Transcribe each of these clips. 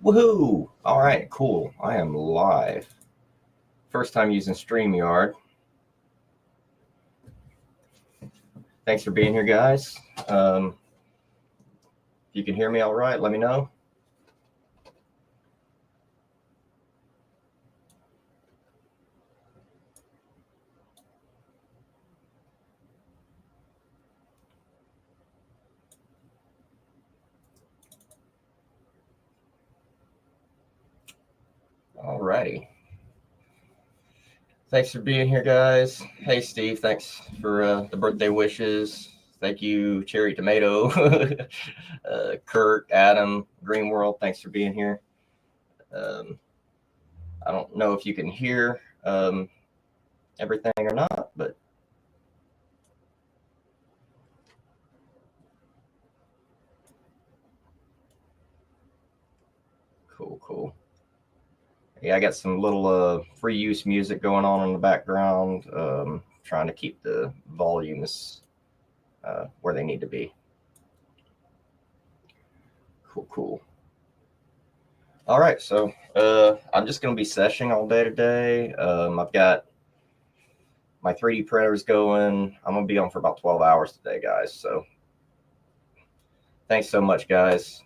Woohoo! All right, cool. I am live. First time using StreamYard. Thanks for being here, guys. If you can hear me all right, let me know. All righty. Thanks for being here, guys. Hey, Steve, thanks for the birthday wishes. Thank you, Cherry Tomato, Kurt, Adam, Green World. Thanks for being here. I don't know if you can hear everything or not, but cool. Yeah, I got some little free use music going on in the background, trying to keep the volumes where they need to be. Cool. All right, so I'm just going to be seshing all day today. I've got my 3D printers going. I'm going to be on for about 12 hours today, guys. So thanks so much, guys.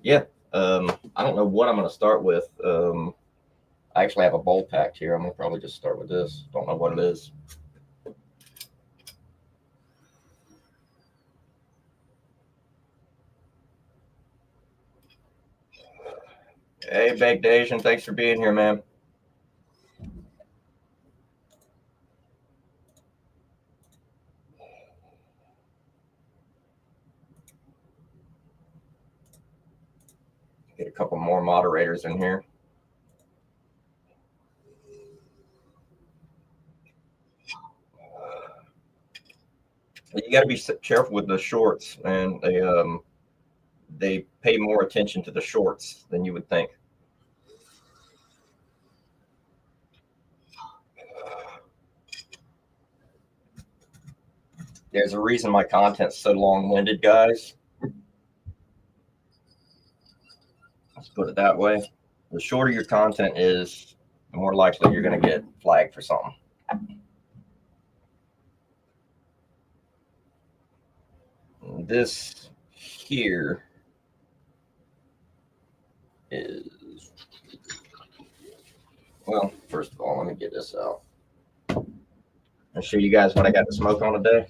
Yeah. I don't know what I'm going to start with. I actually have a bowl packed here. I'm going to probably just start with this. Don't know what it is. Hey, Baked Asian, thanks for being here, man. Get a couple more moderators in here. You got to be careful with the shorts, man. They pay more attention to the shorts than you would think. There's a reason my content's so long-winded, guys. Let's put it that way. The shorter your content is, the more likely you're going to get flagged for something. This here is, well, first of all, let me get this out. I'll show you guys what I got to smoke on today.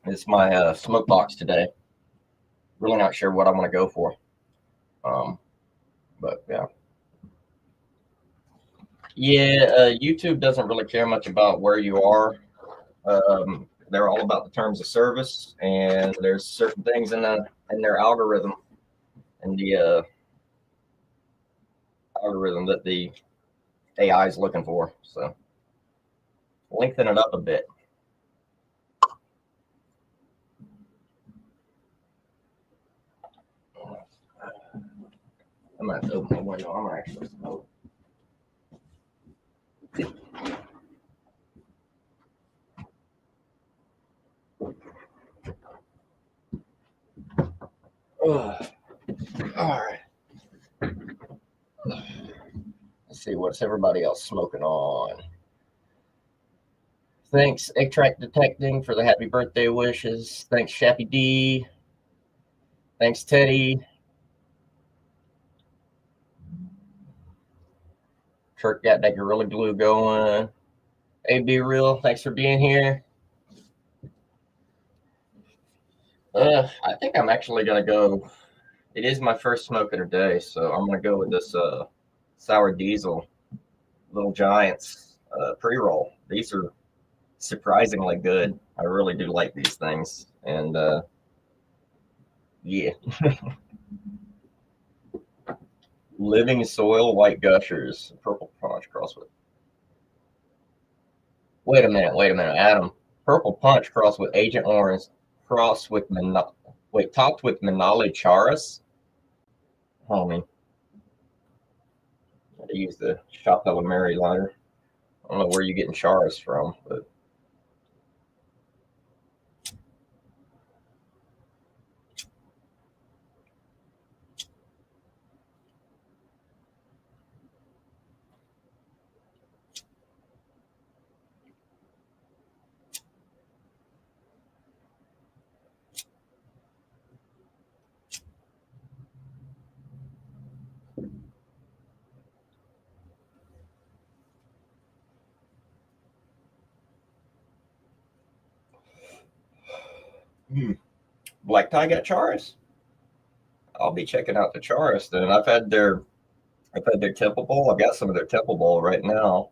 It's my smoke box today. Really not sure what I'm going to go for. But yeah. Yeah, YouTube doesn't really care much about where you are. They're all about the terms of service, and there's certain things in their algorithm, and the algorithm that the AI is looking for. So lengthen it up a bit. I'm gonna have to open the window. I'm gonna actually smoke. All right. Let's see, what's everybody else smoking on? Thanks, Egg Track Detecting, for the happy birthday wishes. Thanks, Shappy D. Thanks, Teddy. Kirk got that Gorilla Glue going. Hey, Be Real, thanks for being here. I think I'm actually going to go. It is my first smoke of the day, so I'm going to go with this Sour Diesel Little Giants pre-roll. These are surprisingly good. I really do like these things. And yeah. Living Soil White Gushers, Purple Punch crossword. Wait a minute, Adam. Purple Punch crossed with Agent Orange, crossed with topped with Manali Charas. Homie. I use the Chapella Mary lighter. I don't know where you're getting Charas from, but Black Tie got Charis. I'll be checking out the Charis then. I've had their Temple Bowl. I've got some of their Temple Bowl right now,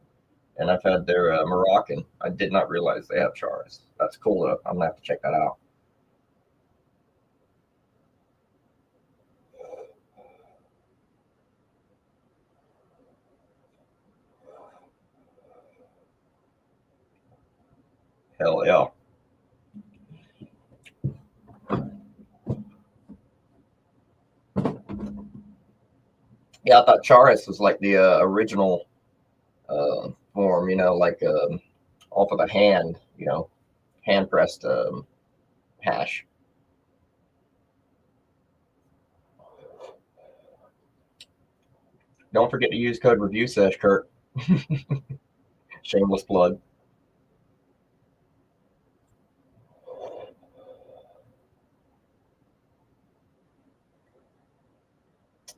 and I've had their Moroccan. I did not realize they have Charis. That's cool though. I'm gonna have to check that out. Hell yeah. Yeah, I thought Charis was like the original form, like off of a hand, hand pressed hash. Don't forget to use code ReviewSesh, Kurt. Shameless plug.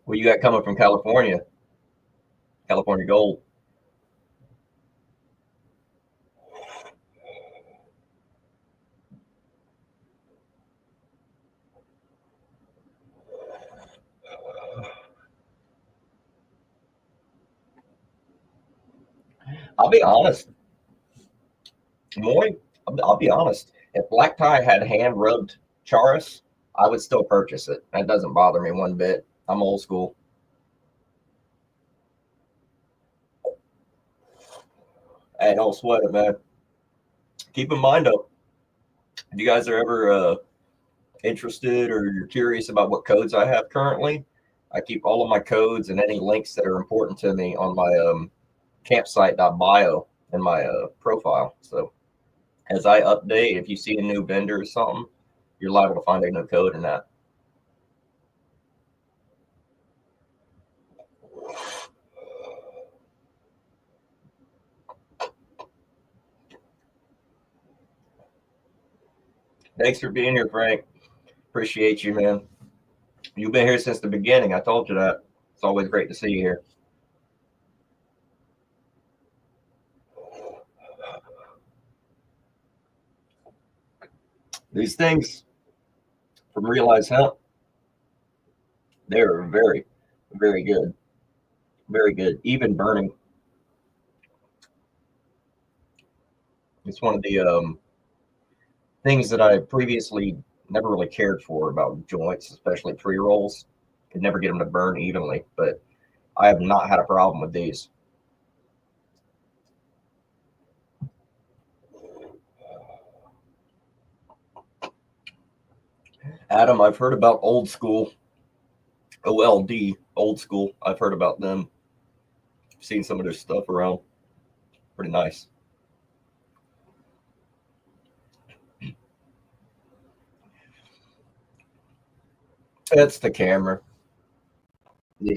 What you got coming from California? California Gold. I'll be honest. Moy, I'll be honest. If Black Tie had hand rubbed Charis, I would still purchase it. That doesn't bother me one bit. I'm old school. Hey, don't sweat it, man. Keep in mind, though, if you guys are ever interested or you're curious about what codes I have currently, I keep all of my codes and any links that are important to me on my campsite.bio in my profile. So as I update, if you see a new vendor or something, you're liable to find a new code in that. Thanks for being here, Frank. Appreciate you, man. You've been here since the beginning. I told you that. It's always great to see you here. These things from Realize Hemp, they're very, very good. Very good. Even burning. It's one of the things that I previously never really cared for about joints, especially pre rolls. Could never get them to burn evenly, but I have not had a problem with these. Adam, I've heard about old school, OLD, old school. I've heard about them. Seen some of their stuff around. Pretty nice. That's the camera. Yeah,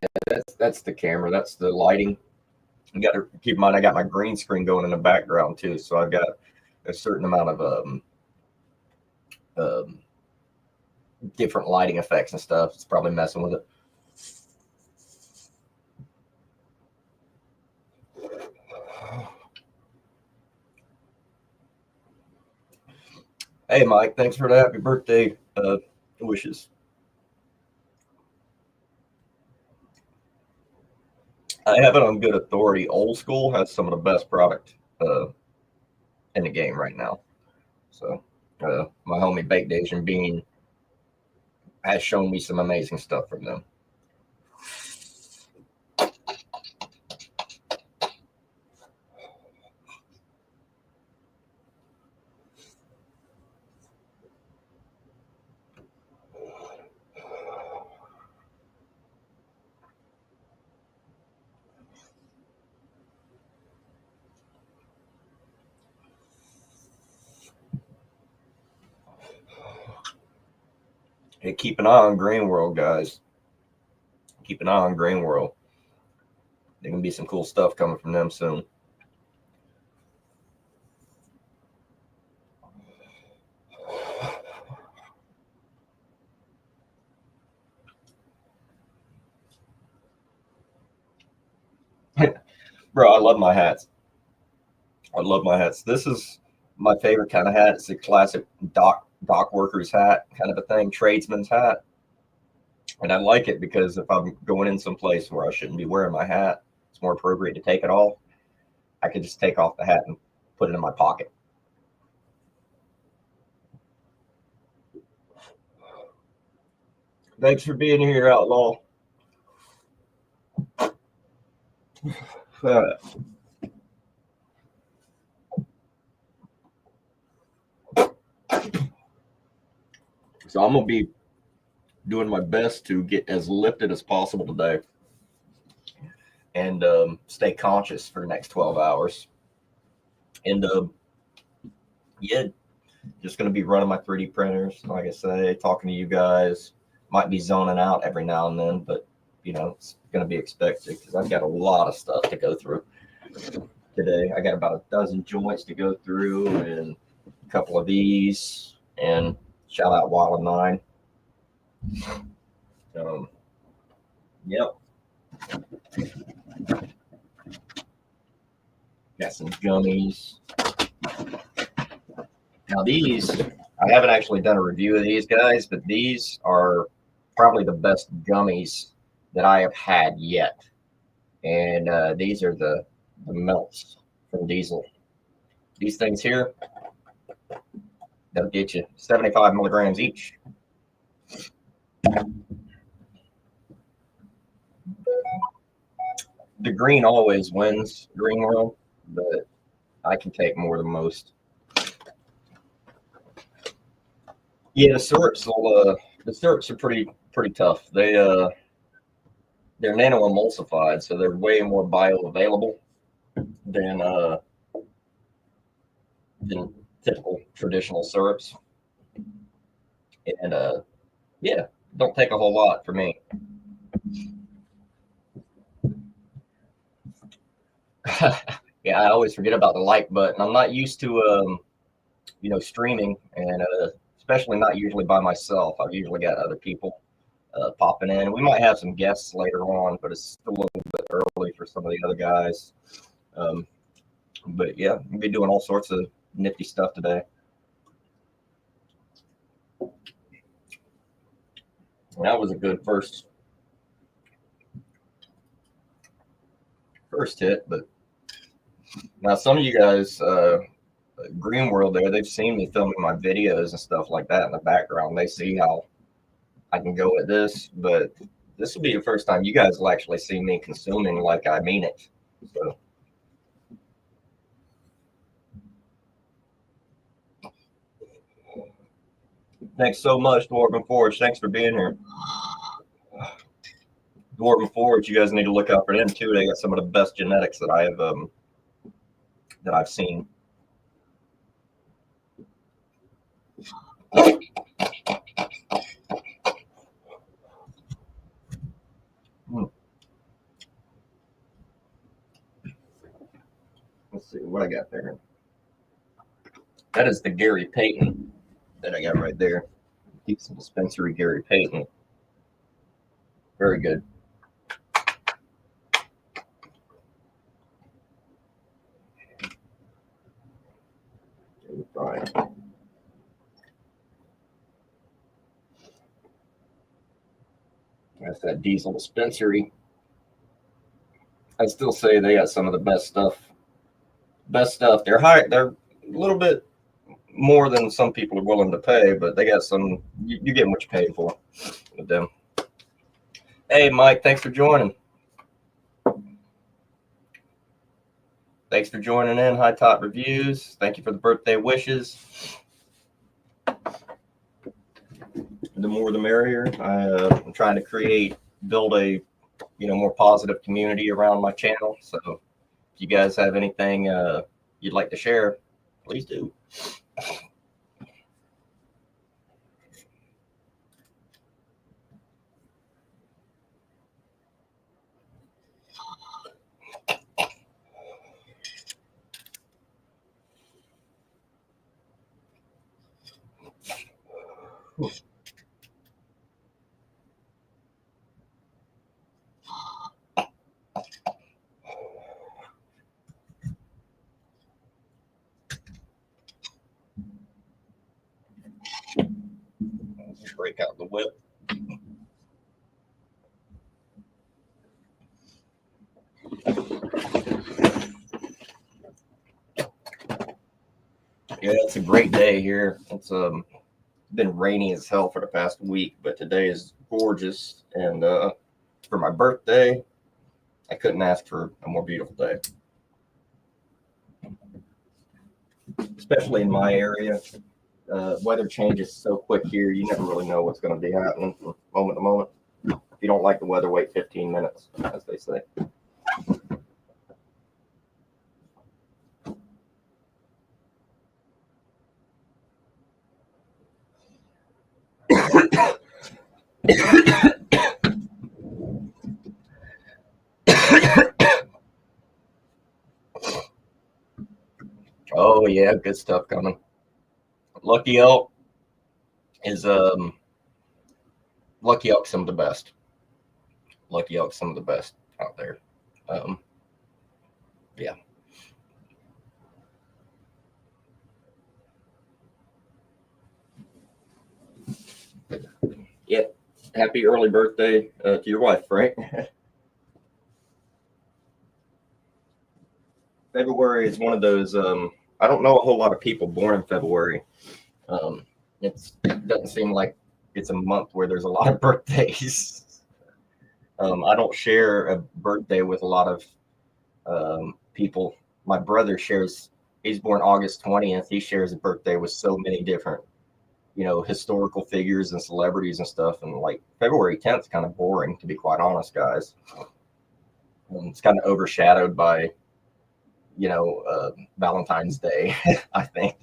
that's the camera. That's the lighting. You got to keep in mind, I got my green screen going in the background too, so I've got a certain amount of um, different lighting effects and stuff. It's probably messing with it. Hey, Mike, thanks for the happy birthday wishes. I have it on good authority. Old School has some of the best product in the game right now. So my homie Baked Asian Bean has shown me some amazing stuff from them. Hey, keep an eye on Green World, guys. Keep an eye on Green World. There can be some cool stuff coming from them soon. Bro, I love my hats. I love my hats. This is my favorite kind of hat. It's a classic Doc dock worker's hat kind of a thing, tradesman's hat. And I like it because if I'm going in some place where I shouldn't be wearing my hat, it's more appropriate to take it off. I can just take off the hat and put it in my pocket. Thanks for being here, Outlaw. So I'm going to be doing my best to get as lifted as possible today and stay conscious for the next 12 hours. And yeah, just going to be running my 3D printers, like I say, talking to you guys. Might be zoning out every now and then, but you know, it's going to be expected because I've got a lot of stuff to go through today. I got about a dozen joints to go through and a couple of these, and shout out Wild and Nine. Yep. Got some gummies. Now these, I haven't actually done a review of these guys, but these are probably the best gummies that I have had yet. And these are the melts from Diesel. These things here, they'll get you 75 milligrams each. The green always wins, Green World, but I can take more than most. Yeah, the syrups are pretty tough. They're nano emulsified, so they're way more bioavailable than typical traditional syrups. And yeah, don't take a whole lot for me. Yeah, I always forget about the like button. I'm not used to streaming, and especially not usually by myself. I've usually got other people popping in. We might have some guests later on, but it's still a little bit early for some of the other guys. But yeah, we'll be doing all sorts of nifty stuff today. That was a good first hit, but now some of you guys, Green World there, they've seen me filming my videos and stuff like that in the background. They see how I can go with this, but this will be the first time you guys will actually see me consuming like I mean it. So thanks so much, Dwarven Forge. Thanks for being here. Dwarven Forge, you guys need to look out for them too. They got some of the best genetics that I've seen. Let's see what I got there. That is the Gary Payton that I got right there. Decent dispensary Gary Payton. Very good. Fine. That's that Diesel dispensary. I still say they got some of the best stuff. They're high. They're a little bit more than some people are willing to pay, but they got some. You get what you pay for with them. Hey, Mike, thanks for joining. Thanks for joining in High Top Reviews. Thank you for the birthday wishes. The more the merrier. I'm trying to build a more positive community around my channel. So if you guys have anything you'd like to share, please do. break out the whip. Yeah, it's a great day here. It's been rainy as hell for the past week, but today is gorgeous. And for my birthday, I couldn't ask for a more beautiful day. Especially in my area. Weather changes so quick here, you never really know what's going to be happening from moment to moment. If you don't like the weather, wait 15 minutes, as they say. Oh yeah, good stuff coming. Lucky Elk is Lucky Elk, some of the best. Lucky Elk, some of the best out there. Yeah. Yep. Happy early birthday to your wife, Frank. February is one of those. I don't know a whole lot of people born in February. It doesn't seem like it's a month where there's a lot of birthdays. I don't share a birthday with a lot of people. My brother shares. He's born August 20th. He shares a birthday with so many different, historical figures and celebrities and stuff. And like February 10th is kind of boring, to be quite honest, guys. It's kind of overshadowed by, Valentine's Day, I think.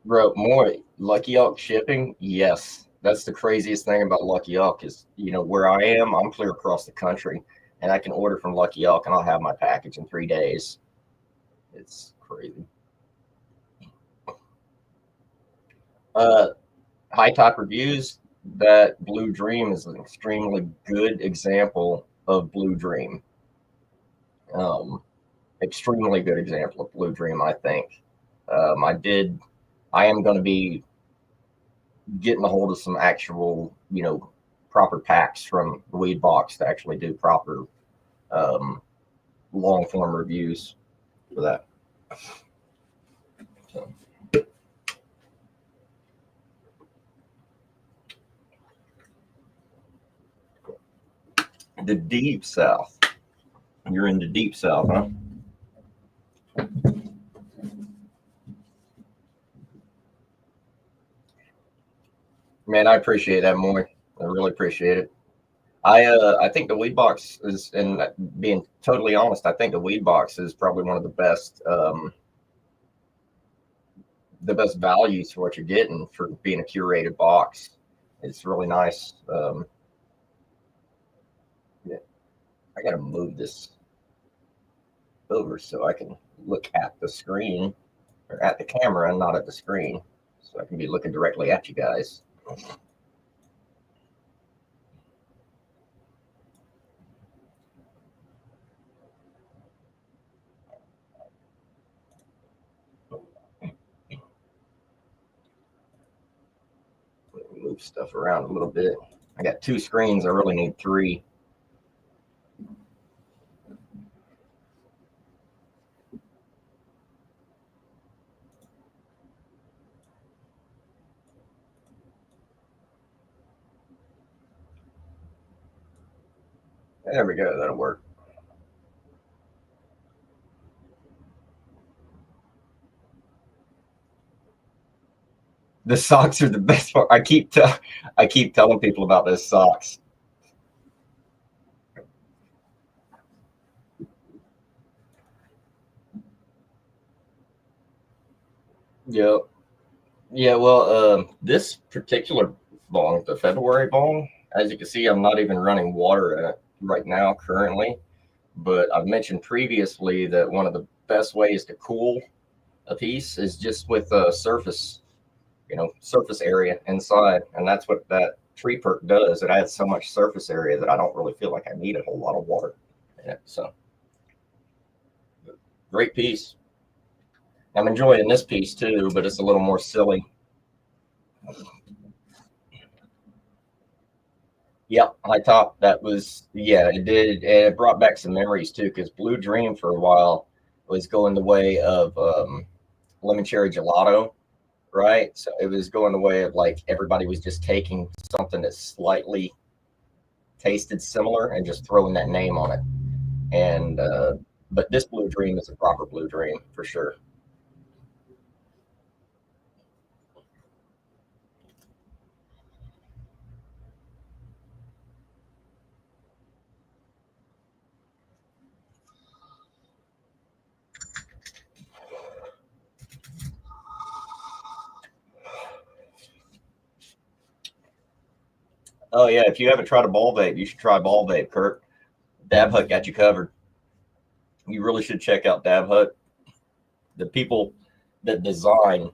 Bro, more Lucky Elk shipping? Yes. That's the craziest thing about Lucky Elk is, where I am, I'm clear across the country and I can order from Lucky Elk and I'll have my package in 3 days. It's crazy. Uh, High top reviews, that Blue Dream is an extremely good example of Blue Dream. Um, Extremely good example of Blue Dream, I think. I am going to be getting a hold of some actual, proper packs from the Weed Box to actually do proper um, long form reviews for that. So. The Deep South. You're in the Deep South, huh? Man, I appreciate that more. I really appreciate it. I think the Weed Box is, and being totally honest, I think the Weed Box is probably one of the best values for what you're getting for being a curated box. It's really nice. Yeah, I got to move this over so I can look at the screen or at the camera and not at the screen, so I can be looking directly at you guys. Move stuff around a little bit. I got 2 screens. I really need 3. There we go. That'll work. The socks are the best part. I keep telling people about those socks. Yeah. Yeah, well, this particular bong, the February bong, as you can see, I'm not even running water in it right now currently. But I've mentioned previously that one of the best ways to cool a piece is just with a surface area inside, and that's what that tree perk does. It adds so much surface area that I don't really feel like I need a whole lot of water in it. So, great piece. I'm enjoying this piece too, but it's a little more silly. Yep, high top. That was, yeah, it did. And it brought back some memories too, because Blue Dream for a while was going the way of lemon cherry gelato, right? So it was going the way of like everybody was just taking something that slightly tasted similar and just throwing that name on it. And but this Blue Dream is a proper Blue Dream for sure. Oh yeah, if you haven't tried a ball vape, you should try ball vape, Kurt. Dab Hut got you covered. You really should check out Dab Hut. The people that design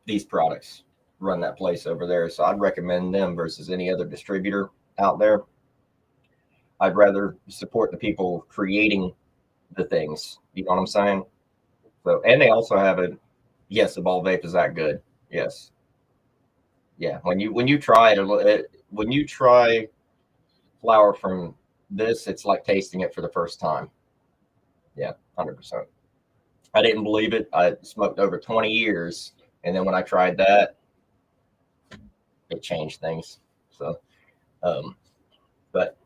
these products run that place over there, so I'd recommend them versus any other distributor out there. I'd rather support the people creating the things. You know what I'm saying? So, and they also have a yes, the ball vape is that good. Yes, yeah. When you try when you try flower from this, it's like tasting it for the first time. Yeah, 100%. I didn't believe it. I smoked over 20 years, and then when I tried that, it changed things. So, um, but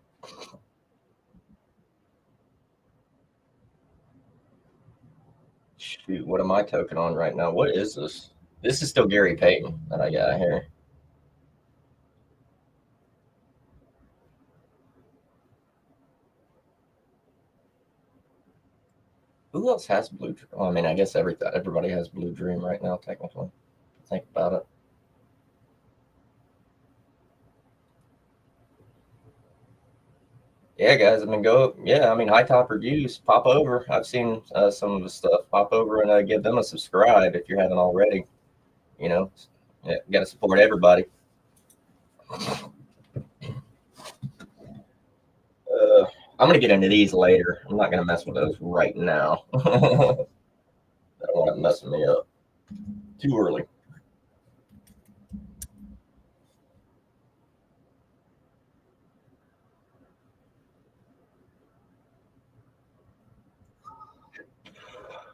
shoot, what am I toking on right now? What is this? This is still Gary Payton that I got here. Who else has Blue Dream? Well, I mean, I guess everybody has Blue Dream right now, technically. Think about it. Yeah, guys. I mean, go. Yeah, I mean, high top reviews. Pop over. I've seen some of the stuff. Pop over and give them a subscribe if you haven't already. You know, yeah, got to support everybody. Uh, I'm gonna get into these later. I'm not gonna mess with those right now. I don't want it messing me up too early.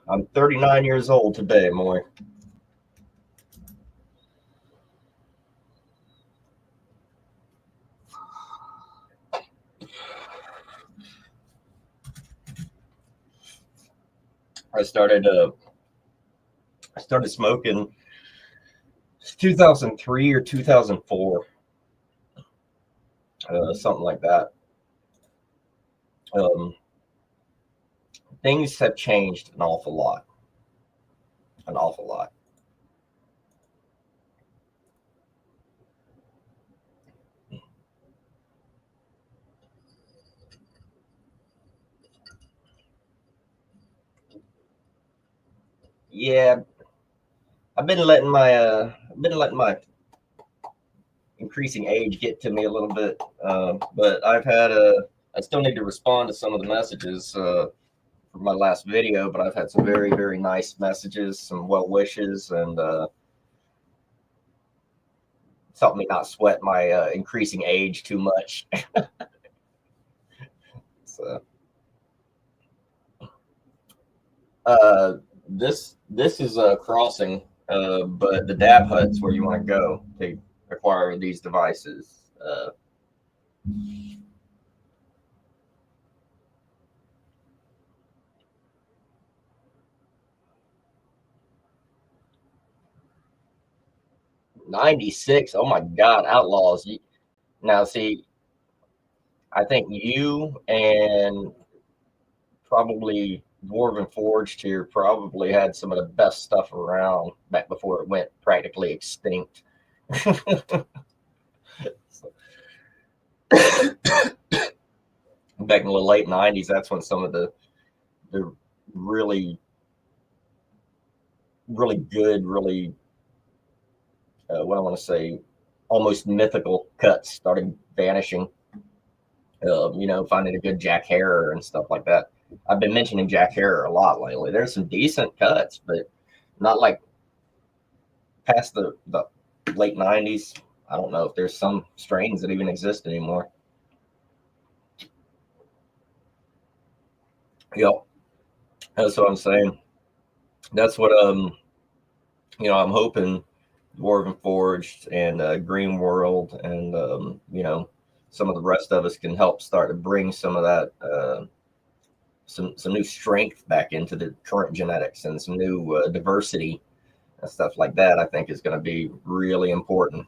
I'm 39 years old today, Moy. I started. I started smoking 2003 or 2004, something like that. Um, Things have changed an awful lot, an awful lot. Yeah, I've been letting my increasing age get to me a little bit, but I still need to respond to some of the messages from my last video, but I've had some very very nice messages, some well wishes, and it's helped me not sweat my increasing age too much. So. This is a crossing, but the dab hut's where you want to go to acquire these devices. 96. Oh my God, Outlaws. Now, see, I think you and probably Dwarven Forged here probably had some of the best stuff around back before it went practically extinct. Back in the late 90s, that's when some of the really really good, really what I want to say, almost mythical cuts started vanishing. Finding a good Jack Harrer and stuff like that. I've been mentioning Jack Harrer a lot lately. There's some decent cuts, but not like past the late 90s. I don't know if there's some strains that even exist anymore. Yep, that's what I'm saying. That's what I'm hoping Dwarven Forged and Green World and some of the rest of us can help start to bring some of that some new strength back into the current genetics and some new diversity and stuff like that. I think is going to be really important.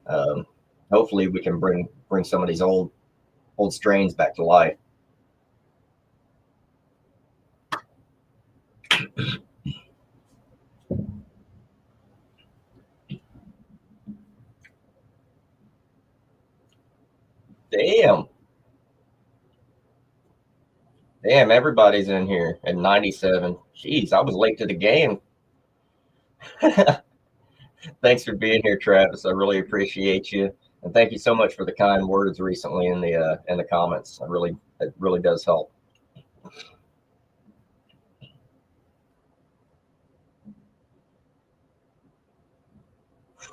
Um, Hopefully, we can bring some of these old strains back to life. Damn, damn, everybody's in here at 97. Jeez, I was late to the game. Thanks for being here, Travis. I really appreciate you, and thank you so much for the kind words recently in the comments. It really does help.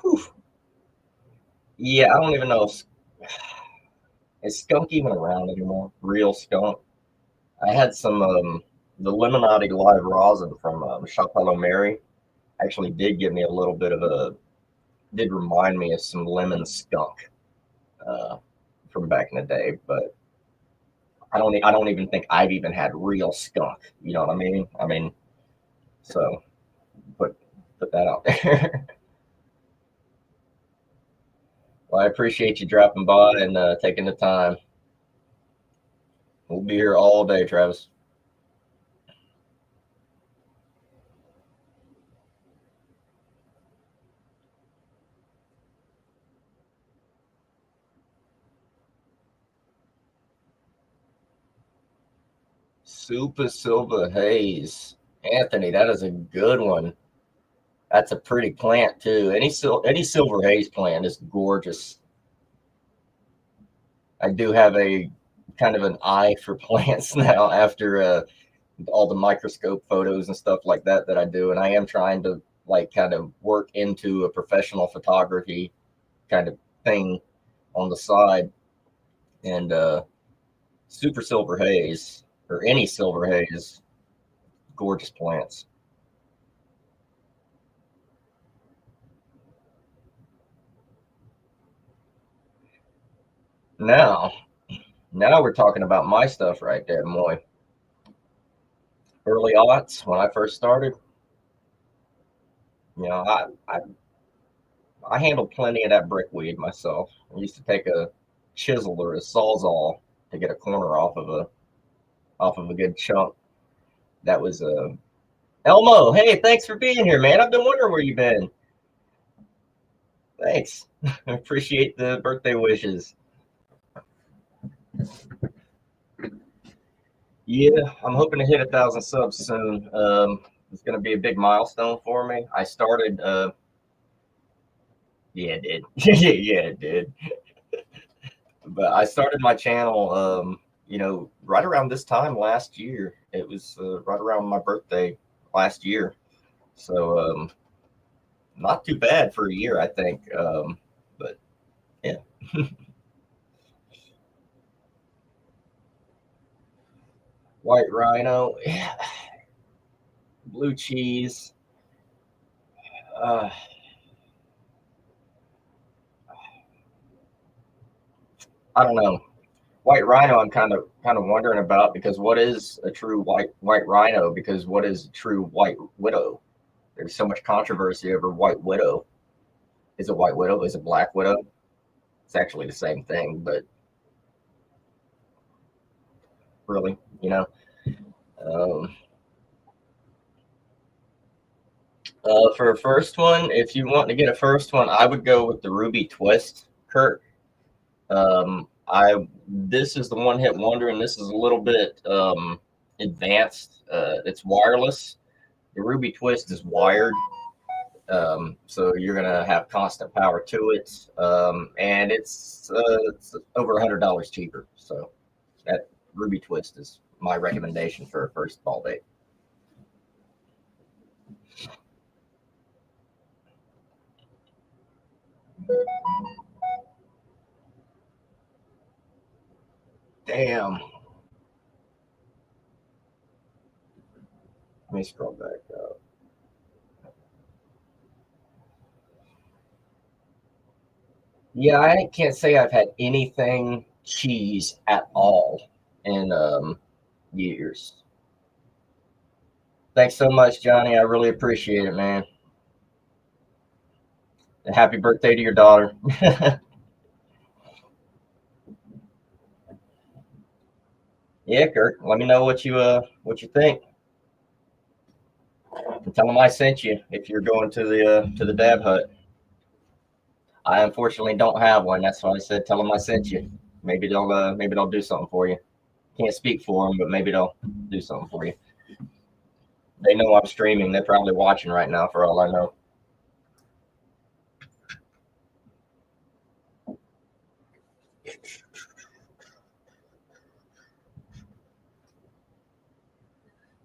Whew. Yeah, I don't even know if is skunk even around anymore. Real skunk. I had some the Lemonade live rosin from Chapelle Mary. Actually, did give me a little bit of a did remind me of some lemon skunk uh, from back in the day, but I don't even think I've even had real skunk. You know what I mean? So put that out there. Well, I appreciate you dropping by and taking the time. We'll be here all day, Travis. Super Silver Haze. Anthony, that is a good one. That's a pretty plant too. Any silver haze plant is gorgeous. I do have a kind of an eye for plants now after all the microscope photos and stuff like that I do, and I am trying to like kind of work into a professional photography kind of thing on the side. And super silver haze or any silver haze, gorgeous plants. Now, now we're talking about my stuff right there, Moy. Early aughts when I first started, you know, I handled plenty of that brickweed myself. I used to take a chisel or a sawzall to get a corner off of a good chunk. That was Elmo. Hey, thanks for being here, man. I've been wondering where you've been. Thanks. Appreciate the birthday wishes. Yeah, I'm hoping to hit 1,000 subs soon. It's going to be a big milestone for me. I started. Yeah, it did. Yeah, it did. But I started my channel. Right around this time last year. It was right around my birthday last year. So not too bad for a year, I think. But yeah. White Rhino, yeah. Blue cheese. Uh, I don't know. White Rhino, I'm kind of wondering about because what is a true white Rhino? Because what is a true White Widow? There's so much controversy over White Widow. Is it White Widow? Is it Black Widow? It's actually the same thing, but really, you know. Um, for a first one, if you want to get a first one, I would go with the Ruby Twist, Kurt. I This is the one hit wonder, and this is a little bit advanced. It's wireless. The Ruby Twist is wired, so you're gonna have constant power to it, and it's over $100 cheaper. So that Ruby Twist is my recommendation for a first ball date. Damn. Let me scroll back up. Yeah, I can't say I've had anything cheese at all in years. Thanks so much, Johnny. I really appreciate it, man. And happy birthday to your daughter. Yeah, Kurt. Let me know what you think. And tell them I sent you if you're going to the dab hut. I unfortunately don't have one. That's why I said tell them I sent you. Maybe they'll do something for you. Can't speak for them, but maybe they'll do something for you. They know I'm streaming. They're probably watching right now, for all I know.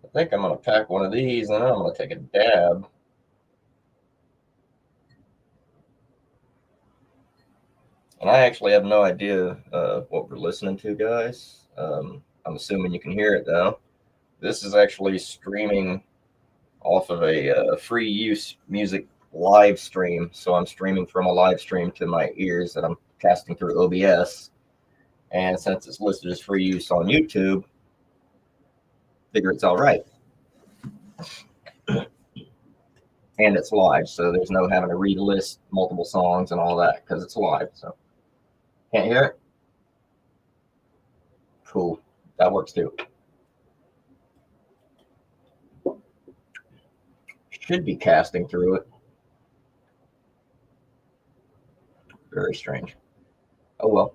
I think I'm gonna pack one of these, and then I'm gonna take a dab. And I actually have no idea what we're listening to, guys. I'm assuming you can hear it though. This is actually streaming off of a free use music live stream. So I'm streaming from a live stream to my ears that I'm casting through OBS. And since it's listed as free use on YouTube, figure it's all right. And it's live, so there's no having to relist multiple songs and all that because it's live. So can't hear it. Cool, that works too. Should be casting through it. Very strange. Oh well.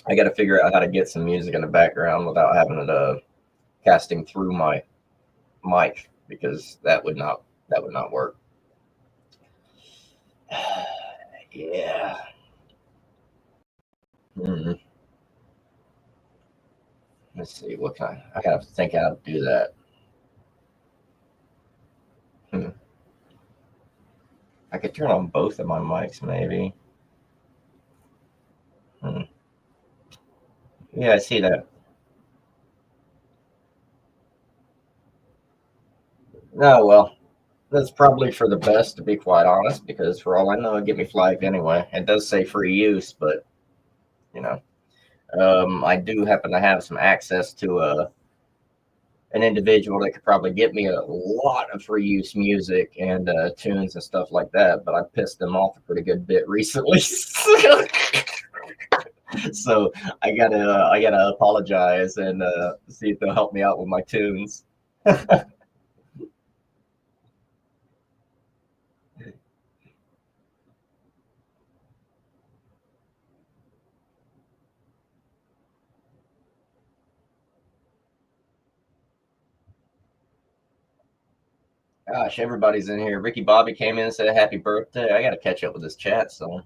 I got to figure out how to get some music in the background without having it casting through my mic because that would not work. Yeah. Mm. Let's see what kind. I gotta think how to do that. Hmm. I could turn on both of my mics, maybe. Hmm. Yeah, I see that. Oh well, that's probably for the best, to be quite honest, because for all I know, it'd get me flagged anyway. It does say free use, but you know, I do happen to have some access to an individual that could probably get me a lot of free use music and tunes and stuff like that. But I pissed them off a pretty good bit recently. So I gotta apologize and see if they'll help me out with my tunes. Gosh, everybody's in here. Ricky Bobby came in and said happy birthday. I got to catch up with this chat. So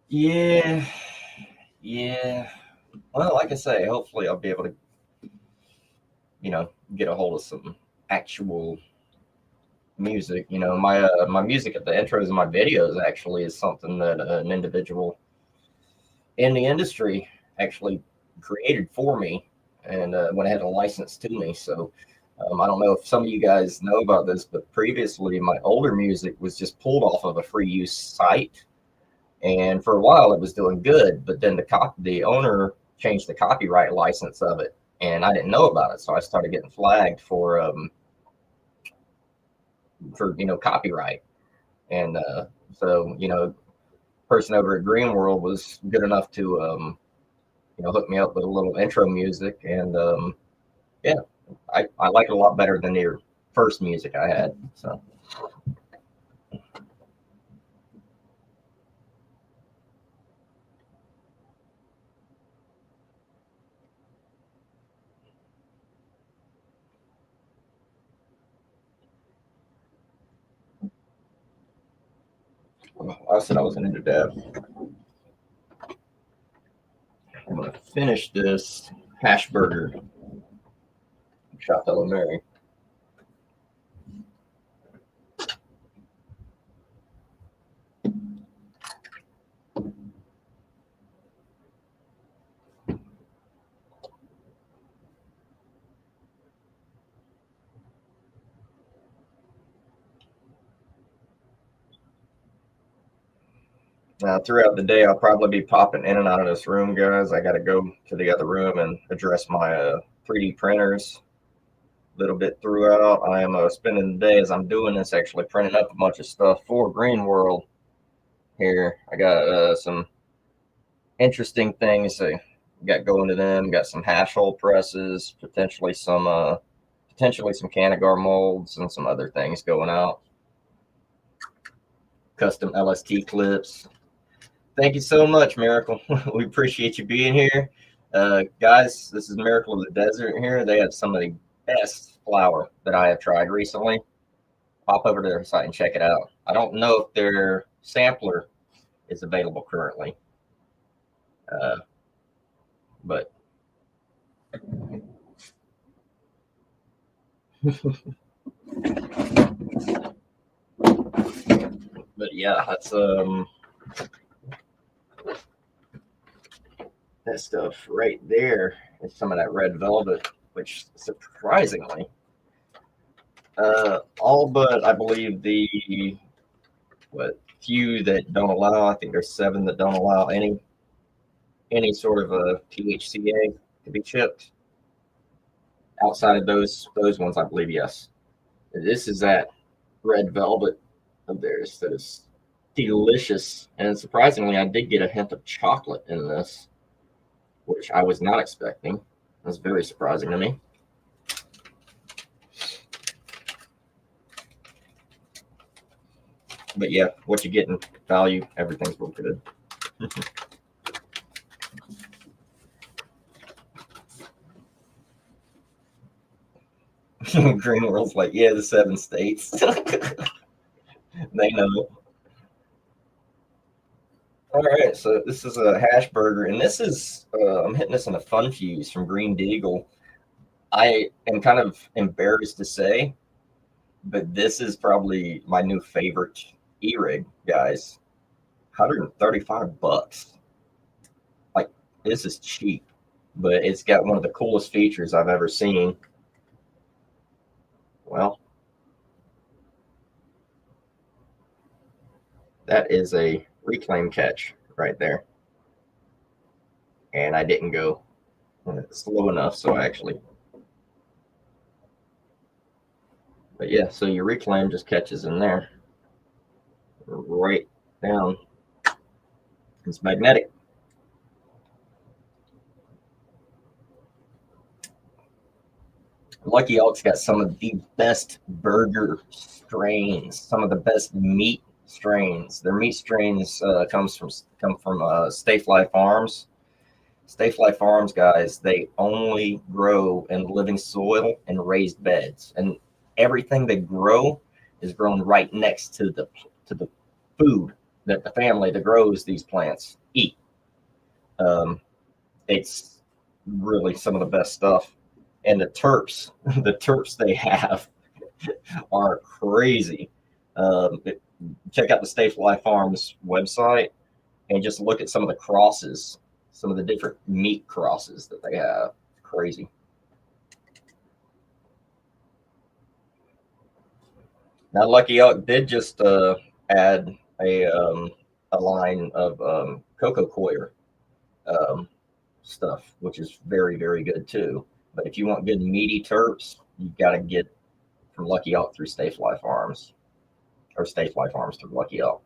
yeah, yeah. Well, like I say, hopefully I'll be able to, get a hold of some actual music. My music at the intros of my videos actually is something that an individual in the industry actually created for me and went ahead and licensed to me. So I don't know if some of you guys know about this, but previously my older music was just pulled off of a free use site, and for a while it was doing good. But then the owner changed the copyright license of it, and I didn't know about it, so I started getting flagged for copyright. And so person over at Green World was good enough to hook me up with a little intro music, and yeah, I like it a lot better than their first music I had. So I said I was into dab. I'm gonna finish this hash burger shot Ella Mary. Now, throughout the day, I'll probably be popping in and out of this room, guys. I got to go to the other room and address my 3D printers a little bit throughout. I am spending the day as I'm doing this actually printing up a bunch of stuff for Green World here. I got some interesting things I got going to them. Got some hash hole presses, potentially some Canagar molds, and some other things going out. Custom LST clips. Thank you so much, Miracle. We appreciate you being here. Guys, this is Miracle of the Desert here. They have some of the best flour that I have tried recently. Pop over to their site and check it out. I don't know if their sampler is available currently, but yeah, that's that stuff right there is some of that red velvet, which surprisingly, all but I believe the few that don't allow, I think there's 7 that don't allow any sort of a THCA to be chipped. Outside of those ones, I believe yes. This is that red velvet of theirs that is delicious, and surprisingly, I did get a hint of chocolate in this, which I was not expecting. That's very surprising to me. But yeah, what you get in value, everything's real good. Green World's like, yeah, the 7 states. They know. All right, so this is a hash burger, and this is I'm hitting this in a Fun Fuse from Green Deagle. I am kind of embarrassed to say, but this is probably my new favorite e-rig, guys. $135. Like, this is cheap, but it's got one of the coolest features I've ever seen. Well, that is a reclaim catch right there. And I didn't go slow enough, so I actually. But yeah, so your reclaim just catches in there. Right down. It's magnetic. Lucky Elk's got some of the best burger strains, some of the best meat strains. Their meat strains come from Stayfly Farms. Stayfly Farms, guys, they only grow in living soil and raised beds, and everything they grow is grown right next to the food that the family that grows these plants eat. It's really some of the best stuff. And the terps they have are crazy. Check out the Stayfly Farms website and just look at some of the crosses, some of the different meat crosses that they have. Crazy. Now, Lucky Elk did just add a line of cocoa coir stuff, which is very, very good too. But if you want good meaty terps, you got to get from Lucky Elk through Stayfly Farms, or Stayfly Farms through Lucky Elk.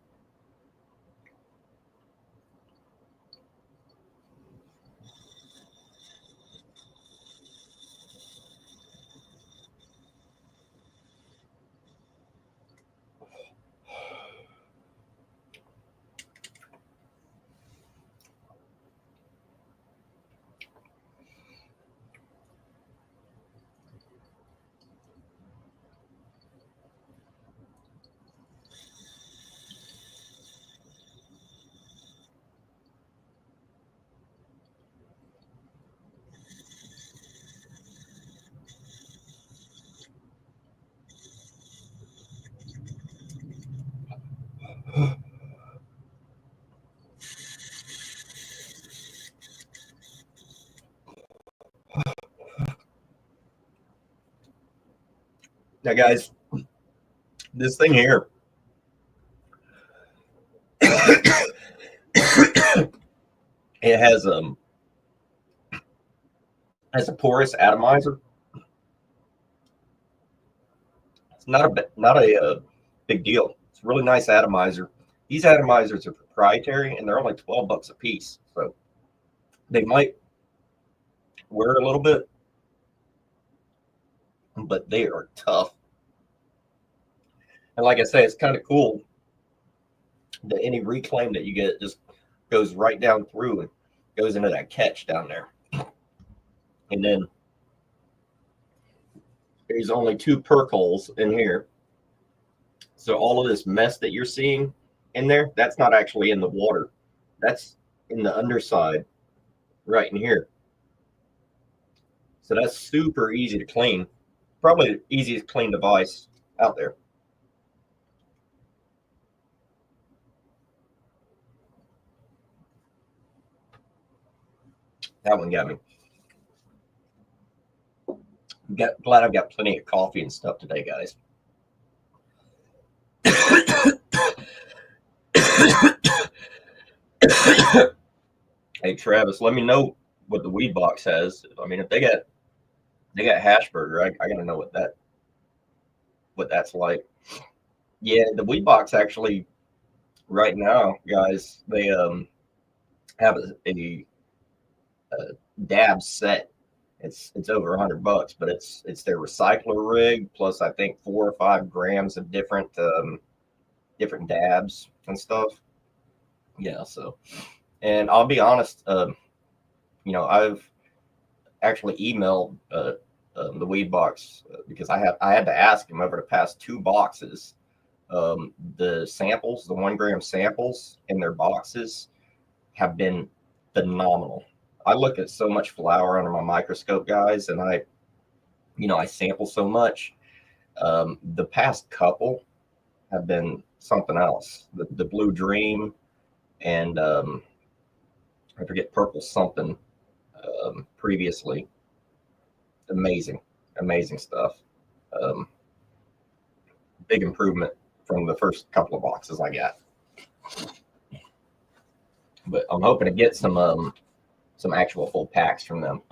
Now, guys, this thing here, it has a porous atomizer. It's not a big deal. It's a really nice atomizer. These atomizers are proprietary, and they're only $12 a piece. So they might wear a little bit, but they are tough. And like I say, it's kind of cool that any reclaim that you get just goes right down through and goes into that catch down there. And then there's only 2 perk holes in here. So all of this mess that you're seeing in there, that's not actually in the water. That's in the underside right in here. So that's super easy to clean. Probably the easiest clean device out there. That one got me. Glad I've got plenty of coffee and stuff today, guys. Hey, Travis, let me know what the weed box has. I mean, if they got hash burger, I gotta know what that's like. Yeah, the weed box actually right now, guys, they have a dab set. It's over $100, but it's their recycler rig plus I think 4 or 5 grams of different dabs and stuff. Yeah, so, and I'll be honest, I've actually emailed the weed box because I had to ask him over the past 2 boxes. The samples, the 1 gram samples in their boxes have been phenomenal. I look at so much flower under my microscope, guys, and I sample so much. The past couple have been something else. The Blue Dream and I forget purple something previously. Amazing stuff. Big improvement from the first couple of boxes I got. But I'm hoping to get some actual full packs from them.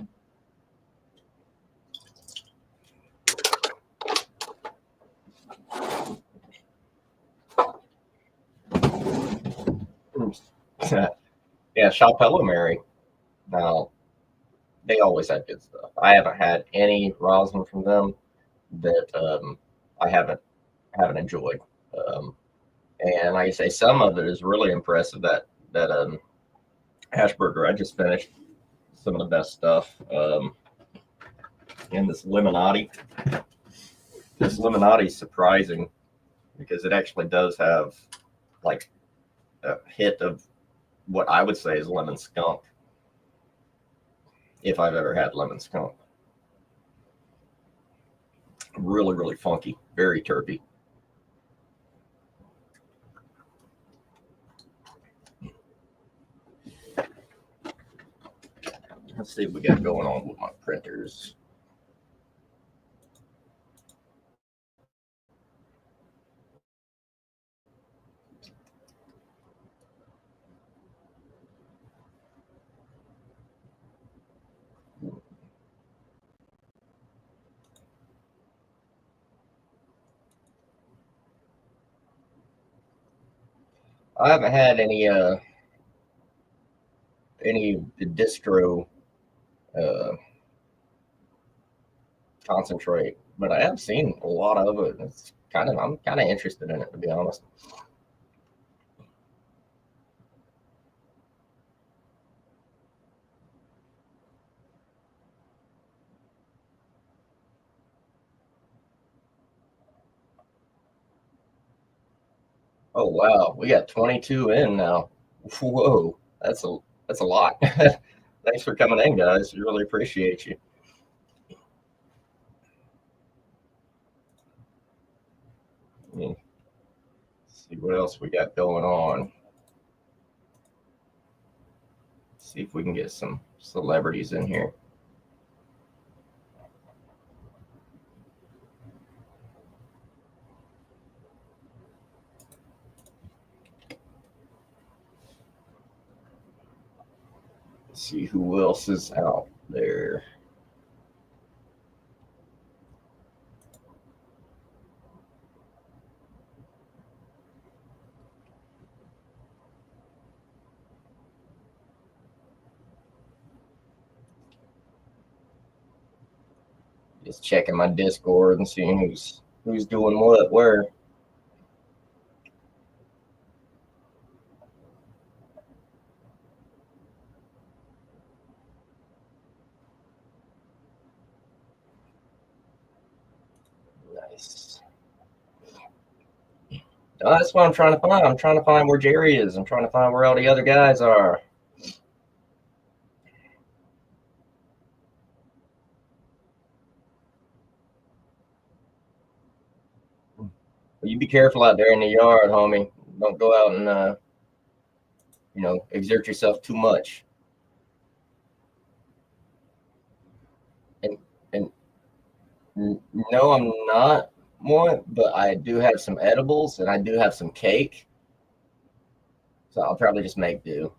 Yeah, Chapello Mary. Now, they always had good stuff. I haven't had any rosin from them that I haven't enjoyed. And like I say, some of it is really impressive. That hash burger I just finished, some of the best stuff. And this Lemonade. This Lemonade is surprising because it actually does have like a hit of what I would say is lemon skunk, if I've ever had lemon skunk. Really, really funky, very terpy. Let's see what we got going on with my printers. I haven't had any distro concentrate, but I have seen a lot of it. I'm kind of interested in it, to be honest. Oh wow, we got 22 in now. Whoa, that's a lot. Thanks for coming in, guys. We really appreciate you. Let's see what else we got going on. Let's see if we can get some celebrities in here. see who else is out there. Just checking my Discord and seeing who's doing what where. Nice. Oh, that's what I'm trying to find. I'm trying to find where Jerry is. I'm trying to find where all the other guys are. You be careful out there in the yard, homie. Don't go out and exert yourself too much. And and no, I'm not one, but I do have some edibles and I do have some cake. So I'll probably just make do.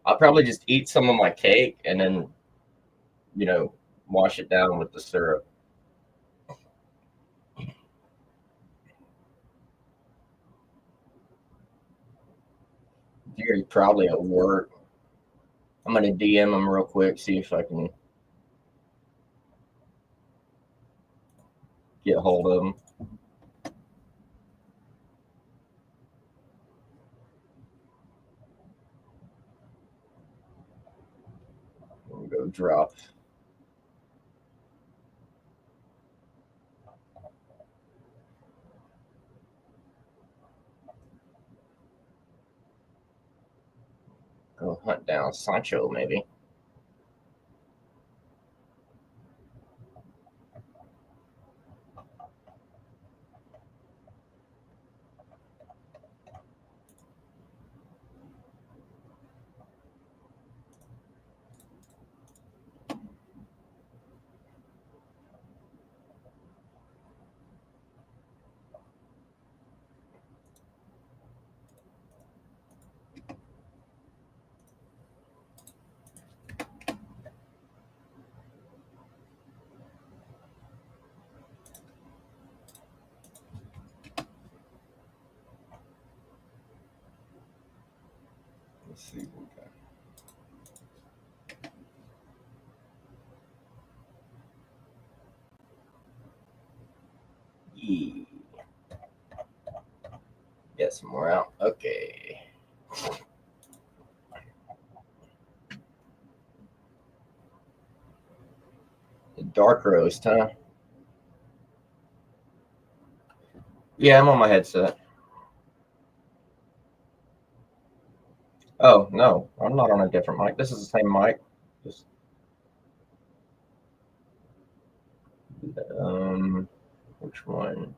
I'll probably just eat some of my cake and then, wash it down with the syrup. Jerry's probably at work. I'm gonna DM him real quick, see if I can get a hold of him. Go drop. Go hunt down Sancho, maybe. Let's see what we got. Yeah. Get some more out. Okay. The dark roast, huh? Yeah, I'm on my headset. Oh no, I'm not on a different mic. This is the same mic. Just which one?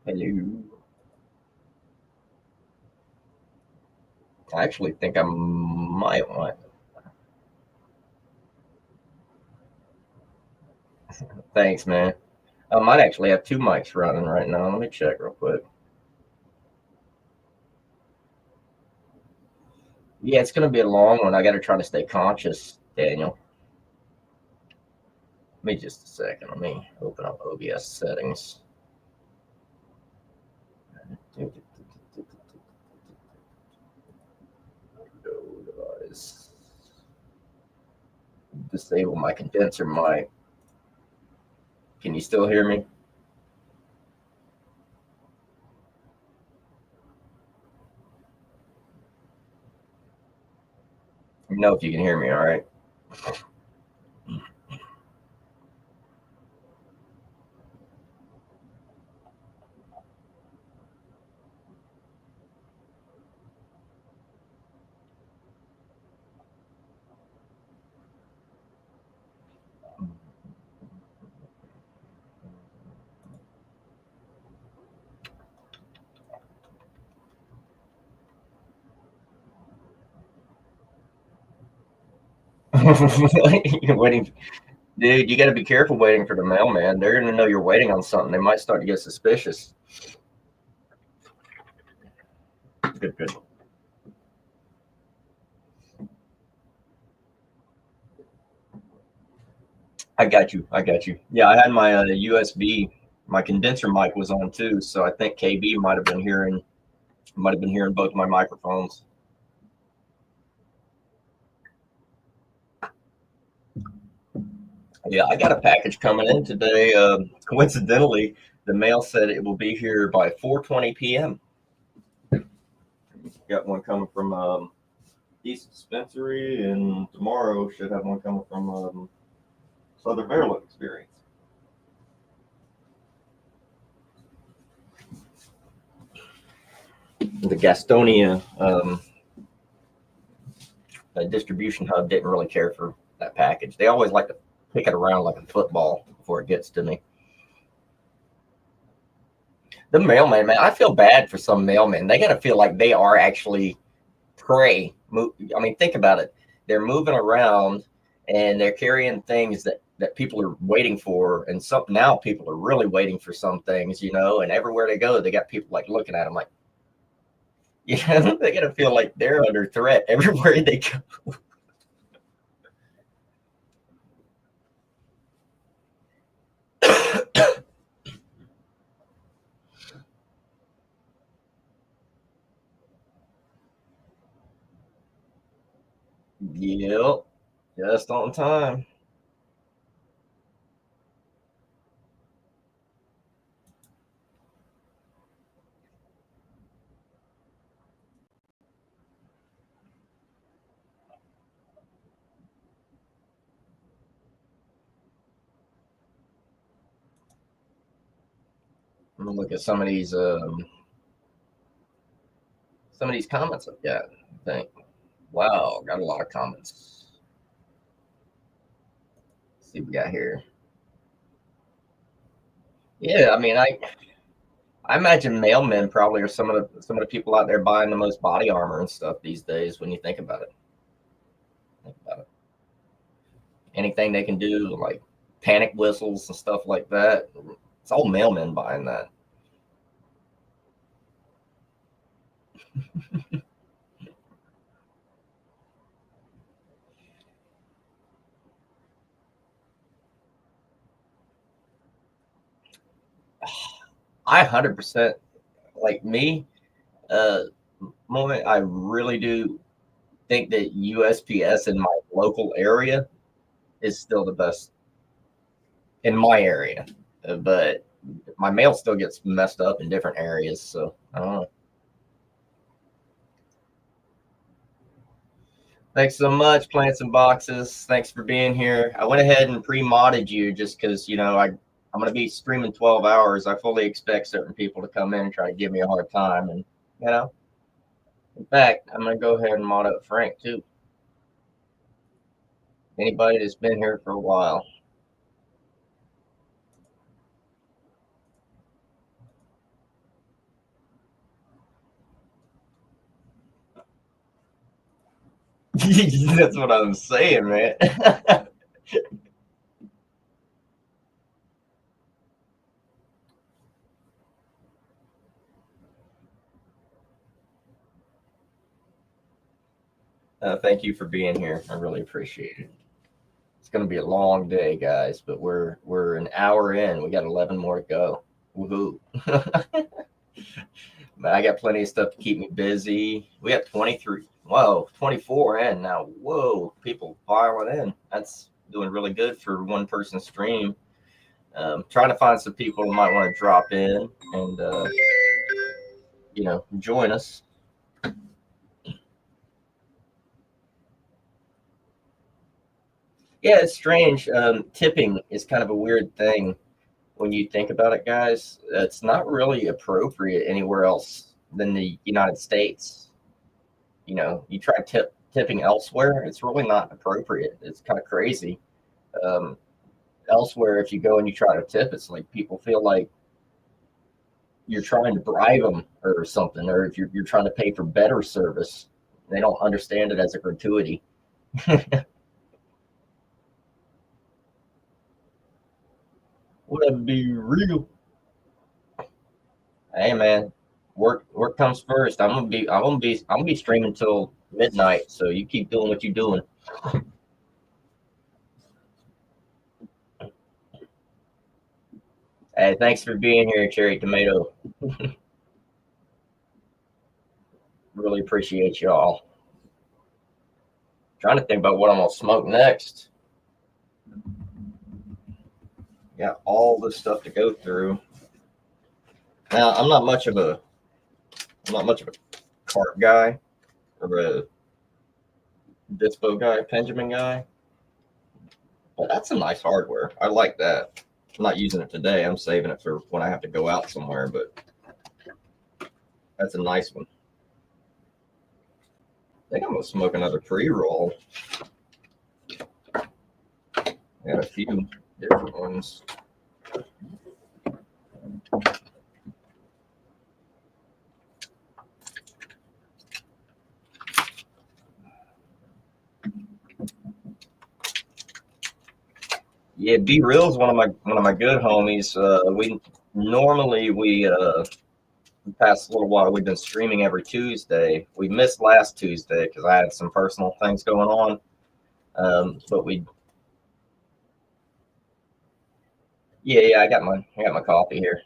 Hello. I actually think I might want. Thanks, man. I might actually have two mics running right now. Let me check real quick. Yeah, it's gonna be a long one. I got to try to stay conscious, Daniel. Give me just a second. Let me open up OBS settings. Device. Disable my condenser mic. Can you still hear me? Let me know if you can hear me, all right? You're waiting. Dude, you got to be careful waiting for the mailman. They're going to know you're waiting on something. They might start to get suspicious. Good, good. I got you. I got you. Yeah, I had my USB. My condenser mic was on too, so I think KB might have been hearing both my microphones. Yeah, I got a package coming in today. Coincidentally, the mail said it will be here by 4:20 p.m. Got one coming from East Dispensary, and tomorrow should have one coming from Southern Maryland Experience. The Gastonia distribution hub didn't really care for that package. They always like to pick it around like a football before it gets to me. The mailman, man, I feel bad for some mailmen. They got to feel like they are actually prey. I mean, think about it. They're moving around and they're carrying things that people are waiting for, and some now people are really waiting for some things, and everywhere they go, they got people like looking at them like, they got to feel like they're under threat everywhere they go. Yep, just on time. I'm gonna look at some of these comments I've got. I think, wow, got a lot of comments. Let's see what we got here. Yeah, I mean, I imagine mailmen probably are some of the people out there buying the most body armor and stuff these days. When you think about it, anything they can do, like panic whistles and stuff like that, it's all mailmen buying that. I 100% like me. Uh, Moment, I really do think that USPS in my local area is still the best in my area, but my mail still gets messed up in different areas. So I don't know. Thanks so much, Plants and Boxes. Thanks for being here. I went ahead and pre-modded you just because I'm going to be streaming 12 hours. I fully expect certain people to come in and try to give me a hard time, and you know. In fact, I'm going to go ahead and mod up Frank too. Anybody that's been here for a while. That's what I'm saying, man. Thank you for being here. I really appreciate it. It's going to be a long day, guys, but we're an hour in. We got 11 more to go. Woohoo! But I got plenty of stuff to keep me busy. We got 23. Whoa, 24 in now. Whoa, people piling in. That's doing really good for one person stream. Trying to find some people who might want to drop in and join us. Yeah, it's strange. Tipping is kind of a weird thing when you think about it, guys. It's not really appropriate anywhere else than the United States. You try tipping elsewhere, it's really not appropriate. It's kind of crazy. Um, Elsewhere, if you go and you try to tip, it's like people feel like you're trying to bribe them or something, or if you're trying to pay for better service, they don't understand it as a gratuity. Would that be real? Hey man, work comes first. I'm gonna be streaming till midnight. So you keep doing what you're doing. Hey, thanks for being here, Cherry Tomato. Really appreciate y'all. Trying to think about what I'm gonna smoke next. Got all this stuff to go through. Now I'm not much of a cart guy or a dispo guy, Benjamin guy. But that's some nice hardware. I like that. I'm not using it today. I'm saving it for when I have to go out somewhere, but that's a nice one. I think I'm gonna smoke another pre-roll. Got a few different ones. Yeah, Be Real is one of my good homies. We the past little while we've been streaming every Tuesday. We missed last Tuesday because I had some personal things going on. But we yeah, I got my coffee here.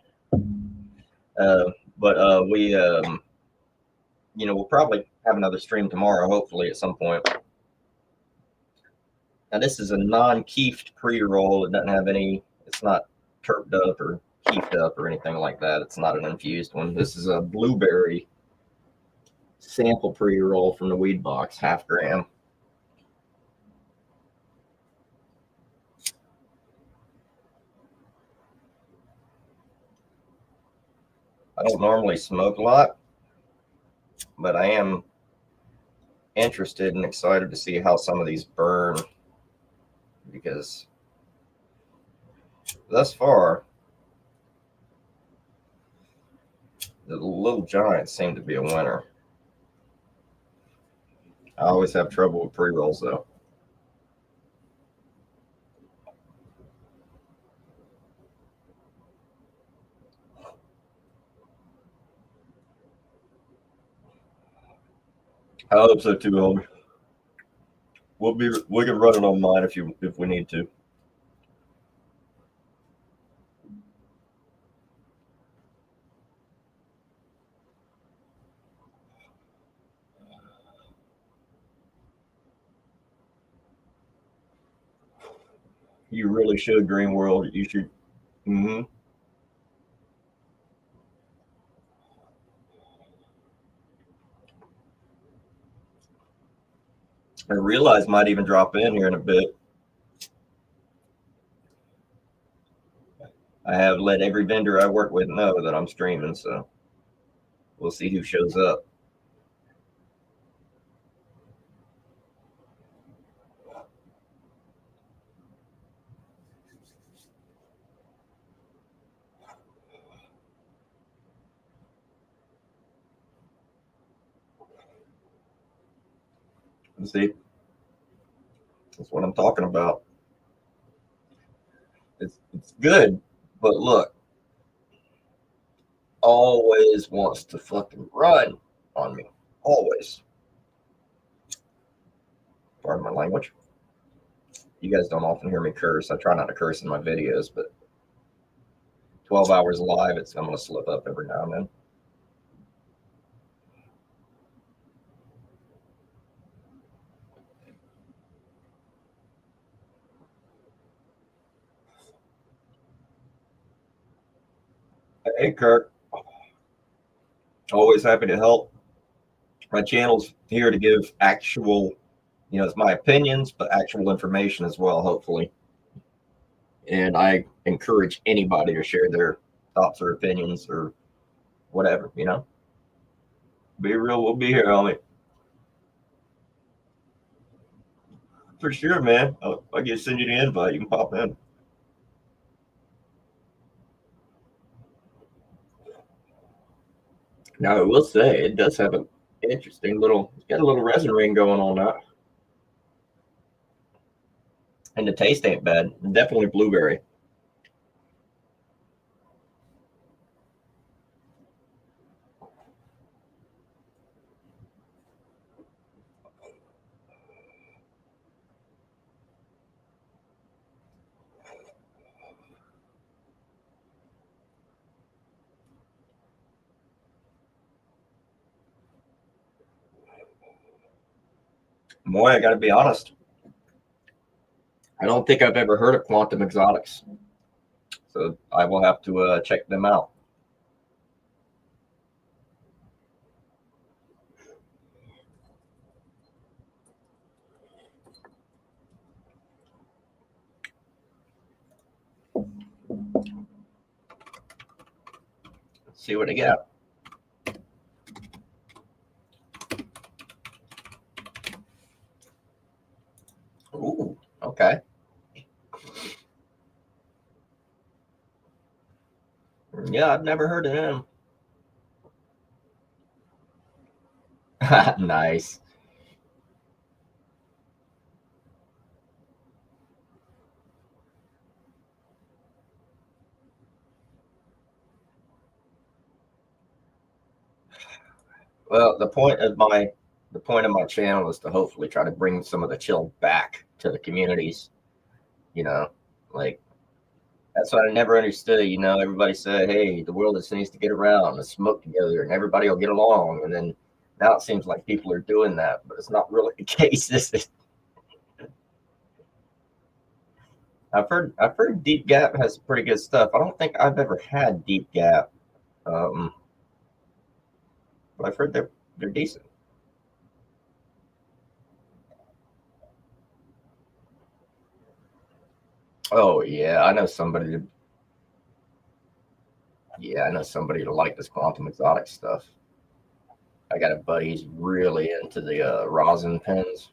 But we we'll probably have another stream tomorrow, hopefully at some point. Now this is a non-keefed pre-roll. It doesn't have any. It's not terped up or keefed up or anything like that. It's not an infused one. This is a blueberry sample pre-roll from the weed box, 0.5 gram. I don't normally smoke a lot, but I am interested and excited to see how some of these burn, because thus far the Little Giants seem to be a winner. I always have trouble with pre-rolls though. I hope so too, homie. We can run it on mine if we need to. You really should, Green World. You should. Mm-hmm. I realize might even drop in here in a bit. I have let every vendor I work with know that I'm streaming, so we'll see who shows up. See, that's what I'm talking about. It's good, but look, always wants to fucking run on me. Always. Pardon my language. You guys don't often hear me curse. I try not to curse in my videos, but 12 hours live, I'm going to slip up every now and then. Hey, Kirk. Always happy to help. My channel's here to give actual, it's my opinions, but actual information as well, hopefully. And I encourage anybody to share their thoughts or opinions or whatever, Be real, we'll be here, homie. For sure, man. I'll get send you the invite. You can pop in. Now, I will say it does have an interesting it's got a little resin ring going on now. And the taste ain't bad. Definitely blueberry. Boy, I got to be honest. I don't think I've ever heard of Quantum Exotics, so I will have to check them out. See what I get. Ooh, okay. Yeah, I've never heard of him. Nice. Well, the point of my channel is to hopefully try to bring some of the chill back to the communities. You know, like that's what I never understood. You know, everybody said, "Hey, the world just needs to get around and smoke together, and everybody will get along." And then now it seems like people are doing that, but it's not really the case. I've heard Deep Gap has pretty good stuff. I don't think I've ever had Deep Gap, um, but I've heard they're decent. Oh yeah, I know somebody. Yeah, I know somebody to like this quantum exotic stuff. I got a buddy who's really into the rosin pens.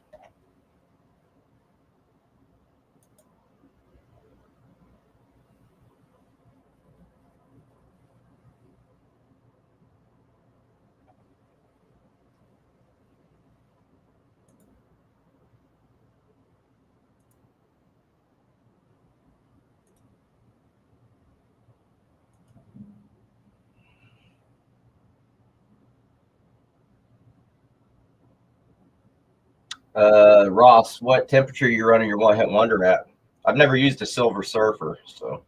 Ross, what temperature you running your one hit wonder at? I've never used a Silver Surfer, so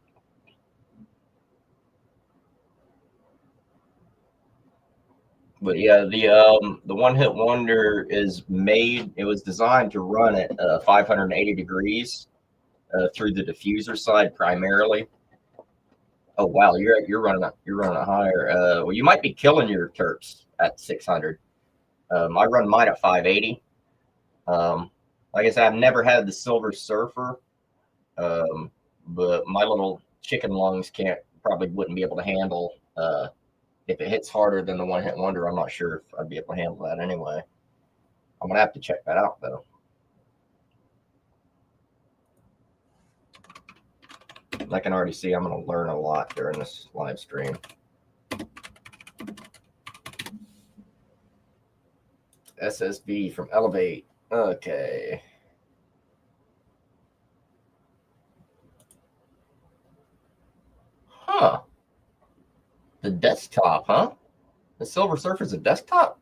but yeah, the one hit wonder is made. It was designed to run at 580 degrees through the diffuser side primarily. Oh wow, you're running a higher. Well, you might be killing your terps at 600. I run mine at 580. Um, like I said, I've never had the Silver Surfer, um, but my little chicken lungs can't probably wouldn't be able to handle if it hits harder than the one hit wonder. I'm not sure if I'd be able to handle that anyway. I'm gonna have to check that out though. I can already see I'm gonna learn a lot during this live stream. SSB from Elevate. Okay. Huh. The desktop, huh? The Silver Surfer's a desktop?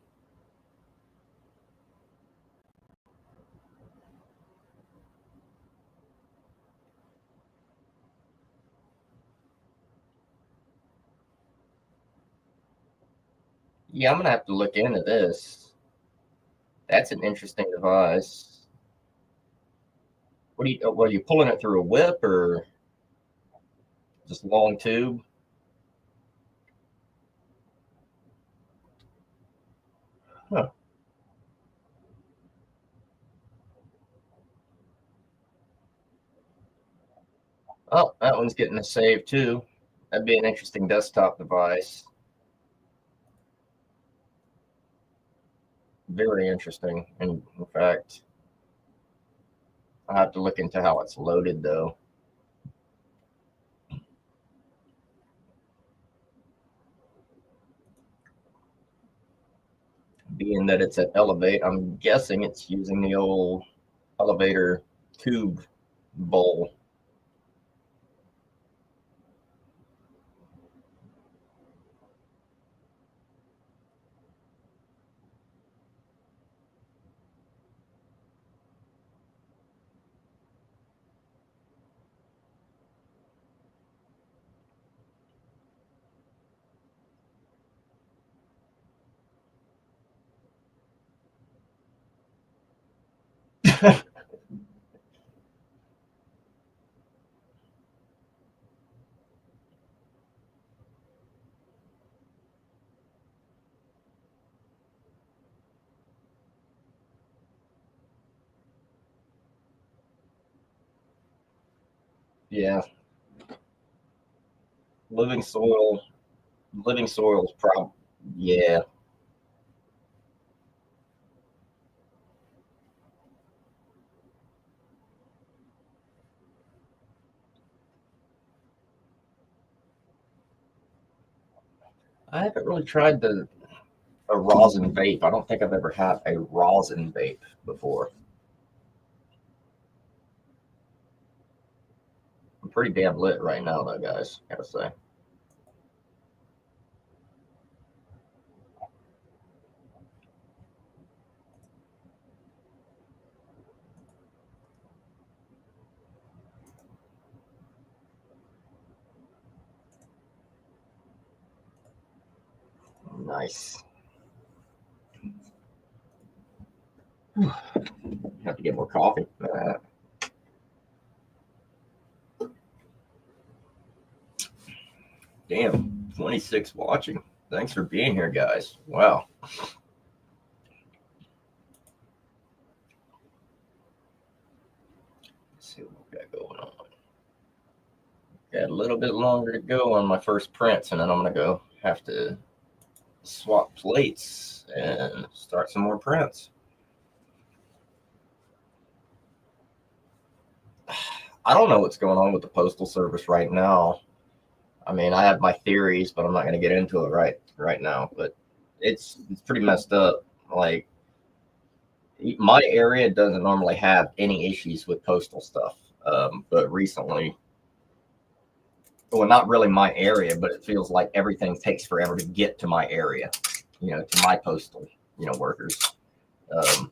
Yeah, I'm gonna have to look into this. That's an interesting device. What are you pulling it through a whip or just long tube? Huh. Oh, that one's getting a save too. That'd be an interesting desktop device. Very interesting. And in fact, I'll have to look into how it's loaded though. Being that it's at Elevate, I'm guessing it's using the old elevator tube bowl. Yeah, living soil. Living soil is probably, yeah. I haven't really tried a rosin vape. I don't think I've ever had a rosin vape before. I'm pretty damn lit right now, though, guys. Gotta say. Nice. Have to get more coffee. Damn, 26 watching. Thanks for being here, guys. Wow. Let's see what we got going on. Got a little bit longer to go on my first prints, and then I'm gonna go have to swap plates and start some more prints. I don't know what's going on with the postal service right now. I mean, I have my theories, but I'm not going to get into it right now. But it's pretty messed up. Like my area doesn't normally have any issues with postal stuff, but recently, well, not really my area, but it feels like everything takes forever to get to my area. You know, to my postal, workers. Um,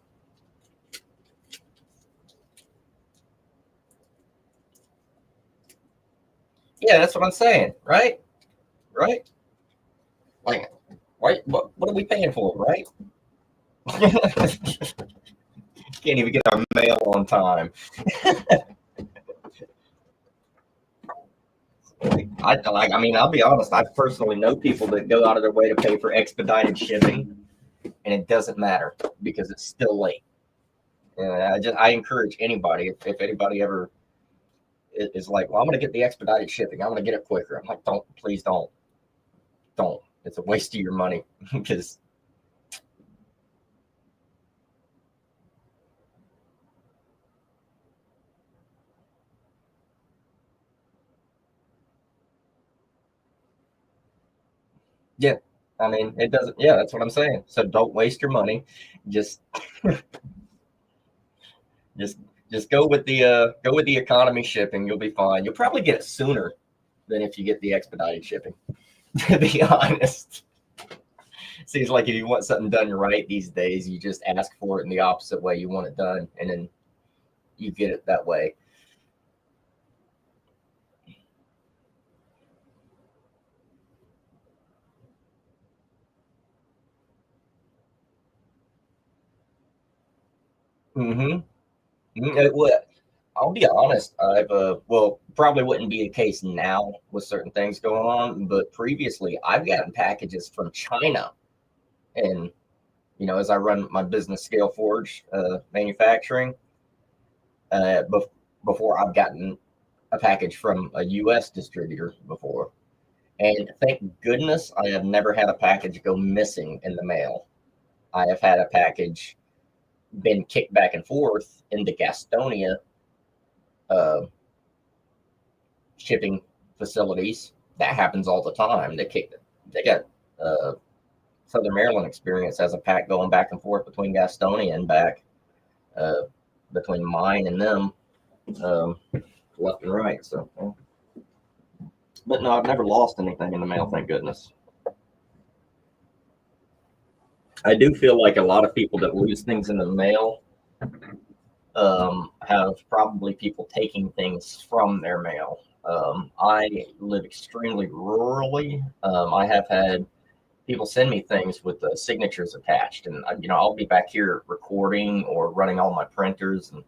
yeah, that's what I'm saying, right? Right? Like, right? What are we paying for, right? Can't even get our mail on time. I mean, I'll be honest. I personally know people that go out of their way to pay for expedited shipping, and it doesn't matter because it's still late. And I encourage anybody if anybody ever is like, well, I'm going to get the expedited shipping. I'm going to get it quicker. I'm like, don't, please don't. It's a waste of your money because yeah, I mean, it doesn't. Yeah, that's what I'm saying. So don't waste your money. Just just just go with the economy shipping. You'll be fine. You'll probably get it sooner than if you get the expedited shipping. To be honest, seems like if you want something done right these days, you just ask for it in the opposite way you want it done, and then you get it that way. Mm-hmm. Well, I'll be honest. I've well, probably wouldn't be the case now with certain things going on, but previously I've gotten packages from China, and as I run my business Scale Forge manufacturing, uh, bef- before I've gotten a package from a U.S. distributor before, and thank goodness I have never had a package go missing in the mail. I have had a package been kicked back and forth into Gastonia uh, shipping facilities. That happens all the time. They got uh, Southern Maryland experience as a pack going back and forth between Gastonia and back, uh, between mine and them, um, left and right. So, but no, I've never lost anything in the mail. Thank goodness. I do feel like a lot of people that lose things in the mail have probably people taking things from their mail. I live extremely rurally. I have had people send me things with the signatures attached, and I'll be back here recording or running all my printers, and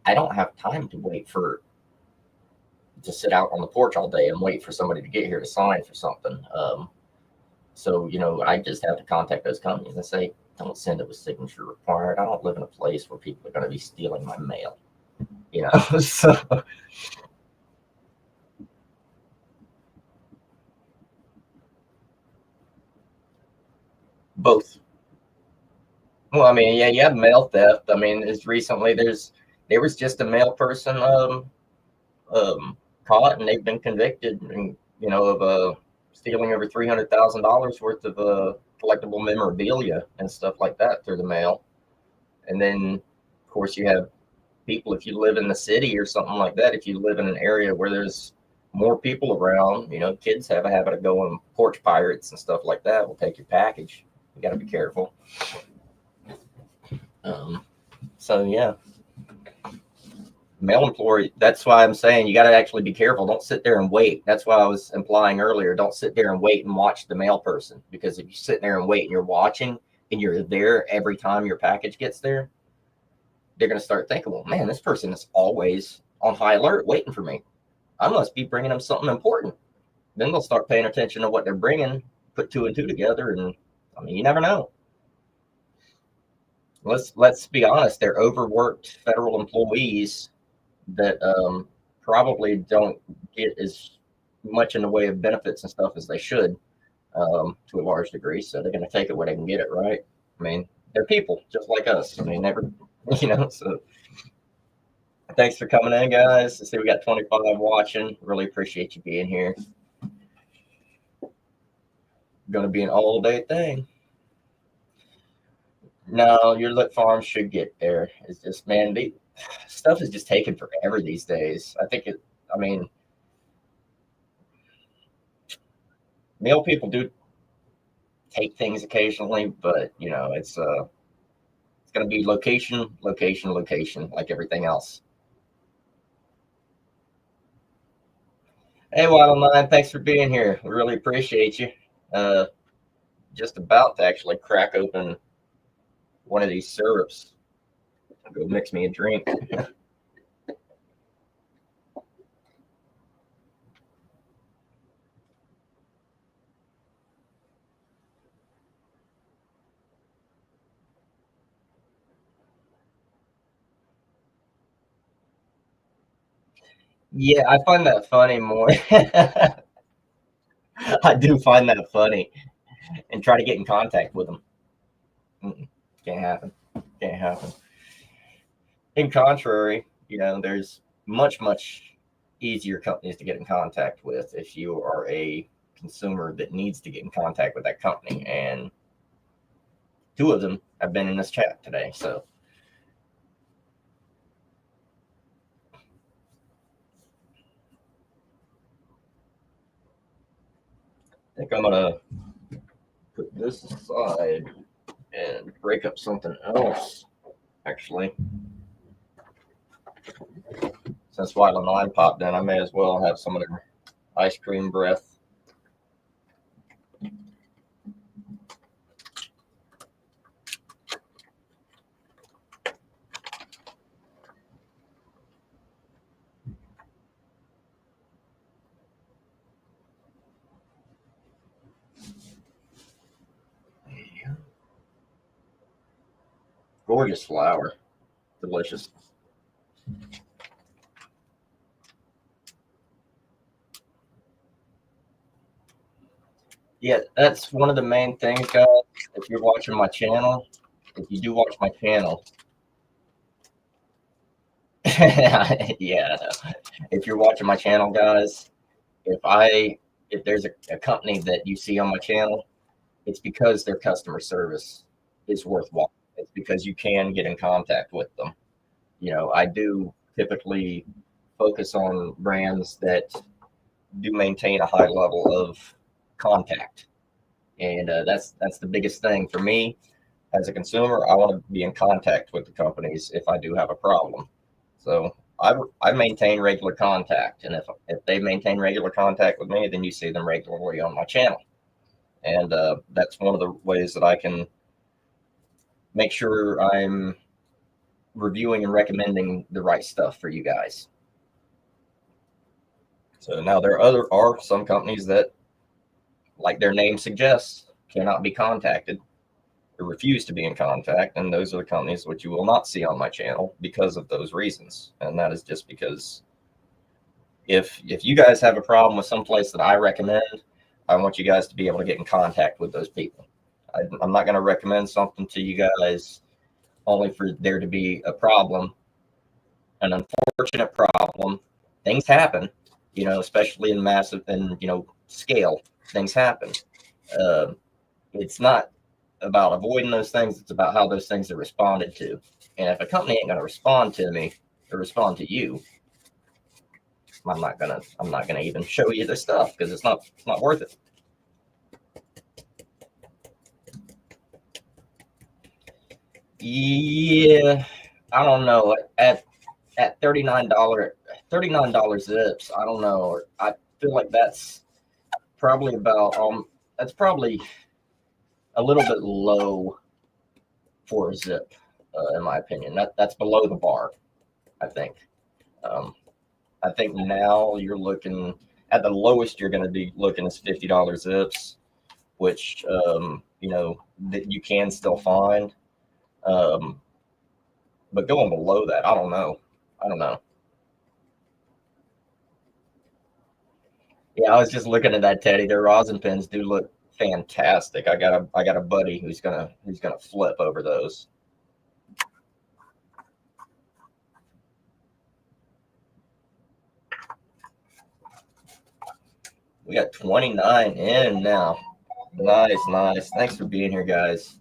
I don't have time to wait to sit out on the porch all day and wait for somebody to get here to sign for something. So I just have to contact those companies and say, don't send it with signature required. I don't live in a place where people are going to be stealing my mail. So both. Well, I mean, yeah, you have mail theft. I mean, as recently there was just a mail person caught, and they've been convicted, and of stealing over $300,000 worth of collectible memorabilia and stuff like that through the mail. And then, of course, you have people, if you live in the city or something like that, if you live in an area where there's more people around, kids have a habit of going porch pirates and stuff like that will take your package. You got to be careful. So yeah, mail employee. That's why I'm saying you got to actually be careful. Don't sit there and wait. That's why I was implying earlier. Don't sit there and wait and watch the mail person, because if you sit there and wait and you're watching and you're there every time your package gets there, they're going to start thinking, well, man, this person is always on high alert waiting for me. I must be bringing them something important. Then they'll start paying attention to what they're bringing, put two and two together, and I mean, you never know. Let's be honest. They're overworked federal employees that probably don't get as much in the way of benefits and stuff as they should, to a large degree. So they're going to take it where they can get it, right? I mean, they're people just like us. I mean, so thanks for coming in, guys. I see we got 25 watching. Really appreciate you being here. Going to be an all-day thing. No, your lit farm should get there. It's just, man, stuff is just taking forever these days. I mean, mail people do take things occasionally, but it's going to be location, location, location, like everything else. Hey, Wild 9, thanks for being here. We really appreciate you. Just about to actually crack open one of these syrups. I'll go mix me a drink. Yeah, I find that funny more. I do find that funny, and try to get in contact with them. Can't happen. Can't happen. In contrary, there's much, much easier companies to get in contact with if you are a consumer that needs to get in contact with that company. And two of them have been in this chat today. So I think I'm going to put this aside and break up something else, actually. Since Wild 9 popped in, I may as well have some of their ice cream breath. Gorgeous flower. Delicious. Yeah, that's one of the main things, guys. If you're watching my channel, if you do watch my channel, yeah, if you're watching my channel, guys, if there's a company that you see on my channel, it's because their customer service is worthwhile. It's because you can get in contact with them. I do typically focus on brands that do maintain a high level of contact, and that's the biggest thing for me as a consumer. I want to be in contact with the companies if I do have a problem. So I maintain regular contact, and if they maintain regular contact with me, then you see them regularly on my channel. And that's one of the ways that I can make sure I'm reviewing and recommending the right stuff for you guys. So now there are some companies that, like their name suggests, cannot be contacted or refuse to be in contact, and those are the companies which you will not see on my channel because of those reasons. And that is just because if you guys have a problem with some place that I recommend, I want you guys to be able to get in contact with those people. I'm not going to recommend something to you guys only for there to be a problem, an unfortunate problem. Things happen, especially in massive and scale. Things happen. It's not about avoiding those things. It's about how those things are responded to. And if a company ain't going to respond to me or respond to you, I'm not gonna even show you their stuff because it's not worth it. Yeah, I don't know. At $39 zips, I don't know. I feel like that's probably about that's probably a little bit low for a zip, in my opinion. That's below the bar, I think. I think now you're looking at the lowest you're going to be looking is $50 zips, which that you can still find. But going below that, I don't know. Yeah, I was just looking at that, Teddy. Their rosin pins do look fantastic. I got a buddy who's gonna flip over those. We got 29 in now. Nice. Thanks for being here, guys.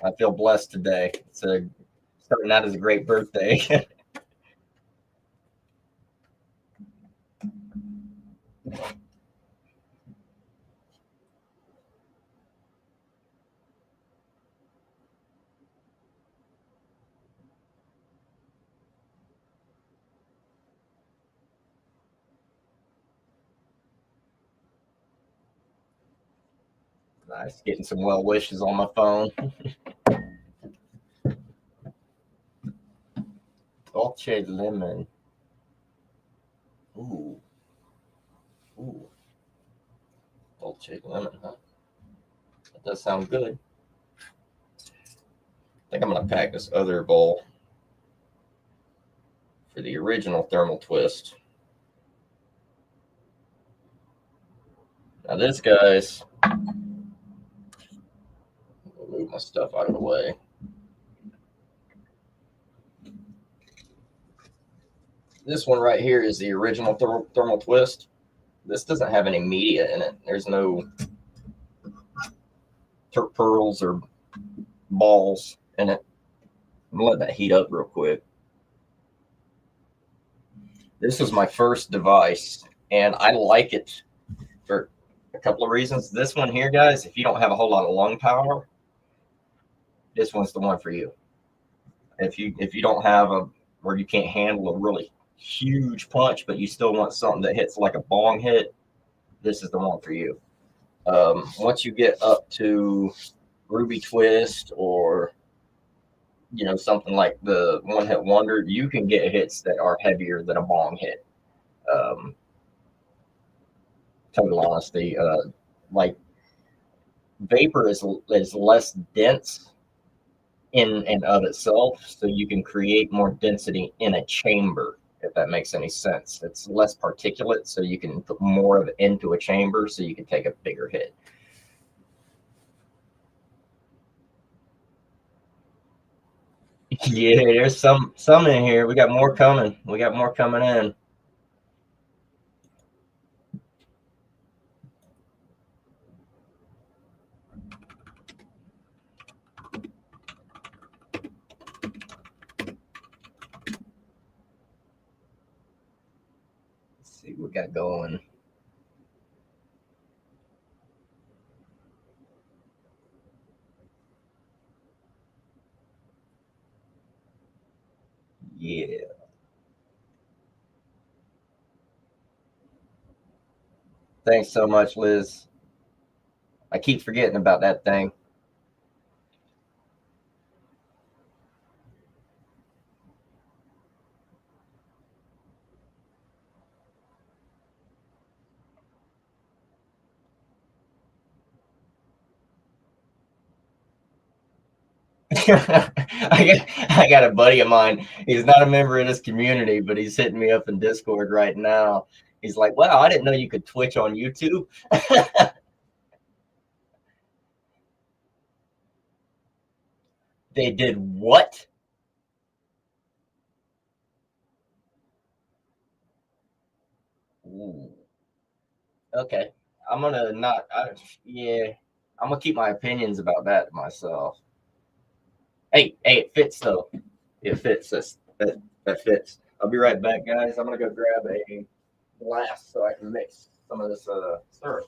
I feel blessed today. It's starting out as a great birthday. Nice, getting some well wishes on my phone. Dolce lemon. Ooh. Dolce lemon, huh? That does sound good. I think I'm gonna pack this other bowl for the original thermal twist. Now this, guys, move my stuff out of the way. This one right here is the original thermal twist. This doesn't have any media in it. There's no pearls or balls in it. I'm gonna let that heat up real quick. This is my first device, and I like it for a couple of reasons. This one here, guys, if you don't have a whole lot of lung power, this one's the one for you. If you don't have where you can't handle a really huge punch, but you still want something that hits like a bong hit, this is the one for you. Once you get up to Ruby Twist or something like the One Hit Wonder, you can get hits that are heavier than a bong hit. Total honesty, like vapor is less dense in and of itself, so you can create more density in a chamber, if that makes any sense. It's less particulate, so you can put more of it into a chamber, so you can take a bigger hit. Yeah, there's some in here. We got more coming. In. Let's see what we got going. Yeah. Thanks so much, Liz. I keep forgetting about that thing. I got a buddy of mine. He's not a member of this community, but he's hitting me up in Discord right now. He's like, "Wow, I didn't know you could Twitch on YouTube." They did what? Ooh. Okay, I'm gonna not. Yeah, I'm gonna keep my opinions about that to myself. Hey, it fits though. It fits. That fits. I'll be right back, guys. I'm gonna go grab a glass so I can mix some of this syrup.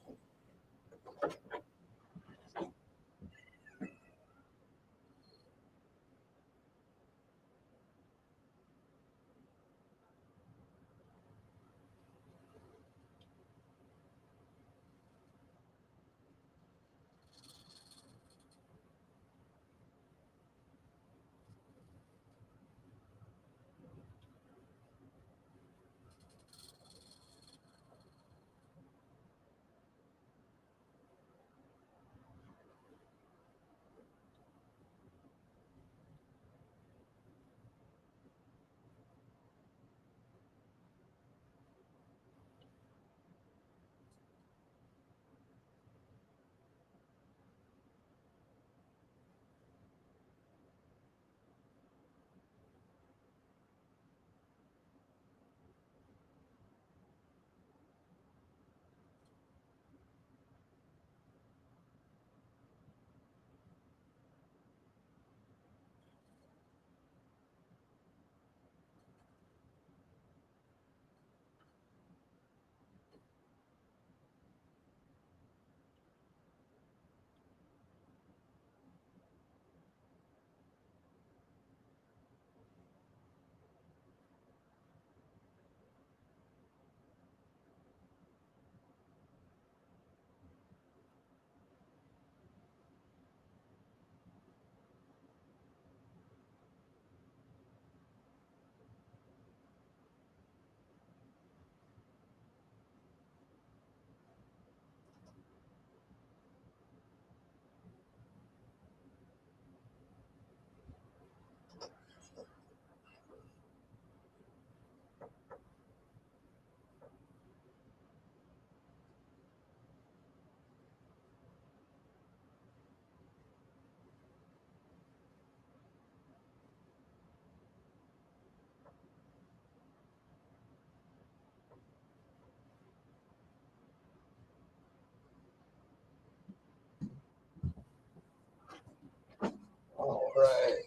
All right.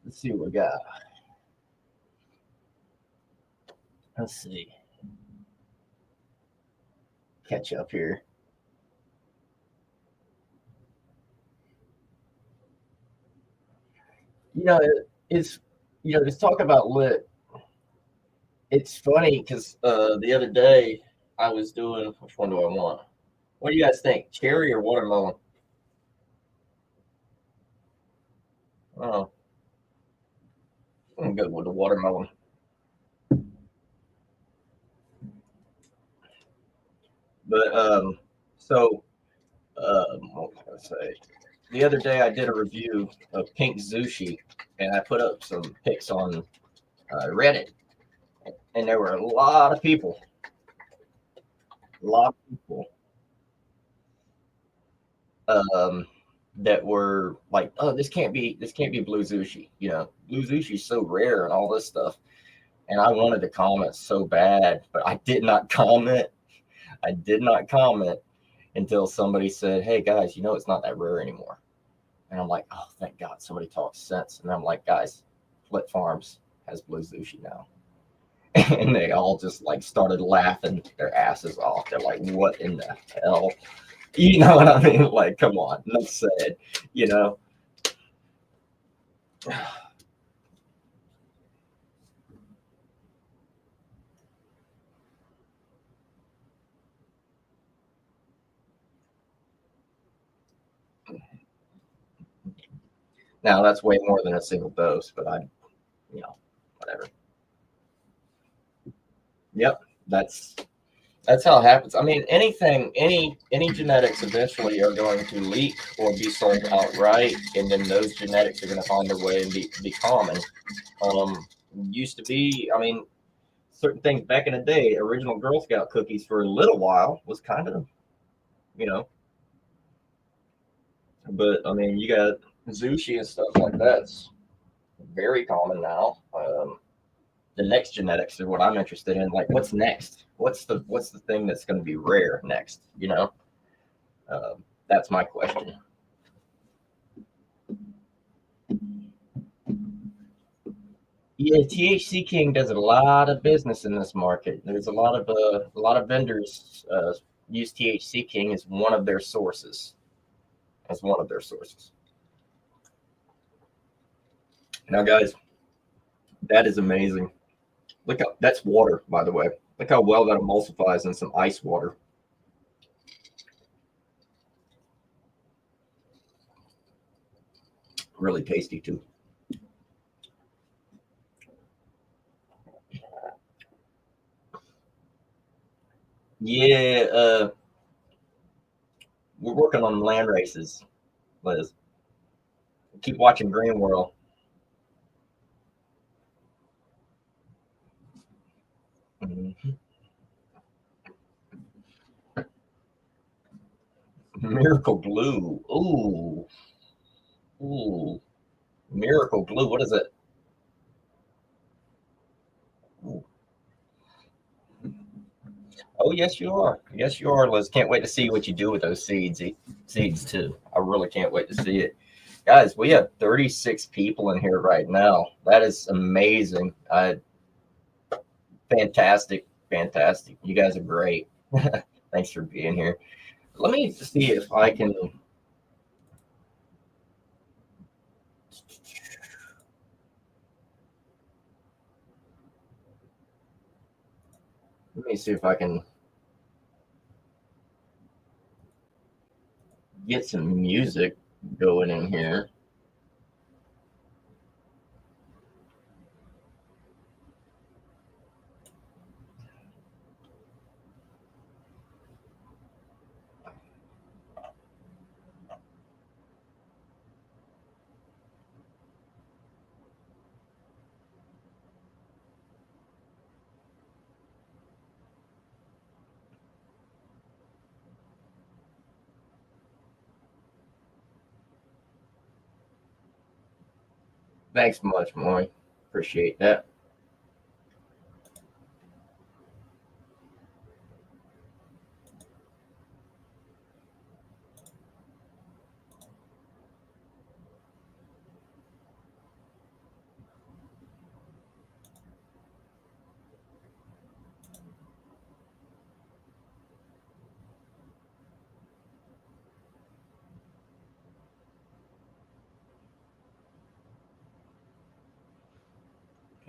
Let's see what we got. Let's see. Catch up here. You know, it's just talk about lit. It's funny because the other day I was doing. Which one do I want? What do you guys think? Cherry or watermelon? Oh, I'm good with the watermelon. But what was I gonna say? The other day I did a review of pink sushi, and I put up some pics on Reddit, and there were a lot of people, um, that were like, "Oh, this can't be blue sushi." Blue sushi is so rare and all this stuff. And I wanted to comment so bad, but I did not comment. I did not comment until somebody said, "Hey guys, it's not that rare anymore." And I'm like, "Oh, thank God somebody talks sense." And I'm like, "Guys, Flit Farms has blue sushi now." And they all just like started laughing their asses off. They're like, "What in the hell?" You know what I mean? Like, come on, enough said. You know, Now that's way more than a single dose, but whatever. Yep, that's how it happens. I mean, any genetics eventually are going to leak or be sold outright, and then those genetics are going to find their way and be common. Used to be, I mean, certain things back in the day, original Girl Scout cookies for a little while was kind of, you know, but I mean, you got sushi and stuff like that's very common now. The next genetics are what I'm interested in. Like, what's next? What's the thing that's going to be rare next? That's my question. Yeah, THC King does a lot of business in this market. There's a lot of vendors use THC King as one of their sources. As one of their sources. Now, guys, that is amazing. Look how that's water, by the way. Look how well that emulsifies in some ice water. Really tasty too. Yeah, we're working on land races, Liz. Keep watching Green World. Mhm. Miracle Glue. Ooh, ooh. Miracle Glue. What is it? Ooh. Oh, yes, you are. Yes, you are, Liz. Can't wait to see what you do with those seeds too. I really can't wait to see it. Guys, we have 36 people in here right now. That is amazing. Fantastic, fantastic. You guys are great. Thanks for being here. Let me see if I can. Let me see if I can get some music going in here. Thanks much, Moy. Appreciate that.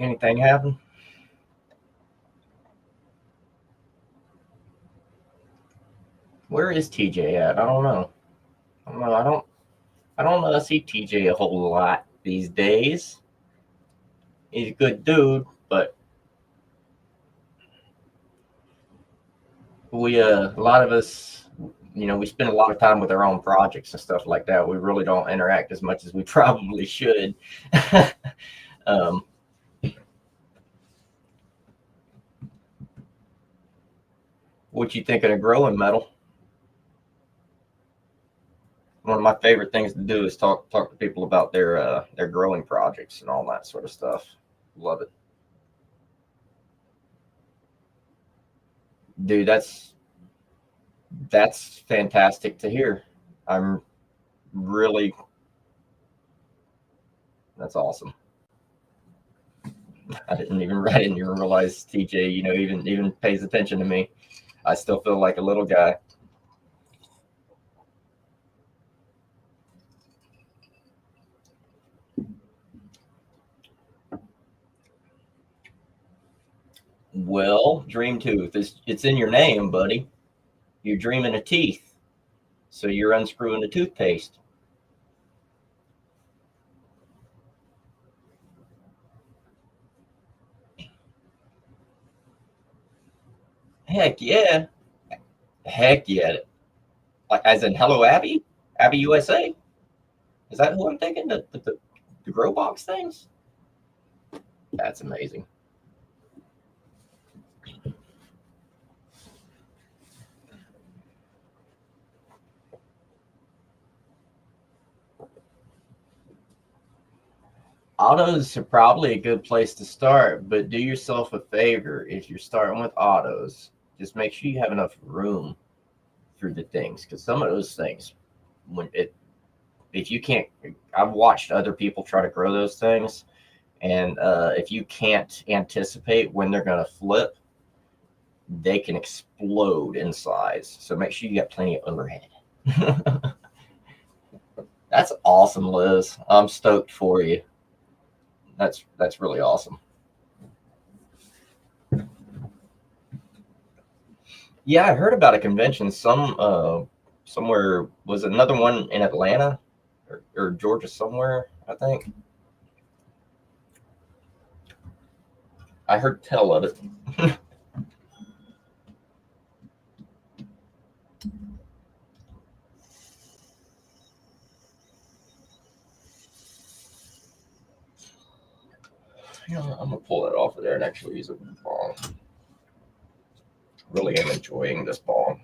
Anything happen? Where is TJ at? I don't know. I don't know. I don't see TJ a whole lot these days. He's a good dude, but a lot of us, we spend a lot of time with our own projects and stuff like that. We really don't interact as much as we probably should. um, what you think of the growing metal? One of my favorite things to do is talk to people about their growing projects and all that sort of stuff. Love it, dude. That's fantastic to hear. I'm really That's awesome. I didn't even realize TJ, even pays attention to me. I still feel like a little guy. Well, dream tooth, it's in your name, buddy. You're dreaming of teeth, so you're unscrewing the toothpaste. Heck yeah. Heck yeah. Like, as in Hello Abby? Abby USA? Is that who I'm thinking? The grow box things? That's amazing. Autos are probably a good place to start, but do yourself a favor. If you're starting with autos, just make sure you have enough room for the things, because some of those things, when it if you can't, I've watched other people try to grow those things, and if you can't anticipate when they're going to flip, they can explode in size. So make sure you got plenty of overhead. That's awesome, Liz. I'm stoked for you. That's really awesome. Yeah, I heard about a convention. Somewhere, was it another one in Atlanta or Georgia somewhere, I think. I heard tell of it. I'm gonna pull that off of there and actually use a bong. Really am enjoying this bong.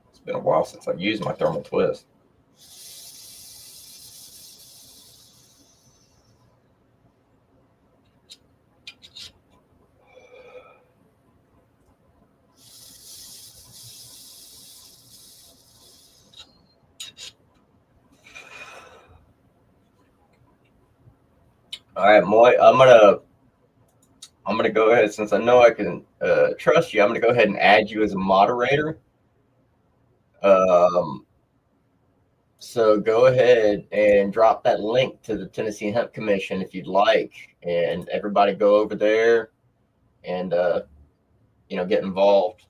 It's been a while since I've used my thermal twist. All right, Moy, I'm gonna go ahead, since I know I can trust you. I'm gonna go ahead and add you as a moderator. Um, so go ahead and drop that link to the Tennessee Hemp Commission if you'd like, and everybody go over there and get involved.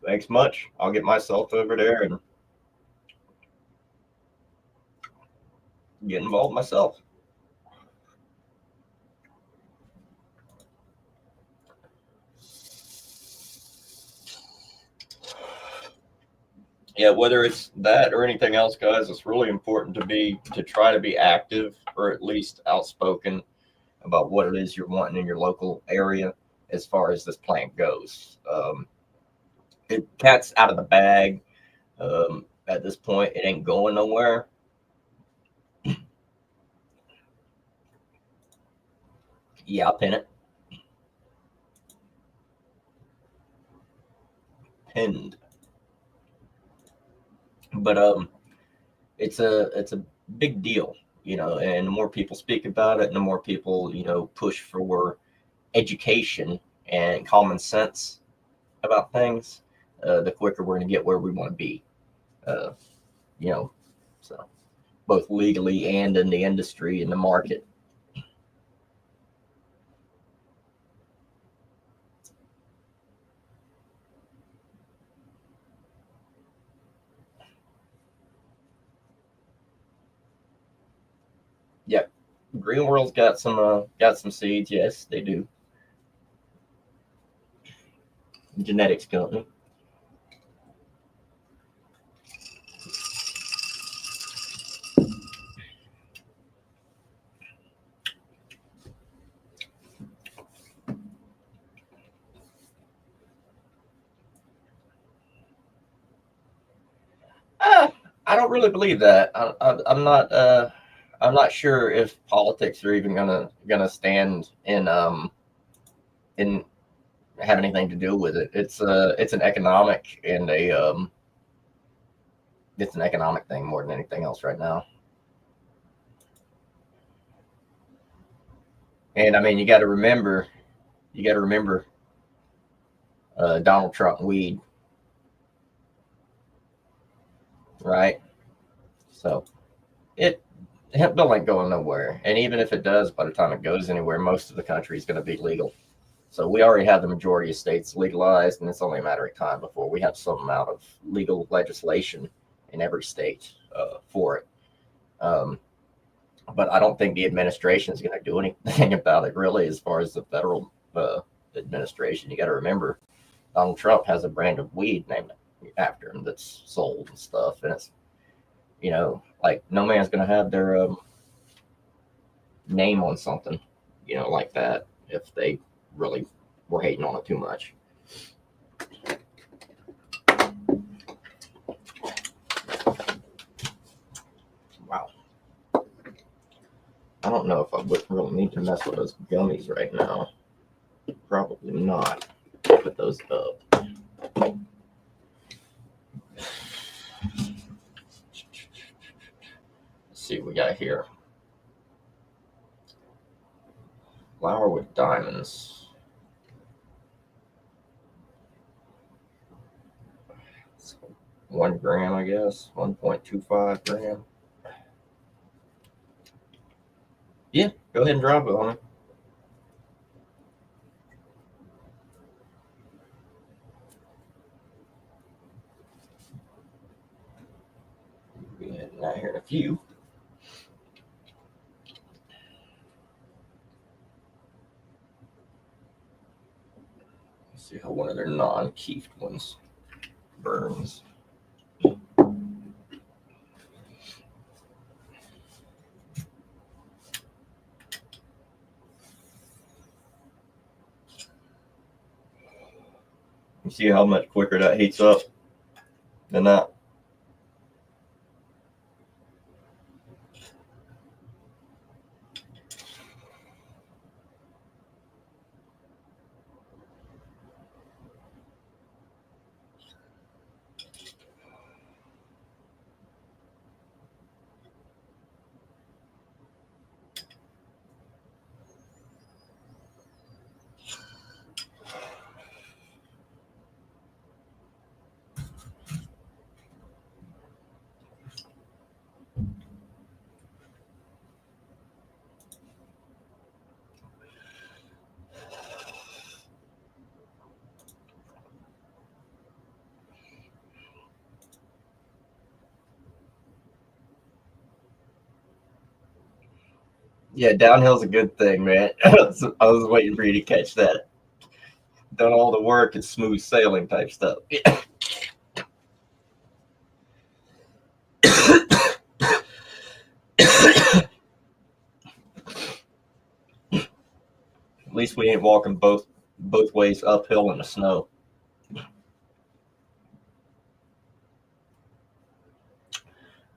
Thanks much. I'll get myself over there and get involved myself. Yeah, whether it's that or anything else, guys, it's really important to try to be active, or at least outspoken about what it is you're wanting in your local area as far as this plant goes. Cat's out of the bag. At this point, it ain't going nowhere. Yeah, I'll pin it. Pinned. But it's a big deal, and the more people speak about it, and the more people, push for education and common sense about things, the quicker we're going to get where we want to be. Uh, so both legally and in the industry and the market. Yep, Green World's got some seeds. Yes, they do. Genetics company. I don't really believe that. I'm not. I'm not sure if politics are even gonna stand in have anything to do with it. It's an economic and a it's an economic thing more than anything else right now. And I mean, you got to remember Donald Trump weed, right? So hemp bill ain't going nowhere. And even if it does, by the time it goes anywhere, most of the country is going to be legal. So we already have the majority of states legalized, and it's only a matter of time before we have some amount of legal legislation in every state for it. But I don't think the administration is going to do anything about it, really, as far as the federal administration. You got to remember, Donald Trump has a brand of weed named after him that's sold and stuff, and it's, you know, like no man's going to have their name on something, you know, like that if they really were hating on it too much. Wow. I don't know if I would really need to mess with those gummies right now. Probably not. Put those up. Let's see what we got here. Flower with diamonds. It's 1 gram, I guess. 1.25 gram. Yeah, go ahead and drop it on it. We'll be heading out here in a few. Let's see how one of their non-keefed ones burns. You see how much quicker that heats up than that? Yeah, downhill's a good thing, man. I was waiting for you to catch that. Done all the work, it's smooth sailing type stuff. At least we ain't walking both ways uphill in the snow.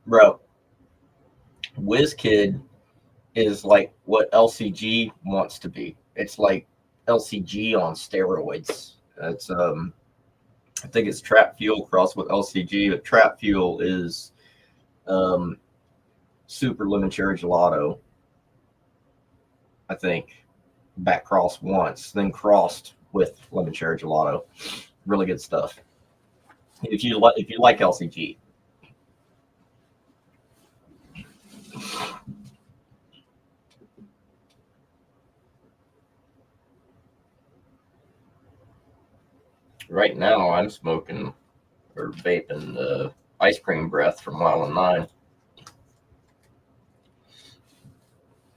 Bro, WizKid is like what LCG wants to be. It's like LCG on steroids. It's I think it's Trap Fuel crossed with LCG, but Trap Fuel is Super Lemon Cherry Gelato. I think back crossed once, then crossed with Lemon Cherry Gelato. Really good stuff. If you like LCG. Right now, I'm smoking or vaping ice cream breath from Mile and 9.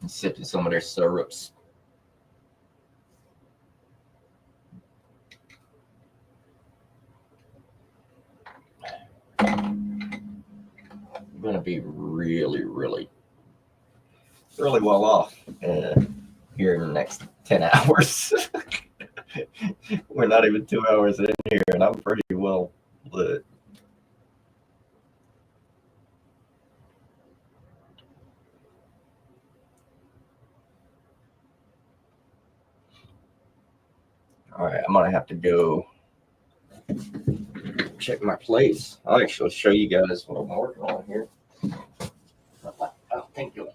And sipping some of their syrups. I'm going to be really, really, really well off here in the next 10 hours. We're not even 2 hours in here, and I'm pretty well lit. All right, I'm gonna have to go check my plates. I'll actually show you guys what I'm working on here. Oh, thank you.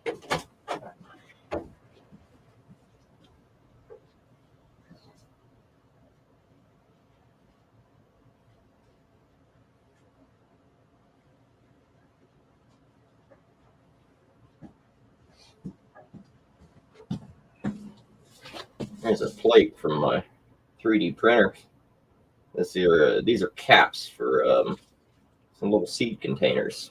Here's a plate from my 3D printer. These are caps for some little seed containers.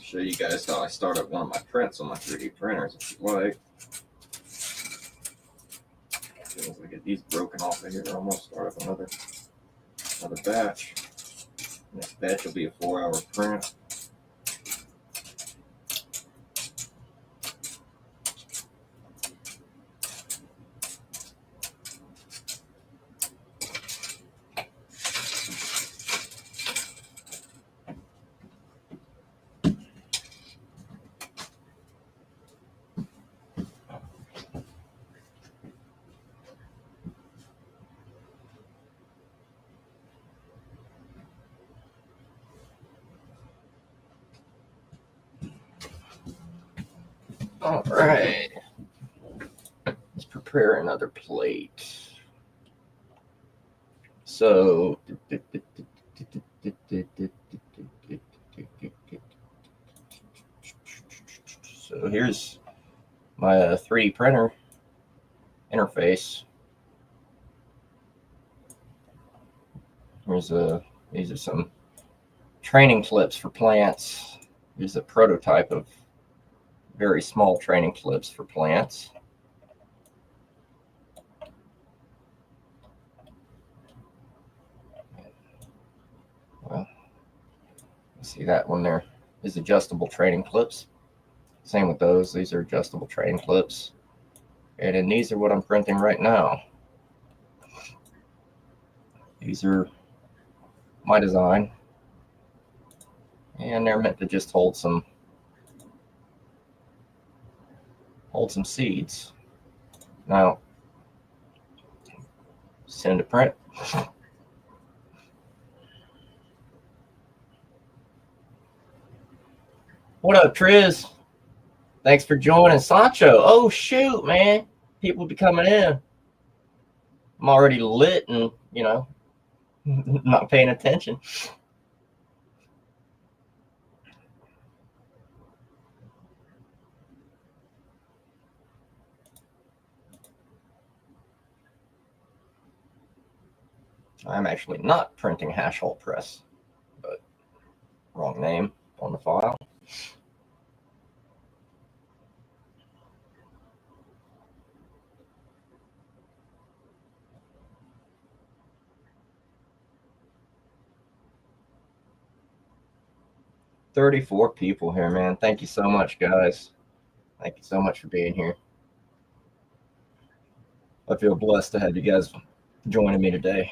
Show you guys how I start up one of my prints on my 3D printers if you like. As soon as I get these broken off of here, I'll almost start up another batch. Next batch will be a 4-hour print. All right, let's prepare another plate. So, here's my 3D printer interface. These are some training clips for plants. Here's a prototype of very small training clips for plants. Well, see that one there is adjustable training clips. Same with those. These are adjustable training clips. And then these are what I'm printing right now. These are my design. And they're meant to just hold some seeds. Now, send to print. What up, Triz? Thanks for joining. Sancho. Oh, shoot, man. People be coming in. I'm already lit and, not paying attention. I'm actually not printing hash hole press, but wrong name on the file. $34 people here, man. Thank you so much, guys. Thank you so much for being here. I feel blessed to have you guys joining me today.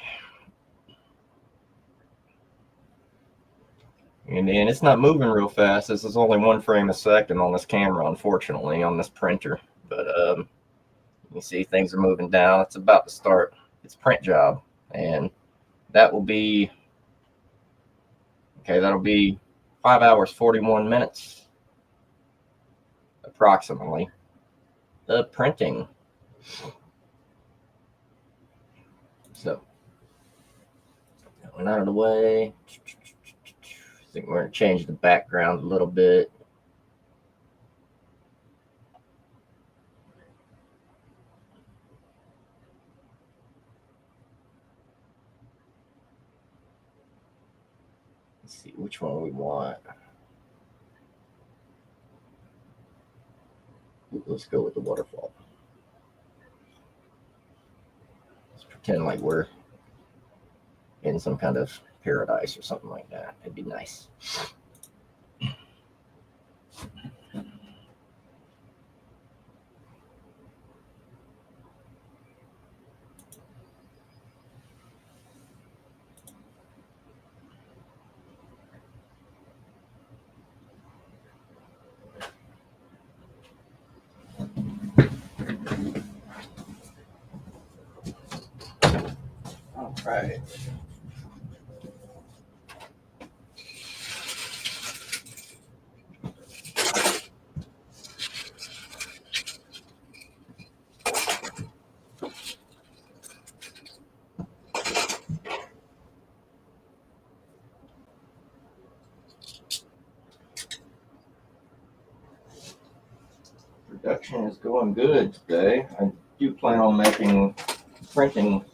And it's not moving real fast. This is only 1 frame a second on this camera, unfortunately, on this printer. But you see things are moving down. It's about to start its print job. And that will be, that'll be 5 hours, 41 minutes, approximately, of printing. So, that went out of the way. I think we're going to change the background a little bit. Let's see which one we want. Let's go with the waterfall. Let's pretend like we're in some kind of paradise or something like that. It'd be nice. right. Production is going good today. I do plan on printing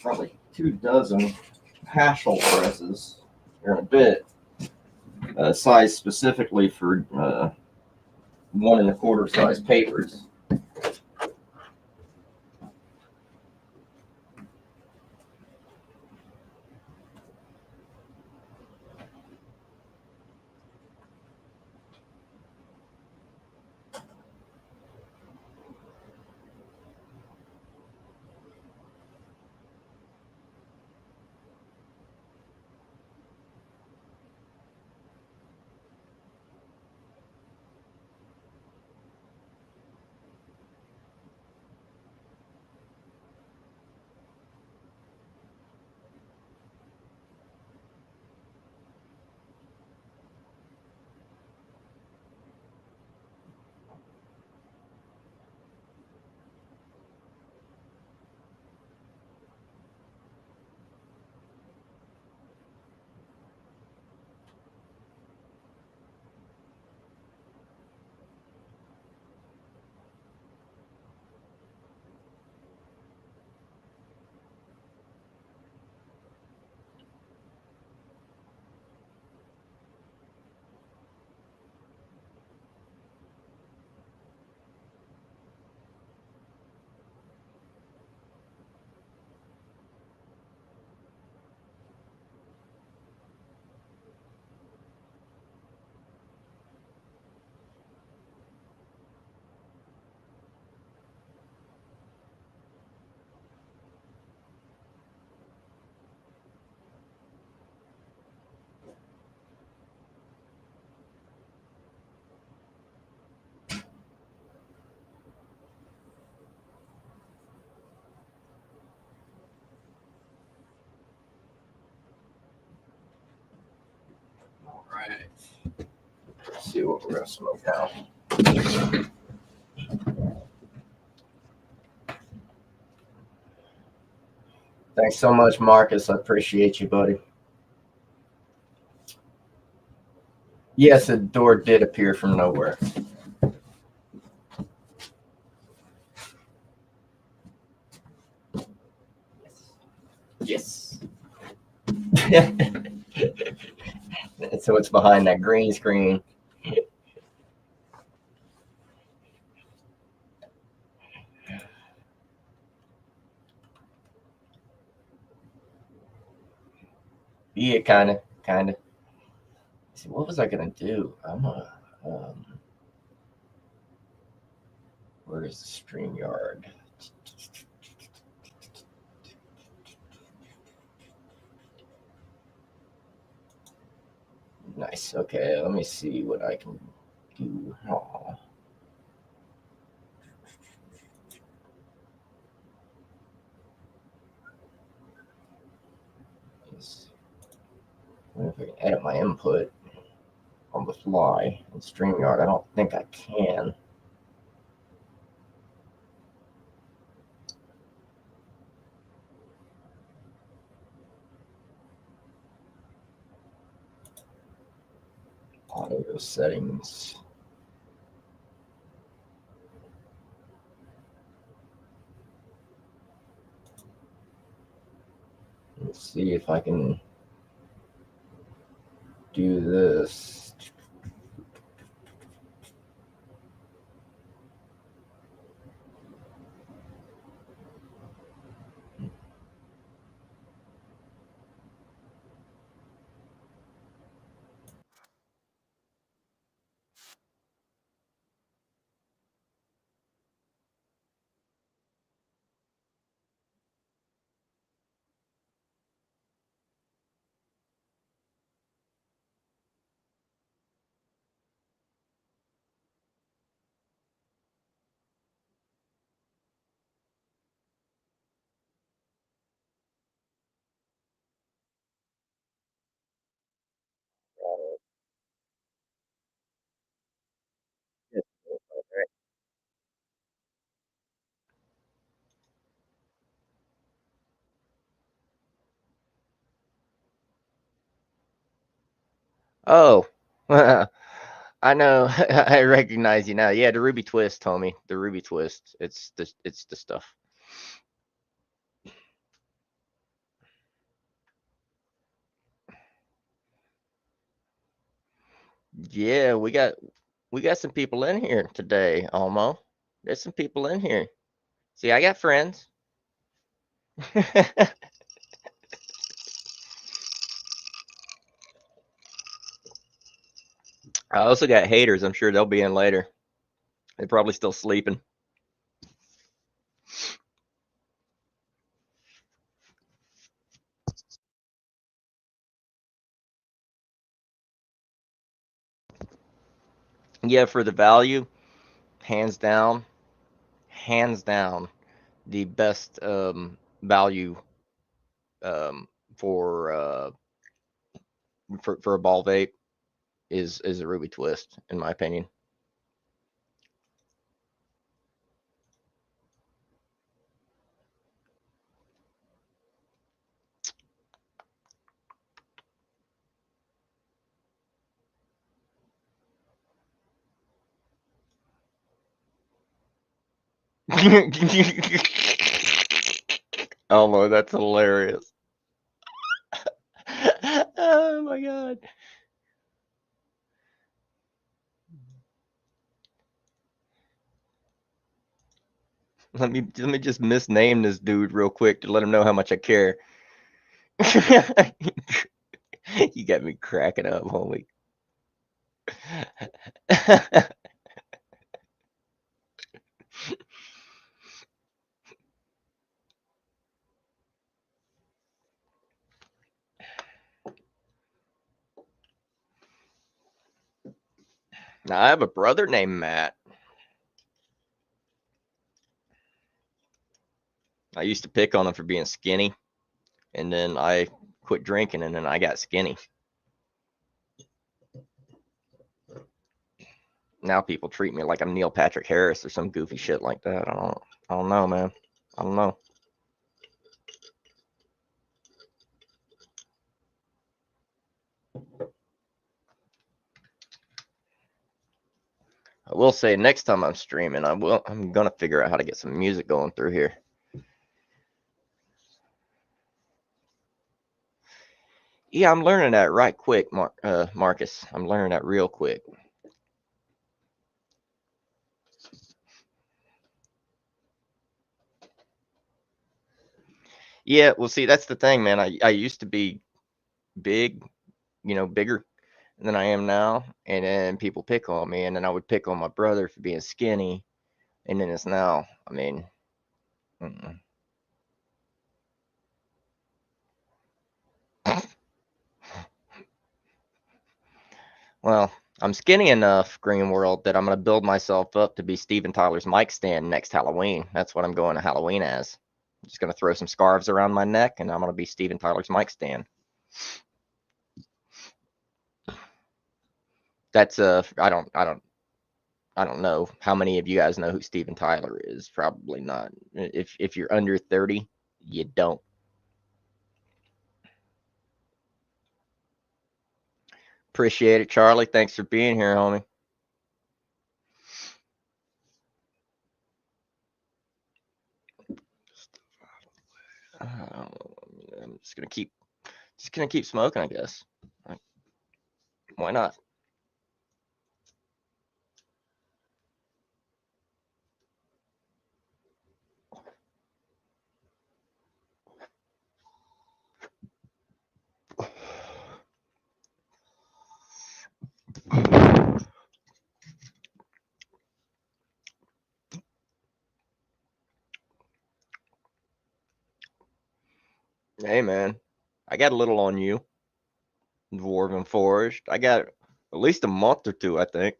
probably 24 hash hole presses here in a bit, sized specifically for 1 1/4 size papers. All right. Let's see what we're going to smoke now. Thanks so much, Marcus. I appreciate you, buddy. Yes, a door did appear from nowhere. Yes. So it's behind that green screen. Yeah, kind of. See, what was I gonna do? Where is the StreamYard? Nice. Okay, let me see what I can do. Oh. Yes. I wonder if I can edit my input on the fly in StreamYard. I don't think I can. Audio settings. Let's see if I can do this. Oh, I know. I recognize you now. Yeah, the Ruby Twist, homie. The Ruby Twist. It's the stuff. Yeah, we got some people in here today, Almo. There's some people in here. See, I got friends. I also got haters. I'm sure they'll be in later. They're probably still sleeping. Yeah, for the value, hands down, hands down, the best value um, for for a ball vape is a Ruby Twist, in my opinion. Oh no, that's hilarious. Oh my god. Let me just misname this dude real quick to let him know how much I care. You got me cracking up, homie. Now I have a brother named Matt. I used to pick on him for being skinny, and then I quit drinking, and then I got skinny. Now people treat me like I'm Neil Patrick Harris or some goofy shit like that. I don't know, man. I don't know. I will say next time I'm streaming, I'm gonna figure out how to get some music going through here. Yeah, I'm learning that right quick, Marcus. I'm learning that real quick. Yeah, well, see, that's the thing, man. I used to be big, bigger than I am now, and then people pick on me, and then I would pick on my brother for being skinny, and then it's now, I mean, mm-mm. Well, I'm skinny enough, Green World, that I'm gonna build myself up to be Steven Tyler's mic stand next Halloween. That's what I'm going to Halloween as. I'm just gonna throw some scarves around my neck, and I'm gonna be Steven Tyler's mic stand. That's I don't know how many of you guys know who Steven Tyler is. Probably not. If you're under 30, you don't. Appreciate it, Charlie. Thanks for being here, homie. I'm just gonna keep smoking, I guess. Why not? Hey, man, I got a little on you, Dwarven Forest. I got at least a month or two, I think.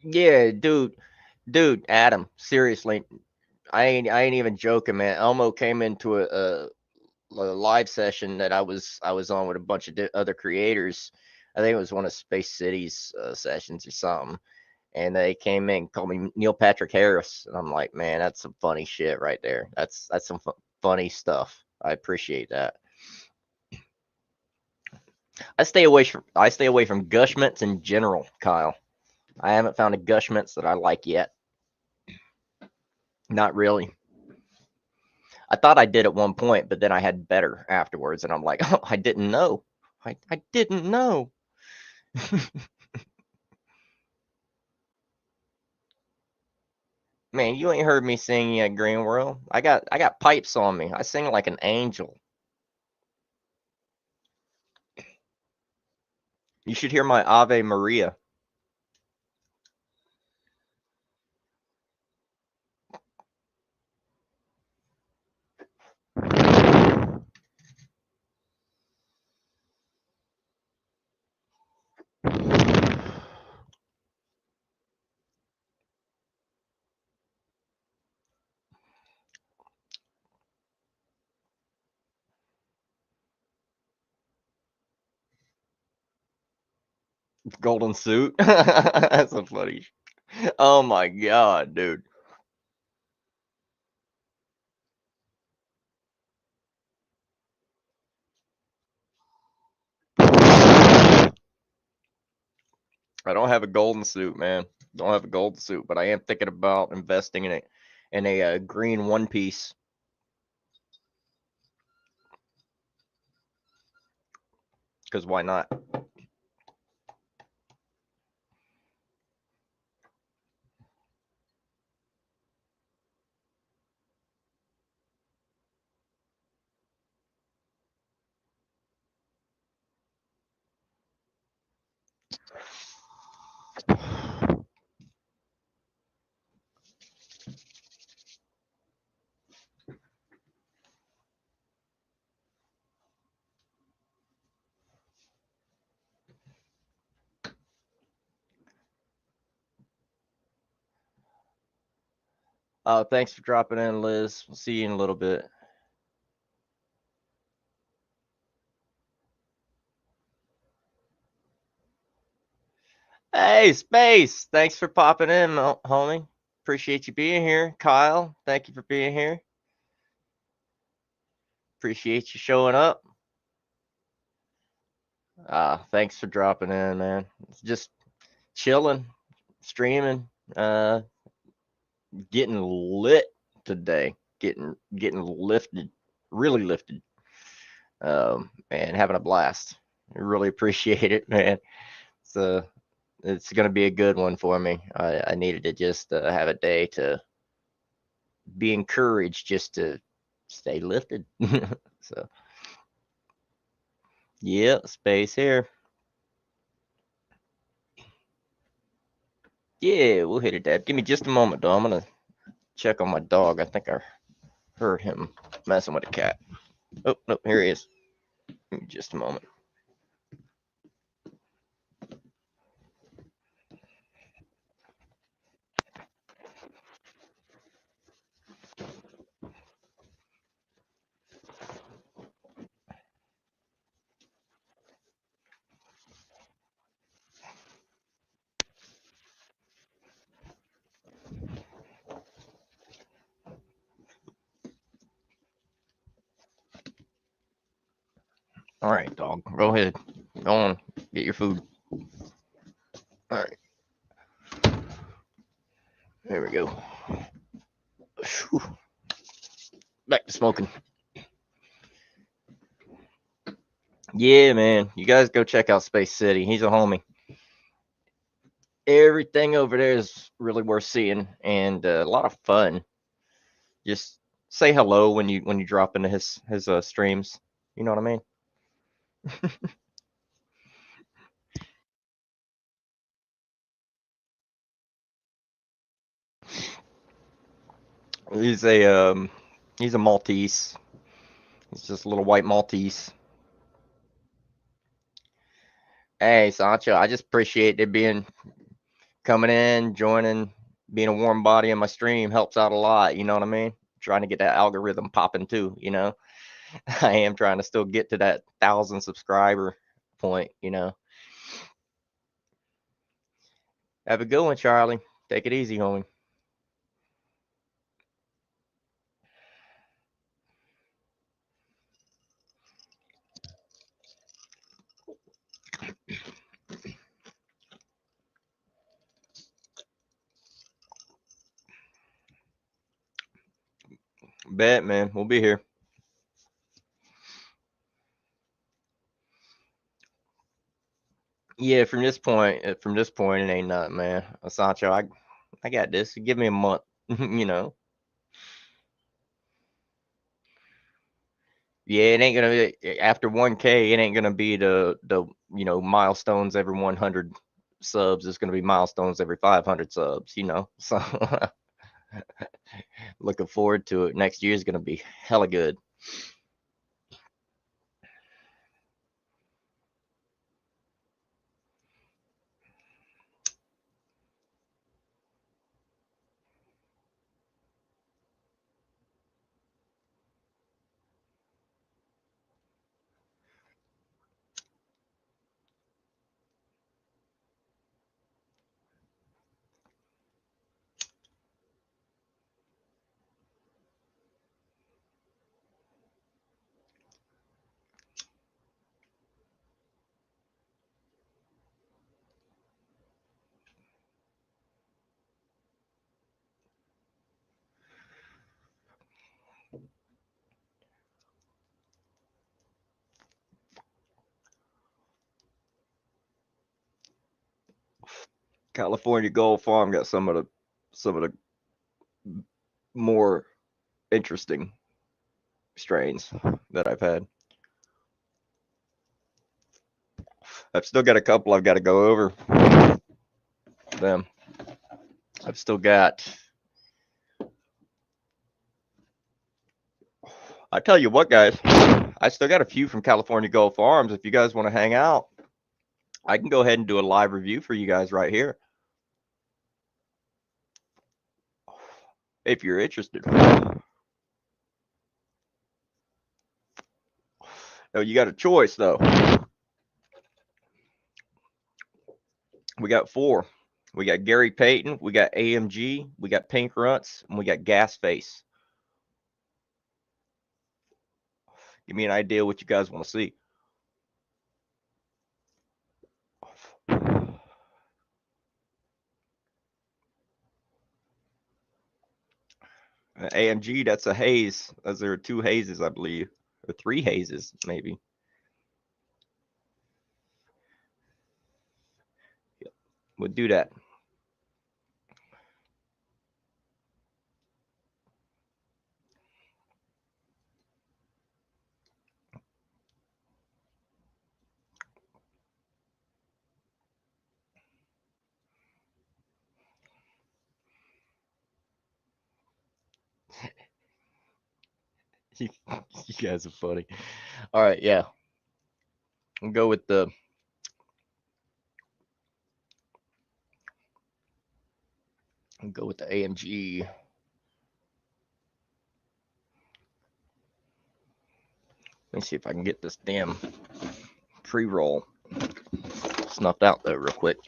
Yeah, dude, Adam, seriously, I ain't even joking, man. Elmo came into a live session that I was on with a bunch of other creators. I think it was one of Space City's sessions or something. And they came in and called me Neil Patrick Harris, and I'm like, man, that's some funny shit right there. That's some funny stuff. I appreciate that. I stay away from gushments in general, Kyle. I haven't found a gushments that I like yet. Not really. I thought I did at one point, but then I had better afterwards, and I'm like, oh, I didn't know. I didn't know. Man, you ain't heard me singing at Green World. I got pipes on me. I sing like an angel. You should hear my Ave Maria. Golden suit. That's a funny. Oh my god, dude. I don't have a golden suit, man. Don't have a golden suit, but I am thinking about investing in a green one piece. Because why not? Thanks for dropping in, Liz. We'll see you in a little bit. Hey, Space. Thanks for popping in, homie. Appreciate you being here. Kyle, thank you for being here. Appreciate you showing up. Thanks for dropping in, man. It's just chilling, streaming, getting lit today. Getting lifted, really lifted, and having a blast. I really appreciate it, man. So it's gonna be a good one for me. I needed to just have a day to be encouraged, just to stay lifted. So yeah, space here. Yeah, we'll hit it, Dad. Give me just a moment, though. I'm gonna check on my dog. I think I heard him messing with the cat. Oh, no, here he is. Give me just a moment. All right, dog. Go ahead. Go on. Get your food. All right. There we go. Whew. Back to smoking. Yeah, man. You guys go check out Space City. He's a homie. Everything over there is really worth seeing and a lot of fun. Just say hello when you drop into his streams. You know what I mean? He's a Maltese. He's just a little white Maltese. Hey, Sancho, I just appreciate it being coming in, joining, being a warm body in my stream helps out a lot. You know what I mean? Trying to get that algorithm popping too. You know, I am trying to still get to that 1,000 subscriber point. You know. Have a good one, Charlie. Take it easy, homie. Bet, man. We'll be here. Yeah, from this point, it ain't nothing, man. Sancho, I got this. Give me a month. You know. Yeah, it ain't gonna be after 1K. It ain't gonna be the milestones every 100 subs. It's gonna be milestones every 500 subs. You know, so looking forward to it. Next year is gonna be hella good. California Gold Farm got some of the more interesting strains that I've had. I've still got a couple I've got to go over them. I've still got. I tell you what, guys, I still got a few from California Gold Farms. If you guys want to hang out, I can go ahead and do a live review for you guys right here. If you're interested. Oh, you got a choice, though. We got 4. We got Gary Payton, we got AMG, we got Pink Runts, and we got Gas Face. Give me an idea what you guys want to see. AMG, that's a haze. There are 2 hazes, I believe, or 3 hazes, maybe. Yep. We'll do that. You guys are funny. All right, yeah. We'll go with the AMG. Let me see if I can get this damn pre-roll snuffed out though real quick.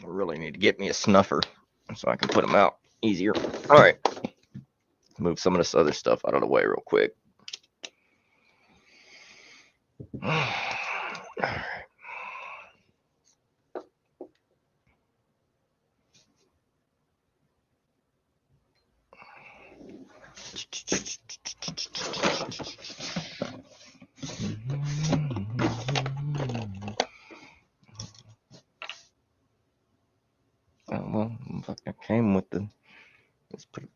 I really need to get me a snuffer so I can put them out easier. All right. Move some of this other stuff out of the way real quick. All right. it came with the. Let's put.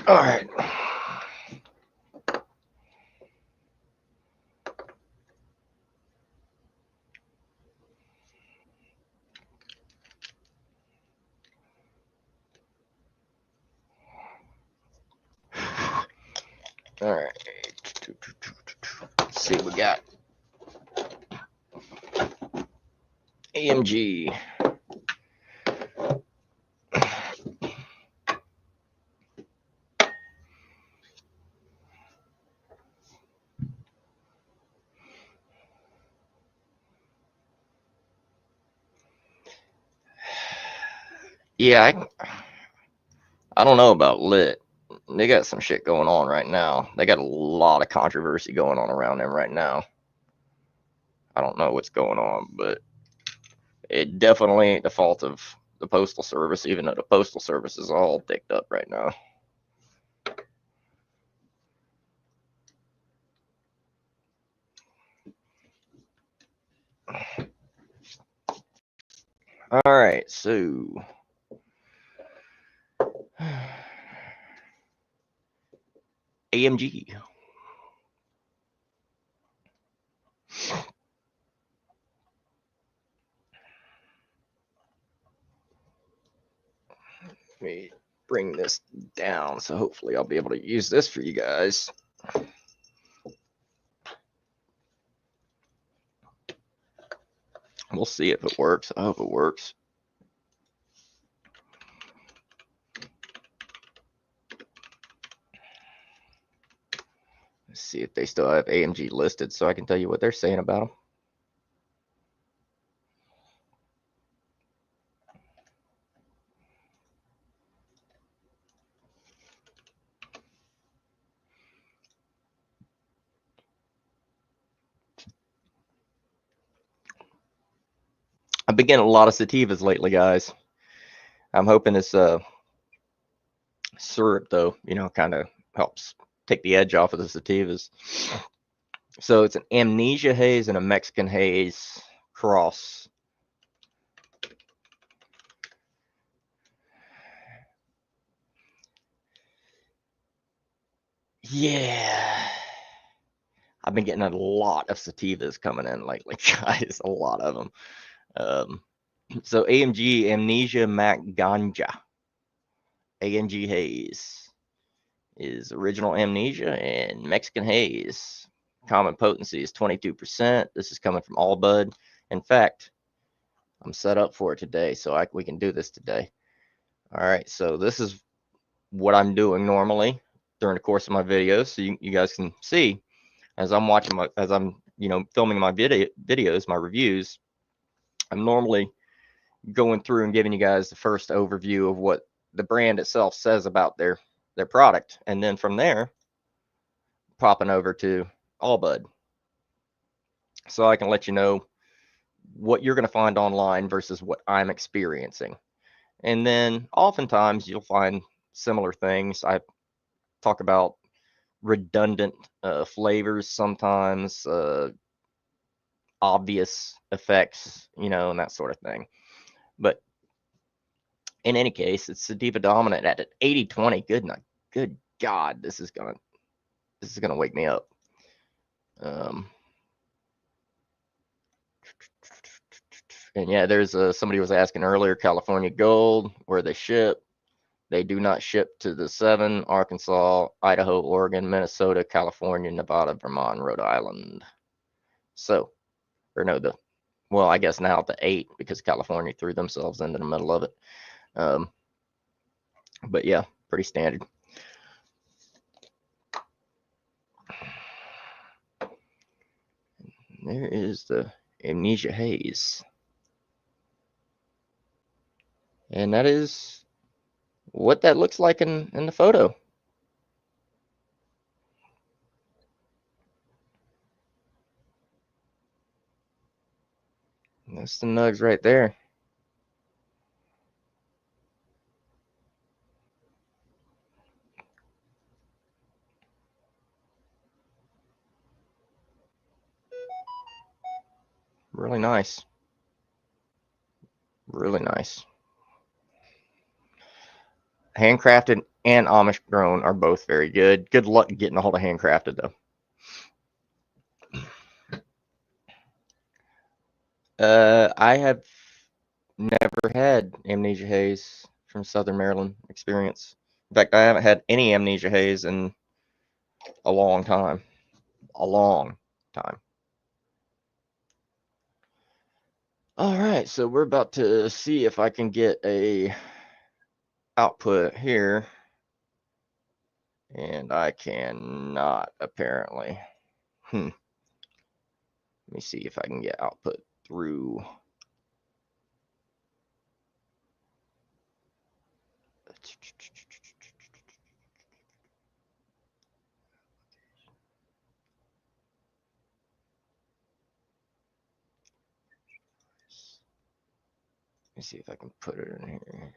All right. All right. Let's see what we got. AMG. Yeah, I don't know about lit. They got some shit going on right now. They got a lot of controversy going on around them right now. I don't know what's going on, but it definitely ain't the fault of the Postal Service, even though the Postal Service is all picked up right now. All right, so AMG. Let me bring this down, so hopefully I'll be able to use this for you guys. We'll see if it works. I hope it works. Let's see if they still have AMG listed so I can tell you what they're saying about them. I've been getting a lot of sativas lately, guys. I'm hoping this syrup, though, you know, kind of helps take the edge off of the sativas. So it's an amnesia haze and a Mexican haze cross. Yeah. I've been getting a lot of sativas coming in lately, guys. A lot of them. So AMG Amnesia Mac Ganja. AMG Haze is original amnesia and Mexican haze. Common potency is 22%. This is coming from All Bud. In fact, I'm set up for it today, so we can do this today. All right, so this is what I'm doing normally during the course of my videos, so you guys can see as I'm watching filming my videos, my reviews. I'm normally going through and giving you guys the first overview of what the brand itself says about their product, and then from there popping over to All Bud, so I can let you know what you're going to find online versus what I'm experiencing. And then oftentimes you'll find similar things. I talk about redundant flavors sometimes, obvious effects, you know, and that sort of thing. But in any case, it's sativa dominant at an 80-20. Good God, this is gonna wake me up. And yeah, there's somebody was asking earlier, California Gold, where they ship. They do not ship to the 7, Arkansas, Idaho, Oregon, Minnesota, California, Nevada, Vermont, Rhode Island. So, or no, well, I guess now the 8, because California threw themselves into the middle of it. But yeah, pretty standard. There is the Amnesia Haze. And that is what that looks like in the photo. That's the nugs right there. Really nice. Really nice. Handcrafted and Amish grown are both very good. Good luck getting a hold of handcrafted though. I have never had Amnesia Haze from Southern Maryland experience. In fact, I haven't had any Amnesia Haze in a long time. A long time. All right, so we're about to see if I can get a output here. And I cannot, apparently. Let me see if I can get output through. Let me see if I can put it in here.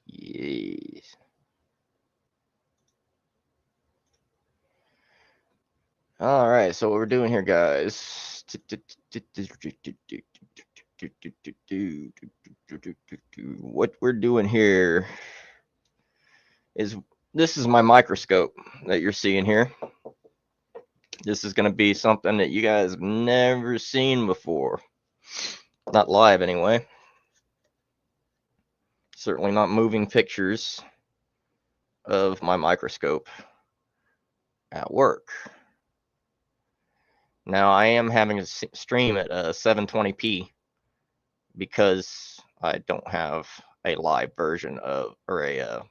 Yes. All right, so what we're doing here, guys. What we're doing here is, this is my microscope that you're seeing here. This is going to be something that you guys have never seen before. Not live, anyway. Certainly not moving pictures of my microscope at work. Now, I am having a stream at 720p because I don't have a live version of, or a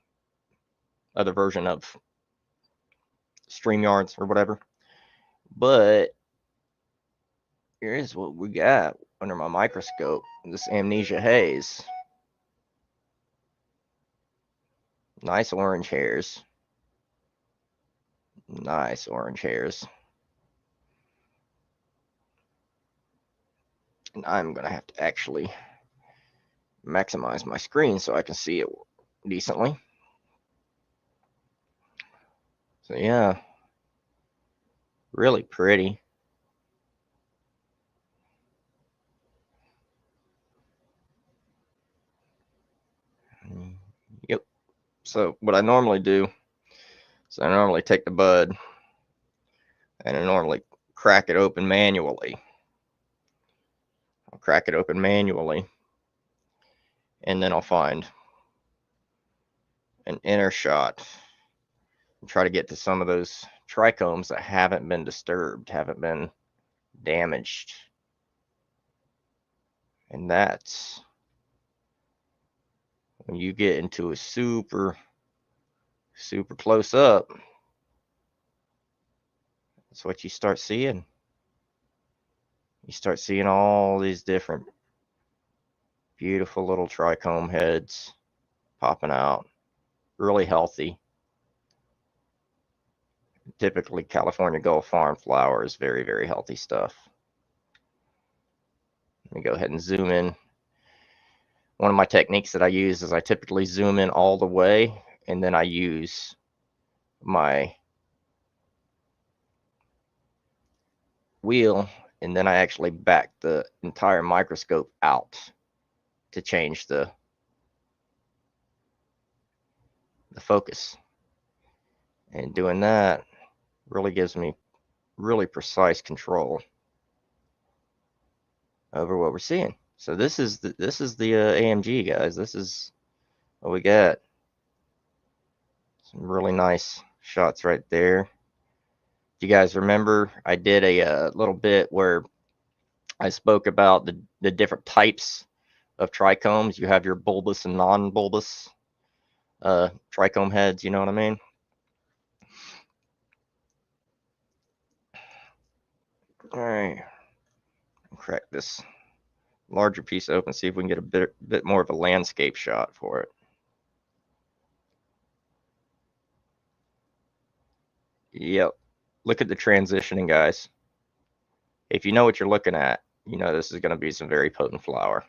other version of StreamYards or whatever. But here's what we got under my microscope. This Amnesia Haze. Nice orange hairs. Nice orange hairs. And I'm going to have to actually maximize my screen so I can see it decently. So yeah, really pretty. Yep. So what I normally do is I normally take the bud and I normally crack it open manually. I'll crack it open manually, and then I'll find an inner shot and try to get to some of those trichomes that haven't been disturbed, haven't been damaged. And that's when you get into a super close up. That's what you start seeing. You start seeing all these different beautiful little trichome heads popping out, really healthy. Typically, California Gold Farm flower is very, very healthy stuff. Let me go ahead and zoom in. One of my techniques that I use is I typically zoom in all the way, and then I use my wheel, and then I actually back the entire microscope out to change the focus. And doing that really gives me really precise control over what we're seeing. So this is the AMG, guys. This is what we got. Some really nice shots right there. If you guys remember, I did a little bit where I spoke about the different types of trichomes. You have your bulbous and non-bulbous trichome heads, you know what I mean? All right, crack this larger piece open, see if we can get a bit more of a landscape shot for it. Yep, look at the transitioning, guys. if you know what you're looking at, you know this is going to be some very potent flower.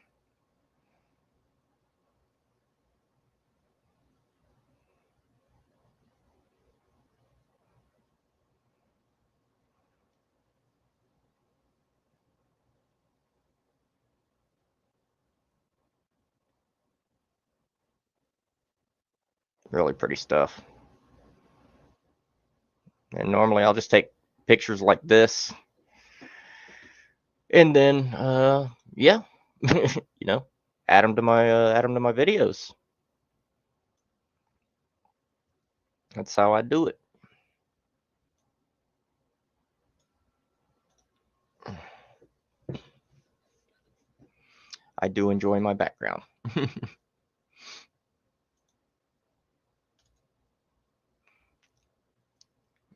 Really pretty stuff. And normally I'll just take pictures like this, and then yeah, you know, add them to my videos. That's how I do it. I do enjoy my background.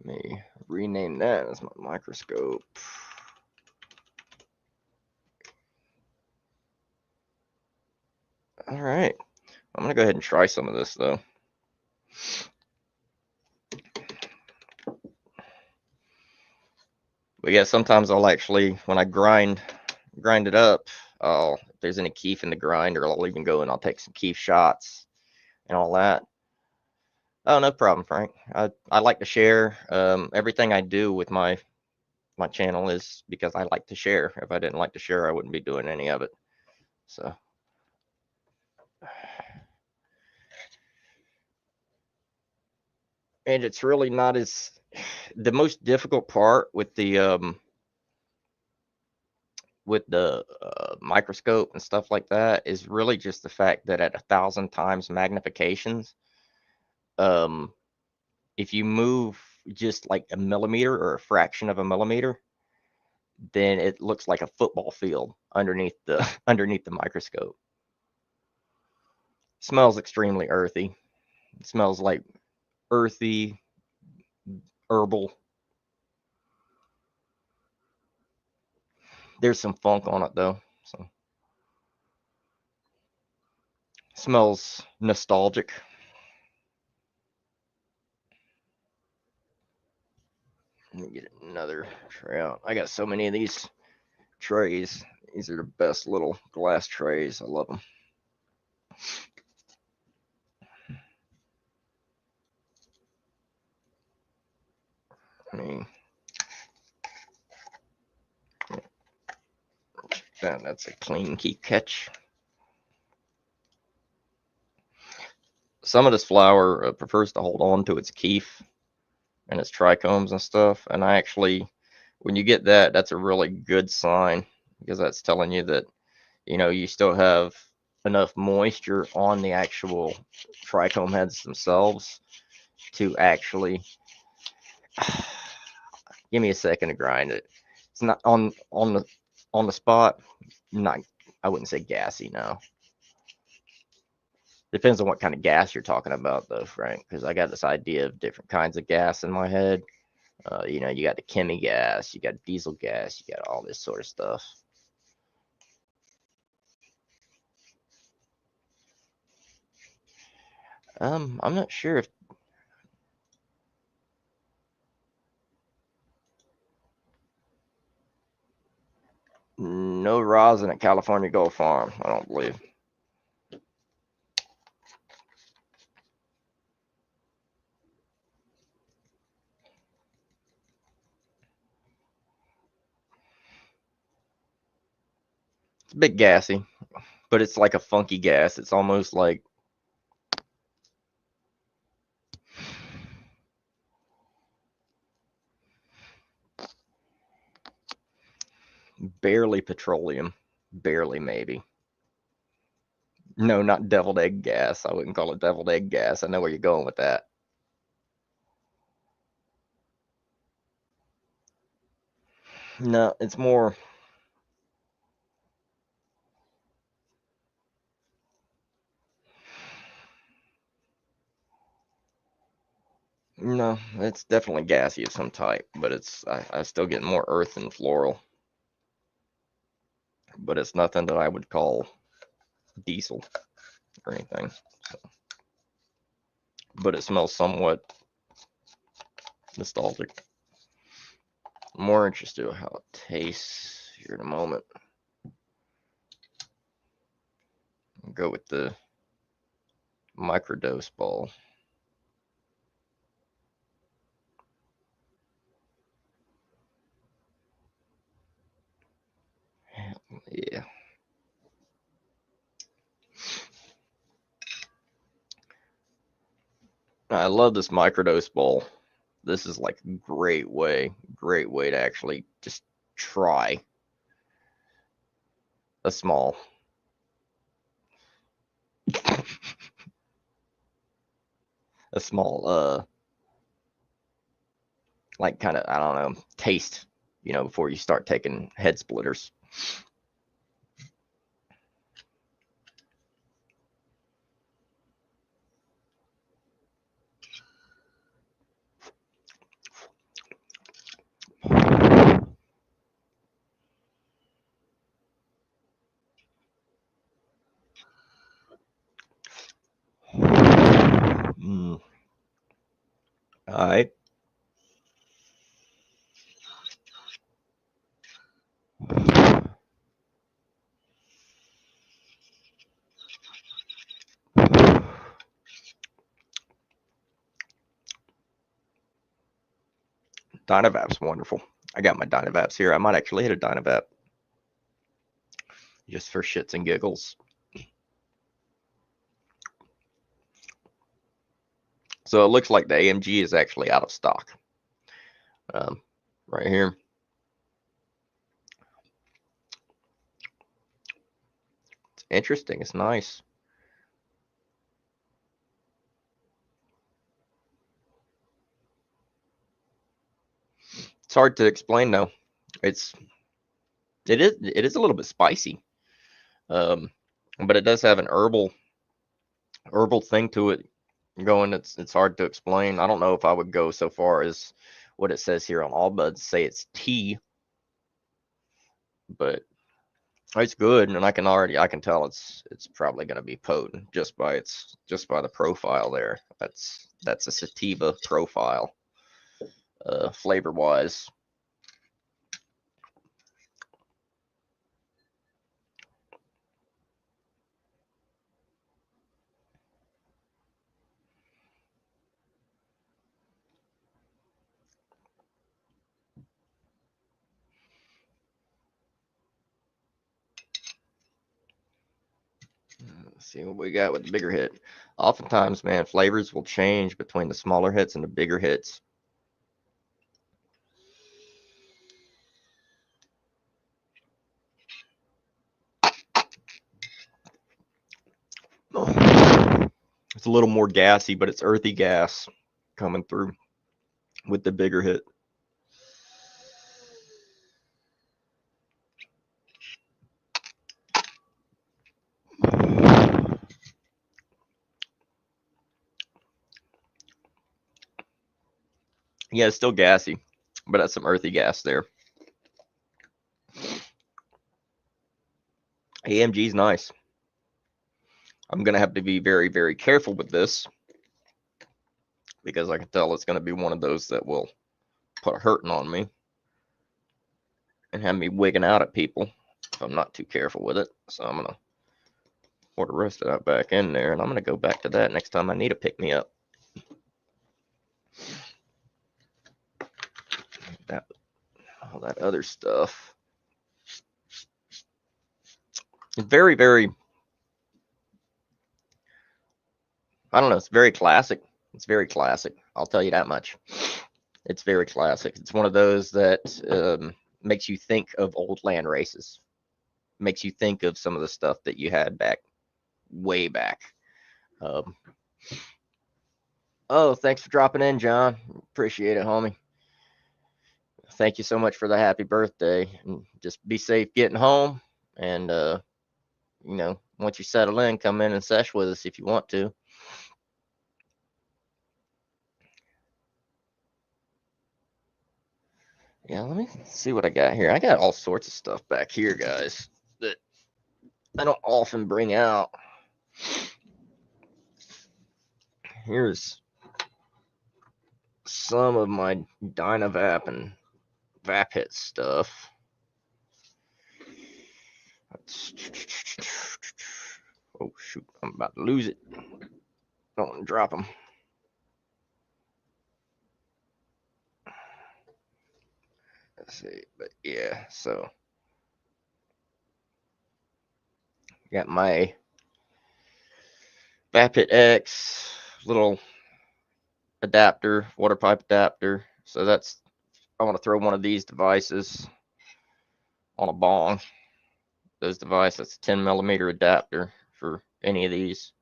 Let me rename that as my microscope. All right, I'm gonna go ahead and try some of this though. But yeah, sometimes I'll actually, when I grind it up, if there's any keef in the grinder, I'll even go and I'll take some keef shots and all that. Oh, no problem, Frank. I like to share. Everything I do with my channel is because I like to share. If I didn't like to share, I wouldn't be doing any of it. So, and it's really not as the most difficult part with the microscope and stuff like that is really just the fact that at 1,000 times magnifications, if you move just like a millimeter or a fraction of a millimeter, then it looks like a football field underneath the underneath the microscope. Smells extremely earthy. It smells like earthy, herbal. There's some funk on it though. So smells nostalgic. Let me get another tray out. I got so many of these trays. These are the best little glass trays. I love them. I mean, that's a clean keep catch. Some of this flower prefers to hold on to its keef and its trichomes and stuff. And I actually, when you get that, that's a really good sign because that's telling you that, you know, you still have enough moisture on the actual trichome heads themselves to actually give me a second to grind it. It's not on the spot. Not, I wouldn't say gassy. No, depends on what kind of gas you're talking about, though, Frank. Because I got this idea of different kinds of gas in my head. You know, you got the chemi gas, you got diesel gas, you got all this sort of stuff. I'm not sure if no rosin at California Gold Farm. I don't believe. It's a bit gassy, but it's like a funky gas. It's almost like barely petroleum, barely maybe. No, not deviled egg gas. I wouldn't call it deviled egg gas. I know where you're going with that. No, it's more. No, it's definitely gassy of some type, but I still get more earth and floral. But it's nothing that I would call diesel or anything. So. But it smells somewhat nostalgic. more interested in how it tastes here in a moment. I'll go with the microdose ball. Yeah. I love this microdose bowl. This is like a great way to actually just try a small like kind of, I don't know, taste, before you start taking head splitters. All right. Dynavap's wonderful. I got my Dynavaps here. I might actually hit a Dynavap just for shits and giggles. So it looks like the AMG is actually out of stock. Right here. It's interesting. It's nice. It's hard to explain though. It is a little bit spicy. But it does have an herbal thing to it going. It's hard to explain. I don't know if I would go so far as what it says here on All Buds, say it's tea, but it's good, and I can tell it's probably going to be potent just by the profile there. That's a sativa profile, flavor wise. Let's see what we got with the bigger hit. Oftentimes, man, flavors will change between the smaller hits and the bigger hits. It's a little more gassy, but it's earthy gas coming through with the bigger hit. Yeah, it's still gassy, but that's some earthy gas there. AMG's nice. I'm going to have to be very, very careful with this because I can tell it's going to be one of those that will put a hurting on me and have me wigging out at people if I'm not too careful with it. So I'm going to pour the rest of that back in there, and I'm going to go back to that next time I need to pick me up. All that other stuff. It's very, very, I don't know, it's very classic. It's very classic. I'll tell you that much. It's very classic. It's one of those that makes you think of old land races. Makes you think of some of the stuff that you had way back. Oh, thanks for dropping in, John. Appreciate it, homie. Thank you so much for the happy birthday. And just be safe getting home. And, once you settle in, come in and sesh with us if you want to. Yeah, let me see what I got here. I got all sorts of stuff back here, guys, that I don't often bring out. Here's some of my Dynavap and Vap hit stuff. Oh shoot, I'm about to lose it. Don't want to drop them. Let's see, but yeah, so got my Vapid X little adapter, water pipe adapter. So that's, I want to throw one of these devices on a bong. Those devices, that's a 10 millimeter adapter for any of these.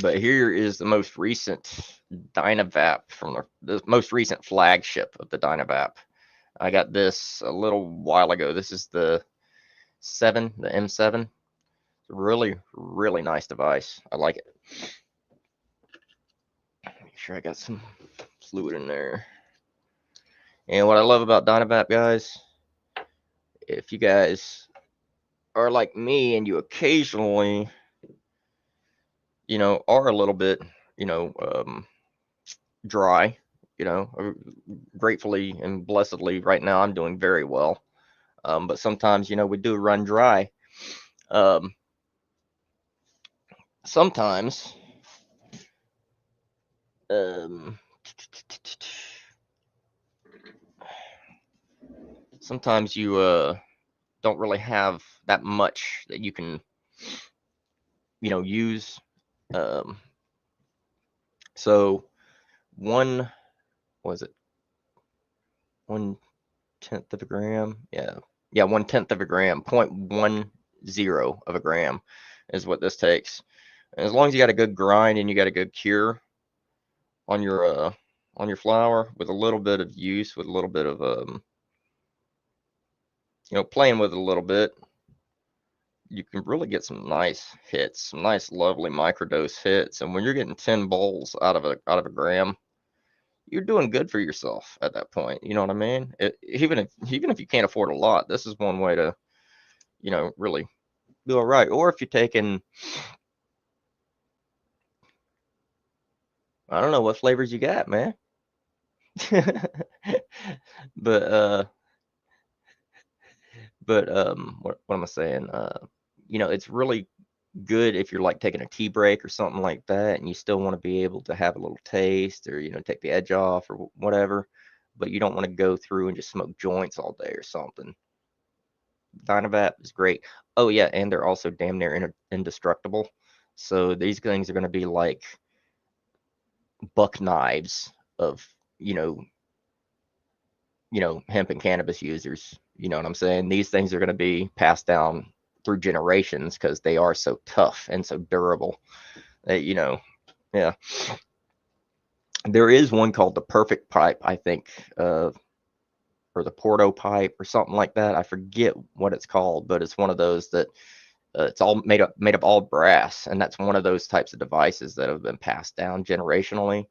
But here is the most recent Dynavap from the most recent flagship of the Dynavap. I got this a little while ago. This is the 7, the M7. Really, really nice device. I like it. Make sure I got some fluid in there. And what I love about Dynavap, guys, if you guys are like me and you occasionally, you know, are a little bit, you know, dry, you know, gratefully and blessedly right now I'm doing very well. But sometimes, you know, we do run dry. Sometimes, sometimes you don't really have that much that you can, you know, use. So one, was it 1/10 of a gram? Yeah, 1/10 of a gram, 0.10 of a gram is what this takes. And as long as you got a good grind and you got a good cure on your flower, with a little bit of use, with a little bit of you know, playing with it a little bit, you can really get some nice hits, some nice lovely microdose hits. And when you're getting 10 bowls out of a gram, you're doing good for yourself at that point. You know what I mean? Even if you can't afford a lot, this is one way to, you know, really do all right. Or if you're taking, I don't know what flavors you got, man. but what am I saying? You know, it's really good if you're like taking a tea break or something like that, and you still want to be able to have a little taste, or, you know, take the edge off or whatever, but you don't want to go through and just smoke joints all day or something. Dynavap is great. Oh yeah, and they're also damn near indestructible. So these things are going to be like buck knives of, you know, hemp and cannabis users. You know what I'm saying? These things are going to be passed down through generations because they are so tough and so durable. You know, yeah. There is one called the Perfect Pipe, I think, or the Porto Pipe or something like that. I forget what it's called, but it's one of those that it's all made of all brass, and that's one of those types of devices that have been passed down generationally.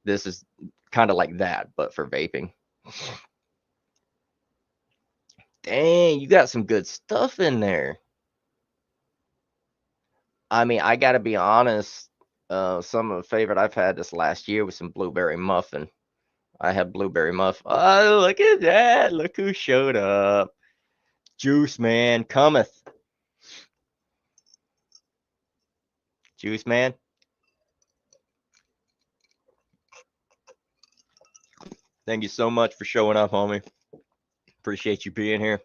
This is kind of like that, but for vaping. Dang, you got some good stuff in there. I mean, I got to be honest. Some of the favorite I've had this last year was some blueberry muffin. I had blueberry muffin. Oh, look at that! Look who showed up. Juice Man cometh. Juice Man. Thank you so much for showing up, homie. Appreciate you being here.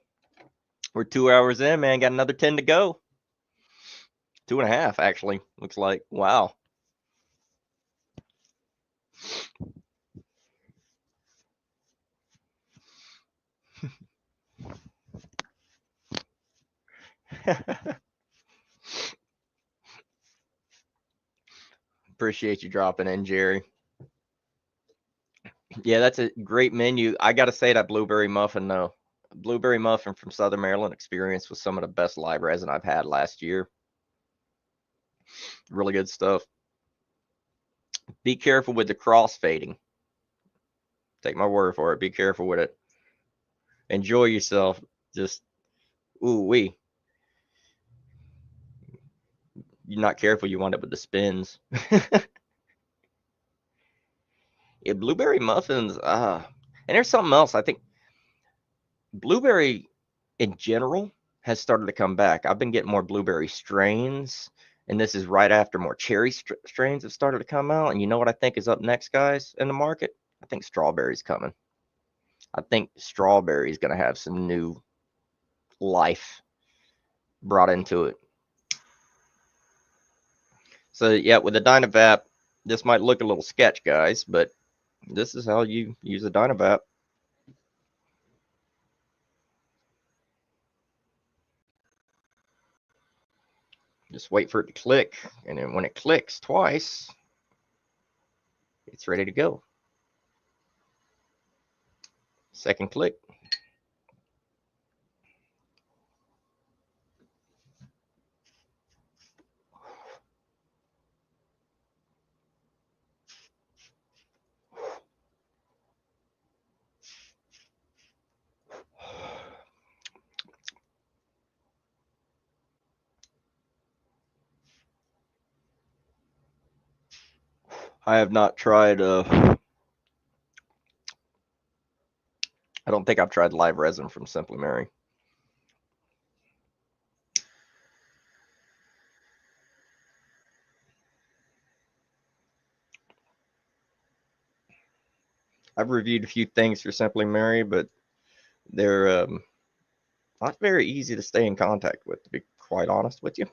We're 2 hours in, man. Got another 10 to go. 2.5, actually. Looks like. Wow. Appreciate you dropping in, Jerry. Yeah, that's a great menu. I got to say that blueberry muffin, though. Blueberry muffin from Southern Maryland experience was some of the best live resin I've had last year. Really good stuff. Be careful with the cross fading. Take my word for it. Be careful with it. Enjoy yourself. Just, ooh wee. You're not careful, you wind up with the spins. Yeah, blueberry muffins. And there's something else. I think blueberry in general has started to come back. I've been getting more blueberry strains, and this is right after more cherry strains have started to come out. And you know what I think is up next, guys, in the market? I think strawberry's coming. I think strawberry is going to have some new life brought into it. So yeah, with the Dynavap, this might look a little sketch, guys, but this is how you use a Dynavap. Just wait for it to click, and then when it clicks twice, it's ready to go. Second click. I have not tried, I don't think I've tried live resin from Simply Mary. I've reviewed a few things for Simply Mary, but they're not very easy to stay in contact with, to be quite honest with you.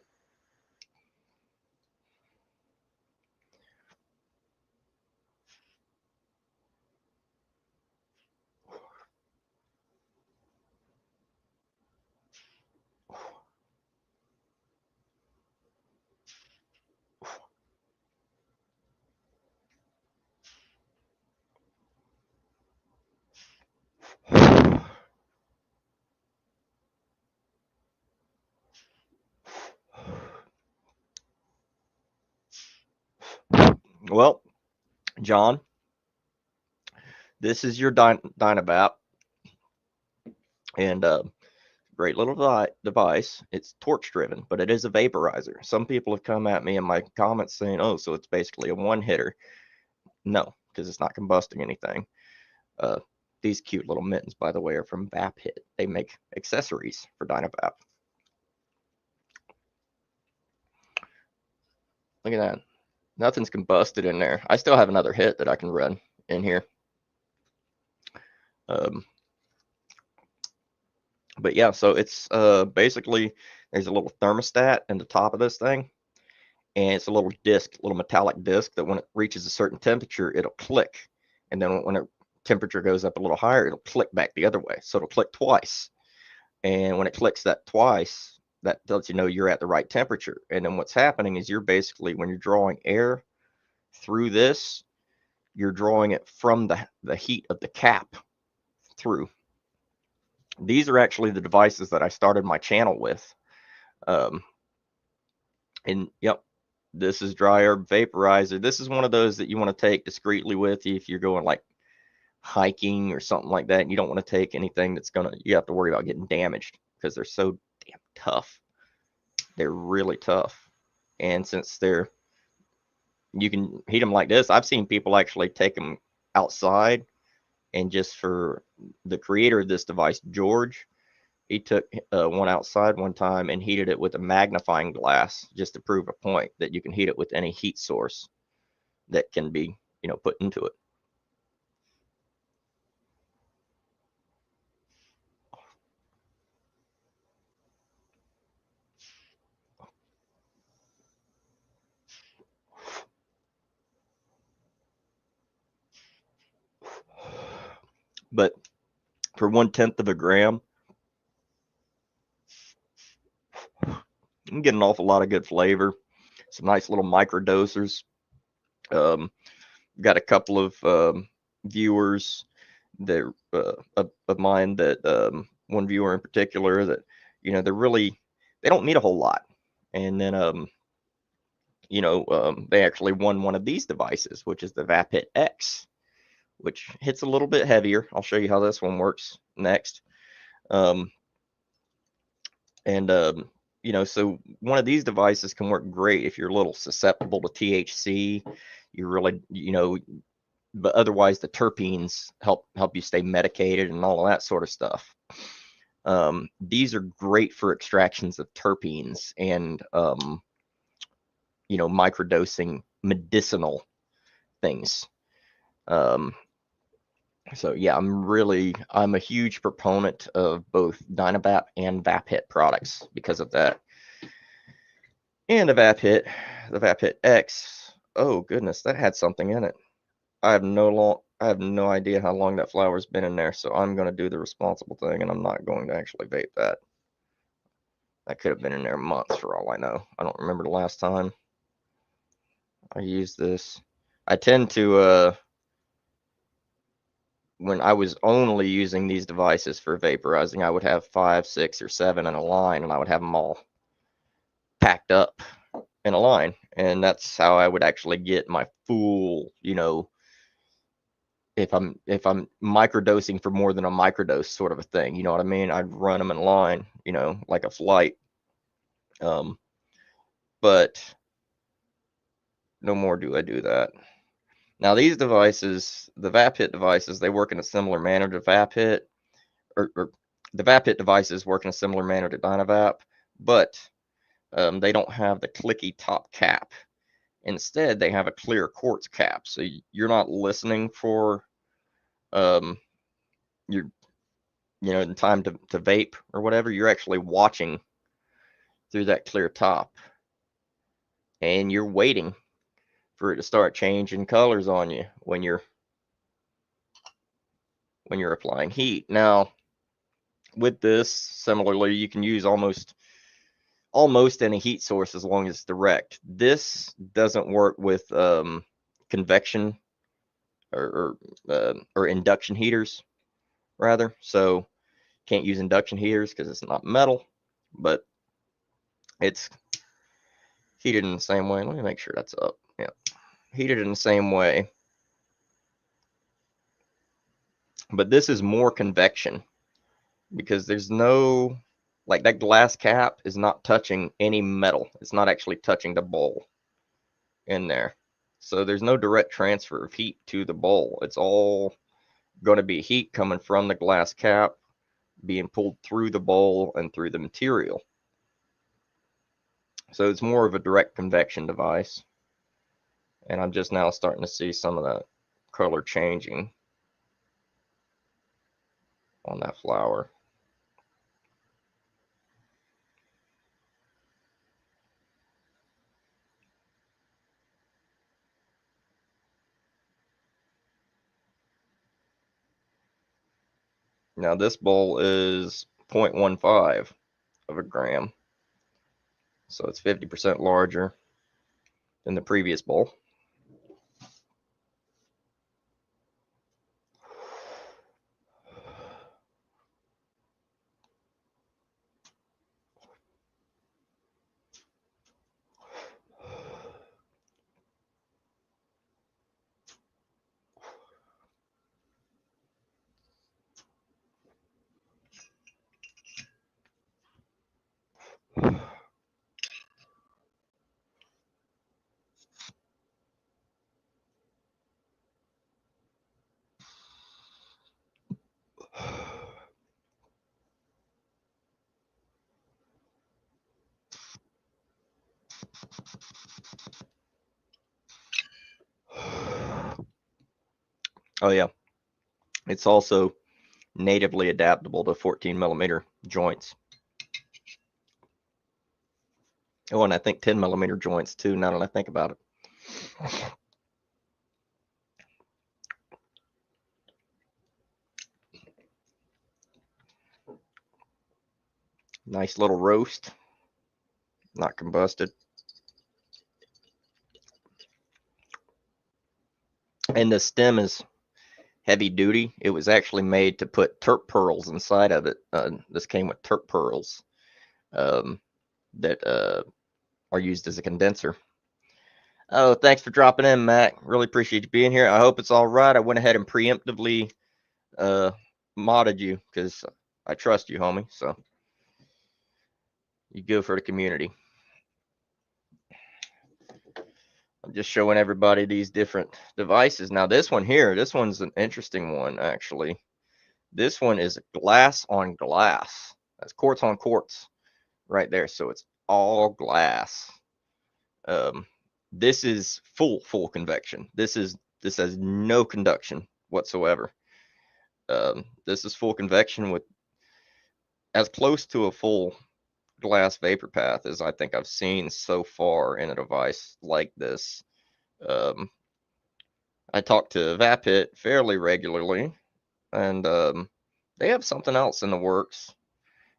Well, John, this is your Dynavap, and great little device. It's torch driven, but it is a vaporizer. Some people have come at me in my comments saying, oh, so it's basically a one hitter. No, because it's not combusting anything. These cute little mittens, by the way, are from VapHit. They make accessories for Dynavap. Look at that. Nothing's combusted in there. I still have another hit that I can run in here. But yeah, so it's basically there's a little thermostat in the top of this thing, and it's a little disc, little metallic disc that when it reaches a certain temperature, it'll click, and then when the temperature goes up a little higher, it'll click back the other way. So it'll click twice, and when it clicks that twice, that lets you know you're at the right temperature. And then what's happening is you're basically, when you're drawing air through this, you're drawing it from the heat of the cap through. These are actually the devices that I started my channel with. And yep, this is dry herb vaporizer. This is one of those that you want to take discreetly with you if you're going like hiking or something like that, and you don't want to take anything that's you have to worry about getting damaged, because they're so damn tough. They're really tough. And since you can heat them like this, I've seen people actually take them outside, and just for the creator of this device, George, he took one outside one time and heated it with a magnifying glass just to prove a point that you can heat it with any heat source that can be, put into it. But for 1/10 of a gram, you can get an awful lot of good flavor. Some nice little micro dosers. Got a couple of viewers that of mine that one viewer in particular that they don't need a whole lot, and then they actually won one of these devices, which is the VapHit X, which hits a little bit heavier. I'll show you how this one works next. So one of these devices can work great if you're a little susceptible to THC. You really, but otherwise the terpenes help you stay medicated and all of that sort of stuff. These are great for extractions of terpenes and microdosing medicinal things. So yeah, I'm a huge proponent of both Dynavap and VapHit products because of that. And the VapHit X, oh goodness, that had something in it. I have no idea how long that flower's been in there, so I'm going to do the responsible thing, and I'm not going to actually vape that. That could have been in there months for all I know. I don't remember the last time I used this. I tend to, when I was only using these devices for vaporizing, I would have 5, 6, or 7 in a line, and I would have them all packed up in a line, and that's how I would actually get my full, if I'm microdosing for more than a microdose sort of a thing, you know what I mean? I'd run them in line, like a flight. But no more do I do that. Now these devices, the VapHit devices, they work in a similar manner to VapHit, or the VapHit devices work in a similar manner to Dynavap, but they don't have the clicky top cap. Instead, they have a clear quartz cap, so you're not listening for your in time to vape or whatever. You're actually watching through that clear top, and you're waiting for it to start changing colors on you when you're applying heat. Now with this, similarly, you can use almost any heat source as long as it's direct. This doesn't work with convection or induction heaters, rather. So can't use induction heaters because it's not metal, but it's heated in the same way. Let me make sure that's up. Yeah, heated in the same way. But this is more convection because there's no, like, that glass cap is not touching any metal. It's not actually touching the bowl in there. So there's no direct transfer of heat to the bowl. It's all going to be heat coming from the glass cap being pulled through the bowl and through the material. So it's more of a direct convection device. And I'm just now starting to see some of that color changing on that flower. Now this bowl is 0.15 of a gram. So it's 50% larger than the previous bowl. Oh yeah, it's also natively adaptable to 14 millimeter joints. Oh, and I think 10 millimeter joints too, now that I think about it. Nice little roast, not combusted. And the stem is heavy duty. It was actually made to put terp pearls inside of it. This came with terp pearls that are used as a condenser. Oh, thanks for dropping in, Mac. Really appreciate you being here. I hope it's all right. I went ahead and preemptively modded you because I trust you, homie. So you go for the community. I'm just showing everybody these different devices. Now this one here, this one's an interesting one actually. This one is glass on glass. That's quartz on quartz right there. So it's all glass. This is full convection. This has no conduction whatsoever. This is full convection with as close to a full glass vapor path as I think I've seen so far in a device like this. I talk to Vapit fairly regularly, and they have something else in the works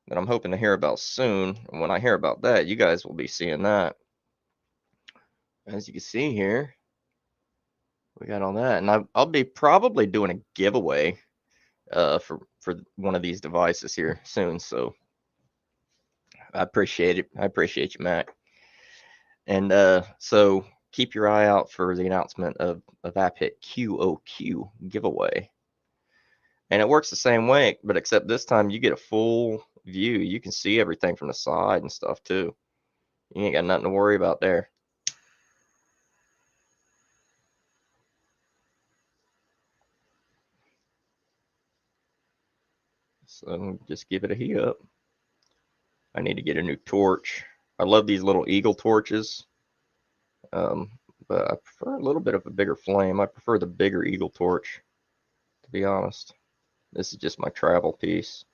that I'm hoping to hear about soon. And when I hear about that, you guys will be seeing that. As you can see here, we got all that, and I'll be probably doing a giveaway for one of these devices here soon. So I appreciate it. I appreciate you, Mac. And so keep your eye out for the announcement of a Vapit QOQ giveaway. And it works the same way, but except this time you get a full view. You can see everything from the side and stuff too. You ain't got nothing to worry about there. So just give it a heat up. I need to get a new torch. I love these little eagle torches, but I prefer a little bit of a bigger flame. I prefer the bigger eagle torch, to be honest. This is just my travel piece.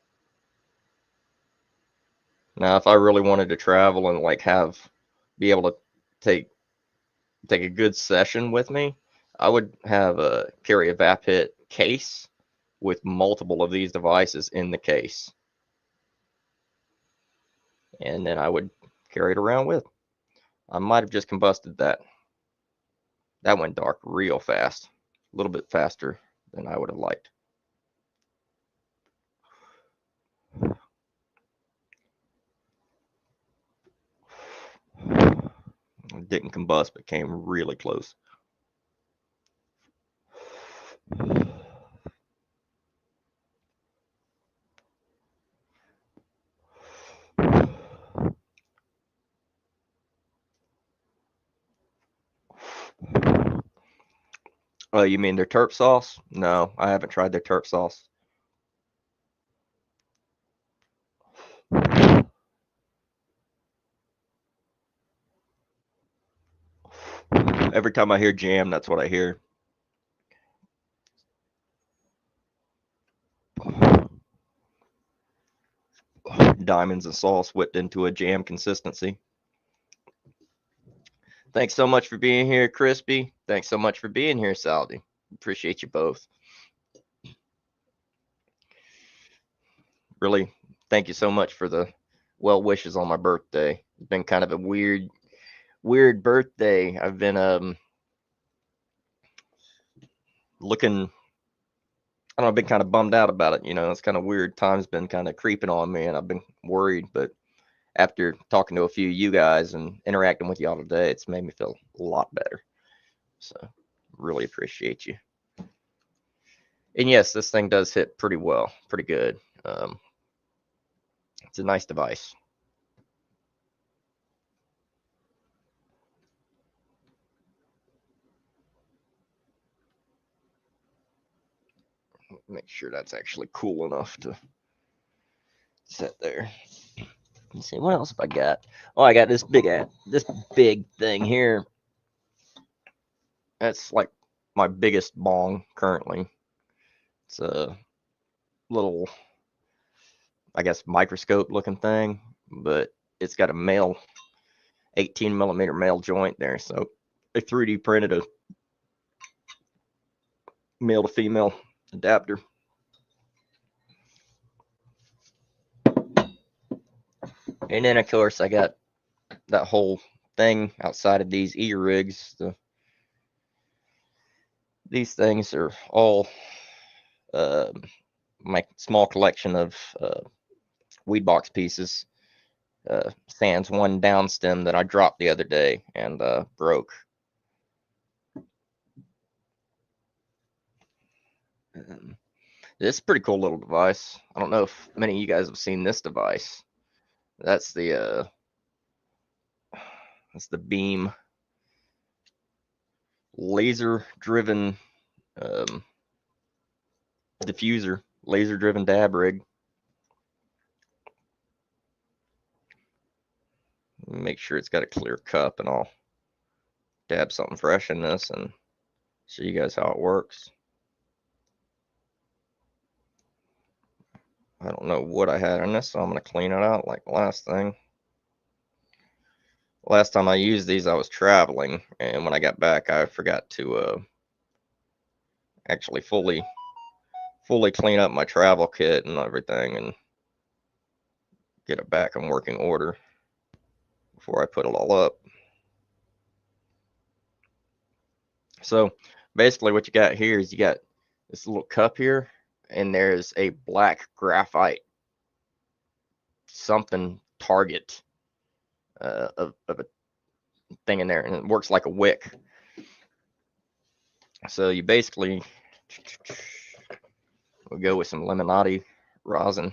Now, if I really wanted to travel and like be able to take a good session with me, I would have carry a Vapit case with multiple of these devices in the case, and then I would carry it around with. I might have just combusted that. That went dark real fast, a little bit faster than I would have liked. It didn't combust, but came really close. Oh, you mean their terp sauce? No, I haven't tried their terp sauce. Every time I hear jam, that's what I hear. Diamonds and sauce whipped into a jam consistency. Thanks so much for being here, Crispy. Thanks so much for being here, Saldi. Appreciate you both. Really, thank you so much for the well wishes on my birthday. It's been kind of a weird birthday. I've been looking, I don't know, I've been kind of bummed out about it. You know, it's kind of weird. Time's been kind of creeping on me, and I've been worried. But after talking to a few of you guys and interacting with y'all today, it's made me feel a lot better. So, really appreciate you. And yes, this thing does hit pretty well, pretty good. It's a nice device. Make sure that's actually cool enough to sit there. Let's see, what else have I got? Oh, I got this big thing here. That's like my biggest bong currently. It's a little, I guess, microscope looking thing, but it's got a male 18 millimeter male joint there. So I 3D printed a male to female adapter. And then of course I got that whole thing outside of these e-rigs. These things are all my small collection of weed box pieces. Sans one down stem that I dropped the other day and broke. This is a pretty cool little device. I don't know if many of you guys have seen this device. That's the beam laser-driven diffuser, laser-driven dab rig. Make sure it's got a clear cup, and I'll dab something fresh in this and show you guys how it works. I don't know what I had in this, so I'm going to clean it out like the last thing. Last time I used these, I was traveling, and when I got back, I forgot to actually fully clean up my travel kit and everything and get it back in working order before I put it all up. So basically what you got here is you got this little cup here, and there's a black graphite something target of a thing in there, and it works like a wick. So you basically will go with some Lemonade rosin.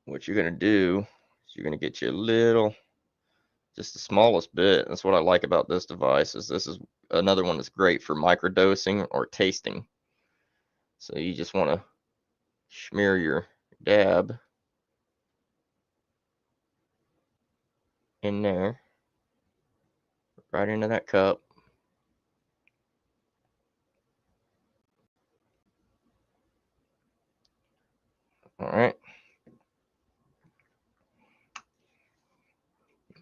What you're going to do is you're going to get you a little, just the smallest bit. That's what I like about this device, is this is another one that's great for microdosing or tasting. So you just want to smear your dab in there, right into that cup. All right.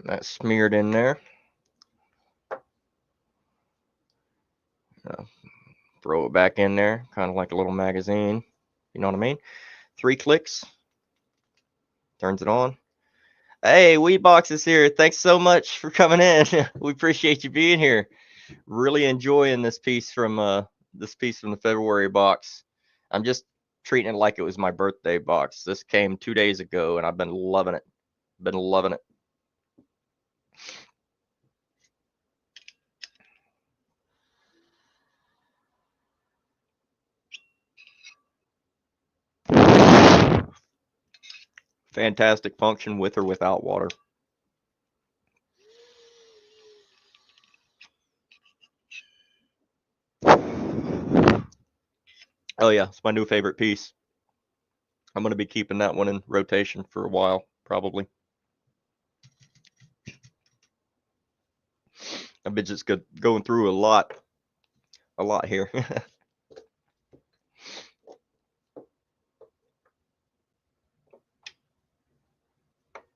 That's smeared in there. Throw it back in there, kind of like a little magazine. You know what I mean? 3 clicks. Turns it on. Hey, Weebox is here. Thanks so much for coming in. We appreciate you being here. Really enjoying this piece from the February box. I'm just treating it like it was my birthday box. This came 2 days ago, and I've been loving it. Been loving it. Fantastic function with or without water. Oh yeah, it's my new favorite piece. I'm going to be keeping that one in rotation for a while, probably. I've been just going through a lot here.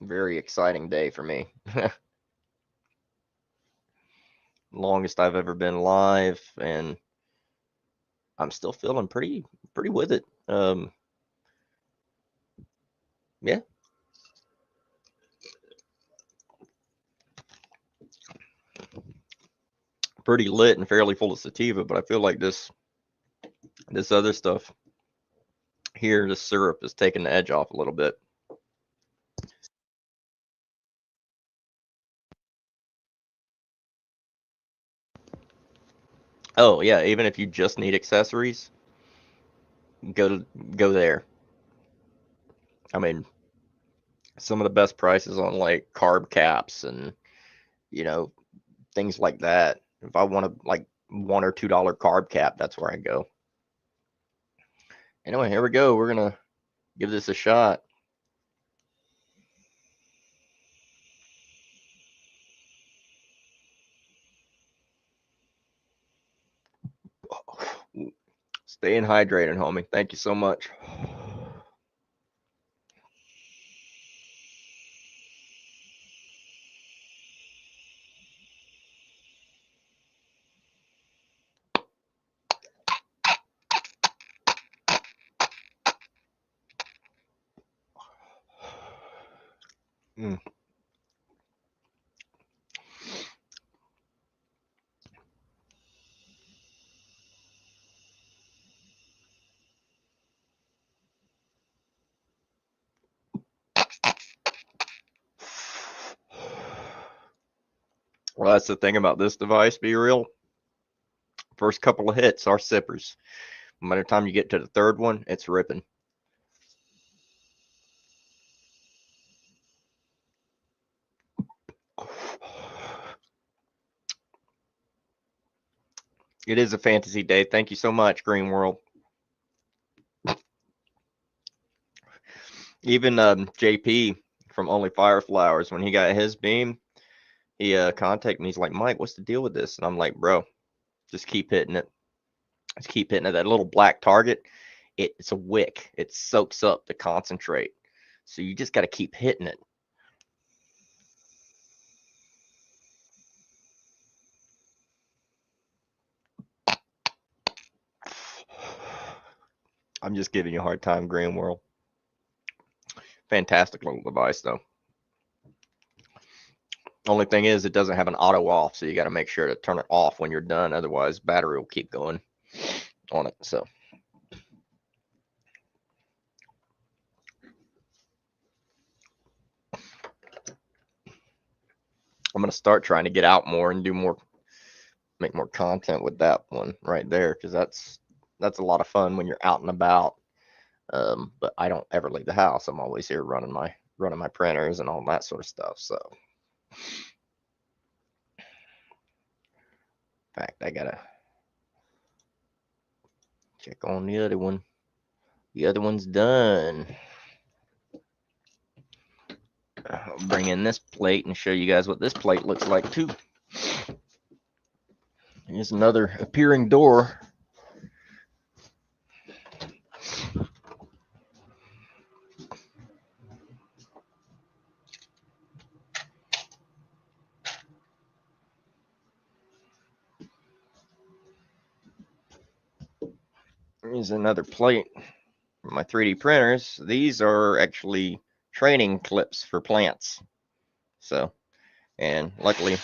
Very exciting day for me. Longest I've ever been live, and I'm still feeling pretty with it. Yeah. Pretty lit and fairly full of sativa, but I feel like this other stuff here, this syrup, is taking the edge off a little bit. Oh yeah, even if you just need accessories, go there. I mean, some of the best prices on like carb caps and, you know, things like that. If I want to like $1 or $2 carb cap, that's where I go. Anyway, here we go. We're gonna give this a shot. Staying hydrated, homie. Thank you so much. Mm. Well, that's the thing about this device, be real. First couple of hits are sippers. By the time you get to the third one, it's ripping. It is a fantasy day. Thank you so much, Green World. Even JP from Only Fire Flowers, when he got his beam, he contacted me. He's like, Mike, what's the deal with this? And I'm like, bro, just keep hitting it. Just keep hitting it. That little black target, it's a wick. It soaks up the concentrate. So you just got to keep hitting it. I'm just giving you a hard time, Green World. Fantastic little device, though. Only thing is, it doesn't have an auto off, so you got to make sure to turn it off when you're done. Otherwise, battery will keep going on it. So. I'm gonna start trying to get out more and do more, make more content with that one right there, because that's a lot of fun when you're out and about. But I don't ever leave the house. I'm always here running my printers and all that sort of stuff. So, in fact, I gotta check on the other one. The other one's done. I'll bring in this plate and show you guys what this plate looks like too. Here's another appearing door. Here's another plate for my 3D printers. These are actually training clips for plants. So, and luckily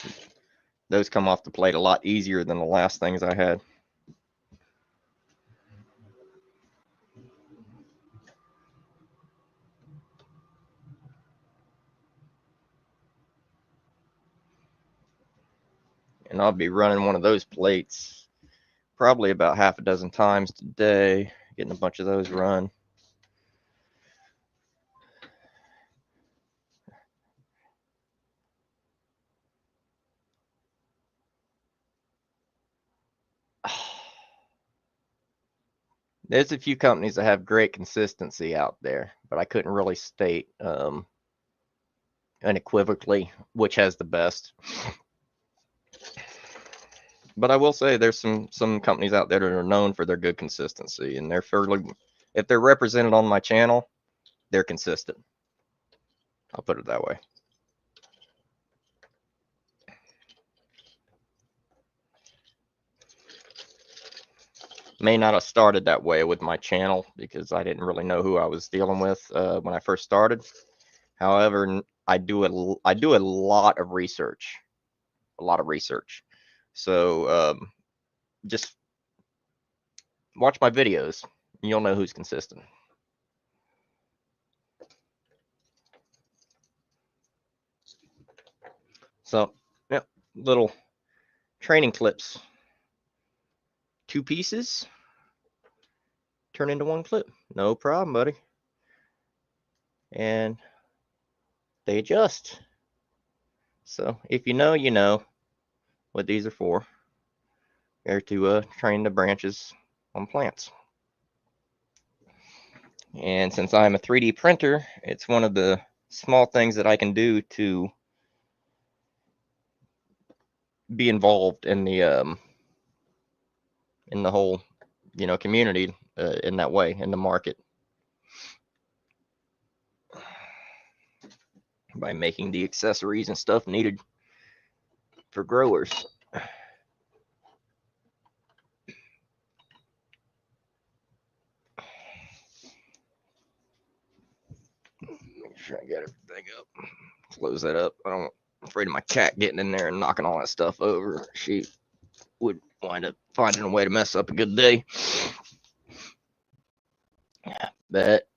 those come off the plate a lot easier than the last things I had. And I'll be running one of those plates probably about half a dozen times today, getting a bunch of those run. There's a few companies that have great consistency out there, but I couldn't really state unequivocally which has the best. But I will say there's some companies out there that are known for their good consistency, and they're fairly, if they're represented on my channel, they're consistent. I'll put it that way. May not have started that way with my channel because I didn't really know who I was dealing with when I first started. However, I do a lot of research, So just watch my videos, and you'll know who's consistent. So, yeah, little training clips. 2 pieces turn into 1 clip. No problem, buddy. And they adjust. So if you know, you know what these are for. They're to train the branches on plants. And since I'm a 3D printer, it's one of the small things that I can do to be involved in the whole, community in that way, in the market, by making the accessories and stuff needed for growers. Make sure I get everything up. Close that up. I'm afraid of my cat getting in there and knocking all that stuff over. She would wind up finding a way to mess up a good day. But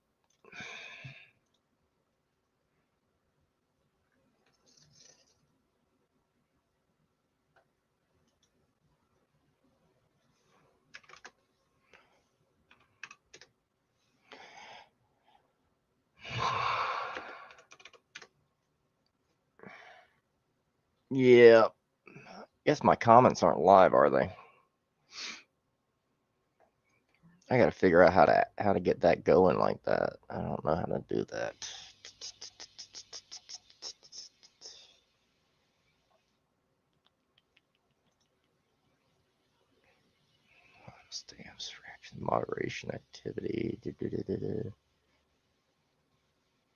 yeah, I guess my comments aren't live, are they? I gotta figure out how to get that going like that. I don't know how to do that. Stamps, fraction, moderation, activity.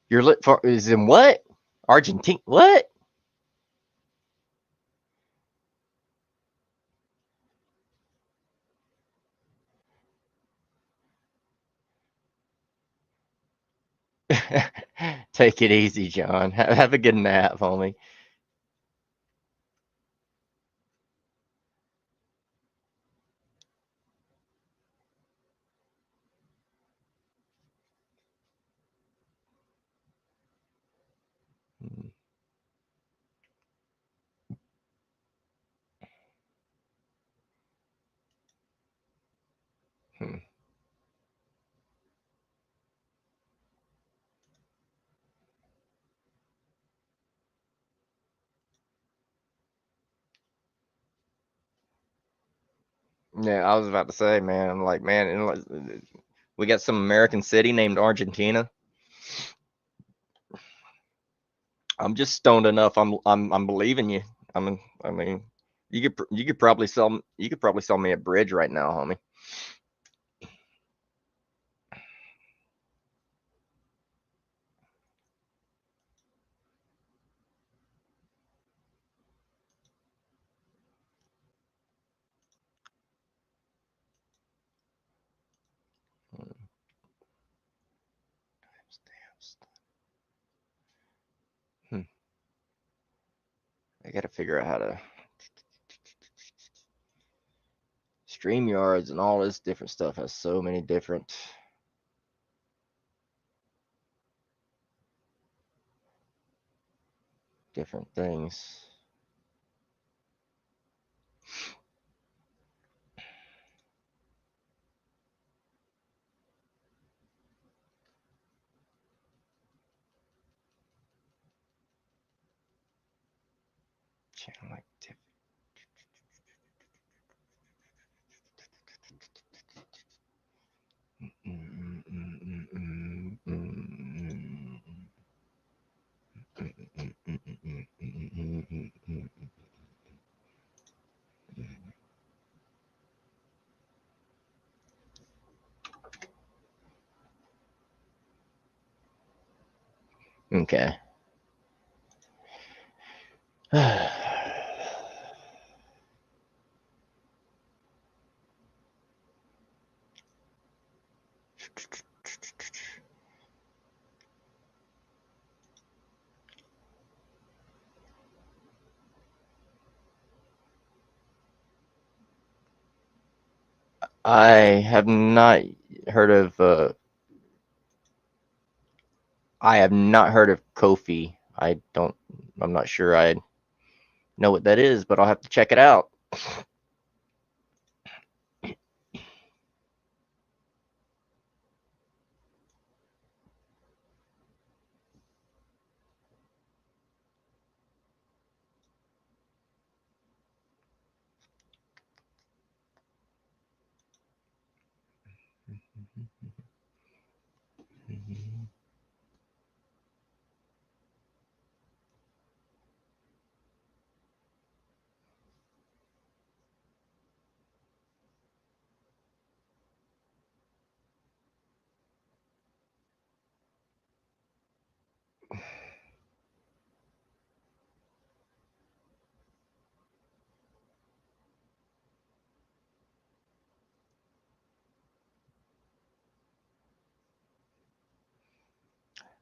Your lit for is in what? Argentina? What? Take it easy, John. Have a good nap, homie. Hmm. Yeah, I was about to say, man. I'm like, man, we got some American city named Argentina. I'm just stoned enough. I'm believing you. I mean, you could probably sell me a bridge right now, homie. Hmm. I gotta figure out how to StreamYards and all this different stuff has so many different things. Channel activity. Okay. I have not heard of Kofi. I'm not sure I know what that is, but I'll have to check it out.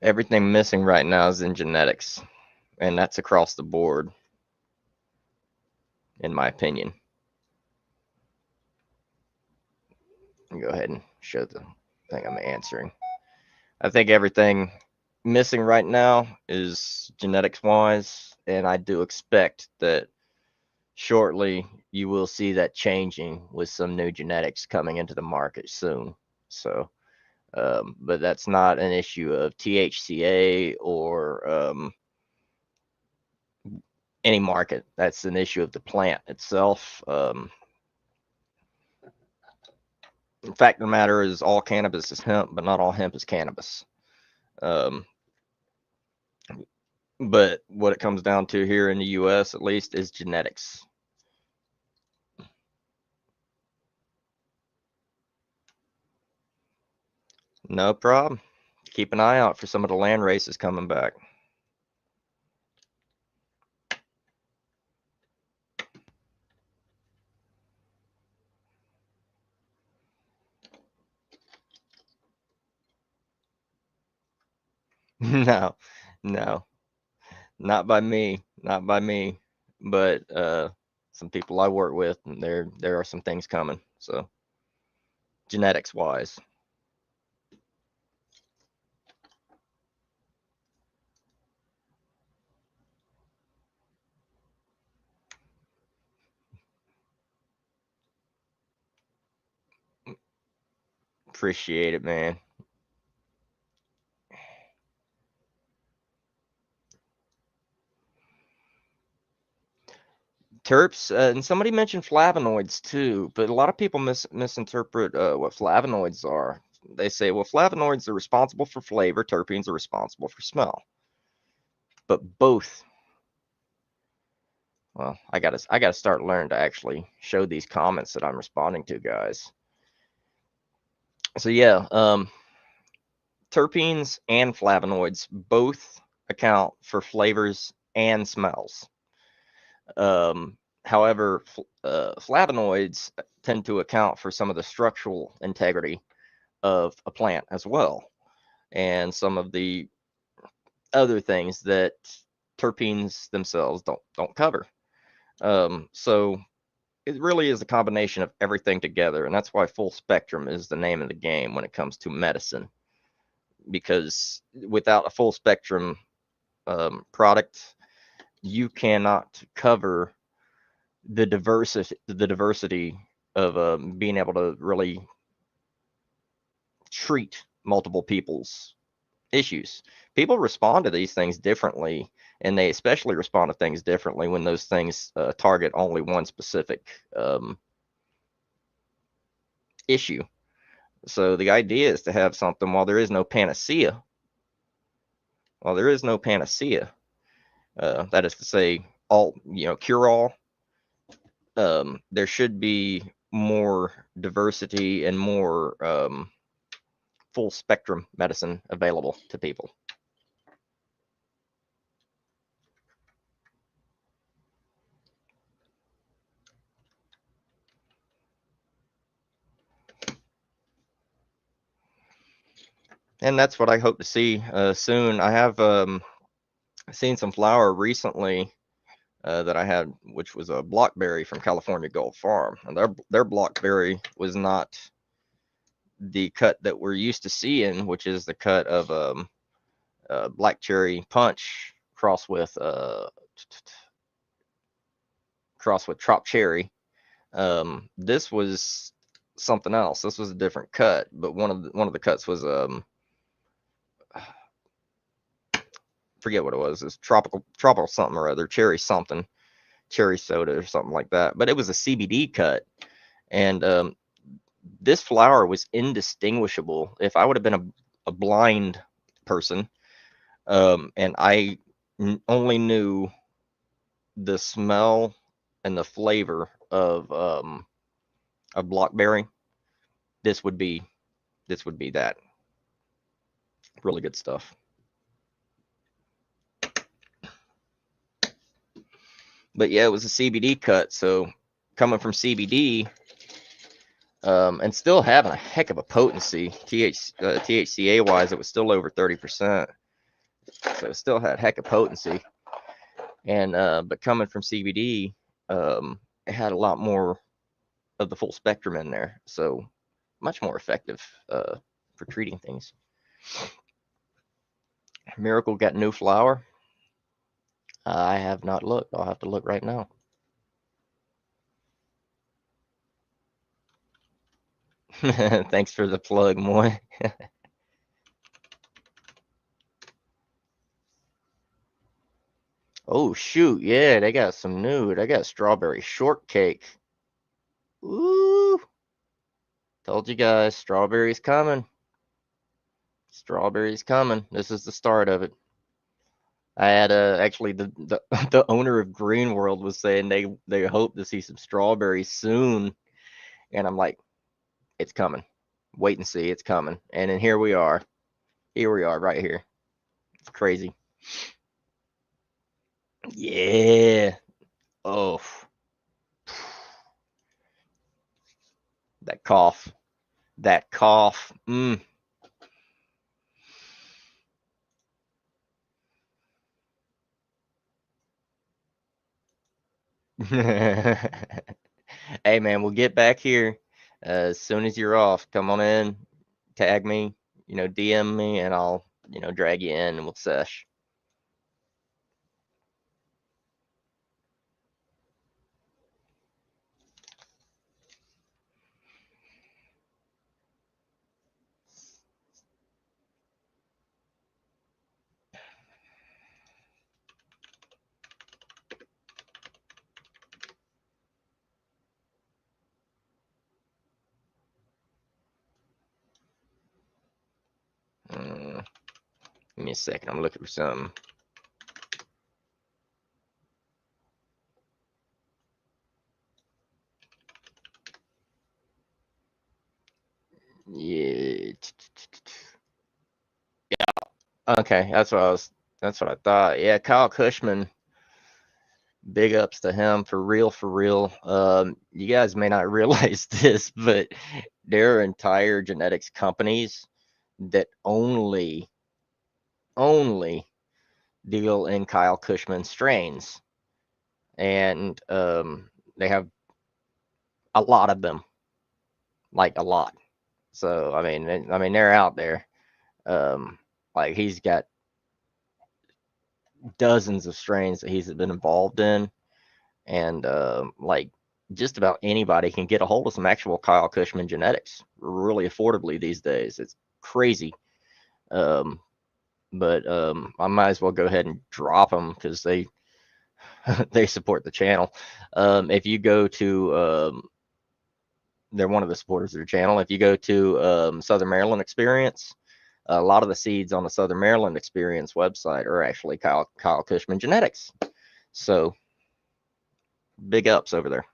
Everything missing right now is in genetics, and that's across the board, in my opinion. Go ahead and show the thing I'm answering. I think everything missing right now is genetics wise, and I do expect that shortly you will see that changing with some new genetics coming into the market soon. So, but that's not an issue of THCA or any market. That's an issue of the plant itself. The fact of the matter is, all cannabis is hemp, but not all hemp is cannabis. But what it comes down to here in the U.S., at least, is genetics. No problem. Keep an eye out for some of the land races coming back. No, no, not by me, not by me. But some people I work with, and there are some things coming. So genetics wise. Appreciate it, man. Terps, and somebody mentioned flavonoids too, but a lot of people misinterpret what flavonoids are. They say, well, flavonoids are responsible for flavor, terpenes are responsible for smell. But both, well, I gotta start learning to actually show these comments that I'm responding to, guys. So yeah, terpenes and flavonoids both account for flavors and smells. However, flavonoids tend to account for some of the structural integrity of a plant as well, and some of the other things that terpenes themselves don't cover. So it really is a combination of everything together, and that's why full spectrum is the name of the game when it comes to medicine. Because without a full spectrum product, you cannot cover the diversity of being able to really treat multiple people's issues. People respond to these things differently, and they especially respond to things differently when those things target only one specific issue. So the idea is to have something, while there is no panacea, that is to say, all, cure all, there should be more diversity and more full spectrum medicine available to people. And that's what I hope to see soon. I have seen some flower recently that I had, which was a blockberry from California Gold Farm, and their blockberry was not the cut that we're used to seeing, which is the cut of black cherry punch crossed with trop cherry. This was something else. This was a different cut, but one of the cuts was forget what it was. It's tropical something or other, cherry something, cherry soda or something like that. But it was a CBD cut, and this flower was indistinguishable. If I would have been a blind person, and I only knew the smell and the flavor of a blockberry, this would be that. Really good stuff. But yeah, it was a CBD cut, so coming from CBD, and still having a heck of a potency, THCA wise, it was still over 30%. So it still had heck of potency. And but coming from CBD, it had a lot more of the full spectrum in there, so much more effective for treating things. Miracle got new flower. I have not looked. I'll have to look right now. Thanks for the plug, Moy. Oh shoot, yeah, they got some new. They got strawberry shortcake. Ooh. Told you guys, strawberries coming. Strawberries coming. This is the start of it. I had actually the owner of Green World was saying they hope to see some strawberries soon, and I'm like, it's coming. Wait and see, it's coming. And then here we are. Here we are, right here. It's crazy. Yeah. Oh, that cough. That cough. Hey man, we'll get back here as soon as you're off. Come on in, tag me, DM me, and I'll, drag you in and we'll sesh. Give me a second. I'm looking for something. Yeah. Okay, that's what I thought. Yeah, Kyle Cushman. Big ups to him for real, for real. You guys may not realize this, but there are entire genetics companies that only deal in Kyle Cushman strains, and they have a lot of them, like a lot. So I mean they're out there. Like he's got dozens of strains that he's been involved in, and like just about anybody can get a hold of some actual Kyle Cushman genetics really affordably these days. It's crazy. But I might as well go ahead and drop them because they they support the channel. If you go to they're one of the supporters of the channel. If you go to Southern Maryland Experience, a lot of the seeds on the Southern Maryland Experience website are actually Kyle Cushman genetics. So big ups over there.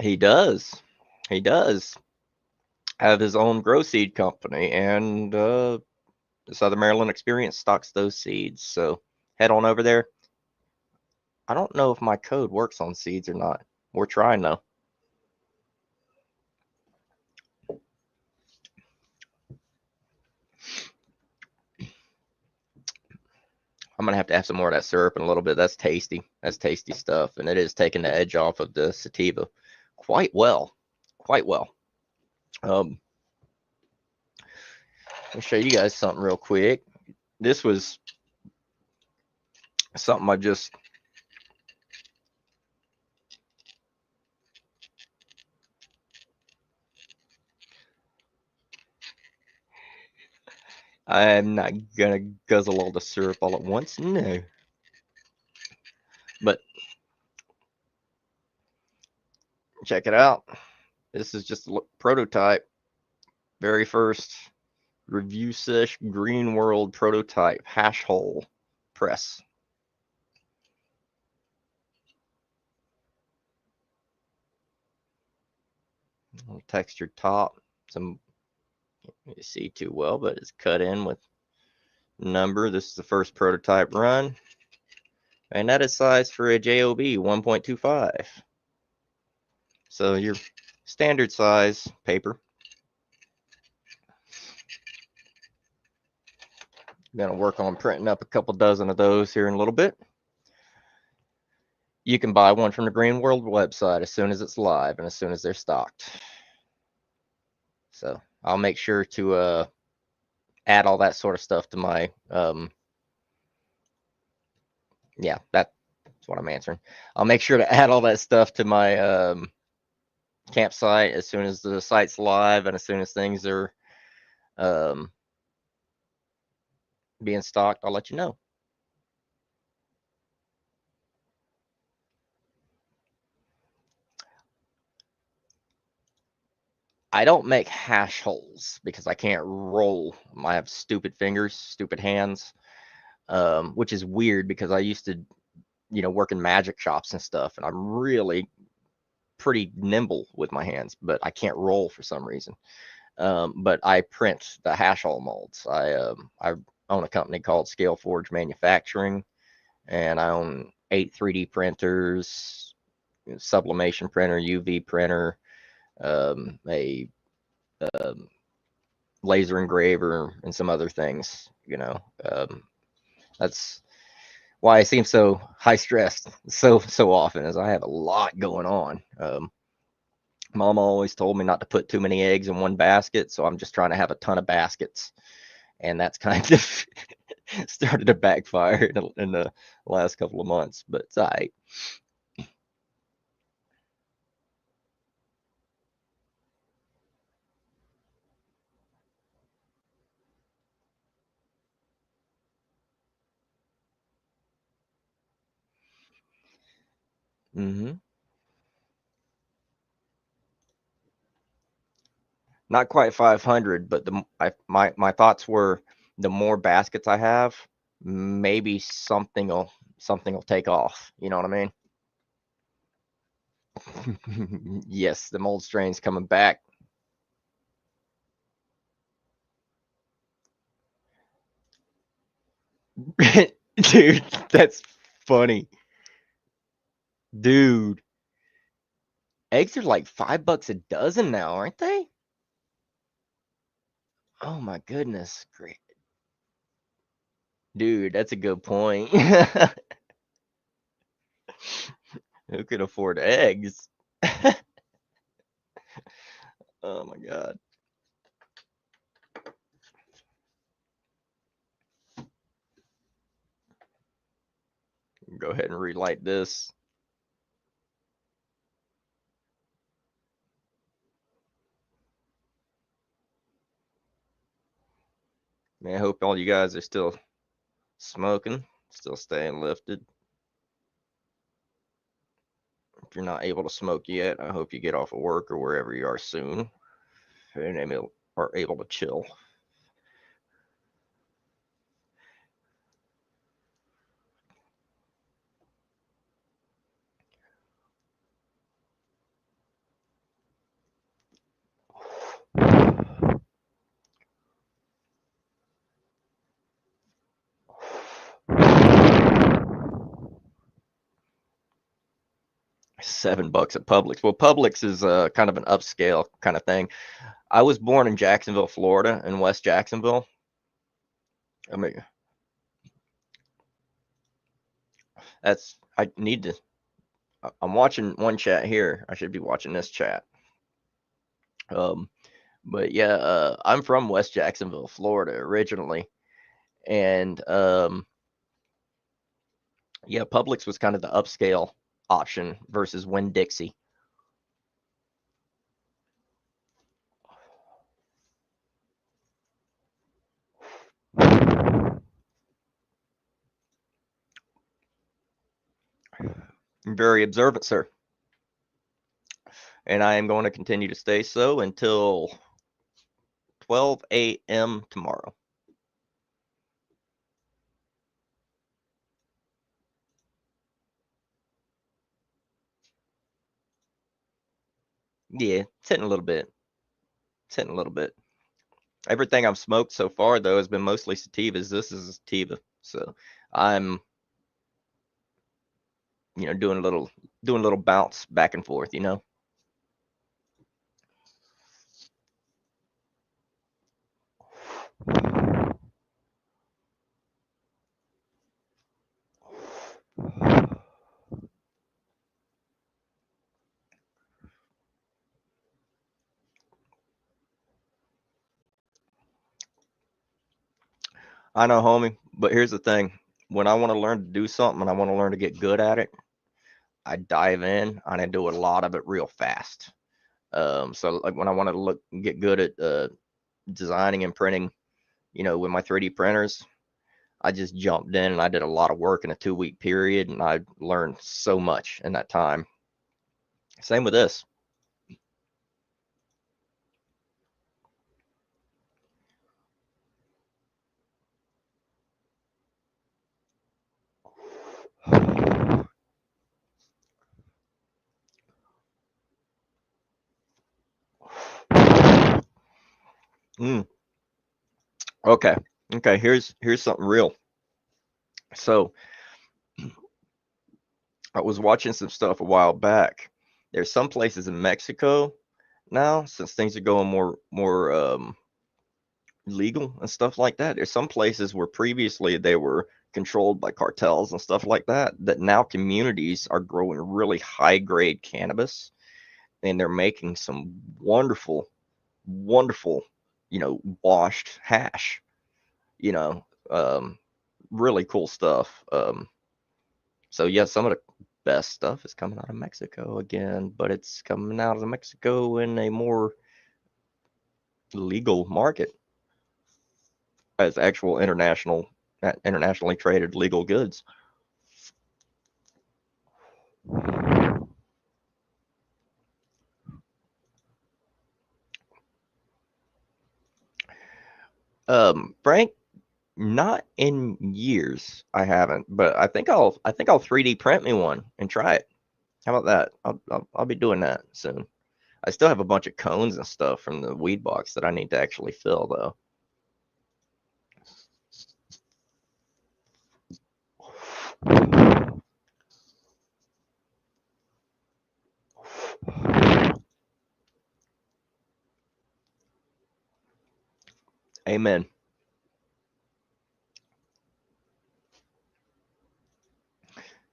He does. He does have his own grow seed company, and the Southern Maryland Experience stocks those seeds. So head on over there. I don't know if my code works on seeds or not. We're trying though. I'm gonna have to have some more of that syrup in a little bit. That's tasty. That's tasty stuff, and it is taking the edge off of the sativa quite well. Quite well. Let me show you guys something real quick. This was something I'm not gonna guzzle all the syrup all at once, no. But check it out. This is just a prototype. Very first ReviewSesh's Green World prototype hash hole press. Little textured top. Some you see too well, but it's cut in with number. This is the first prototype run, and that is sized for a JOB 1.25. So your standard size paper. I'm gonna work on printing up a couple dozen of those here in a little bit. You can buy one from the Green World website as soon as it's live and as soon as they're stocked. So I'll make sure to add all that sort of stuff to my yeah, that's what I'm answering. I'll make sure to add all that stuff to my campsite as soon as the site's live and as soon as things are being stocked. I'll let you know. I don't make hash holes because I can't roll. I have stupid fingers, stupid hands, which is weird because I used to, work in magic shops and stuff, and I'm really pretty nimble with my hands, but I can't roll for some reason. But I print the hash hole molds. I own a company called Scale Forge Manufacturing, and I own 8 3D printers, sublimation printer, UV printer, a laser engraver, and some other things. That's why I seem so high stressed so often, as I have a lot going on. Mama always told me not to put too many eggs in one basket, so I'm just trying to have a ton of baskets, and that's kind of started to backfire in the last couple of months, but it's all right. Hmm. Not quite 500, but my thoughts were, the more baskets I have, maybe something will take off. You know what I mean? Yes, the mold strain's coming back. Dude, that's funny. Dude, eggs are like $5 a dozen now, aren't they? Oh my goodness, great. Dude, that's a good point. Who could afford eggs? Oh my God. Go ahead and relight this. Man, I hope all you guys are still smoking, still staying lifted. If you're not able to smoke yet, I hope you get off of work or wherever you are soon and are able to chill. $7 at Publix. Well, Publix is kind of an upscale kind of thing. I was born in Jacksonville, Florida, in West Jacksonville. I mean, I need to. I'm watching one chat here. I should be watching this chat. Um, but yeah, I'm from West Jacksonville, Florida, originally, and yeah, Publix was kind of the upscale option versus Winn-Dixie. Very observant, sir. And I am going to continue to stay so until 12 a.m. tomorrow. Yeah, it's hitting a little bit. It's hitting a little bit. Everything I've smoked so far, though, has been mostly sativas. This is a sativa, so I'm, doing a little bounce back and forth. I know, homie, but here's the thing: when I want to learn to do something and I want to learn to get good at it, I dive in and I do a lot of it real fast. So like when I want to get good at designing and printing, with my 3D printers, I just jumped in and I did a lot of work in a 2-week period, and I learned so much in that time. Same with this. Okay. Here's something real. So I was watching some stuff a while back. There's some places in Mexico now, since things are going more legal and stuff like that. There's some places where previously they were controlled by cartels and stuff like that, that now communities are growing really high grade cannabis, and they're making some wonderful, washed hash, you know, really cool stuff. So yeah, some of the best stuff is coming out of Mexico again, but it's coming out of Mexico in a more legal market as actual internationally traded legal goods. Frank, not in years, I haven't, but I think I'll 3D print me one and try it. How about that? I'll be doing that soon. I still have a bunch of cones and stuff from the weed box that I need to actually fill though. Amen.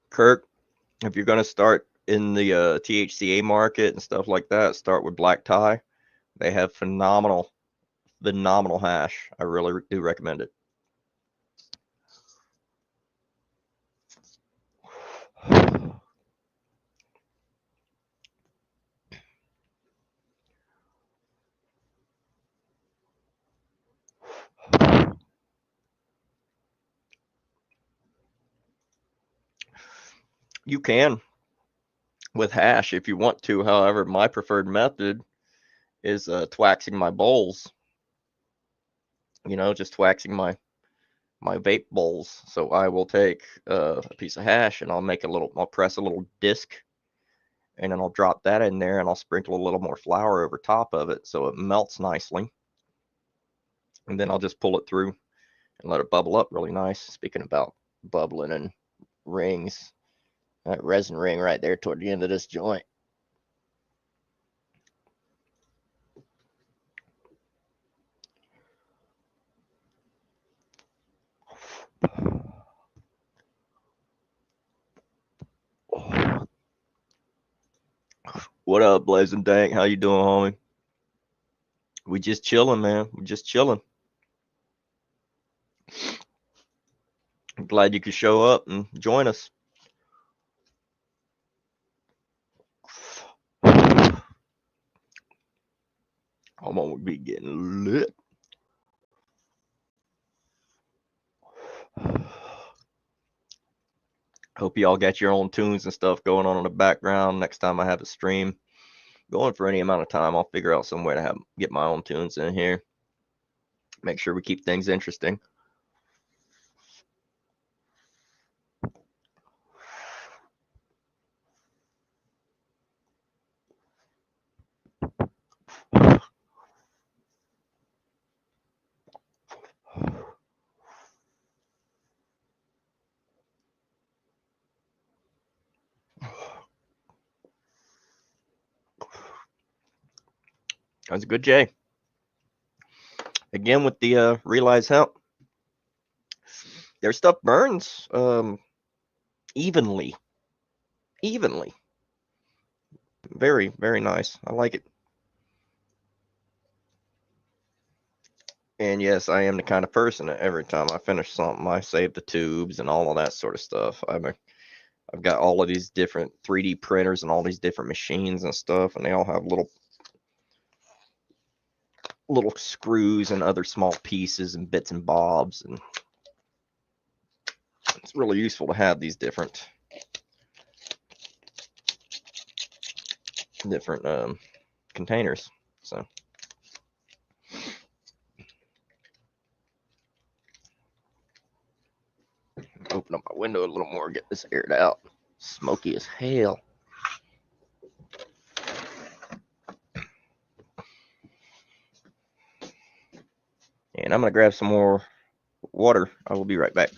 Kirk, if you're going to start in the THCA market and stuff like that, start with black tie. They have phenomenal hash. I really do recommend it. You can with hash if you want to. However, my preferred method is twaxing my bowls. Just twaxing my vape bowls. So I will take a piece of hash and I'll press a little disc, and then I'll drop that in there and I'll sprinkle a little more flour over top of it so it melts nicely. And then I'll just pull it through and let it bubble up really nice. Speaking about bubbling and rings, that resin ring right there toward the end of this joint. What up, Blazing Dank? How you doing, homie? We just chilling, man. We just chilling. I'm glad you could show up and join us. I'm gonna be getting lit. Hope y'all got your own tunes and stuff going on in the background. Next time I have a stream going for any amount of time, I'll figure out some way to get my own tunes in here. Make sure we keep things interesting. That's a good J. Again with the Realize Hemp, their stuff burns evenly. Very, very nice. I like it. And yes, I am the kind of person that every time I finish something, I save the tubes and all of that sort of stuff. I've got all of these different 3D printers and all these different machines and stuff, and they all have little screws and other small pieces and bits and bobs, and it's really useful to have these different containers. So open up my window a little more, get this aired out. Smoky as hell. and I'm gonna grab some more water. I will be right back.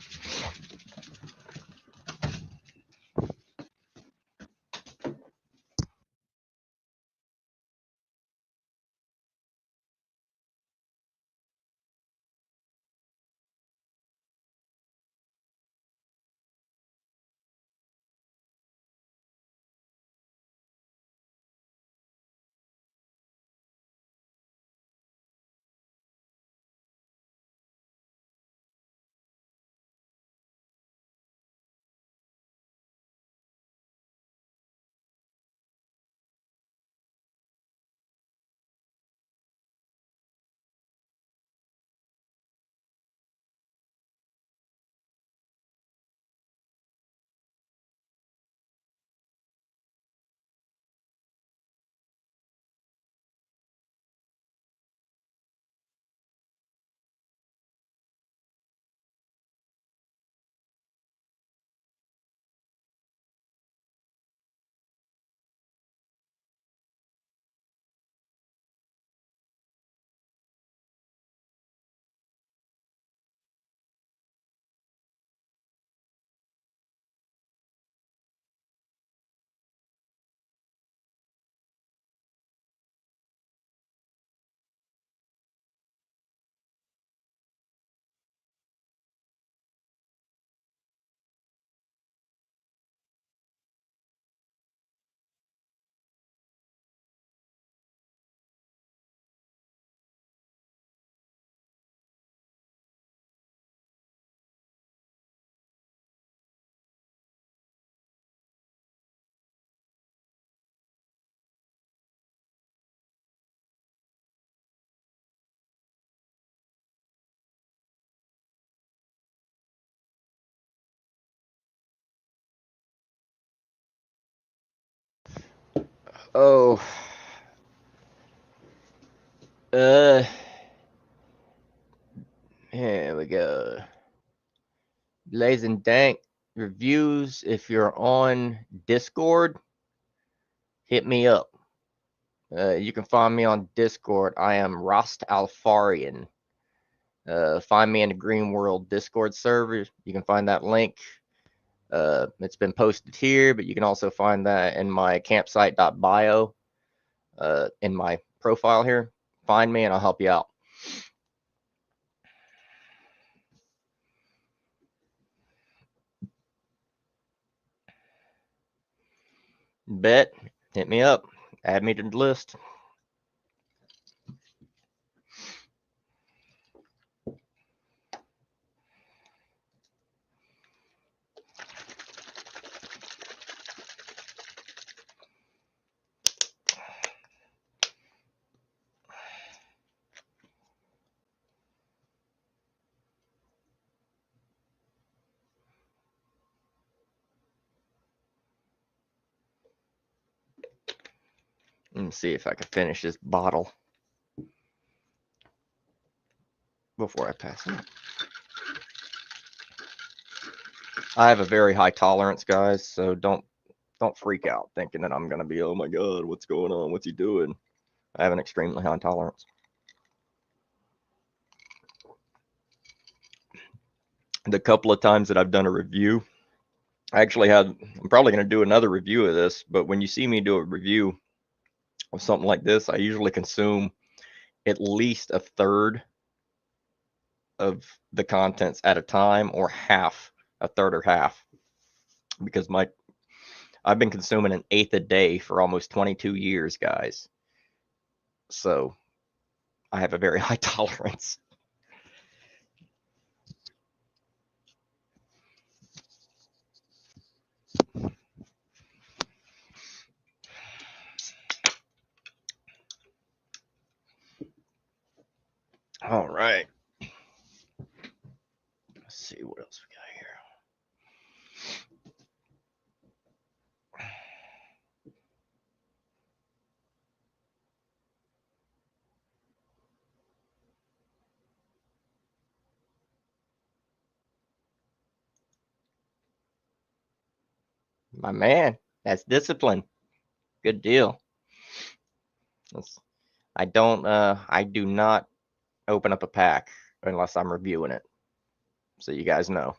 Oh, here we go. Blazing Dank reviews. If you're on Discord, hit me up. You can find me on Discord. I am Rost Alfarian. Find me in the Green World Discord server. You can find that link. It's been posted here, but you can also find that in my campsite.bio in my profile here. Find me and I'll help you out. Bet. Hit me up. Add me to the list. Let me see if I can finish this bottle before I pass it. I have a very high tolerance, guys, so don't freak out thinking that I'm gonna be, oh my god, what's going on? What's he doing? I have an extremely high tolerance. The couple of times that I've done a review, I'm probably gonna do another review of this, but when you see me do a review of something like this, I usually consume at least a third of the contents at a time, or a third or half, because I've been consuming an eighth a day for almost 22 years, guys. So I have a very high tolerance. All right. Let's see what else we got here. My man, that's discipline. Good deal. I do not open up a pack. unless I'm reviewing it. So you guys know.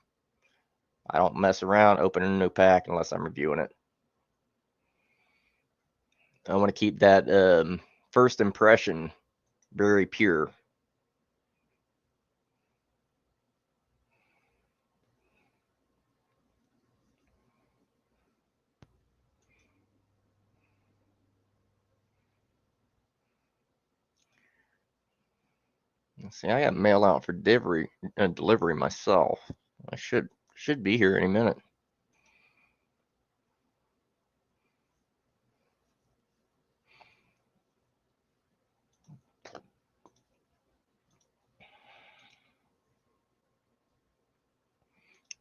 I don't mess around opening a new pack unless I'm reviewing it. I want to keep that first impression very pure. See, I got mail out for delivery myself. I should be here any minute.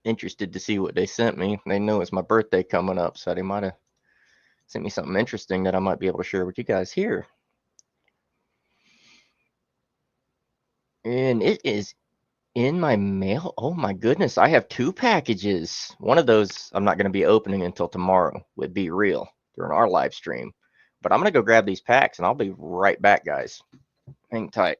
Interested to see what they sent me. They know it's my birthday coming up, so they might have sent me something interesting that I might be able to share with you guys here. And it is in my mail. Oh my goodness, I have 2 packages. One of those I'm not going to be opening until tomorrow with Be Real during our live stream. But I'm going to go grab these packs and I'll be right back, guys. Hang tight.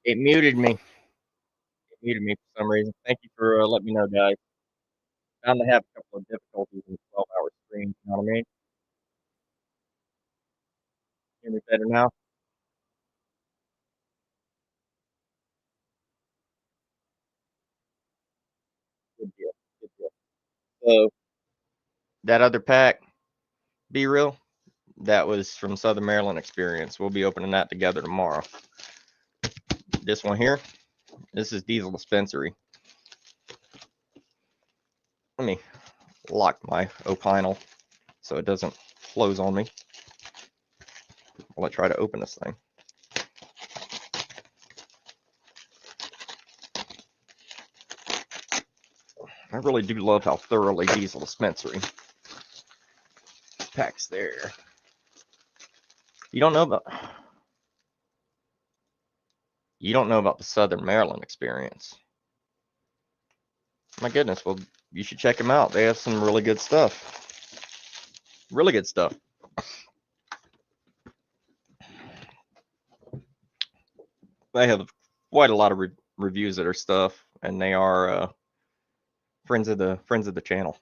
It muted me. It muted me for some reason. Thank you for letting me know, guys. Bound to have a couple of difficulties in 12-hour stream. You know what I mean? Hear me better now? Good deal. Good deal. So that other pack, Be Real, that was from Southern Maryland Experience. We'll be opening that together tomorrow. This one here, this is Diesel Dispensary. Let me lock my opinel so it doesn't close on me while I try to open this thing. I really do love how thoroughly Diesel Dispensary packs there. You don't know about the Southern Maryland Experience. My goodness. Well, you should check them out. They have some really good stuff. Really good stuff. They have quite a lot of reviews of their stuff, and they are friends of the channel.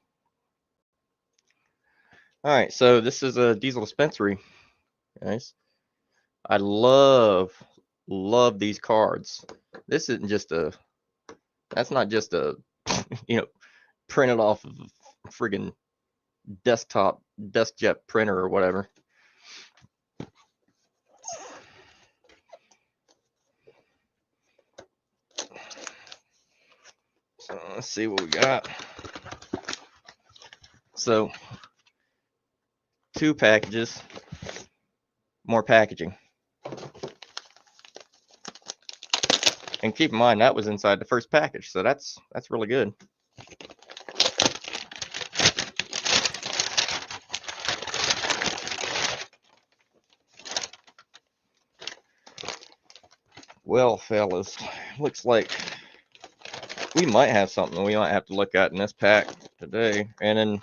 All right, so this is a Diesel dispensary, guys. I love these cards. This isn't just a, that's not just a, you know, printed off of a friggin' desktop DeskJet printer or whatever. So let's see what we got. So 2 packages, more packaging. And keep in mind that was inside the first package, so that's really good. Well, fellas, looks like we might have something we might have to look at in this pack today. And then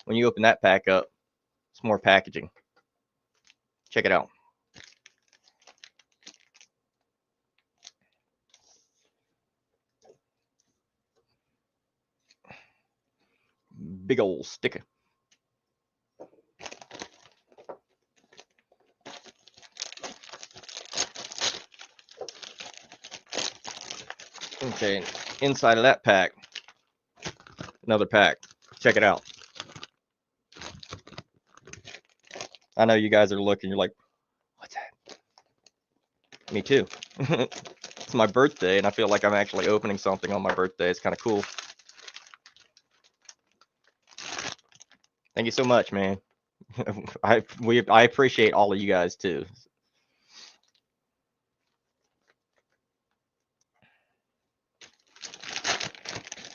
when you open that pack up, it's more packaging. Check it out. Big old sticker. Okay, inside of that pack, another pack. Check it out. I know you guys are looking, you're like, what's that? Me too. It's my birthday, and I feel like I'm actually opening something on my birthday. It's kind of cool. Thank you so much, man. I appreciate all of you guys too.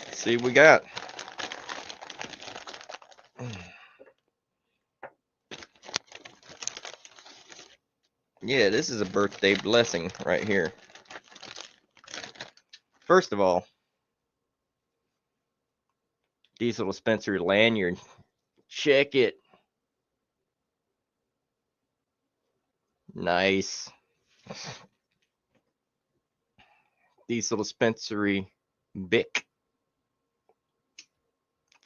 Let's see what we got. Yeah, this is a birthday blessing right here. First of all, Diesel dispensary lanyard. Check it. Nice. Diesel dispensary Bic.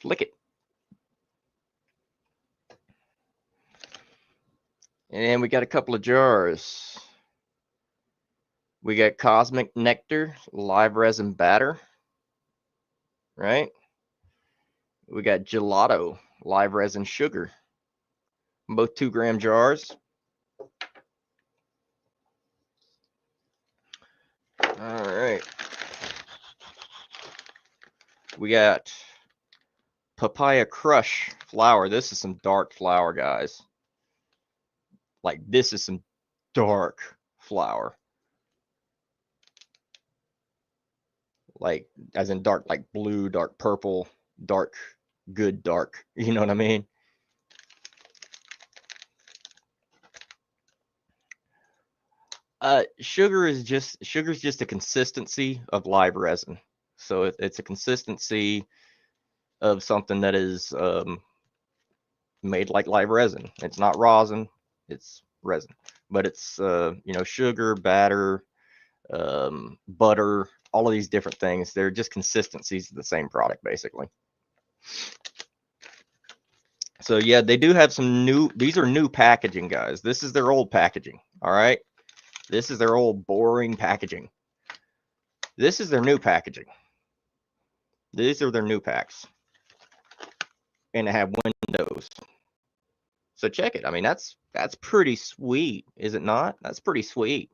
Flick it. And we got a couple of jars. We got Cosmic Nectar, live resin batter. Right? We got Gelato, live resin sugar. Both 2-gram jars. All right. We got Papaya Crush flour. This is some dark flour, guys. Like, this is some dark flour. Like, as in dark, like blue, dark purple, dark, good dark. You know what I mean? Sugar's just a consistency of live resin. So it's a consistency of something that is made like live resin. It's not rosin, it's resin. But it's sugar, batter, butter, all of these different things. They're just consistencies of the same product, basically. So yeah, they do have some new, these are new packaging, guys. This is their old packaging. All right. This is their old boring packaging. This is their new packaging. These are their new packs. And they have windows. So check it. I mean, that's pretty sweet, is it not? That's pretty sweet.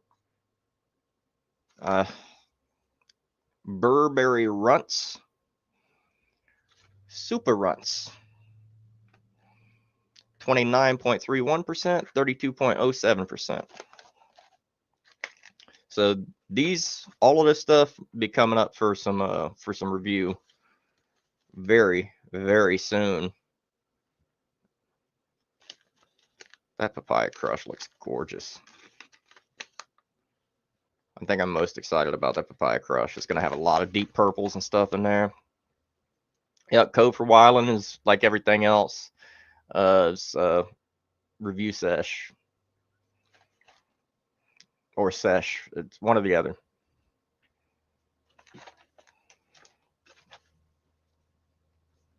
Burberry Runts. Super Runts. 29.31%, 32.07%. So these, all of this stuff be coming up for some review very, very soon. That Papaya Crush looks gorgeous. I think I'm most excited about that Papaya Crush. It's going to have a lot of deep purples and stuff in there. Yeah, code for Wyland is like everything else. It's Review Sesh or Sesh. It's one or the other.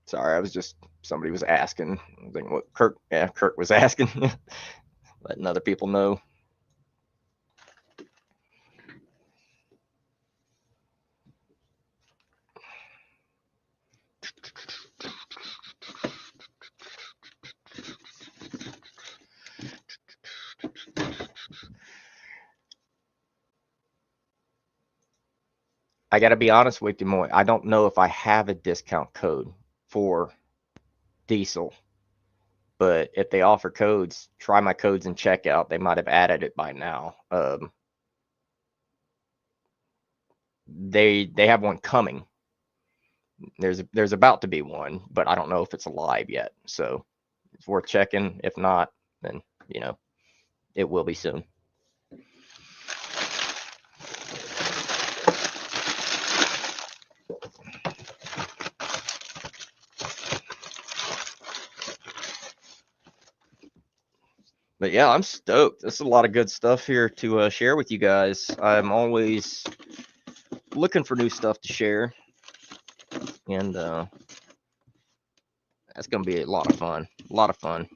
Sorry, I was just, somebody was asking. I think what Kirk was asking, letting other people know. I got to be honest with you, Moy. I don't know if I have a discount code for diesel, but if they offer codes, try my codes and check out. They might have added it by now. They have one coming. There's about to be one, but I don't know if it's live yet. So it's worth checking. If not, then it will be soon. But yeah, I'm stoked. There's a lot of good stuff here to share with you guys. I'm always looking for new stuff to share, and that's gonna be a lot of fun. A lot of fun.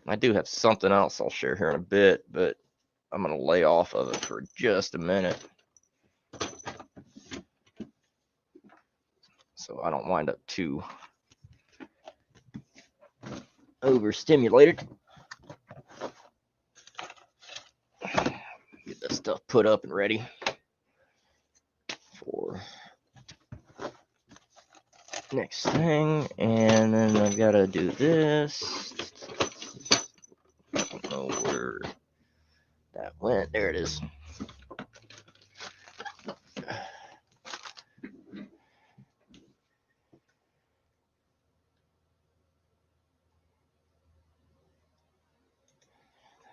I do have something else I'll share here in a bit, but I'm gonna lay off of it for just a minute, so I don't wind up too overstimulated. Get this stuff put up and ready for next thing, and then I've got to do this. I don't know where that went. There it is.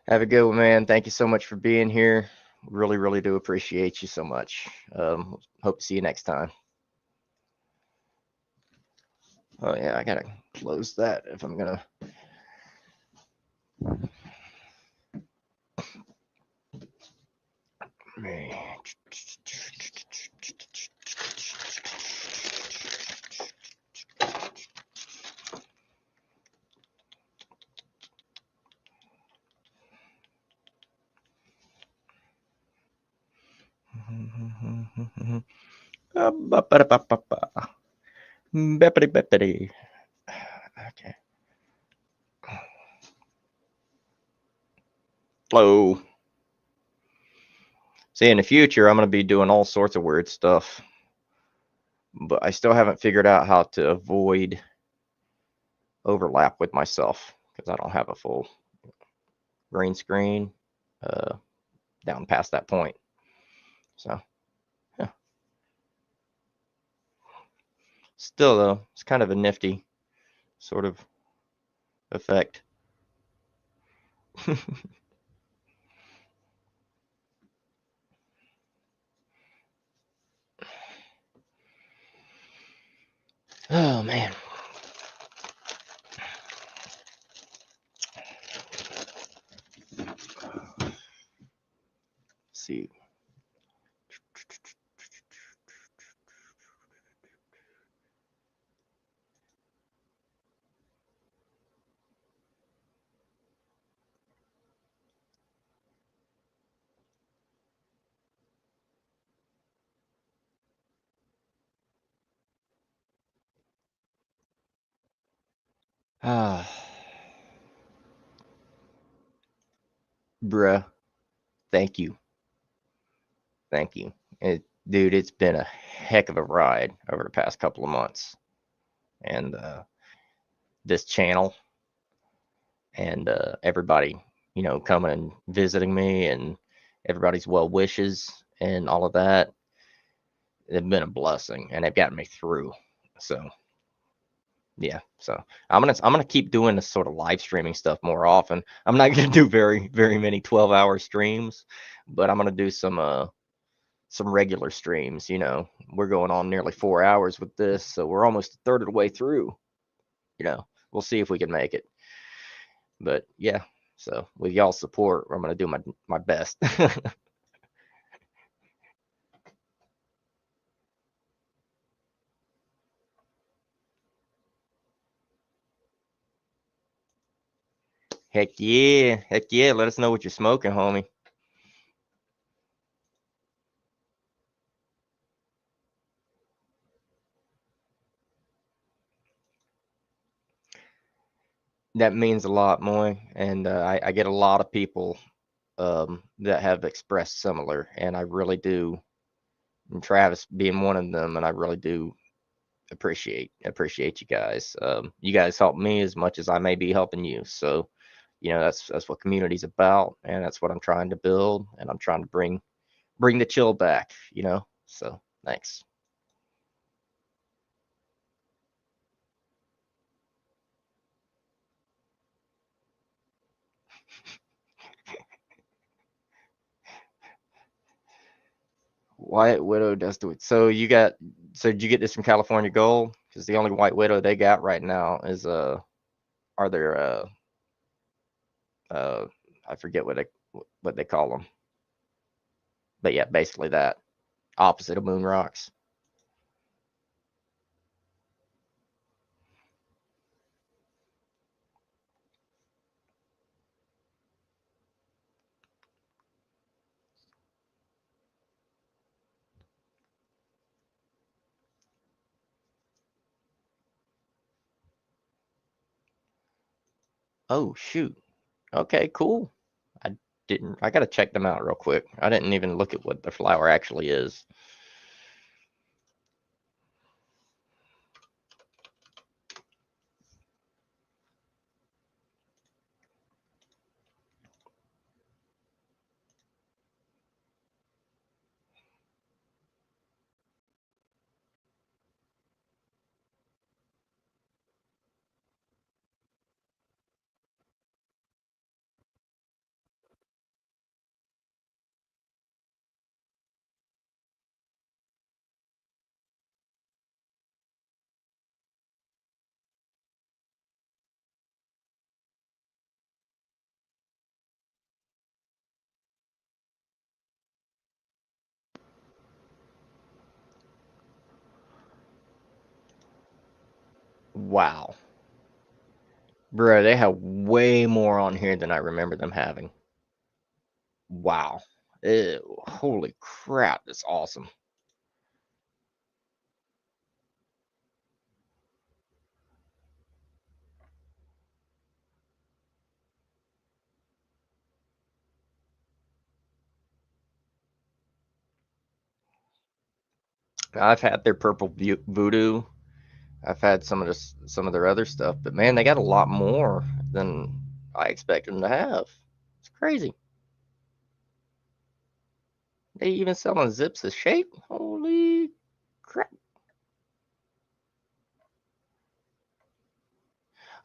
Have a good one, man. Thank you so much for being here. Really, really do appreciate you so much. Hope to see you next time. Oh yeah, I gotta close that if I'm gonna. Okay. Hello. See, in the future, I'm going to be doing all sorts of weird stuff, but I still haven't figured out how to avoid overlap with myself because I don't have a full green screen down past that point. So, yeah. Still, though, it's kind of a nifty sort of effect. Oh, man. Let's see. Bruh, thank you. Thank you. Dude, it's been a heck of a ride over the past couple of months. And this channel and everybody, coming and visiting me and everybody's well wishes and all of that, they've been a blessing and they've gotten me through. So Yeah, so I'm gonna keep doing this sort of live streaming stuff more often. I'm not gonna do very many 12-hour streams, but I'm gonna do some regular streams. You know, we're going on nearly 4 hours with this, so we're almost a third of the way through. You know, we'll see if we can make it. But yeah, so with y'all's support, I'm gonna do my best. Heck yeah. Let us know what you're smoking, homie. That means a lot, Moy, and I get a lot of people that have expressed similar, and I really do. And Travis being one of them, and I really do appreciate you guys. You guys help me as much as I may be helping you. So, you know, that's what community's about, and that's what I'm trying to build, and I'm trying to bring the chill back. You know, so thanks. White Widow does do it. So did you get this from California Gold? Because the only White Widow they got right now is are there uh I forget what they call them. But yeah, basically that opposite of Moon Rocks. Oh shoot. Okay, cool. I I gotta check them out real quick. I didn't even look at what the flower actually is. Wow. Bro, they have way more on here than I remember them having. Wow. Ew, holy crap, that's awesome. I've had their purple voodoo. I've had some of their other stuff, but man, they got a lot more than I expected them to have. It's crazy. They even selling zips of shape. Holy crap!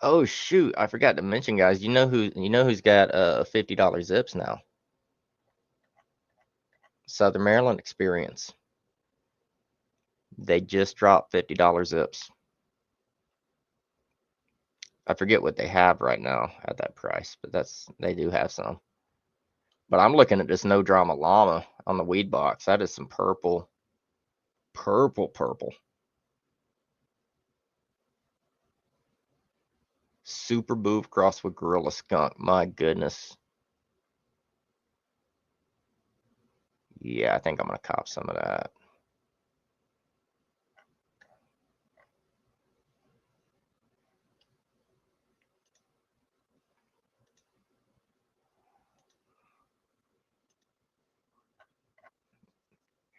Oh shoot, I forgot to mention, guys. You know who's got $50 zips now? Southern Maryland Experience. They just dropped $50 zips. I forget what they have right now at that price, but they do have some. But I'm looking at this No Drama Llama on the weed box. That is some purple. Super Boof crossed with Gorilla Skunk. My goodness. Yeah, I think I'm gonna cop some of that.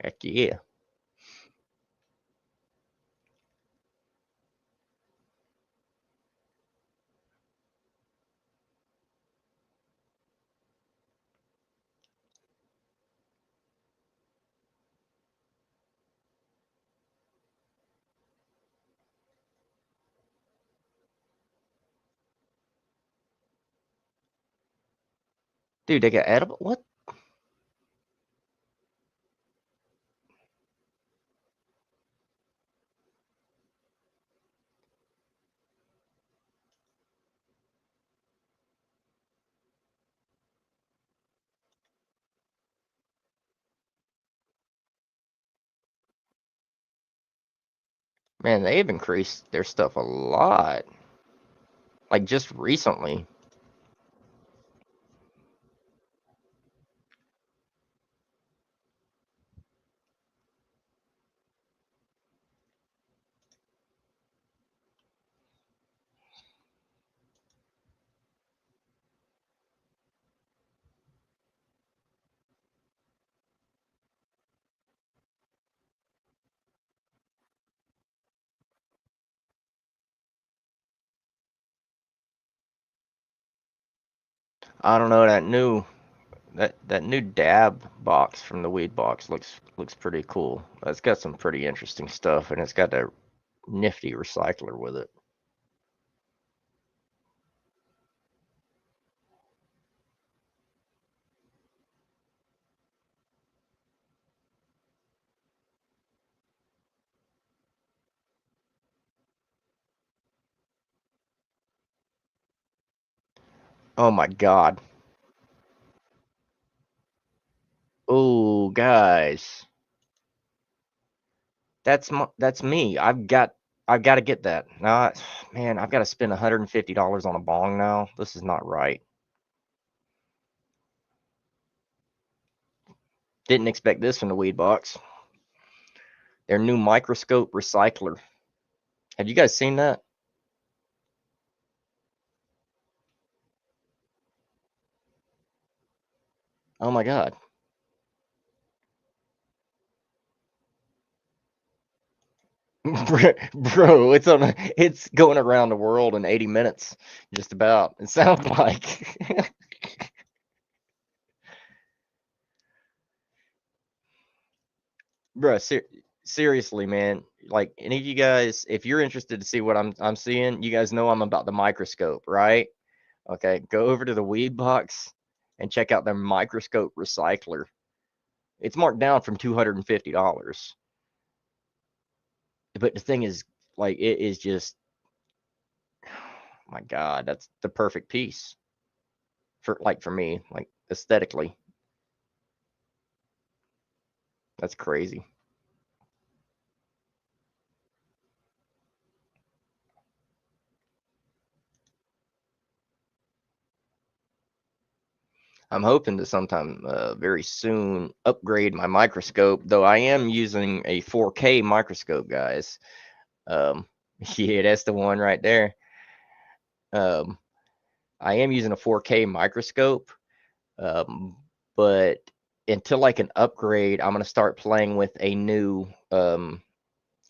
Heck yeah. Dude, they got edible. What? Man, they've increased their stuff a lot. Like just recently. I don't know, that new dab box from the weed box looks pretty cool. It's got some pretty interesting stuff, and it's got a nifty recycler with it. Oh my God. Oh, guys, that's me. I've got to get that. Now, man, I've got to spend $150 on a bong now. This is not right. Didn't expect this from the weed box. Their new Microscope recycler. Have you guys seen that? Oh my God. Bro, it's going around the world in 80 minutes, just about. It sounds like. Bro, seriously, man. Like any of you guys, if you're interested to see what I'm seeing, you guys know I'm about the microscope, right? Okay, go over to the weed box and check out their microscope recycler. It's marked down from $250. But the thing is, like, it is just, my God, that's the perfect piece for me, like aesthetically. That's crazy. I'm hoping to sometime very soon upgrade my microscope, though I am using a 4K microscope, guys. Um, yeah, that's the one right there. Um, I am using a 4K microscope, um, but until I can upgrade, I'm going to start playing with a new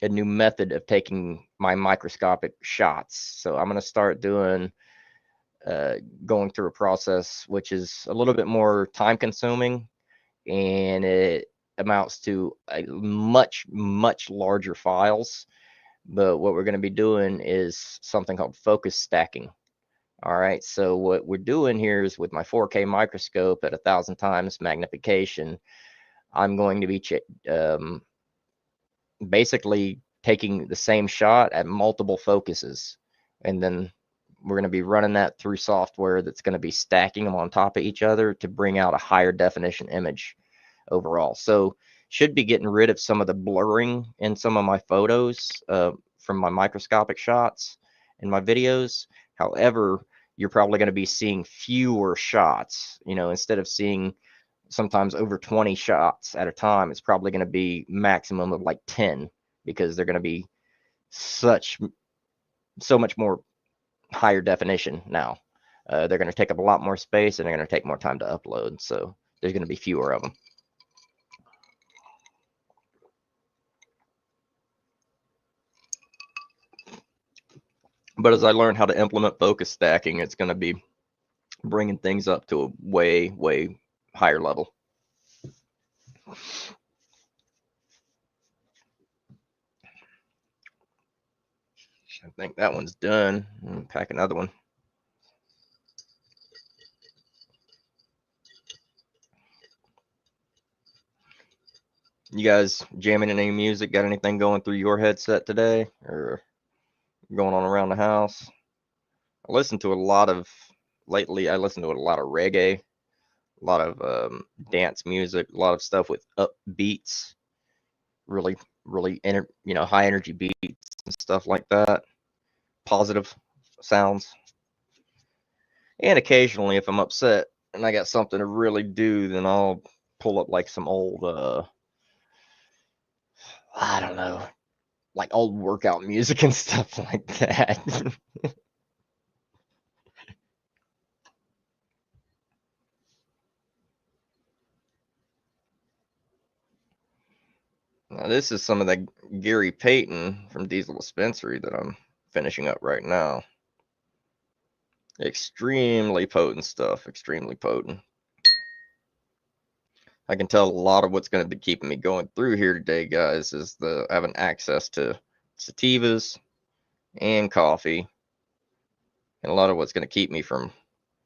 method of taking my microscopic shots. So I'm going to start doing uh, going through a process which is a little bit more time consuming, and it amounts to a much larger files. But what we're going to be doing is something called focus stacking. All right, so what we're doing here is with my 4K microscope at 1,000 times magnification, I'm going to be basically taking the same shot at multiple focuses, and then we're going to be running that through software that's going to be stacking them on top of each other to bring out a higher definition image overall. So should be getting rid of some of the blurring in some of my photos from my microscopic shots in my videos. However, you're probably going to be seeing fewer shots. You know, instead of seeing sometimes over 20 shots at a time, it's probably going to be maximum of like 10, because they're going to be such so much more higher definition now. They're going to take up a lot more space, and they're going to take more time to upload. So there's going to be fewer of them. But as I learn how to implement focus stacking, it's going to be bringing things up to a way higher level. I think that one's done. Pack another one. You guys jamming any music? Got anything going through your headset today, or going on around the house? I listen to a lot of lately. I listen to a lot of reggae, a lot of dance music, a lot of stuff with upbeats, really, really, high energy beats and stuff like that. Positive sounds. And occasionally, if I'm upset and I got something to really do, then I'll pull up like some old, I don't know, like old workout music and stuff like that. Now, this is some of the Gary Payton from Diesel Dispensary that I'm finishing up right now. Extremely potent stuff, extremely potent. I can tell a lot of what's going to be keeping me going through here today, guys, is the having access to sativas and coffee. And a lot of what's going to keep me from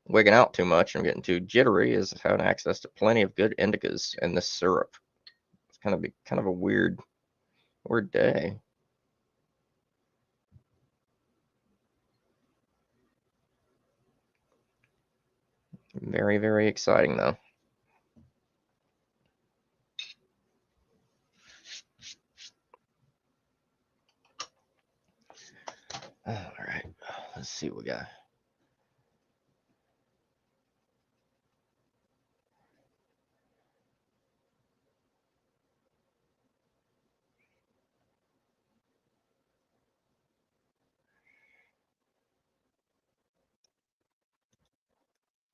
wigging out too much and getting too jittery is having access to plenty of good indicas and this syrup. It's kind of a weird day. Very, very exciting though. All right, let's see what we got.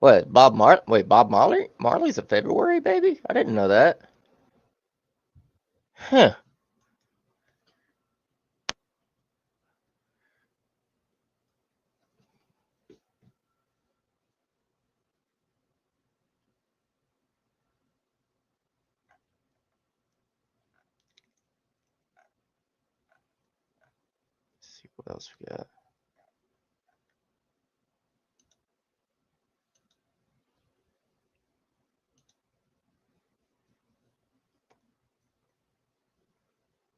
What, Bob Marley? Marley's a February baby? I didn't know that. Huh. Let's see what else we got.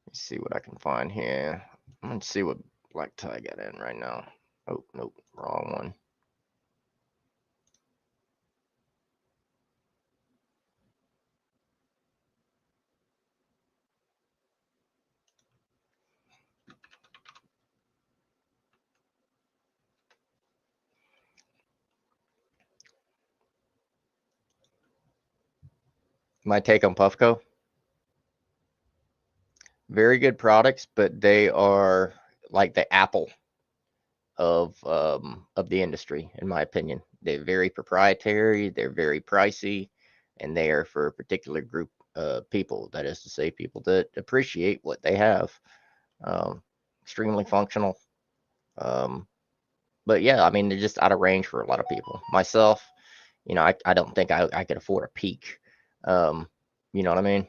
Let's see what I can find here. I'm gonna see what black tie got in right now. Oh, nope, wrong one. My take on Puffco. Very good products, but they are like the Apple of the industry, in my opinion. They're very proprietary, they're very pricey, and they are for a particular group of people. That is to say, people that appreciate what they have. Extremely functional. Um, but yeah, I mean, they're just out of range for a lot of people. Myself, I don't think I could afford a peak. Um, you know what I mean?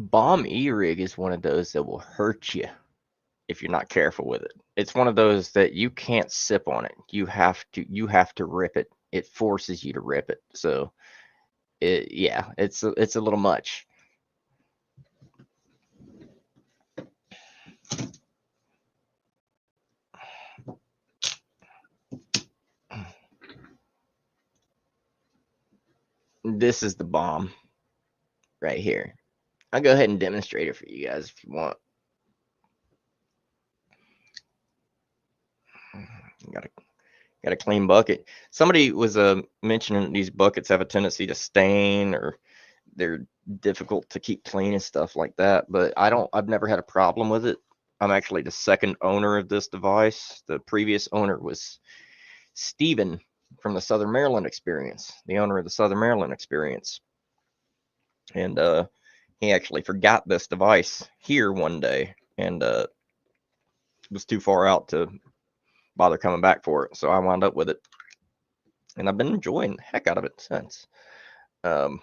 Bomb E-rig is one of those that will hurt you if you're not careful with it. It's one of those that you can't sip on it. You have to rip it. It forces you to rip it. So it's a little much. This is the bomb right here. I'll go ahead and demonstrate it for you guys if you want. Got a clean bucket. Somebody was mentioning these buckets have a tendency to stain, or they're difficult to keep clean and stuff like that. But I've never had a problem with it. I'm actually the second owner of this device. The previous owner was Steven from the Southern Maryland experience, the owner of the Southern Maryland experience. And he actually forgot this device here one day and was too far out to bother coming back for it. So I wound up with it, and I've been enjoying the heck out of it since. But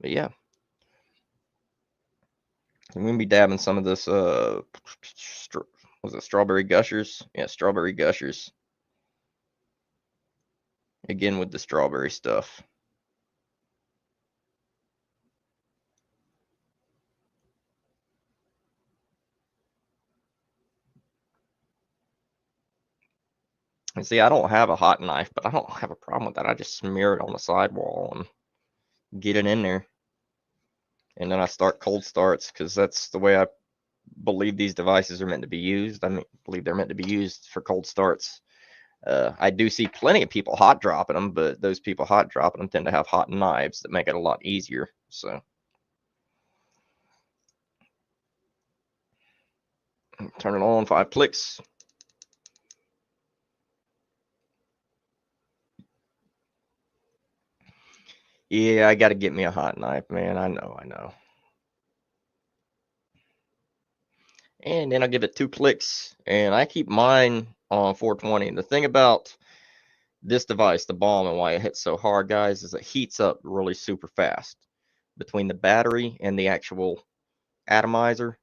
yeah, I'm gonna be dabbing some of this. Was it strawberry gushers? Yeah, strawberry gushers. Again with the strawberry stuff. And see, I don't have a hot knife, but I don't have a problem with that. I just smear it on the sidewall and get it in there. And then I start cold starts because that's the way I believe these devices are meant to be used. I believe they're meant to be used for cold starts. I do see plenty of people hot dropping them, but those people hot dropping them tend to have hot knives that make it a lot easier. So turn it on, 5 clicks. Yeah, I got to get me a hot knife, man. I know. And then I'll give it 2 clicks, and I keep mine on 420. The thing about this device, the Balm, and why it hits so hard, guys, is it heats up really super fast. Between the battery and the actual atomizer,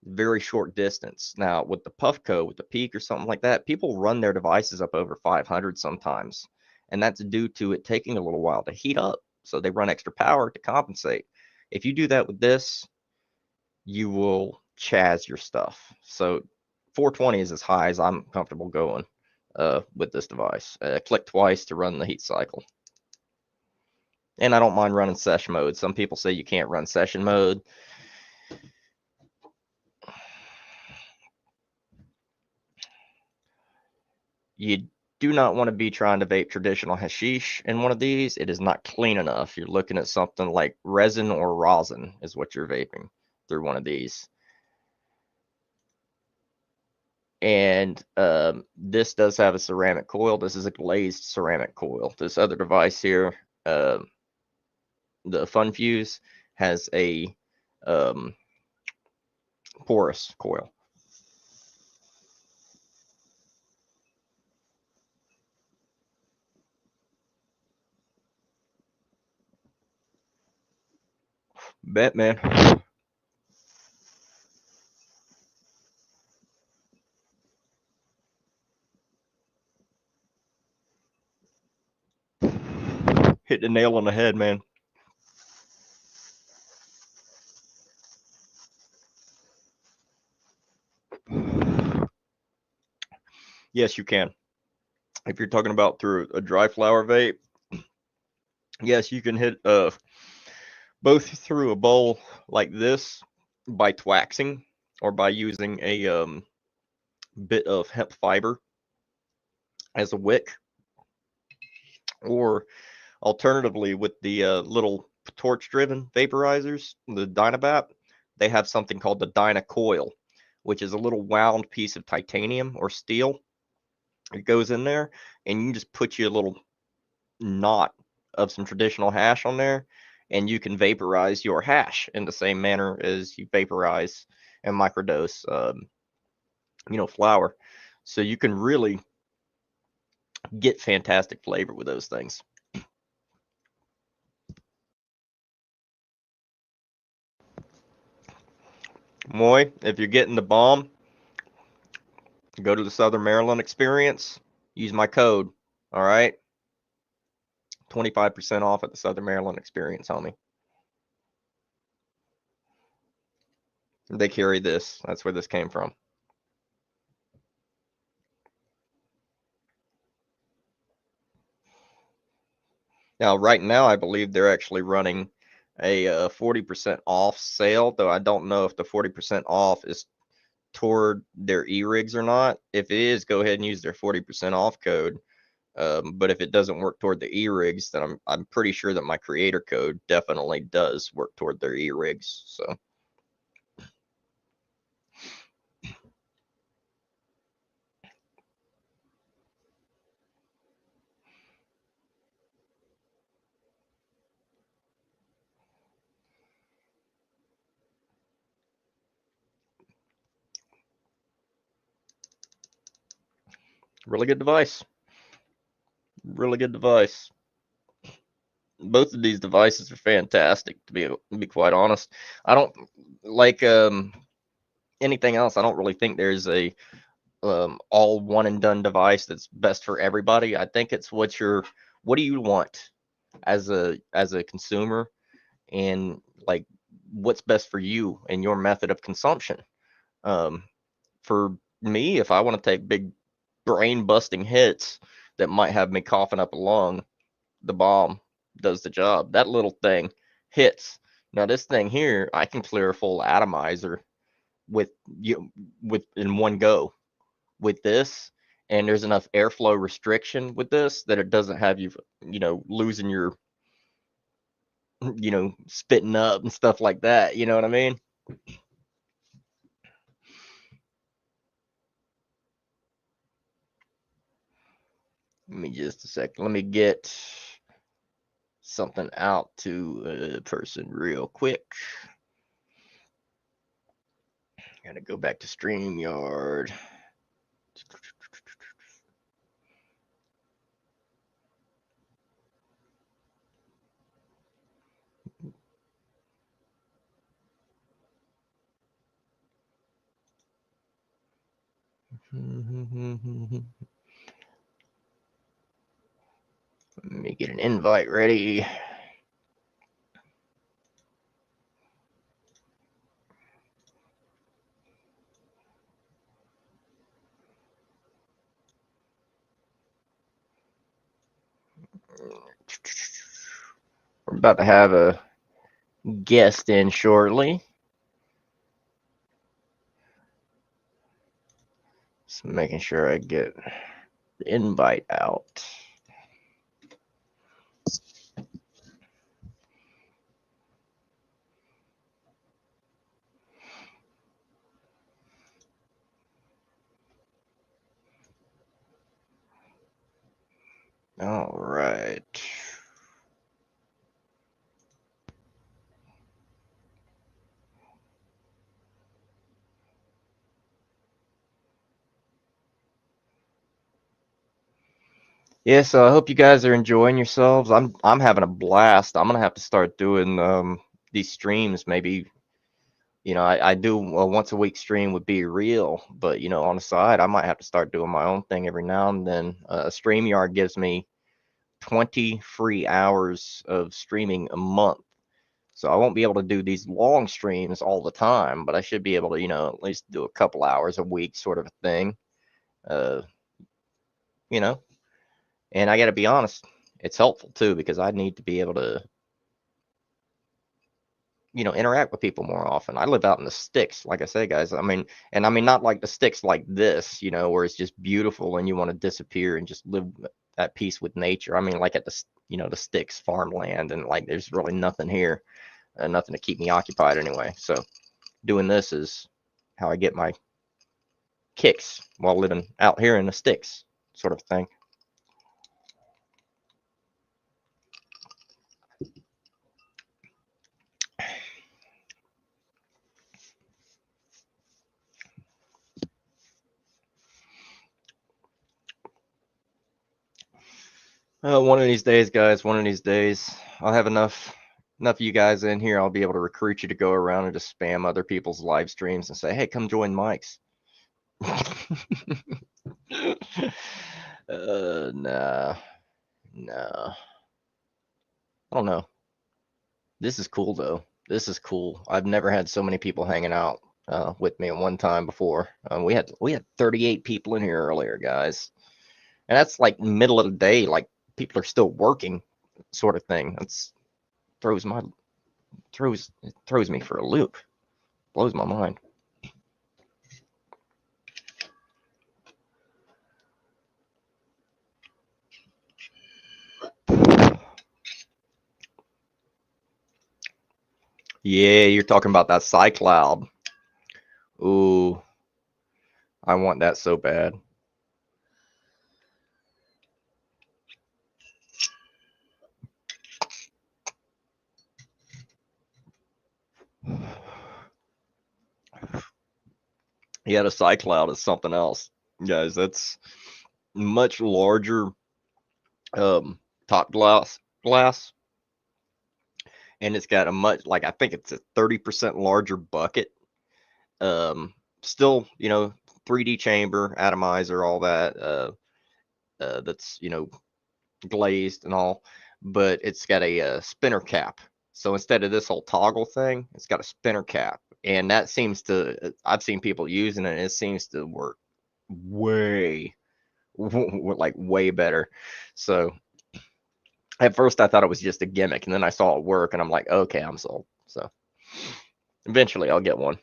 very short distance. Now, with the Puffco, with the Peak or something like that, people run their devices up over 500 sometimes, and that's due to it taking a little while to heat up. So they run extra power to compensate. If you do that with this, you will chaz your stuff. So 420 is as high as I'm comfortable going with this device. Click twice to run the heat cycle. And I don't mind running Sesh mode. Some people say you can't run session mode. You do not want to be trying to vape traditional hashish in one of these. It is not clean enough. You're looking at something like resin or rosin is what you're vaping through one of these. And this does have a ceramic coil. This is a glazed ceramic coil. This other device here, the FunFuse, has a porous coil. Bet, man. Hit the nail on the head, man. Yes, you can. If you're talking about through a dry flower vape, yes, you can hit both through a bowl like this by twaxing or by using a bit of hemp fiber as a wick, or alternatively with the little torch-driven vaporizers, the Dynavap, they have something called the Dyna Coil, which is a little wound piece of titanium or steel. It goes in there, and you can just put you a little knot of some traditional hash on there, and you can vaporize your hash in the same manner as you vaporize and microdose, flour. So you can really get fantastic flavor with those things. Moy, if you're getting the Balm, go to the Southern Maryland experience, use my code. All right. 25% off at the Southern Maryland experience, homie. They carry this. That's where this came from. Now, right now, I believe they're actually running a 40% off sale, though I don't know if the 40% off is toward their e-rigs or not. If it is, go ahead and use their 40% off code. But if it doesn't work toward the e-rigs, then I'm pretty sure that my creator code definitely does work toward their e-rigs. So Really good device. Really good device. Both of these devices are fantastic, to be quite honest. I don't like anything else. I don't really think there's a all one and done device that's best for everybody. I think it's what do you want as a consumer, and like what's best for you and your method of consumption. Um, for me, if I want to take big brain busting hits that might have me coughing up a lung, the bomb does the job. That little thing hits. Now this thing here, I can clear a full atomizer with you with in one go with this, and there's enough airflow restriction with this that it doesn't have you losing your spitting up and stuff like that, you know what I mean? Let me just a second. Let me get something out to a person real quick. Gotta go back to StreamYard. Let me get an invite ready. We're about to have a guest in shortly. Just making sure I get the invite out. All right. Yeah, so I hope you guys are enjoying yourselves. I'm having a blast. I'm gonna have to start doing these streams. Maybe I do a once a week stream with Be Real, but on the side I might have to start doing my own thing every now and then. StreamYard gives me 20 free hours of streaming a month, so I won't be able to do these long streams all the time, but I should be able to at least do a couple hours a week, sort of a thing. Uh, you know. And I got to be honest, it's helpful too because I need to be able to, interact with people more often. I live out in the sticks, like I say, guys. I mean, and I mean not like the sticks like this, where it's just beautiful and you want to disappear and just live at peace with nature. I mean, like at the sticks farmland, and like there's really nothing here, nothing to keep me occupied anyway. So doing this is how I get my kicks while living out here in the sticks, sort of thing. One of these days, guys. One of these days, I'll have enough of you guys in here. I'll be able to recruit you to go around and just spam other people's live streams and say, "Hey, come join Mike's." Nah, nah. I don't know. This is cool though. This is cool. I've never had so many people hanging out with me at one time before. We had 38 people in here earlier, guys, and that's like middle of the day. Like people are still working, sort of thing. That's throws my throws me for a loop. Blows my mind. Yeah, you're talking about that cycloud. Ooh, I want that so bad. Yeah, the cycloud is something else, guys. much larger top glass, and it's got a much, like, I think it's a 30% larger bucket. Still, 3D chamber, atomizer, all that. That's glazed and all, but it's got a spinner cap. So instead of this whole toggle thing, it's got a spinner cap, and that seems to. I've seen people using it, and it seems to work way, like way better. So at first I thought it was just a gimmick, and then I saw it work, and I'm like, okay, I'm sold. So eventually I'll get one.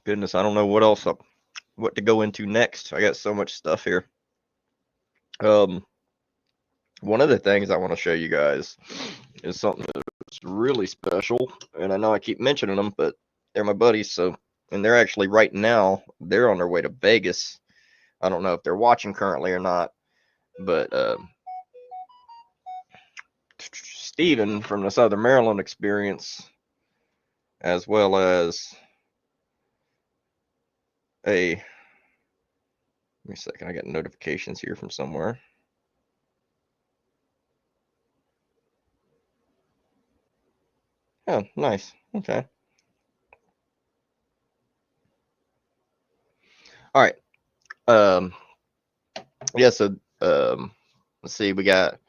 Goodness, I don't know what to go into next. I got so much stuff here. One of the things I want to show you guys is something that's really special, and I know I keep mentioning them, but they're my buddies. So, and they're actually right now they're on their way to Vegas. I don't know if they're watching currently or not, but Steven from the Southern Maryland experience, as well as a, give me a second, I got notifications here from somewhere. Oh, nice. Okay. All right. Yeah, so let's see, we got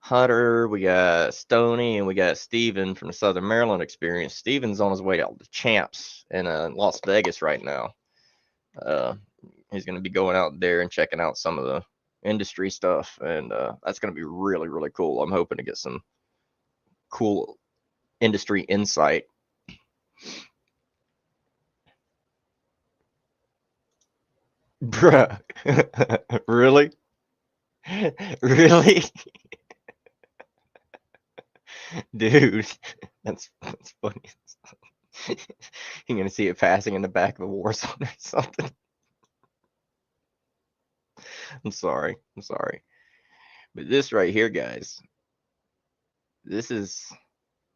Hunter, we got Stoney, and we got Steven from the Southern Maryland experience. Steven's on his way out to Champs in Las Vegas right now. He's going to be going out there and checking out some of the industry stuff, and that's going to be really, really cool. I'm hoping to get some cool industry insight. Bruh, really? Really? Dude, that's funny. You're gonna see it passing in the back of a war zone or something. I'm sorry. But this right here, guys, this is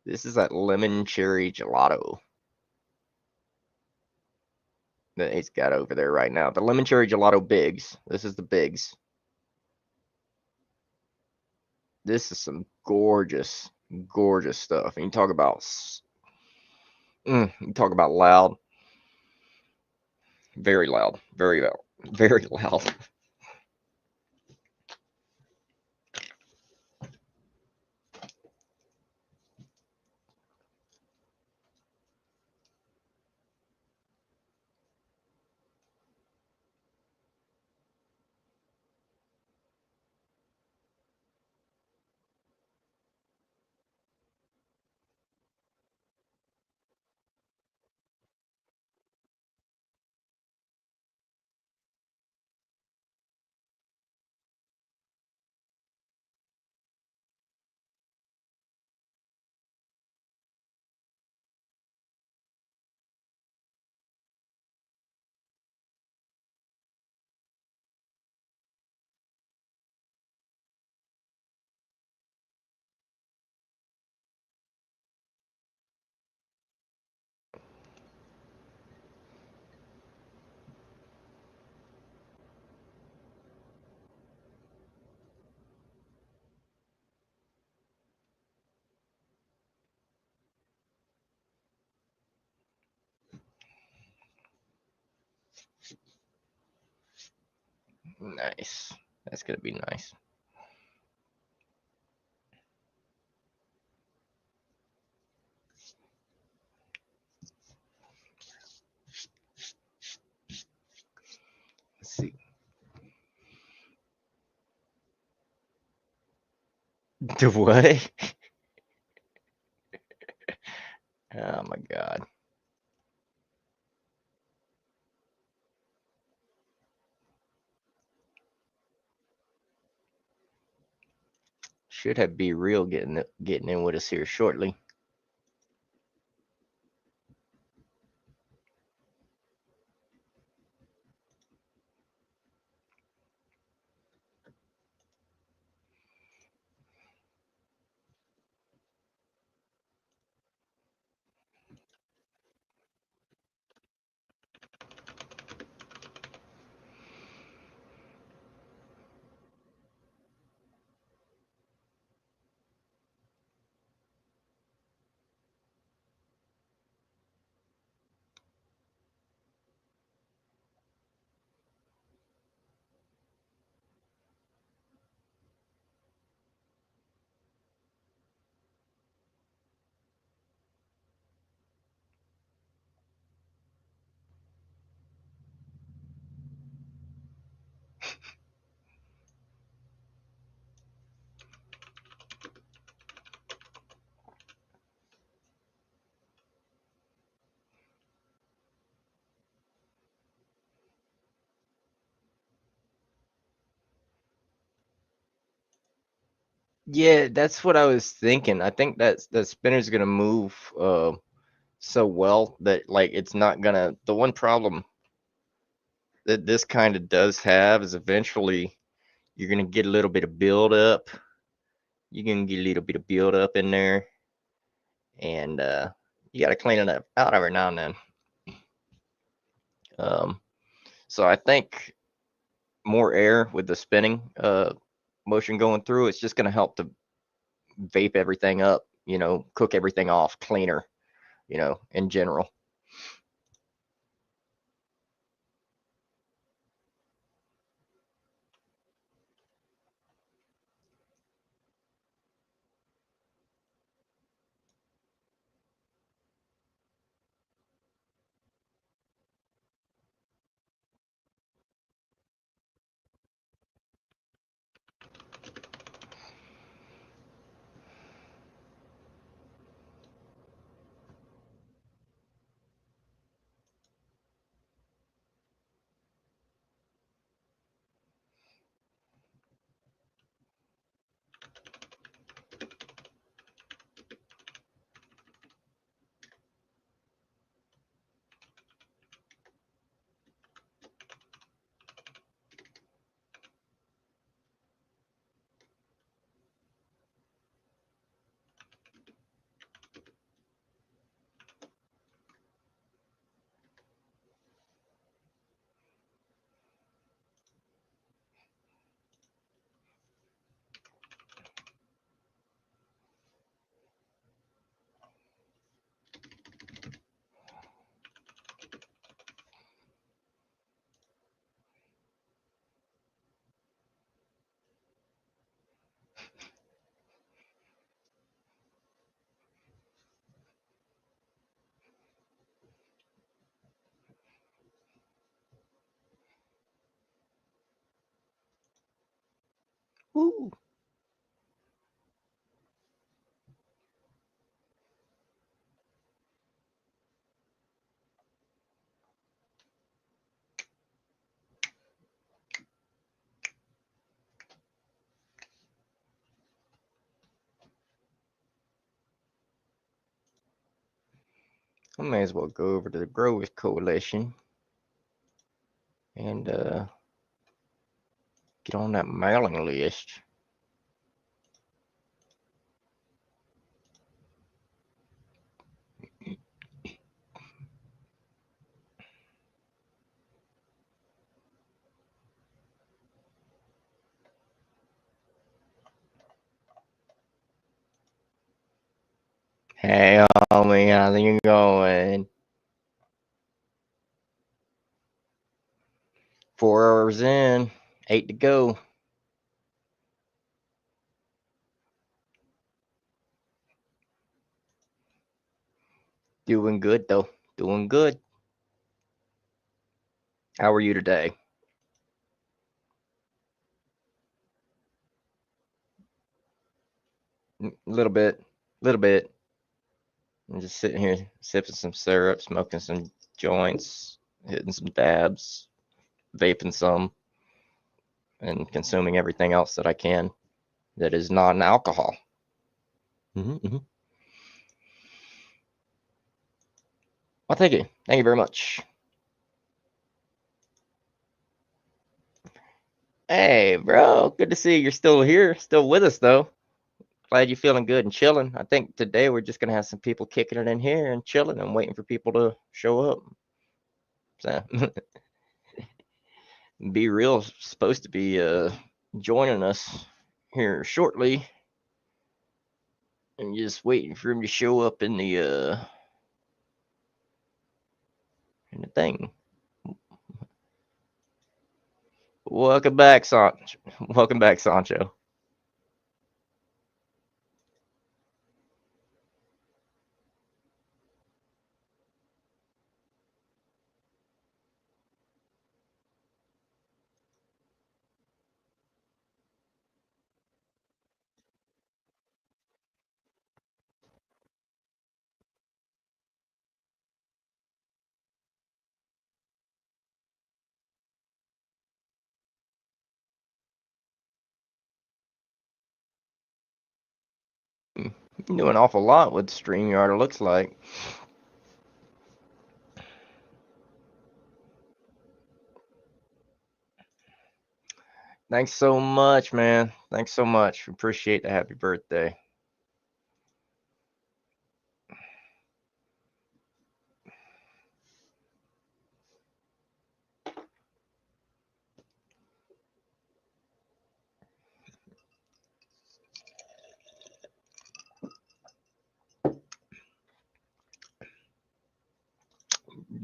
that lemon cherry gelato that he's got over there right now. The lemon cherry gelato bigs. This is the bigs. This is some gorgeous, gorgeous stuff. And you talk about loud. Very loud. Very loud. Very loud. Nice. That's gonna be nice. Let's see. The what? Oh my god. Should have Be Real getting in with us here shortly. Yeah, that's what I was thinking. I think that spinner's gonna move so well that like it's not gonna. The one problem that this kind of does have is eventually you're gonna get a little bit of build up. You're gonna get a little bit of build up in there, and you got to clean it up out every now and then. Um, so I think more air with the spinning motion going through, it's just gonna help to vape everything up. Cook everything off cleaner. In general. Woo. I may as well go over to the Growers Coalition and get on that mailing list. Hey, homie, how's it going? 4 hours in, 8 to go. Doing good though. Doing good. How are you today? A little bit. Little bit. I'm just sitting here sipping some syrup, smoking some joints, hitting some dabs, vaping some, and consuming everything else that I can that is non-alcohol. Mm-hmm. Well, thank you. Thank you very much. Hey, bro. Good to see you're still here, still with us, though. Glad you're feeling good and chilling. I think today we're just going to have some people kicking it in here and chilling and waiting for people to show up. So, Be Real supposed to be joining us here shortly and just waiting for him to show up in the thing. Welcome back, Sancho. Welcome back, Sancho. You do an awful lot with StreamYard, it looks like. Thanks so much, man. Thanks so much. Appreciate the happy birthday.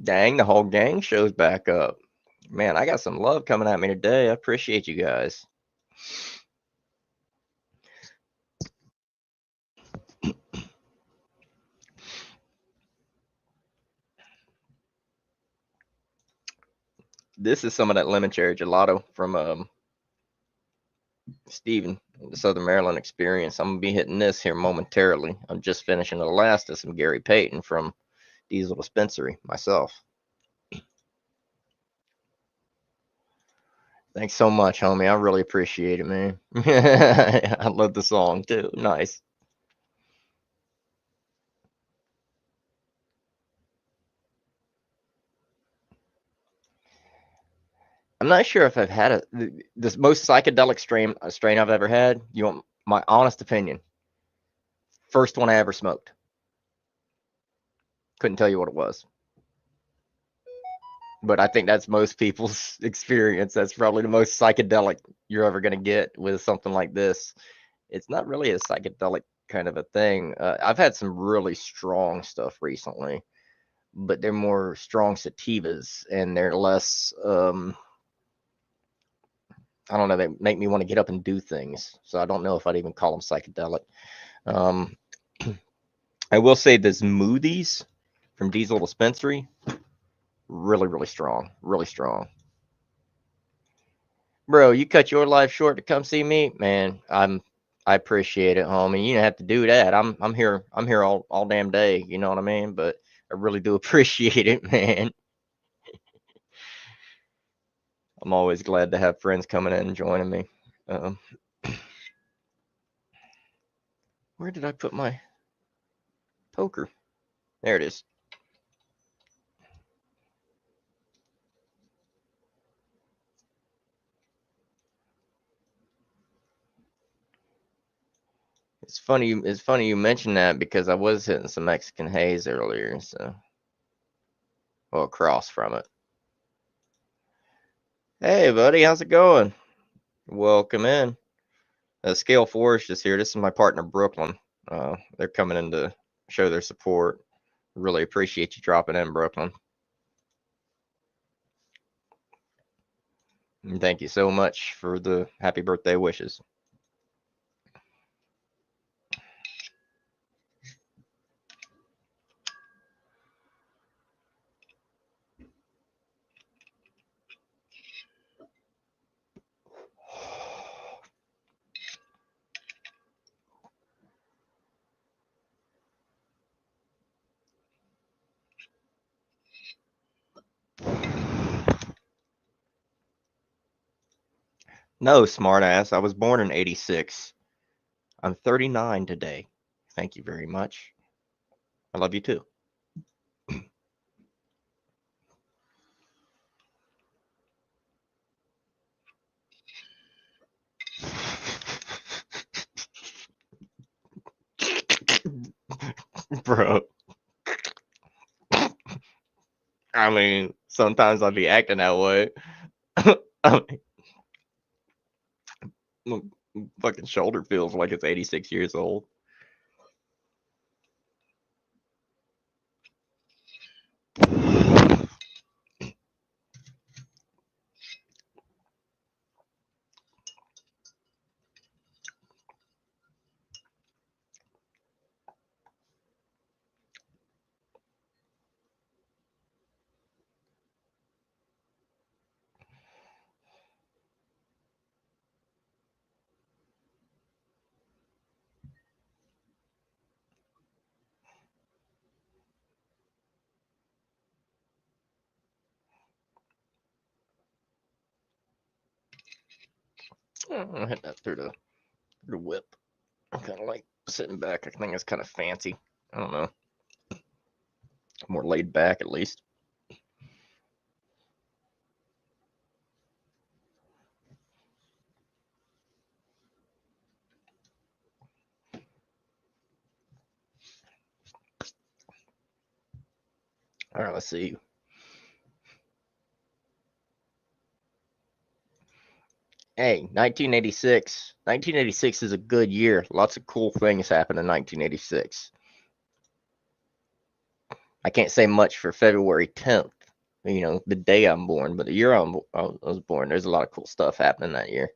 Dang, the whole gang shows back up. Man, I got some love coming at me today. I appreciate you guys. This is some of that lemon cherry gelato from Steven, the Southern Maryland experience. I'm gonna be hitting this here momentarily. I'm just finishing the last of some Gary Payton from Diesel Dispensary myself. Thanks so much, homie. I really appreciate it, man. I love the song too. Nice. I'm not sure if I've had this most psychedelic strain I've ever had. You want my honest opinion? First one I ever smoked. Couldn't tell you what it was, but I think that's most people's experience. That's probably the most psychedelic you're ever gonna get with something like this. It's not really a psychedelic kind of a thing. I've had some really strong stuff recently, but they're more strong sativas and they're less. I don't know. They make me want to get up and do things. So I don't know if I'd even call them psychedelic. Um, I will say the smoothies from Diesel Dispensary, really, really strong. Really strong. Bro, you cut your life short to come see me, man. I appreciate it, homie. You don't have to do that. I'm here all damn day. You know what I mean? But I really do appreciate it, man. I'm always glad to have friends coming in and joining me. Um, where did I put my poker? There it is. It's funny. It's funny you mentioned that because I was hitting some Mexican haze earlier. So, well, across from it. Hey, buddy, how's it going? Welcome in. Scale Forest is here. This is my partner, Brooklyn. They're coming in to show their support. Really appreciate you dropping in, Brooklyn. And thank you so much for the happy birthday wishes. No, smartass. I was born in 86. I'm 39 today. Thank you very much. I love you too. Bro, I mean, sometimes I'll be acting that way. I mean, my fucking shoulder feels like it's 86 years old. I'm gonna hit that through the whip. I kind of like sitting back. I think it's kind of fancy. I don't know. More laid back, at least. All right, let's see. Hey, 1986. 1986 is a good year. Lots of cool things happened in 1986. I can't say much for February 10th, you know, the day I'm born, but the year I was born, there's a lot of cool stuff happening that year.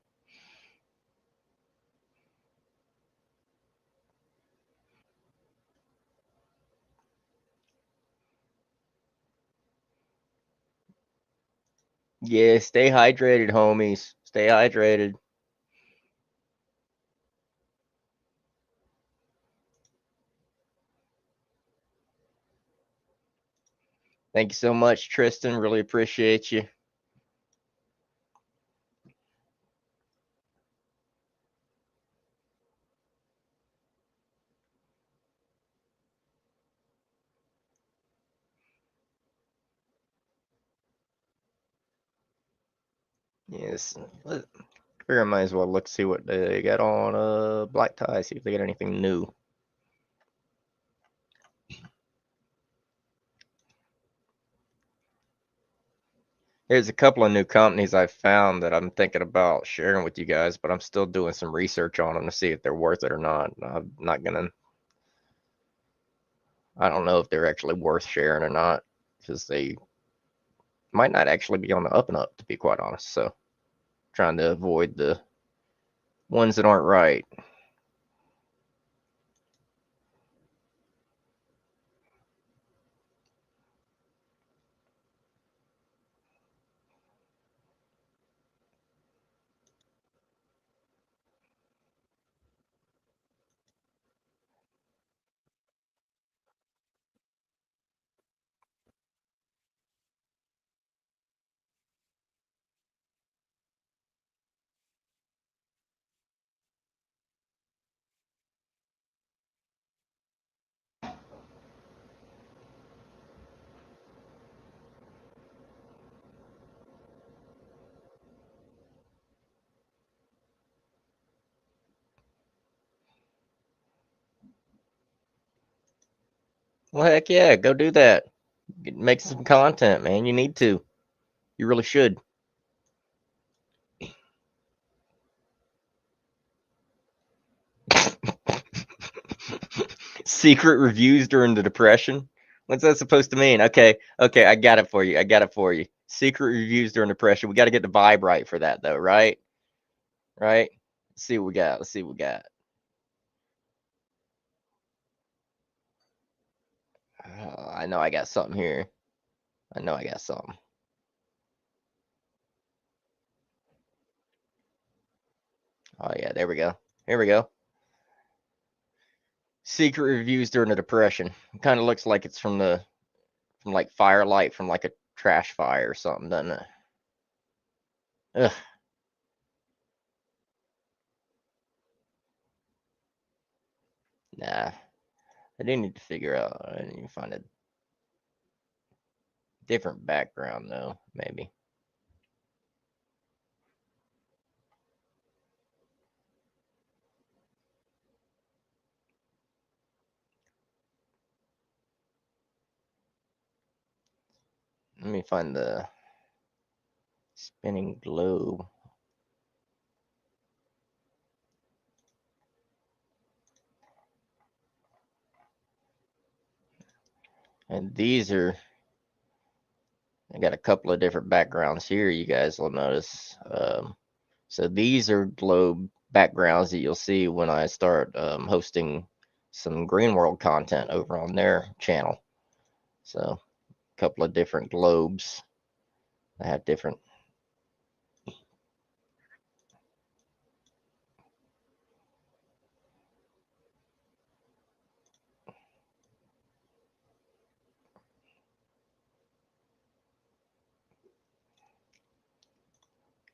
Yeah, stay hydrated, homies. Stay hydrated. Thank you so much, Tristan. Really appreciate you. Yes. Figure I might as well look, see what they got on Black Tie, see if they got anything new. There's a couple of new companies I've found that I'm thinking about sharing with you guys, but I'm still doing some research on them to see if they're worth it or not. I'm not gonna. I don't know if they're actually worth sharing or not, because they might not actually be on the up and up, to be quite honest. So, trying to avoid the ones that aren't right. Well, heck yeah, go do that. Make some content, man. You need to. You really should. Secret reviews during the Depression. What's that supposed to mean? Okay, I got it for you. I got it for you. Secret reviews during Depression. We got to get the vibe right for that, though, right? Right? Let's see what we got. Let's see what we got. I know I got something here. I know I got something. Oh yeah, there we go. Here we go. Secret reviews during the Depression. It kind of looks like it's from like firelight from like a trash fire or something, doesn't it? Ugh. Nah. I do need to figure out. I need to find a different background though, maybe. Let me find the spinning globe. And these are, I got a couple of different backgrounds here, you guys will notice. So these are globe backgrounds that you'll see when I start hosting some Green World content over on their channel. So a couple of different globes that have different.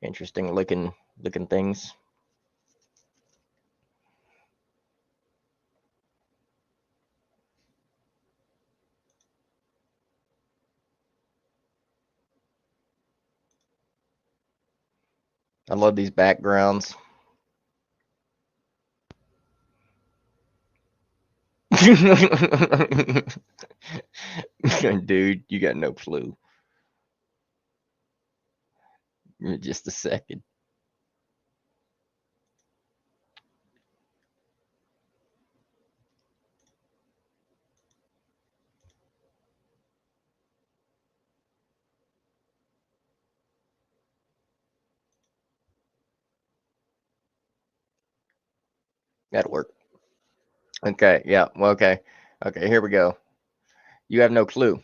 Interesting looking things. I love these backgrounds. Dude, you got no clue. Just a second. That'll work. Okay, yeah, well, okay. Okay, here we go. You have no clue.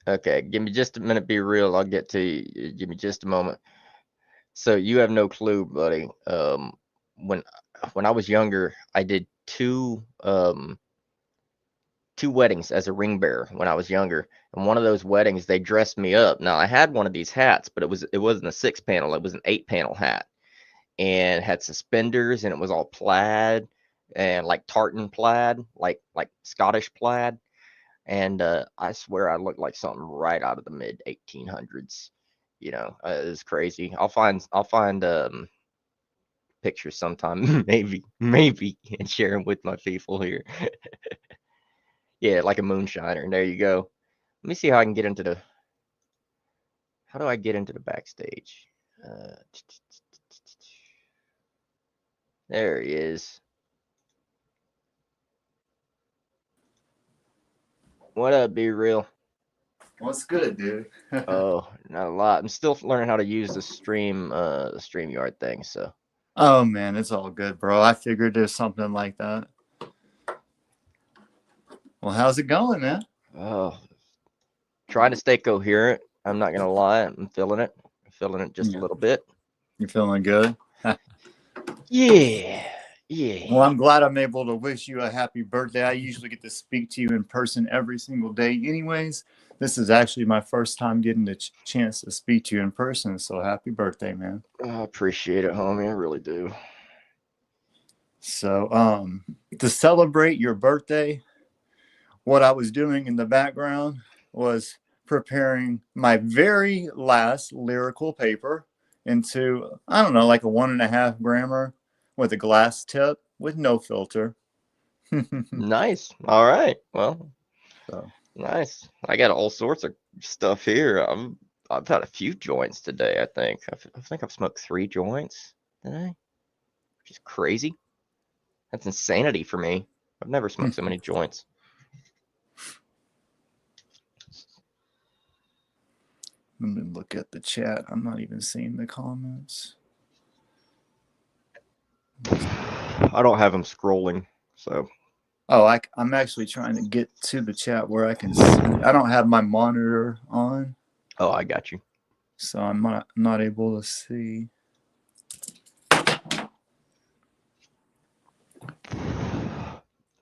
Okay, give me just a minute, be real. I'll get to you. Give me just a moment. So you have no clue, buddy. When when I was younger, I did two weddings as a ring bearer when I was younger. And one of those weddings, they dressed me up. Now I had one of these hats, but it wasn't a 6 panel, it was an 8 panel hat. And had suspenders and it was all plaid and like tartan plaid, like Scottish plaid. And I swear I looked like something right out of the mid 1800s. You know, it's crazy. I'll find pictures sometime, maybe, and share them with my people here. Yeah, like a moonshiner. And there you go. Let me see how I can get into the. How do I get into the backstage? Uh, there he is. What up, Be Real? What's good, dude? Oh, not a lot. I'm still learning how to use the StreamYard thing. So. Oh man, it's all good, bro. I figured there's something like that. Well, how's it going, man? Oh, trying to stay coherent. I'm not gonna lie. I'm feeling it. I'm feeling it just a Yeah. little bit. You feeling good? Yeah. Yeah. Well, I'm glad I'm able to wish you a happy birthday. I usually get to speak to you in person every single day, anyways. This is actually my first time getting the chance to speak to you in person. So happy birthday, man. I appreciate it, homie. I really do. So, to celebrate your birthday, what I was doing in the background was preparing my very last lyrical paper into, I don't know, like a 1.5 grammer with a glass tip with no filter. Nice. All right. Well, So, nice. I got all sorts of stuff here. I've had a few joints today. I think I've smoked 3 joints today, which is crazy. That's insanity for me. I've never smoked so many joints. let me look at the chat. I'm not even seeing the comments. I don't have them scrolling, so. Oh, I'm actually trying to get to the chat where I can see. I don't have my monitor on, Oh, I got you. so I'm not able to see.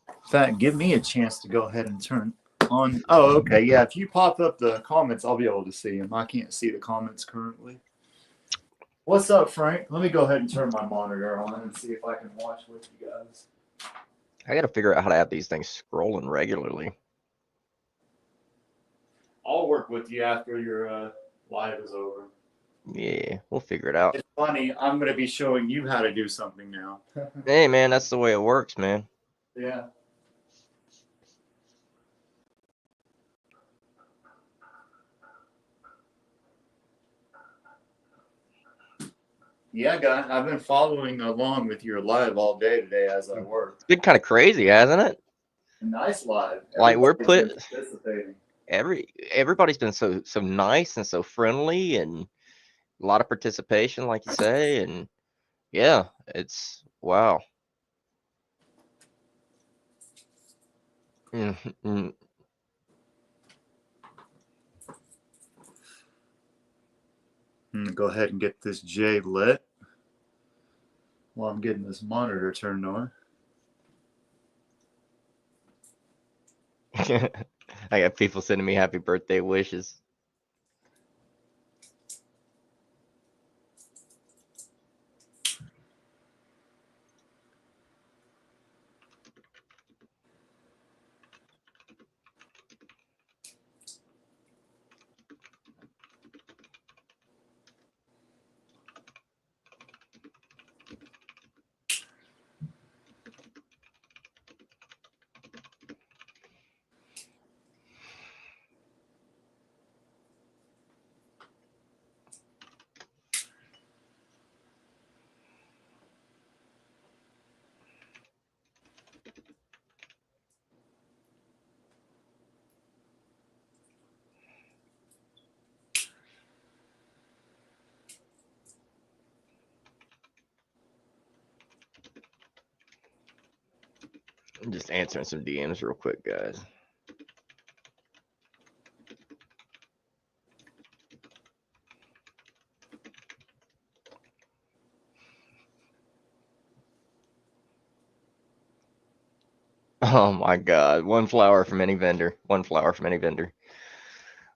In fact, give me a chance to go ahead and turn on. Oh, okay. Yeah, if you pop up the comments, I'll be able to see them. I can't see the comments currently. What's up, Frank? Let me go ahead and turn my monitor on and see if I can watch with you guys. I got to figure out how to have these things scrolling regularly. I'll work with you after your live is over. Yeah, we'll figure it out. It's funny. I'm going to be showing you how to do something now. Hey, man, that's the way it works, man. Yeah. Yeah, guy. I've been following along with your live all day today as I work. It's been kind of crazy, hasn't it? Nice live. Like we're Everybody's been participating. everybody's been so nice and so friendly and a lot of participation, like you say, and yeah, it's wow. Mm. I'm gonna go ahead and get this J lit while I'm getting this monitor turned on. I got people sending me happy birthday wishes. I'm just answering some DMs real quick, guys. Oh my God. One flower from any vendor. One flower from any vendor.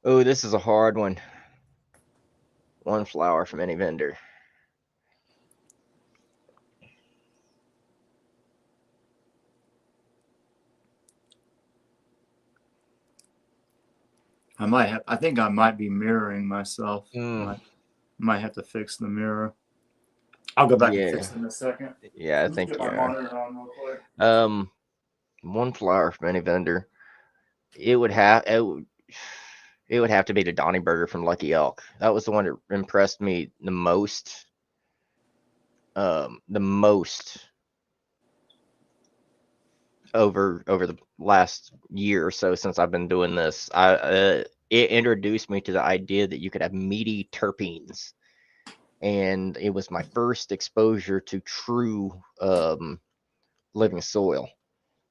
Oh, this is a hard one. One flower from any vendor. I think I might be mirroring myself. Mm. Might have to fix the mirror. I'll go back and fix Yeah. it in a second. Yeah, I Let me think get you my are. monitor on real quick. One flower from any vendor. It would have to be the Donnie Burger from Lucky Elk. That was the one that impressed me the most. The most over the last year or so since I've been doing this. It introduced me to the idea that you could have meaty terpenes, and it was my first exposure to true living soil.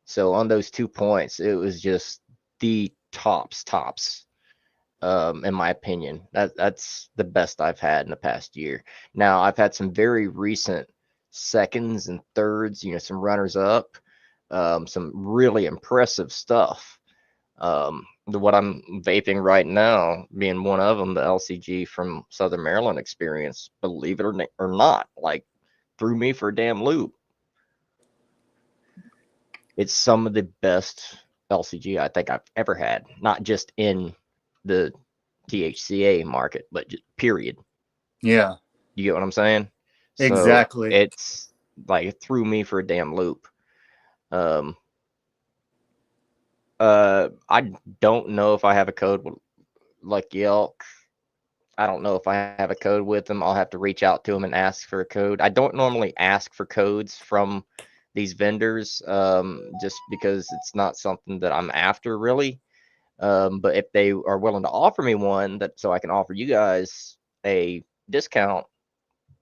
So on those 2 points, it was just the tops. In my opinion, that's the best I've had in the past year. Now I've had some very recent seconds and thirds, some runners up, some really impressive stuff. What I'm vaping right now being one of them, the LCG from Southern Maryland experience, believe it or not, like threw me for a damn loop. It's some of the best LCG I think I've ever had, not just in the THCA market, but just period. Yeah. You get what I'm saying? Exactly. So it's like it threw me for a damn loop. I don't know if I have a code with Lucky Elk. I don't know if I have a code with them. I'll have to reach out to them and ask for a code. I don't normally ask for codes from these vendors, just because it's not something that I'm after really. But if they are willing to offer me one, that so I can offer you guys a discount,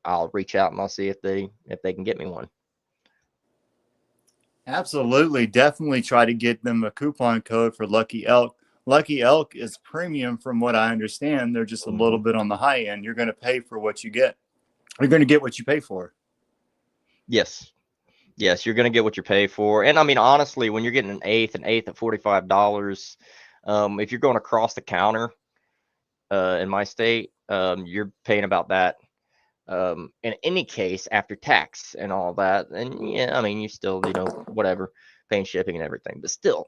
I'll reach out and I'll see if they can get me one. Absolutely. Definitely try to get them a coupon code for Lucky Elk. Lucky Elk is premium from what I understand. They're just a little bit on the high end. You're going to pay for what you get. You're going to get what you pay for. Yes, you're going to get what you pay for. And I mean, honestly, when you're getting an eighth at $45, if you're going across the counter in my state, you're paying about that. In any case, after tax and all that, and yeah, I mean, you still, whatever, paying shipping and everything, but still,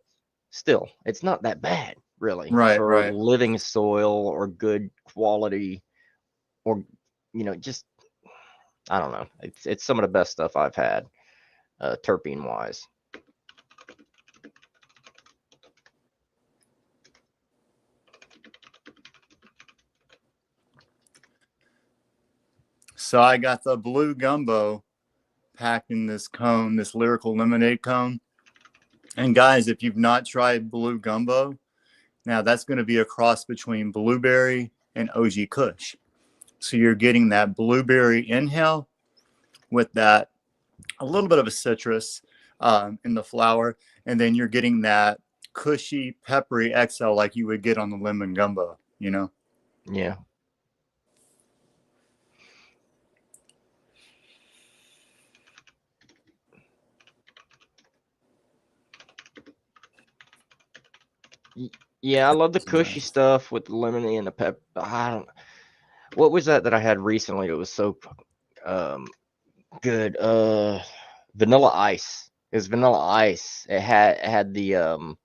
it's not that bad, really, for Right. living soil or good quality, or just I don't know. It's some of the best stuff I've had, terpene wise. So I got the blue gumbo packed in this cone, this Lyrical Lemonade cone. And guys, if you've not tried blue gumbo, now that's going to be a cross between blueberry and OG Kush. So you're getting that blueberry inhale with that a little bit of a citrus in the flower, and then you're getting that cushy, peppery exhale like you would get on the lemon gumbo, Yeah. Yeah, I love the cushy stuff with the lemony and the pep. I don't. What was that I had recently? It was so good. Vanilla ice. It was vanilla ice. It had the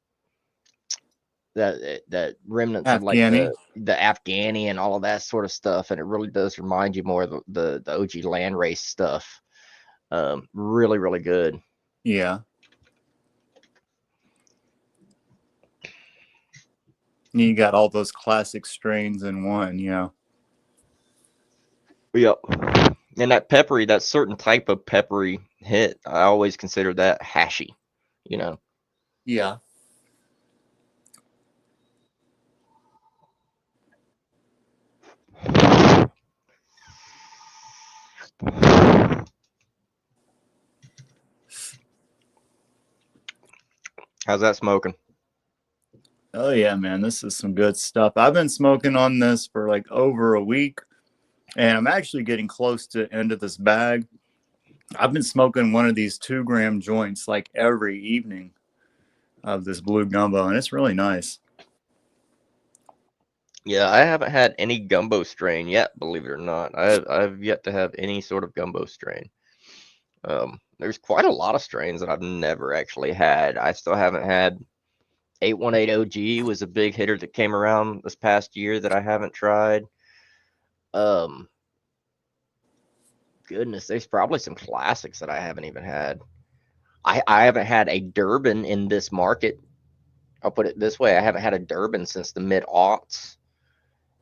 that remnants of like Afghani. the Afghani and all of that sort of stuff, and it really does remind you more of the OG land race stuff. Really, really good. Yeah. You got all those classic strains in one, Yep. And that certain type of peppery hit, I always consider that hashy, Yeah. How's that smoking? Oh yeah, man, this is some good stuff. I've been smoking on this for like over a week, and I'm actually getting close to the end of this bag. I've been smoking one of these 2 gram joints like every evening of this blue gumbo, and it's really nice. Yeah, I haven't had any gumbo strain yet, believe it or not. I've yet to have any sort of gumbo strain. There's quite a lot of strains that I've never actually had. I still haven't had 818 OG was a big hitter that came around this past year that I haven't tried. Goodness, there's probably some classics that I haven't even had. I haven't had a Durban in this market. I'll put it this way: I haven't had a Durban since the mid-aughts.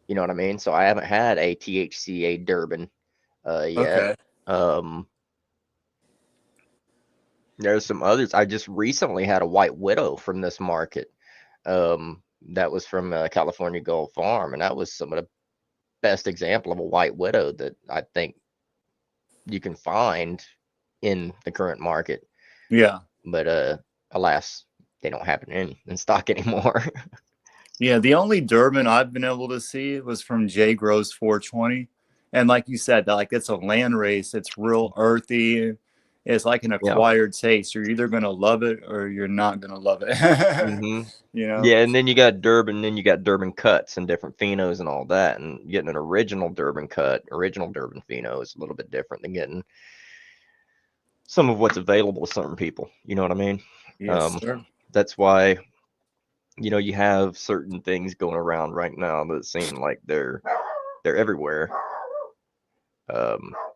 You know what I mean? So I haven't had a THCA Durban yet. Okay. There's some others. I just recently had a White Widow from this market. That was from California Gold Farm, and that was some of the best example of a White Widow that I think you can find in the current market. Yeah. But alas, they don't happen in stock anymore. Yeah, the only Durban I've been able to see was from J Grows 420. And like you said, like it's a land race. It's real earthy. It's like an Yeah. acquired taste. You're either gonna love it or you're not gonna love it. Hmm. You know? Yeah, and then you got Durban, then you got Durban cuts and different phenos and all that. And getting an original Durban cut, original Durban pheno is a little bit different than getting some of what's available to certain people. You know what I mean? Yes, sir. That's why, you know, you have certain things going around right now that seem like they're everywhere.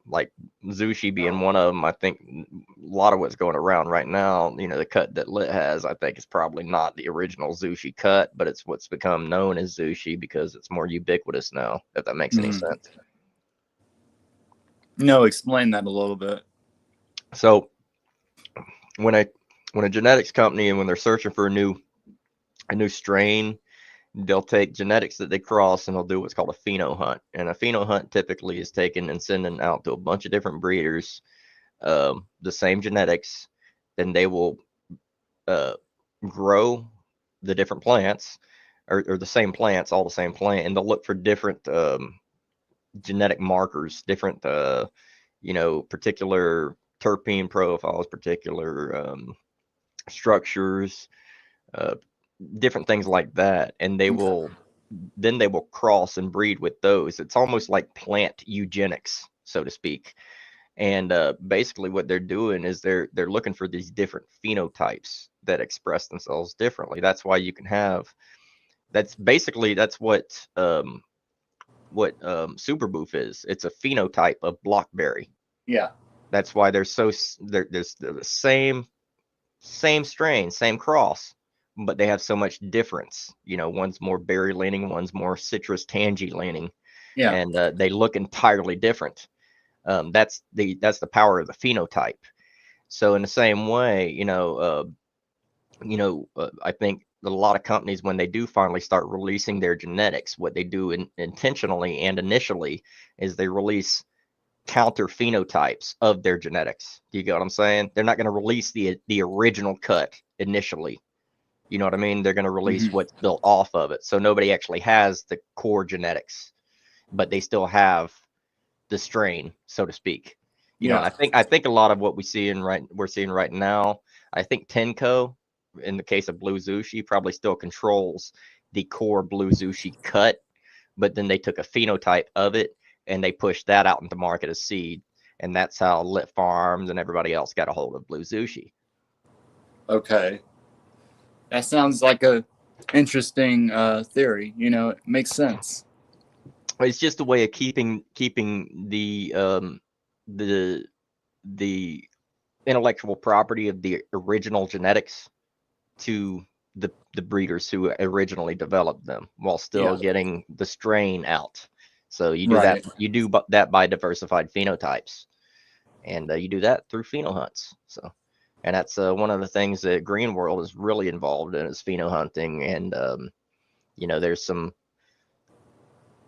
Like Zushi being one of them. I think a lot of what's going around right now, you know, the cut that Lit has, I think is probably not the original Zushi cut, but it's what's become known as Zushi because it's more ubiquitous now, if that makes any sense. No, explain that a little bit. So when a genetics company and when they're searching for a new strain, they'll take genetics that they cross and they'll do what's called a pheno hunt. And a pheno hunt typically is taken and sending out to a bunch of different breeders, the same genetics. Then they will grow the different plants or the same plants, all the same plant, and they'll look for different genetic markers, different particular terpene profiles, particular structures, uh, different things like that, and they will cross and breed with those. It's almost like plant eugenics, so to speak. And basically what they're doing is they're looking for these different phenotypes that express themselves differently. That's why you can have that's what Superboof is. It's a phenotype of Blockberry. Yeah. That's why there's the same strain, same cross, but they have so much difference. You know, one's more berry leaning, one's more citrus tangy leaning, Yeah. and they look entirely different. That's the power of the phenotype. So in the same way, I think that a lot of companies, when they do finally start releasing their genetics, what they do intentionally and initially is they release counter phenotypes of their genetics. Do you get what I'm saying? They're not going to release the original cut initially. You know what I mean? They're going to release what's built off of it. So nobody actually has the core genetics, but they still have the strain, so to speak. You know, and I think a lot of what we're seeing right now, I think Tenko, in the case of Blue Zushi, probably still controls the core Blue Zushi cut, but then they took a phenotype of it and they pushed that out into market as seed, and that's how Lit Farms and everybody else got a hold of Blue Zushi. Okay. That sounds like a interesting theory. You know, it makes sense. It's just a way of keeping the intellectual property of the original genetics to the breeders who originally developed them, while still getting the strain out. So you do that. You do that by diversified phenotypes, and you do that through pheno hunts. So, and that's one of the things that Green World is really involved in, is pheno hunting. And there's some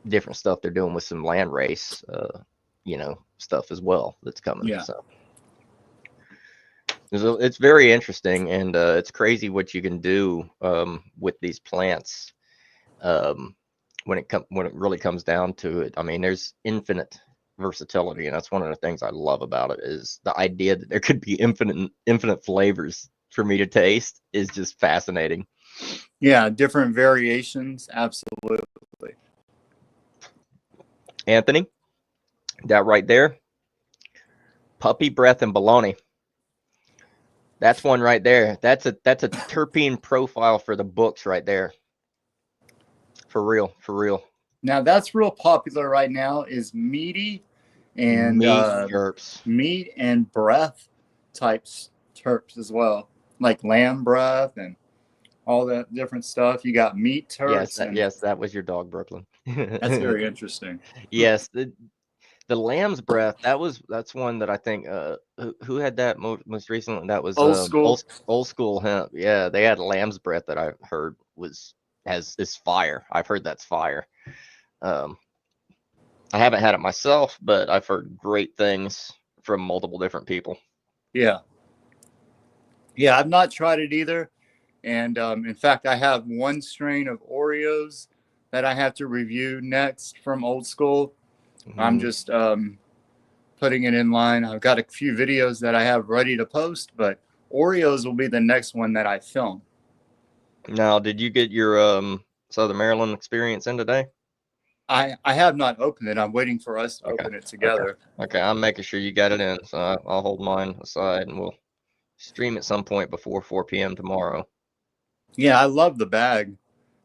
different stuff they're doing with some land race, stuff as well that's coming. Yeah. So It's very interesting, and it's crazy what you can do with these plants when it really comes down to it. I mean, there's infinite versatility, and that's one of the things I love about it is the idea that there could be infinite flavors for me to taste is just fascinating. Yeah, different variations, absolutely. Anthony, that right there, puppy breath and baloney. That's one right there. That's a terpene profile for the books right there. For real, for real. Now that's real popular right now is meaty and Meat terps. meat and breath types terps as well, like lamb breath and all that different stuff. You got meat terps. Yes, that was your dog, Brooklyn. That's very interesting. Yes, the lamb's breath. That's one that I think. Who had that most recently? That was Old school. old school hemp. Yeah, they had lamb's breath that I heard is fire. I've heard that's fire. I haven't had it myself, but I've heard great things from multiple different people. Yeah. Yeah, I've not tried it either. And in fact, I have one strain of Oreos that I have to review next from Old School. I'm just putting it in line. I've got a few videos that I have ready to post, but Oreos will be the next one that I film. Now, did you get your Southern Maryland experience in today? I have not opened it. I'm waiting for us to open it together. Okay, I'm making sure you got it in, so I'll hold mine aside and we'll stream at some point before 4 p.m. tomorrow. Yeah, I love the bag.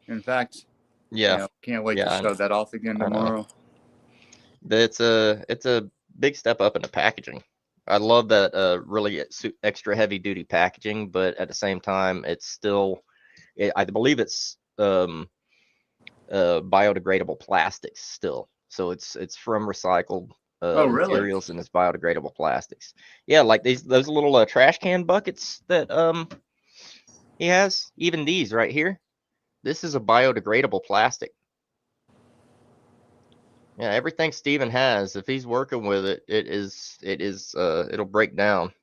In fact, yeah, can't wait to show that off again tomorrow. It's a big step up in the packaging. I love that really extra heavy duty packaging, but at the same time, it's still, I believe it's biodegradable plastics still. So it's from recycled materials and it's biodegradable plastics. Yeah, like those little trash can buckets that he has. Even these right here. This is a biodegradable plastic. Yeah, everything Steven has, if he's working with it, it'll break down.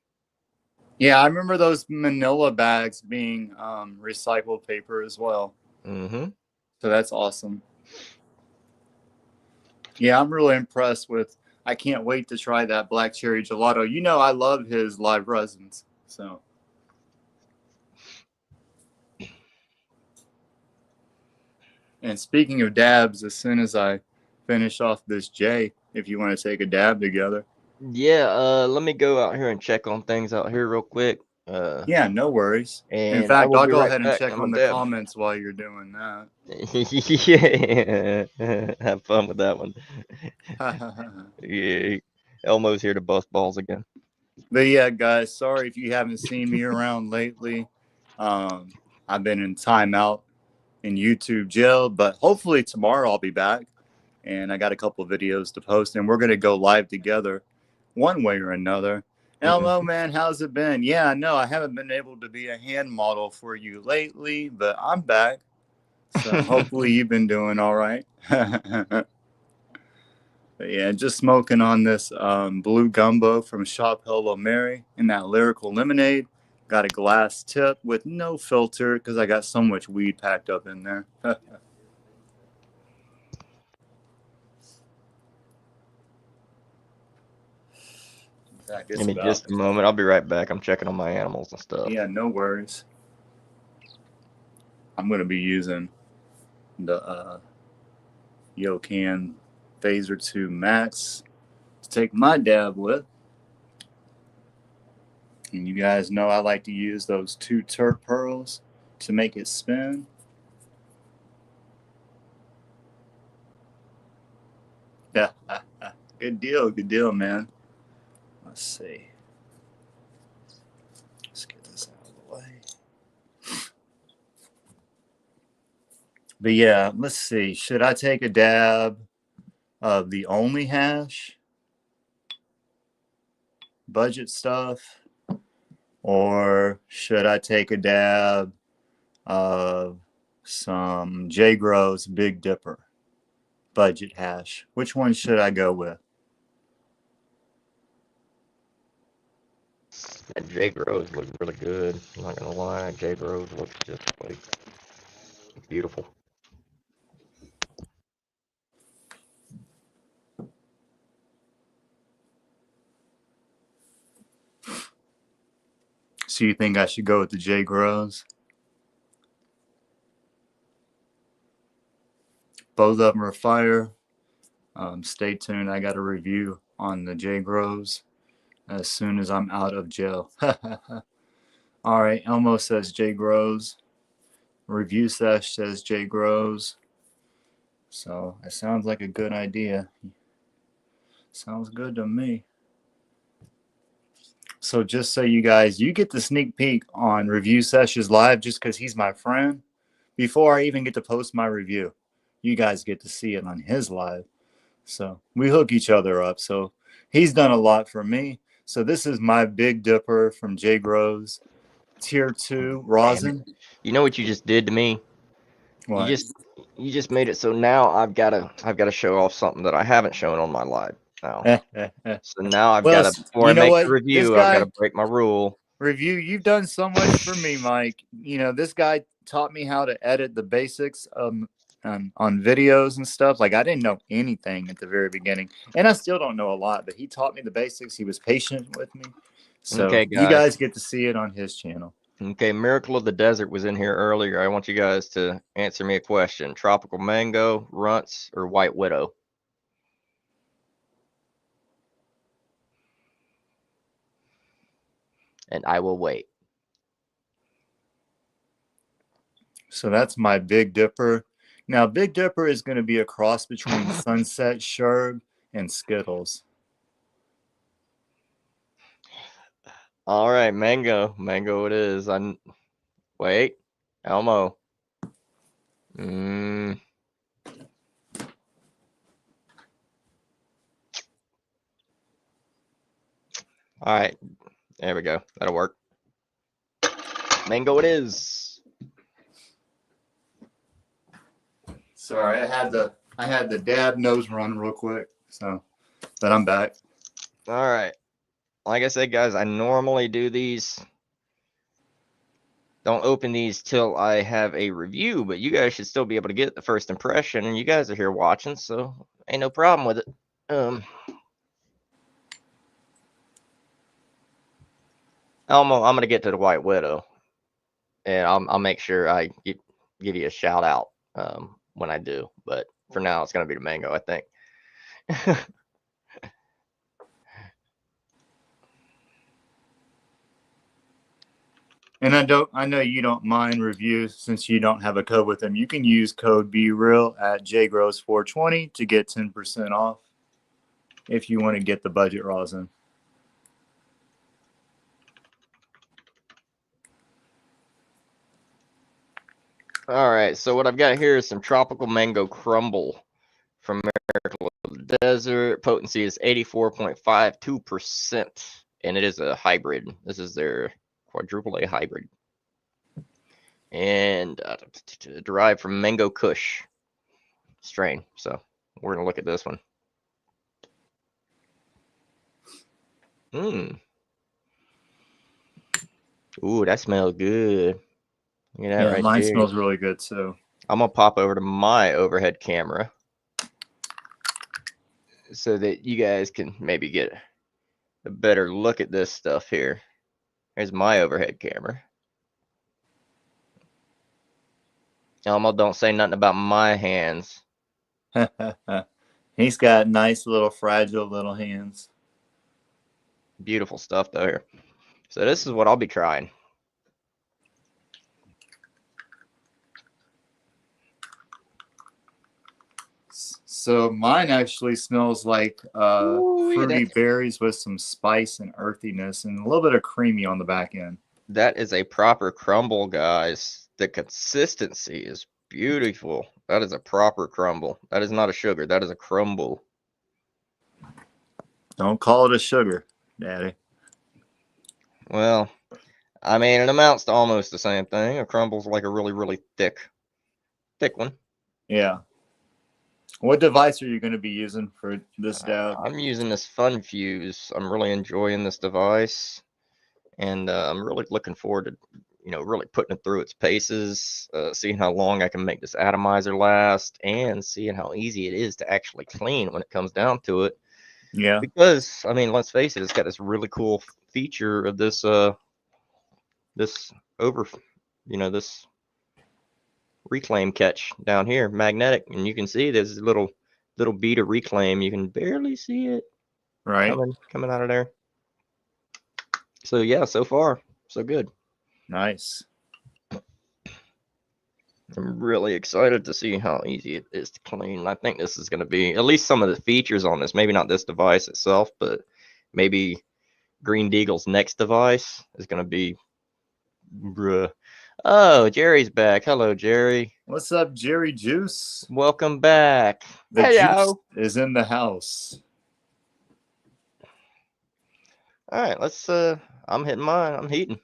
Yeah, I remember those manila bags being recycled paper as well. Mm-hmm. So that's awesome. Yeah, I'm really impressed with. I can't wait to try that black cherry gelato. You know, I love his live resins. So. And speaking of dabs, as soon as I finish off this J, if you want to take a dab together. Yeah, let me go out here and check on things out here real quick. Yeah, no worries. And in fact, I'll go ahead and back. check on the comments while you're doing that. Yeah, have fun with that one. Yeah, Elmo's here to bust balls again. But yeah, guys, sorry if you haven't seen me around lately. I've been in timeout in YouTube jail, but hopefully tomorrow I'll be back. And I got a couple of videos to post, and we're going to go live together one way or another. Hello, man. How's it been? Yeah, no, I haven't been able to be a hand model for you lately, but I'm back. So hopefully you've been doing all right. But yeah, just smoking on this blue gumbo from Shop Hello Mary in that Lyrical Lemonade. Got a glass tip with no filter because I got so much weed packed up in there. Give me just a moment. I'll be right back. I'm checking on my animals and stuff. Yeah, no worries. I'm going to be using the Yocan Phaser 2 Max to take my dab with. And you guys know I like to use those 2 terp pearls to make it spin. Yeah, good deal, man. Let's see. Let's get this out of the way. But yeah, let's see. Should I take a dab of the only hash? Budget stuff? Or should I take a dab of some J. Gro's Big Dipper budget hash? Which one should I go with? That J Grows look really good. I'm not gonna lie, J Grows looks just like beautiful. So you think I should go with the J Grows? Both of them are fire. Stay tuned. I got a review on the J Grows as soon as I'm out of jail. All right. Elmo says J Grows. Review Sesh says J Grows. So it sounds like a good idea. Sounds good to me. So just so you guys, you get the sneak peek on ReviewSesh's live just because he's my friend. Before I even get to post my review, you guys get to see it on his live. So we hook each other up. So he's done a lot for me. So this is my Big Dipper from J Grows, Tier 2 rosin. You know what you just did to me? What? You just made it so now I've gotta show off something that I haven't shown on my live now. So now I've Well, gotta, before you I know make what? the This review, I've guy, gotta break my rule. Review, you've done so much for me, Mike. You know, this guy taught me how to edit the basics on videos and stuff. Like I didn't know anything at the very beginning, and I still don't know a lot. But he taught me the basics. He was patient with me. So Okay, you guys. guys get to see it on his channel. Okay, Miracle of the Desert was in here earlier. I want you guys to answer me a question. Tropical Mango, Runts, or White Widow? And I will wait. So that's my Big Dipper. Now, Big Dipper is going to be a cross between Sunset Sherb and Skittles. All right, Mango. Mango it is. Wait. Elmo. All right. There we go. That'll work. Mango it is. Sorry, I had the dab nose run real quick. So, but I'm back. All right. Like I said, guys, I normally do these. Don't open these till I have a review, but you guys should still be able to get the first impression, and you guys are here watching, so ain't no problem with it. Elmo, I'm gonna get to the White Widow, and I'll make sure I give you a shout out when I do. But for now, it's gonna be the Mango, I think. And I know you don't mind reviews since you don't have a code with them. You can use code BeReal at jgrows420 to get 10% off if you want to get the budget rosin. All right, so what I've got here is some Tropical Mango Crumble from Miracle of the Desert. Potency is 84.52%, and it is a hybrid. This is their quadruple A hybrid. And derived from Mango Kush strain. So we're going to look at this one. Ooh, that smells good. Look at that right mine there. smells really good too. I'm going to pop over to my overhead camera so that you guys can maybe get a better look at this stuff here. Here's my overhead camera. Elmo, don't say nothing about my hands. He's got nice little fragile little hands. Beautiful stuff though here. So this is what I'll be trying. So mine actually smells like fruity berries with some spice and earthiness and a little bit of creamy on the back end. That is a proper crumble, guys. The consistency is beautiful. That is a proper crumble. That is not a sugar. That is a crumble. Don't call it a sugar, Daddy. Well, I mean, it amounts to almost the same thing. A crumble's like a really, really thick one. Yeah. What device are you going to be using for this dab? I'm using this Fun Fuse. I'm really enjoying this device. and I'm really looking forward to, really putting it through its paces, seeing how long I can make this atomizer last, and seeing how easy it is to actually clean when it comes down to it. Yeah. Because, I mean, let's face it, it's got this really cool feature of this this this reclaim catch down here, magnetic, and you can see there's a little bead of reclaim. You can barely see it Right. coming out of there. So yeah, so far so good. Nice. I'm really excited to see how easy it is to clean. I think this is going to be, at least some of the features on this, maybe not this device itself, but maybe Green Deagle's next device is going to be, bruh. Oh, Jerry's back. Hello, Jerry. What's up, Jerry Juice? Welcome back. The Hello. juice is in the house. All right, let's I'm hitting mine. I'm heating.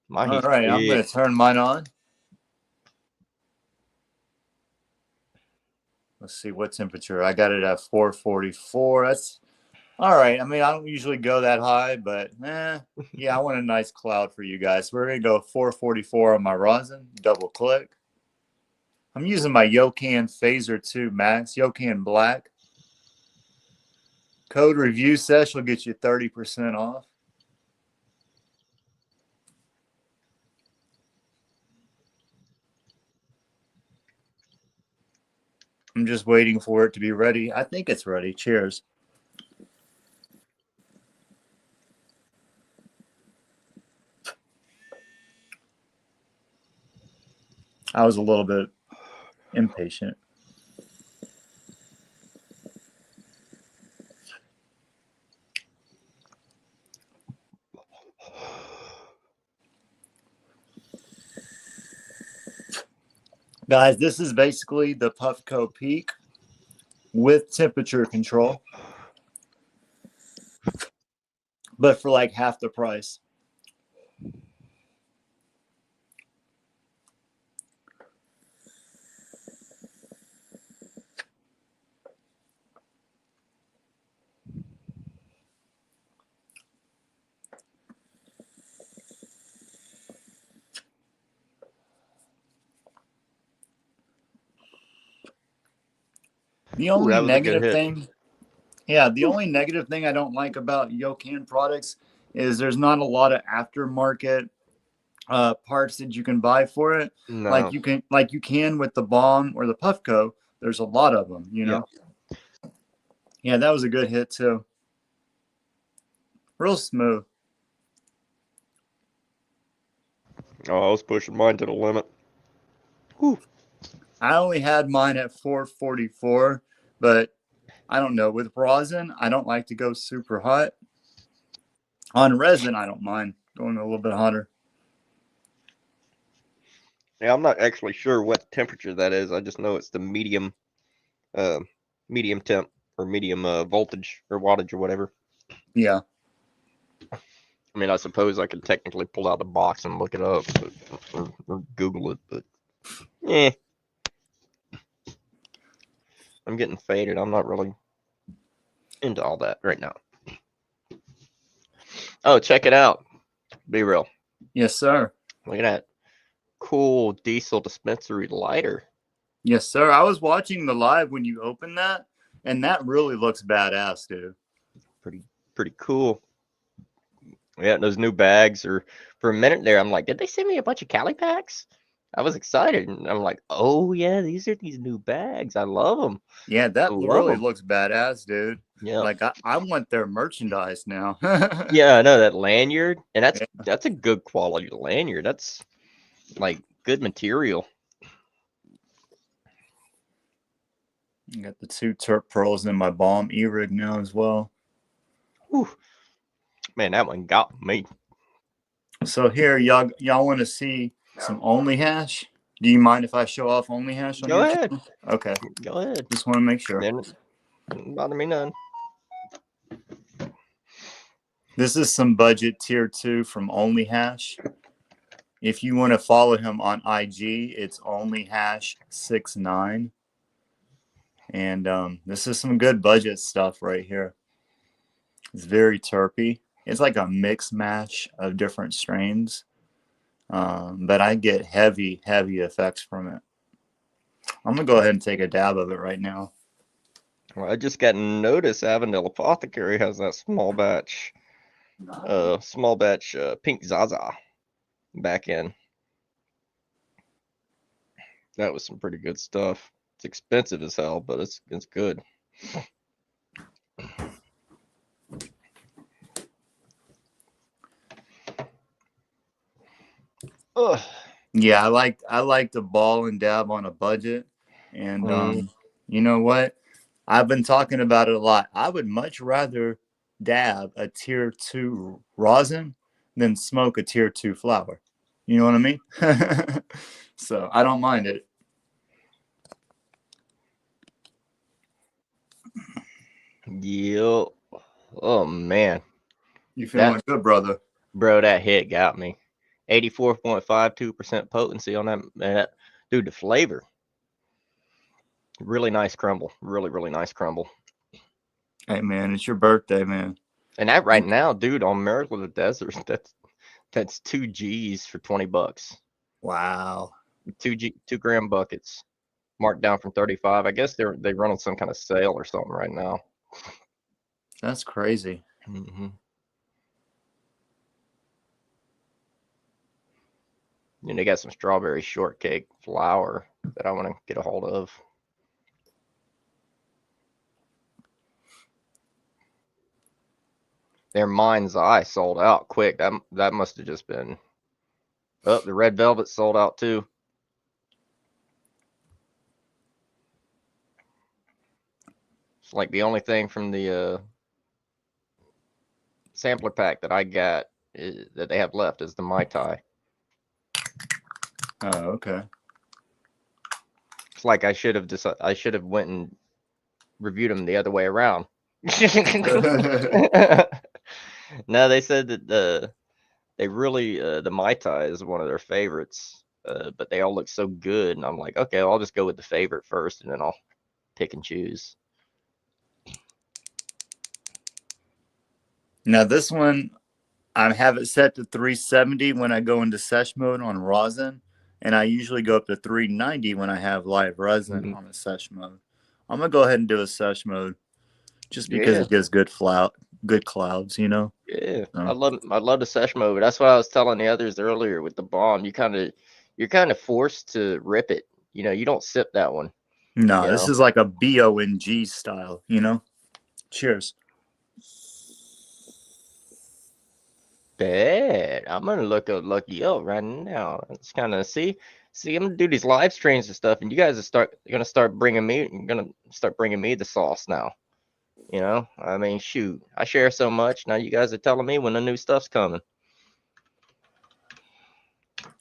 My All heat's right, I'm going big. to turn mine on. Let's see what temperature. I got it at 444. That's all right. I mean, I don't usually go that high, but yeah, I want a nice cloud for you guys. We're going to go 444 on my rosin. Double click. I'm using my Yokan Phaser 2 Max, Yokan Black. Code ReviewSesh will get you 30% off. I'm just waiting for it to be ready. I think it's ready. Cheers. I was a little bit impatient. Guys, this is basically the Puffco Peak with temperature control, but for like half the price. The only negative thing, the only negative thing I don't like about Yokan products is there's not a lot of aftermarket parts that you can buy for it. No. Like you can with the Bomb or the Puffco. There's a lot of them, you know. Yeah, that was a good hit too. Real smooth. Oh, I was pushing mine to the limit. Whew. I only had mine at 444, but I don't know. With rosin, I don't like to go super hot. On resin, I don't mind going a little bit hotter. Yeah, I'm not actually sure what temperature that is. I just know it's the medium temp or medium voltage or wattage or whatever. Yeah. I mean, I suppose I could technically pull out the box and look it up or Google it, but I'm getting faded. I'm not really into all that right now. Oh, check it out. Be real. Yes, sir. Look at that cool diesel dispensary lighter. Yes, sir. I was watching the live when you opened that, and that really looks badass, dude. Pretty cool. Yeah, those new bags are, for a minute there, I'm like, did they send me a bunch of Cali packs? I was excited, and I'm like, oh yeah, these are these new bags. I love them. Yeah, that really looks badass, dude. Yeah, like I want their merchandise now. Yeah, I know that lanyard, and that's a good quality lanyard. That's like good material. I got the 2 Turp Pearls in my Bomb E-Rig now as well. Whew. Man, that one got me. So here, y'all want to see some Only Hash? Do you mind if I show off Only Hash on Go your ahead. channel? Okay. Go ahead. Just want to make sure. Didn't bother me none. This is some budget tier 2 from Only Hash. If you want to follow him on IG, it's Only Hash 69. And this is some good budget stuff right here. It's very terpy. It's like a mix match of different strains, but I get heavy effects from it. I'm gonna go ahead and take a dab of it right now. Well, I just got notice Avondale Apothecary has that small batch pink Zaza back in. That was some pretty good stuff. It's expensive as hell, but it's good. Ugh. Yeah, I like to ball and dab on a budget, and you know what? I've been talking about it a lot. I would much rather dab a tier 2 rosin than smoke a tier 2 flower. You know what I mean? So I don't mind it. Yep. Oh man. You feeling good, brother? Bro, that hit got me. 84.52% potency on that. Dude, the flavor. Really nice crumble. Really nice crumble. Hey man, it's your birthday, man. And that right now, dude, on Miracle of the Desert, that's 2 G's for $20. Wow. 2 gram buckets. Marked down from 35. I guess they're running some kind of sale or something right now. That's crazy. Mm-hmm. And they got some strawberry shortcake flour that I want to get a hold of. Their Mind's Eye sold out quick. That must have just been. Oh, the red velvet sold out too. It's like the only thing from the sampler pack that I got that they have left is the Mai Tai. Oh, okay. It's like I should have went and reviewed them the other way around. No, they said that they really the Mai Tai is one of their favorites, but they all look so good, and I'm like, okay, I'll just go with the favorite first, and then I'll pick and choose. Now this one, I have it set to 370 when I go into sesh mode on rosin, and I usually go up to 390 when I have live resin on a sesh mode. I'm gonna go ahead and do a sesh mode, just because it gives good clouds, you know. Yeah, I love the sesh mode. That's what I was telling the others earlier with the bomb. You're kind of forced to rip it. You know, you don't sip that one. No, this is like a BONG style, you know. Cheers. Bad. I'm gonna look you up right now. It's kind of see. I'm gonna do these live streams and stuff, and you guys are gonna start bringing me the sauce now. You know, I mean, shoot, I share so much now. You guys are telling me when the new stuff's coming.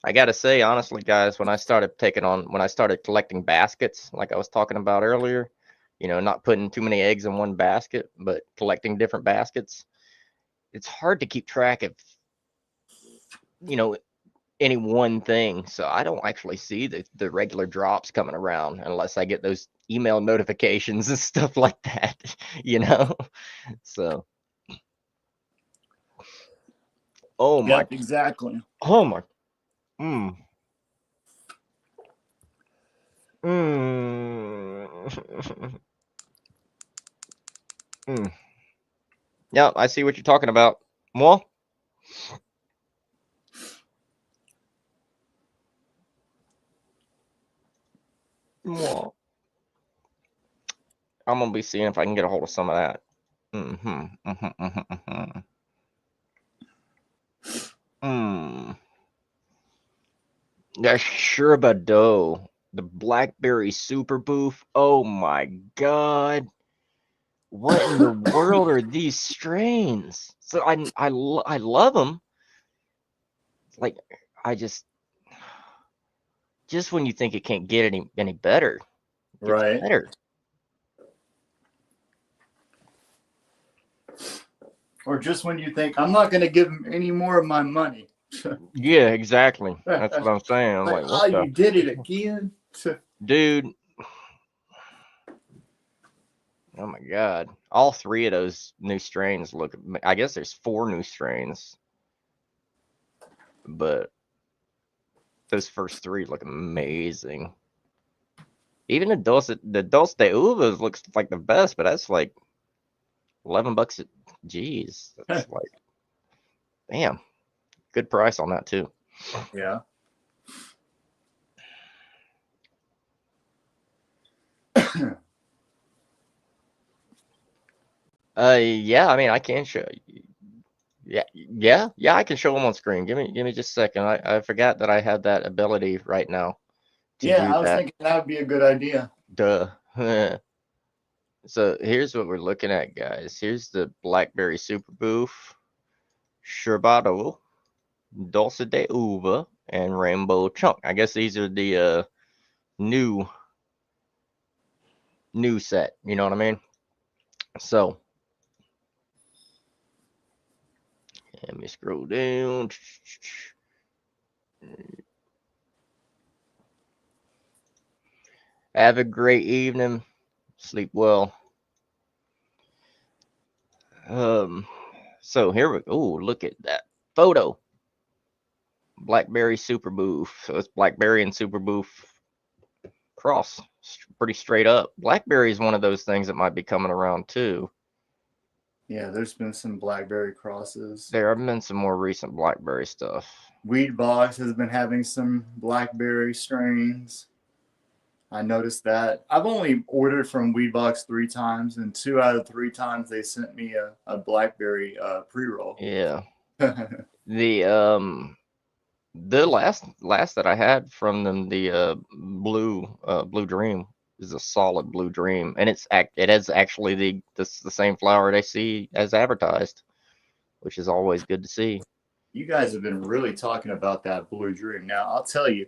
I gotta say, honestly, guys, when I started collecting baskets, like I was talking about earlier, you know, not putting too many eggs in one basket, but collecting different baskets, it's hard to keep track of, you know, any one thing. So I don't actually see the regular drops coming around unless I get those email notifications and stuff like that, you know. So exactly. Oh my Yeah, I see what you're talking about. More? More. I'm gonna be seeing if I can get a hold of some of that. That Sherba dough, the blackberry super boof. Oh my god. What in the world are these strains? So I love them. Like I just when you think it can't get any better, it gets Right. better. Or just when you think I'm not going to give him any more of my money. Yeah, exactly. That's what I'm saying. I'm like, what you did it again, dude? Oh my God. All three of those new strains look, I guess there's 4 new strains, but those first 3 look amazing. Even the Dulce de Uvas looks like the best, but that's like $11. Jeez. That's like, damn, good price on that too. Yeah. Yeah, I mean, I can show you. Yeah, I can show them on screen. Give me just a second. I forgot that I had that ability right now to Yeah, do I was that. thinking that would be a good idea. Duh. So here's what we're looking at, guys. Here's the Blackberry Super Boof, Sherbado, Dulce de Uva, and Rainbow Chunk. I guess these are the new set. You know what I mean? So let me scroll down. Have a great evening. Sleep well. So here we go. Oh, look at that photo. Blackberry Super Boof. So it's Blackberry and Super Boof cross. Pretty straight up. Blackberry is one of those things that might be coming around too. Yeah, there's been some Blackberry crosses. There have been some more recent Blackberry stuff. Weed Box has been having some Blackberry strains. I noticed that. I've only ordered from Weedbox 3 times, and 2 out of 3 times they sent me a Blackberry pre-roll. Yeah. The last that I had from them, the Blue Dream, is a solid Blue Dream, and it has actually the same flower they see as advertised, which is always good to see. You guys have been really talking about that Blue Dream. Now, I'll tell you.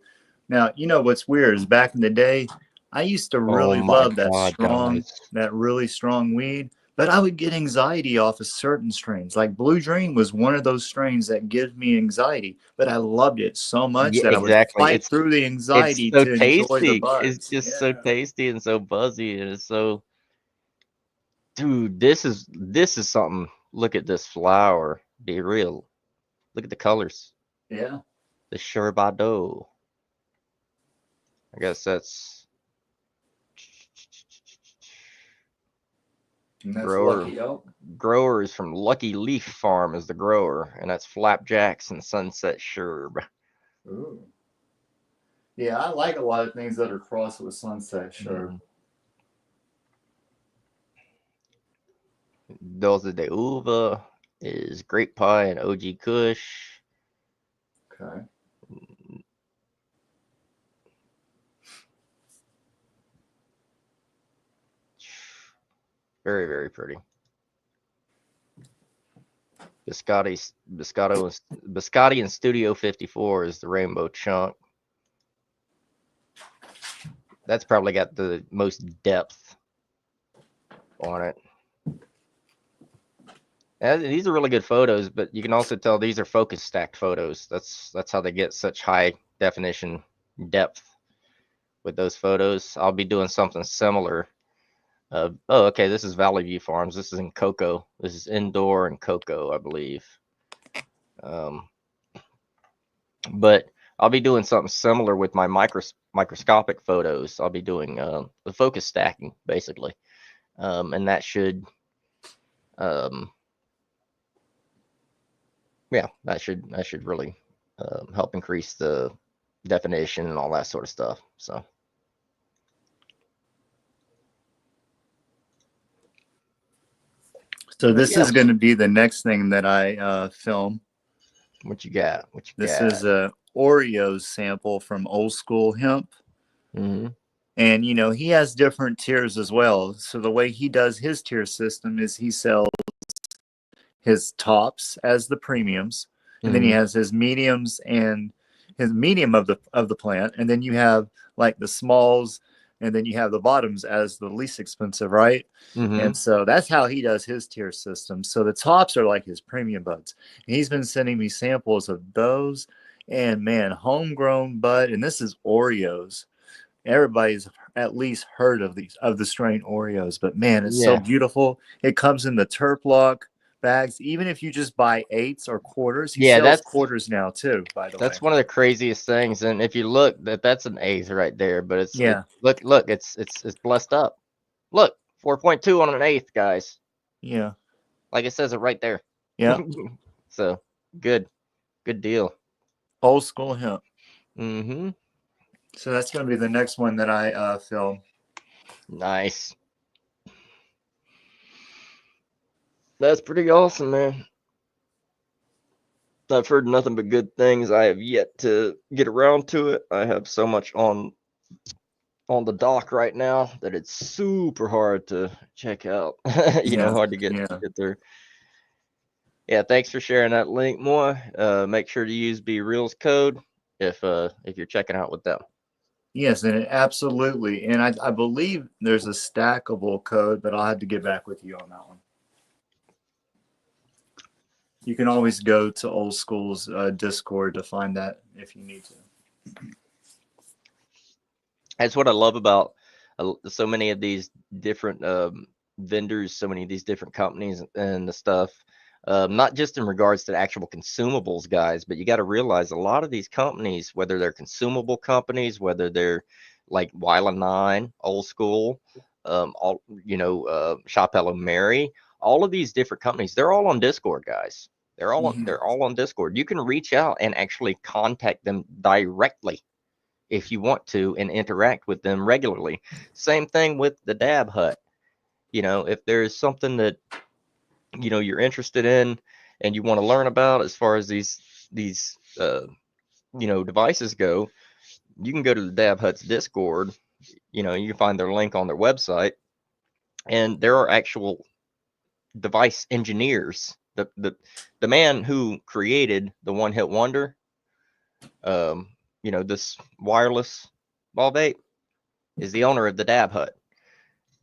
Now, you know what's weird is back in the day, I used to really love that really strong weed, but I would get anxiety off of certain strains. Like Blue Dream was one of those strains that gives me anxiety, but I loved it so much that I would fight through the anxiety so to tasty. enjoy the buzz. It's just so tasty and so buzzy, and it's so, dude, this is something. Look at this flower. Be real. Look at the colors. Yeah. The Sherbado. I guess that's grower is from Lucky Leaf Farm is the grower, and that's Flapjacks and Sunset Sherb. Ooh. Yeah, I like a lot of things that are crossed with Sunset Sherb. Dulce de Uva is Grape Pie and OG Kush. Okay. Very, very pretty. Biscotti and Studio 54 is the Rainbow Chunk. That's probably got the most depth on it. And these are really good photos, but you can also tell these are focus stacked photos. That's how they get such high definition depth with those photos. I'll be doing something similar. Oh, okay, this is Valley View Farms. This is in Cocoa. This is indoor in Cocoa, I believe. But I'll be doing something similar with my microscopic photos. I'll be doing the focus stacking, basically. And that should, yeah, that should really help increase the definition and all that sort of stuff. So this is going to be the next thing that I film. What you got? This is a Oreos sample from Old School Hemp. Mm-hmm. And, you know, he has different tiers as well. So the way he does his tier system is he sells his tops as the premiums, and then he has his mediums and his medium of the plant, and then you have like the smalls, and then you have the bottoms as the least expensive, right? And so that's how he does his tier system. So the tops are like his premium buds. And he's been sending me samples of those, and man, homegrown bud, and this is Oreos. everybody's at least heard of the strain Oreos, but man, it's so Yeah. beautiful. It comes in the Terp Lock bags. Even if you just buy eighths or quarters, he Yeah, sells quarters now too, by the way. that's one of the craziest things. And if you look, that's an eighth right there. But it's look, it's blessed up. Look, 4.2 on an eighth, guys. Yeah. Like it says it right there. Yeah. So good deal. Old school hemp. Mm-hmm. So that's going to be the next one that I film. Nice. That's pretty awesome, man. I've heard nothing but good things. I have yet to get around to it. I have so much on the dock right now that it's super hard to check out. Hard to get through. Yeah, thanks for sharing that link, Moy. Make sure to use BeReal's code if you're checking out with them. Yes, and absolutely. And I believe there's a stackable code, but I'll have to get back with you on that one. You can always go to Old School's Discord to find that if you need to. That's what I love about so many of these different vendors, so many of these different companies and the stuff. Not just in regards to the actual consumables, guys, but you got to realize a lot of these companies, whether they're consumable companies, whether they're like Wyland 9, Old School, Shop Hello Mary, all of these different companies, they're all on Discord, guys. They're all on Discord. You can reach out and actually contact them directly if you want to and interact with them regularly. Same thing with the Dab Hut. If there's something that you're interested in and you want to learn about as far as these devices go, you can go to the Dab Hut's Discord. You can find their link on their website, and there are actual device engineers. The man who created the One Hit Wonder, this wireless ball vape, is the owner of the Dab Hut.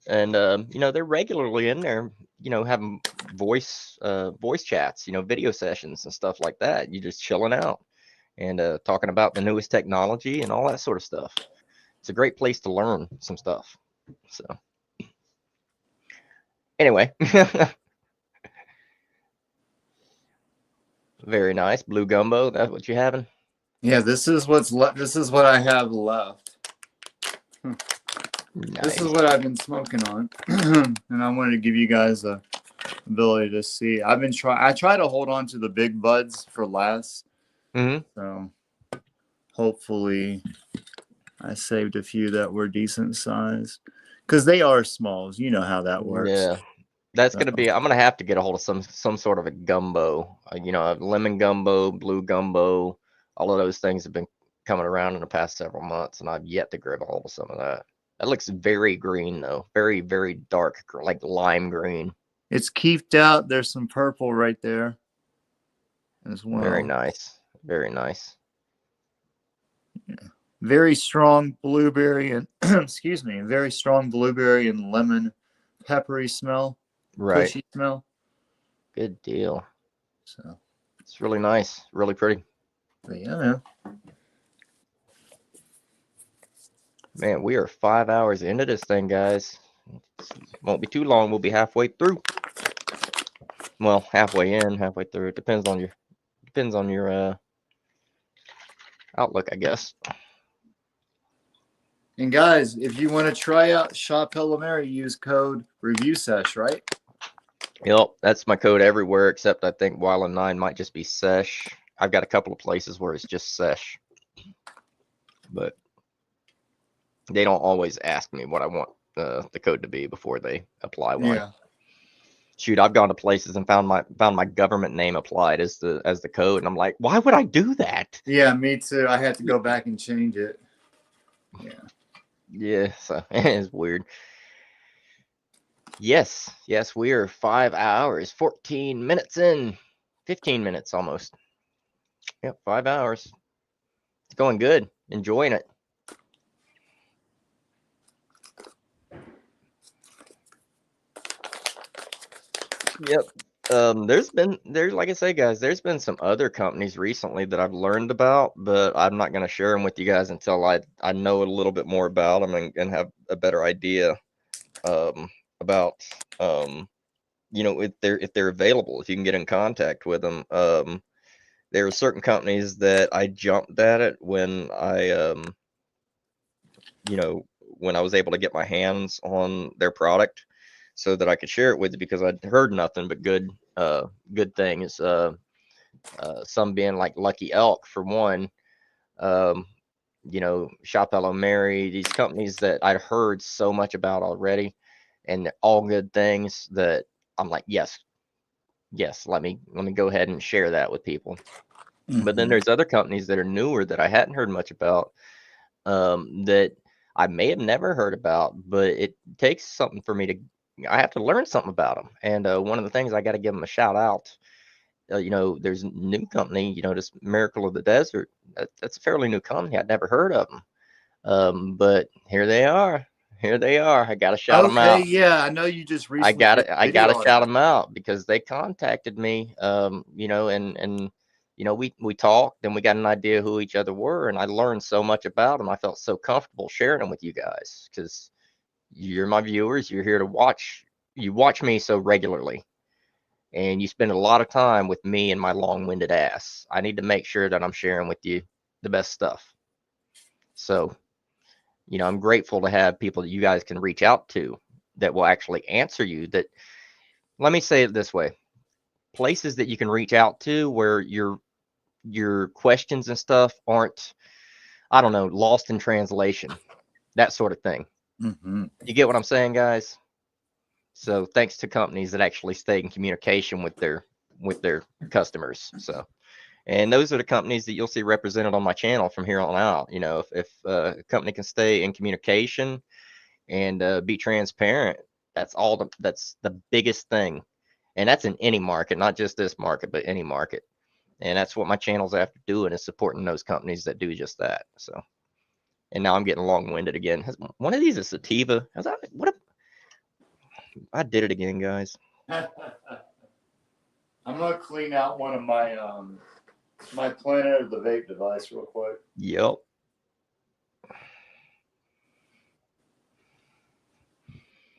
And they're regularly in there, having voice chats, video sessions and stuff like that. You're just chilling out and talking about the newest technology and all that sort of stuff. It's a great place to learn some stuff. So anyway, very nice. Blue gumbo, that's what you having? Yeah, this is what's left. This is what I have left. Nice. This is what I've been smoking on, and I wanted to give you guys the ability to see. I try to hold on to the big buds for last. Mm-hmm. So hopefully I saved a few that were decent sized because they are smalls. You know how that works. Yeah. That's gonna be. I'm gonna have to get a hold of some sort of a gumbo. A lemon gumbo, blue gumbo. All of those things have been coming around in the past several months, and I've yet to grab a hold of some of that. That looks very green though, very very dark, like lime green. It's keefed out. There's some purple right there as well. Very nice, very nice. Yeah. Very strong blueberry and excuse me, very strong blueberry and lemon, peppery smell. Right. Pushy smell. Good deal. So it's really nice, really pretty. But yeah, man, we are 5 hours into this thing, guys. Won't be too long. We'll be halfway through. Well, halfway in, halfway through. It depends on your outlook, I guess. And guys, if you want to try out Shop Hello Mary, use code ReviewSesh, right? Yep, that's my code everywhere, except I think Wyland 9 might just be Sesh. I've got a couple of places where it's just Sesh. But they don't always ask me what I want the code to be before they apply one. Yeah. Shoot, I've gone to places and found my government name applied as the code, and I'm like, why would I do that? Yeah, me too. I had to go back and change it. Yeah. Yeah, so it's weird. Yes, we are 5 hours, 14 minutes in, 15 minutes almost. Yep, 5 hours. It's going good. Enjoying it. Yep. Like I say, guys, there's been some other companies recently that I've learned about, but I'm not going to share them with you guys until I know a little bit more about them and have a better idea about if they're available, if you can get in contact with them. There are certain companies that I jumped at it when when I was able to get my hands on their product so that I could share it with you, because I'd heard nothing but good things. Some being like Lucky Elk for one, Chapello Mary, these companies that I'd heard so much about already, and they're all good things that I'm like, yes, let me go ahead and share that with people. But then there's other companies that are newer that I hadn't heard much about, that I may have never heard about, but it takes something for me to, I have to learn something about them. And one of the things, I got to give them a shout out. There's a new company, this Miracle of the Desert. That's a fairly new company. I'd never heard of them. But here they are. I got to shout them out. Yeah, I know you just recently. I gotta shout them out because they contacted me. We talked and we got an idea who each other were, and I learned so much about them. I felt so comfortable sharing them with you guys because you're my viewers. You're here to watch. You watch me so regularly, and you spend a lot of time with me and my long-winded ass. I need to make sure that I'm sharing with you the best stuff. So, I'm grateful to have people that you guys can reach out to that will actually answer you. That, let me say it this way, places that you can reach out to where your questions and stuff aren't, I don't know, lost in translation, that sort of thing. You get what I'm saying, guys? So thanks to companies that actually stay in communication with their customers. So, and those are the companies that you'll see represented on my channel from here on out. If a company can stay in communication and be transparent, that's the biggest thing. And that's in any market, not just this market, but any market. And that's what my channel's after doing, is supporting those companies that do just that. So, and now I'm getting long-winded again. One of these a sativa? I did it again, guys. I'm gonna clean out one of my my Planet of the Vape device real quick. Yep.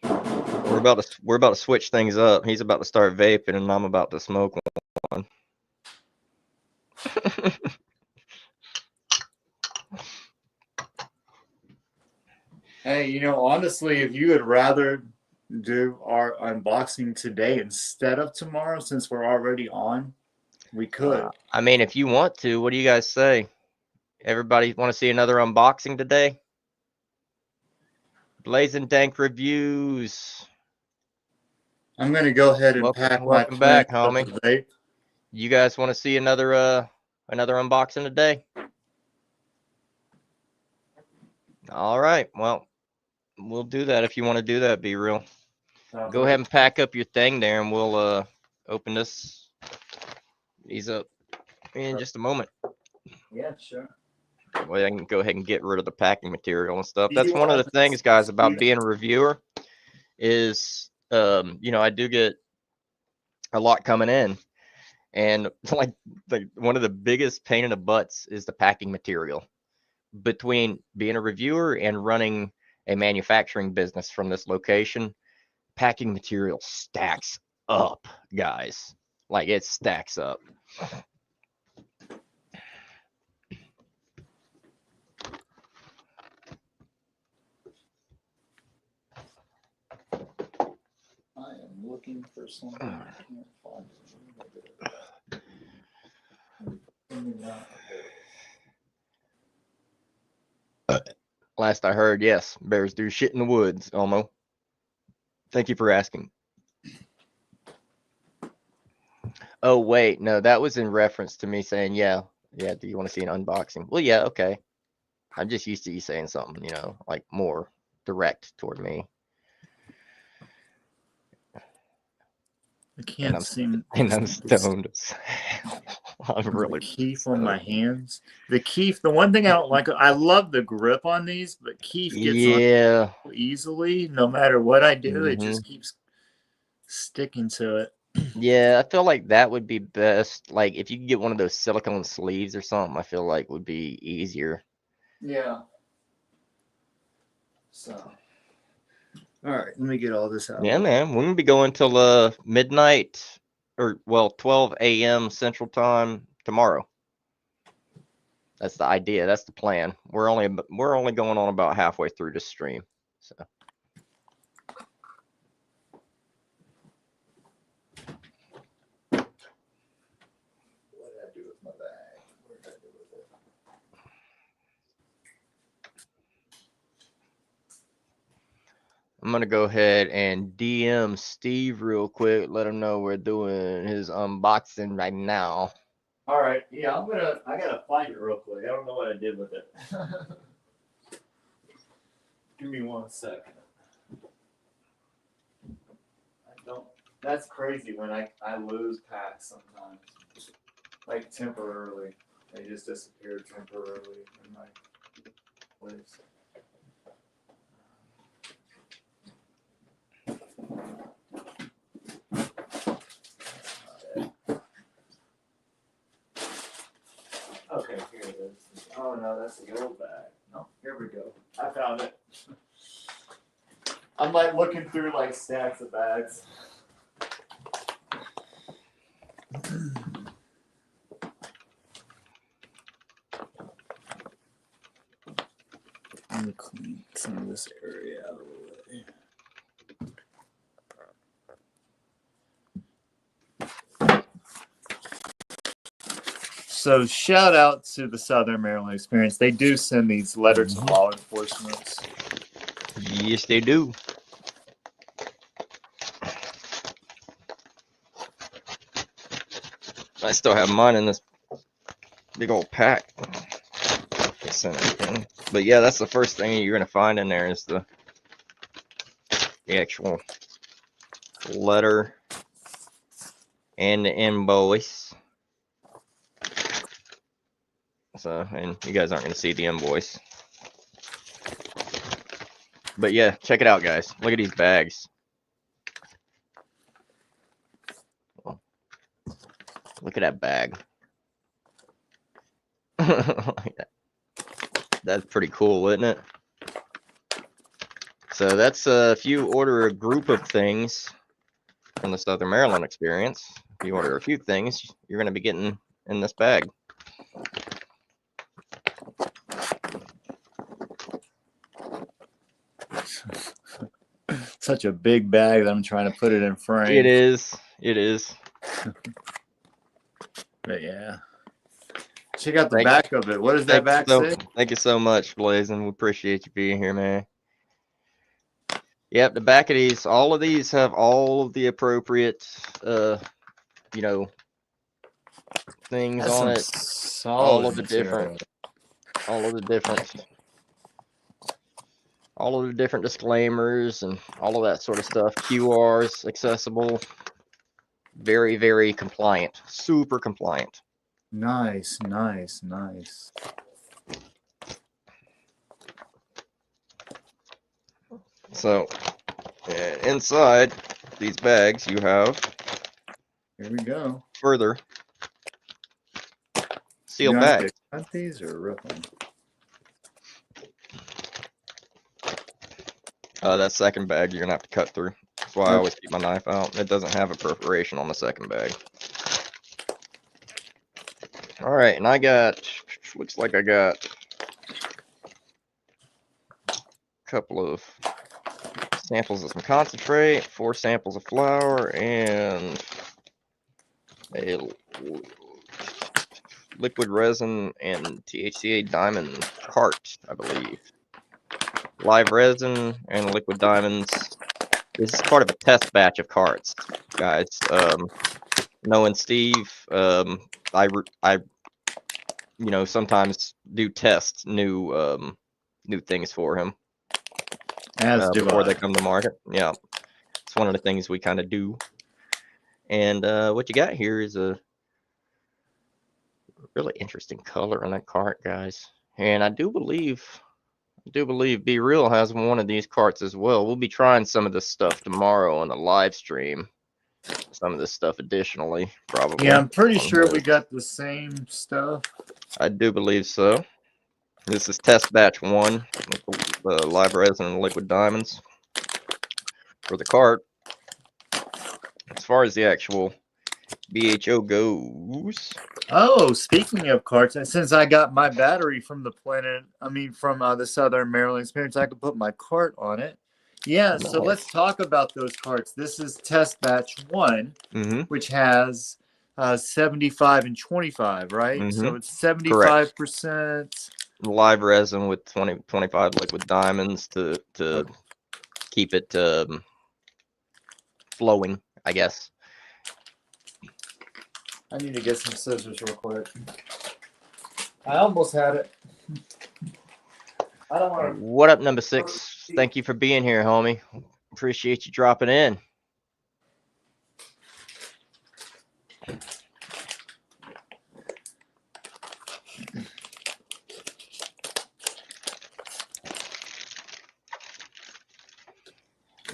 We're about to switch things up. He's about to start vaping, and I'm about to smoke one. Hey, honestly, if you would rather do our unboxing today instead of tomorrow, since we're already on, we could. I mean, if you want to, what do you guys say? Everybody want to see another unboxing today? Blazing Dank Reviews. I'm gonna go ahead and pack welcome my back, homie. Vape. You guys want to see another unboxing today? All right. Well, we'll do that if you want to do that, Be Real. Go ahead and pack up your thing there, and we'll open these up in just a moment. Yeah, sure. Well, I can go ahead and get rid of the packing material and stuff. That's one of the things, guys, about being a reviewer is, I do get a lot coming in, and like one of the biggest pain in the butts is the packing material. Between being a reviewer and running a manufacturing business from this location, packing material stacks up, guys. Like, it stacks up. I am looking for something. I can't find it. Last I heard, yes, bears do shit in the woods, Elmo. Thank you for asking. Oh, wait, no, that was in reference to me saying, yeah, do you want to see an unboxing? Well, yeah, okay. I'm just used to you saying something, like more direct toward me. I can't seem. And I'm stoned. I'm really the keef on my hands. The keef. The one thing I don't like. I love the grip on these, but keef gets on easily. No matter what I do, it just keeps sticking to it. Yeah, I feel like that would be best. Like if you could get one of those silicone sleeves or something, I feel like would be easier. Yeah. So, all right, let me get all this out. Yeah, man. We're gonna be going till midnight or 12 a.m. Central Time tomorrow. That's the idea. That's the plan. We're only going on about halfway through this stream. So What did I do with my bag? What did I do with it? I'm gonna go ahead and DM Steve real quick. Let him know we're doing his unboxing right now. All right, yeah, I gotta find it real quick. I don't know what I did with it. Give me 1 second. I don't. That's crazy when I lose packs sometimes, like temporarily. They just disappear temporarily in my place. Okay, here it is. Oh no, that's the old bag. No, here we go. I found it. I'm like looking through like stacks of bags. Let me clean some of this area out of the way. So shout out to the Southern Maryland Experience. They do send these letters to law enforcement. Yes, they do. I still have mine in this big old pack. But yeah, that's the first thing you're gonna find in there is the actual letter and the invoice. So, and you guys aren't gonna see the invoice. But yeah, check it out, guys. Look at these bags. Look at that bag. That's pretty cool, isn't it? So that's if you order a group of things from the Southern Maryland Experience, if you order a few things, you're going to be getting in this bag. Such a big bag that I'm trying to put it in frame. It is. It is. But yeah. Check out the back of it. What does that back say? Thank you so much, Blazin'. We appreciate you being here, man. Yep, the back of these, all of these have all of the appropriate, you know, things on it. All of the different disclaimers and all of that sort of stuff. QRs, accessible, very, very compliant, super compliant. Nice, nice, nice. So, inside these bags, you have. Here we go. Further sealed bags. Cut these or rip them? That second bag you're gonna have to cut through. That's why I always keep my knife out. It doesn't have a perforation on the second bag. All right, and I got. Looks like I got a couple of samples of some concentrate, 4 samples of flour, and a liquid resin and THCA diamond cart, I believe. Live resin and liquid diamonds. This is part of a test batch of carts, guys. Knowing Steve, I sometimes do test new things for him. Before they come to market. Yeah, it's one of the things we kind of do. And what you got here is a really interesting color on that cart, guys. And I do believe Be Real has one of these carts as well. We'll be trying some of this stuff tomorrow on the live stream. some of this stuff additionally, probably. Yeah, I'm pretty on sure his. we got the same stuff. I do believe so. This is test batch 1 with the live resin and liquid diamonds for the cart. As far as the actual BHO goes, Oh, speaking of carts, since I got my battery from from the Southern Maryland experience, I could put my cart on it. Yeah, so nice. let's talk about those carts. This is test batch 1, which has 75 and 25, right? So it's 75%. Live resin with 25 liquid diamonds to keep it flowing, I guess. I need to get some scissors real quick. I almost had it. I don't want to. What up, number 6? Thank you for being here, homie. Appreciate you dropping in.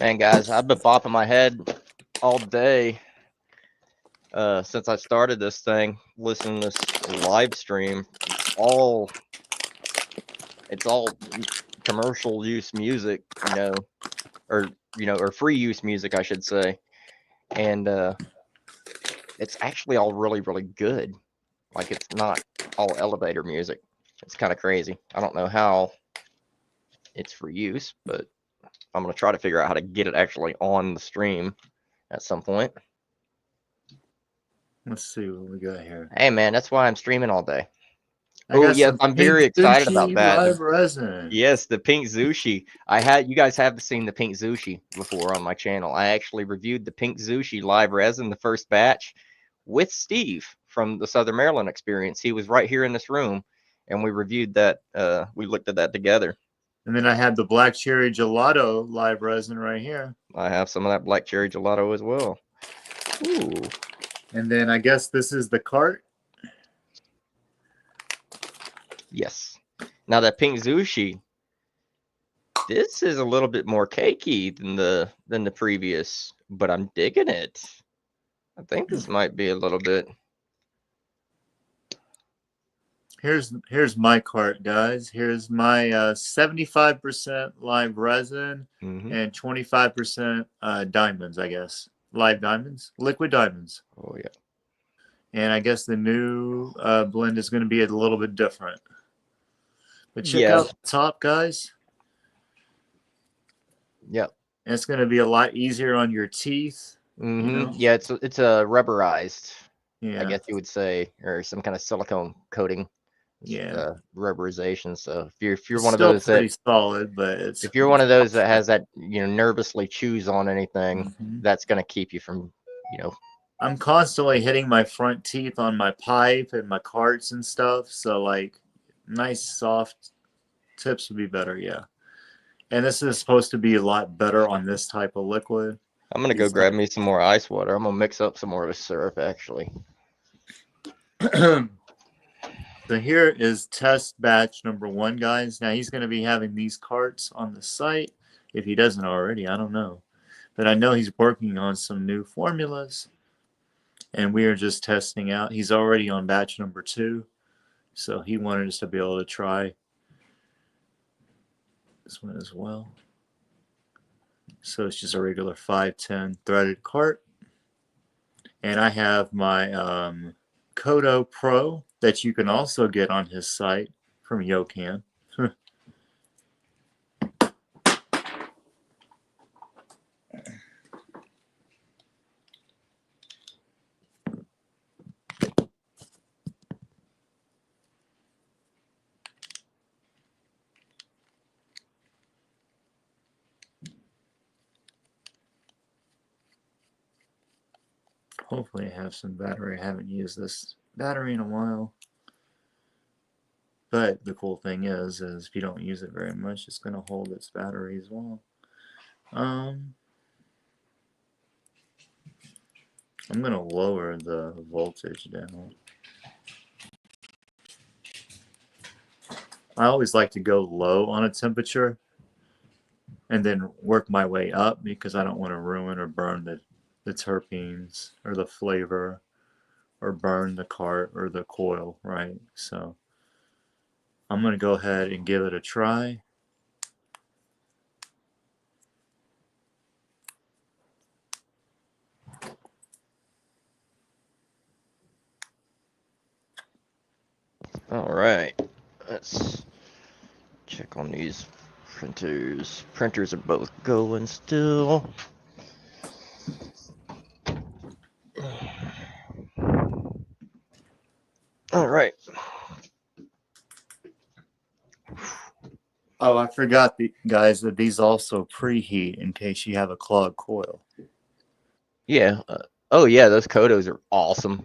Man, guys, I've been bopping my head all day since I started this thing, listening to this live stream. It's all commercial use music, or free use music, I should say. And it's actually all really, really good. Like, it's not all elevator music. It's kind of crazy. I don't know how it's for use, but I'm going to try to figure out how to get it actually on the stream at some point. Let's see what we got here. Hey, man, that's why I'm streaming all day. Oh, yes, I'm very excited about that. Live resin. Yes, the pink Zushi. You guys have seen the pink Zushi before on my channel. I actually reviewed the pink Zushi live resin, the first batch, with Steve from the Southern Maryland experience. He was right here in this room, and we reviewed that. We looked at that together. And then I had the black cherry gelato live resin right here. I have some of that black cherry gelato as well. Ooh. And then I guess this is the cart. Yes. Now that pink Zushi, this is a little bit more cakey than the previous, but I'm digging it. I think this might be a little bit. Here's my cart, guys. Here's my 75% live resin and 25% diamonds, I guess. Live diamonds, liquid diamonds. Oh yeah. And I guess the new blend is going to be a little bit different. But check out the top, guys. Yep. And it's going to be a lot easier on your teeth. You know? Yeah, it's a rubberized, Yeah. I guess you would say, or some kind of silicone coating. Yeah. Rubberization. So if you're It's one of still those pretty solid, but if you're one of those that has that, nervously chews on anything, that's going to keep you from, I'm constantly hitting my front teeth on my pipe and my carts and stuff. So like nice soft tips would be better. Yeah. And this is supposed to be a lot better on this type of liquid. I'm going to go grab me some more ice water. I'm going to mix up some more of this syrup, actually. So here is test batch number 1, guys. Now he's going to be having these carts on the site. If he doesn't already, I don't know. But I know he's working on some new formulas. And we are just testing out. He's already on batch number 2. So he wanted us to be able to try this one as well. So it's just a regular 510 threaded cart. And I have my Kodo Pro that you can also get on his site from Yocan. Hopefully I have some battery. I haven't used this battery in a while. But the cool thing is if you don't use it very much, it's going to hold its battery as well. I'm going to lower the voltage down. I always like to go low on a temperature and then work my way up because I don't want to ruin or burn the the terpenes or the flavor or burn the cart or the coil, right? So I'm going to go ahead and give it a try. All right, let's check on these printers. Printers are both going still. All right. Oh, I forgot, guys, that these also preheat in case you have a clogged coil. Yeah. Oh yeah, those Kodos are awesome.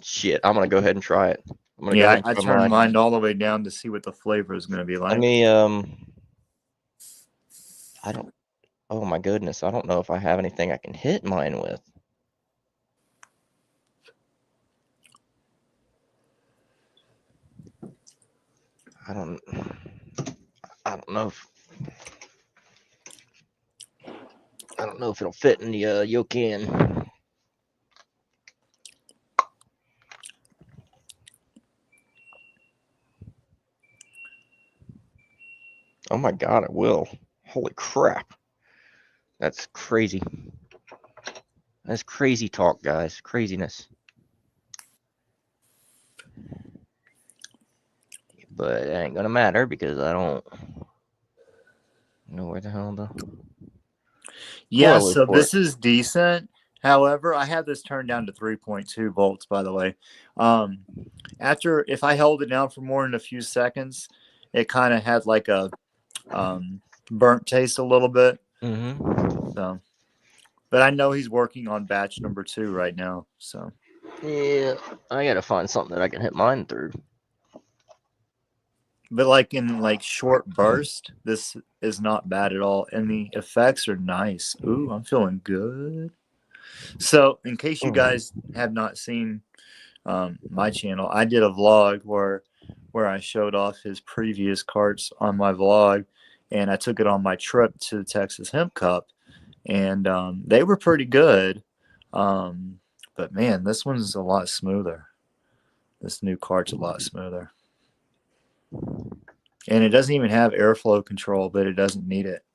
Shit, I'm gonna go ahead and try it. I'm gonna go ahead Yeah, and I try turned mine all the way down to see what the flavor is going to be Let like. me I don't. Oh my goodness, I don't know if I have anything I can hit mine with. I don't. I don't know if. I don't know if it'll fit in the yoke in. Oh my god, it will. Holy crap. That's crazy. That's crazy talk, guys. Craziness. But it ain't gonna matter because I don't know where the hell the Yeah, coil is so for it. this is decent. However, I have this turned down to 3.2 volts, by the way. If I held it down for more than a few seconds, it kind of had like a burnt taste a little bit. Mm-hmm. So, but I know he's working on batch number 2 right now. So, Yeah, I gotta find something that I can hit mine through. but like in like short burst, this is not bad at all, and the effects are nice. Ooh, I'm feeling good. So, in case you guys have not seen my channel, I did a vlog where I showed off his previous carts on my vlog, and I took it on my trip to the Texas Hemp Cup, and they were pretty good. But man, this one's a lot smoother. This new cart's a lot smoother. And it doesn't even have airflow control, but it doesn't need it.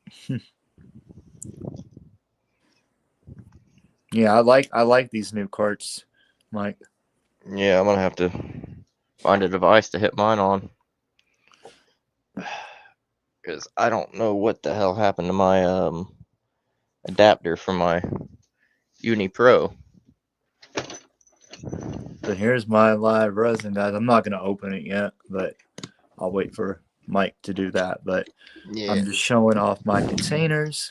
Yeah, I like these new carts, Mike. Yeah, I'm gonna have to find a device to hit mine on. Because I don't know what the hell happened to my adapter for my Uni Pro. So here's my live resin, guys. I'm not going to open it yet, but I'll wait for Mike to do that. But Yeah. I'm just showing off my containers.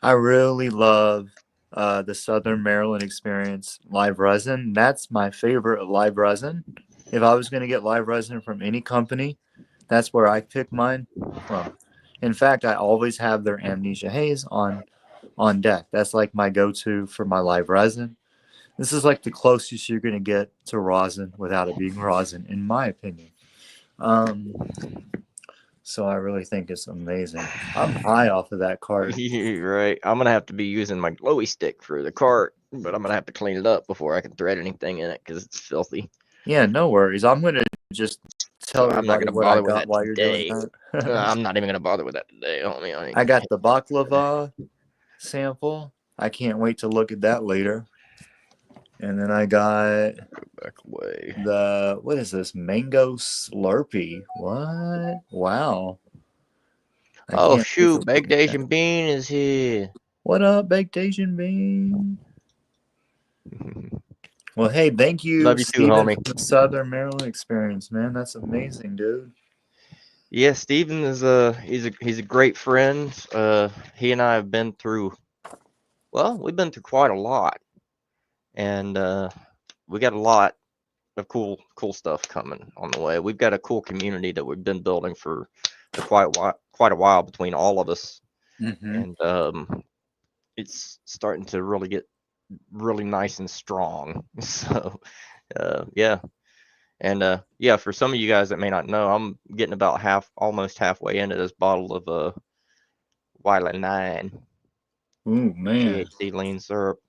I really love the Southern Maryland Experience live resin. That's my favorite live resin. If I was going to get live resin from any company, that's where I pick mine from. In fact, I always have their Amnesia Haze on deck. That's like my go-to for my live resin. This is like the closest you're going to get to rosin without it being rosin, in my opinion. So I really think it's amazing. I'm high off of that cart. Right. I'm gonna have to be using my glowy stick for the cart, but I'm gonna have to clean it up before I can thread anything in it because it's filthy. Yeah, no worries. I'm going to just tell So I'm not everybody gonna what I bother with got that while you're doing today. that. I'm not even gonna bother with that today. I got the baklava sample. I can't wait to look at that later. And then I got back away. what is this? Mango Slurpee. What? Wow. Oh shoot, Baked Asian Bean is here. What up, Baked Asian Bean? Well, hey, thank you, Love you too, Steven, homie. from the Southern Maryland Experience, man. That's amazing, dude. Yeah, Steven is he's a great friend. He and I have been through we've been through quite a lot. And we got a lot of cool stuff coming on the way. We've got a cool community that we've been building for quite a while between all of us. Mm-hmm. And it's starting to really get really nice and strong. So yeah. And yeah, for some of you guys that may not know, I'm getting about almost halfway into this bottle of Wiley 9. Ooh, man. THC lean syrup.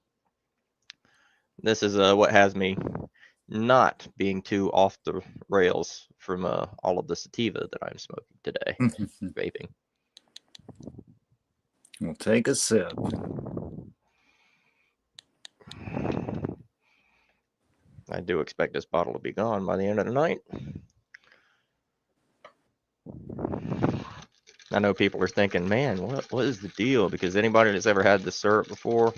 This is what has me not being too off the rails from all of the sativa that I'm smoking today, vaping. We'll take a sip. I do expect this bottle to be gone by the end of the night. I know people are thinking, man, what is the deal? Because anybody that's ever had the syrup before,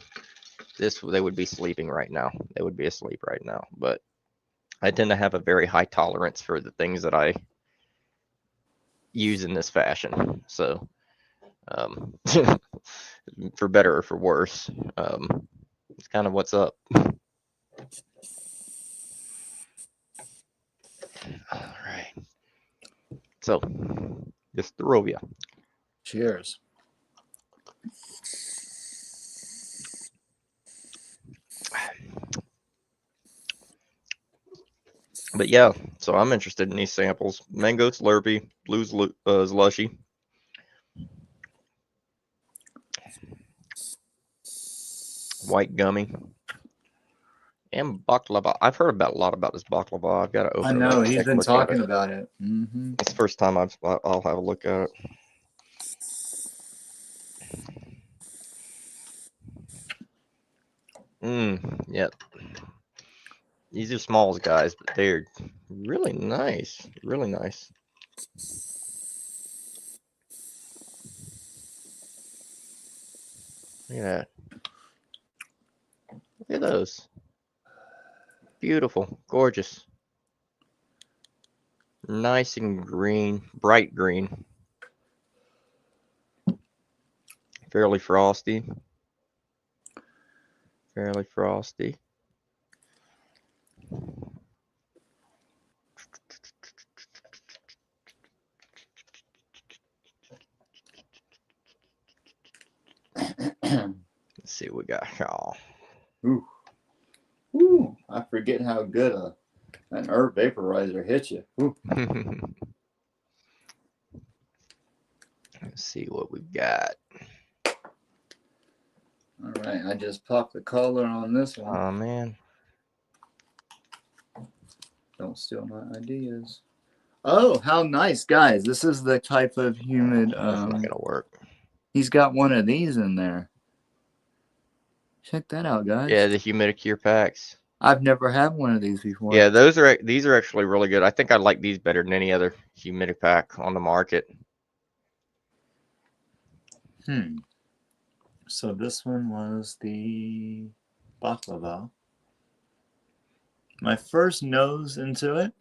they would be sleeping right now. They would be asleep right now. But I tend to have a very high tolerance for the things that I use in this fashion. So, for better or for worse, it's kind of what's up. All right. So, just throw you. Cheers. But yeah, so I'm interested in these samples. Mango Slurpee, Blue Slushy. White Gummy. And Baklava. I've heard a lot about this Baklava. I've got to open it up. I know, and he's take a been look at talking it. about it. Mm-hmm. It's the first time I'll have a look at it. Yep. These are smalls, guys, but they're really nice. Really nice. Look at that. Look at those. Beautiful. Gorgeous. Nice and green. Bright green. Fairly frosty. Fairly frosty. Let's see what we got. Oh. Ooh. Ooh. I forget how good an herb vaporizer hits you. Ooh. Let's see what we've got. All right, I just popped the collar on this one. Oh, man. Don't steal my ideas. Oh, how nice, guys. This is the type of humid. That's not going to work. He's got one of these in there. Check that out, guys. Yeah, the Humidicure packs. I've never had one of these before. Yeah, these are actually really good. I think I like these better than any other Humidipack on the market. So this one was the baklava. My first nose into it,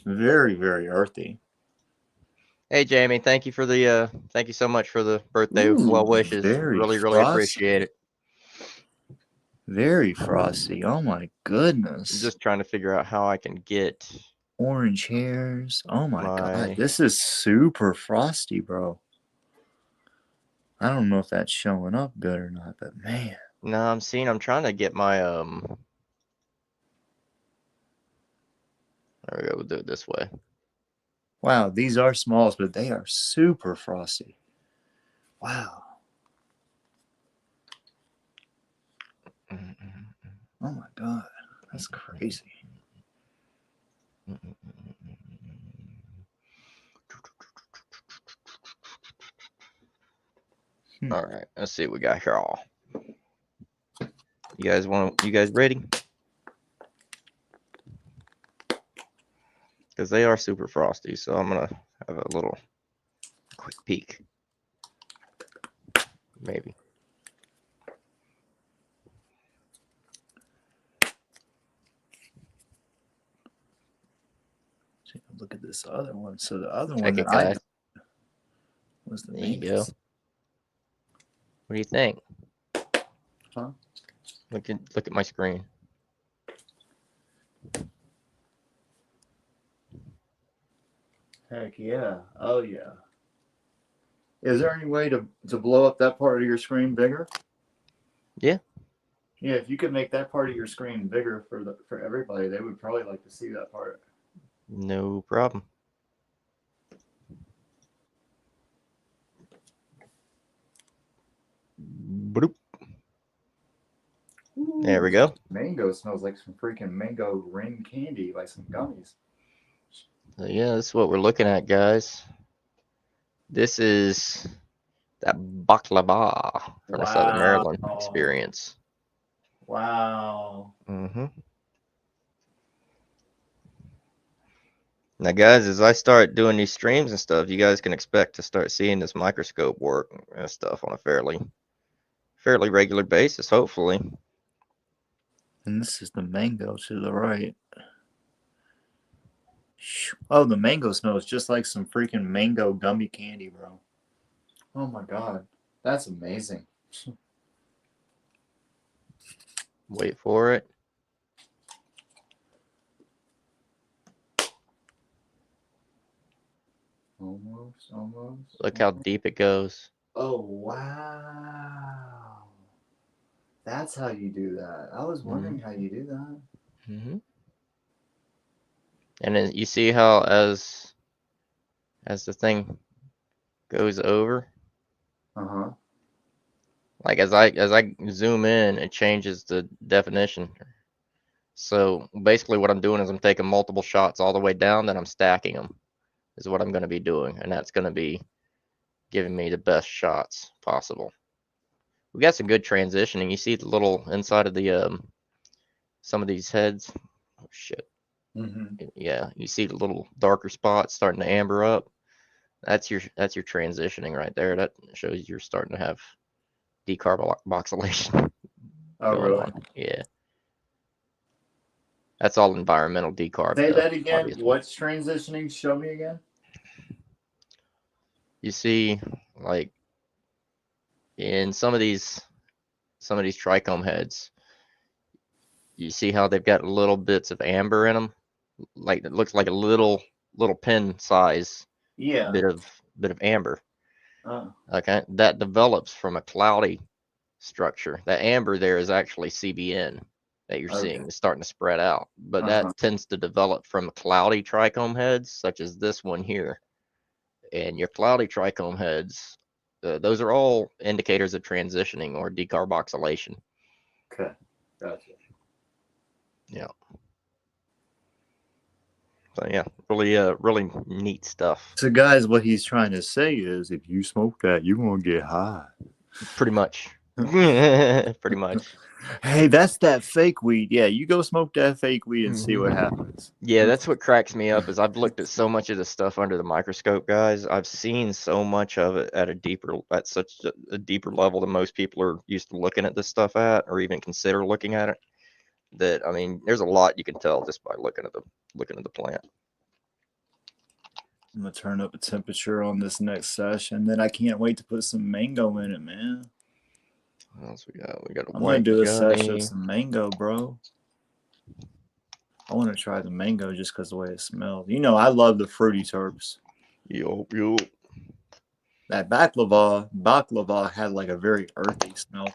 very, very earthy. Hey, Jamie, thank you so much for the birthday well wishes. Really, really appreciate it. Very frosty. Oh my goodness. I'm just trying to figure out how I can get orange hairs. Oh my god, this is super frosty, bro. I don't know if that's showing up good or not, but man. No, I'm trying to get my there we go, we'll do it this way. Wow, these are smalls, but they are super frosty. Wow. Oh my god, that's crazy. All right, let's see what we got here. All you guys ready? Because they are super frosty, so I'm gonna have a little quick peek. Maybe. Take a look at this other one. So the other one that I was the there you go. What do you think? Huh? Look at my screen. Heck yeah. Oh yeah. Is there any way to blow up that part of your screen bigger? Yeah. Yeah, if you could make that part of your screen bigger for everybody, they would probably like to see that part. No problem. There we go. Mango smells like some freaking mango ring candy, like some gummies. So yeah, this is what we're looking at, guys. This is that baklava from the Southern Maryland experience. Wow. Mm-hmm. Now, guys, as I start doing these streams and stuff, you guys can expect to start seeing this microscope work and stuff on a fairly regular basis, hopefully. And this is the mango to the right. Oh, the mango smells just like some freaking mango gummy candy, bro. Oh my god. That's amazing. Wait for it. Almost. Look how deep it goes. Oh, wow. That's how you do that. I was wondering how you do that. Mm-hmm. And then you see how as the thing goes over, Uh-huh. like as I zoom in, it changes the definition. So basically what I'm doing is I'm taking multiple shots all the way down, then I'm stacking them is what I'm going to be doing. And that's going to be giving me the best shots possible. We got some good transitioning. You see the little inside of the some of these heads. Oh shit. Mm-hmm. Yeah, you see the little darker spots starting to amber up. That's your transitioning right there. That shows you're starting to have decarboxylation Oh, going really? on. Yeah. That's all environmental decarb. Say though, that again. obviously. What's transitioning? Show me again. You see, like in some of these trichome heads, you see how they've got little bits of amber in them, like it looks like a little pin size Yeah. bit of amber. Oh. Okay, that develops from a cloudy structure. That amber there is actually CBN that you're seeing. It's starting to spread out, but that tends to develop from cloudy trichome heads, such as this one here. And your cloudy trichome heads, those are all indicators of transitioning or decarboxylation. Okay. Gotcha. Yeah. So yeah, really neat stuff. So, guys, what he's trying to say is, if you smoke that, you're gonna get high. Pretty much. Pretty much. Hey, that's that fake weed. Yeah, you go smoke that fake weed and see what happens. Yeah, that's what cracks me up is I've looked at so much of this stuff under the microscope, guys. I've seen so much of it at such a deeper level than most people are used to looking at this stuff at, or even consider looking at it. That I mean, there's a lot you can tell just by looking at the plant. I'm gonna turn up the temperature on this next session. Then I can't wait to put some mango in it, man. What else we got? We got a I'm white gonna do a gummy. session of some mango, bro. I want to try the mango just because the way it smells. You know, I love the fruity terps. Yup. That baklava had like a very earthy smell,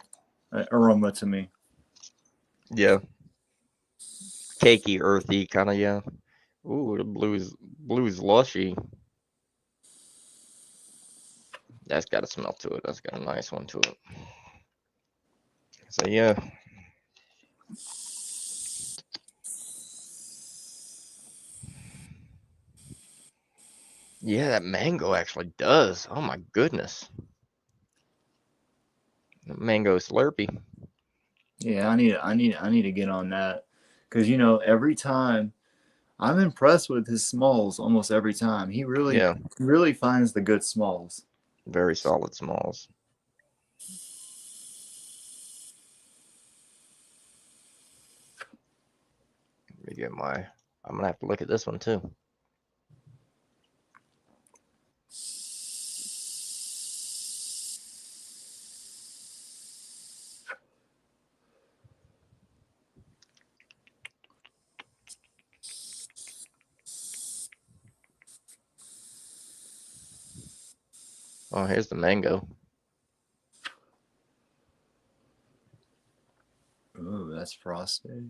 aroma to me. Yeah. Cakey, earthy, kind of, yeah. Ooh, the blue's lushy. That's got a smell to it. That's got a nice one to it. So yeah. Yeah, that mango actually does. Oh my goodness. Mango Slurpee. Yeah, I need to get on that because you know every time I'm impressed with his smalls almost every time. He really finds the good smalls. Very solid smalls. Let me get I'm gonna have to look at this one too. Oh, here's the mango. Ooh, that's frosted.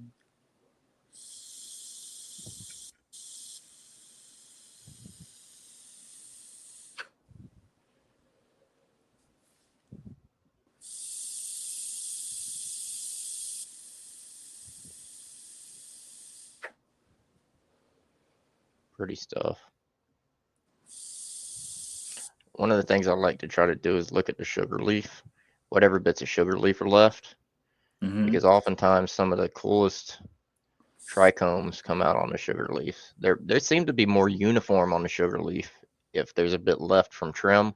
Pretty stuff. One of the things I like to try to do is look at the sugar leaf, whatever bits of sugar leaf are left, because oftentimes some of the coolest trichomes come out on the sugar leaf. They seem to be more uniform on the sugar leaf if there's a bit left from trim.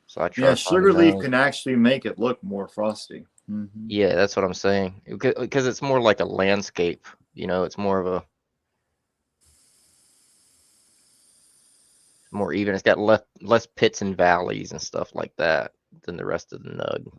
So I try. Yeah, sugar leaf can actually make it look more frosty. Yeah, that's what I'm saying. Because it's more like a landscape. You know, it's more of a more even. It's got less pits and valleys and stuff like that than the rest of the nug.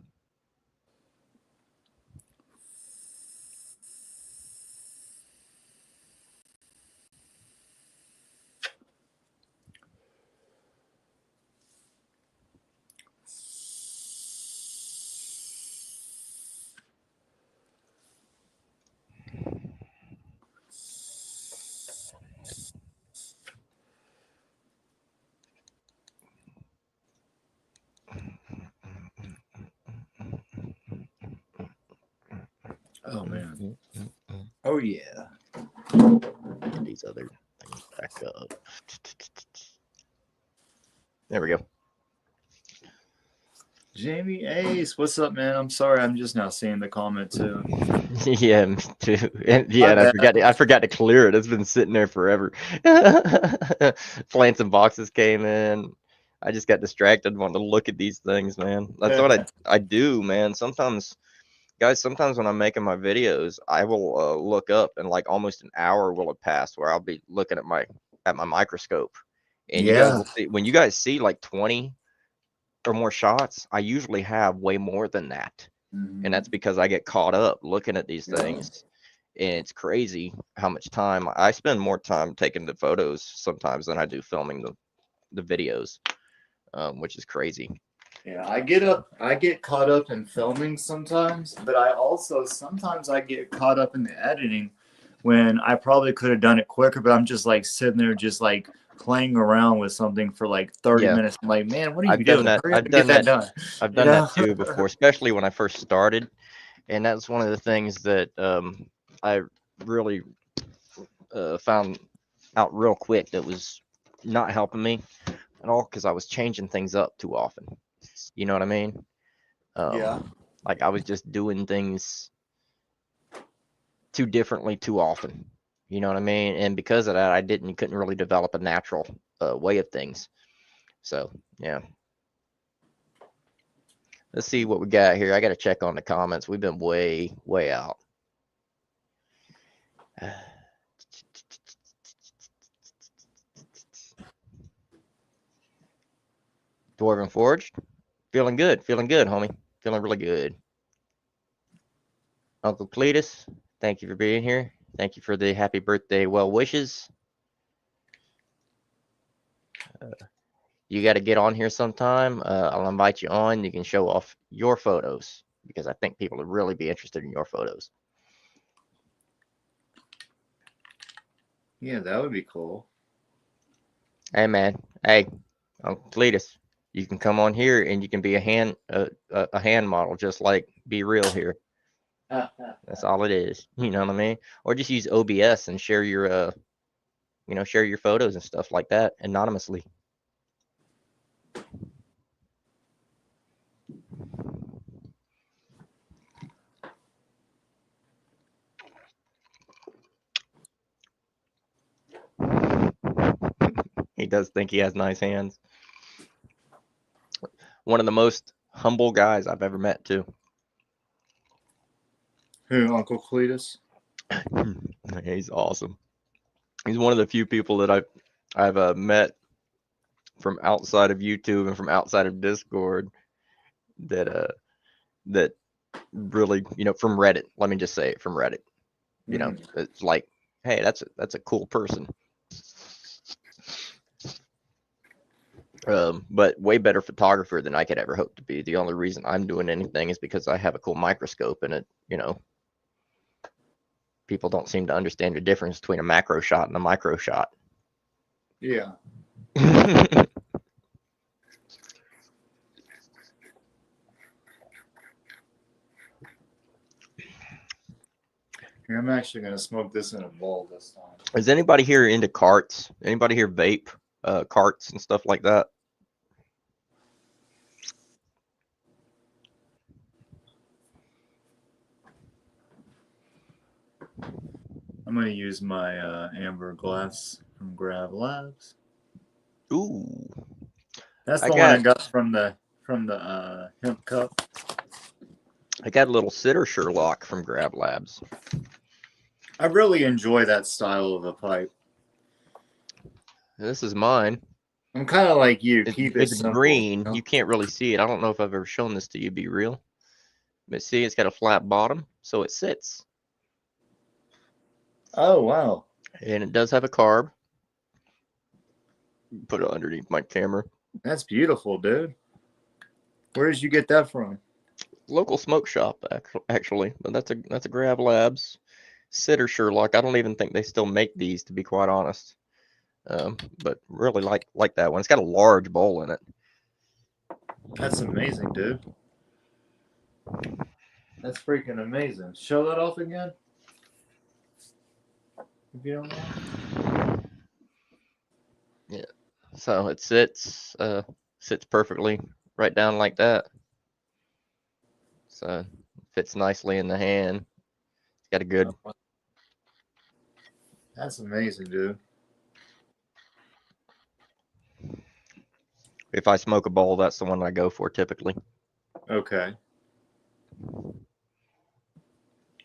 Oh man. Oh yeah. Get these other things back up. There we go. Jamie Ace, what's up, man? I'm sorry, I'm just now seeing the comment too. Yeah, me too. And I forgot to clear it. It's been sitting there forever. Plants and boxes came in. I just got distracted wanting to look at these things, man. That's what I do, man. Sometimes, guys, when I'm making my videos, I will look up and like almost an hour will have passed where I'll be looking at my microscope. And you guys will see when you guys see like 20 or more shots, I usually have way more than that. And that's because I get caught up looking at these things. And it's crazy how much time I spend more time taking the photos sometimes than I do filming the videos, which is crazy. Yeah, I get caught up in filming sometimes, but I also sometimes I get caught up in the editing when I probably could have done it quicker, but I'm just like sitting there just like playing around with something for like 30 minutes. I'm like, man, what are you doing? Hurry up and get that done. I've done that too before, especially when I first started. And that's one of the things that I really found out real quick that was not helping me at all because I was changing things up too often. You know what I mean? Yeah. Like I was just doing things too differently too often. You know what I mean? And because of that, couldn't really develop a natural way of things. So yeah. Let's see what we got here. I got to check on the comments. We've been way out. Dwarven Forged, feeling good, homie. Feeling really good. Uncle Cletus, thank you for being here. Thank you for the happy birthday well wishes. You got to get on here sometime. I'll invite you on. You can show off your photos because I think people would really be interested in your photos. Yeah, that would be cool. Hey, man. Hey, Uncle Cletus, you can come on here and you can be a hand model, just like Be Real here. That's all it is. You know what I mean? Or just use OBS and share your share your photos and stuff like that anonymously. He does think he has nice hands. One of the most humble guys I've ever met, too. Who, Uncle Cletus? He's awesome. He's one of the few people that I've met from outside of YouTube and from outside of Discord that really, from Reddit. Let me just say it, from Reddit. It's like, hey, that's a cool person. But way better photographer than I could ever hope to be. The only reason I'm doing anything is because I have a cool microscope and it, people don't seem to understand the difference between a macro shot and a micro shot. Yeah. Here, I'm actually gonna smoke this in a bowl this time. Is anybody here into carts? Anybody here vape carts and stuff like that? I'm gonna use my amber glass from Grab Labs. Ooh, That's I the one I got got from the hemp cup. I got a little sitter Sherlock from Grab Labs. I really enjoy that style of a pipe. This is mine. I'm kind of like you. It's, Keep it it's simple. green. You know? You can't really see it. I don't know if I've ever shown this to you. Be real, but see, it's got a flat bottom, so it sits, Oh wow, and it does have a carb. Put it underneath my camera. that's beautiful, dude. Where did you get that from? Local smoke shop, actually, but that's a Grab Labs sitter Sherlock. I don't even think they still make these, to be quite honest. But really like that one. It's got a large bowl in it. That's amazing, dude. That's freaking amazing. Show that off again, if you don't mind. Yeah. So it sits perfectly right down like that. So fits nicely in the hand. It's got a good. That's amazing, dude. If I smoke a bowl, that's the one I go for typically. Okay.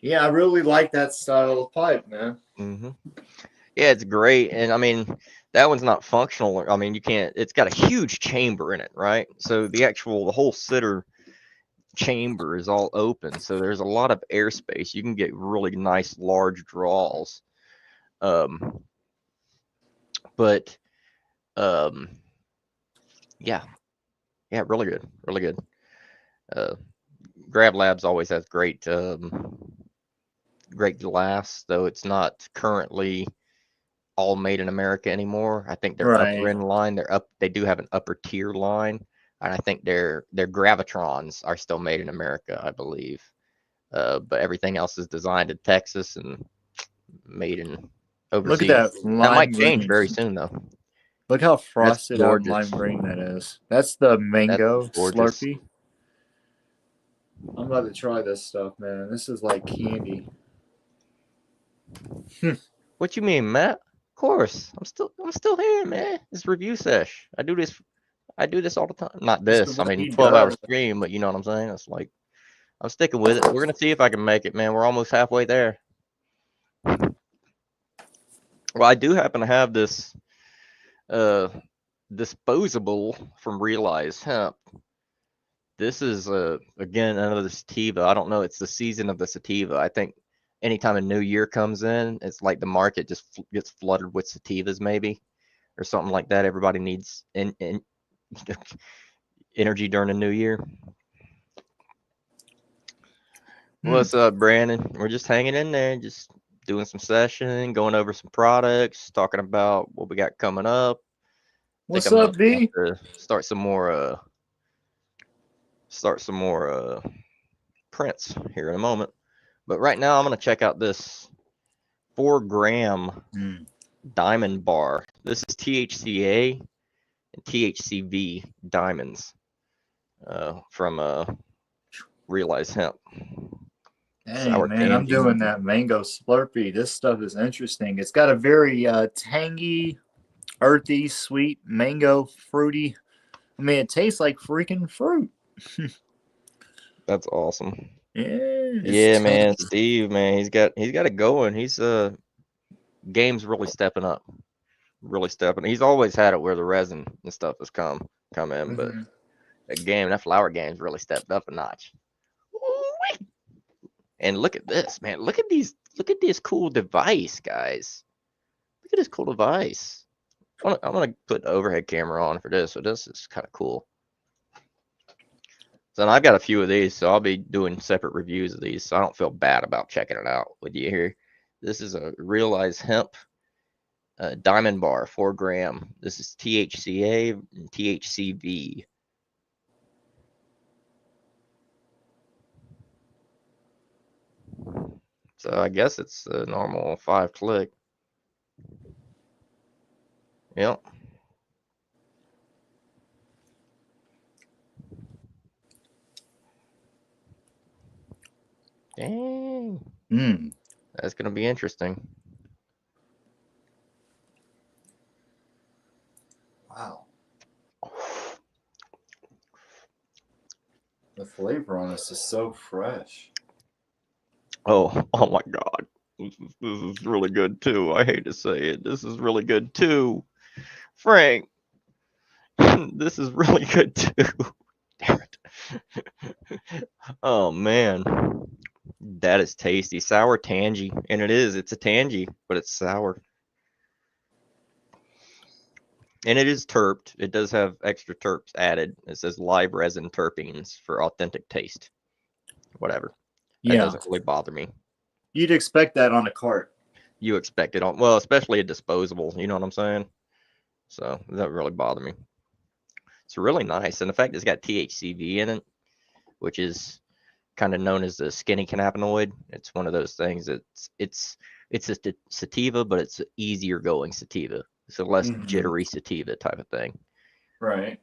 Yeah, I really like that style of pipe, man. Mm-hmm. Yeah, it's great, and I mean that one's not functional. I mean you can't. It's got a huge chamber in it, right? So the whole sitter chamber is all open, so there's a lot of airspace. You can get really nice large draws. But yeah, really good, really good. Grab Labs always has great glass, though it's not currently all made in America anymore. I think they're upper Right. end line. They do have an upper tier line, and I think their gravitrons are still made in America, I believe. But everything else is designed in Texas and made in overseas. Look at that That might lime change green. very soon, though. Look how frosted out gorgeous. lime green that is. That's the mango gorgeous. Slurpee. I'm about to try this stuff, man. This is like candy. What you mean, Matt? Of course. I'm still here, man. It's review sesh. I do this all the time. Not this. I mean, 12-hour stream, but you know what I'm saying? It's like I'm sticking with it. We're gonna see if I can make it, man. We're almost halfway there. Well, I do happen to have this disposable from Realize Hemp. This is again another sativa. I don't know. It's the season of the sativa. I think anytime a new year comes in, it's like the market just gets flooded with sativas, maybe, or something like that. Everybody needs energy during the new year. What's up, Brandon? We're just hanging in there, just doing some session, going over some products, talking about what we got coming up. What's up, V? Start some more prints here in a moment. But right now, I'm gonna check out this 4-gram diamond bar. This is THCA and THCV diamonds from Realize Hemp. Hey, man, I'm doing that mango Slurpee. This stuff is interesting. It's got a very tangy, earthy, sweet, mango, fruity. I mean, it tastes like freaking fruit. That's awesome. Yeah, man. Steve, man, he's got it going. He's game's really stepping up. He's always had it where the resin and stuff has come in, but that flower game's really stepped up a notch. And look at this, man. Look at this cool device, guys. Look at this cool device. I'm gonna put the overhead camera on for this. So this is kind of cool. So I've got a few of these, so I'll be doing separate reviews of these. So I don't feel bad about checking it out with you here. This is a Realize Hemp diamond bar, 4-gram. This is THCA and THCV. So I guess it's a normal 5-click. Yep. Dang. That's going to be interesting. Wow. The flavor on this is so fresh. Oh my God. This is really good too. I hate to say it. This is really good too. Frank, this is really good too. Damn it. Oh man. That is tasty. Sour tangy. And it's a tangy, but it's sour. And it is terped. It does have extra terps added. It says live resin terpenes for authentic taste. Whatever. That doesn't really bother me. You'd expect that on a cart. You expect it on, well, especially a disposable. You know what I'm saying? So it doesn't really bother me. It's really nice. And the fact it's got THCV in it, which is kind of known as the skinny cannabinoid. It's one of those things it's a sativa, but it's an easier going sativa. It's a less jittery sativa type of thing. Right.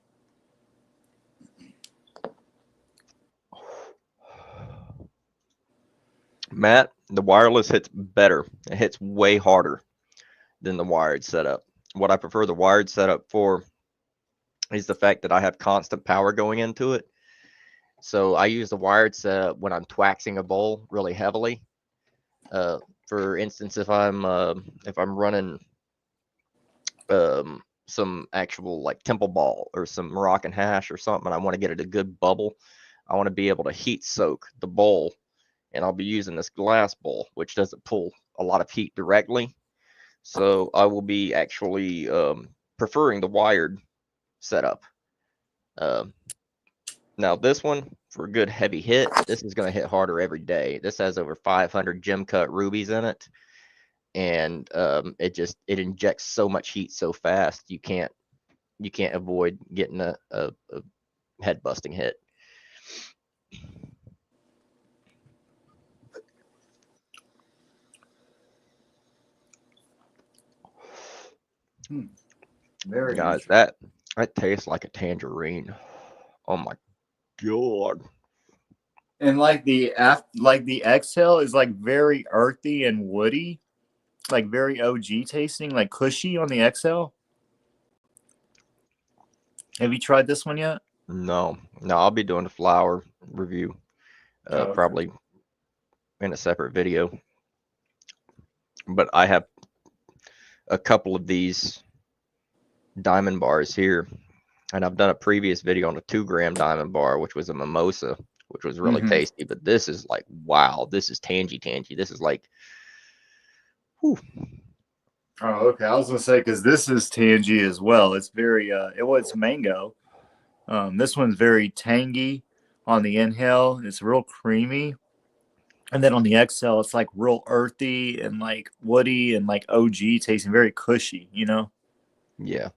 Matt, the wireless hits better. It hits way harder than the wired setup. What I prefer the wired setup for is the fact that I have constant power going into it. So I use the wired setup when I'm twaxing a bowl really heavily. For instance, if I'm running some actual like temple ball or some Moroccan hash or something, and I want to get it a good bubble, I want to be able to heat soak the bowl, and I'll be using this glass bowl, which doesn't pull a lot of heat directly. So I will be actually preferring the wired setup. Now this one, for a good heavy hit, this is going to hit harder every day. This has over 500 gem cut rubies in it, and it injects so much heat so fast you can't avoid getting a head busting hit. Very Guys, that tastes like a tangerine. Oh my God. And like the exhale is like very earthy and woody, like very OG tasting, like cushy on the exhale. Have you tried this one yet? No, I'll be doing a flower review, Okay. probably in a separate video. But I have a couple of these diamond bars here, and I've done a previous video on a 2-gram diamond bar, which was a mimosa, which was really tasty. But this is like, wow, this is tangy. This is like, whew. Oh, okay. I was gonna say because this is tangy as well. It's very it's mango. This one's very tangy on the inhale. It's real creamy, and then on the exhale, it's like real earthy and like woody and like OG tasting, very cushy. You know? Yeah.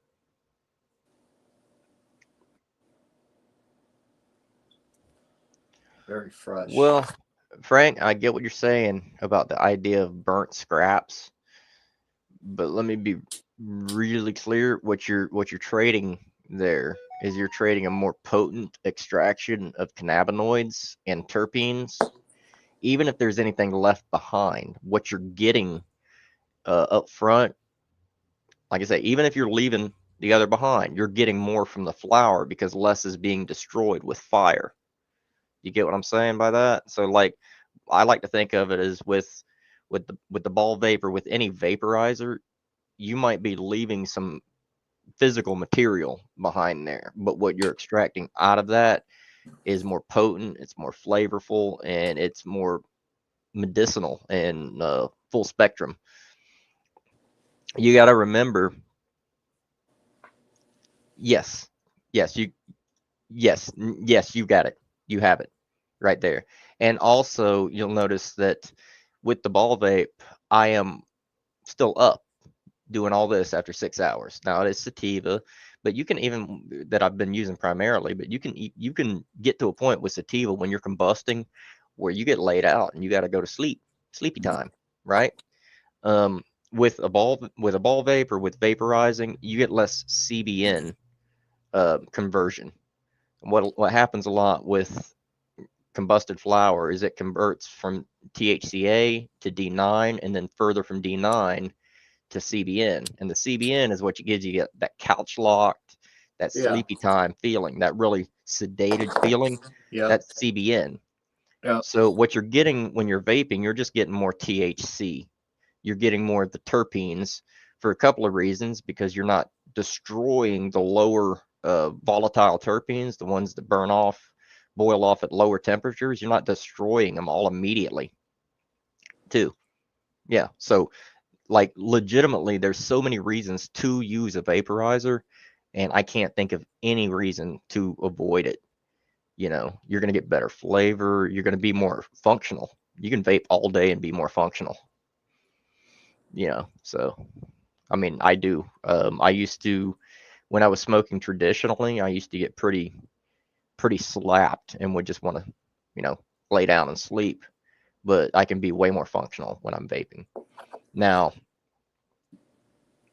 Very fresh. Well, Frank, I get what you're saying about the idea of burnt scraps, but let me be really clear. What you're trading there is you're trading a more potent extraction of cannabinoids and terpenes. Even if there's anything left behind, what you're getting up front, like I say, even if you're leaving the other behind, you're getting more from the flower because less is being destroyed with fire. You get what I'm saying by that? So like, I like to think of it as with the ball vapor, with any vaporizer, you might be leaving some physical material behind there, but what you're extracting out of that is more potent, it's more flavorful, and it's more medicinal and full spectrum. You got to remember, yes, you got it. You have it right there. And also, you'll notice that with the ball vape, I am still up doing all this after 6 hours. Now it is sativa, but you can even, that I've been using primarily, but you can get to a point with sativa when you're combusting where you get laid out and you got to go to sleep. sleepy time, right? With a ball vape or with vaporizing, you get less CBN conversion. What happens a lot with combusted flower is it converts from THCA to D9 and then further from D9 to CBN. And the CBN is what gives you that couch locked, that sleepy time feeling, that really sedated feeling. That's CBN. So what you're getting when you're vaping, you're just getting more THC. You're getting more of the terpenes for a couple of reasons, because you're not destroying the lower volatile terpenes, the ones that boil off at lower temperatures. You're not destroying them all immediately too. Yeah. So like legitimately, there's so many reasons to use a vaporizer, and I can't think of any reason to avoid it. You know, you're going to get better flavor. You're going to be more functional. You can vape all day and be more functional. You know, so, I mean, I do. I used to, when I was smoking traditionally, I used to get pretty slapped and would just want to, you know, lay down and sleep. But I can be way more functional when I'm vaping. Now,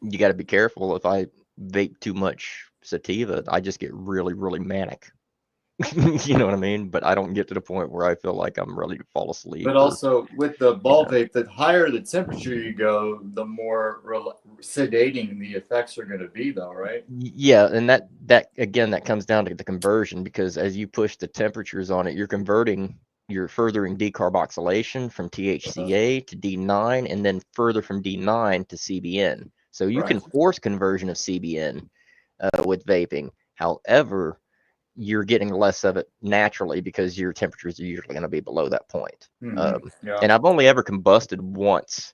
you got to be careful. If I vape too much sativa, I just get really, really manic. You know what I mean? But I don't get to the point where I feel like I'm ready to fall asleep. But also with the ball vape, the higher the temperature you go, the more sedating the effects are going to be, though, right? Yeah, and that again, that comes down to the conversion, because as you push the temperatures on it, you're furthering decarboxylation from THCA to D9, and then further from D9 to CBN. So you can force conversion of CBN with vaping. However, you're getting less of it naturally because your temperatures are usually going to be below that point. And I've only ever combusted once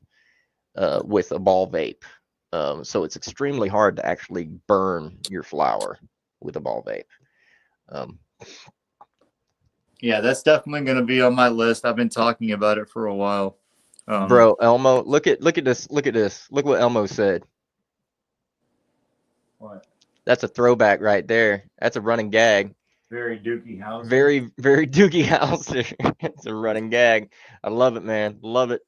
with a ball vape. So it's extremely hard to actually burn your flower with a ball vape. Yeah, that's definitely going to be on my list. I've been talking about it for a while. Bro, Elmo, look at this. Look at this. Look what Elmo said. What? That's a throwback right there. That's a running gag. Very Doogie House. Very, very Doogie House. It's a running gag. I love it, man. Love it.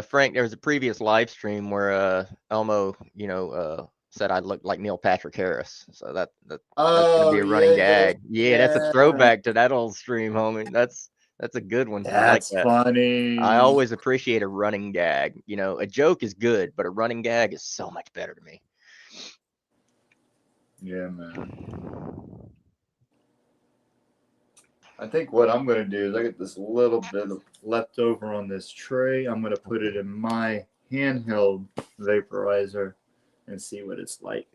Frank, there was a previous live stream where Elmo, you know, said I looked like Neil Patrick Harris. So that's gonna be a running gag. Yeah, that's a throwback to that old stream, homie. That's a good one. I like that. Funny. I always appreciate a running gag. You know, a joke is good, but a running gag is so much better to me. Yeah, man. I think what I'm going to do is I get this little bit of leftover on this tray. I'm going to put it in my handheld vaporizer and see what it's like.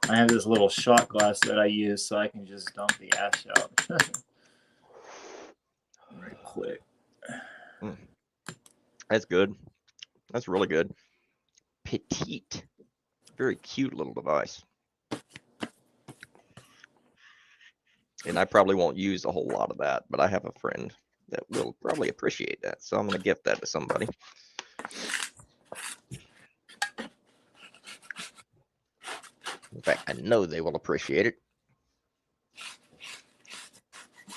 I have this little shot glass that I use so I can just dump the ash out. Right quick. That's good. That's really good. Petite. Very cute little device. And I probably won't use a whole lot of that, but I have a friend that will probably appreciate that. So I'm going to gift that to somebody. In fact, I know they will appreciate it.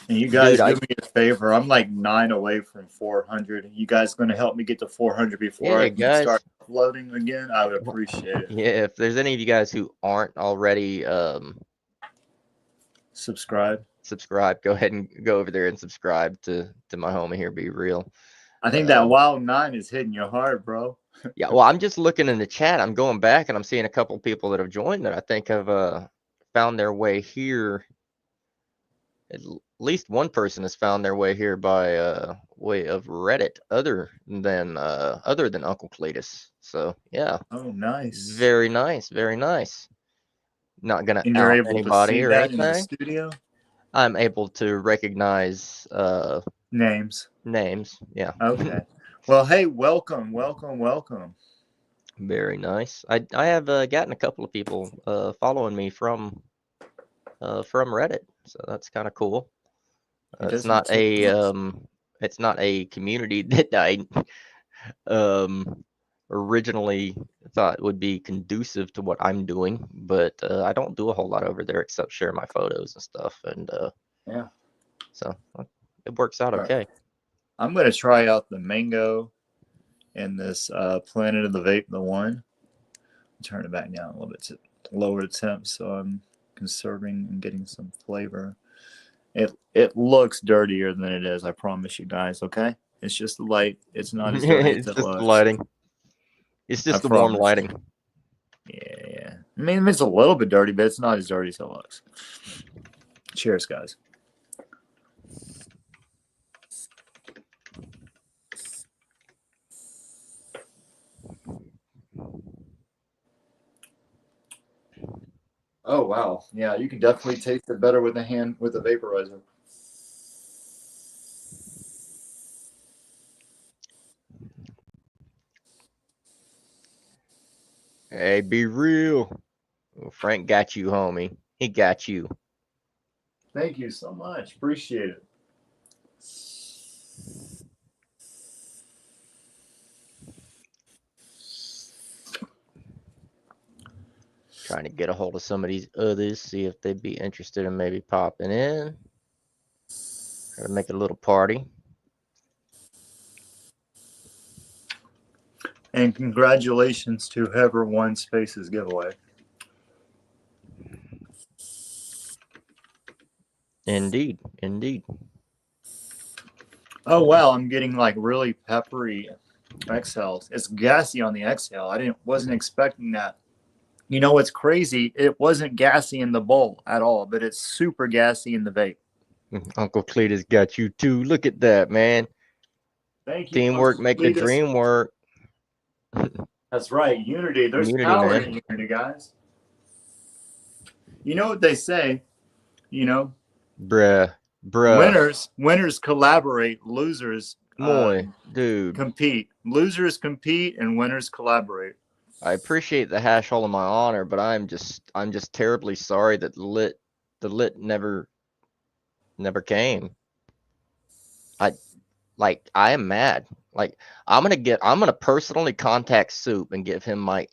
And you guys do me a favor. I'm like 9 away from 400. You guys going to help me get to 400 before I can start uploading again? I would appreciate it. Yeah, if there's any of you guys who aren't already subscribe, go ahead and go over there and subscribe to my homie here, Be Real. I think that Wild 9 is hitting your heart, bro. Yeah, well, I'm just looking in the chat. I'm going back and I'm seeing a couple of people that have joined that I think have found their way here. At least one person has found their way here by way of Reddit, other than Uncle Cletus. So yeah. Oh, nice. Very nice. Very nice. Not gonna and you're out able anybody to see or that anything. In the studio? I'm able to recognize names. Yeah. Okay. Well, hey, welcome. Very nice. I have gotten a couple of people following me from Reddit, so that's kind of cool. It's not a community that I originally thought would be conducive to what I'm doing, but I don't do a whole lot over there except share my photos and stuff, and Yeah. so it works out All right. okay. I'm going to try out the mango and this Planet of the Vape, the one. Turn it back down a little bit to lower the temp, so I'm conserving and getting some flavor. It looks dirtier than it is, I promise you guys, okay? It's just the light. It's not as dirty It's as it just the looks. lighting. It's I just the warm promise. lighting. Yeah. I mean, it's a little bit dirty, but it's not as dirty as it looks. Cheers, guys. Oh wow, yeah, you can definitely taste it better with a vaporizer. Hey, be real. Well, Frank got you, homie. He got you. Thank you so much. Appreciate it. Trying to get a hold of some of these others, see if they'd be interested in maybe popping in. Try to make a little party. And congratulations to whoever won Space's giveaway. Indeed, indeed. Oh wow, I'm getting like really peppery exhales. It's gassy on the exhale. Wasn't expecting that. You know what's crazy? It wasn't gassy in the bowl at all, but it's super gassy in the vape. Uncle Cletus got you too. Look at that, man. Thank you. Teamwork Uncle make the Cletus. dream work. That's right. Unity. There's Community, power man. in unity, guys. You know what they say? You know, Bruh. winners collaborate. Losers dude. compete. Losers compete, and winners collaborate. I appreciate the hash hole in my honor, but I'm just terribly sorry that the lit never came. I am mad. Like I'm gonna personally contact Soup and give him a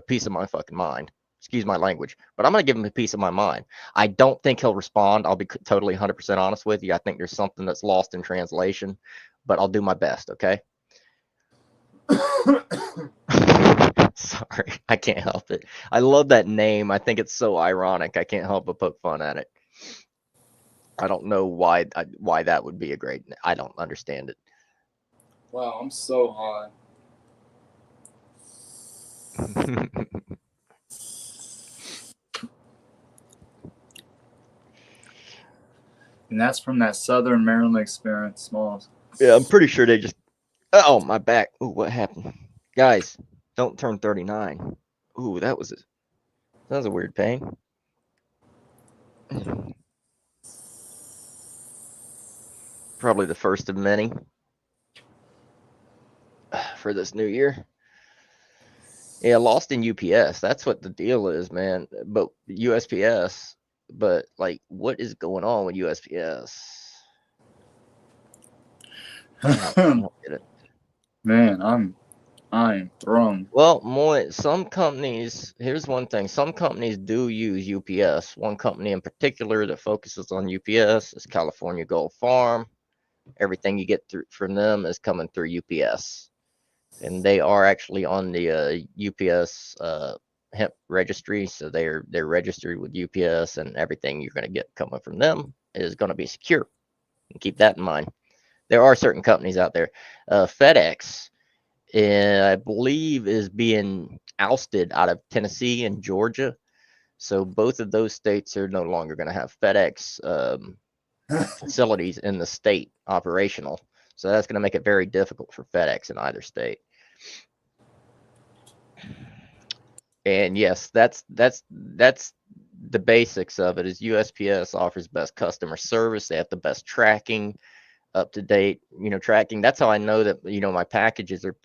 piece of my fucking mind. Excuse my language, but I'm gonna give him a piece of my mind. I don't think he'll respond. I'll be totally 100% honest with you. I think there's something that's lost in translation, but I'll do my best. Okay. Sorry, I can't help it. I love that name. I think it's so ironic. I can't help but poke fun at it. I don't know why that would be a great. I don't understand it. Wow, I'm so high. And that's from that Southern Maryland experience, Smalls. Yeah, I'm pretty sure they just. Oh, my back. Ooh, what happened? Guys, don't turn 39. Ooh, that was a weird pain. Probably the first of many for this new year. Yeah, lost in UPS. That's what the deal is, man. But USPS. But like, what is going on with USPS? I don't get it. Man, I'm thrown. Well, some companies, here's one thing. Some companies do use UPS. One company in particular that focuses on UPS is California Gold Farm. Everything you get through from them is coming through UPS. And they are actually on the UPS hemp registry. So they're registered with UPS, and everything you're going to get coming from them is going to be secure. And keep that in mind. There are certain companies out there. FedEx, I believe, is being ousted out of Tennessee and Georgia. So both of those states are no longer going to have FedEx facilities in the state operational. So that's going to make it very difficult for FedEx in either state. And yes, that's the basics of it. Is USPS offers best customer service. They have the best tracking, up to date, tracking. That's how I know that, my packages are,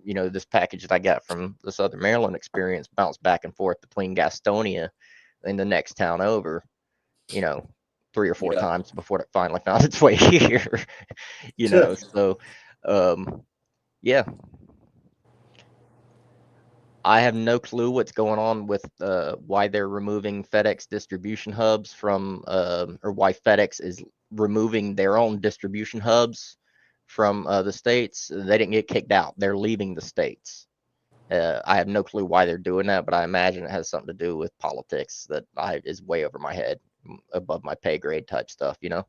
this package that I got from the Southern Maryland experience bounced back and forth between Gastonia and the next town over, 3 or 4 times before it finally found its way here, So, yeah. I have no clue what's going on with why they're removing FedEx distribution hubs from, or why FedEx is removing their own distribution hubs from the states. They didn't get kicked out. They're leaving the states. I have no clue why they're doing that, but I imagine it has something to do with politics that is way over my head, above my pay grade type stuff, you know?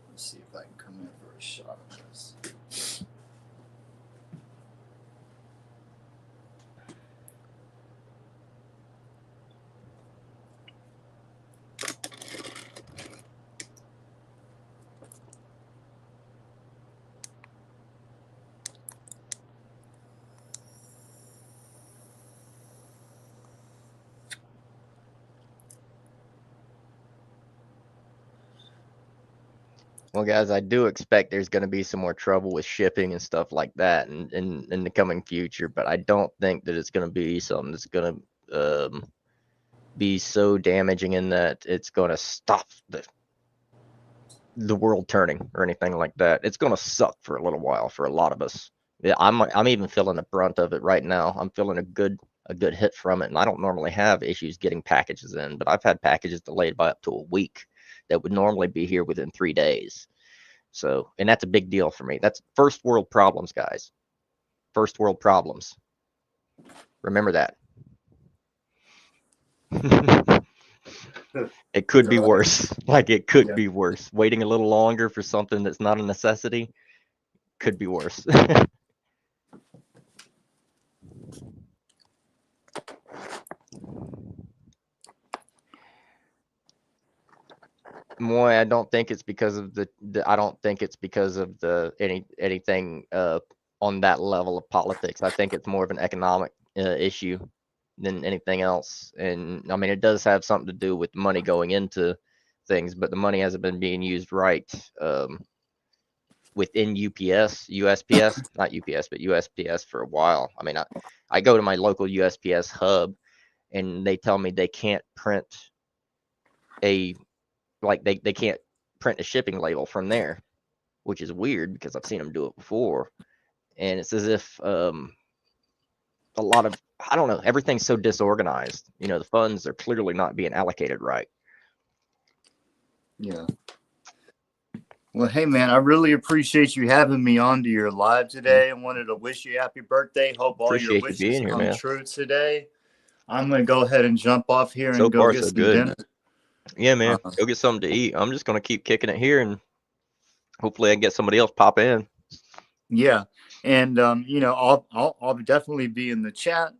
Let's see if I can come in for a shot of this. Well, guys, I do expect there's going to be some more trouble with shipping and stuff like that in the coming future, but I don't think that it's going to be something that's going to be so damaging in that it's going to stop the world turning or anything like that. It's going to suck for a little while for a lot of us. Yeah, I'm even feeling the brunt of it right now. I'm feeling a good hit from it, and I don't normally have issues getting packages in, but I've had packages delayed by up to a week that would normally be here within 3 days. So, and that's a big deal for me. That's first world problems, guys. First world problems. Remember that. It could be worse. Like, it could be worse. Waiting a little longer for something that's not a necessity could be worse. Moy, I don't think it's because of I don't think it's because of anything on that level of politics. I think it's more of an economic issue than anything else. And I mean, it does have something to do with money going into things, but the money hasn't been being used right within USPS, not UPS, but USPS for a while. I mean, I go to my local USPS hub and they tell me they can't print they can't print a shipping label from there, which is weird because I've seen them do it before. And it's as if a lot of, I don't know, everything's so disorganized. You know, the funds are clearly not being allocated right. Yeah. Well, hey, man, I really appreciate you having me onto your live today. I wanted to wish you happy birthday. Hope all your Appreciate you wishes being here, come man. true today. I'm going to go ahead and jump off here So and go far, get so some good. dinner. Yeah, man. Go get something to eat. I'm just going to keep kicking it here and hopefully I can get somebody else pop in. Yeah. And, you know, I'll definitely be in the chat.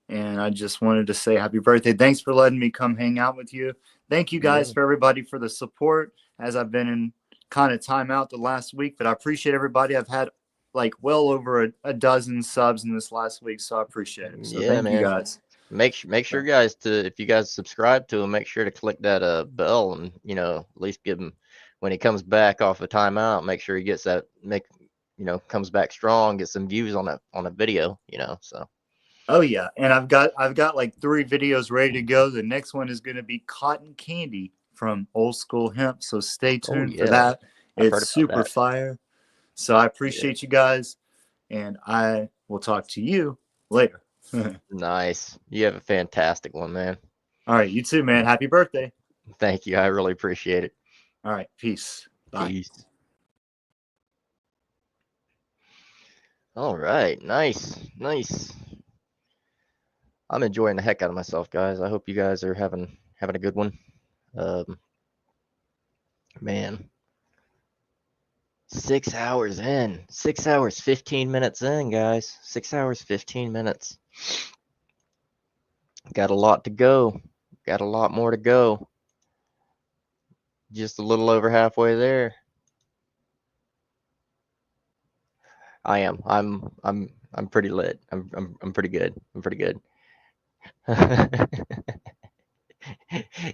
And I just wanted to say happy birthday. Thanks for letting me come hang out with you. Thank you guys for everybody for the support as I've been in kind of timeout the last week, but I appreciate everybody. I've had like well over a dozen subs in this last week, so I appreciate it. So thank you guys. Make sure guys if you guys subscribe to him, make sure to click that bell and, you know, at least give him, when he comes back off a timeout, make sure he gets that, comes back strong, get some views on a video, you know. So oh yeah, and I've got like 3 videos ready to go. The next one is going to be cotton candy from Old School Hemp, so stay tuned for that. It's super fire. So I appreciate you guys, and I will talk to you later. Nice. You have a fantastic one, man. All right, you too, man. Happy birthday. Thank you. I really appreciate it. All right, peace. Bye. Peace. All right, nice. I'm enjoying the heck out of myself, guys. I hope you guys are having a good one. Man, 6 hours in, 6 hours 15 minutes in, guys. 6 hours 15 minutes. Got a lot to go. Got a lot more to go. Just a little over halfway there. I am. I'm pretty lit. I'm pretty good. I'm pretty good.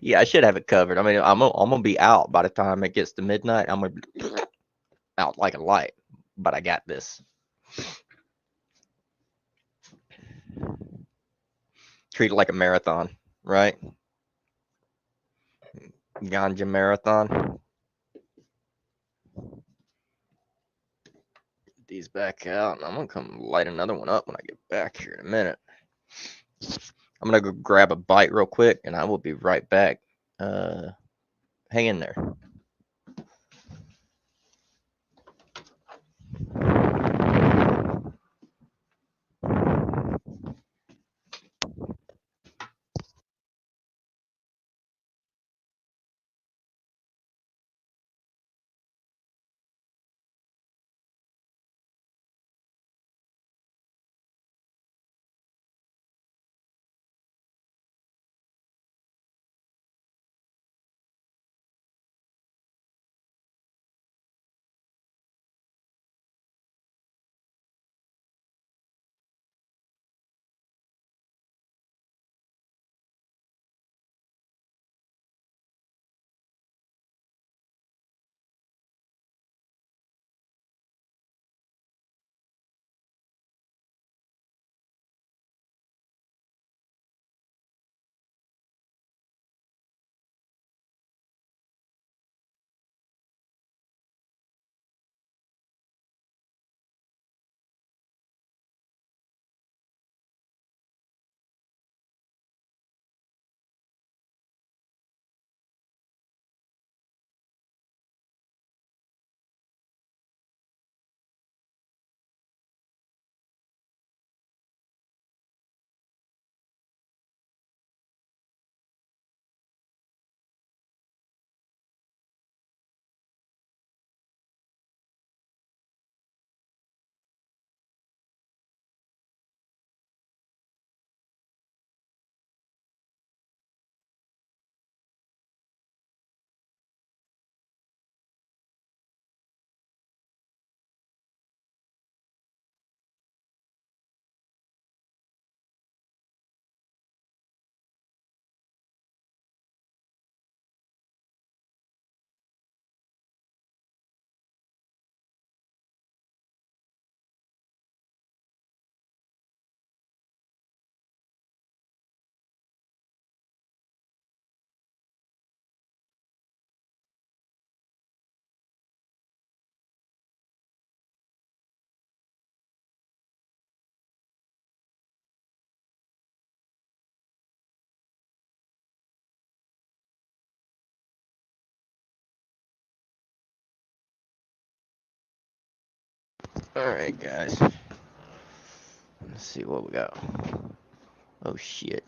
Yeah, I should have it covered. I mean, I'm gonna be out by the time it gets to midnight. I'm gonna be out like a light, but I got this. Treat it like a marathon, right? Ganja marathon. these back out, and I'm gonna come light another one up when I get back here in a minute. I'm gonna go grab a bite real quick, and I will be right back. Hang in there. All right, guys. Let's see what we got. Oh shit.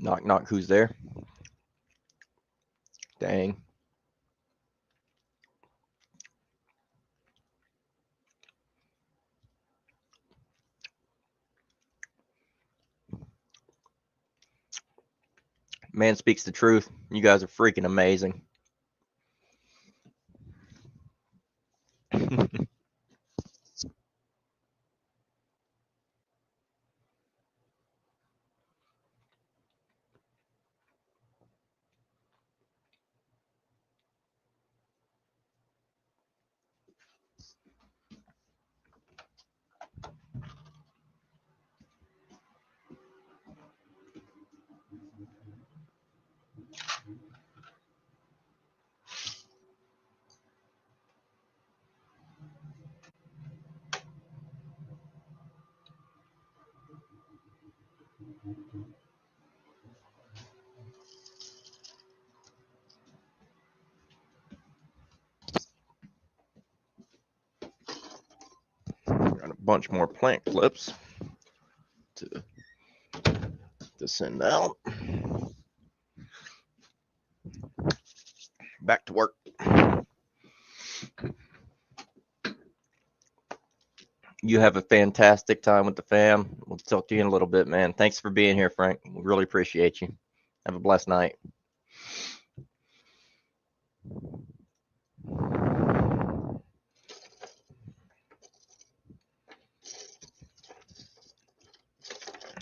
Knock knock. Who's there? Dang. Man speaks the truth. You guys are freaking amazing. Got a bunch more plant clips to send out. Back to work. You have a fantastic time with the fam. We'll talk to you in a little bit, man. Thanks for being here, Frank. We really appreciate you. Have a blessed night.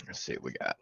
Let's see what we got.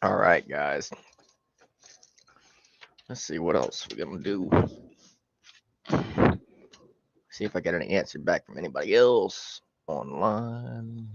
All right, guys. Let's see what else we're gonna do. See if I get any answer back from anybody else online.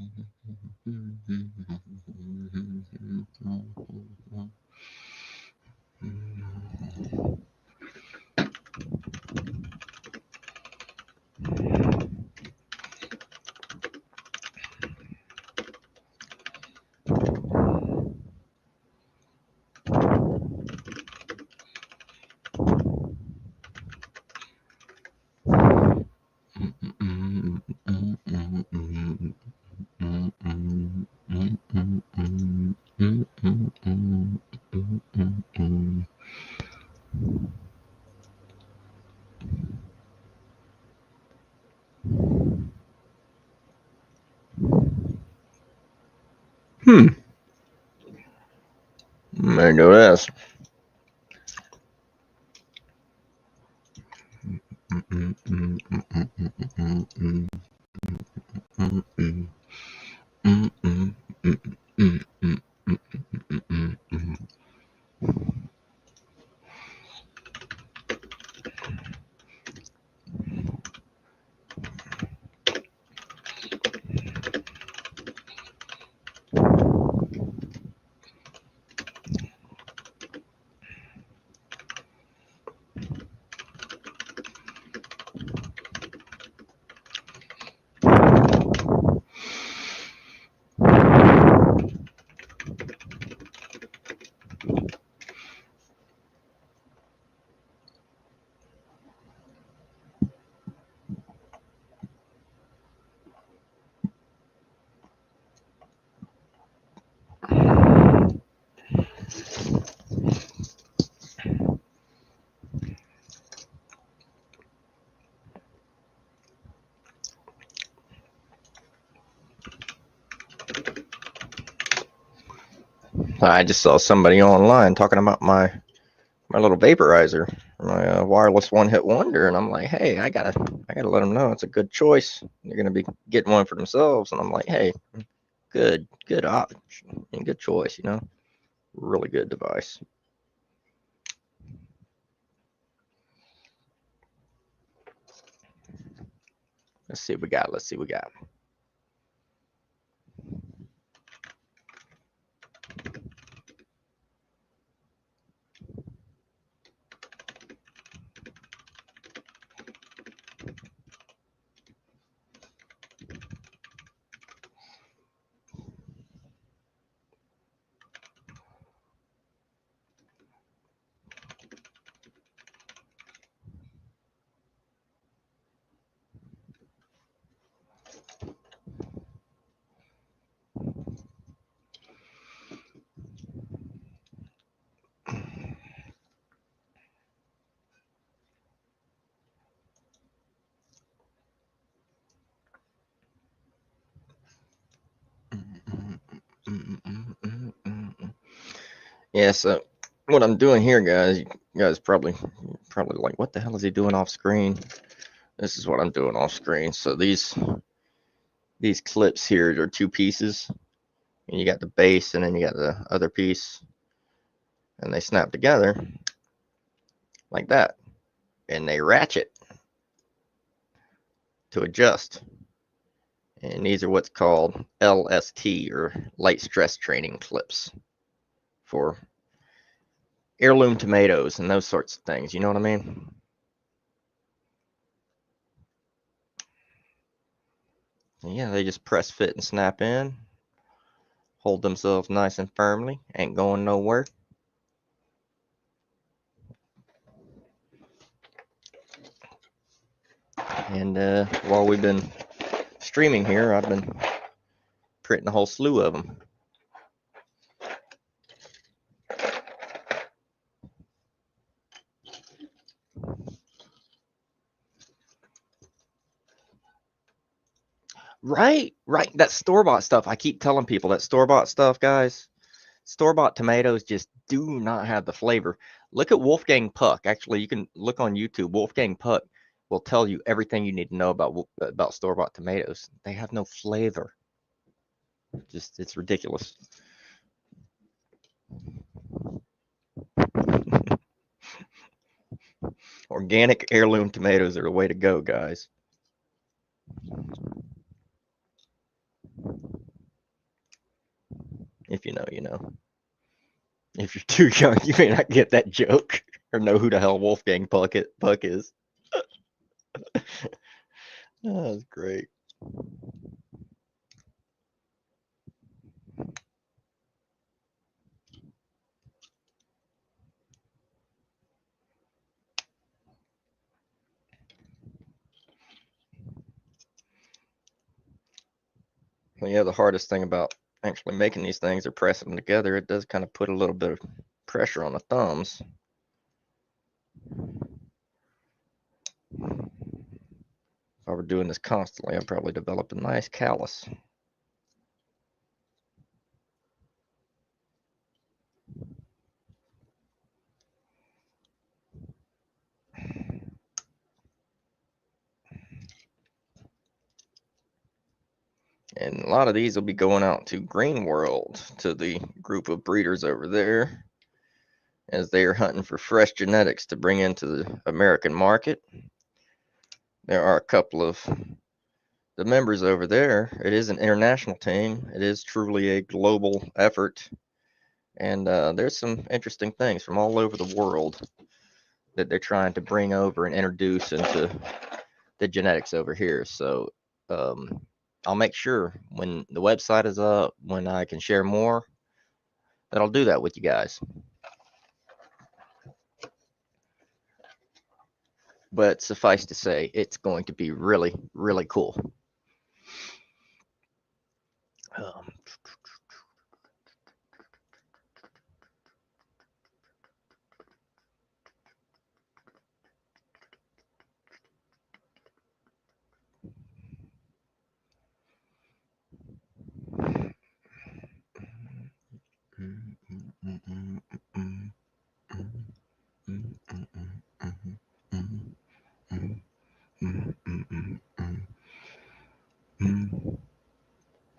Let me do this. I just saw somebody online talking about my little vaporizer, my wireless one-hit wonder, and I'm like, hey, I gotta let them know it's a good choice. They're gonna be getting one for themselves, and I'm like, hey, good option and good choice, you know, really good device. Let's see what we got. Let's see what we got. Yeah, so what I'm doing here, guys, you guys probably like, what the hell is he doing off screen? This is what I'm doing off screen. So these clips here are two pieces, and you got the base and then you got the other piece, and they snap together like that, and they ratchet to adjust. And these are what's called LST, or light stress training clips, for heirloom tomatoes and those sorts of things. You know what I mean? Yeah, they just press, fit, and snap in. Hold themselves nice and firmly. Ain't going nowhere. And while we've been streaming here, I've been printing a whole slew of them. Right. That store-bought stuff. I keep telling people that store-bought stuff, guys. Store-bought tomatoes just do not have the flavor. Look at Wolfgang Puck. Actually, you can look on YouTube. Wolfgang Puck will tell you everything you need to know about store-bought tomatoes. They have no flavor. Just, it's ridiculous. Organic heirloom tomatoes are the way to go, guys. If you know, you know. If you're too young, you may not get that joke or know who the hell Wolfgang Puck is. Oh, that's great. Well, yeah, the hardest thing about actually making these things or pressing them together, it does kind of put a little bit of pressure on the thumbs. If I were doing this constantly, I'd probably develop a nice callus. And a lot of these will be going out to Green World, to the group of breeders over there, as they are hunting for fresh genetics to bring into the American market. There are a couple of the members over there. It is an international team. It is truly a global effort. And there's some interesting things from all over the world that they're trying to bring over and introduce into the genetics over here. So I'll make sure when the website is up, when I can share more, that I'll do that with you guys. But suffice to say, it's going to be really, really cool.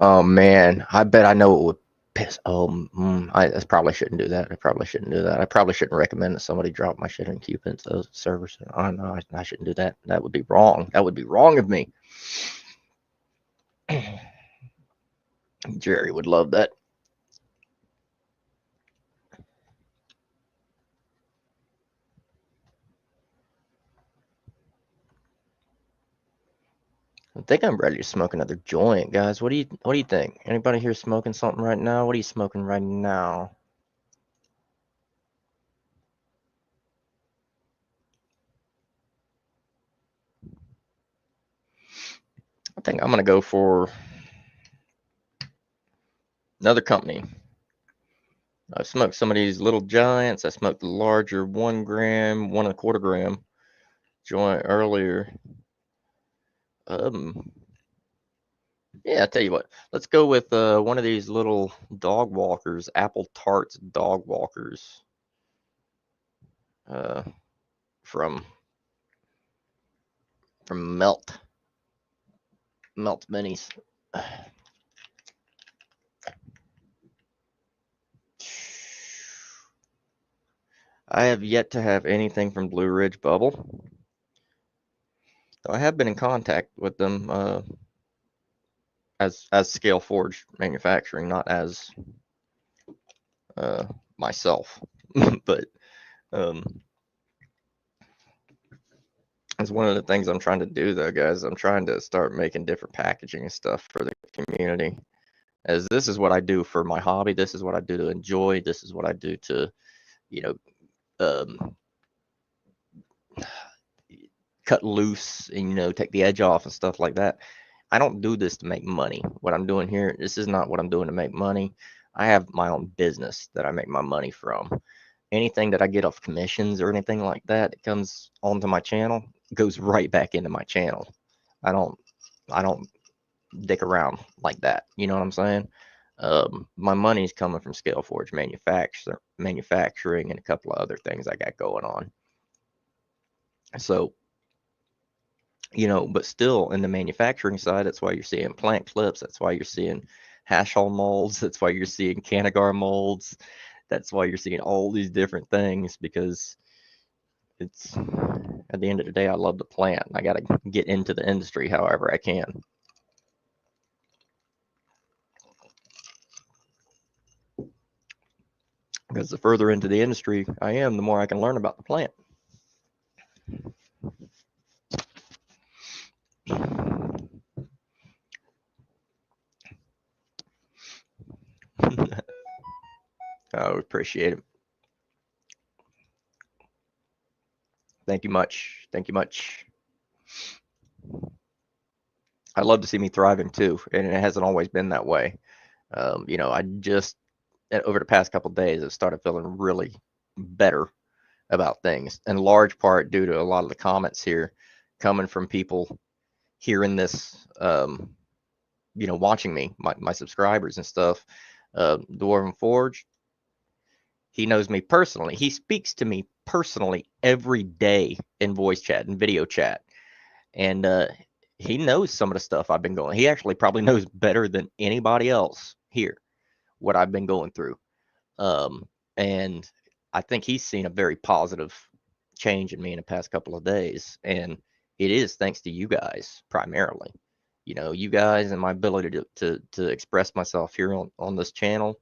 Oh man, I bet I know it would piss. I probably shouldn't do that. I probably shouldn't do that. I probably shouldn't recommend that somebody drop my shit in Cupid's those servers. I don't know. I shouldn't do that. That would be wrong. That would be wrong of me. Jerry would love that. I think I'm ready to smoke another joint, guys. What do you think? Anybody here smoking something right now? What are you smoking right now? I think I'm gonna go for another company. I've smoked some of these little giants. I smoked the larger 1 gram, 1.25 gram joint earlier. Yeah, I tell you what, let's go with one of these little dog walkers, Apple Tarts dog walkers, from Melt Minis. I have yet to have anything from Blue Ridge Bubble. I have been in contact with them as Scale Forge Manufacturing, not as myself, but it's one of the things I'm trying to do, though, guys. I'm trying to start making different packaging and stuff for the community, as this is what I do for my hobby. This is what I do to enjoy. This is what I do to, cut loose and, take the edge off and stuff like that. I don't do this to make money. What I'm doing here, this is not what I'm doing to make money. I have my own business that I make my money from. Anything that I get off commissions or anything like that comes onto my channel, goes right back into my channel. I don't dick around like that. You know what I'm saying? My money's coming from Scale Forge manufacturing and a couple of other things I got going on. So, but still in the manufacturing side, that's why you're seeing plant clips. That's why you're seeing hash hole molds. That's why you're seeing Canagar molds. That's why you're seeing all these different things, because it's, at the end of the day, I love the plant. I got to get into the industry however I can. Because the further into the industry I am, the more I can learn about the plant. I appreciate it. Thank you much. Thank you much. I love to see me thriving too, and it hasn't always been that way. You know, I just, over the past couple of days, I've started feeling really better about things, in large part due to a lot of the comments here coming from people hearing this, you know, watching me, my subscribers and stuff. Dwarven Forge, he knows me personally. He speaks to me personally every day in voice chat and video chat. And he knows some of the stuff I've been going. He actually probably knows better than anybody else here what I've been going through. And I think he's seen a very positive change in me in the past couple of days. And it is thanks to you guys primarily. You know, you guys and my ability to express myself here on this channel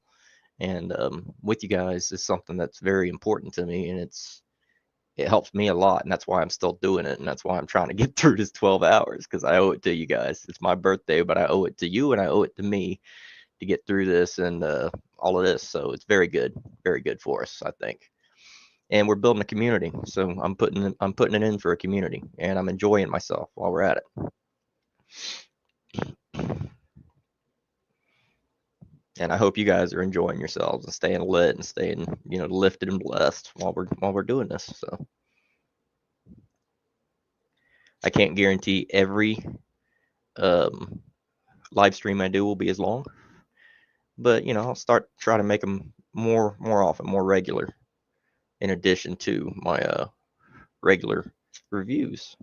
and with you guys is something that's very important to me, and it helps me a lot, and that's why I'm still doing it, and that's why I'm trying to get through this 12 hours, because I owe it to you guys. It's my birthday, but I owe it to you, and I owe it to me to get through this and all of this. So it's very good for us, I think. And we're building a community, so I'm putting it in for a community, and I'm enjoying myself while we're at it. And I hope you guys are enjoying yourselves and staying lit and staying, you know, lifted and blessed while we're doing this. So I can't guarantee every live stream I do will be as long, but you know, I'll try to make them more often, more regular, in addition to my regular reviews.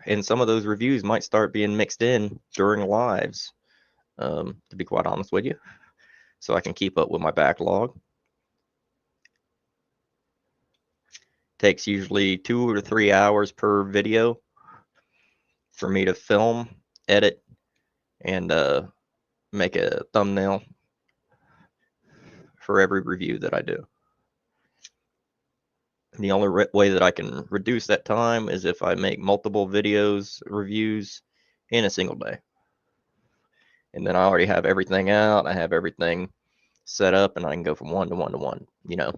And some of those reviews might start being mixed in during lives, to be quite honest with you, so I can keep up with my backlog. Takes usually 2 or 3 hours per video for me to film, edit, and make a thumbnail for every review that I do. The only way that I can reduce that time is if I make multiple reviews in a single day. And then I already have everything out. I have everything set up, and I can go from one to one to one, you know.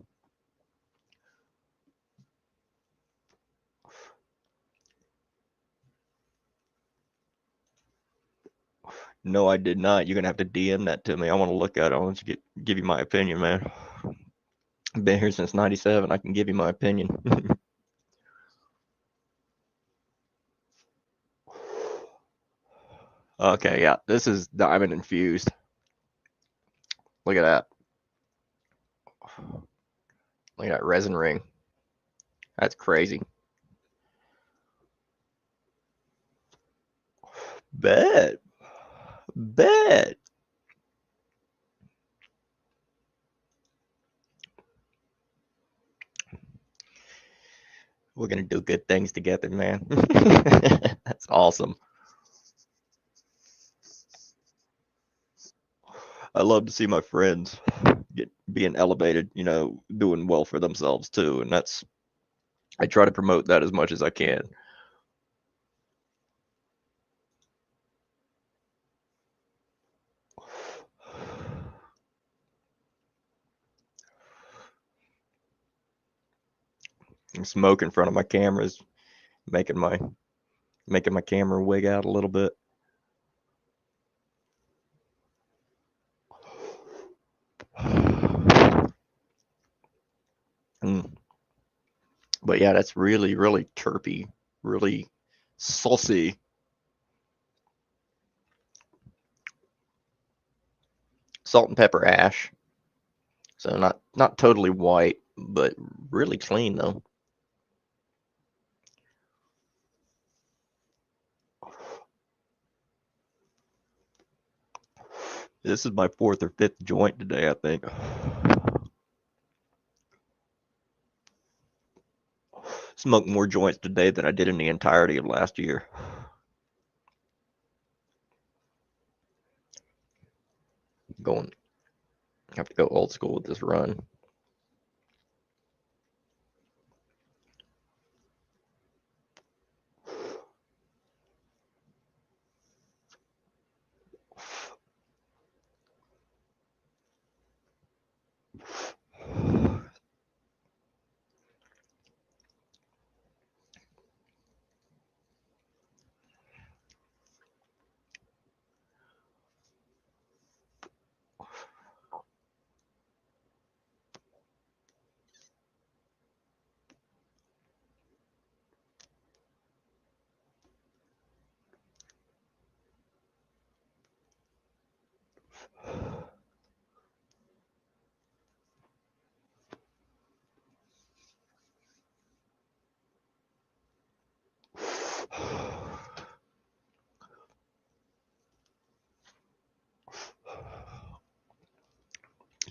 No, I did not. You're going to have to DM that to me. I want to look at it. I want to give you my opinion, man. I've been here since 97. I can give you my opinion. Okay, yeah. This is diamond infused. Look at that. Look at that resin ring. That's crazy. Bet. We're going to do good things together, man. That's awesome. I love to see my friends being elevated, you know, doing well for themselves too. And I try to promote that as much as I can. Smoke in front of my cameras, making my camera wig out a little bit. But yeah, that's really terpy, really saucy. Salt and pepper ash. So not totally white, but really clean though. This is my 4th or 5th joint today, I think. Smoked more joints today than I did in the entirety of last year. Have to go old school with this run.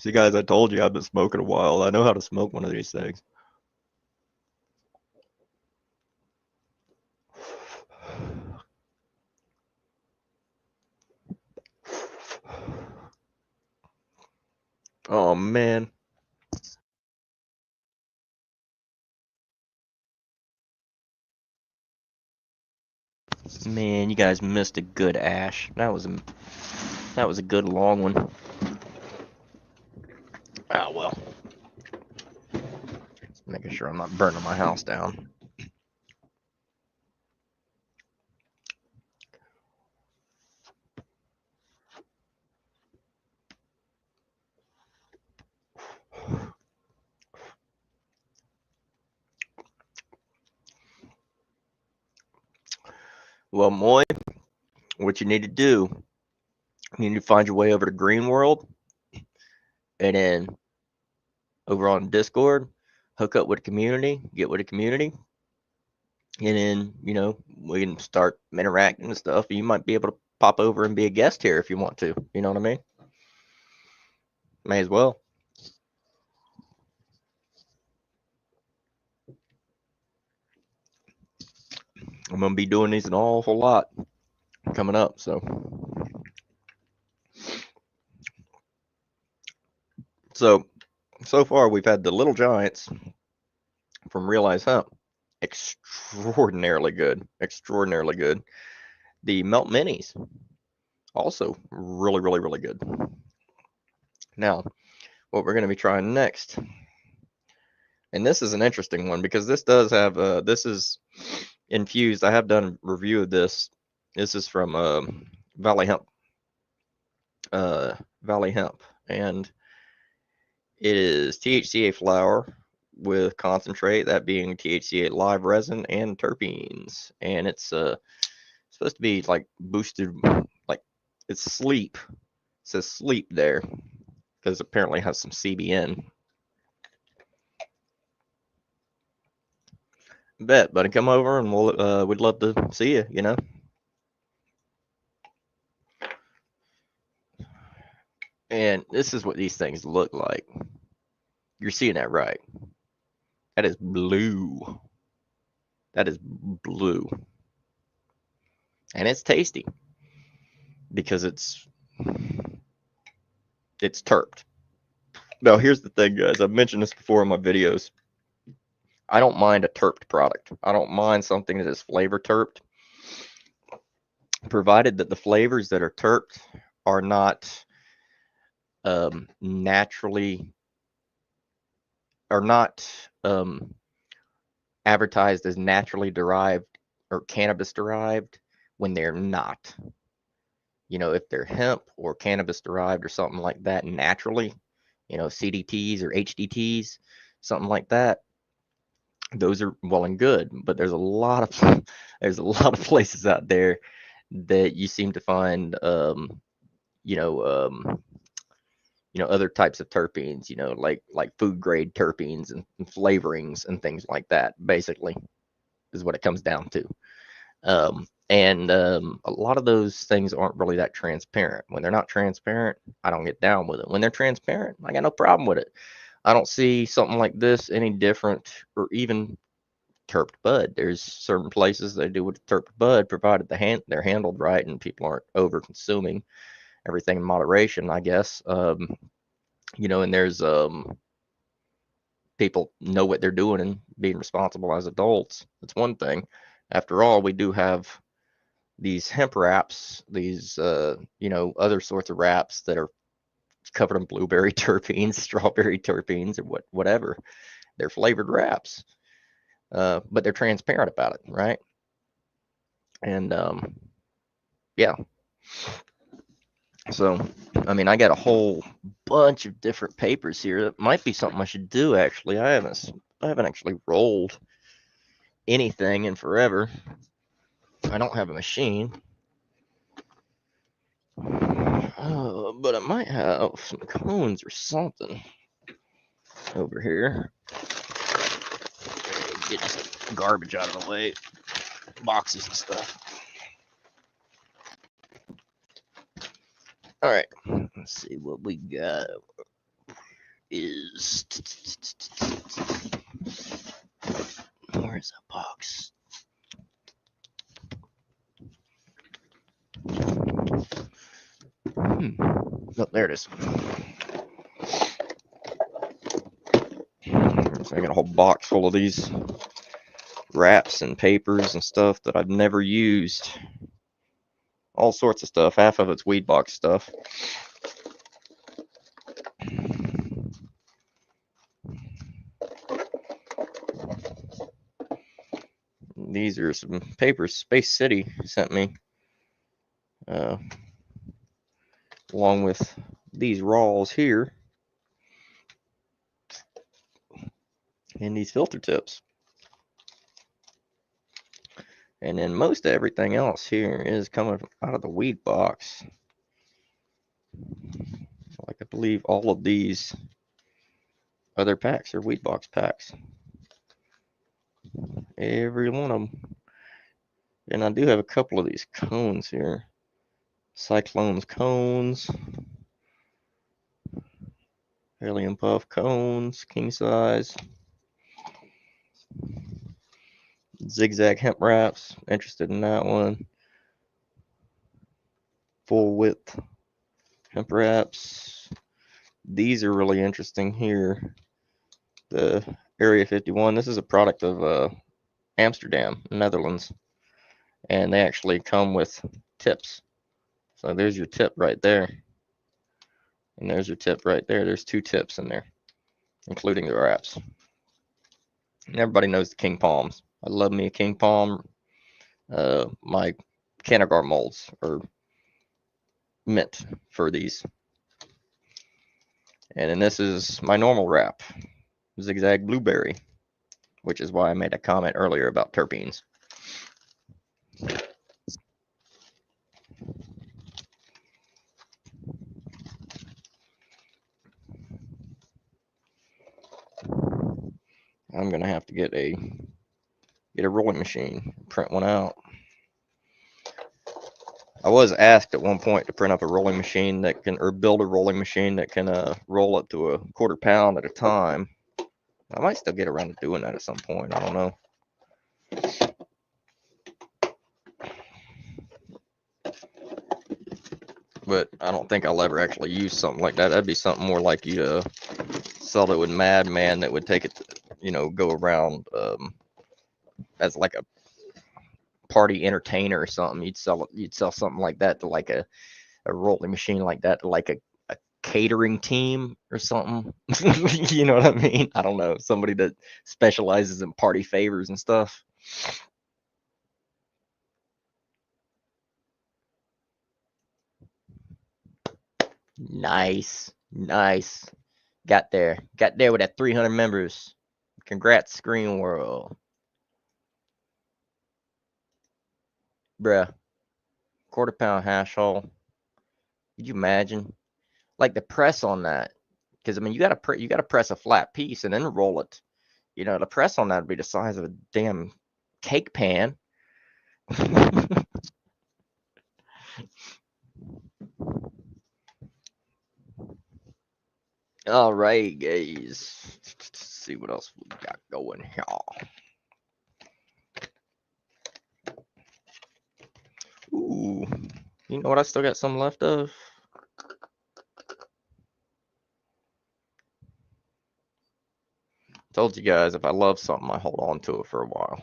See, guys, I told you I've been smoking a while. I know how to smoke one of these things. Oh, man. Man, you guys missed a good ash. That was a good long one. Oh, well. Just making sure I'm not burning my house down. Well, Moy, what you need to do, you need to find your way over to Green World, and then over on Discord, hook up with the community, get with the community, and then, we can start interacting and stuff. You might be able to pop over and be a guest here if you want to. You know what I mean? May as well. I'm going to be doing these an awful lot coming up, so far we've had the Little Giants from Realize Hemp. Extraordinarily good. The Melt Minis, also really, really, really good. Now, what we're going to be trying next, and this is an interesting one because this does have, this is infused. I have done a review of this. This is from Valley Hemp, and it is THCA flower with concentrate, that being THCA live resin and terpenes, and it's supposed to be like boosted, like it's sleep. It says sleep there because apparently it has some CBN. Bet, buddy, come over and we'd love to see you. And this is what these things look like. You're seeing that right. That is blue. And it's tasty because it's terped. Now, here's the thing, guys. I've mentioned this before in my videos. I don't mind a terped product. I don't mind something that is flavor terped, provided that the flavors that are terped are not advertised as naturally derived or cannabis derived when they're not. If they're hemp or cannabis derived or something like that naturally, CDTs or HDTs, something like that, those are well and good. But there's a lot of places out there that you seem to find other types of terpenes, like food grade terpenes and flavorings and things like that, basically, is what it comes down to. And a lot of those things aren't really that transparent. When they're not transparent, I don't get down with it. When they're transparent, I got no problem with it. I don't see something like this any different, or even terped bud. There's certain places they do with terped bud, provided they're handled right and people aren't over consuming everything in moderation, I guess. And there's people know what they're doing and being responsible as adults. That's one thing. After all, we do have these hemp wraps, these other sorts of wraps that are covered in blueberry terpenes, strawberry terpenes, or whatever. They're flavored wraps, but they're transparent about it, right? And yeah. So, I mean, I got a whole bunch of different papers here. That might be something I should do. Actually, I haven't actually rolled anything in forever. I don't have a machine. But I might have some cones or something over here. Get this garbage out of the way. Boxes and stuff. All right. Let's see what we got. Where's that box? Oh, there it is. So I got a whole box full of these wraps and papers and stuff that I've never used. All sorts of stuff. Half of it's weed box stuff. These are some papers Space City sent me. Along with these raws here. And these filter tips. And then most everything else here is coming out of the weed box. Like I believe all of these other packs are weed box packs. Every one of them. And I do have a couple of these cones here. Cyclones cones. Alien Puff cones, king size. Zigzag hemp wraps, interested in that one. Full width hemp wraps. These are really interesting here. The Area 51, this is a product of Amsterdam, Netherlands. And they actually come with tips. So there's your tip right there. And there's your tip right there. There's 2 tips in there, including the wraps. And everybody knows the King Palms. I love me a King Palm. My Canagar molds are meant for these. And then this is my normal wrap, Zigzag Blueberry, which is why I made a comment earlier about terpenes. I'm gonna have to get a rolling machine, print one out. I was asked at one point to print up a rolling machine that can, or build a rolling machine that can roll up to a 1/4 pound at a time. I might still get around to doing that at some point. I don't know. But I don't think I'll ever actually use something like that. That'd be something more like you sell it with Madman that would take it to, go around as like a party entertainer or something. You'd sell something like that to like a rolling machine like that to like a catering team or something. You know what I mean? I don't know. Somebody that specializes in party favors and stuff. Nice. Got there with that 300 members. Congrats, Screen World. Bruh. 1/4 pound hash hole. Could you imagine? Like the press on that. Because I mean you gotta press a flat piece and then roll it. The press on that would be the size of a damn cake pan. All right, guys. Let's see what else we got going here. Ooh, you know what? I still got some left of. Told you guys, if I love something, I hold on to it for a while.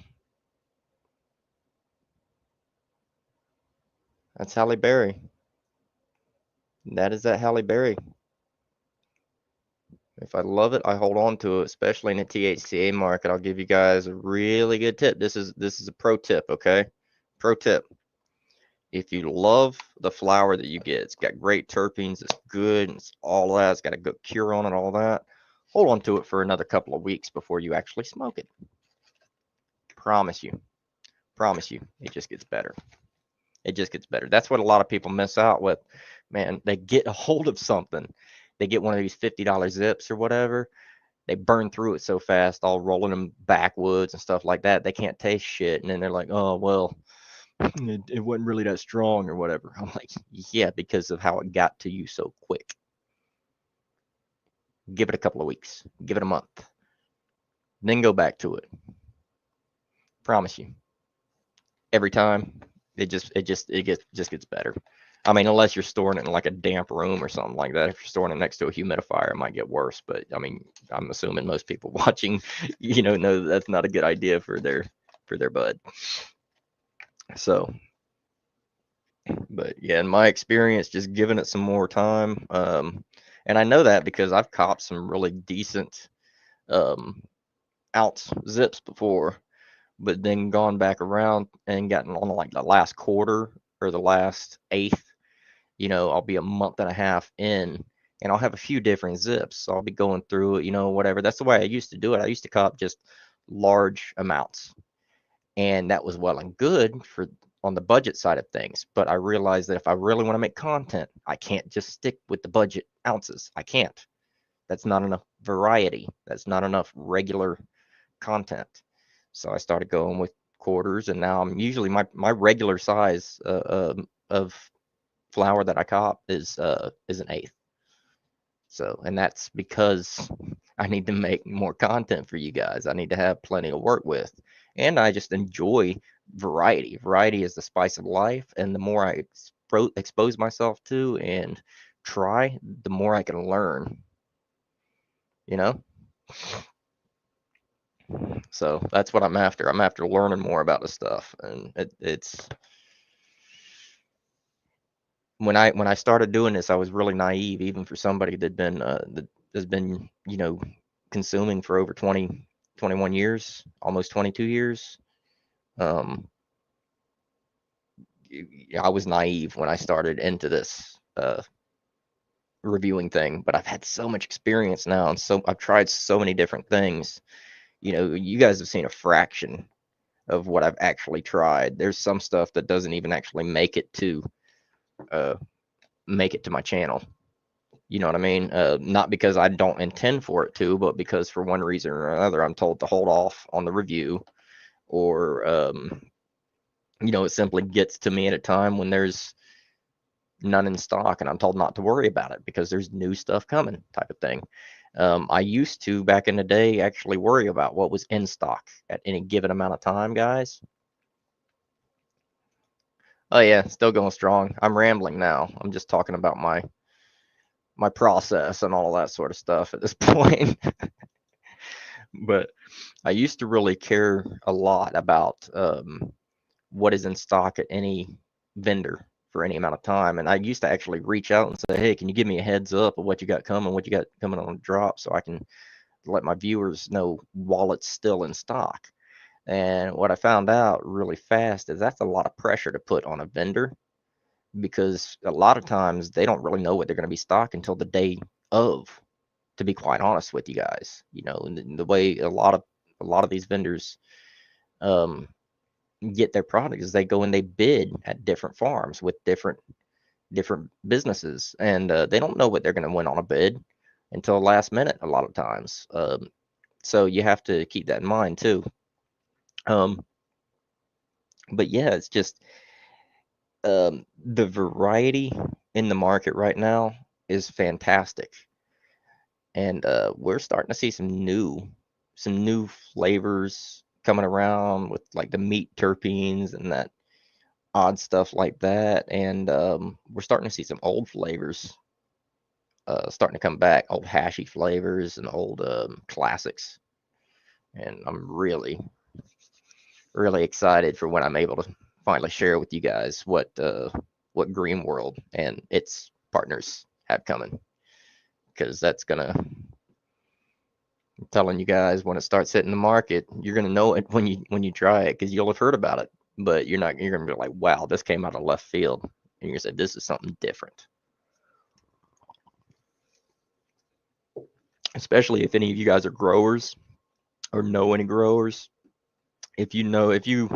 That's Halle Berry. That is that Halle Berry. If I love it, I hold on to it, especially in the THCA market. I'll give you guys a really good tip. This is a pro tip, okay? Pro tip. If you love the flower that you get, it's got great terpenes, it's good, and it's all that, it's got a good cure on it, all that. Hold on to it for another couple of weeks before you actually smoke it. Promise you. Promise you. It just gets better. It just gets better. That's what a lot of people miss out with. Man, they get a hold of something. They get one of these $50 zips or whatever. They burn through it so fast, all rolling them backwoods and stuff like that. They can't taste shit. And then they're like, oh, well, it wasn't really that strong or whatever. I'm like, yeah, because of how it got to you so quick. Give it a couple of weeks. Give it a month. Then go back to it. Promise you. Every time, it just gets better. I mean, unless you're storing it in like a damp room or something like that. If you're storing it next to a humidifier, it might get worse. But I mean, I'm assuming most people watching, know that's not a good idea for their bud. So, but yeah, in my experience, just giving it some more time. And I know that because I've copped some really decent ounce zips before, but then gone back around and gotten on like the last quarter or the last eighth. I'll be a month and a half in and I'll have a few different zips. So I'll be going through it, whatever. That's the way I used to do it. I used to cop just large amounts. And that was well and good for on the budget side of things. But I realized that if I really want to make content, I can't just stick with the budget ounces. I can't. That's not enough variety. That's not enough regular content. So I started going with quarters, and now I'm usually my regular size of flower that I cop is an eighth. So, and that's because I need to make more content for you guys. I need to have plenty to work with, and I just enjoy variety. Variety is the spice of life, and the more I expose myself to and try, the more I can learn. So that's what I'm after. I'm after learning more about the stuff, and it's when I started doing this, I was really naive, even for somebody that has been consuming for over 21 years, almost 22 years. I was naive when I started into this reviewing thing, but I've had so much experience now, and so I've tried so many different things. You guys have seen a fraction of what I've actually tried. There's some stuff that doesn't even actually make it to my channel. You know what I mean? Not because I don't intend for it to, but because for one reason or another, I'm told to hold off on the review, or it simply gets to me at a time when there's none in stock, and I'm told not to worry about it because there's new stuff coming, type of thing. I used to, back in the day, actually worry about what was in stock at any given amount of time, guys. Oh yeah, still going strong. I'm rambling now. I'm just talking about my process and all that sort of stuff at this point. But I used to really care a lot about what is in stock at any vendor for any amount of time. And I used to actually reach out and say, hey, can you give me a heads up of what you got coming on the drop, so I can let my viewers know while it's still in stock. And what I found out really fast is that's a lot of pressure to put on a vendor, because a lot of times they don't really know what they're going to be stocked until the day of, to be quite honest with you guys. And the way a lot of these vendors get their product is they go and they bid at different farms with different businesses, and they don't know what they're going to win on a bid until last minute a lot of times. So you have to keep that in mind too. But yeah, it's just The variety in the market right now is fantastic, and we're starting to see some new flavors coming around with like the meat terpenes and that odd stuff like that, and we're starting to see some old flavors starting to come back, old hashy flavors and old classics, and I'm really excited for when I'm able to finally share with you guys what Green World and its partners have coming, because that's gonna, I'm telling you guys, when it starts hitting the market, you're gonna know it when you try it, because you'll have heard about it, but you're gonna be like, wow, this came out of left field, and you're gonna say this is something different. Especially if any of you guys are growers or know any growers, if you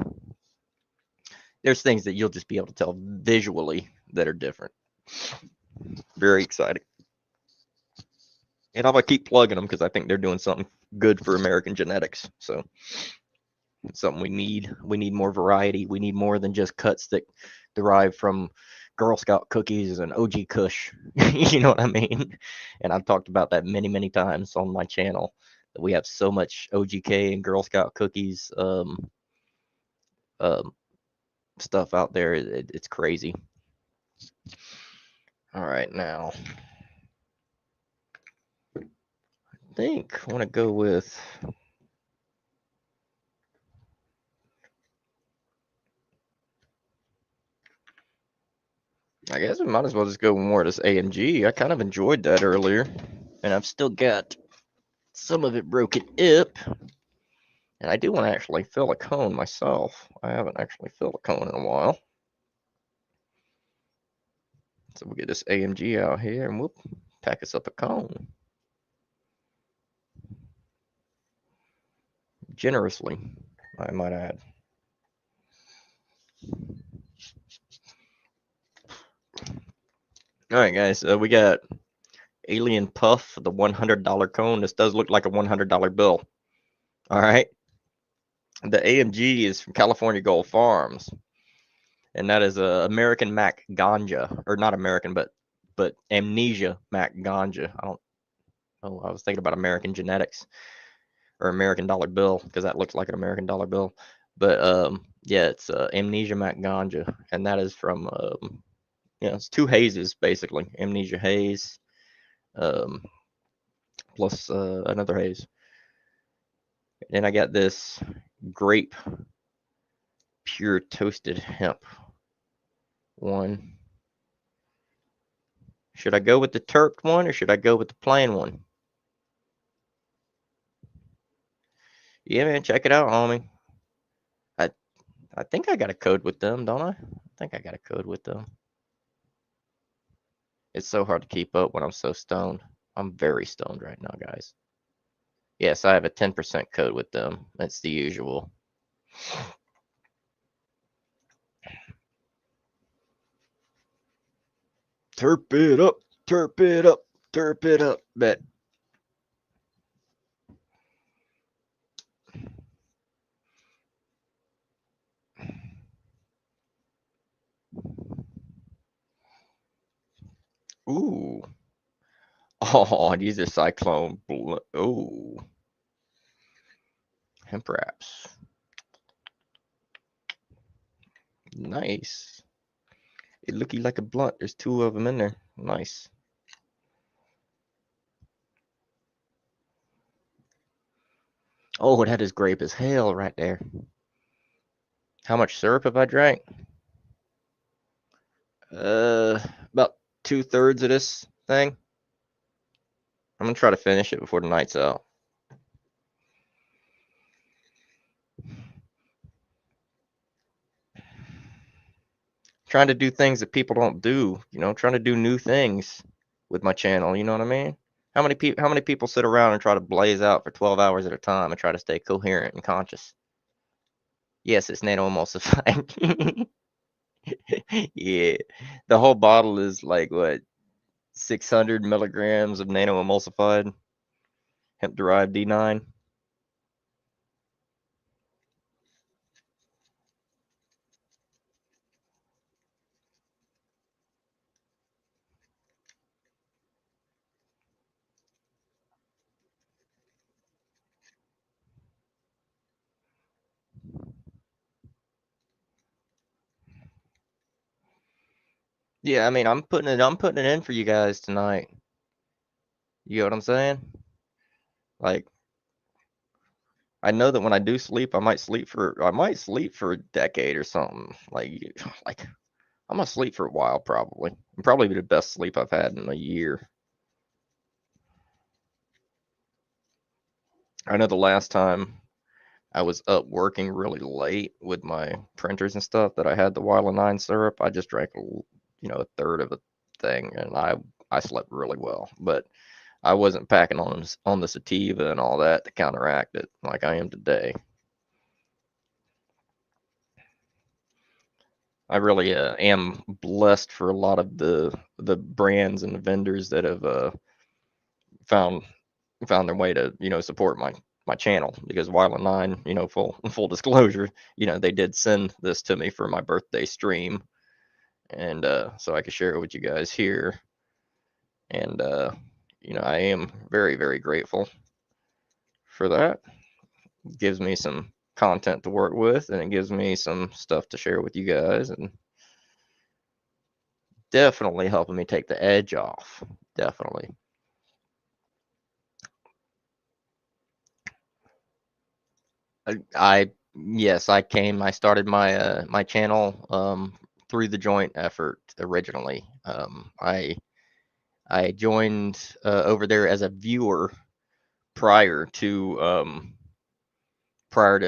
there's things that you'll just be able to tell visually that are different. Very exciting. And I'm gonna keep plugging them because I think they're doing something good for American genetics. So it's something we need. We need more variety. We need more than just cuts that derive from Girl Scout cookies and OG Kush. You know what I mean? And I've talked about that many times on my channel, that we have so much OGK and Girl Scout cookies um, stuff out there. It's crazy. All right, now I think I want to go with, I guess we might as well just go more of this AMG. I kind of enjoyed that earlier, and I've still got some of it broken up. And I do want to actually fill a cone myself. I haven't actually filled a cone in a while. So we'll get this AMG out here and whoop, pack us up a cone. Generously, I might add. All right, guys, we got Alien Puff, the $100 cone. This does look like a $100 bill. All right. The AMG is from California Gold Farms, and that is a American Mac Ganja, or not American, but Amnesia Mac Ganja. I was thinking about American Genetics or American Dollar Bill, because that looks like an American dollar bill. But yeah, it's Amnesia Mac Ganja, and that is from it's two hazes basically, Amnesia haze plus another haze. And I got this grape pure toasted hemp one. Should I go with the terped one or should I go with the plain one? Yeah, man, check it out, homie. I think I got a code with them, don't I? I think I got a code with them. It's so hard to keep up when I'm so stoned. I'm very stoned right now, guys. Yes, I have a 10% code with them. That's the usual. Terp it up, terp it up, terp it up. Bet. Ooh. Oh, these are cyclone. Ooh. Hemp wraps. Nice. It looking like a blunt. There's two of them in there. Nice. Oh, that is grape as hell right there. How much syrup have I drank? About 2/3 of this thing. I'm gonna try to finish it before the night's out. Trying to do things that people don't do, trying to do new things with my channel, you know what I mean? How many people sit around and try to blaze out for 12 hours at a time and try to stay coherent and conscious? Yes, it's nano emulsified. Yeah. The whole bottle is like what, 600 milligrams of nano emulsified hemp derived D9. Yeah, I mean, I'm putting it in for you guys tonight. You know what I'm saying? Like, I know that when I do sleep, I might sleep for a decade or something. Like I'm gonna sleep for a while probably. Probably be the best sleep I've had in a year. I know the last time I was up working really late with my printers and stuff that I had the Weill 9 syrup. I just drank a third of a thing, and I slept really well. But I wasn't packing on the sativa and all that to counteract it like I am today. I really am blessed for a lot of the brands and the vendors that have found found their way to support my channel, because Weill 9, full disclosure, they did send this to me for my birthday stream, and so I could share it with you guys here, and I am very, very grateful for that. It gives me some content to work with, and it gives me some stuff to share with you guys, and definitely helping me take the edge off. Definitely. I yes, I started my channel through the joint effort originally. I joined over there as a viewer prior to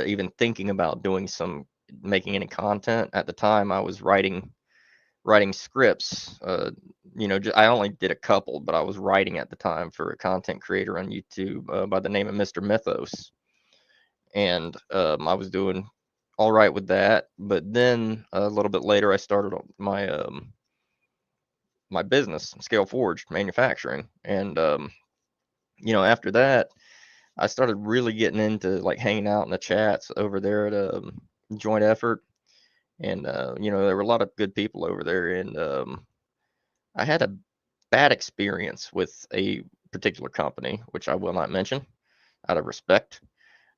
even thinking about making any content. At the time, I was writing scripts. I only did a couple, but I was writing at the time for a content creator on YouTube by the name of Mr. Mythos, and I was doing all right with that. But then a little bit later, I started my business, Scale Forged Manufacturing, and after that, I started really getting into like hanging out in the chats over there at Joint Effort, and there were a lot of good people over there, and I had a bad experience with a particular company, which I will not mention out of respect.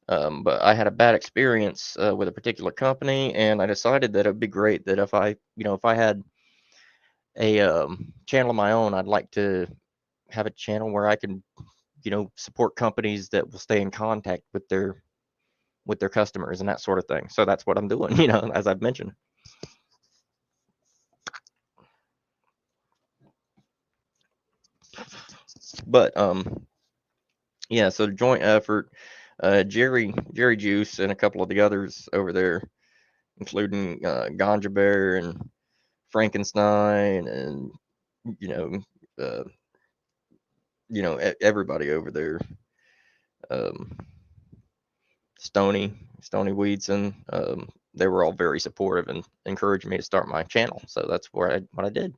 But I had a bad experience with a particular company, and I decided that it'd be great that if I had a channel of my own, I'd like to have a channel where I can, support companies that will stay in contact with their customers and that sort of thing. So that's what I'm doing, as I've mentioned. But yeah, so the joint effort, Jerry Juice and a couple of the others over there, including Ganja Bear and Frankenstein, and you know, uh, everybody over there, um, Stony Weedson, they were all very supportive and encouraged me to start my channel. So that's what I did.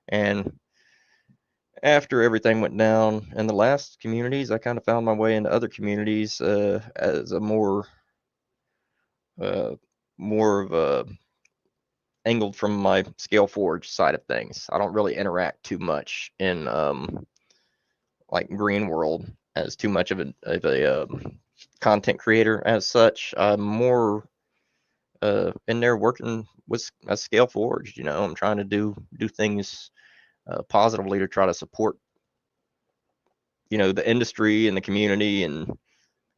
And after everything went down in the last communities, I kind of found my way into other communities as a more of a angled from my Scale Forge side of things. I don't really interact too much in like Green World as too much of a content creator as such. I'm more in there working with a Scale Forge. I'm trying to do things positively to try to support the industry and the community and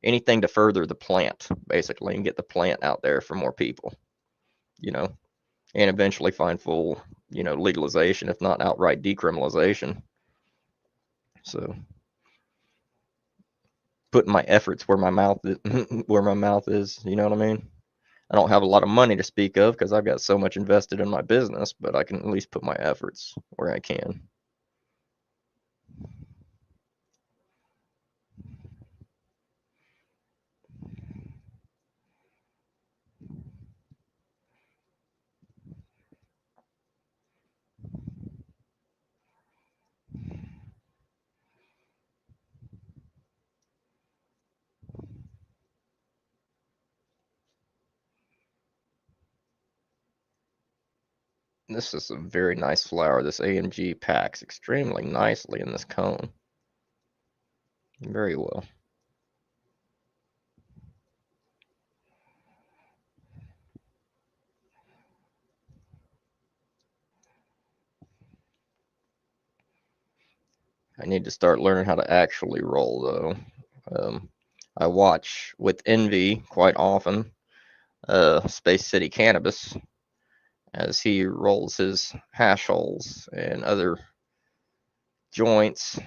anything to further the plant basically and get the plant out there for more people. You know, and eventually find full legalization, if not outright decriminalization. So putting my efforts where my mouth is, where my mouth is. You know what I mean? I don't have a lot of money to speak of because I've got so much invested in my business, but I can at least put my efforts where I can. This is a very nice flower. This AMG packs extremely nicely in this cone. Very well. I need to start learning how to actually roll though. I watch with envy quite often Space City Cannabis as he rolls his hash holes and other joints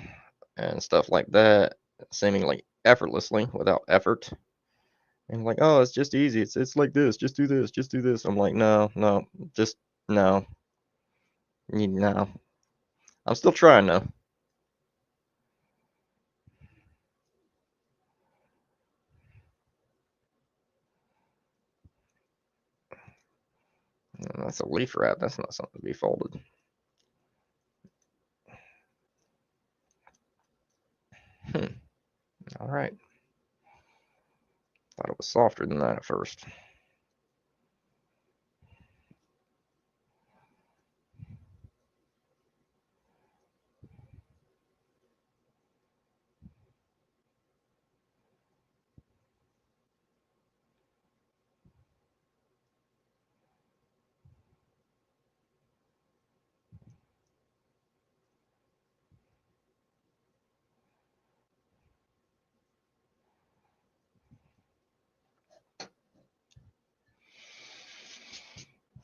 and stuff like that, seemingly effortlessly without effort. And like, oh, it's just easy. It's like this. Just do this. Just do this. I'm like, no, just no, no. I'm still trying though. That's a leaf wrap. That's not something to be folded. All right. Thought it was softer than that at first.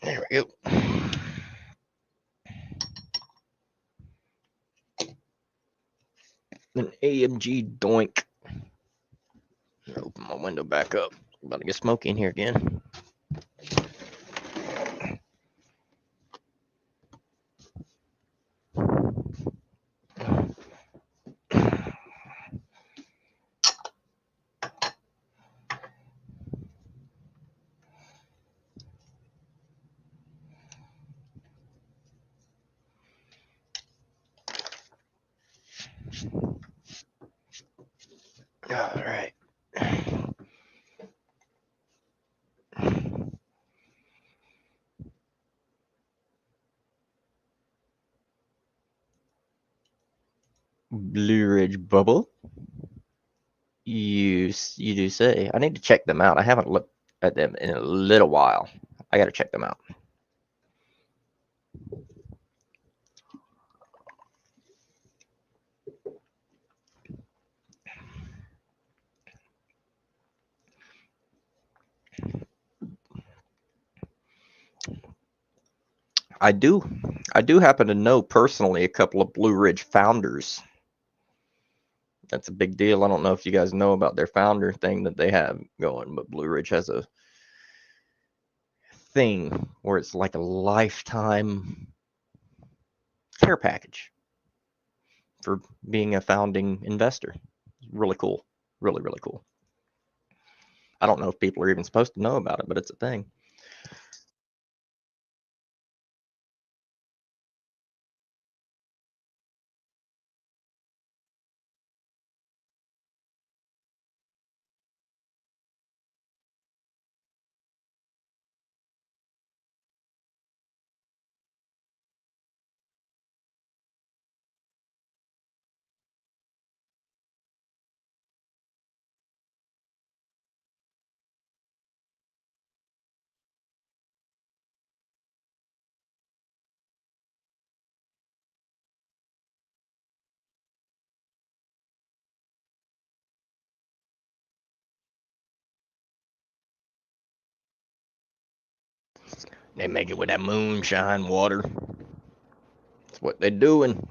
There we go. An AMG doink. Open my window back up. About to get smoky in here again. All right. Blue Ridge Bubble. You do say. I need to check them out. I haven't looked at them in a little while. I got to check them out. I do happen to know personally a couple of Blue Ridge founders. That's a big deal. I don't know if you guys know about their founder thing that they have going, but Blue Ridge has a thing where it's like a lifetime care package for being a founding investor. Really cool. Really, really cool. I don't know if people are even supposed to know about it, but it's a thing. They make it with that moonshine water. That's what they're doing.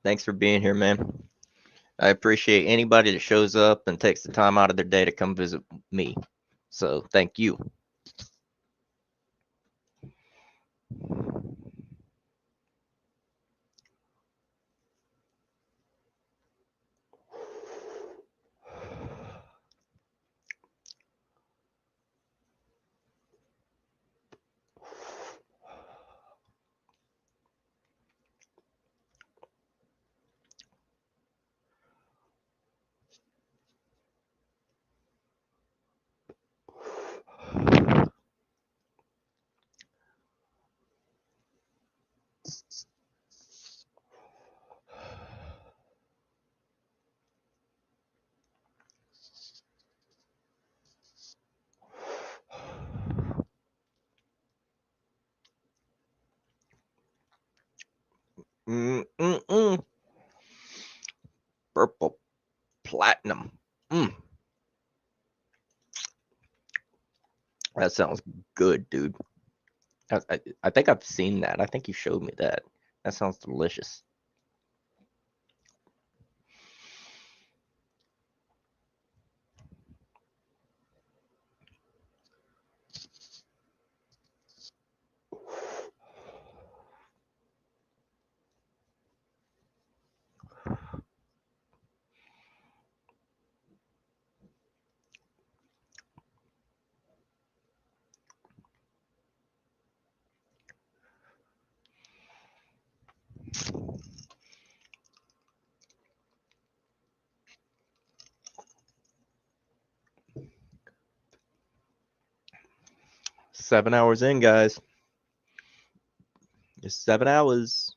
Thanks for being here, man. I appreciate anybody that shows up and takes the time out of their day to come visit me. So thank you. Purple platinum. That sounds good, dude. I think I've seen that. I think you showed me that. That sounds delicious. Seven hours in, guys. It's 7 hours.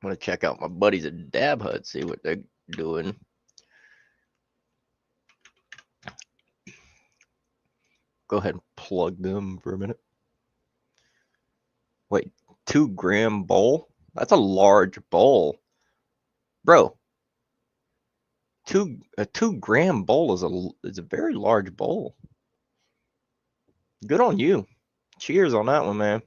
I'm gonna check out my buddies at Dab Hut, see what they're doing. Go ahead and plug them for a minute. Wait, 2 gram bowl? That's a large bowl, bro. A 2 gram bowl is a very large bowl. Good on you. Cheers on that one, man.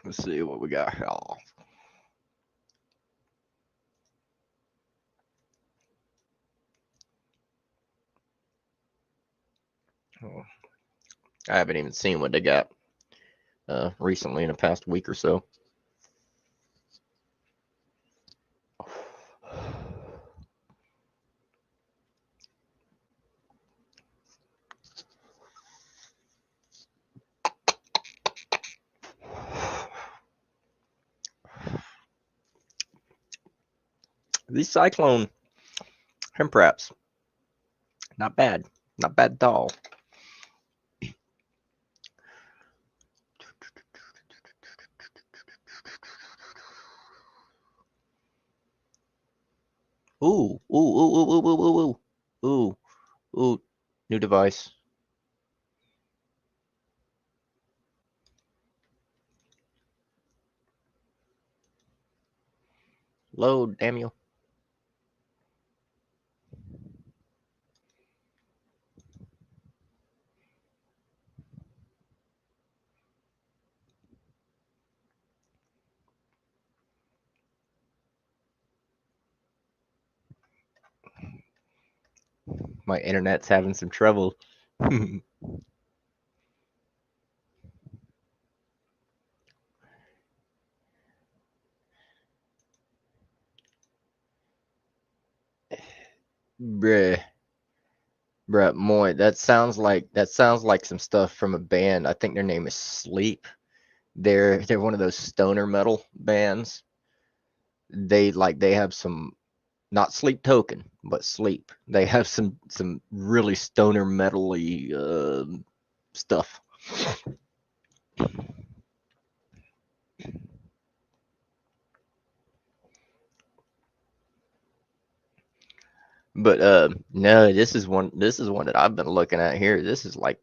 Let's see what we got here. Oh, I haven't even seen what they got recently in the past week or so. These Cyclone hemp wraps, not bad at all. Ooh, ooh, ooh, ooh, ooh, ooh, ooh, ooh, ooh, new device. Load, damn you. My internet's having some trouble. Bruh, Moy, that sounds like some stuff from a band. I think their name is Sleep. They're one of those stoner metal bands. They have some, not Sleep Token, but Sleep. They have some really stoner metal-y stuff. But no, this is one that I've been looking at here. This is like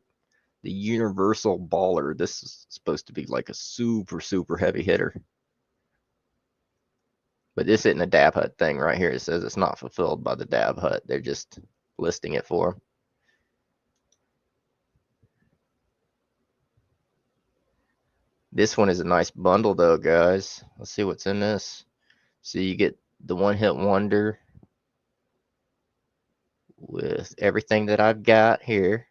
the Universal Baller. This is supposed to be like a super heavy hitter. But this isn't a Dab Hut thing right here. It says it's not fulfilled by the Dab Hut. They're just listing it for them. This one is a nice bundle though, guys. Let's see what's in this. So you get the One Hit Wonder with everything that I've got here.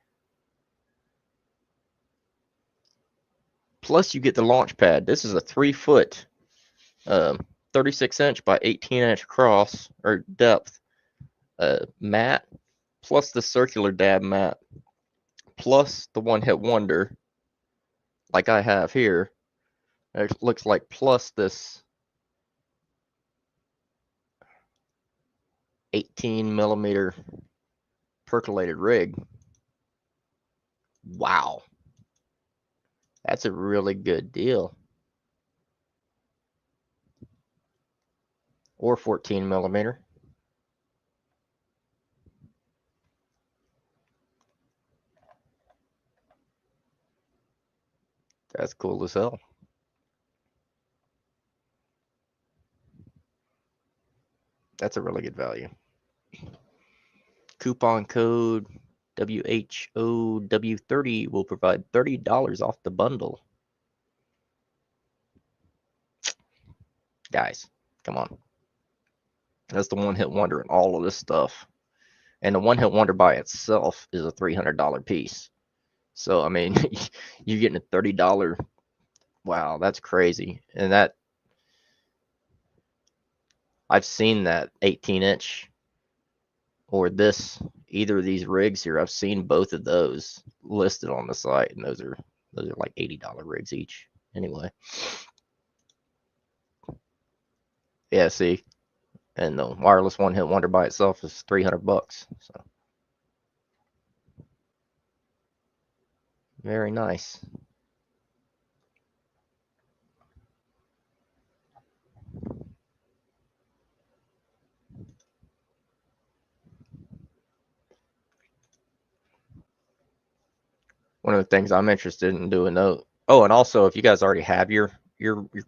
Plus you get the launch pad. This is a 3-foot, 36-inch by 18-inch cross or depth mat, plus the circular dab mat, plus the One Hit Wonder, like I have here. It looks like plus this 18mm percolated rig. Wow. That's a really good deal. Or 14mm. That's cool as hell. That's a really good value. Coupon code WHOW30 will provide $30 off the bundle. Guys, come on. That's the One Hit Wonder and all of this stuff. And the One Hit Wonder by itself is a $300 piece. So, I mean, you're getting a $30. Wow, that's crazy. And that, I've seen that 18-inch or this, either of these rigs here. I've seen both of those listed on the site, and those are like $80 rigs each. Anyway, yeah, see, and the wireless One Hit Wonder by itself is $300. So very nice. One of the things I'm interested in doing though. Oh, and also if you guys already have your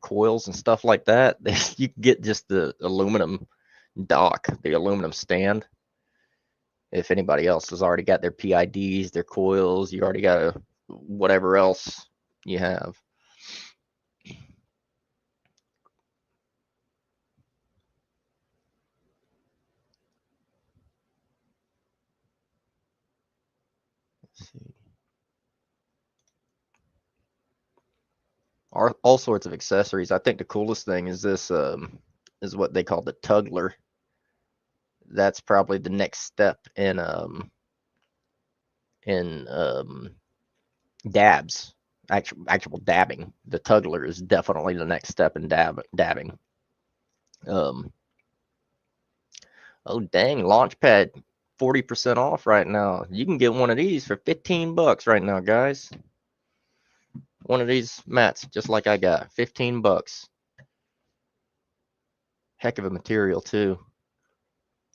coils and stuff like that, you can get just the aluminum dock, the aluminum stand. If anybody else has already got their PIDs, their coils, you already got whatever else you have. Let's see. All sorts of accessories. I think the coolest thing is this is what they call the Tuggler. That's probably the next step in dabs, actual dabbing. The Tuggler is definitely the next step in dabbing. Oh dang, Launchpad 40% off right now. You can get one of these for $15 right now, guys. One of these mats, just like I got, $15. Heck of a material too.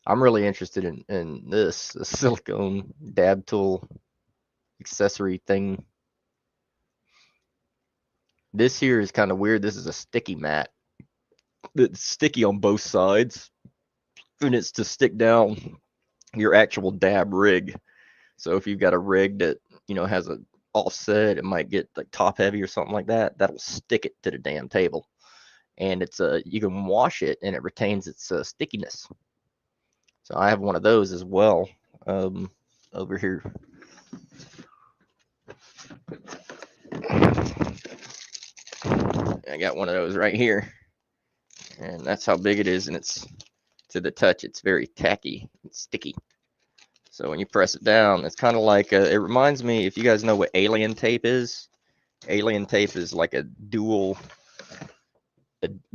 I'm really interested in this silicone dab tool accessory thing. This here is kind of weird. This is a sticky mat. It's sticky on both sides, and it's to stick down your actual dab rig. So if you've got a rig that, you know, has a offset, it might get like top heavy or something like that, that'll stick it to the damn table. And it's you can wash it and it retains its stickiness. So I have one of those as well over here. I got one of those right here, and that's how big it is, and it's to the touch, it's very tacky and sticky. So when you press it down, it's kind of like it reminds me, if you guys know what alien tape is, Alien tape is like a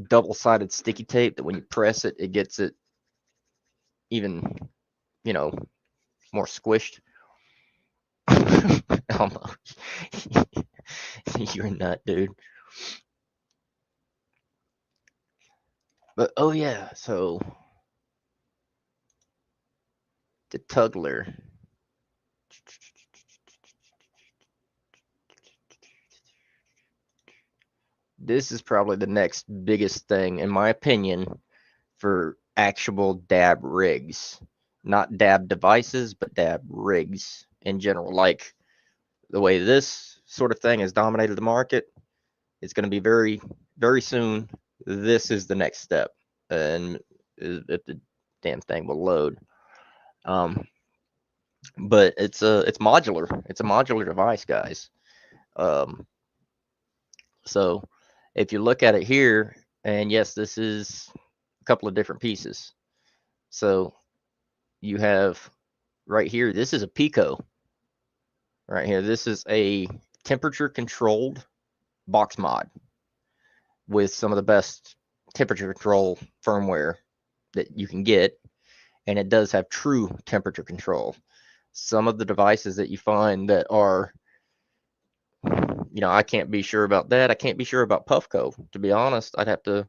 double-sided sticky tape that when you press it, it gets it even, you know, more squished. You're a nut, dude. But oh yeah, so the Tuggler. This is probably the next biggest thing, in my opinion, for actual dab rigs. Not dab devices, but dab rigs in general. Like the way this sort of thing has dominated the market, it's going to be very, very soon. This is the next step. And if the damn thing will load. But it's modular. It's a modular device, guys. So if you look at it here, and yes, this is a couple of different pieces. So you have right here, this is a Pico. Right here, this is a temperature controlled box mod with some of the best temperature control firmware that you can get. And it does have true temperature control. Some of the devices that you find that are, you know, I can't be sure about that. I can't be sure about Puffco, to be honest. I'd have to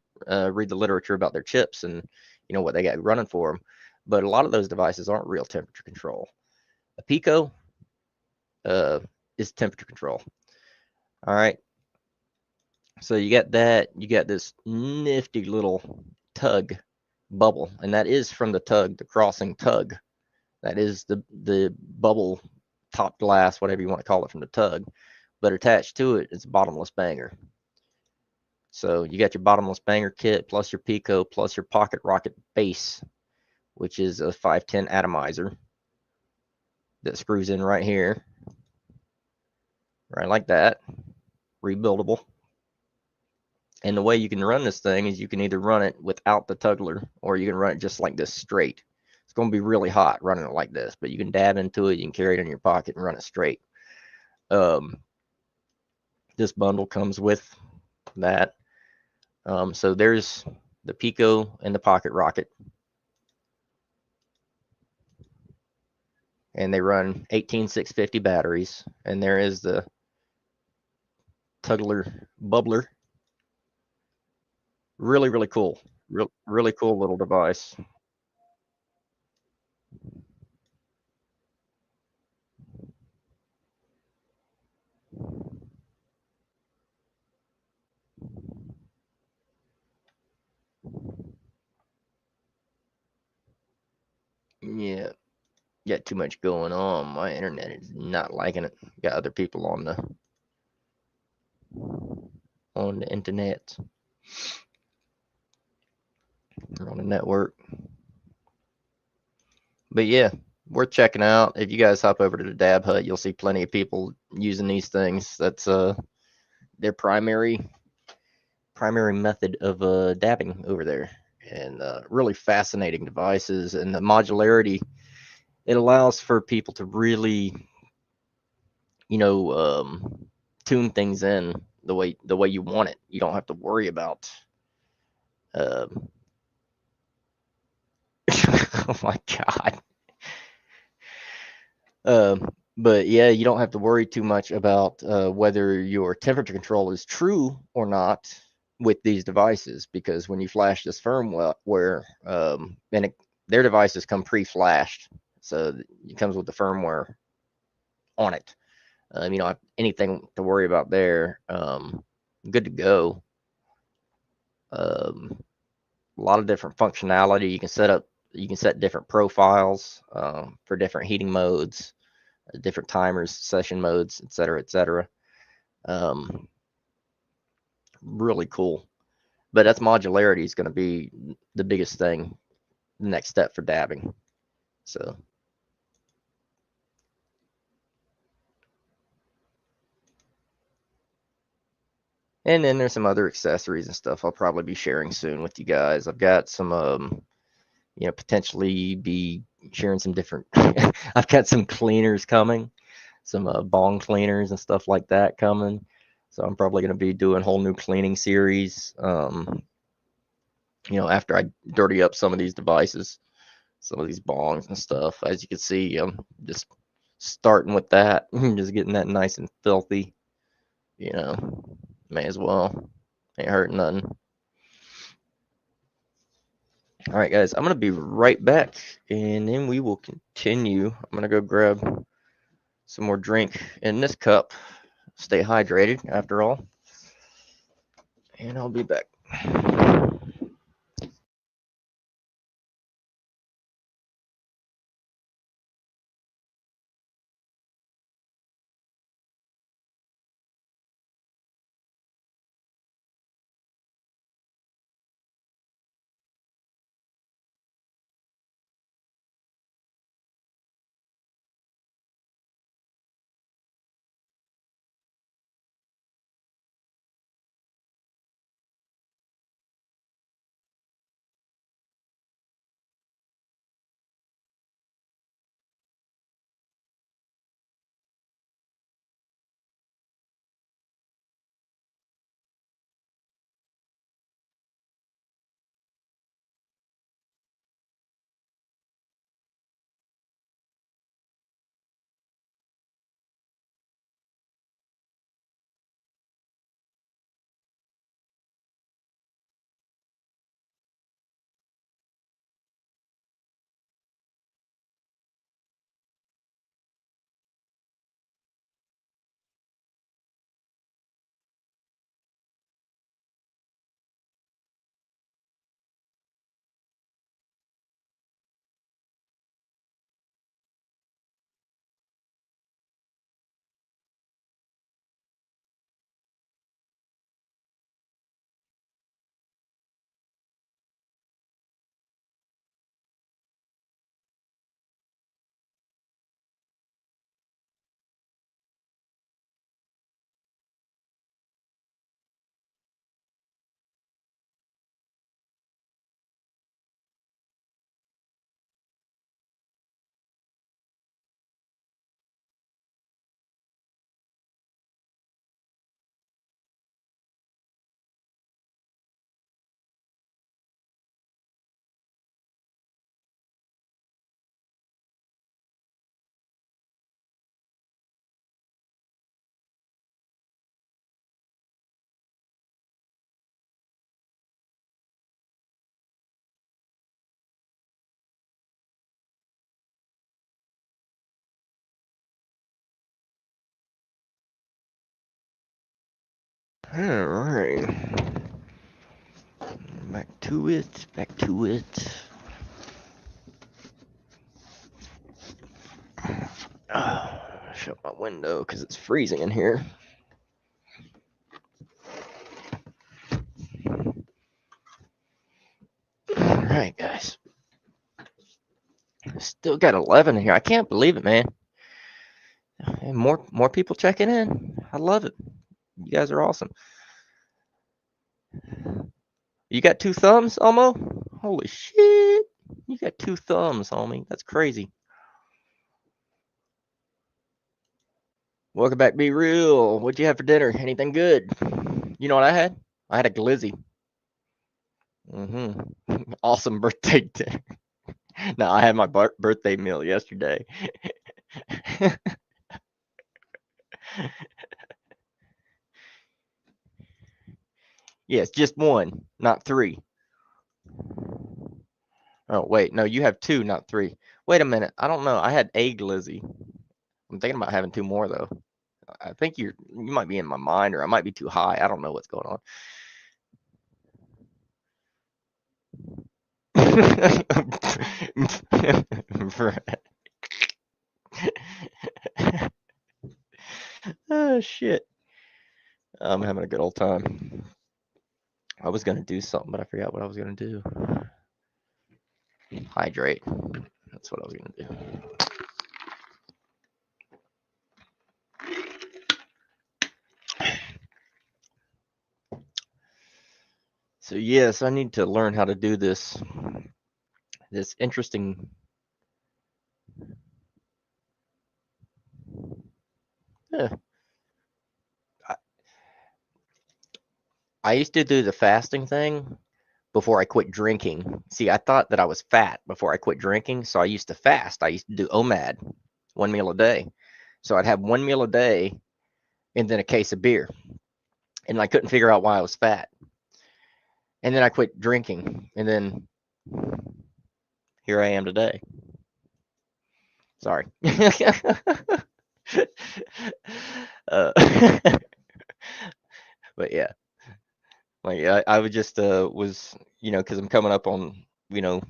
read the literature about their chips and, you know, what they got running for them. But a lot of those devices aren't real temperature control. A Pico is temperature control. All right. So you got that. You got this nifty little tug bubble, and that is from the tug, the crossing tug. That is the bubble top glass, whatever you want to call it, from the tug. But attached to it is a bottomless banger. So you got your bottomless banger kit plus your Pico plus your pocket rocket base, which is a 510 atomizer that screws in right here, right like that, rebuildable. And the way you can run this thing is you can either run it without the Tuggler or you can run it just like this straight. It's going to be really hot running it like this, but you can dab into it, you can carry it in your pocket and run it straight. This bundle comes with that. So there's the Pico and the Pocket Rocket. And they run 18650 batteries. And there is the Tuggler Bubbler. Really, really cool. Really cool little device. Yeah, got too much going on. My internet is not liking it. Got other people on the internet, or on the network. But yeah, worth checking out. If you guys hop over to the Dab Hut, you'll see plenty of people using these things. That's their primary method of dabbing over there. And really fascinating devices, and the modularity, it allows for people to really, you know, tune things in the way you want it. You don't have to worry about oh my god. But yeah, you don't have to worry too much about whether your temperature control is true or not with these devices, because when you flash this firmware, their devices come pre-flashed, so it comes with the firmware on it. You don't have anything to worry about there. Good to go. A lot of different functionality. You can set different profiles for different heating modes, different timers, session modes, etc., etc. Really cool. But that's modularity is going to be the biggest thing, the next step for dabbing. So and then there's some other accessories and stuff I'll probably be sharing soon with you guys. I've got some you know, potentially be sharing some different I've got some cleaners coming, some bong cleaners and stuff like that coming. So I'm probably going to be doing a whole new cleaning series. After I dirty up some of these devices, some of these bongs and stuff. As you can see, I'm just starting with that, just getting that nice and filthy. May as well. Ain't hurting nothing. All right, guys, I'm going to be right back, and then we will continue. I'm going to go grab some more drink in this cup. Stay hydrated, after all. And I'll be back. All right. Back to it. Shut my window because it's freezing in here. All right, guys. Still got 11 here. I can't believe it, man. And more people checking in. I love it. You guys are awesome. You got 2 thumbs, Elmo? Holy shit. You got 2 thumbs, homie. That's crazy. Welcome back, Be Real. What'd you have for dinner? Anything good? You know what I had? I had a glizzy. Awesome birthday dinner. No, I had my birthday meal yesterday. Yes, just 1, not 3. Oh, wait. No, you have 2, not 3. Wait a minute. I don't know. I had a glizzy. I'm thinking about having 2 more, though. I think you might be in my mind, or I might be too high. I don't know what's going on. Oh, shit. I'm having a good old time. I was going to do something, but I forgot what I was going to do. Hydrate. That's what I was going to do. So yes, I need to learn how to do this interesting. Yeah. I used to do the fasting thing before I quit drinking. See, I thought that I was fat before I quit drinking, so I used to fast. I used to do OMAD, 1 meal a day. So I'd have 1 meal a day and then a case of beer. And I couldn't figure out why I was fat. And then I quit drinking. And then here I am today. Sorry. uh, but yeah, like I would just was, you know, because I'm coming up on, you know,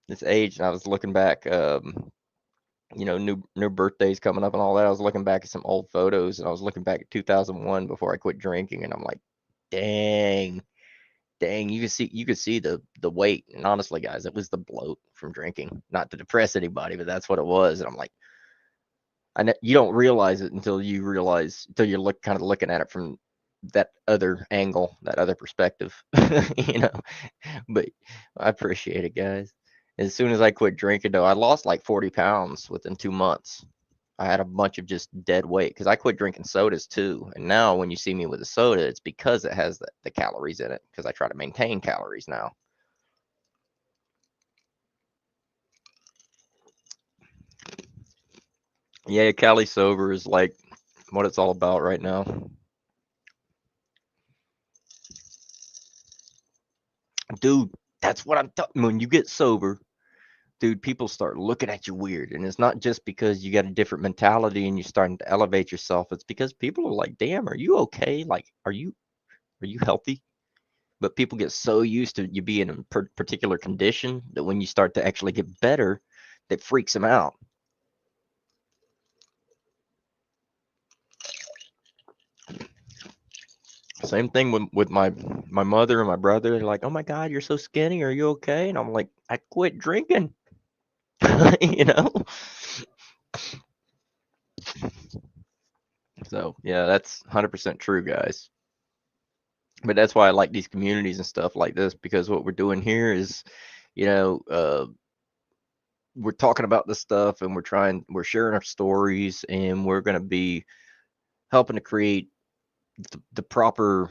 this age, and I was looking back, you know, new birthdays coming up and all that. I was looking back at some old photos, and I was looking back at 2001 before I quit drinking, and I'm like, dang, you could see the weight. And honestly, guys, it was the bloat from drinking. Not to depress anybody, but that's what it was. And I'm like, you don't realize it until you're kind of looking at it from that other angle, that other perspective, you know. But I appreciate it, guys. As soon as I quit drinking, though, I lost like 40 pounds within 2 months. I had a bunch of just dead weight because I quit drinking sodas too. And now when you see me with a soda, it's because it has the calories in it, because I try to maintain calories now. Yeah, Cali Sober is like what it's all about right now. Dude, that's what I'm talking. When you get sober, dude, people start looking at you weird. And it's not just because you got a different mentality and you're starting to elevate yourself. It's because people are like, damn, are you okay? Like, are you healthy? But people get so used to you being in a particular condition that when you start to actually get better, that freaks them out. Same thing with my mother and my brother. They're like, "Oh my God, you're so skinny. Are you okay?" And I'm like, "I quit drinking." You know. So yeah, that's 100% true, guys. But that's why I like these communities and stuff like this, because what we're doing here is, you know, we're talking about this stuff, and we're sharing our stories, and we're going to be helping to create the proper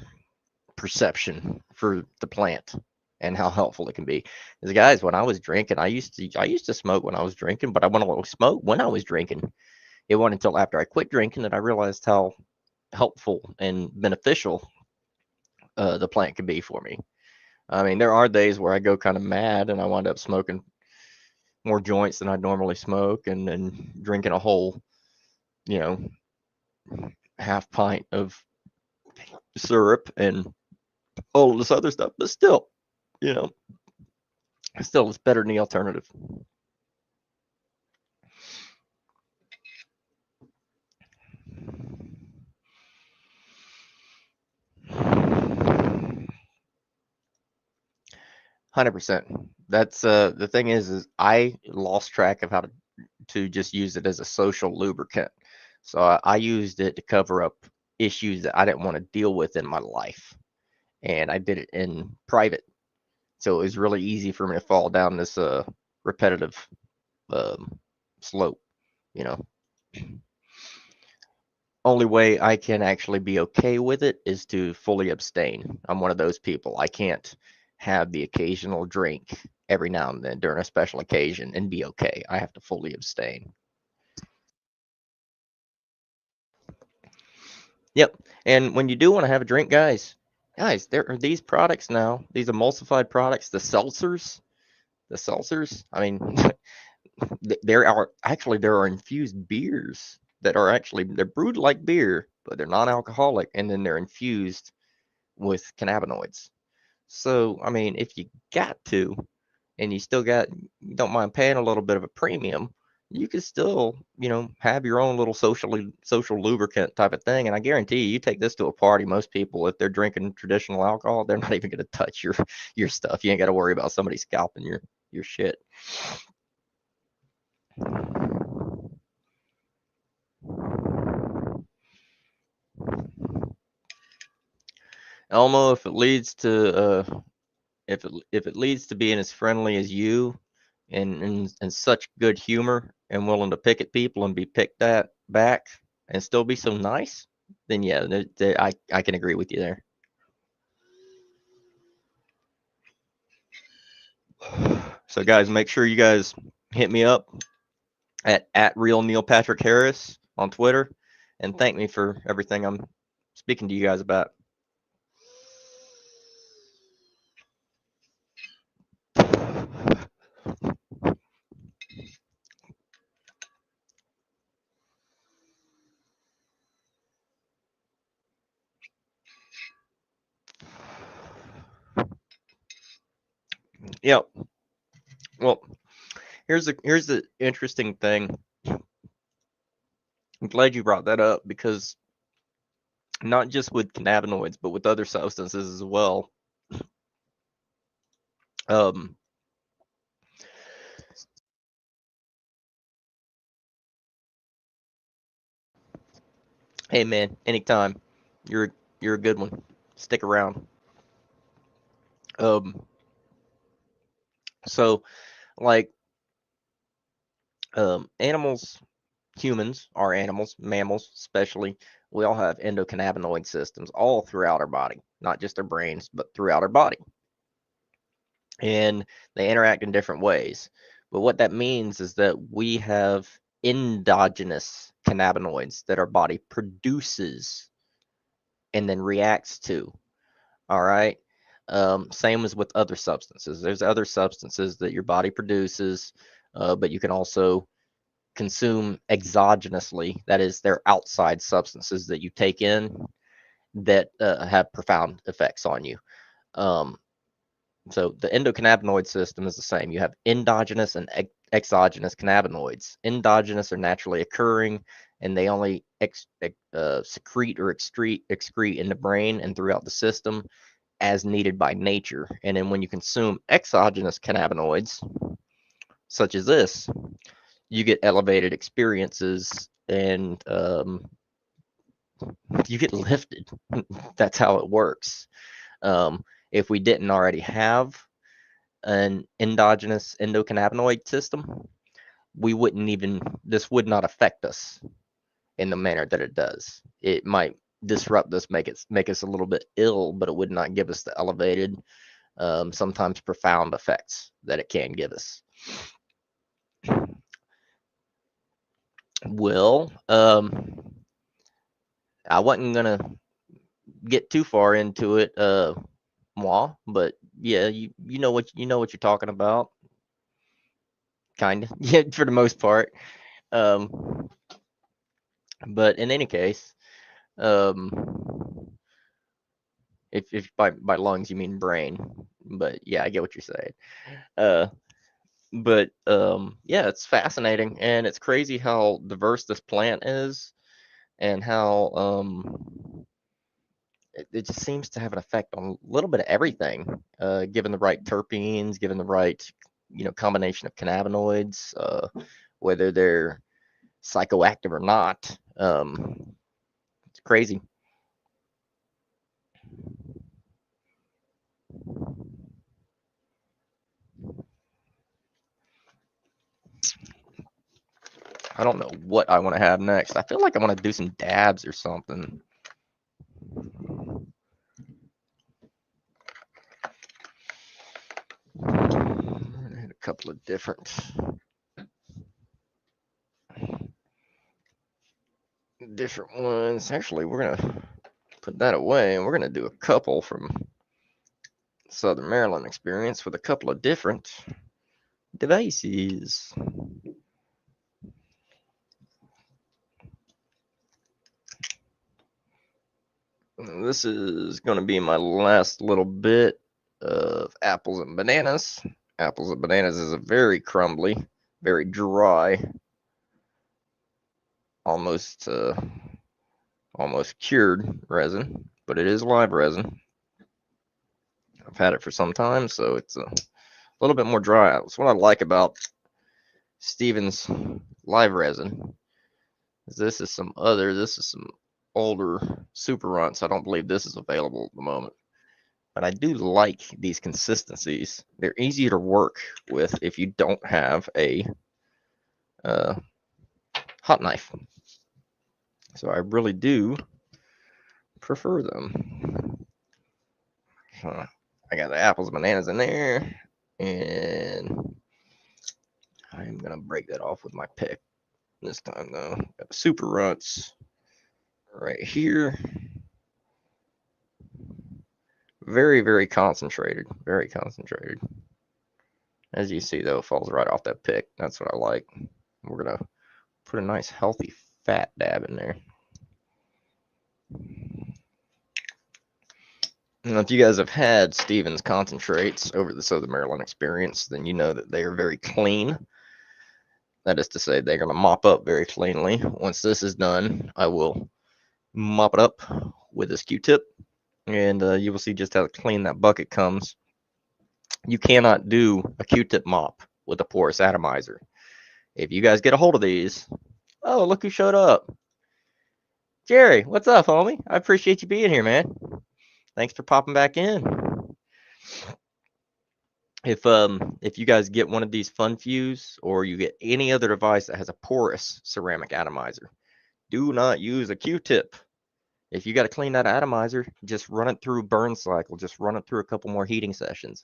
perception for the plant and how helpful it can be. Because guys, when I was drinking, I used to smoke when I was drinking, but I wouldn't smoke when I was drinking. It wasn't until after I quit drinking that I realized how helpful and beneficial the plant can be for me. I mean, there are days where I go kind of mad and I wind up smoking more joints than I normally smoke, and then drinking a whole, you know, half pint of syrup and all this other stuff. But still, you know, it's better than the alternative. %. That's the thing is I lost track of how to just use it as a social lubricant. So I used it to cover up issues that I didn't want to deal with in my life, and I did it in private. So it was really easy for me to fall down this repetitive slope, you know. Only way I can actually be okay with it is to fully abstain. I'm one of those people. I can't have the occasional drink every now and then during a special occasion and be okay. I have to fully abstain. Yep. And when you do want to have a drink, guys, there are these products now, these emulsified products, the seltzers. I mean, there are infused beers that are they're brewed like beer, but they're non-alcoholic, and then they're infused with cannabinoids. So, I mean, if you got to, and you don't mind paying a little bit of a premium, you can still, you know, have your own little social lubricant type of thing. And I guarantee you take this to a party, most people, if they're drinking traditional alcohol, they're not even going to touch your stuff. You ain't got to worry about somebody scalping your shit. Elmo, if it leads to if it leads to being as friendly as you and such good humor and willing to pick at people and be picked at back and still be so nice, then yeah, I can agree with you there. So guys, make sure you guys hit me up at real Neil Patrick Harris on Twitter and thank me for everything I'm speaking to you guys about. Yep. Well, here's the interesting thing. I'm glad you brought that up because not just with cannabinoids, but with other substances as well. Um, hey man, anytime. You're a good one. Stick around. So like animals, humans are animals, mammals especially. We all have endocannabinoid systems all throughout our body, not just our brains, but throughout our body. And they interact in different ways. But what that means is that we have endogenous cannabinoids that our body produces and then reacts to. All right. Same as with other substances. There's other substances that your body produces, but you can also consume exogenously. That is, they're outside substances that you take in that have profound effects on you. So the endocannabinoid system is the same. You have endogenous and exogenous cannabinoids. Endogenous are naturally occurring, and they only secrete or excrete in the brain and throughout the system as needed by nature. And then when you consume exogenous cannabinoids, such as this, you get elevated experiences and you get lifted. That's how it works. If we didn't already have an endogenous endocannabinoid system, this would not affect us in the manner that it does. It might disrupt us, make us a little bit ill, but it would not give us the elevated, sometimes profound effects that it can give us. Well, I wasn't gonna get too far into it, but yeah, you know what you're talking about, kind of. Yeah, for the most part. But in any case, if by lungs you mean brain, but yeah, I get what you're saying. But yeah, it's fascinating and it's crazy how diverse this plant is and how it just seems to have an effect on a little bit of everything, given the right terpenes, given the right, combination of cannabinoids, whether they're psychoactive or not. It's crazy. I don't know what I want to have next. I feel like I want to do some dabs or something. A couple of different ones. Actually, we're gonna put that away and we're gonna do a couple from Southern Maryland experience with a couple of different devices. This is going to be my last little bit of apples and bananas. Apples and bananas is a very crumbly, very dry, almost cured resin, but it is live resin. I've had it for some time, so it's a little bit more dry. That's what I like about Stevens live resin. This is some older super runts. I don't believe this is available at the moment. But I do like these consistencies. They're easier to work with if you don't have a hot knife. So I really do prefer them. I got the apples and bananas in there. And I'm going to break that off with my pick this time, though. Got the super runts right here. Very, very concentrated. Very concentrated. As you see, though, it falls right off that pick. That's what I like. We're going to put a nice, healthy, fat dab in there. Now, if you guys have had Stevens concentrates over the Southern Maryland experience, then you know that they are very clean. That is to say, they're going to mop up very cleanly. Once this is done, I will mop it up with this Q-tip, and you will see just how clean that bucket comes. You cannot do a Q-tip mop with a porous atomizer. If you guys get a hold of these, oh, look who showed up. Jerry, what's up, homie? I appreciate you being here, man. Thanks for popping back in. If you guys get one of these FunFuse, or you get any other device that has a porous ceramic atomizer, do not use a Q-tip. If you got to clean that atomizer, just run it through burn cycle. Just run it through a couple more heating sessions.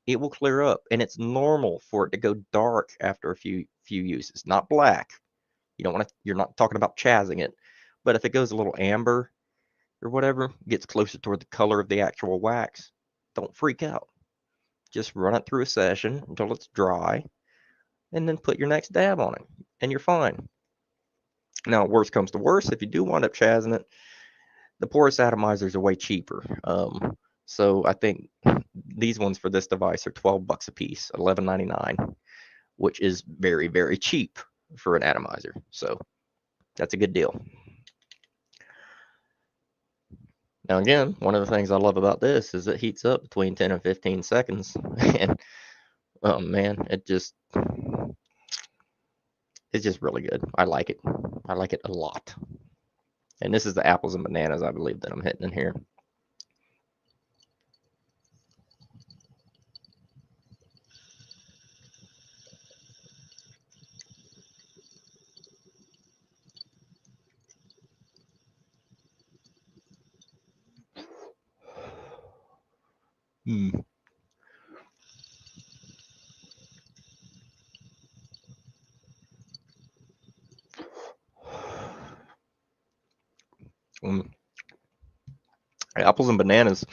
It will clear up, and it's normal for it to go dark after a few uses, not black. You don't want to. You're not talking about chazzing it, but if it goes a little amber or whatever, gets closer toward the color of the actual wax, don't freak out. Just run it through a session until it's dry, and then put your next dab on it, and you're fine. Now, worst comes to worst, if you do wind up chazzing it, the porous atomizers are way cheaper. So I think these ones for this device are $12 a piece, $11.99, which is very, very cheap for an atomizer. So that's a good deal. Now, again, one of the things I love about this is it heats up between 10 and 15 seconds. And, oh, man, it's just really good. I like it. I like it a lot. And this is the apples and bananas, I believe, that I'm hitting in here. Apples and bananas.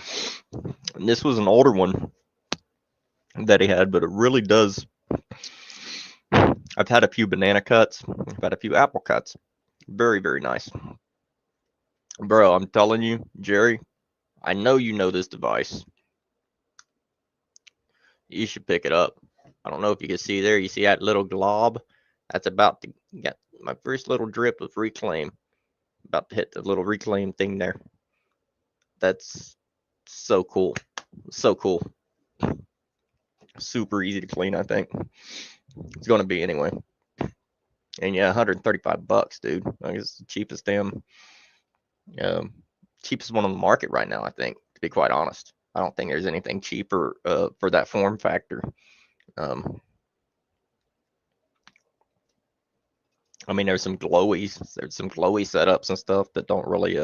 And this was an older one that he had, but it really does. I've had a few banana cuts. I've had a few apple cuts. Very, very nice. Bro, I'm telling you, Jerry, I know you know this device. You should pick it up. I don't know if you can see there. You see that little glob? That's about to get my first little drip of reclaim. About to hit the little reclaim thing there. That's so cool. So cool. Super easy to clean, I think. It's going to be anyway. And yeah, $135, dude. I guess the cheapest cheapest one on the market right now, I think, to be quite honest. I don't think there's anything cheaper for that form factor. I mean, there's some glowy setups and stuff that don't really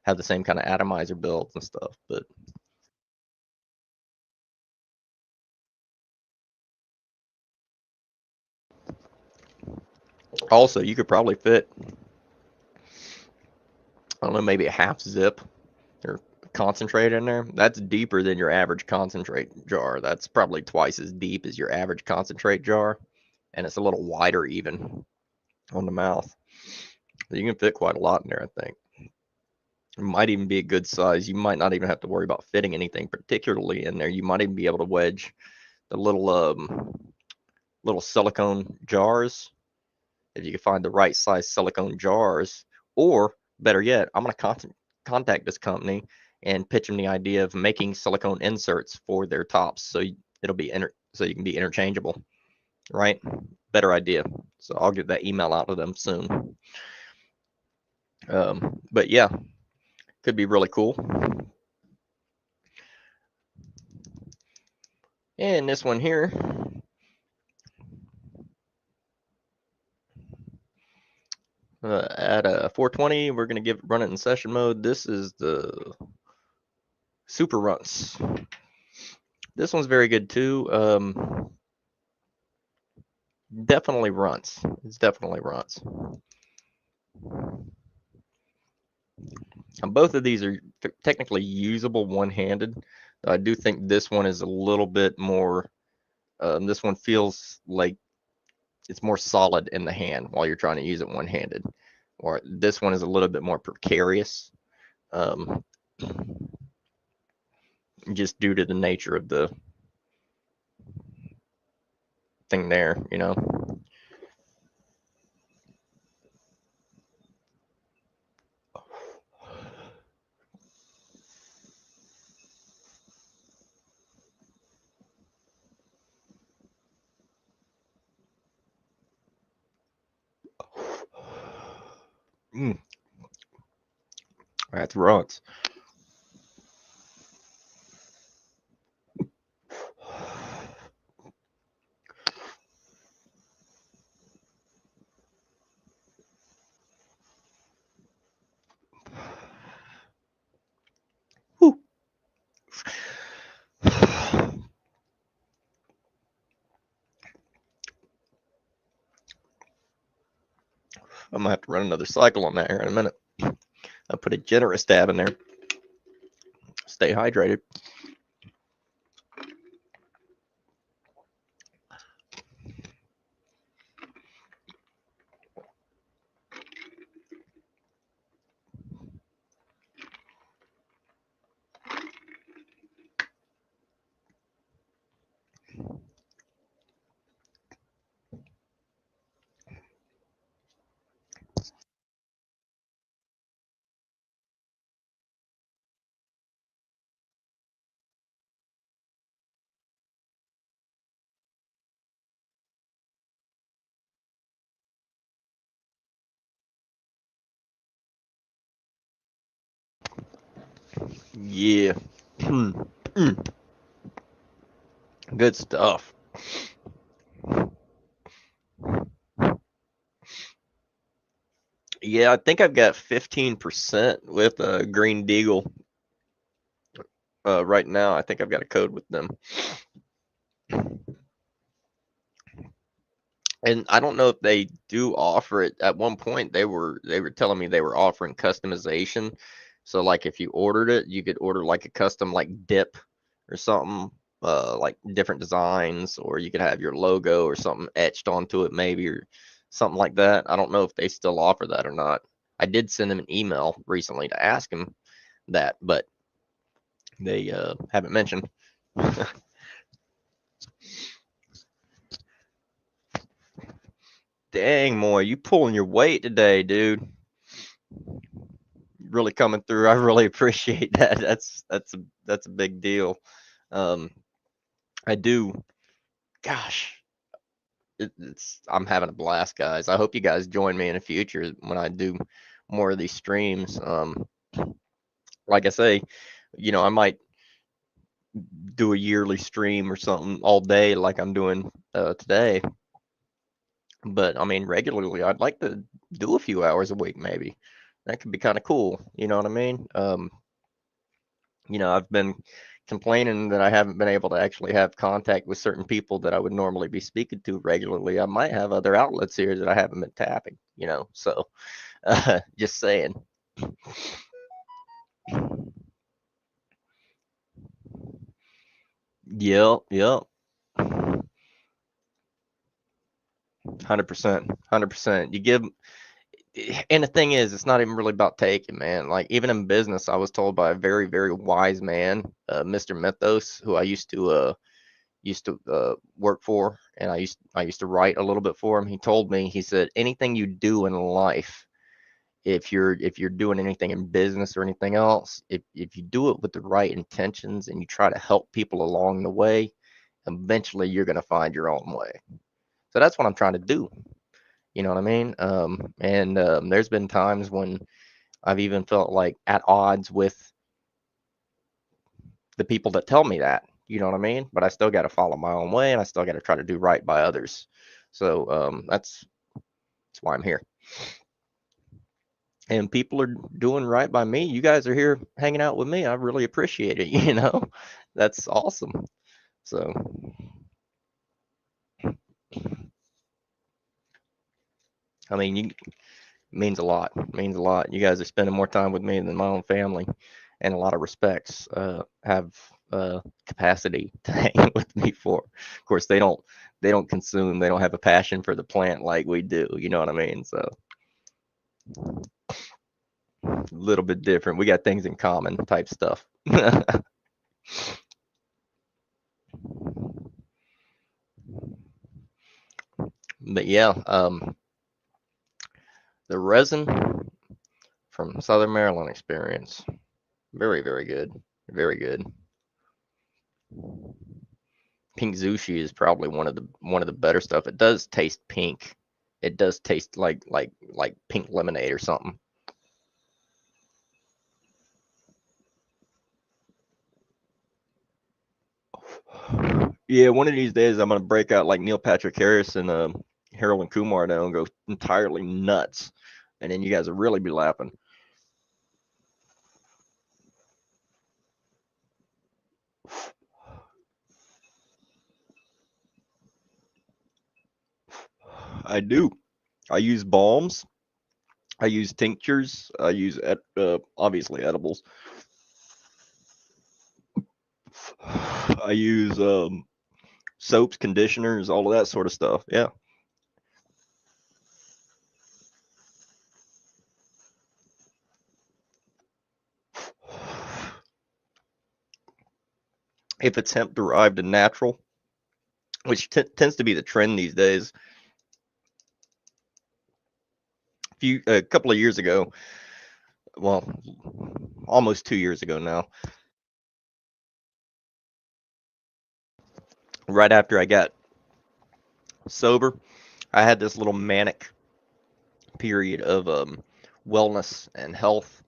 have the same kind of atomizer builds and stuff, but also you could probably fit, I don't know, maybe a half zip or concentrate in there. That's deeper than your average concentrate jar. That's probably twice as deep as your average concentrate jar, and it's a little wider even on the mouth. You can fit quite a lot in there, I think. It might even be a good size. You might not even have to worry about fitting anything particularly in there. You might even be able to wedge the little silicone jars, if you can find the right size silicone jars. Or better yet, I'm going to contact this company and pitch them the idea of making silicone inserts for their tops, so it'll be so you can be interchangeable, right? Better idea. So I'll get that email out to them soon. But yeah, could be really cool. And this one here, at a 420, we're going to run it in session mode. This is the super runts. This one's very good too. Definitely runts. It's definitely runts. And both of these are technically usable one-handed. I do think this one is a little bit more. This one feels like it's more solid in the hand while you're trying to use it one-handed. Or this one is a little bit more precarious, just due to the nature of the thing there, you know. That's runs. Whew. I'm gonna have to run another cycle on that here in a minute. I'll put a generous dab in there. Stay hydrated. Yeah. Good stuff. Yeah, I think I've got 15% with Green Deagle right now. I think I've got a code with them. And I don't know if they do offer it. At one point they were telling me they were offering customization. So like if you ordered it, you could order like a custom like dip or something, like different designs, or you could have your logo or something etched onto it maybe, or something like that. I don't know if they still offer that or not. I did send them an email recently to ask them that, but they haven't mentioned. Dang, Moy, you pulling your weight today, dude. Really coming through. I really appreciate that. That's a big deal. I do. Gosh, I'm having a blast, guys. I hope you guys join me in the future when I do more of these streams. Like I say, I might do a yearly stream or something all day, like I'm doing today. But I mean, regularly, I'd like to do a few hours a week, maybe. That could be kind of cool. You know what I mean? I've been complaining that I haven't been able to actually have contact with certain people that I would normally be speaking to regularly. I might have other outlets here that I haven't been tapping, so just saying. Yep, yep. 100%, 100%. You give, and the thing is, it's not even really about taking, man. Like even in business, I was told by a very, very wise man, Mr. Mythos, who I used to work for, and I used to write a little bit for him. He told me, he said, anything you do in life, if you're doing anything in business or anything else, if you do it with the right intentions and you try to help people along the way, eventually you're going to find your own way. So that's what I'm trying to do. You know what I mean? And there's been times when I've even felt like at odds with the people that tell me that. You know what I mean? But I still got to follow my own way, and I still got to try to do right by others. So that's why I'm here. And people are doing right by me. You guys are here hanging out with me. I really appreciate it. That's awesome. So I mean, means a lot. Means a lot. You guys are spending more time with me than my own family, and a lot of respects have capacity to hang with me for. Of course, they don't consume. They don't have a passion for the plant like we do. You know what I mean? So a little bit different. We got things in common type stuff. But yeah, the resin from Southern Maryland experience, very, very good. Very good. Pink Zushi is probably one of the better stuff. It does taste pink. It does taste like pink lemonade or something. Yeah, one of these days I'm gonna break out like Neil Patrick Harris and Harold and Kumar now and go entirely nuts, and then you guys will really be laughing. I do. I use balms. I use tinctures. I use obviously edibles. I use soaps, conditioners, all of that sort of stuff. Yeah. If it's hemp derived and natural, which tends to be the trend these days. A couple of years ago, well, almost 2 years ago now, right after I got sober, I had this little manic period of wellness and health,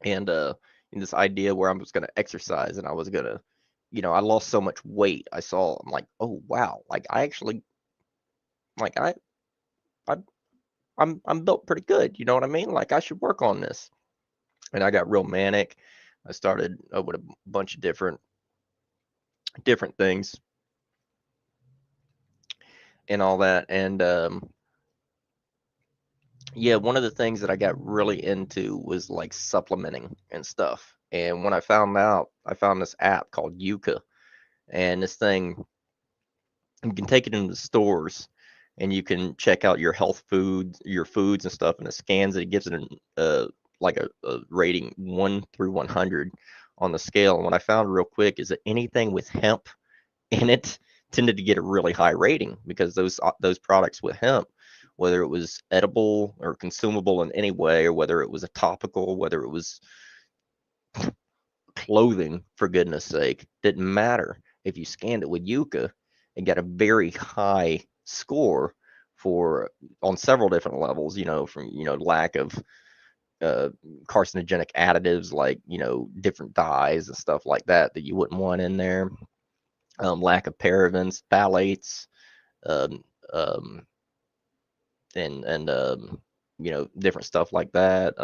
and in this idea where I was going to exercise and I was going to, I lost so much weight. I'm like, oh wow, like I actually, like I I'm built pretty good. You know what I mean? Like I should work on this. And I got real manic. I started with a bunch of different things and all that. And yeah, one of the things that I got really into was like supplementing and stuff. And when I found this app called Yuka, and this thing, you can take it into the stores and you can check out your foods and stuff, and it scans it. It gives it like a rating 1 through 100 on the scale. And what I found real quick is that anything with hemp in it tended to get a really high rating, because those products with hemp, whether it was edible or consumable in any way, or whether it was a topical, whether it was clothing, for goodness sake, didn't matter. If you scanned it with Yucca, it got a very high score for on several different levels, from lack of carcinogenic additives, like different dyes and stuff like that you wouldn't want in there, lack of parabens, phthalates, um, um, and different stuff like that.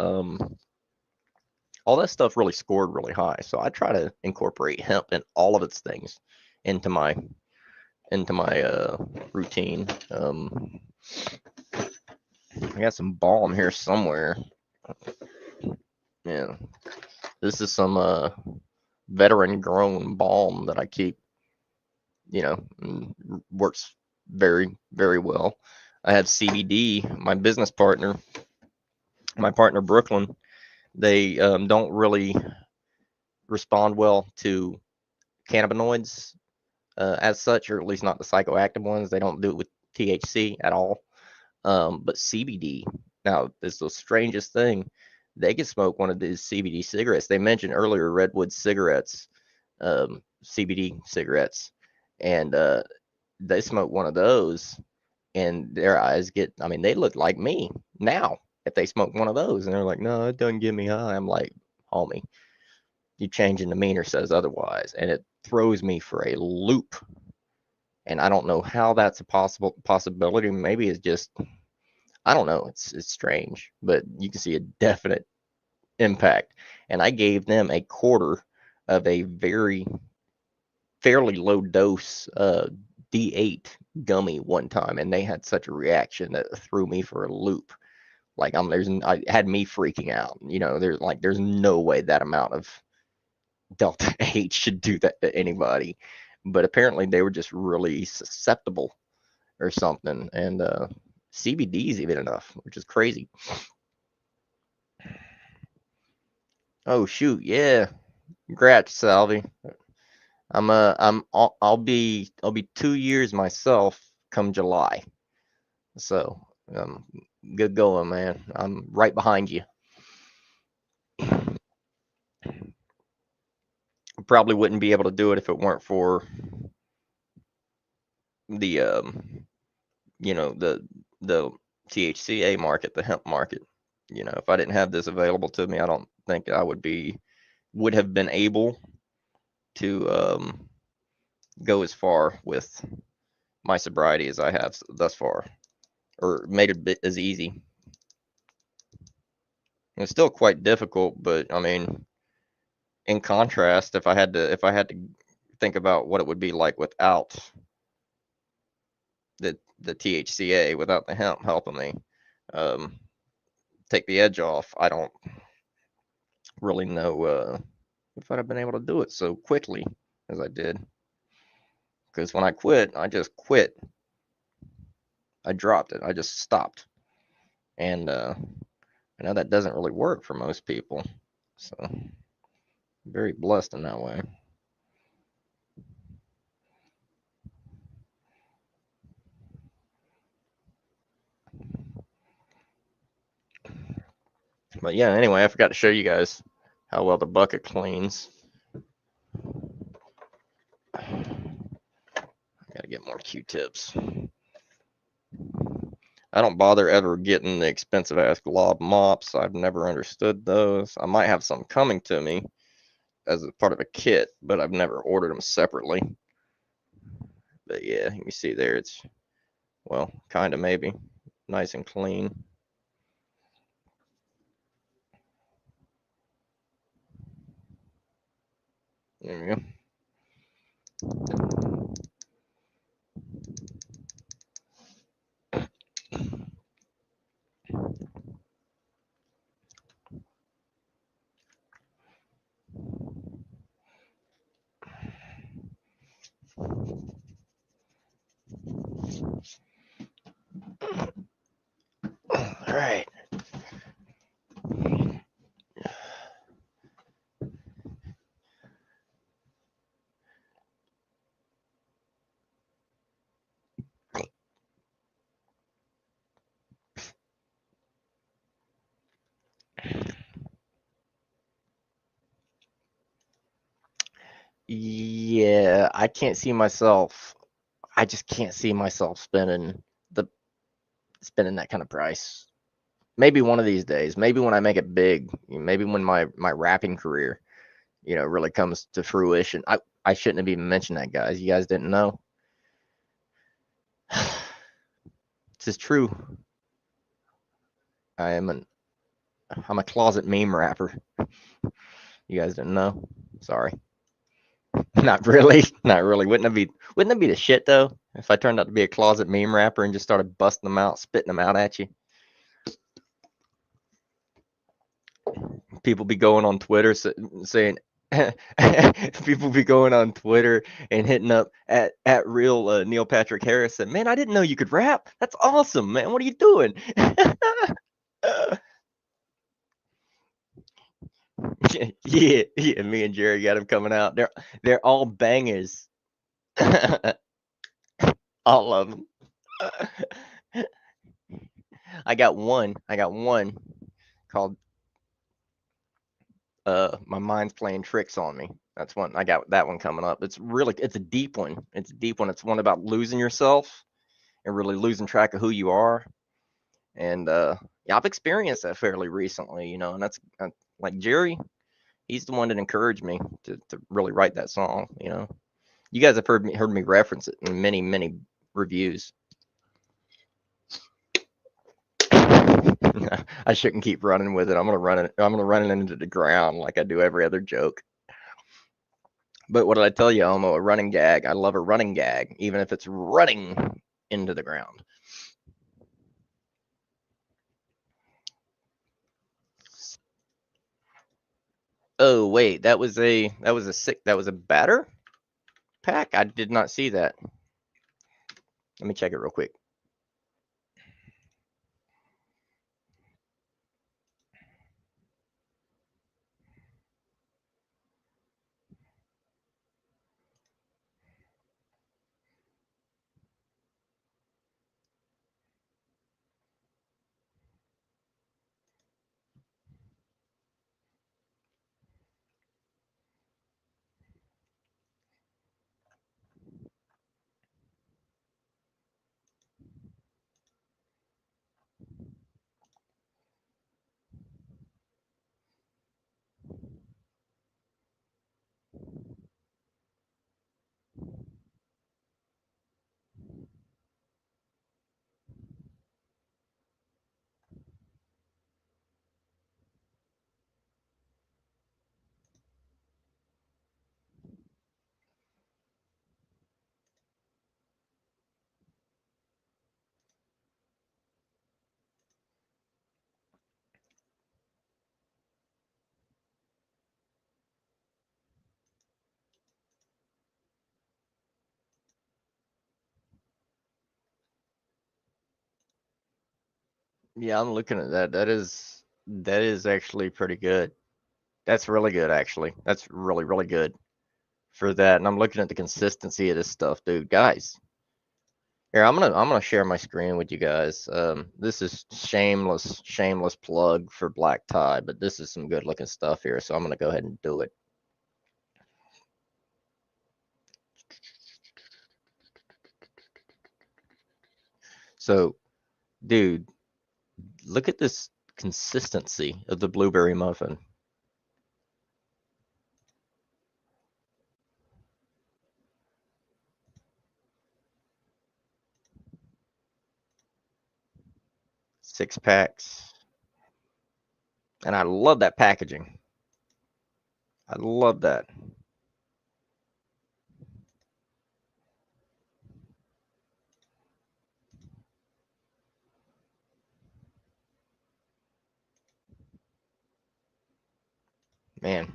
All that stuff really scored really high. So I try to incorporate hemp in all of its things into my routine. I got some balm here somewhere. Yeah, this is some veteran grown balm that I keep. Works very, very well. I have CBD. My partner Brooklyn, they don't really respond well to cannabinoids as such, or at least not the psychoactive ones. They don't do it with THC at all. But CBD, now, it's the strangest thing. They can smoke one of these CBD cigarettes. They mentioned earlier Redwood cigarettes, CBD cigarettes, and they smoke one of those, and their eyes they look like me now if they smoke one of those, and they're like, no, it doesn't get me high. I'm like, homie, you change in demeanor says otherwise, and it throws me for a loop. And I don't know how that's a possibility. Maybe it's just, I don't know. It's strange, but you can see a definite impact. And I gave them a quarter of a very fairly low dose D8 gummy one time, and they had such a reaction that threw me for a loop. Like I had me freaking out. You know, there's no way that amount of Delta 8 should do that to anybody. But apparently they were just really susceptible or something. And CBD is even enough, which is crazy. Oh shoot, yeah. Congrats, Salvi. I'll be 2 years myself come July. So good going, man. I'm right behind you. Probably wouldn't be able to do it if it weren't for the you know, the THCA market, the hemp market. You know, if I didn't have this available to me, I don't think I would have been able to go as far with my sobriety as I have thus far, or made it a bit as easy. It's still quite difficult, but I mean, in contrast, if I had to think about what it would be like without the THCA, without the hemp helping me take the edge off, I don't really know if I'd have been able to do it so quickly as I did. Because when I quit, I just quit. I dropped it. I just stopped. And I know that doesn't really work for most people. So very blessed in that way. But yeah, anyway, I forgot to show you guys how well the bucket cleans. I gotta get more Q-tips. I don't bother ever getting the expensive ass glob mops. I've never understood those. I might have some coming to me as a part of a kit, but I've never ordered them separately. But yeah, you see there, it's, well, kind of maybe nice and clean. There we go. All right. Yeah, I can't see myself. I just can't see myself spending that kind of price. Maybe one of these days. Maybe when I make it big. Maybe when my rapping career, really comes to fruition. I shouldn't have even mentioned that, guys. You guys didn't know. This is true. I'm a closet meme rapper. You guys didn't know. Sorry. Not really. Not really. Wouldn't it be the shit though if I turned out to be a closet meme rapper and just started busting them out, spitting them out at you? People be going on Twitter saying people be going on Twitter and hitting up at real Neil Patrick Harris and, man, I didn't know you could rap. That's awesome, man. What are you doing? Yeah, me and Jerry got him coming out. They're all bangers. All of them. I got one called My Mind's Playing Tricks on Me. That's one. I got that one coming up. It's a deep one. It's a deep one. It's one about losing yourself and really losing track of who you are. And yeah, I've experienced that fairly recently, and that's like Jerry. He's the one that encouraged me to really write that song. You guys have heard me reference it in many, many reviews. I shouldn't keep running with it. I'm gonna run it into the ground like I do every other joke. But what did I tell you, Elmo? A running gag. I love a running gag, even if it's running into the ground. Oh wait, that was a batter pack. I did not see that. Let me check it real quick. Yeah, I'm looking at that. That is actually pretty good. That's really good, actually. That's really, really good for that. And I'm looking at the consistency of this stuff, dude. Guys, here I'm gonna share my screen with you guys. This is shameless plug for black tie, but this is some good looking stuff here. So I'm gonna go ahead and do it. So, dude, look at this consistency of the blueberry muffin. Six packs. And I love that packaging. I love that. Man,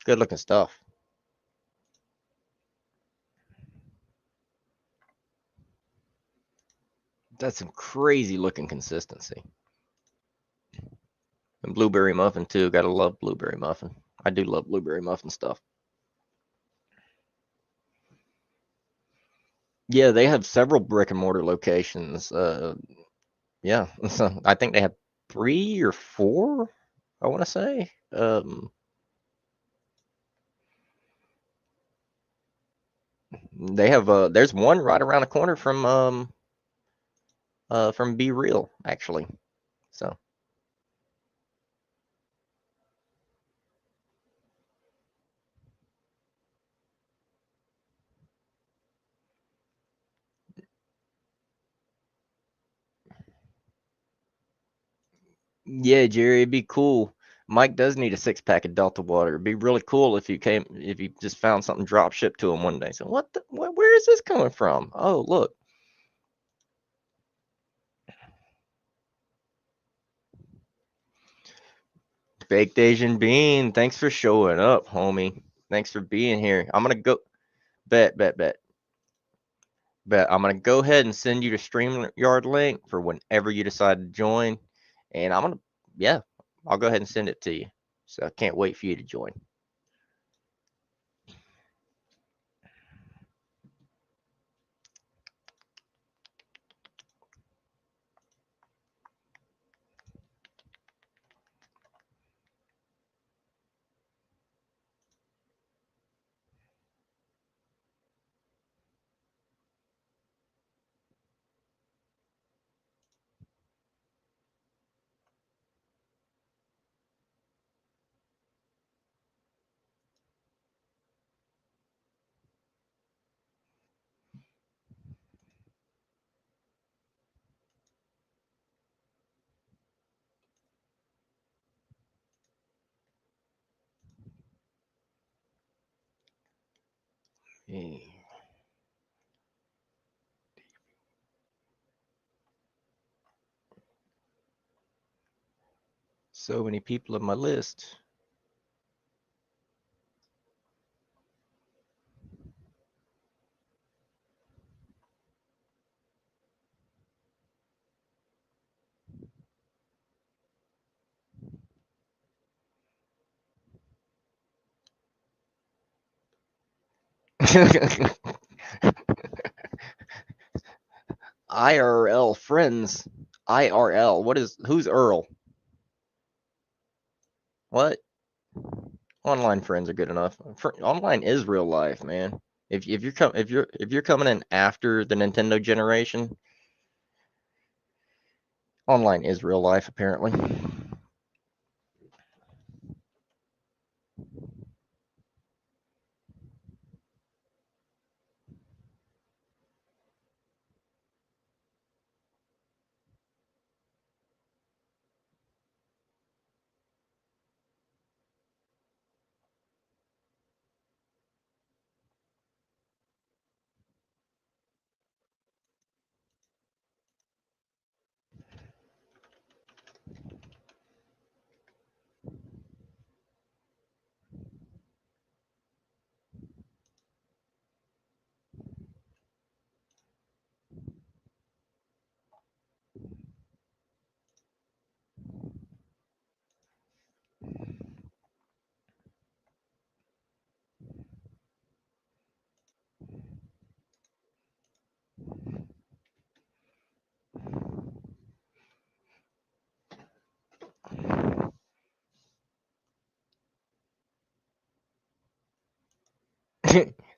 good looking stuff. That's some crazy looking consistency. And blueberry muffin too. Gotta love blueberry muffin. I do love blueberry muffin stuff. Yeah, they have several brick and mortar locations. Yeah, so I think they have 3 or 4. I want to say. They have there's one right around the corner from Be Real actually. So yeah, Jerry, it'd be cool. Mike does need a 6 pack of Delta water. It'd be really cool if you just found something drop shipped to him one day. So where is this coming from? Oh, look. Baked Asian Bean, thanks for showing up, homie. Thanks for being here. I'm gonna go bet. I'm gonna go ahead and send you the StreamYard link for whenever you decide to join. And yeah, I'll go ahead and send it to you. So I can't wait for you to join. Hey. So many people on my list. IRL friends. IRL. Who's Earl? What? Online friends are good enough. Online is real life, man. If you're coming in after the Nintendo generation, online is real life apparently.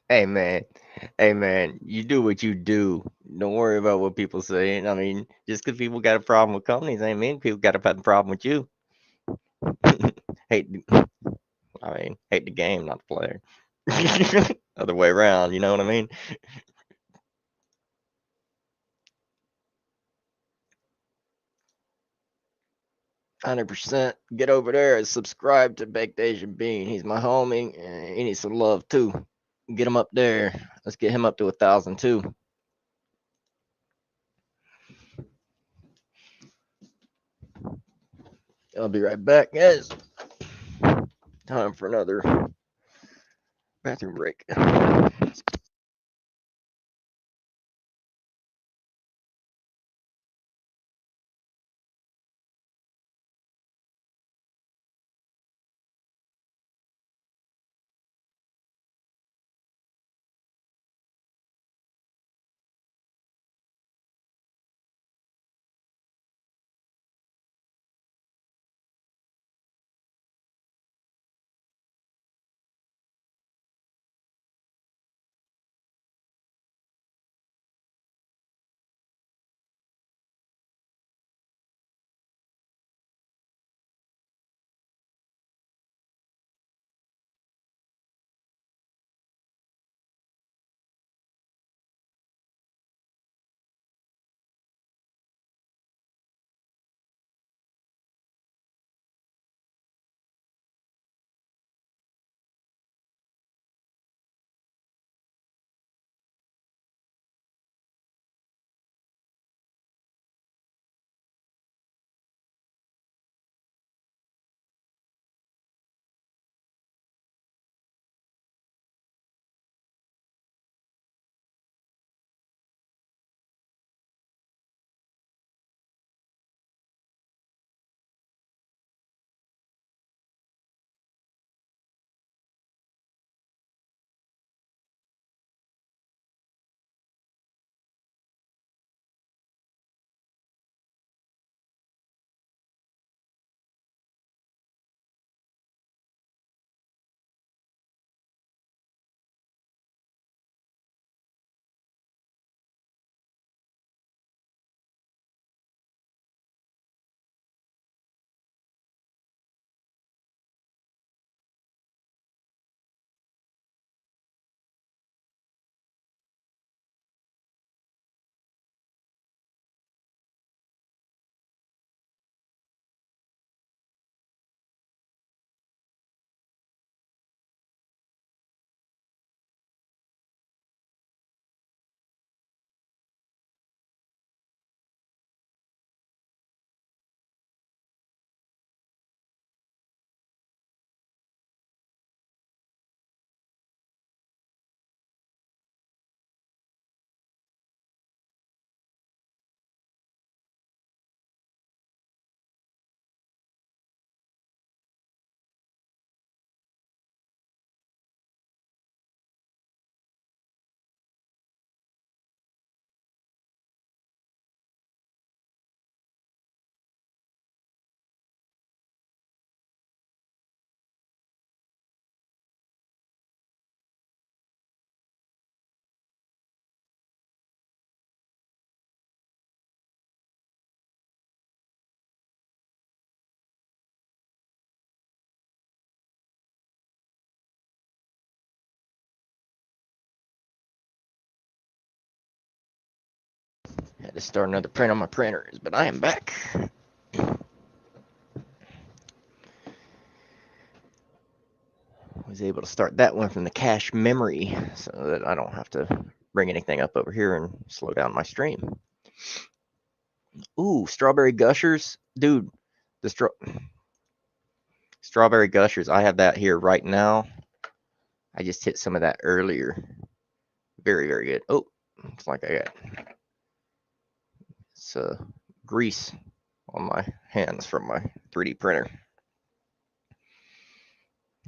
Hey man, you do what you do. Don't worry about what people say. I mean, just because people got a problem with companies, ain't mean people got a problem with you. hate, hate the game, not the player. Other way around, you know what I mean? 100%. Get over there and subscribe to Baked Asian Bean. He's my homie, and he needs some love too. Get him up there. Let's get him up to 1,000 too. I'll be right back, guys. Time for another bathroom break. Had to start another print on my printers, but I am back. Was able to start that one from the cache memory so that I don't have to bring anything up over here and slow down my stream. Ooh, strawberry gushers. Dude, the strawberry gushers, I have that here right now. I just hit some of that earlier. Very, very good. Oh, it's like I got grease on my hands from my 3D printer.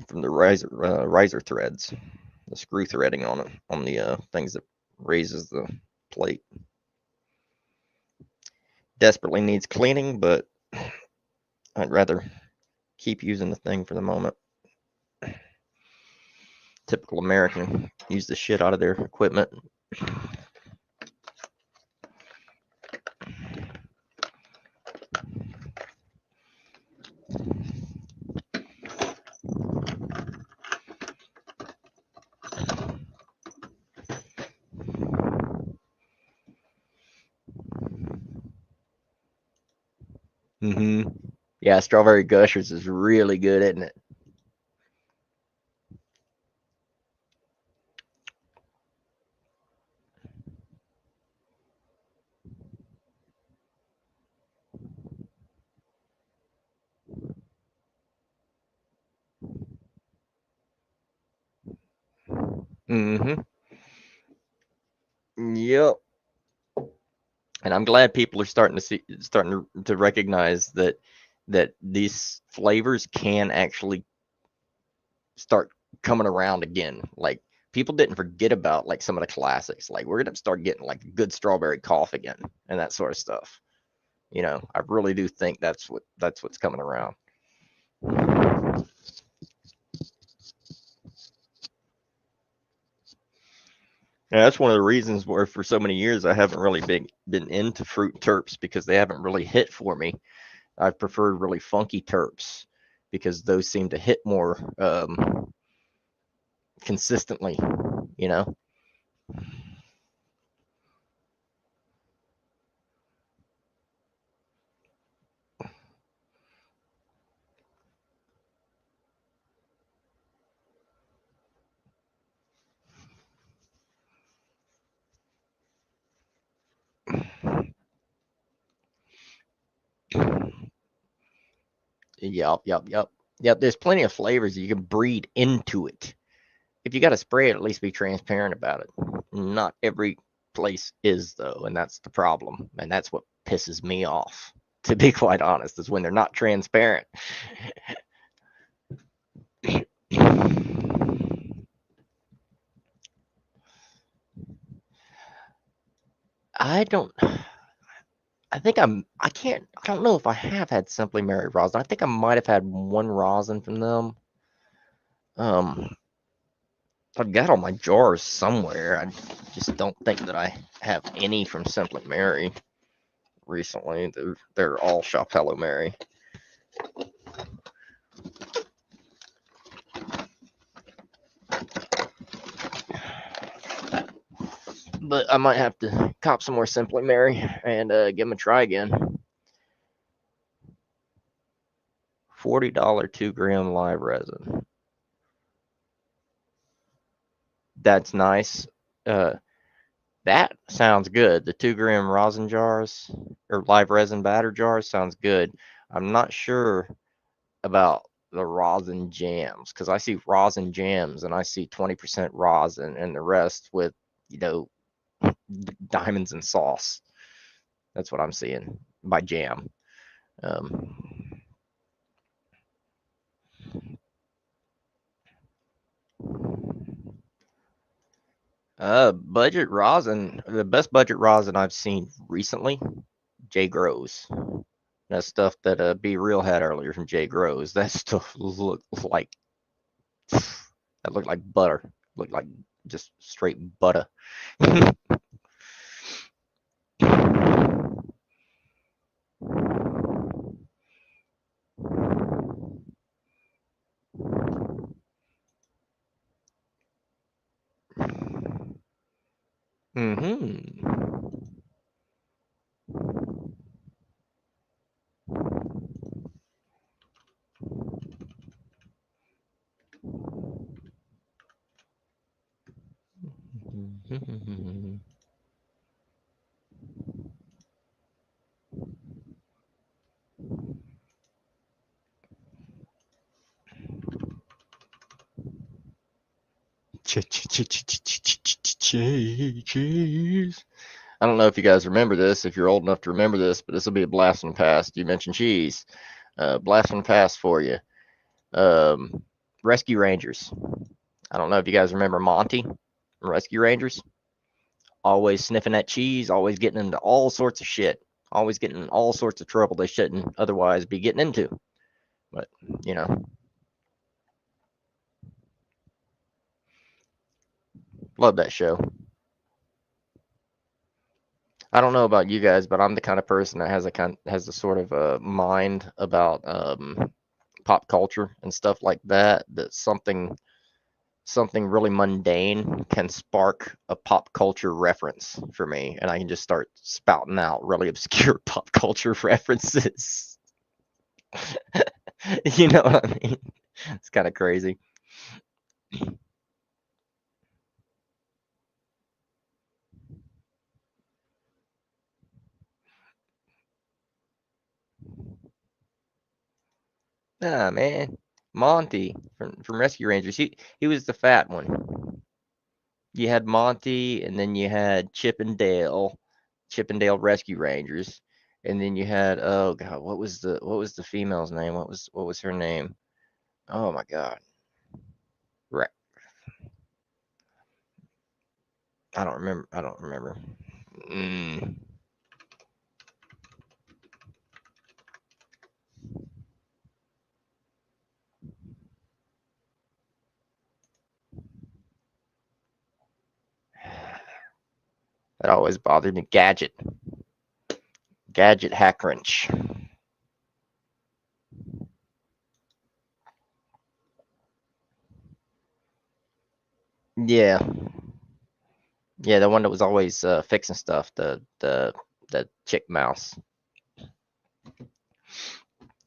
From the riser threads, the screw threading on it, on the things that raises the plate. Desperately needs cleaning, but I'd rather keep using the thing for the moment. Typical American, use the shit out of their equipment. Yeah, strawberry gushers is really good, isn't it? Yep. And I'm glad people are starting to recognize that these flavors can actually start coming around again. Like, people didn't forget about like some of the classics. Like, we're gonna start getting like good strawberry coffee again and that sort of stuff. You know, I really do think that's what's coming around. Yeah, that's one of the reasons where for so many years I haven't really been into fruit terps, because they haven't really hit for me. I've preferred really funky terps because those seem to hit more consistently, you know. Yep. There's plenty of flavors you can breed into it. If you got to spray it, at least be transparent about it. Not every place is, though, and that's the problem. And that's what pisses me off, to be quite honest, is when they're not transparent. I don't know if I have had Simply Mary rosin. I think I might have had one rosin from them. I've got all my jars somewhere. I just don't think that I have any from Simply Mary recently. They're all Shop Hello Mary. But I might have to cop some more Simply Mary and give them a try again. $40 2-gram live resin. That's nice. That sounds good. The 2-gram rosin jars or live resin batter jars sounds good. I'm not sure about the rosin jams, because I see rosin jams and I see 20% rosin and the rest with, you know, diamonds and sauce. That's what I'm seeing by jam. Budget rosin, the best budget rosin I've seen recently, J. Grows. That stuff that Be Real had earlier from J. Grows. That stuff looked like butter. Looked like just straight butter. Cheese. I don't know if you guys remember this, if you're old enough to remember this, but this will be a blast from the past. You mentioned cheese. Blast from the past for you. Rescue Rangers. I don't know if you guys remember Monty from Rescue Rangers. Always sniffing that cheese, always getting into all sorts of shit, always getting in all sorts of trouble they shouldn't otherwise be getting into. But, you know, love that show. I don't know about you guys, but I'm the kind of person that has a sort of a mind about pop culture and stuff like that. That something really mundane can spark a pop culture reference for me, and I can just start spouting out really obscure pop culture references. You know what I mean? It's kind of crazy. Ah, man. Monty from Rescue Rangers. He was the fat one. You had Monty, and then you had Chippendale Rescue Rangers, and then you had, oh god, what was the female's name? What was her name? Oh my god. Right. I don't remember. Mm. That always bothered me. Gadget Hackwrench. Yeah. Yeah, the one that was always fixing stuff, the chick mouse.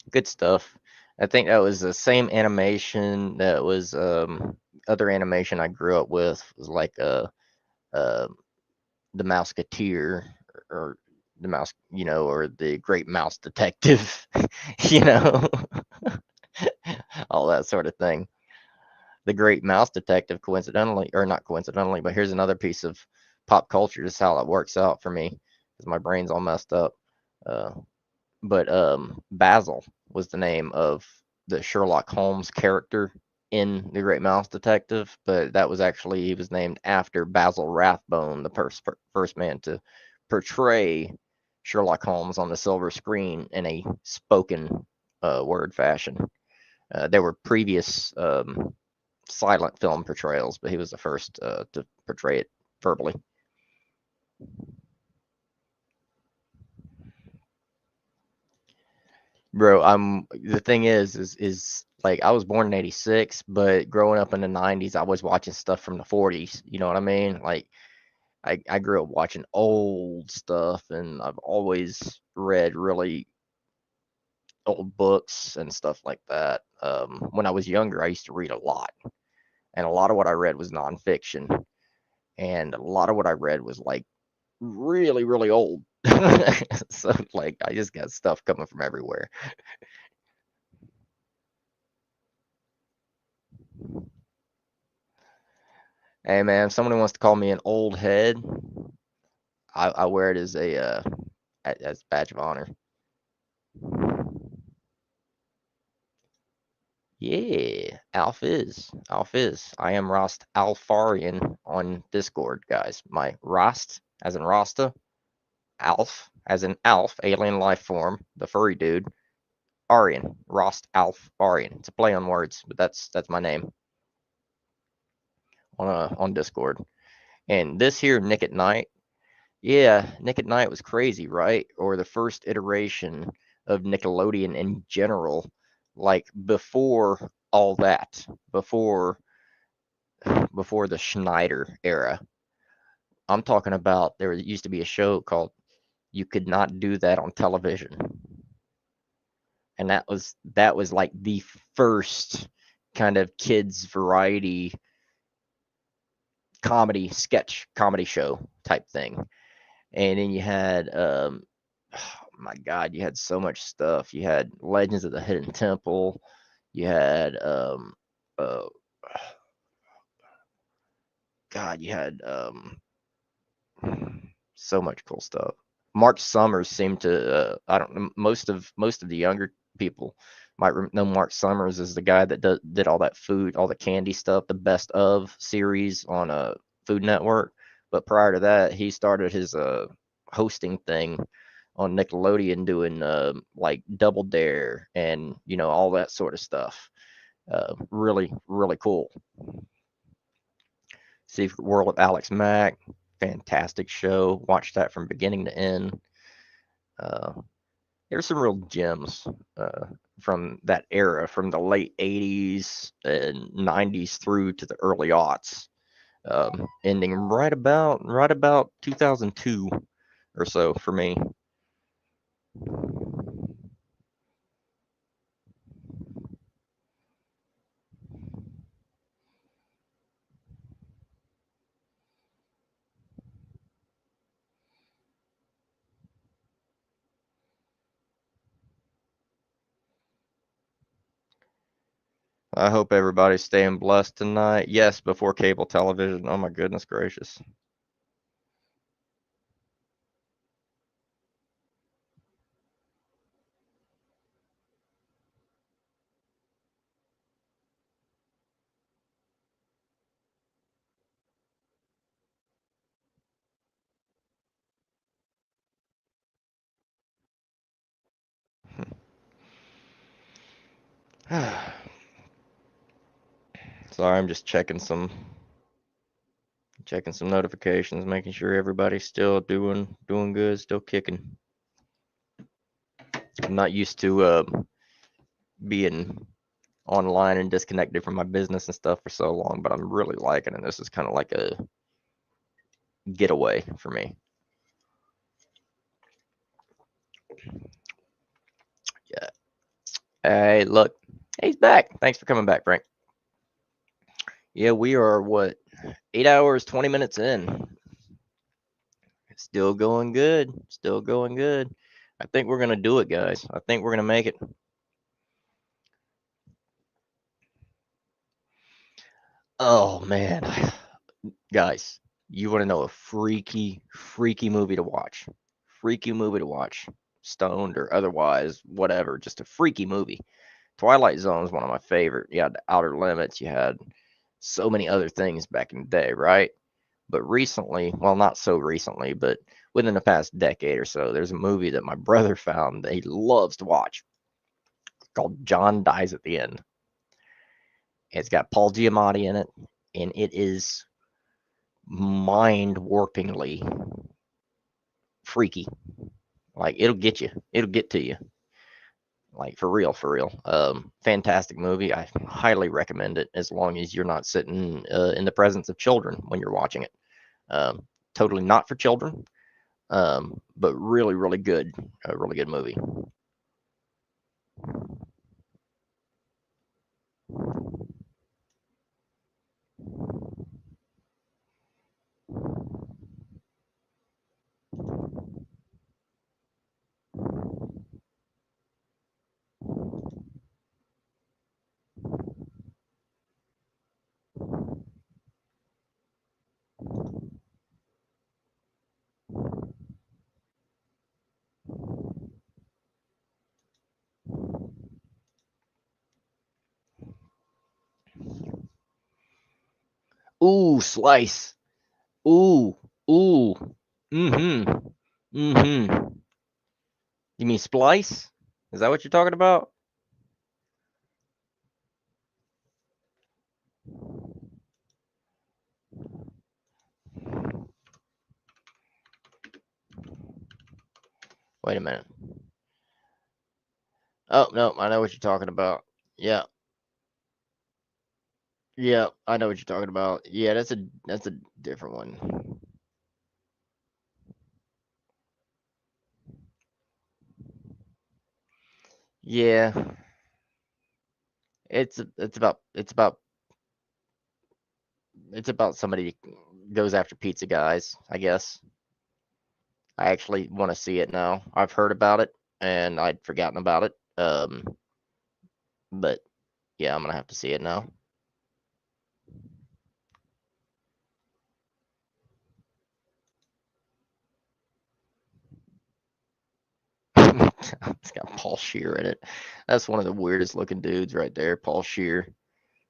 Good stuff. I think that was the same animation that was other animation I grew up with was like uh the Mouseketeer or the mouse, or the Great Mouse Detective, you know, all that sort of thing. The Great Mouse Detective, coincidentally, or not coincidentally, but here's another piece of pop culture. Just how it works out for me because my brain's all messed up. Uh, but Basil was the name of the Sherlock Holmes character in The Great Mouse Detective, but that was actually, he was named after Basil Rathbone, the first man to portray Sherlock Holmes on the silver screen in a spoken word fashion. There were previous silent film portrayals, but he was the first to portray it verbally. Bro, the thing is like I was born in 86, but growing up in the 90s, I was watching stuff from the 40s. You know what I mean? Like I grew up watching old stuff, and I've always read really old books and stuff like that. When I was younger, I used to read a lot, and a lot of what I read was nonfiction, and a lot of what I read was like really, really old. So like I just got stuff coming from everywhere. Hey man, if somebody wants to call me an old head, I wear it as as a badge of honor. Yeah, Alf is. I am Rost Alfarian on Discord, guys. My Rost as in Rasta, Alf as in Alf, alien life form, the furry dude. Arian, Rost Alf Arian. It's a play on words, but that's my name on Discord. And this here Nick at Night, yeah, Nick at Night was crazy, right? Or the first iteration of Nickelodeon in general, like before all that, before the Schneider era. I'm talking about there used to be a show called You Could Not Do That on Television. And that was like the first kind of kids variety sketch comedy show type thing. And then you had oh my God, you had so much stuff. You had Legends of the Hidden Temple. You had uh God, you had so much cool stuff. Mark Summers seemed to I don't know, most of the younger people might know Mark Summers as the guy that did all that food, all the candy stuff, the Best of series on a Food Network. But prior to that, he started his hosting thing on Nickelodeon, doing like Double Dare and all that sort of stuff. Really, really cool. Secret World of Alex Mack, fantastic show. Watched that from beginning to end. Uh, there's some real gems from that era, from the late '80s and '90s through to the early aughts, ending right about 2002 or so for me. I hope everybody's staying blessed tonight. Yes, before cable television. Oh my goodness gracious. Sorry, I'm just checking some notifications, making sure everybody's still doing good, still kicking. I'm not used to being online and disconnected from my business and stuff for so long, but I'm really liking it. This is kind of like a getaway for me. Yeah. Hey, look, he's back. Thanks for coming back, Frank. Yeah, we are what, 8 hours 20 minutes in. Still going good. Still going good. I think we're gonna do it, guys. I think we're gonna make it. Oh man, guys, you want to know a freaky movie to watch? Freaky movie to watch, stoned or otherwise, whatever. Just a freaky movie. Twilight Zone is one of my favorite. You had Outer Limits. You had so many other things back in the day, right? But recently, well, not so recently, but within the past decade or so, there's a movie that my brother found that he loves to watch. It's called John Dies at the End. It's got Paul Giamatti in it, and it is mind-warpingly freaky. Like, it'll get you. It'll get to you. Like, for real, for real. Fantastic movie. I highly recommend it, as long as you're not sitting in the presence of children when you're watching it. Totally not for children, but really, really good. A really good movie. Ooh, Slice. Ooh, ooh. Mm-hmm. Mm-hmm. You mean Splice? Is that what you're talking about? Wait a minute. Oh, no, I know what you're talking about. Yeah. Yeah, I know what you're talking about. Yeah, that's a different one. Yeah. It's about somebody goes after pizza guys, I guess. I actually want to see it now. I've heard about it and I'd forgotten about it. But yeah, I'm gonna have to see it now. It's got Paul Shear in it. That's one of the weirdest looking dudes right there, Paul Shear.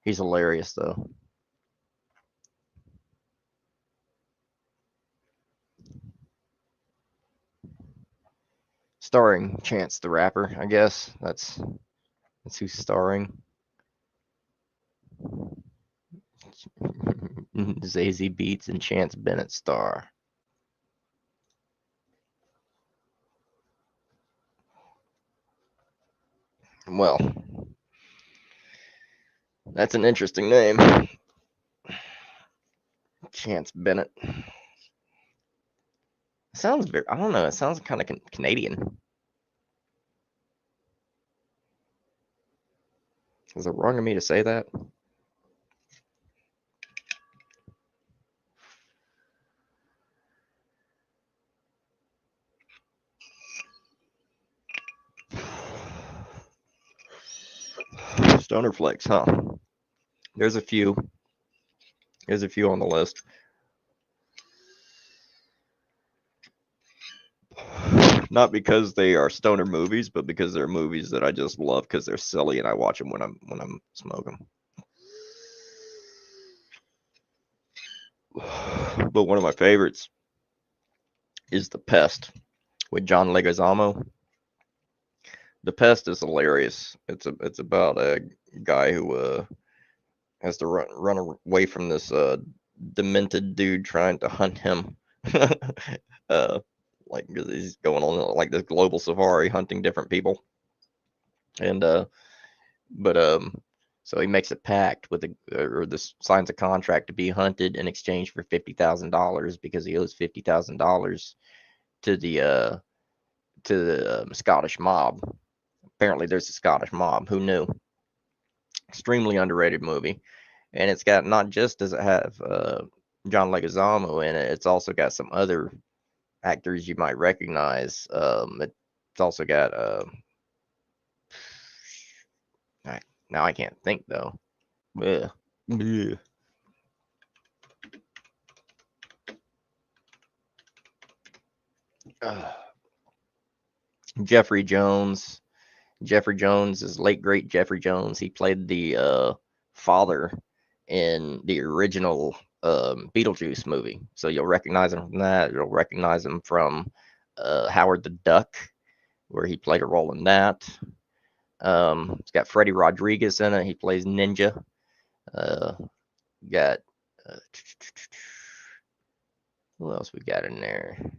He's hilarious though. Starring Chance the Rapper, I guess. That's who's starring. Zazie Beetz and Chance Bennett star. Well, that's an interesting name. Chance Bennett. Sounds very, I don't know, it sounds kind of Canadian. Is it wrong of me to say that? Stoner Flex, huh? There's a few. There's a few on the list. Not because they are stoner movies, but because they're movies that I just love because they're silly and I watch them when I'm smoking. But one of my favorites is The Pest with John Leguizamo. The Pest is hilarious. It's about a guy who has to run away from this demented dude trying to hunt him. Like he's going on like this global safari hunting different people. And so he makes a pact with or this signs a contract to be hunted in exchange for $50,000 because he owes $50,000 to the Scottish mob. Apparently, there's a Scottish mob. Who knew? Extremely underrated movie, and it's got not just does it have John Leguizamo in it, it's also got some other actors you might recognize. It's also got now I can't think though. Ugh. Ugh. Jeffrey Jones. Jeffrey Jones is late great Jeffrey Jones. He played the father in the original Beetlejuice movie. So you'll recognize him from that. You'll recognize him from Howard the Duck, where he played a role in that. It's got Freddie Rodriguez in it. He plays Ninja. Got who else we got in there?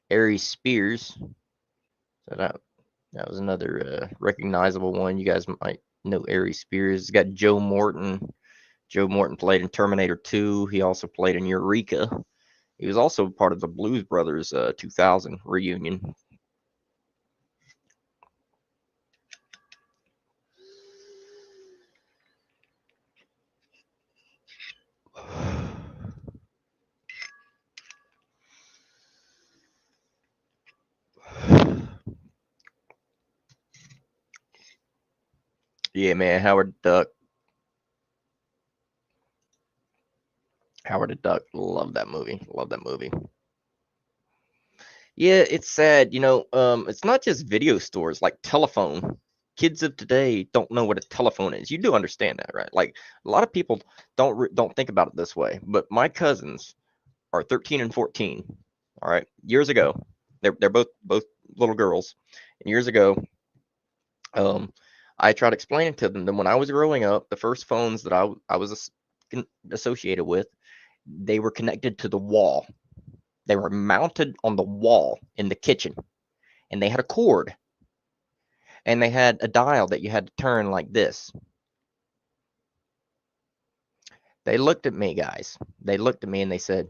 Aries Spears. So that was another recognizable one. You guys might know Aries Spears. It's got Joe Morton. Joe Morton played in Terminator 2. He also played in Eureka. He was also part of the Blues Brothers 2000 reunion. Yeah, man, Howard the Duck. Love that movie. Love that movie. Yeah, it's sad. It's not just video stores, like telephone. Kids of today don't know what a telephone is. You do understand that, right? Like a lot of people don't think about it this way. But my cousins are 13 and 14. All right, years ago, they're both little girls. And years ago, I tried explaining to them that when I was growing up, the first phones that I was associated with, they were connected to the wall. They were mounted on the wall in the kitchen, and they had a cord, and they had a dial that you had to turn like this. They looked at me, guys. They looked at me and they said,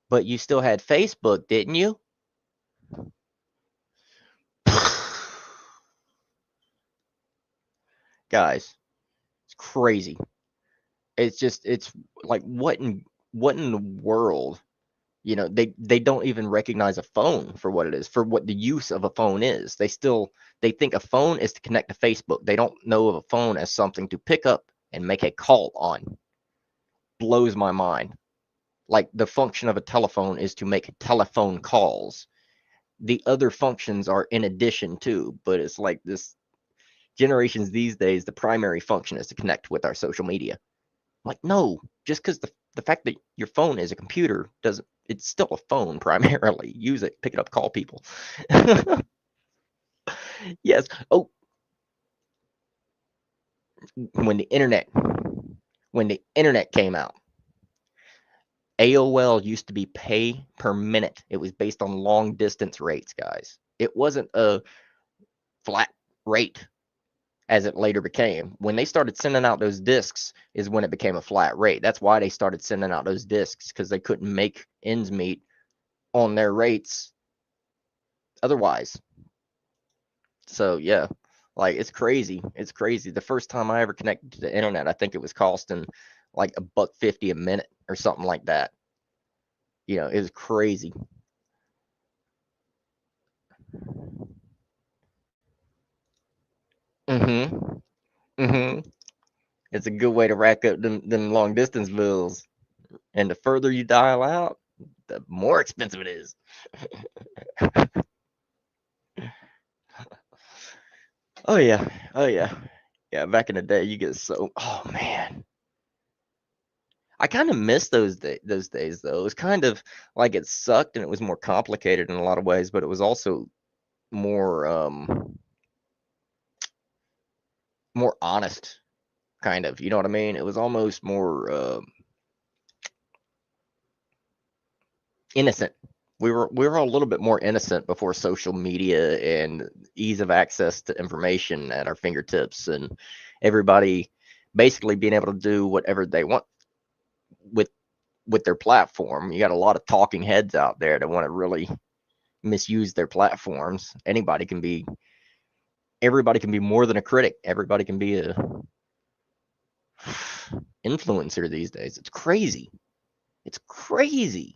"But you still had Facebook, didn't you?" Guys, it's crazy. It's like, what in what in the world? You know, they don't even recognize a phone for what it is, for what the use of a phone is. They think a phone is to connect to Facebook. They don't know of a phone as something to pick up and make a call on. Blows my mind. Like, the function of a telephone is to make telephone calls. The other functions are in addition to, but it's like this generations these days, the primary function is to connect with our social media. Like, no, just because the fact that your phone is a computer doesn't, it's still a phone primarily. Use it, pick it up, call people. Yes. Oh, when the internet came out, AOL used to be pay per minute. It was based on long distance rates, guys. It wasn't a flat rate as it later became. When they started sending out those discs is when it became a flat rate. That's why they started sending out those discs, because they couldn't make ends meet on their rates otherwise. So yeah, like, it's crazy. It's crazy. The first time I ever connected to the internet, I think it was costing like $1.50 a minute or something like that. You know, it was crazy. Mm-hmm. Mm-hmm. It's a good way to rack up them long distance bills. And the further you dial out, the more expensive it is. Oh yeah. Oh yeah. Yeah, back in the day, you get so. Oh man, I kind of miss those days though. It was kind of like it sucked and it was more complicated in a lot of ways, but it was also more more honest, kind of. You know what I mean? It was almost more innocent. We were a little bit more innocent before social media and ease of access to information at our fingertips, and everybody basically being able to do whatever they want with their platform. You got a lot of talking heads out there that want to really misuse their platforms. Everybody can be more than a critic. Everybody can be a influencer these days. It's crazy. It's crazy.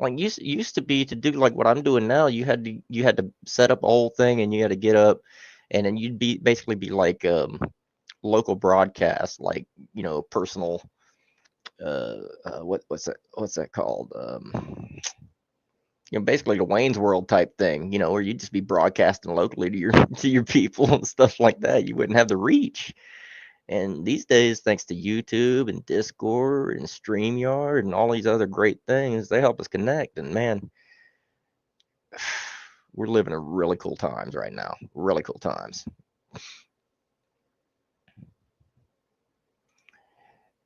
Like, used to be, to do like what I'm doing now, you had to set up a whole thing, and you had to get up, and then you'd basically be like local broadcast, like, personal what's that called, basically the Wayne's World type thing, where you'd just be broadcasting locally to your to your people and stuff like that. You wouldn't have the reach. And these days, thanks to YouTube and Discord and StreamYard and all these other great things, they help us connect. And man, we're living in really cool times right now. Really cool times.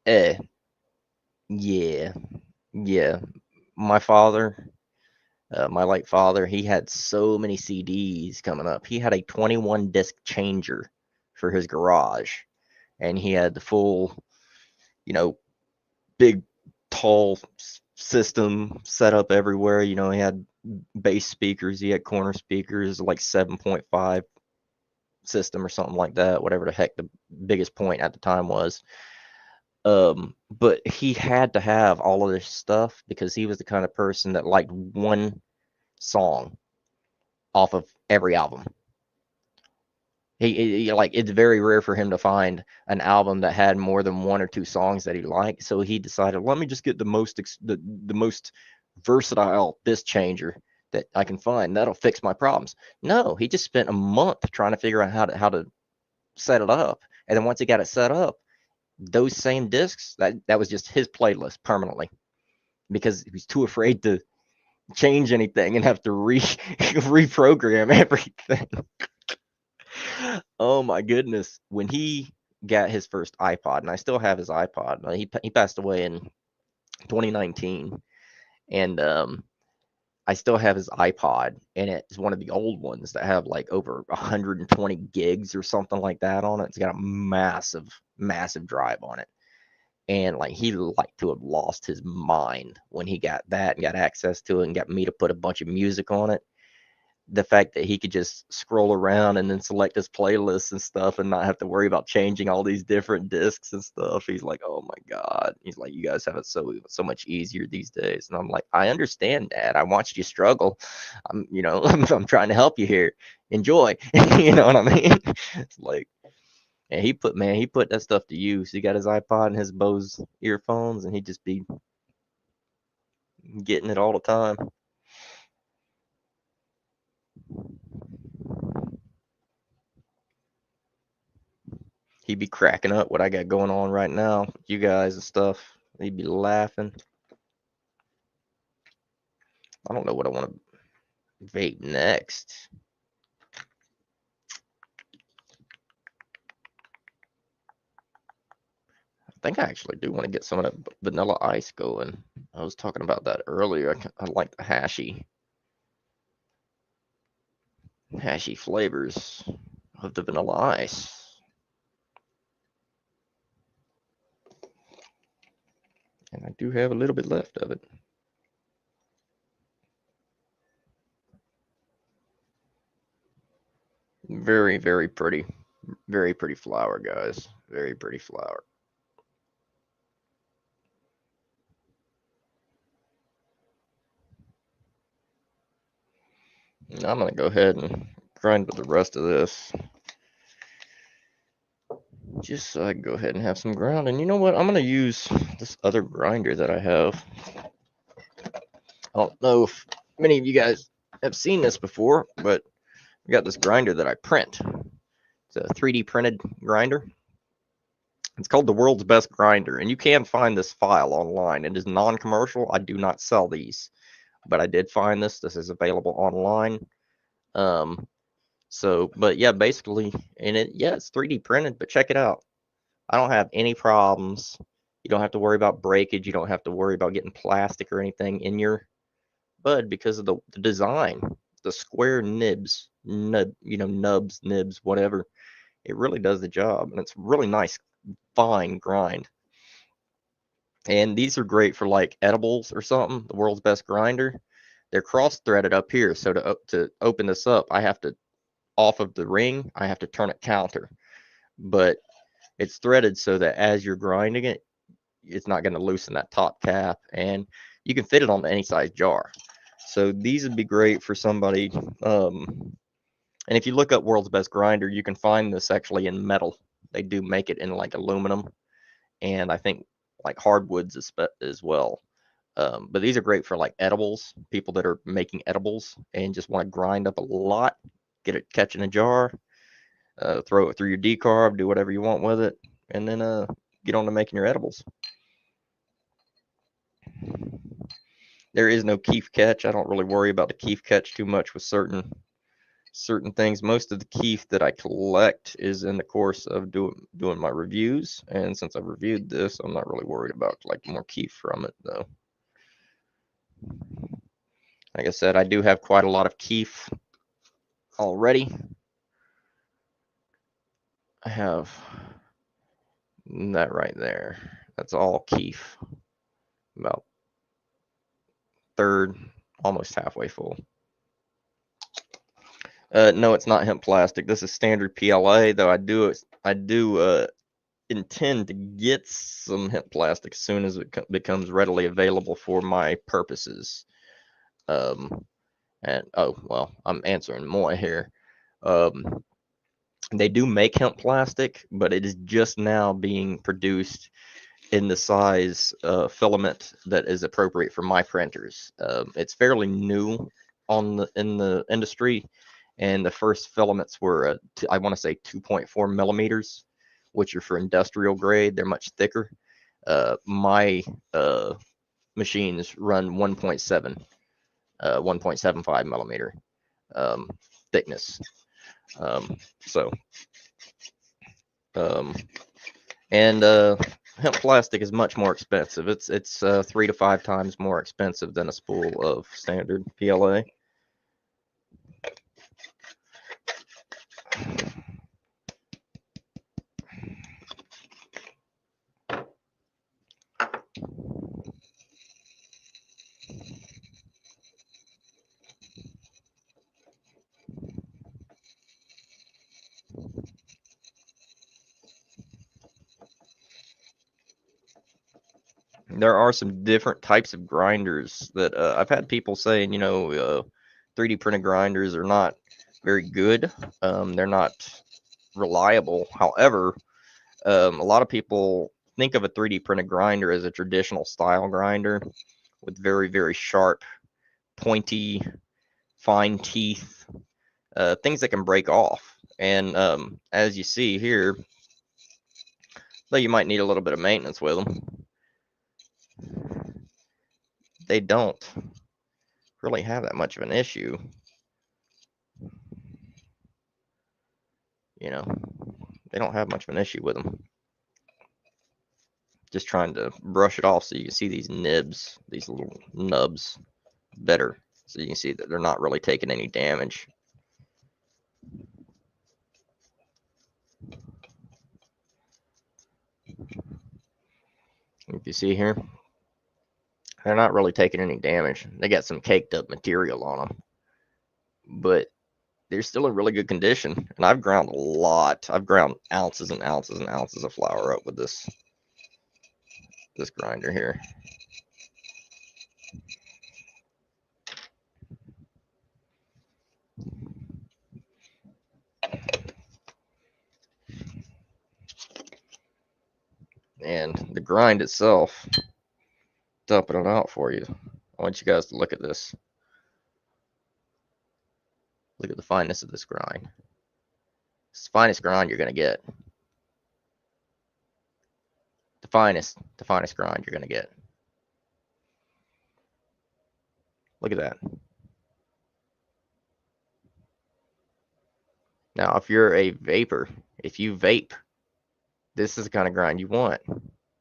Eh, yeah, yeah. My father, my late father, he had so many CDs coming up. He had a 21 disc changer for his garage, and he had the full, you know, big, tall system set up everywhere. He had bass speakers, he had corner speakers, like 7.5 system or something like that, whatever the heck the biggest point at the time was. But he had to have all of this stuff because he was the kind of person that liked one song off of every album. Like, it's very rare for him to find an album that had more than one or two songs that he liked. So he decided, let me just get the most versatile disc changer that I can find. That'll fix my problems. No, he just spent a month trying to figure out how to set it up. And then once he got it set up, those same discs, that was just his playlist permanently, because he was too afraid to change anything and have to reprogram everything. Oh my goodness. When he got his first iPod, and I still have his iPod. He passed away in 2019, and I still have his iPod, and it's one of the old ones that have like over 120 gigs or something like that on it. It's got a massive, massive drive on it. And like, he liked to have lost his mind when he got that and got access to it and got me to put a bunch of music on it. the fact that he could just scroll around and then select his playlists and stuff and not have to worry about changing all these different discs and stuff. He's like, oh my God. He's like, you guys have it so much easier these days. And I'm like, I understand, Dad. I watched you struggle. I'm trying to help you here. Enjoy. You know what I mean? It's like, and he put that stuff to use. He got his iPod and his Bose earphones, and he'd just be getting it all the time. He'd be cracking up what I got going on right now, you guys and stuff. He'd be laughing. I don't know what I want to vape next. I think I actually do want to get some of that vanilla ice going. I was talking about that earlier. I like the hashy flavors of the vanilla ice. And I do have a little bit left of it. Very, very pretty. Very pretty flower, guys. Very pretty flower. Now I'm going to go ahead and grind with the rest of this. Just so I can go ahead and have some ground. And you know what? I'm going to use this other grinder that I have. I don't know if many of you guys have seen this before, but I got this grinder that I print. It's a 3D printed grinder. It's called the World's Best Grinder, and you can find this file online. It is non-commercial. I do not sell these, but I did find this. This is available online. But yeah, basically, it's 3D printed, but check it out. I don't have any problems. You don't have to worry about breakage. You don't have to worry about getting plastic or anything in your bud because of the design, the square nibs, whatever. It really does the job, and it's really nice, fine grind. And these are great for like edibles or something. The World's Best Grinder. They're cross-threaded up here, so to open this up, I have to off of the ring. I have to turn it counter, but it's threaded so that as you're grinding it, it's not going to loosen that top cap, and you can fit it on any size jar. So these would be great for somebody. And if you look up World's Best Grinder, you can find this actually in metal. They do make it in like aluminum, and I think like hardwoods as well. But these are great for like edibles, people that are making edibles and just want to grind up a lot, get it catch in a jar, throw it through your decarb, do whatever you want with it, and then get on to making your edibles. There is no keef catch. I don't really worry about the keef catch too much with certain things. Most of the keef that I collect is in the course of doing my reviews, and since I've reviewed this, I'm not really worried about like more keef from it though. Like I said, I do have quite a lot of keef already. I have that right there. That's all keef. About third, almost halfway full. No, it's not hemp plastic. This is standard PLA, though I do intend to get some hemp plastic as soon as it becomes readily available for my purposes. And oh well, I'm answering more here. They do make hemp plastic, but it is just now being produced in the size filament that is appropriate for my printers. It's fairly new in the industry, and the first filaments were I want to say 2.4 millimeters, which are for industrial grade. They're much thicker. My machines run 1.7, 1.75 millimeter thickness. And hemp plastic is much more expensive. It's 3 to 5 times more expensive than a spool of standard PLA. there are some different types of grinders that I've had people saying, you know, 3D printed grinders are not very good. They're not reliable. However, a lot of people think of a 3D printed grinder as a traditional style grinder with very, very sharp, pointy, fine teeth, things that can break off. And as you see here, though you might need a little bit of maintenance with them, they don't really have that much of an issue. You know, they don't have much of an issue with them. Just trying to brush it off so you can see these nibs, these little nubs better. So you can see that they're not really taking any damage. If you see here, they're not really taking any damage. They got some caked up material on them, but they're still in really good condition. And I've ground a lot. I've ground ounces and ounces and ounces of flour up with this grinder here. And the grind itself, dumping it out for you. I want you guys to look at this. Look at the fineness of this grind. It's the finest grind you're going to get. The finest grind you're going to get. Look at that. Now, if you're a vapor, if you vape, this is the kind of grind you want.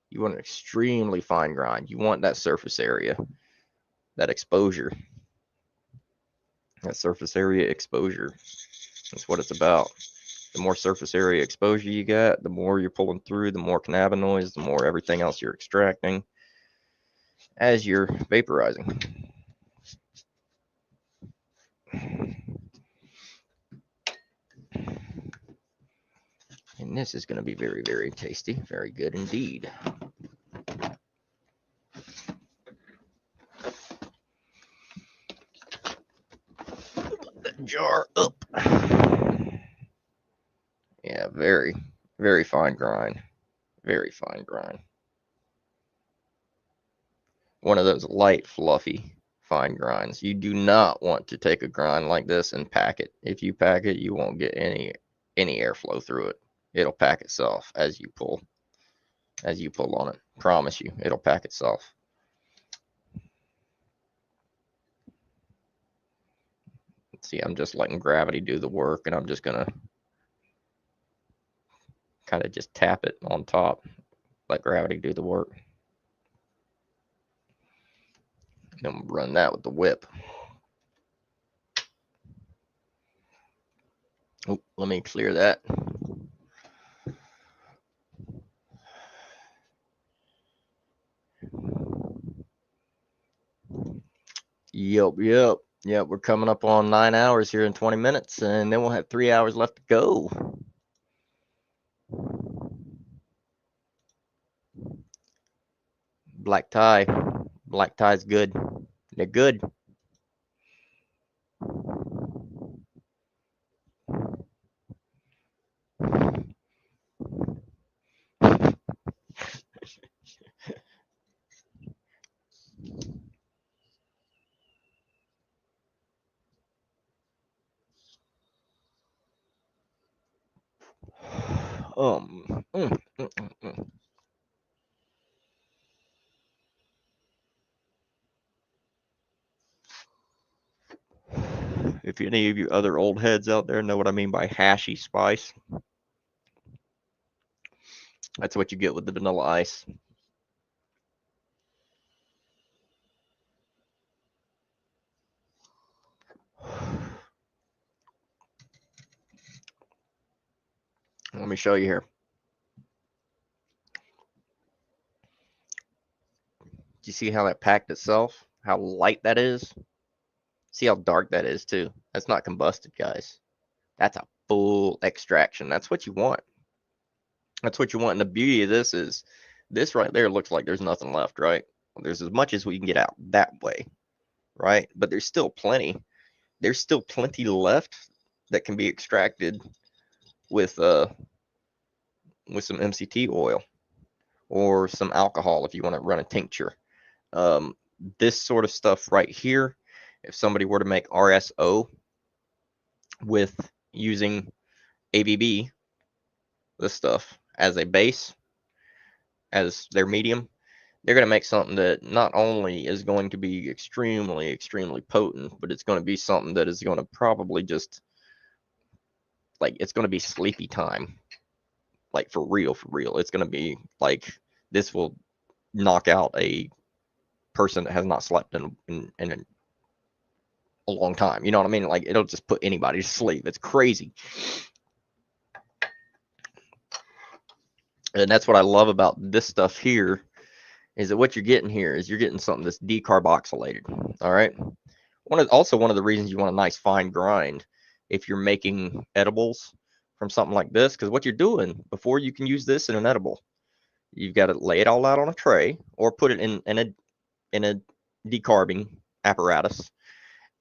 You want an extremely fine grind. You want that surface area, that exposure. That surface area exposure. That's what it's about. The more surface area exposure you got, the more you're pulling through, the more cannabinoids, the more everything else you're extracting as you're vaporizing. And this is going to be very, very tasty. Very good indeed. Put that jar up. Yeah, very, very fine grind. Very fine grind. One of those light, fluffy, fine grinds. You do not want to take a grind like this and pack it. If you pack it, you won't get any airflow through it. It'll pack itself as you pull on it. Promise you, it'll pack itself. See, I'm just letting gravity do the work, and I'm just gonna kind of just tap it on top, let gravity do the work. Then we'll run that with the whip. Oh, let me clear that. Yep. We're coming up on 9 hours here in 20 minutes, and then we'll have 3 hours left to go. Black tie's good. They're good. If any of you other old heads out there know what I mean by hashy spice, that's what you get with the vanilla ice. Let me show you here. Do you see how that packed itself? How light that is? See how dark that is too? That's not combusted, guys. That's a full extraction. That's what you want. That's what you want. And the beauty of this is This right there looks like there's nothing left, right? There's as much as we can get out that way, right? But there's still plenty. There's still plenty left that can be extracted with some MCT oil or some alcohol if you want to run a tincture. This sort of stuff right here, if somebody were to make RSO with using ABB, this stuff as a base, as their medium, they're going to make something that not only is going to be extremely, extremely potent, but it's going to be something that is going to probably just, like, it's going to be sleepy time. Like, for real, for real. It's going to be, like, this will knock out a person that has not slept in a long time. You know what I mean? Like, it'll just put anybody to sleep. It's crazy. And that's what I love about this stuff here, is that what you're getting here is you're getting something that's decarboxylated. All right. Also one of the reasons you want a nice fine grind if you're making edibles from something like this, because what you're doing before you can use this in an edible, you've got to lay it all out on a tray or put it in a decarbing apparatus,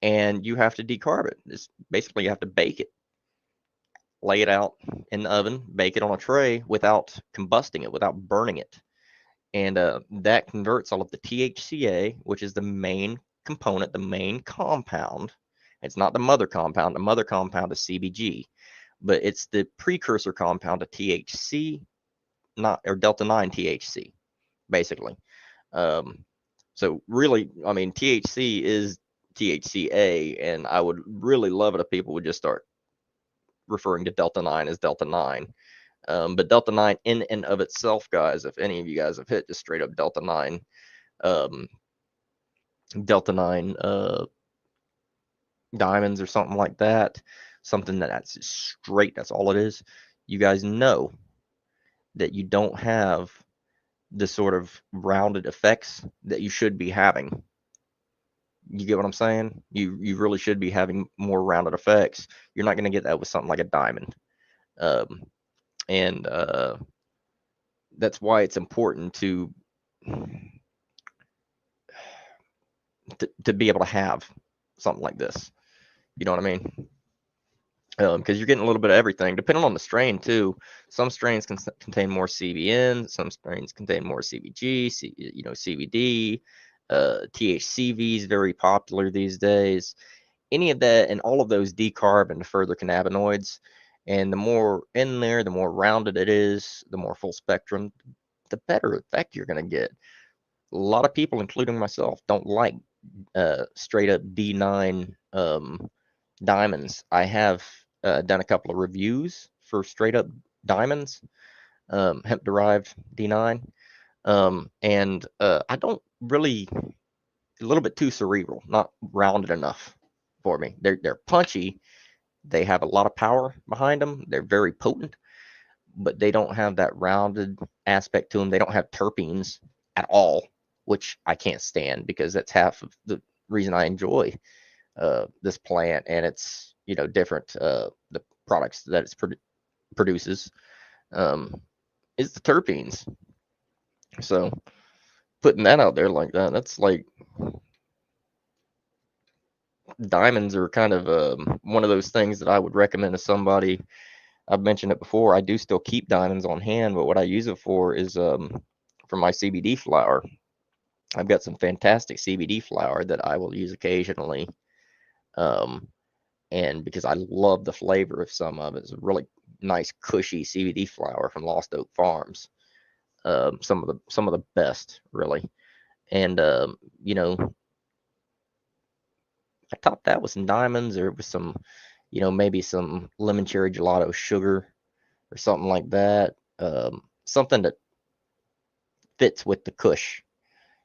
and you have to decarb it. It's basically, you have to bake it, lay it out in the oven, bake it on a tray without combusting it, without burning it. And that converts all of the THCA, which is the main component, the main compound. It's not the mother compound. The mother compound is CBG, but it's the precursor compound to THC, or delta 9 THC, basically. So really, I mean, THC is THCA, and I would really love it if people would just start referring to delta 9 as delta 9. But delta 9 in and of itself, guys, if any of you guys have hit just straight up delta 9 diamonds or something like that, something that's straight, that's all it is, you guys know that you don't have the sort of rounded effects that you should be having. You get what I'm saying? You really should be having more rounded effects. You're not going to get that with something like a diamond. And that's why it's important to be able to have something like this. You know what I mean? Because you're getting a little bit of everything, depending on the strain too. Some strains can contain more CBN, some strains contain more CBG, CBD, THCV is very popular these days. Any of that, and all of those decarb into further cannabinoids. And the more in there, the more rounded it is, the more full spectrum, the better effect you're going to get. A lot of people, including myself, don't like straight up D9 diamonds. I have done a couple of reviews for straight up diamonds, hemp derived D9, and I don't really, a little bit too cerebral, not rounded enough for me. They're punchy, they have a lot of power behind them, they're very potent, but they don't have that rounded aspect to them. They don't have terpenes at all, which I can't stand, because that's half of the reason I enjoy this plant, and it's, different, the products that it produces is the terpenes. So putting that out there like that, that's like, diamonds are kind of one of those things that I would recommend to somebody. I've mentioned it before, I do still keep diamonds on hand, but what I use it for is for my CBD flower. I've got some fantastic CBD flower that I will use occasionally, and because I love the flavor of some of it. It's a really nice cushy CBD flower from Lost Oak Farms. Some of the best, really. And I topped that with some diamonds, or with some, maybe some lemon cherry gelato sugar or something like that. Something that fits with the kush.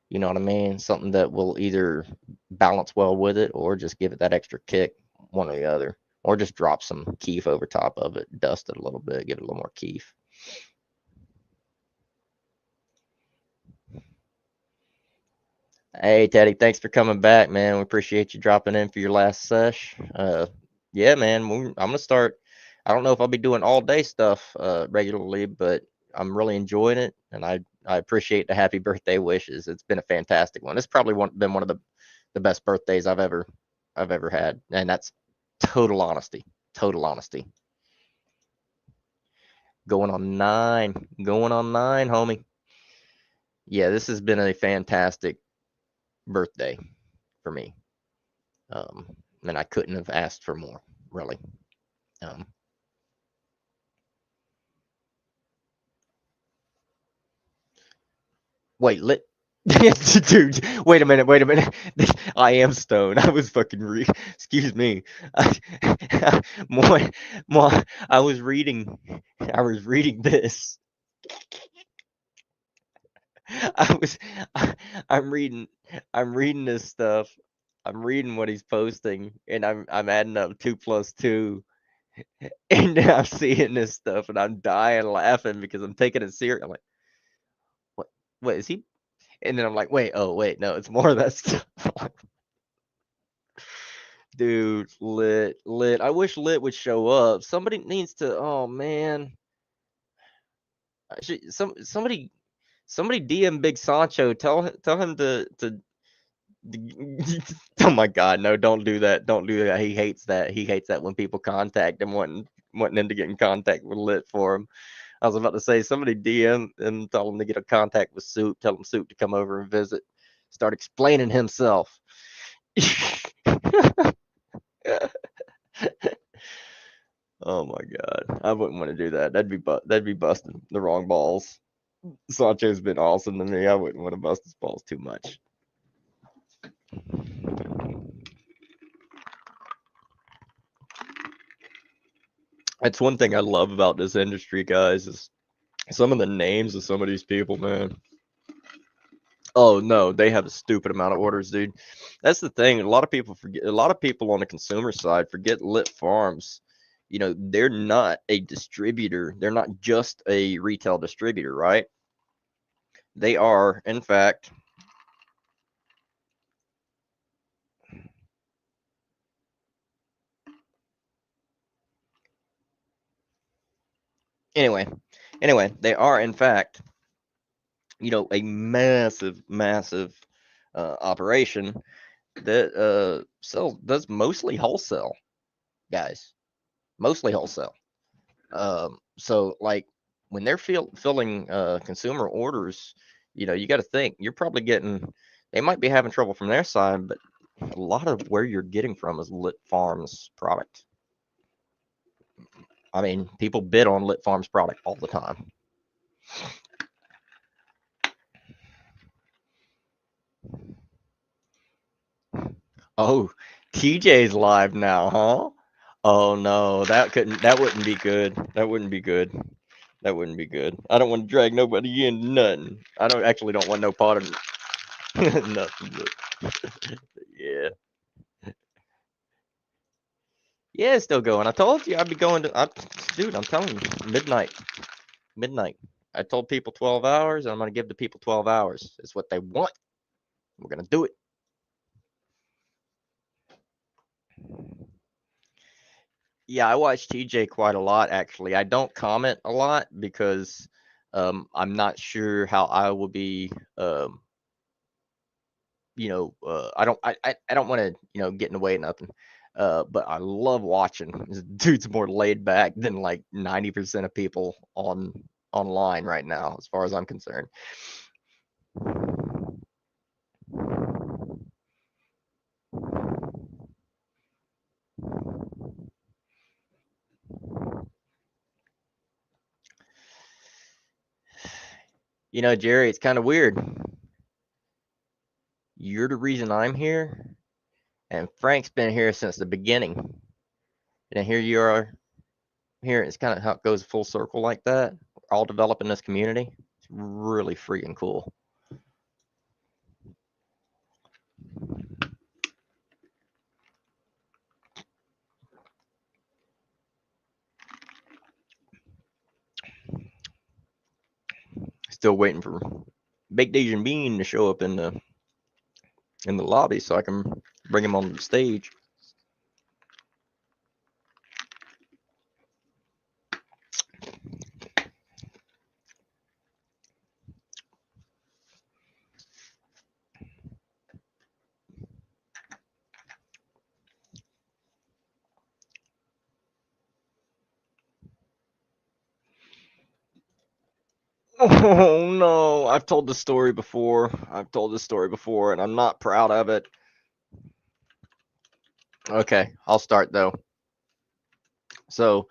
You know what I mean? Something that will either balance well with it, or just give it that extra kick, one or the other. Or just drop some keef over top of it, dust it a little bit, give it a little more keef. Hey, Teddy, thanks for coming back, man. We appreciate you dropping in for your last sesh. Yeah, man, I'm going to start. I don't know if I'll be doing all day stuff regularly, but I'm really enjoying it, and I I appreciate the happy birthday wishes. It's been a fantastic one. It's probably been one of the best birthdays I've ever had, and that's total honesty. Total honesty. Going on 9. Going on 9, homie. Yeah, this has been a fantastic birthday for me. And I couldn't have asked for more, really. Wait, dude, wait a minute. I am stoned. I was fucking excuse me. More, I was reading this. I'm reading this stuff. I'm reading what he's posting, and I'm adding up 2 plus 2, and then I'm seeing this stuff, and I'm dying laughing because I'm taking it serious. I'm like, what is he? And then I'm like, wait, no, it's more of that stuff. Dude, lit. I wish lit would show up. Somebody needs to. Oh man, somebody DM Big Sancho. Tell him to. Oh my God, no! Don't do that. Don't do that. He hates that. He hates that when people contact him wanting him to get in contact with lit for him. I was about to say somebody DM and tell him to get in contact with Soup. Tell him Soup to come over and visit. Start explaining himself. Oh my God, I wouldn't want to do that. That'd be busting the wrong balls. Sancho's been awesome to me. I wouldn't want to bust his balls too much. That's one thing I love about this industry, guys, is some of the names of some of these people, man. Oh no, they have a stupid amount of orders, dude. That's the thing. A lot of people forget. A lot of people on the consumer side forget Lit Farms. You know, they're not a distributor. They're not just a retail distributor, right? They are, in fact, anyway, they are, in fact, you know, a massive operation that does mostly wholesale, guys, mostly wholesale. So like when they're filling consumer orders, you know, you got to think you're probably getting. They might be having trouble from their side, but a lot of where you're getting from is Lit Farms product. I mean, people bid on Lit Farms product all the time. Oh, TJ's live now, huh? Oh no, that wouldn't be good. That wouldn't be good. That wouldn't be good. I don't want to drag nobody in nothing. I don't want no part of nothing. But yeah. Yeah, it's still going. I told you I'd be going to dude, I'm telling you, midnight. I told people 12 hours, and I'm gonna give the people 12 hours. It's what they want. We're gonna do it. Yeah, I watch TJ quite a lot, actually. I don't comment a lot because I'm not sure how I will be. I don't want to, get in the way of nothing. But I love watching. This dude's more laid back than like 90% of people online right now, as far as I'm concerned. You know, Jerry, it's kind of weird. You're the reason I'm here, and Frank's been here since the beginning. And here you are. Here, it's kind of how it goes full circle like that. All developing this community. It's really freaking cool. Still waiting for Baked Asian Bean to show up in the lobby so I can bring him on the stage. Oh no, I've told the story before. I've told this story before, and I'm not proud of it. Okay, I'll start though. So,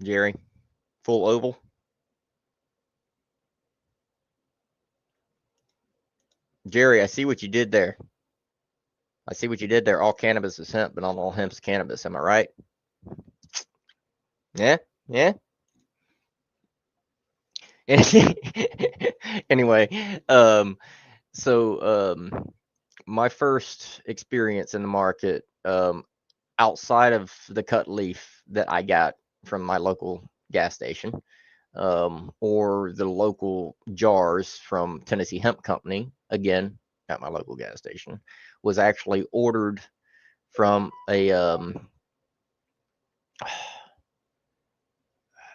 Jerry, full oval. Jerry, I see what you did there. I see what you did there. All cannabis is hemp, but not all hemp's cannabis. Am I right? Yeah, yeah. Anyway, so my first experience in the market, outside of the cut leaf that I got from my local gas station, or the local jars from Tennessee Hemp Company, again at my local gas station, was actually ordered from a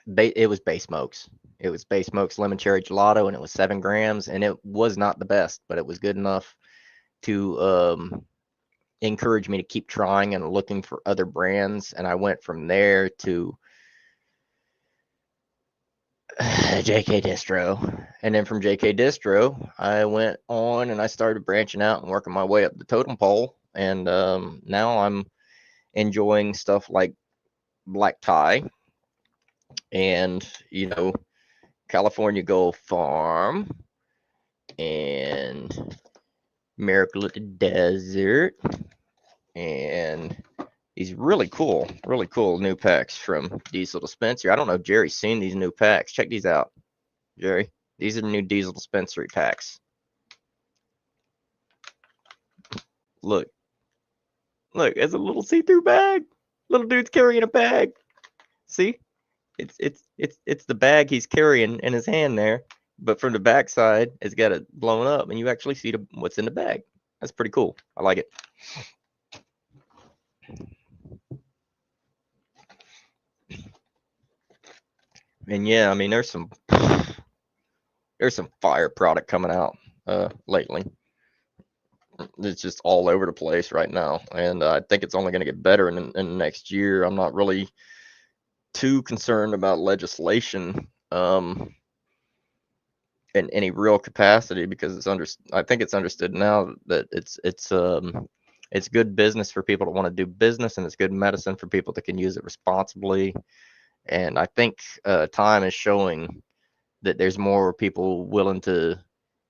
it was Bay Smokes. It was Bay Smokes lemon cherry gelato, and it was 7 grams, and it was not the best, but it was good enough to encourage me to keep trying and looking for other brands. And I went from there to JK Distro, and then from JK Distro, I went on and I started branching out and working my way up the totem pole. And now I'm enjoying stuff like Black Tie and California Gold Farm and Miracle at the Desert, and these really cool new packs from Diesel Dispensary. I don't know if Jerry's seen these new packs. Check these out, Jerry. These are the new Diesel Dispensary packs. Look, it's a little see-through bag. Little dude's carrying a bag. See, it's the bag he's carrying in his hand there, but from the back side, it's got it blown up, and you actually see what's in the bag. That's pretty cool. I like it. And yeah, I mean, there's some fire product coming out lately. It's just all over the place right now, and I think it's only going to get better in the next year. I'm not really too concerned about legislation in any real capacity, because I think it's understood now that it's good business for people that want to do business, and it's good medicine for people that can use it responsibly. And I think time is showing that there's more people willing to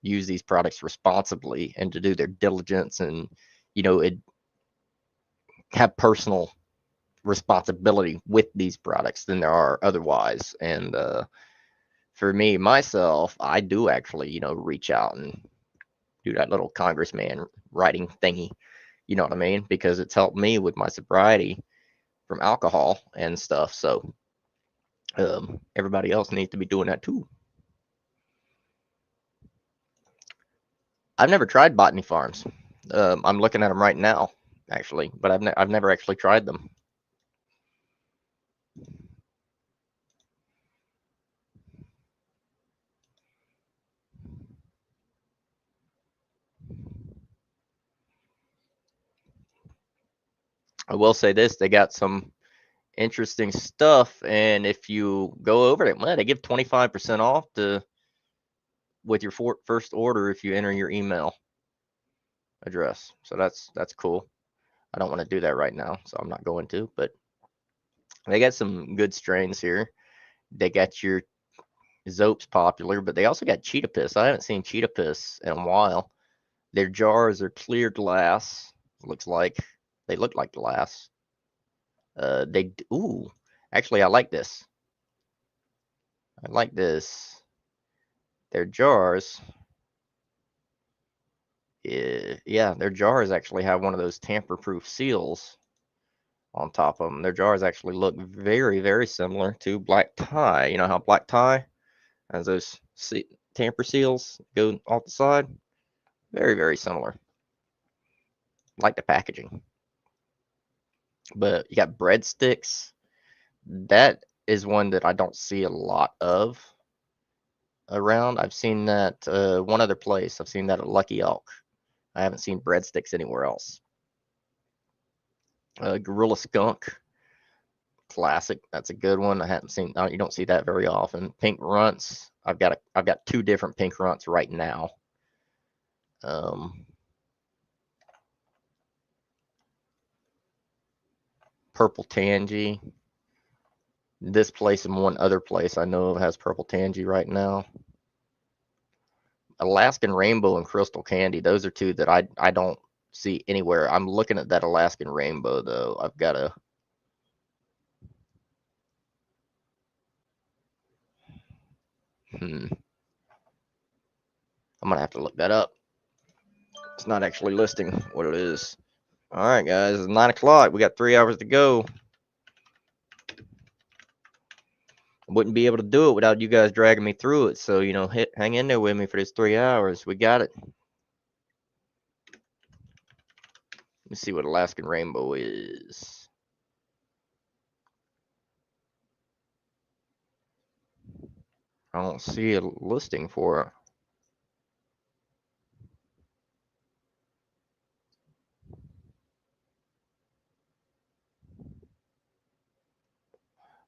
use these products responsibly and to do their diligence, and it have personal responsibility with these products than there are otherwise. And for me myself, I do actually reach out and do that little congressman writing thingy, you know what I mean, because it's helped me with my sobriety from alcohol and stuff. So everybody else needs to be doing that too. I've never tried Botany Farms. I'm looking at them right now, actually, but I've never actually tried them. I will say this: they got some interesting stuff, and if you go over it, well, they give 25% off with your first order if you enter your email address. So that's cool. I don't want to do that right now, so I'm not going to, but they got some good strains here. They got your Zope's popular, but they also got Cheetah Piss. I haven't seen Cheetah Piss in a while. Their jars are clear glass. Looks like they look like glass. Actually, I like this. I like this. Their jars. Yeah, their jars actually have one of those tamper-proof seals on top of them. Their jars actually look very, very similar to Black Tie. You know how Black Tie has those tamper seals go off the side? Very, very similar. Like the packaging. But you got breadsticks. That is one that I don't see a lot of around. I've seen that one other place. I've seen that at Lucky Elk. I haven't seen breadsticks anywhere else. Gorilla Skunk, Classic. That's a good one. I haven't seen. You don't see that very often. Pink runts. I've got 2 different pink runts right now. Purple Tangy. This place and one other place I know of has purple Tangy right now. Alaskan Rainbow and Crystal Candy. Those are 2 that I don't see anywhere. I'm looking at that Alaskan Rainbow though. I've got to. I'm gonna have to look that up. It's not actually listing what it is. All right, guys, it's 9 o'clock. We got 3 hours to go. I wouldn't be able to do it without you guys dragging me through it. So, you know, hang in there with me for this 3 hours. We got it. Let me see what Alaskan Rainbow is. I don't see a listing for it.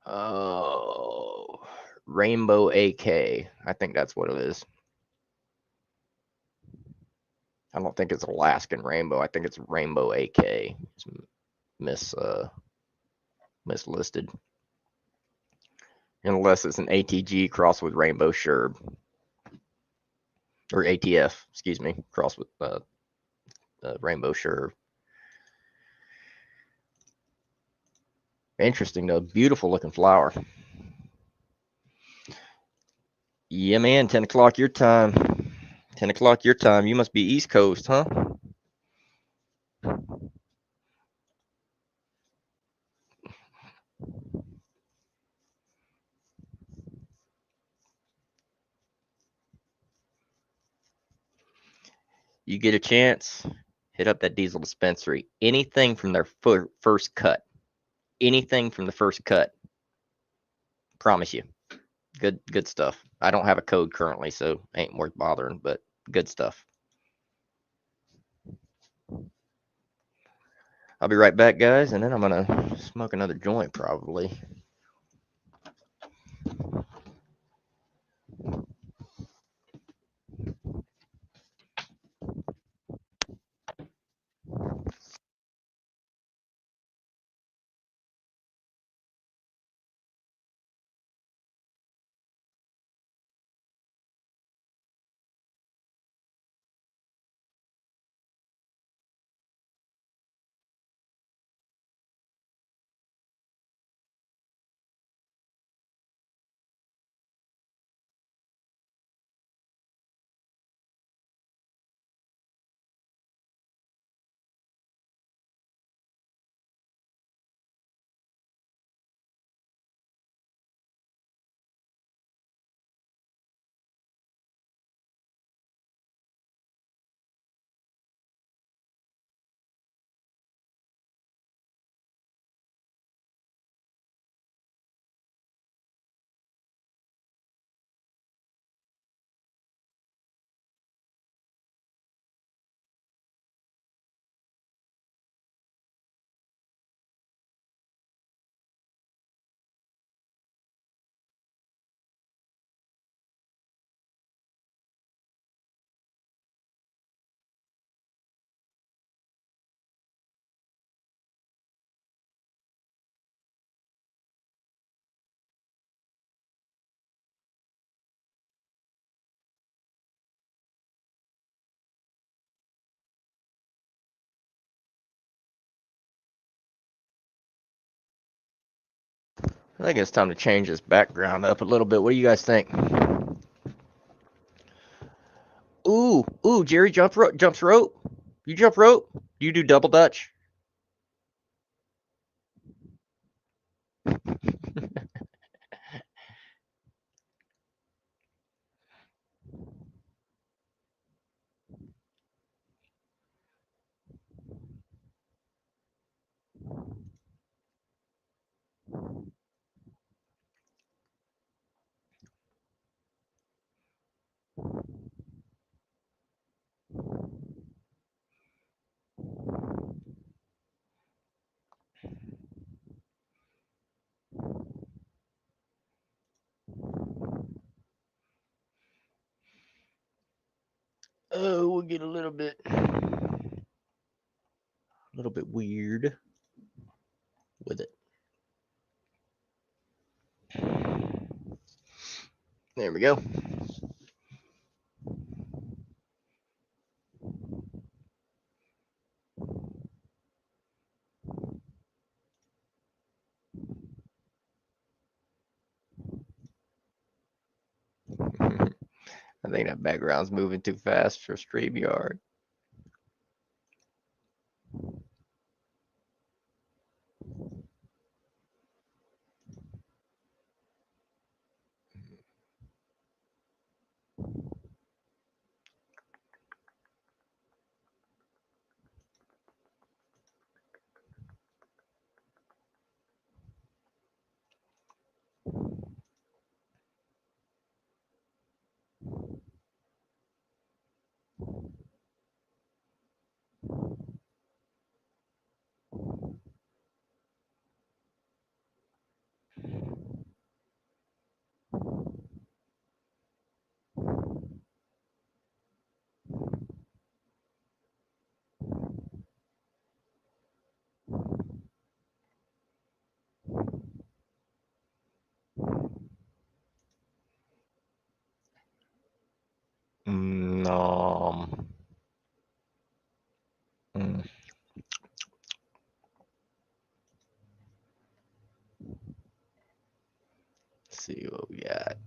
Oh, Rainbow AK. I think that's what it is. I don't think it's Alaskan Rainbow. I think it's Rainbow AK. It's mislisted. Unless it's an ATG crossed with Rainbow Sherb. Or ATF, excuse me, crossed with Rainbow Sherb. Interesting though, beautiful looking flower. Yeah, man, 10 o'clock your time. 10 o'clock your time. You must be East Coast, huh? You get a chance, hit up that Diesel dispensary. Anything from their first cut. Anything from the first cut. Promise you. Good stuff. I don't have a code currently, so ain't worth bothering, but good stuff. I'll be right back, guys, and then I'm gonna smoke another joint probably. I think it's time to change this background up a little bit. What do you guys think? Ooh, Jerry jumps rope. You jump rope? You do double dutch? we'll get a little bit weird with it. There we go. I think that background's moving too fast for StreamYard. No. Let's see what we got.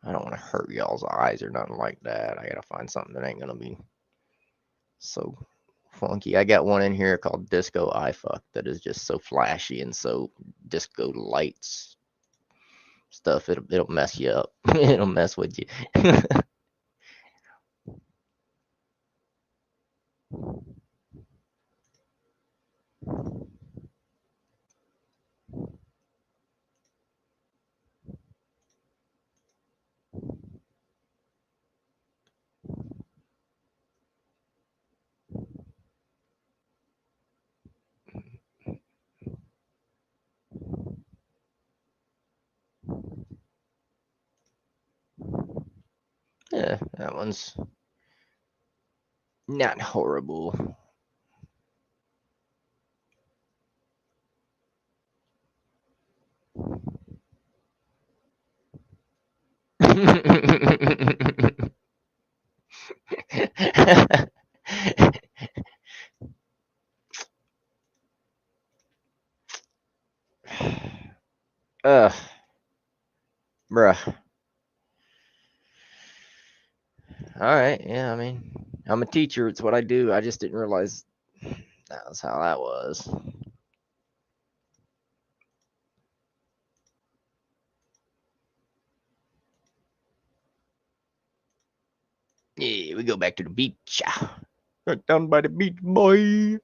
I don't want to hurt y'all's eyes or nothing like that. I gotta find something that ain't gonna be so funky. I got one in here called Disco iFuck that is just so flashy and so disco lights stuff. It'll mess you up. It'll mess with you. Yeah, that one's not horrible. Bruh. All right, yeah, I mean, I'm a teacher. It's what I do. I just didn't realize that was how that was. Yeah, we go back to the beach. Right down by the beach, boy.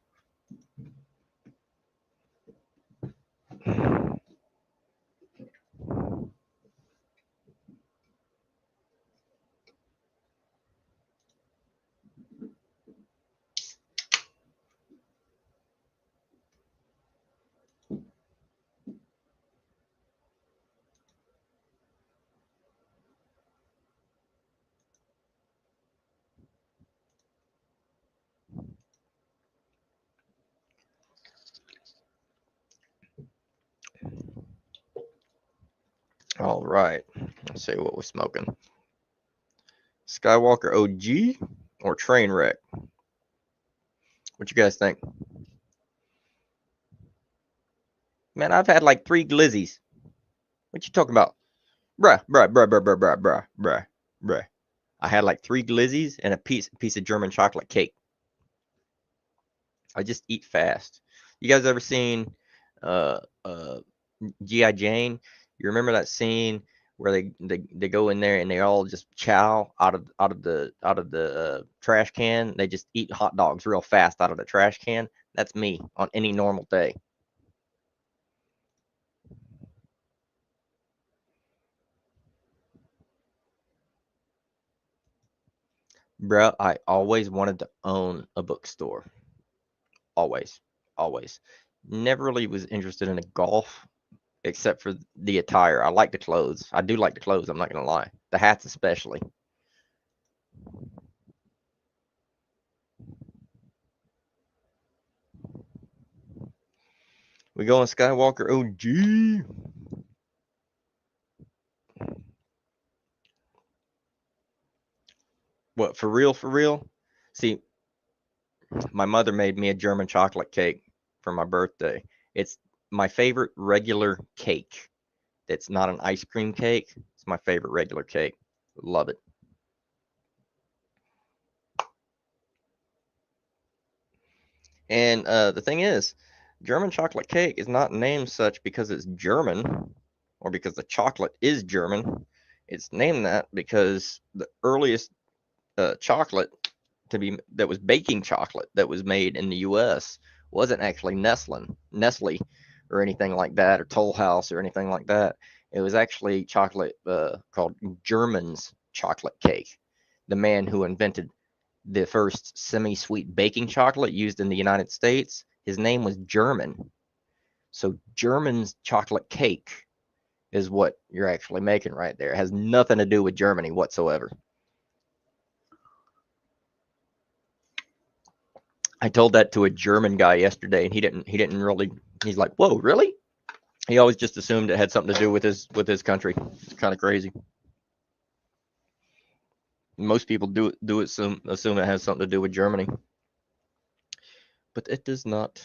All right, let's see what we're smoking. Skywalker OG or Trainwreck? What you guys think? Man, I've had like 3 glizzies. What you talking about? Bruh. I had like 3 glizzies and a piece of German chocolate cake. I just eat fast. You guys ever seen G.I. Jane? You remember that scene where they go in there and they all just chow out of the trash can? They just eat hot dogs real fast out of the trash can. That's me on any normal day. Bro, I always wanted to own a bookstore. Always. Never really was interested in a golf except for the attire. I like the clothes. I do like the clothes, I'm not gonna lie. The hats especially. We going Skywalker OG. What, for real, for real? See, my mother made me a German chocolate cake for my birthday. It's my favorite regular cake. It's not an ice cream cake. It's my favorite regular cake. Love it. And the thing is, German chocolate cake is not named such because it's German or because the chocolate is German. It's named that because the earliest chocolate that was baking chocolate that was made in the U.S. wasn't actually Nestle, or anything like that, or Toll House or anything like that. It was actually chocolate called German's chocolate cake. The man who invented the first semi-sweet baking chocolate used in the United States, his name was German. So German's chocolate cake is what you're actually making right there. It has nothing to do with Germany whatsoever. I told that to a German guy yesterday, and he didn't really. He's like, "Whoa, really?" He always just assumed it had something to do with his country. It's kind of crazy. Most people do assume it has something to do with Germany, but it does not.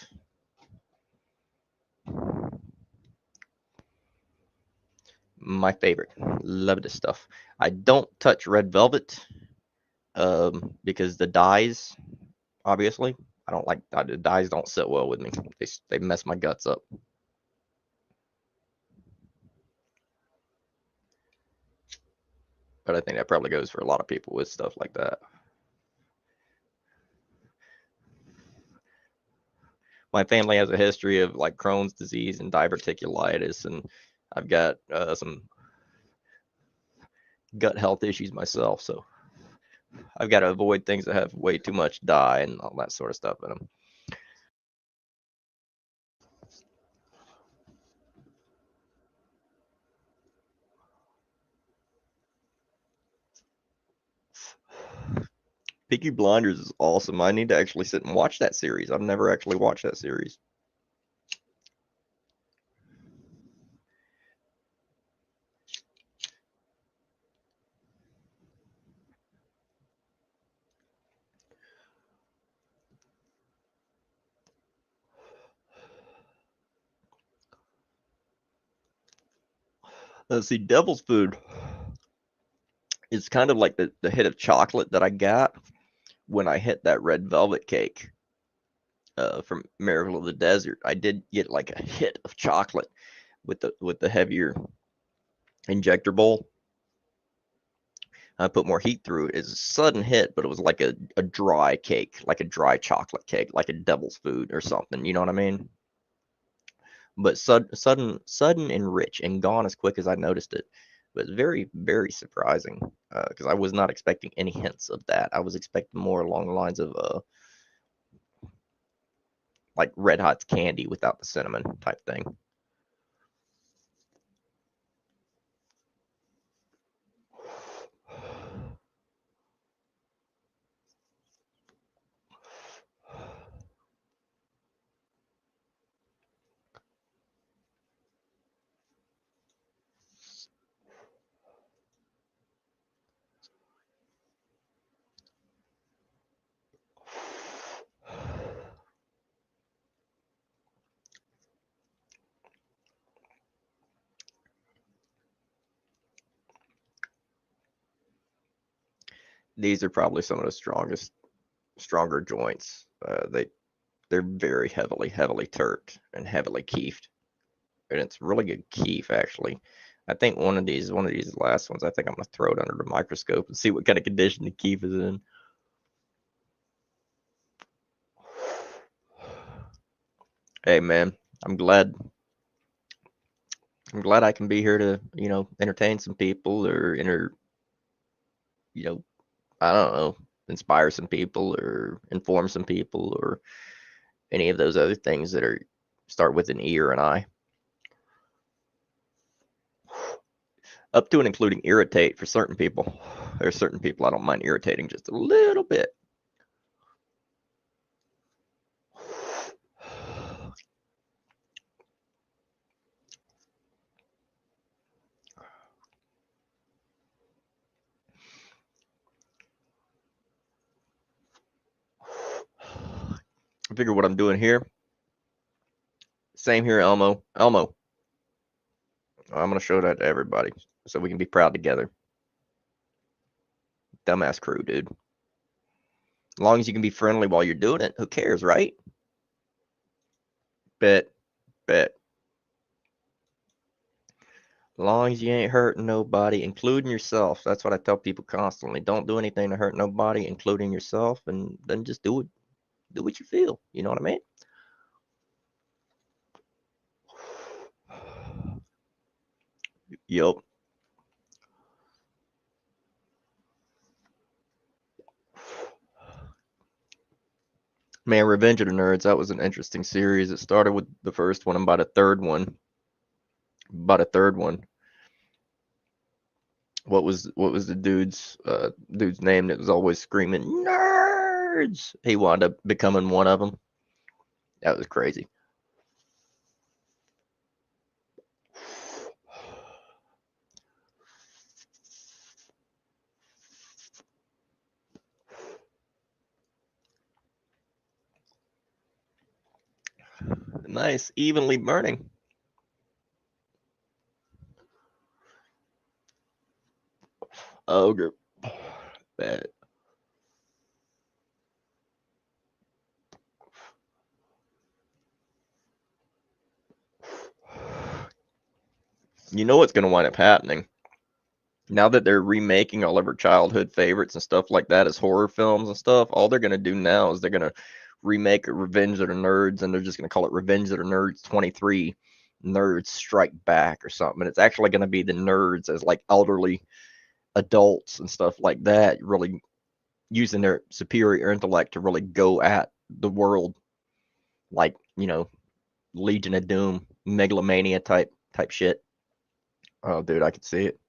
My favorite. Love this stuff. I don't touch red velvet because the dyes, obviously, I don't like the dyes. Don't sit well with me. They mess my guts up. But I think that probably goes for a lot of people with stuff like that. My family has a history of like Crohn's disease and diverticulitis, and I've got some gut health issues myself, so I've got to avoid things that have way too much dye and all that sort of stuff in them. Peaky Blinders is awesome. I need to actually sit and watch that series. I've never actually watched that series. Let's see, Devil's Food is kind of like the hit of chocolate that I got when I hit that red velvet cake from Miracle of the Desert. I did get like a hit of chocolate with the heavier injector bowl. I put more heat through it. It's a sudden hit, but it was like a dry cake, like a dry chocolate cake, like a Devil's Food or something. You know what I mean? But sudden and rich and gone as quick as I noticed it. But it's very, very surprising because I was not expecting any hints of that. I was expecting more along the lines of like Red Hot's candy without the cinnamon type thing. These are probably some of the stronger joints. They're very heavily terped and heavily keefed, and it's really good keef actually. I think one of these last ones, I think I'm gonna throw it under the microscope and see what kind of condition the keef is in. Hey man, I'm glad I can be here to, entertain some people or I don't know, inspire some people or inform some people or any of those other things that start with an E or an I. Up to and including irritate for certain people. There's certain people I don't mind irritating just a little bit. figure what I'm doing here. Same here, Elmo. Elmo. I'm going to show that to everybody so we can be proud together. Dumbass crew, dude. As long as you can be friendly while you're doing it, who cares, right? Bet. As long as you ain't hurting nobody, including yourself. That's what I tell people constantly. Don't do anything to hurt nobody, including yourself, and then just do it. Do what you feel. You know what I mean? Yup. Man, Revenge of the Nerds, that was an interesting series. It started with the first one and by the third one. What was the dude's name that was always screaming nerds? He wound up becoming one of them. That was crazy. Nice, evenly burning. Ogre. Bad. You know what's going to wind up happening? Now that they're remaking all of our childhood favorites and stuff like that as horror films and stuff, all they're going to do now is they're going to remake Revenge of the Nerds, and they're just going to call it Revenge of the Nerds 23 Nerds Strike Back or something. And it's actually going to be the nerds as like elderly adults and stuff like that, really using their superior intellect to really go at the world like, you know, Legion of Doom, megalomania type shit. Oh, dude, I could see it.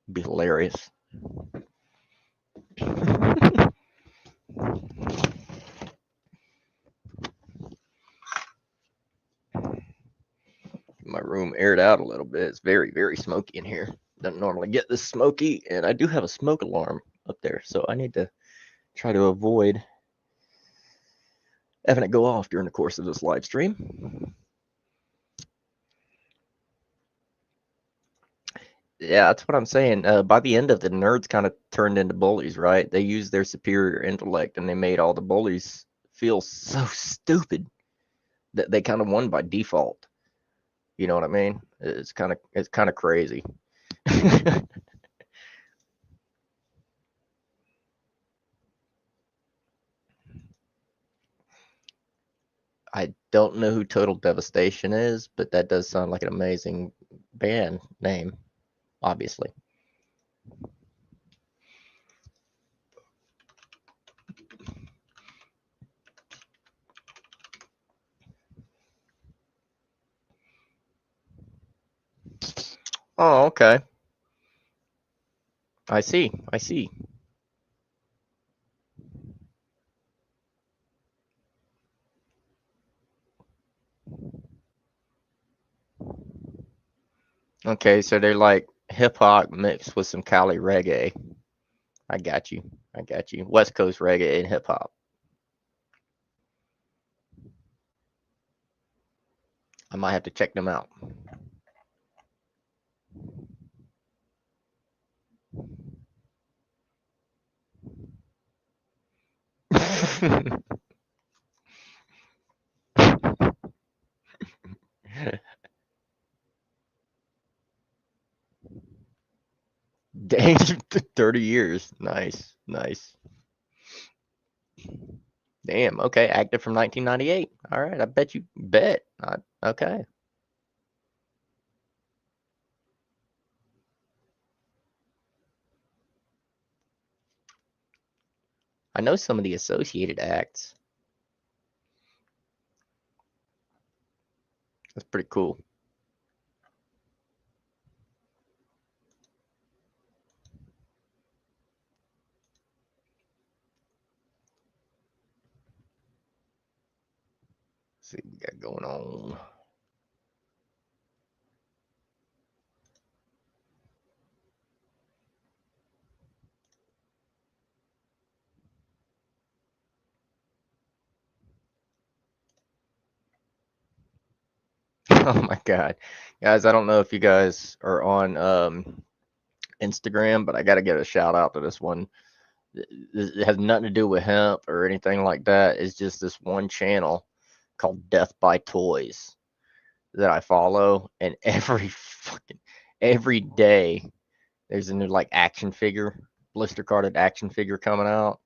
It'd be hilarious. My room aired out a little bit. It's very, very smoky in here. Doesn't normally get this smoky, and I do have a smoke alarm up there, so I need to try to avoid having it go off during the course of this live stream. Yeah, that's what I'm saying. By the end of it, the nerds kind of turned into bullies, right? They used their superior intellect, and they made all the bullies feel so stupid that they kind of won by default. You know what I mean? It's kind of crazy. I don't know who Total Devastation is, but that does sound like an amazing band name, obviously. Oh, okay. I see. Okay, so they're like hip hop mixed with some Cali reggae. I got you. West Coast reggae and hip hop. I might have to check them out. Dang, 30 years. Nice. Damn, okay, active from 1998. All right, I bet you bet. Okay. I know some of the associated acts. That's pretty cool. Let's see what we got going on. Oh my God. Guys, I don't know if you guys are on Instagram, but I got to give a shout out to this one. It has nothing to do with hemp or anything like that. It's just this one channel called Death by Toys that I follow, and every day there's a new like action figure, blister carded action figure coming out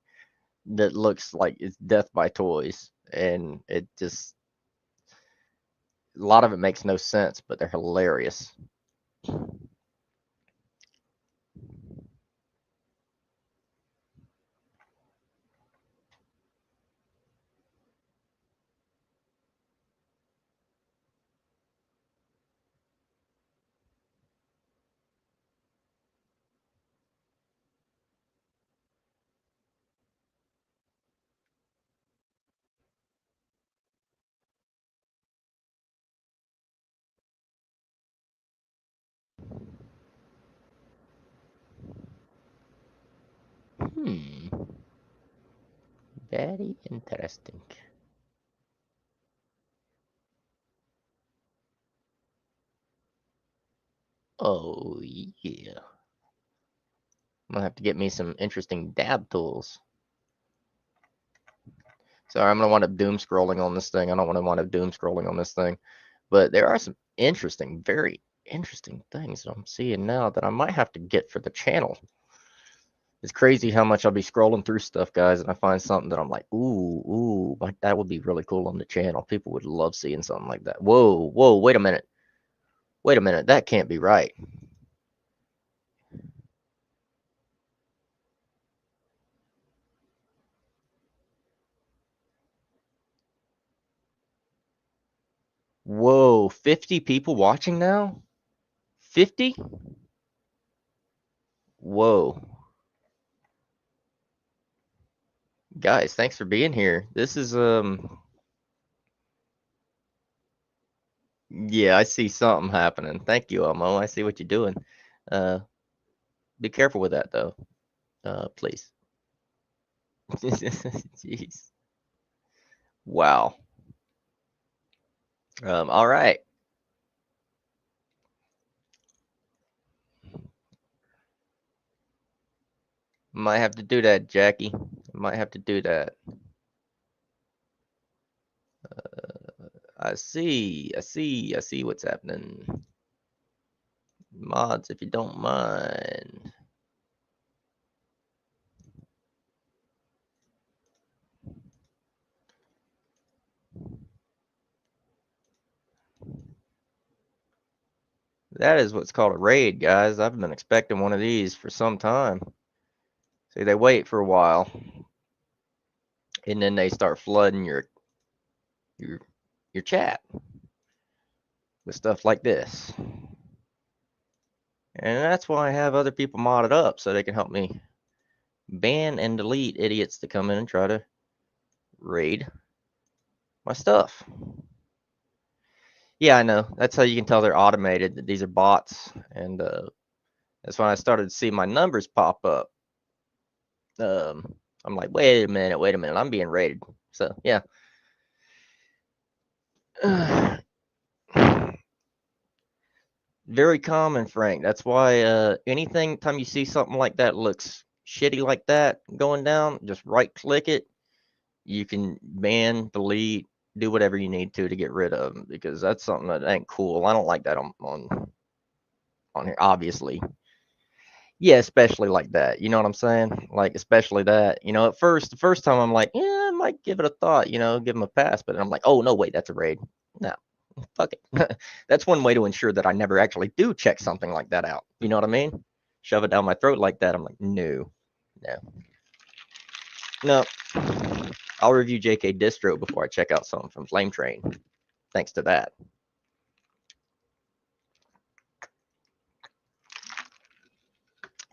that looks like it's Death by Toys, and it just a lot of it makes no sense, but they're hilarious. Very interesting. Oh yeah. I'm gonna have to get me some interesting dab tools. Sorry, I'm gonna wind up doom scrolling on this thing. I don't want to wind up doom scrolling on this thing, but there are some interesting, very interesting things that I'm seeing now that I might have to get for the channel. It's crazy how much I'll be scrolling through stuff, guys, and I find something that I'm like, ooh, like that would be really cool on the channel. People would love seeing something like that. Whoa, wait a minute. Wait a minute, that can't be right. Whoa, 50 people watching now? 50? Whoa. Guys, thanks for being here. This is yeah, I see something happening. Thank you, Elmo. I see what you're doing. Be careful with that though. Please. Jeez. Wow. All right. Might have to do that, Jackie. Might have to do that. I see what's happening. Mods, if you don't mind. That is what's called a raid, guys. I've been expecting one of these for some time. See, they wait for a while, and then they start flooding your chat with stuff like this. And that's why I have other people modded up so they can help me ban and delete idiots that come in and try to raid my stuff. Yeah, I know. That's how you can tell they're automated, that these are bots. And that's when I started to see my numbers pop up. I'm like, wait a minute, I'm being raided. So, yeah. Very common, Frank. That's why anything time you see something like that looks shitty like that going down, just right click it. You can ban, delete, do whatever you need to get rid of them, because that's something that ain't cool. I don't like that on here, obviously. Yeah, especially like that. You know what I'm saying? Like, especially that. You know, at first, the first time I'm like, yeah, I might give it a thought, you know, give them a pass. But I'm like, oh, no, wait, that's a raid. No, fuck it. That's one way to ensure that I never actually do check something like that out. You know what I mean? Shove it down my throat like that. I'm like, no. I'll review JK Distro before I check out something from Flame Train. Thanks to that.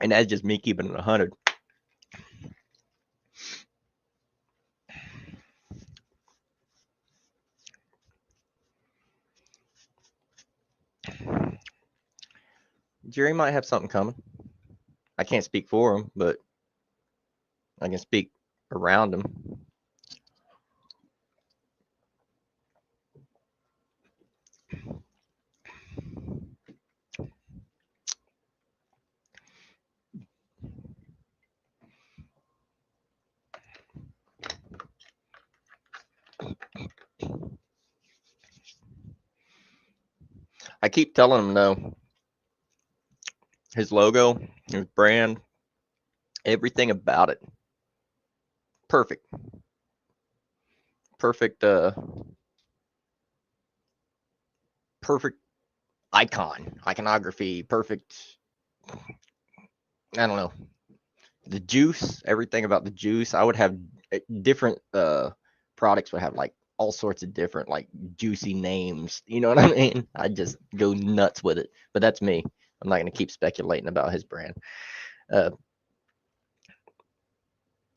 And that's just me keeping it 100. Jerry might have something coming. I can't speak for him, but I can speak around him. I keep telling him no. His logo, his brand, everything about it. Perfect. Perfect perfect iconography, perfect. I don't know. The juice, everything about the juice. I would have different products would have like all sorts of different like juicy names. You know what I mean? I just go nuts with it. But that's me. I'm not gonna keep speculating about his brand.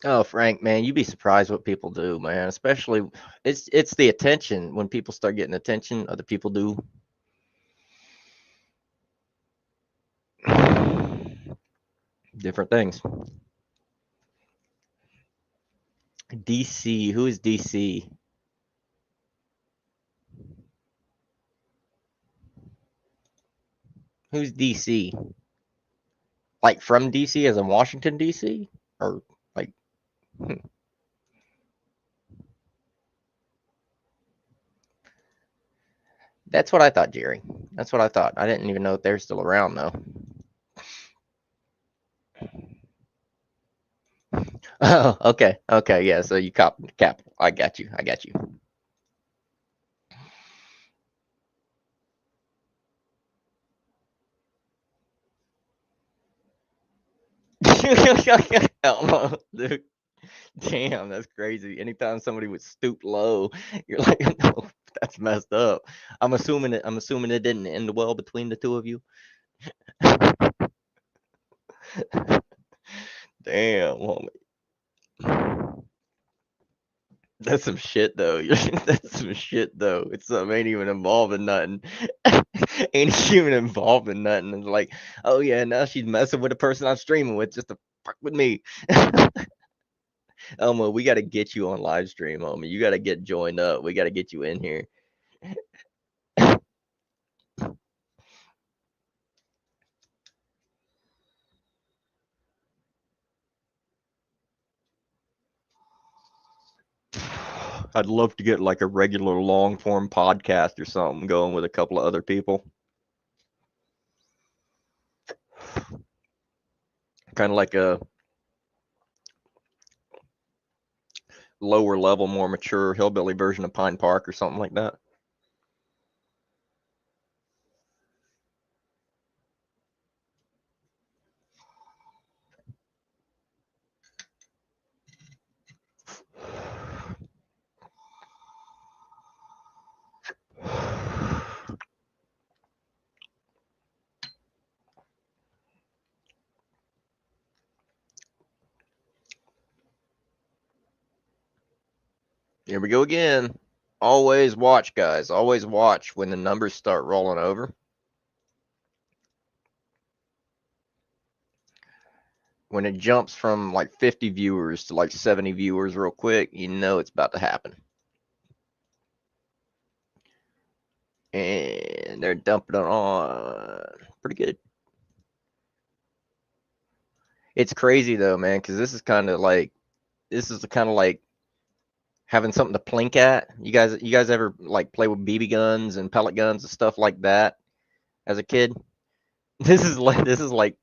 Oh, Frank, man, you'd be surprised what people do, man. Especially, it's the attention. When people start getting attention, other people do. Different things. DC, who is DC? Who's DC? Like from DC as in Washington, DC? Or like, That's what I thought, Jerry. That's what I thought. I didn't even know if they're still around, though. Oh, okay. Okay, yeah, so you cap. I got you. I got you. Elmo, dude. Damn, that's crazy. Anytime somebody would stoop low, you're like, no, that's messed up. I'm assuming it didn't end well between the two of you. Damn, homie. That's some shit though. That's some shit though. It's ain't even involved in nothing. Ain't even involved in nothing. It's like, oh yeah, now she's messing with the person I'm streaming with just to fuck with me. Elmo, we got to get you on live stream, homie. You got to get joined up. We got to get you in here. I'd love to get like a regular long form podcast or something going with a couple of other people. Kind of like a lower level, more mature hillbilly version of Pine Park or something like that. Here we go again. Always watch, guys. Always watch when the numbers start rolling over. When it jumps from like 50 viewers to like 70 viewers real quick, you know it's about to happen. And they're dumping it on pretty good. It's crazy though, man, because this is kind of like having something to plink at. You guys ever like play with BB guns and pellet guns and stuff like that as a kid? This is like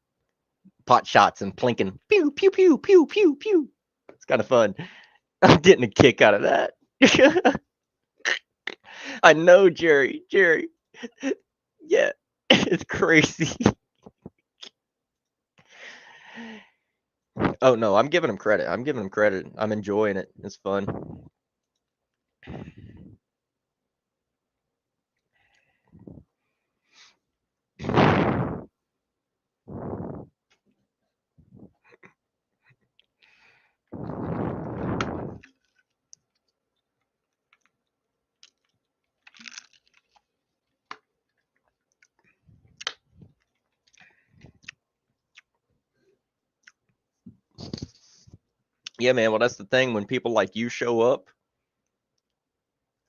pot shots and plinking. Pew pew pew pew pew pew. It's kind of fun. I'm getting a kick out of that. I know, Jerry. Yeah, it's crazy. Oh no, I'm giving him credit. I'm enjoying it. It's fun. Yeah, man. Well, that's the thing. When people like you show up,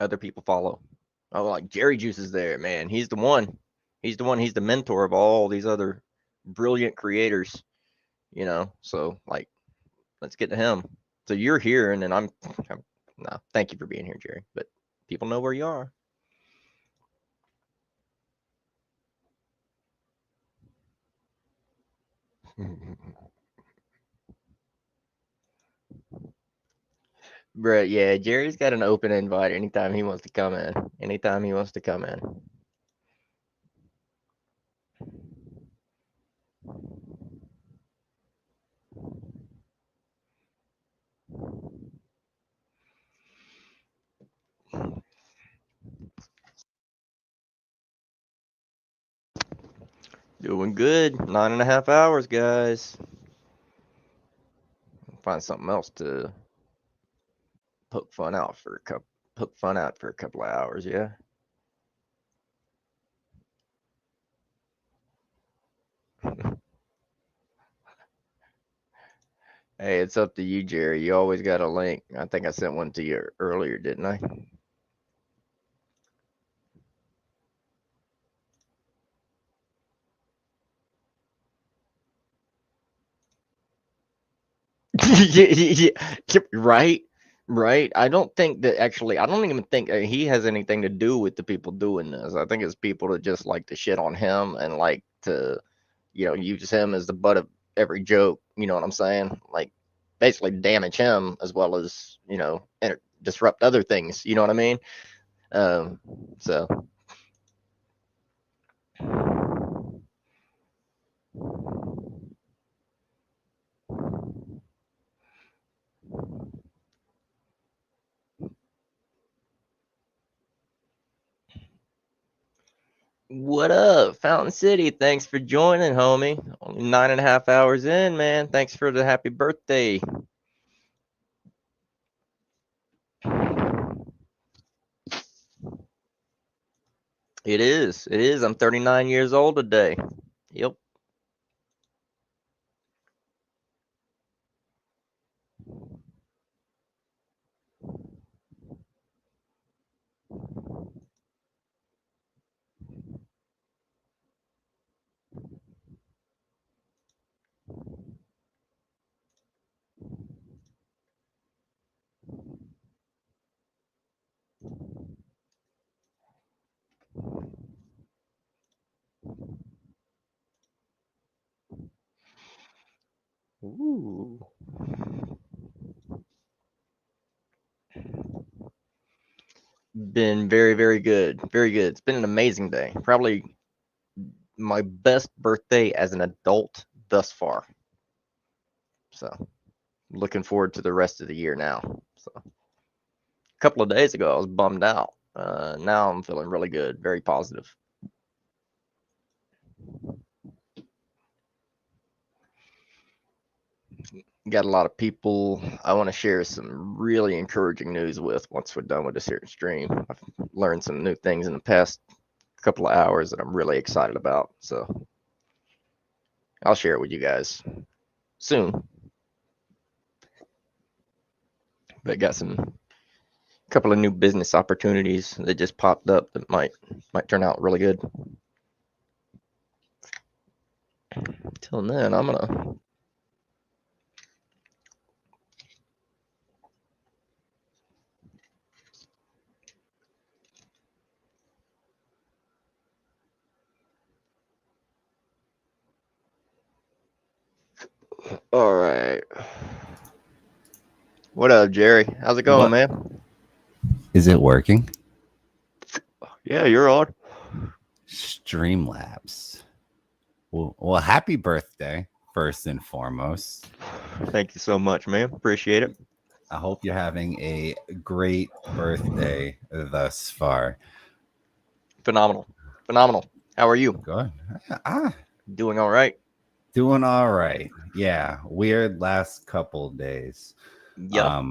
other people follow. Oh, like Jerry Juice is there, man. He's the one. He's the mentor of all these other brilliant creators, So like, let's get to him. So you're here, and then I'm no, thank you for being here, Jerry. But people know where you are. Bro, yeah, Jerry's got an open invite anytime he wants to come in. Anytime he wants to come in. Doing good. 9.5 hours, guys. Find something else to poke fun out for a couple of hours, yeah. Hey, it's up to you, Jerry. You always got a link. I think I sent one to you earlier, didn't I? Yeah, right, right. I don't think that actually. I don't even think he has anything to do with the people doing this. I think it's people that just like to shit on him and like to, use him as the butt of every joke. You know what I'm saying? Like, basically damage him as well as disrupt other things. You know what I mean? So. What up, Fountain City? Thanks for joining, homie. Only 9.5 hours in, man. Thanks for the happy birthday. It is. It is. I'm 39 years old today. Yep. Ooh. Been very, very good. Very good. It's been an amazing day. Probably my best birthday as an adult thus far. So, looking forward to the rest of the year now. So, a couple of days ago, I was bummed out. Now I'm feeling really good. Very positive. Got a lot of people I want to share some really encouraging news with once we're done with this here stream. I've learned some new things in the past couple of hours that I'm really excited about. So I'll share it with you guys soon. But got some couple of new business opportunities that just popped up that might turn out really good. Till then, I'm gonna All right. What up, Jerry? How's it going, man? Is it working? Yeah, you're on. Streamlabs. Well, happy birthday, first and foremost. Thank you so much, man. Appreciate it. I hope you're having a great birthday thus far. Phenomenal. Phenomenal. How are you? Good. Doing all right. Doing all right. Yeah. Weird last couple days. Yeah.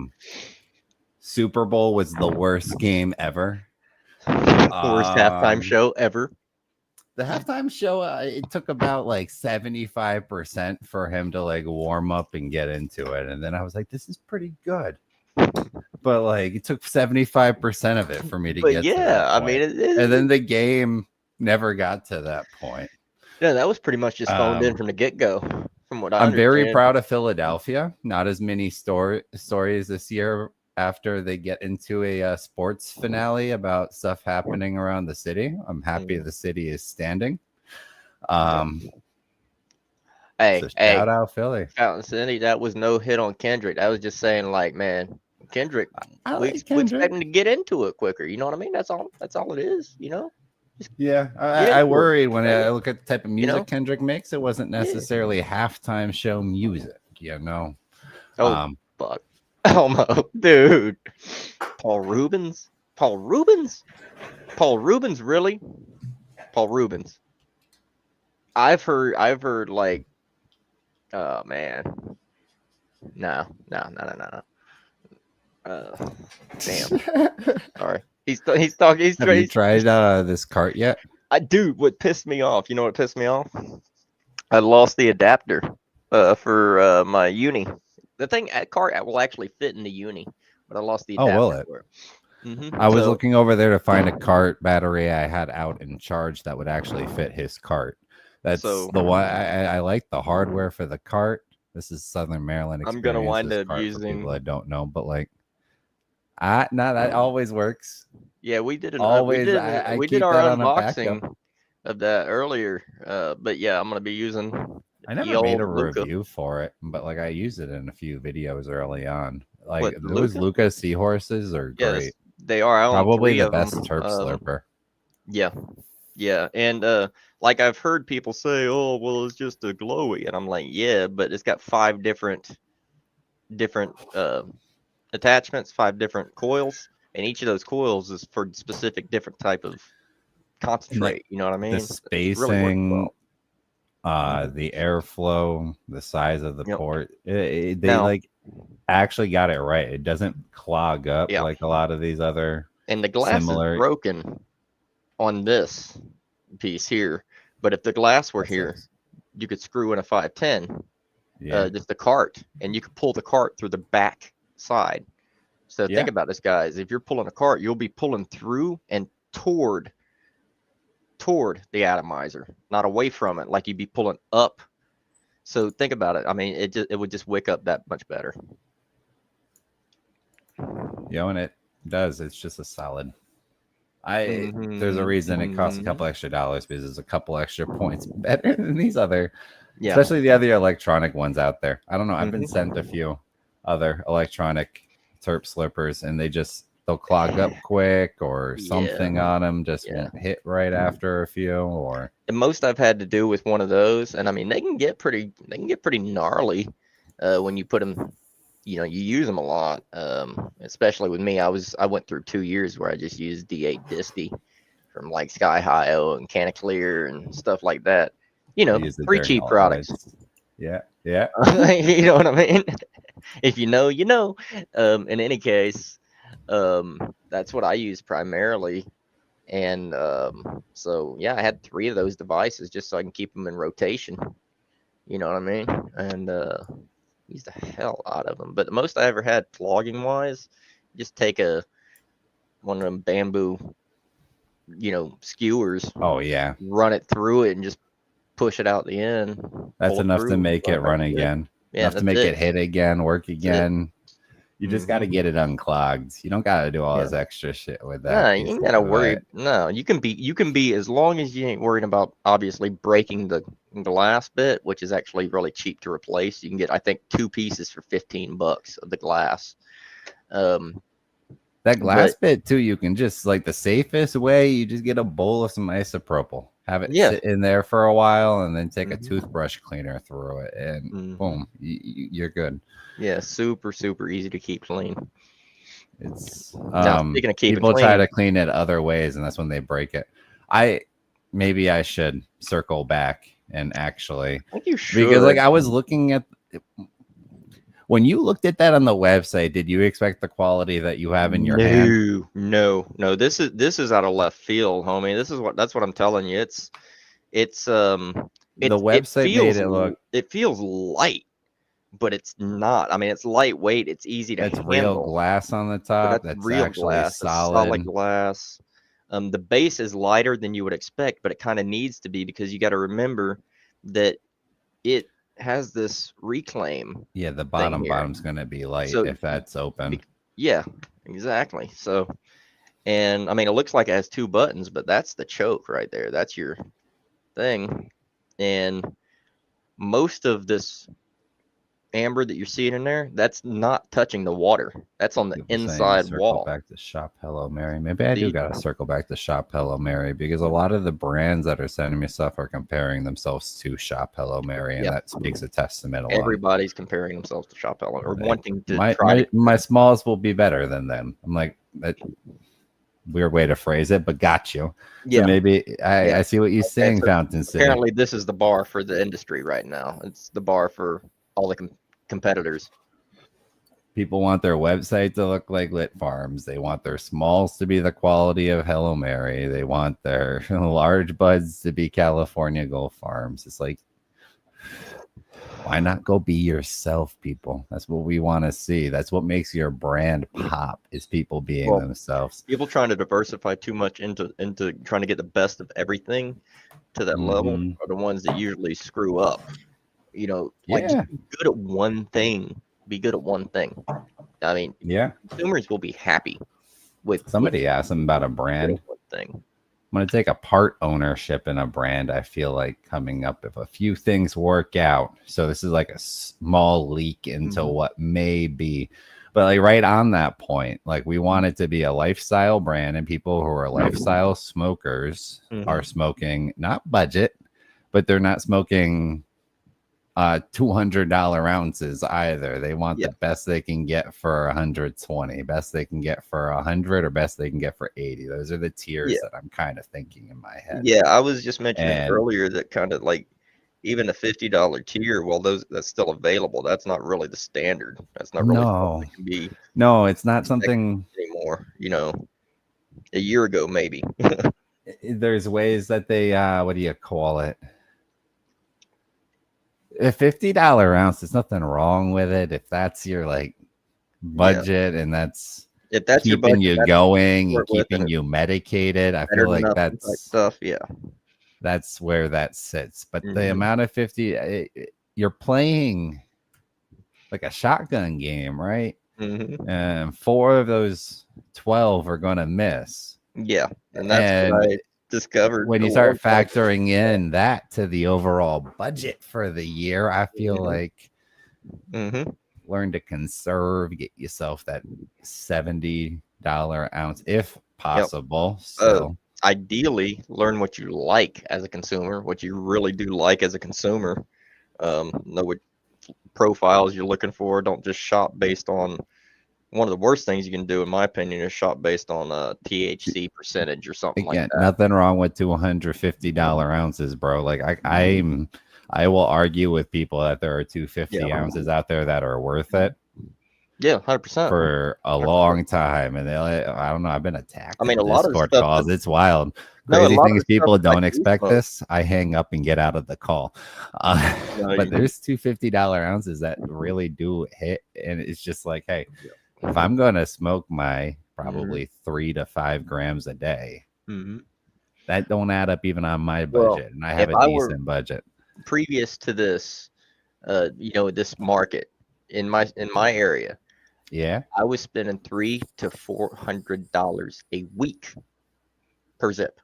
Super Bowl was the worst game ever. Worst halftime show ever. The halftime show, it took about like 75% for him to like warm up and get into it. And then I was like, this is pretty good. But like it took 75% of it for me to get to that point. And then the game never got to that point. Yeah, that was pretty much just phoned in from the get-go, from what I understand. I'm very proud of Philadelphia. Not as many stories this year after they get into a sports finale about stuff happening around the city. I'm happy the city is standing. Hey, So hey, shout out Philly. Fountain City, that was no hit on Kendrick. That was just saying, like, man, Kendrick, I we like expect Kendrick. him to get into it quicker. You know what I mean? That's all. That's all it is. You know. Yeah, Get I into it. worried when Say I it. look at the type of music know? Kendrick makes. It wasn't Yeah. necessarily halftime show music, you know. Oh fuck, Elmo, dude. Paul Rubens. Paul Rubens. Paul Rubens, really? Paul Rubens. I've heard like, oh man, no. Damn. Sorry. He's talking. He's Have you crazy. tried this cart yet? I do. What pissed me off? You know what pissed me off? I lost the adapter for my uni. The thing at cart will actually fit in the uni, but I lost the Oh, adapter will it? for it. I was So, looking over there to find a cart battery I had out in charge that would actually fit his cart. That's So- the one I like the hardware for the cart. This is Southern Maryland I'm experience. gonna wind this up cart for using- people that don't know, but like, no, that always works. yeah, we did Always, we keep did our that on a backup. unboxing of that earlier. But yeah, I'm gonna be using. I never the made a old Luca. review for it, but like I used it in a few videos early on. Like What, those Luca? Luca seahorses are Yes, great. they are. I own Probably 3 the of best them. terp slurper. Yeah, and like I've heard people say, "Oh, well, it's just a glowy," and I'm like, "Yeah, but it's got 5 different attachments, 5 different coils, and each of those coils is for specific different type of concentrate. You know what I mean? The It's really works spacing, well. the airflow, the size of the Yep. port, they Now- like actually got it right. It doesn't clog up Yeah. like a lot of these other. And the glass similar- is broken on this piece here, but if the glass were That here, sucks. you could screw in a 510. Yeah, Just the cart, and you can pull the cart through the back side. So Yeah. think about this, guys. If you're pulling a cart, you'll be pulling through and toward the atomizer, not away from it, like you'd be pulling up. So think about it. I mean, it would just wick up that much better. and it does. It's just a solid. There's a reason it costs a couple extra dollars because there's a couple extra points better than these other, Yeah. especially the other electronic ones out there. I don't know. I've been Mhm. sent a few other electronic terp slippers, and they'll clog up quick or something on them just Yeah. won't hit right after a few. Or The most I've had to do with one of those, and I mean, they can get pretty gnarly when you put them. You know, you use them a lot. Especially with me, I went through 2 years where I just used D8 Disty from like Sky Hio and Canaclear and stuff like that. You know, use it free during cheap all products. lights. Yeah. You know what I mean? If you know, you know. In any case, that's what I use primarily. And so yeah, I had 3 of those devices just so I can keep them in rotation. You know what I mean? And used the hell out of them. But the most I ever had flogging wise, just take one of them bamboo, skewers, Oh yeah, run it through it, and just push it out the end. that's pull enough to through, make it run run back again. again. Yeah, Enough to that's make it. it hit again, work it. again. You just got to get it unclogged. You don't got to do all this extra shit with that. No, you ain't gotta worry. But No, you can be as long as you ain't worried about obviously breaking the glass bit, which is actually really cheap to replace. You can get, I think, 2 pieces for $15 of the glass. That glass bit too, you can just like the safest way. You just get a bowl of some isopropyl, have it sit in there for a while, and then take a toothbrush cleaner through it, and boom, you're good. Yeah, super easy to keep clean. It's Now, speaking of keeping people clean, try to clean it other ways, and that's when they break it. Maybe I should circle back and actually, I think you should, because like I was looking at. When you looked at that on the website, did you expect the quality that you have in your hand? No. This is out of left field, homie. That's what I'm telling you. The website made it look. It feels light, but it's not. I mean, it's lightweight. It's easy to handle. That's real glass on the top. That's real actually glass. solid glass. The base is lighter than you would expect, but it kind of needs to be because you got to remember that it has this reclaim. Yeah, the bottom's going to be light if that's open. Yeah, exactly. So, and I mean, it looks like it has 2 buttons, but that's the choke right there. That's your thing. And most of this amber that you're seeing in there, that's not touching the water. That's on the People saying inside circle wall. back to Shop Hello Mary. Maybe I do See? gotta circle back to Shop Hello Mary because a lot of the brands that are sending me stuff are comparing themselves to Shop Hello Mary, and Yep. that speaks a testament alone. Everybody's comparing themselves to Shop Hello or Like, wanting to my, try my, to. my smalls will be better than them. I'm like, that weird way to phrase it, but got you. Yeah. So maybe Yeah. I see what you're saying, so Fountain City. Apparently, this is the bar for the industry right now. It's the bar for all the competitors. People want their website to look like Lit Farms. They want their smalls to be the quality of Hello Mary. They want their large buds to be California Gold Farms. It's like, why not go be yourself, people? That's what we want to see. That's what makes your brand pop, is people being themselves. People trying to diversify too much into trying to get the best of everything to that level are the ones that usually screw up. You know, like just be good at one thing. Be good at one thing. I mean, consumers will be happy with. Somebody asked them about a brand. One thing. I'm going to take a part ownership in a brand. I feel like coming up, if a few things work out. So this is like a small leak into what may be. But like right on that point, like we want it to be a lifestyle brand, and people who are lifestyle smokers are smoking not budget, but they're not smoking $200 ounces either. They want the best they can get for 120, best they can get for 100, or best they can get for 80. Those are the tiers that I'm kind of thinking in my head. Yeah, I was just mentioning earlier that kind of like even a $50 tier, well, that's still available. That's not really the standard. That's not really something that can be. No, it's not something anymore. You know, a year ago maybe. There's ways that they what do you call it? A $50 ounce, there's nothing wrong with it if that's your like budget and that's if that's keeping your budget, you going and keeping you medicated. I feel like that's stuff. That's where that sits. But the amount of 50, you're playing like a shotgun game, right? And 4 of those 12 are gonna miss. Yeah, and that's what I discovered when you start factoring in that to the overall budget for the year. I feel like learn to conserve, get yourself that $70 ounce if possible. So ideally learn what you like as a consumer, what you really do like as a consumer. Know what profiles you're looking for. Don't just shop based on. One of the worst things you can do, in my opinion, is shop based on THC percentage or something like that. Nothing wrong with $250 ounces, bro. Like I will argue with people that there are 250 ounces out there that are worth it. Yeah, 100% for a long time, and I don't know. I've been attacked. I mean, a lot of Discord stuff calls. It's wild. Crazy things. People don't expect this. I hang up and get out of the call. But there's $250 ounces that really do hit, and it's just like, hey. If I'm going to smoke my probably 3 to 5 grams a day, that don't add up even on my budget. And I have a decent budget. Previous to this, this market in my area, I was spending $300 to $400 a week per zip.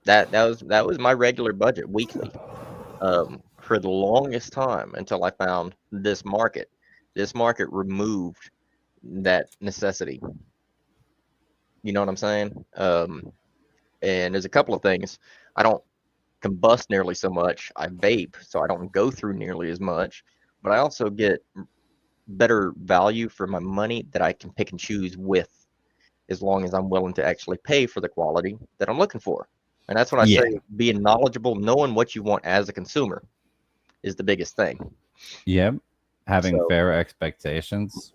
That was my regular budget weekly for the longest time until I found this market. This market removed that necessity. You know what I'm saying? And there's a couple of things. I don't combust nearly so much. I vape, so I don't go through nearly as much. But I also get better value for my money that I can pick and choose with, as long as I'm willing to actually pay for the quality that I'm looking for. And that's what I say, being knowledgeable, knowing what you want as a consumer is the biggest thing. Yep. Having fair expectations,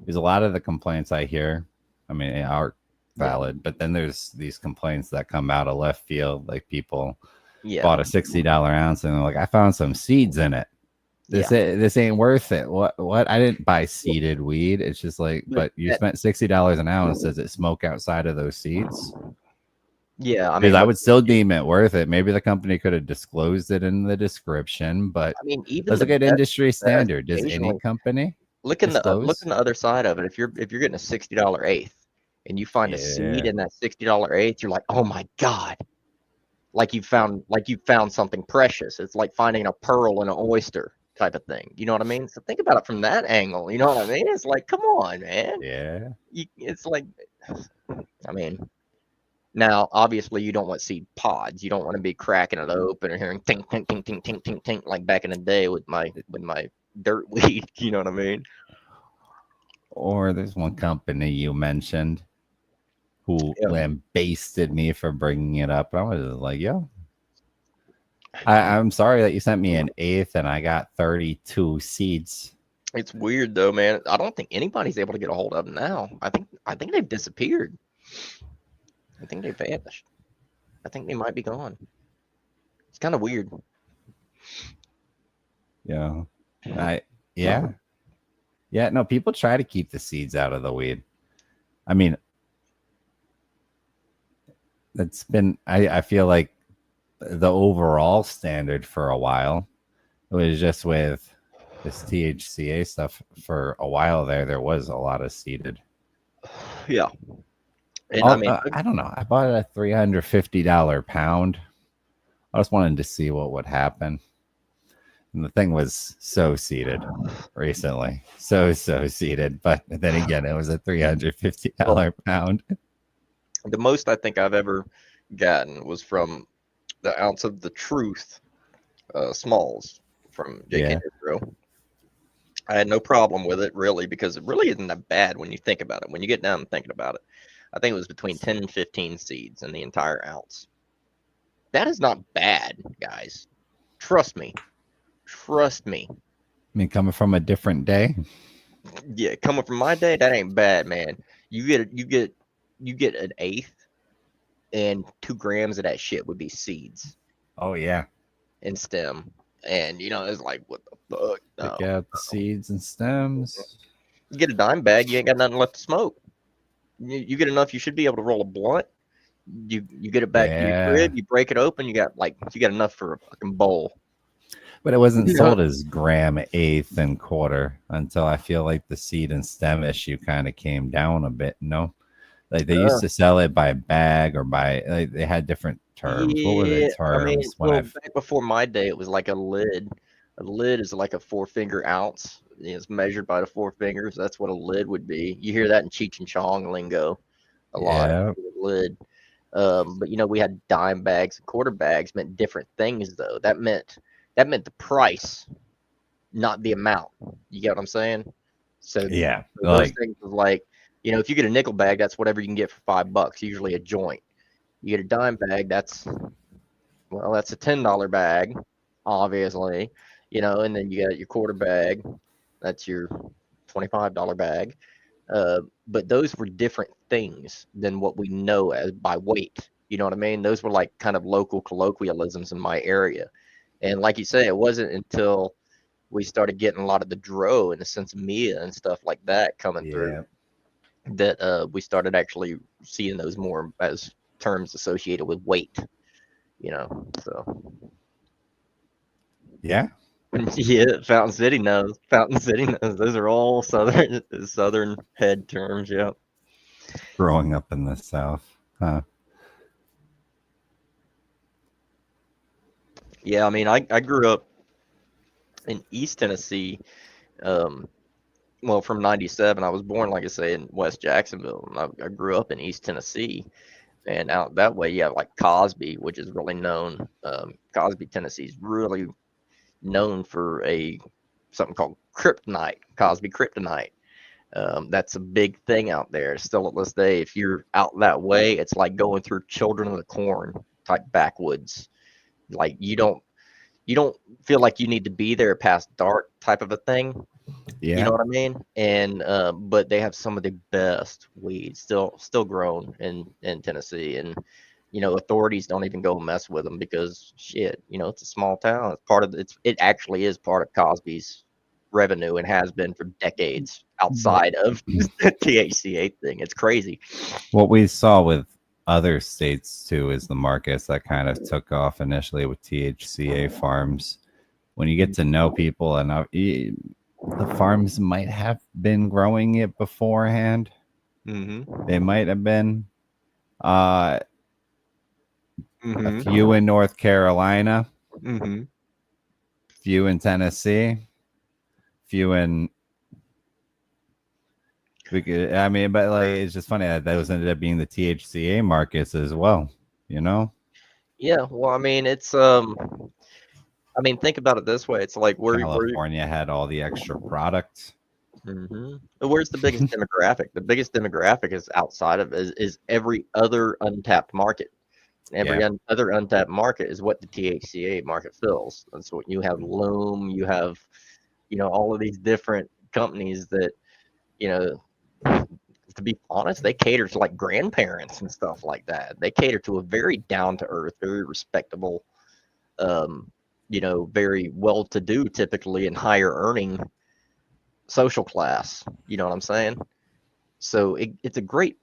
because a lot of the complaints I hear, I mean, are valid, but then there's these complaints that come out of left field, like people bought a $60 ounce and they're like, I found some seeds in it. This ain't worth it. What? I didn't buy seeded weed. It's just like, but you spent $60 an ounce. Does it smoke outside of those seeds? Yeah, I mean, because I would still deem it worth it. Maybe the company could have disclosed it in the description, but I mean, even let's look at industry standard. Does any company look in the other side of it? If you're getting a $60 eighth and you find a seed in that $60 eighth, you're like, oh my god, like you found something precious. It's like finding a pearl in an oyster type of thing. You know what I mean? So think about it from that angle. You know what I mean? It's like, come on, man. Yeah. It's like, I mean, now obviously you don't want to see pods. You don't want to be cracking it open and hearing tink tink tink tink tink tink tink like back in the day with my dirt weed. You know what I mean? Or there's one company you mentioned who Yeah. lambasted me for bringing it up. I was like, yo, I'm sorry that you sent me an eighth and I got 32 seeds. It's weird though, man. I don't think anybody's able to get a hold of them now. I think they've disappeared. I think they vanished. I think they might be gone. It's kind of weird. Yeah. Yeah. No, people try to keep the seeds out of the weed. I mean, that's been, I feel like the overall standard for a while. It was just with this THCA stuff for a while there was a lot of seeded. Yeah. And I mean, I don't know. I bought it at $350 pound. I just wanted to see what would happen. And the thing was so seeded recently. So seeded. But then again, it was a $350 pound. The most I think I've ever gotten was from the Ounce of the Truth Smalls from JK Distro. I had no problem with it, really, because it really isn't that bad when you think about it. When you get down and thinking about it, I think it was between 10 and 15 seeds in the entire ounce. That is not bad, guys. Trust me. Trust me. I mean, coming from a different day. Yeah, coming from my day, that ain't bad, man. You get an eighth, and 2 grams of that shit would be seeds. Oh yeah. And stem. And it's like, what the fuck? Pick out the seeds and stems. You get a dime bag, you ain't got nothing left to smoke. You get enough, you should be able to roll a blunt. You get it back to your crib, you break it open, you got enough for a fucking bowl. But it wasn't sold as gram, eighth, and quarter until I feel like the seed and stem issue kind of came down a bit. No, like they used to sell it by bag or by they had different terms. Yeah, what were the terms? Back before my day, it was like a lid. A lid is like a 4-finger ounce. It's measured by the 4 fingers. That's what a lid would be. You hear that in Cheech and Chong lingo a lot. Lid. But we had dime bags and quarter bags meant different things though. That meant the price, not the amount. You get what I'm saying? So yeah, those things was like, if you get a nickel bag, that's whatever you can get for $5, usually a joint. You get a dime bag, that's a $10 bag, obviously, and then you got your quarter bag, that's your $25 bag. But those were different things than what we know as by weight. You know what I mean? Those were like kind of local colloquialisms in my area. And like you say, it wasn't until we started getting a lot of the dro and the sensimilla and stuff like that coming through that we started actually seeing those more as terms associated with weight, so. Yeah. Yeah, Fountain City knows. Those are all southern head terms, yeah. Growing up in the South, huh? Yeah, I mean, I grew up in East Tennessee. From 97. I was born, like I say, in West Jacksonville. And I grew up in East Tennessee. And out that way, you have like Cosby, which is really known. Cosby, Tennessee is really known for something called kryptonite, Cosby kryptonite. That's a big thing out there. Still at this day, if you're out that way, it's like going through Children of the Corn type backwoods. Like you don't feel like you need to be there past dark type of a thing. Yeah. You know what I mean? And but they have some of the best weed still grown in Tennessee, and authorities don't even go mess with them because shit, it's a small town. It's part of it actually is part of Cosby's revenue and has been for decades outside of the THCA thing. It's crazy. What we saw with other states too is the markets that kind of took off initially with THCA farms. When you get to know people and the farms might have been growing it beforehand. Mm-hmm. They might have been. Mm-hmm. a few in North Carolina, Mm-hmm. few in Tennessee, few in. I mean, but like it's just funny that those ended up being the THCA markets as well. You know, Yeah. Well, I mean, it's I mean, think about it this way. It's like California had all the extra products. Where's the biggest demographic? The biggest demographic is outside of is every other untapped market. Every other untapped market is what the THCA market fills. That's what you have. Loom, you have, all of these different companies that, you know, to be honest, they cater to like grandparents and stuff like that. They cater to a very down to earth, very respectable, very well to do, typically, and higher earning social class. You know what I'm saying? So it gives a great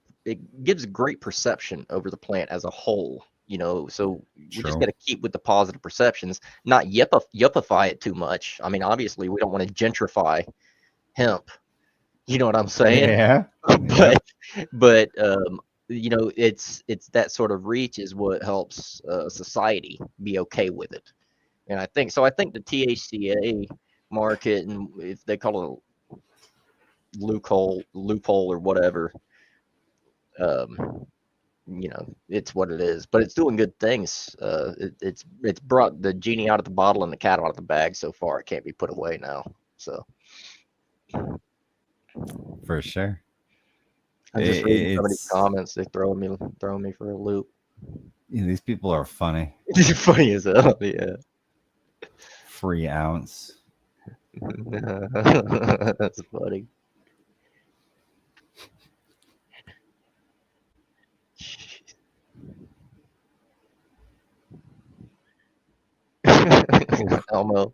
perception over the plant as a whole. So we just got to keep with the positive perceptions, not yuppify it too much. I mean, obviously, we don't want to gentrify hemp. You know what I'm saying? Yeah. but it's that sort of reach is what helps society be okay with it. And I think the THCA market, and if they call it a loophole or whatever, it's what it is. But it's doing good things. It's brought the genie out of the bottle and the cat out of the bag so far. It can't be put away now. So for sure. I'm just reading some of these comments. They're throwing me for a loop. Yeah, these people are funny. It's funny as hell. Yeah. Free ounce. That's funny. Elmo.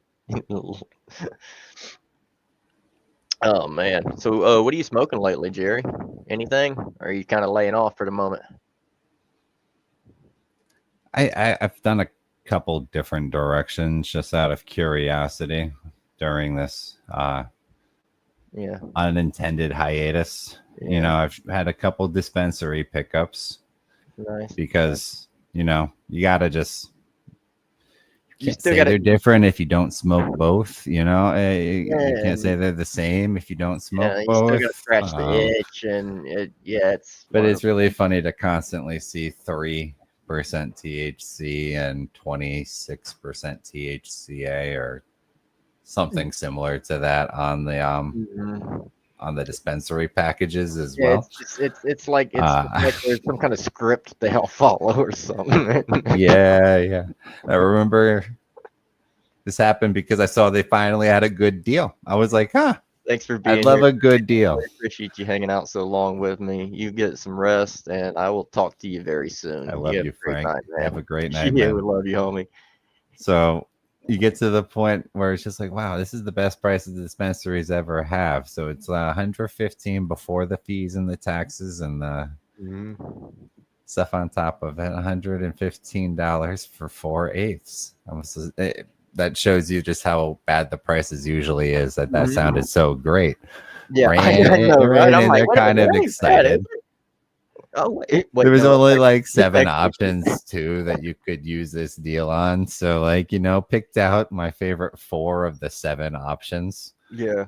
Oh man. So what are you smoking lately, Jerry? Anything? Or are you kind of laying off for the moment? I've done a couple different directions just out of curiosity during this unintended hiatus. Yeah. I've had a couple dispensary pickups. Nice. Because you gotta just you can't say they're different if you don't smoke both. You can't say they're the same if you don't smoke you both. Still gotta scratch the itch, and it's. But it's really funny to constantly see 3% THC and 26% THCA or something similar to that on the on the dispensary packages as well. It's like there's some kind of script they all follow or something. Yeah. I remember this happened because I saw they finally had a good deal. I was like, thanks for being I love here. a good deal. I appreciate you hanging out so long with me. You get some rest, and I will talk to you very soon. I love you, Frank. Have a great night, Yeah, man. we love you, homie. So you get to the point where it's just like, wow, this is the best price the dispensaries ever have. So it's $115 before the fees and the taxes and the stuff on top of it. $115 for 4/8. That shows you just how bad the prices usually is. That sounded so great. Yeah, I know, right? I'm like, they're kind of excited. Wait, there was only like 7 options too that you could use this deal on. So picked out my favorite 4 of the 7 options. Yeah.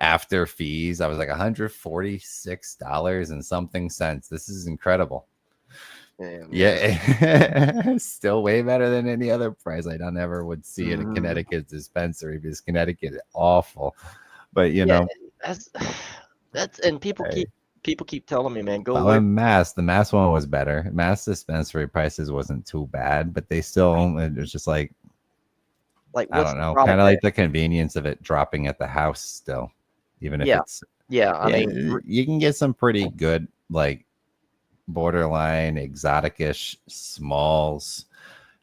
After fees, I was like $146 and something cents. This is incredible. Yeah. Still way better than any other price I never would see in a Connecticut dispensary because Connecticut is awful. But that's and people keep telling me, man, go away. Mass. The Mass one was better. Mass dispensary prices wasn't too bad, but they still it was just like I don't know, kind of like the convenience of it dropping at the house still, even if it's I mean, you can get some pretty good like borderline exotic-ish smalls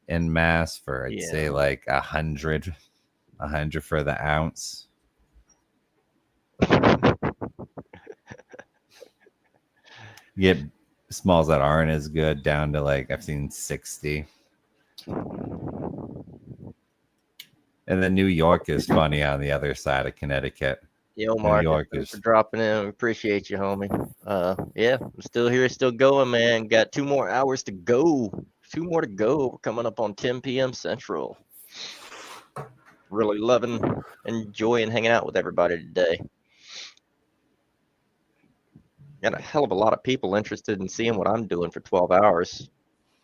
in Mass for I'd say like 100 for the ounce. You get smalls that aren't as good down to like I've seen 60. And then New York is funny on the other side of Connecticut. Yo, New Marcus, York thanks is for dropping in. We appreciate you, homie. Yeah, I'm still here, still going, man. Got 2 more hours to go. 2 more to go. We're coming up on 10 p.m. Central. Really loving, enjoying hanging out with everybody today. Got a hell of a lot of people interested in seeing what I'm doing for 12 hours.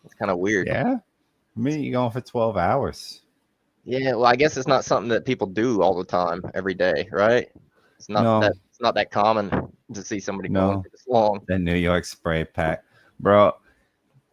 It's kind of weird. yeah. I mean, you're going for 12 hours. Yeah, well, I guess it's not something that people do all the time, every day, right? It's not No. that common to see somebody going No. for this long. The New York spray pack, bro.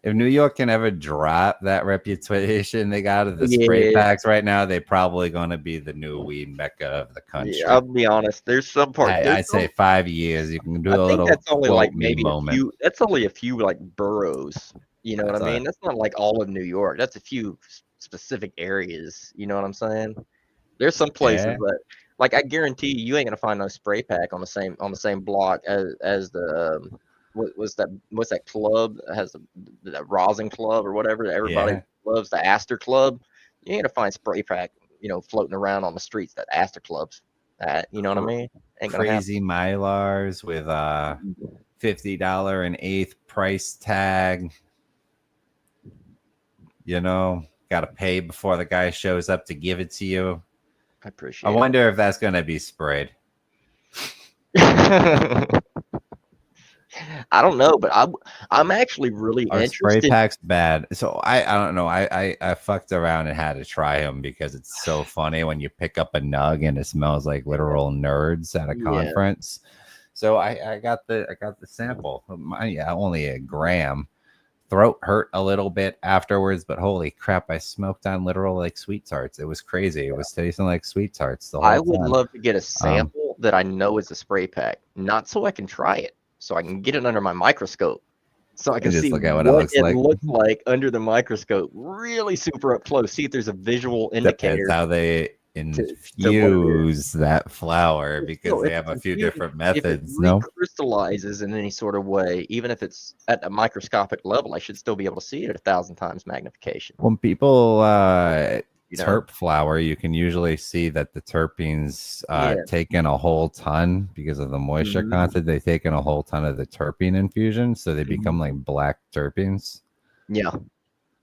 If New York can ever drop that reputation they got of the spray Yeah. packs right now, they're probably going to be the new weed mecca of the country. Yeah, I'll be honest. There's some parts. I say 5 years. You can do I a think little that's only quote like me maybe moment. a few. That's only a few like boroughs. You know what I That's mean? That's not like all of New York. That's a few specific areas. You know what I'm saying? There's some places Yeah. that, like, I guarantee you ain't gonna find no spray pack on the same block as the what's that club that has the rosin club or whatever that everybody Yeah. loves, the Astor Club. You ain't gonna find spray pack, floating around on the streets that Astor Clubs at. You know what I mean? Ain't gonna happen. Crazy Mylars with $50 an eighth price tag. Got to pay before the guy shows up to give it to you. I appreciate I wonder if that's going to be sprayed. it. I don't know, but I'm actually really Our spray interested. pack's bad. So I don't know. I fucked around and had to try them because it's so funny when you pick up a nug and it smells like literal nerds at a Yeah. conference. So I got the sample. Only a gram. Throat hurt a little bit afterwards, but holy crap, I smoked on literal like sweet tarts. It was crazy. It was tasting like sweet tarts the whole I time. would love to get a sample that I know is a spray pack, not so I can try it, so I can get it under my microscope, so I can just see look at what what it looks like. like under the microscope, really super up close. See if there's a visual indicator. Depends how they infuse that flour because No, they if have a it's few infused- different if it methods. No, recrystallizes in any sort of way, even if it's at a microscopic level, I should still be able to see it at 1,000 times magnification. when people You know? terp flour, you can usually see that the terpenes take in a whole ton because of the moisture content. They take in a whole ton of the terpene infusion, so they become like black terpenes. Yeah.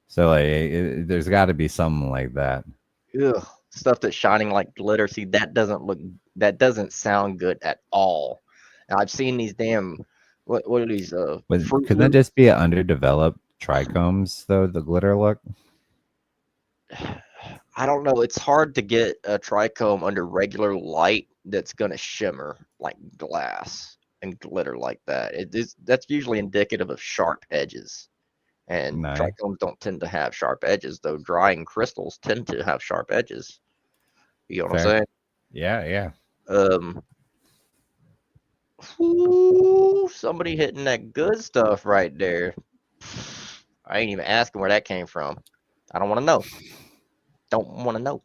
So like, there's got to be something like that. Ugh. Stuff that's shining like glitter. See, that doesn't sound good at all. Now, I've seen these damn what are these But Fruit could that Loops? just be an underdeveloped trichomes though? The glitter look. I don't know. It's hard to get a trichome under regular light that's gonna shimmer like glass and glitter like that. That's usually indicative of sharp edges. And Nice. trichomes don't tend to have sharp edges, though drying crystals tend to have sharp edges. You know what I'm saying? Yeah. Ooh, somebody hitting that good stuff right there. I ain't even asking where that came from. I don't want to know. Don't want to know.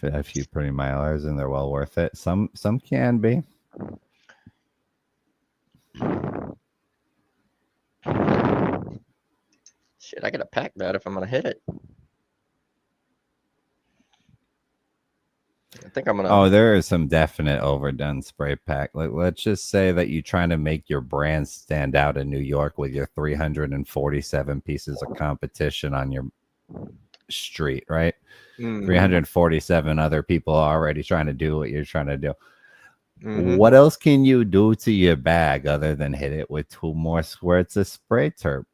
A few pretty milers and they're well worth it. Some can be. Shit, I gotta pack that if I'm gonna hit it. I think I'm gonna. Oh, there is some definite overdone spray pack. Like, let's just say that you're trying to make your brand stand out in New York with your 347 pieces of competition on your street, right? 347 other people are already trying to do what you're trying to do. What else can you do to your bag other than hit it with 2 more squirts of spray terp?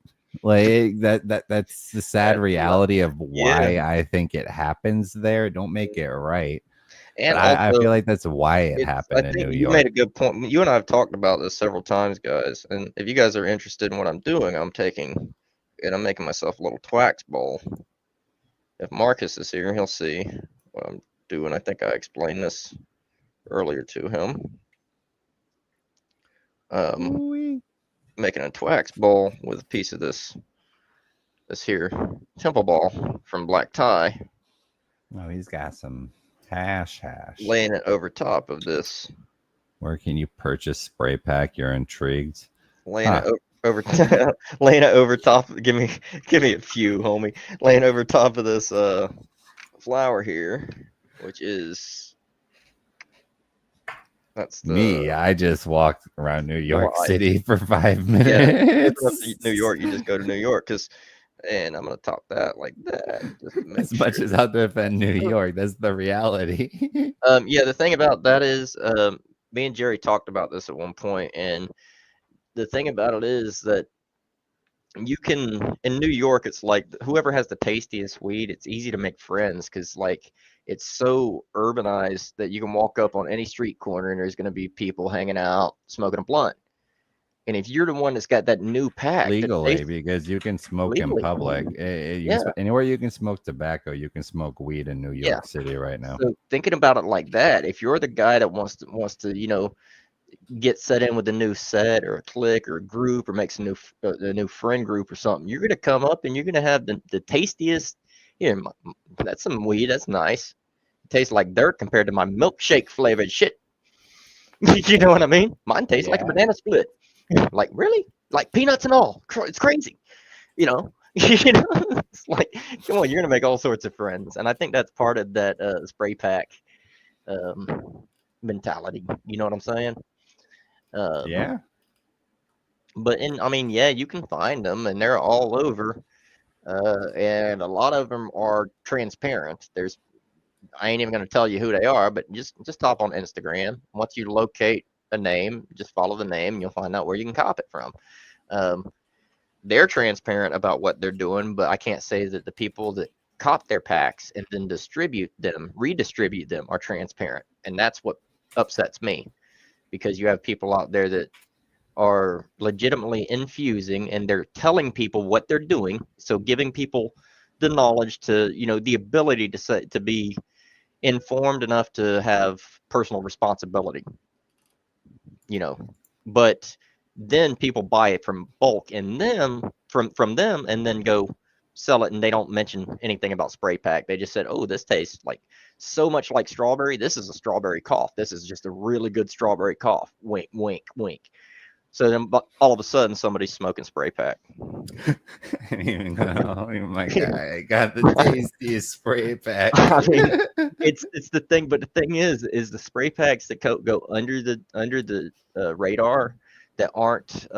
Like that's the sad reality of why I think it happens there. Don't make it right. And I feel like that's why it happened I in think New you York. made a good point. You and I have talked about this several times, guys. And if you guys are interested in what I'm doing, I'm making myself a little twax bowl. If Marcus is here, he'll see what I'm doing. I think I explained this earlier to him. Making a twax bowl with a piece of this here temple ball from Black Tie. Oh, he's got some hash. Laying it over top of this. Where can you purchase spray pack? You're intrigued. Laying it over laying it over top. Give me a few, homie. Laying over top of this flower here, which is That's the Me, I just walked around New York I- City for 5 yeah. minutes. New York, you just go to New York because, and I'm gonna top that like that. Just to make As much sure. as I'll defend New York, that's the reality. Yeah, the thing about that is, me and Jerry talked about this at one point, and the thing about it is that you can in New York, it's like whoever has the tastiest weed, it's easy to make friends because like it's so urbanized that you can walk up on any street corner and there's going to be people hanging out smoking a blunt. And if you're the one that's got that new pack, that Legally, tastes because you can smoke in legally, public. yeah, Anywhere you can smoke tobacco, you can smoke weed in New yeah. York City right now. So thinking about it like that, if you're the guy that wants to get set in with a new set or a clique or a group or makes a new friend group or something, you're gonna come up and you're gonna have the tastiest. That's some weed. That's nice. It tastes like dirt compared to my milkshake flavored shit. You know what I mean? Mine tastes like a Yeah. banana split. Like really? Like peanuts and all. It's crazy. You know. It's like, come on, you're gonna make all sorts of friends, and I think that's part of that spray pack mentality. You know what I'm saying? Yeah. But I mean, yeah, you can find them, and they're all over. And a lot of them are transparent. I ain't even gonna tell you who they are, but just hop on Instagram. Once you locate a name, just follow the name, and you'll find out where you can cop it from. They're transparent about what they're doing, but I can't say that the people that cop their packs and then redistribute them are transparent, and that's what upsets me because you have people out there that are legitimately infusing and they're telling people what they're doing, so giving people the knowledge to the ability to be informed enough to have personal responsibility, but then people buy it from bulk and from them and then go sell it, and they don't mention anything about spray pack. They just said, oh, this tastes like so much like strawberry. This is a strawberry cough. This is just a really good strawberry cough. Wink, wink, wink. So then all of a sudden somebody's smoking spray pack. Even oh my God, I got the tastiest spray pack. I mean, it's the thing, but the thing is the spray packs that go under the radar that aren't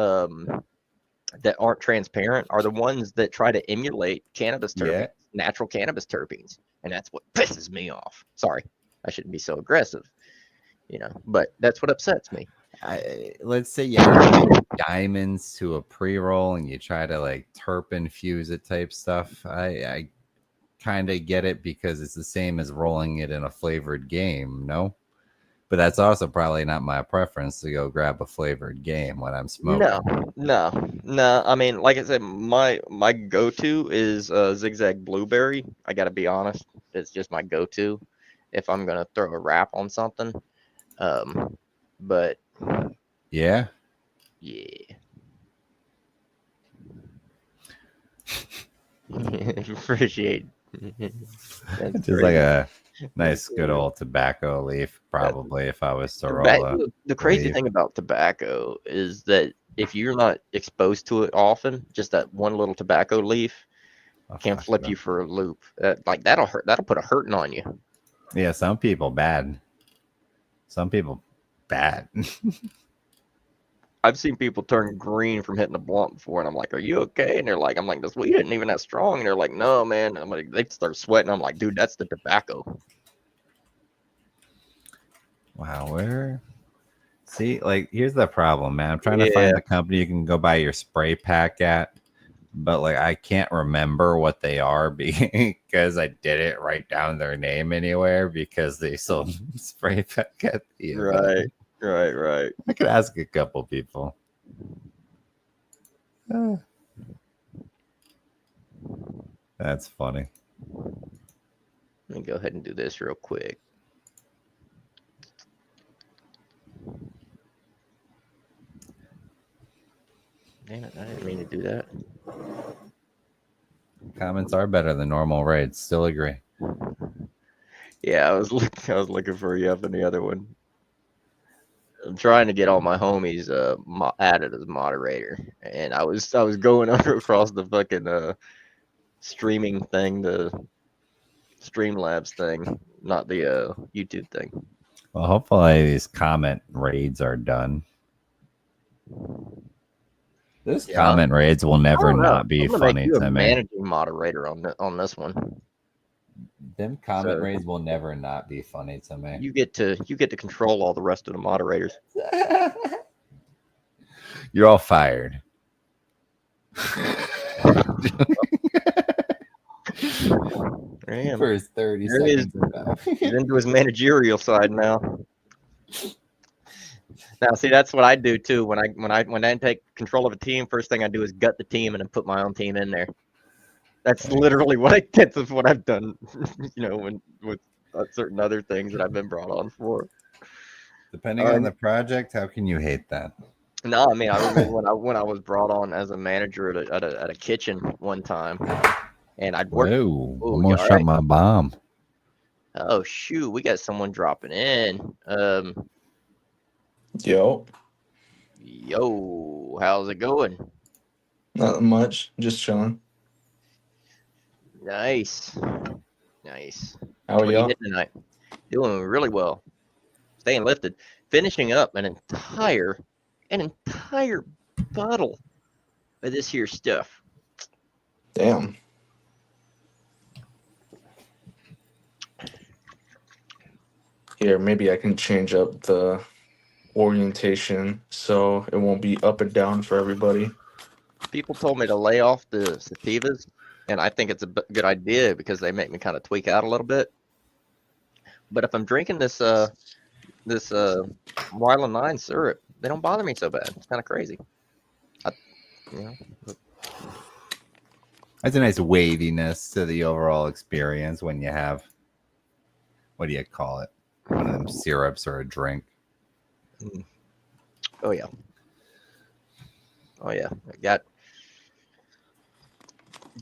transparent are the ones that try to emulate cannabis terpenes, natural cannabis terpenes, and that's what pisses me off. Sorry, I shouldn't be so aggressive, but that's what upsets me. Let's say you add diamonds to a pre-roll and you try to like terp infuse it type stuff. I kind of get it because it's the same as rolling it in a flavored game, no? But that's also probably not my preference to go grab a flavored game when I'm smoking. No. I mean, like I said, my go-to is Zigzag Blueberry. I got to be honest. It's just my go-to if I'm going to throw a wrap on something. But yeah. Appreciate that's Just great. like a nice good old tobacco leaf, probably, if I was to roll The crazy leaf. thing about tobacco is that if you're not exposed to it often, just that one little tobacco leaf can flip you for a loop. That'll hurt. That'll put a hurting on you. Yeah, some people bad. I've seen people turn green from hitting a blunt before, and I'm like, "Are you okay?" And they're like, "I'm like, this weed isn't even that strong." And they're like, "No, man." I'm like, they start sweating. I'm like, "Dude, that's the tobacco." Wow, see, like, here's the problem, man. I'm trying to find the company you can go buy your spray pack at, but like I can't remember what they are because I didn't write down their name anywhere because they sold spray pack at the event. Right. I could ask a couple people. That's funny. Let me go ahead and do this real quick. Damn it, I didn't mean to do that. Comments are better than normal rates. Still agree. Yeah, I was looking for you up in the other one. I'm trying to get all my homies added as moderator, and I was going across the fucking streaming thing, the Streamlabs thing, not the YouTube thing. Well, hopefully these comment raids are done. This Yeah. comment raids will I never don't know. not be I'm gonna make funny you a to me. managing moderator on this one. Them comment So- raids will never not be funny to me. You get to control all the rest of the moderators. You're all fired. Damn. First 30 There he is. seconds of that. He's into his managerial side now. Now, see, that's what I do too. When I take control of a team, first thing I do is gut the team and then put my own team in there. That's literally what I've done. With certain other things that I've been brought on for. Depending on the project, how can you hate that? No, I mean I remember when I was brought on as a manager at a kitchen one time, and I'd worked. Whoa, Ooh, almost you shot alright? my bomb. Oh shoot, we got someone dropping in. Yo, Yo, how's it going? not much. Just chilling. Nice. How are What are you y'all? hitting tonight? Doing really well. Staying lifted. Finishing up an entire bottle of this here stuff. Damn. Here, maybe I can change up the orientation so it won't be up and down for everybody. People told me to lay off the sativas, and I think it's a good idea because they make me kind of tweak out a little bit. But if I'm drinking this Wyland 9 syrup, they don't bother me so bad. It's kind of crazy. That's a nice waviness to the overall experience when you have, what do you call it? One of them syrups or a drink. Oh yeah. I got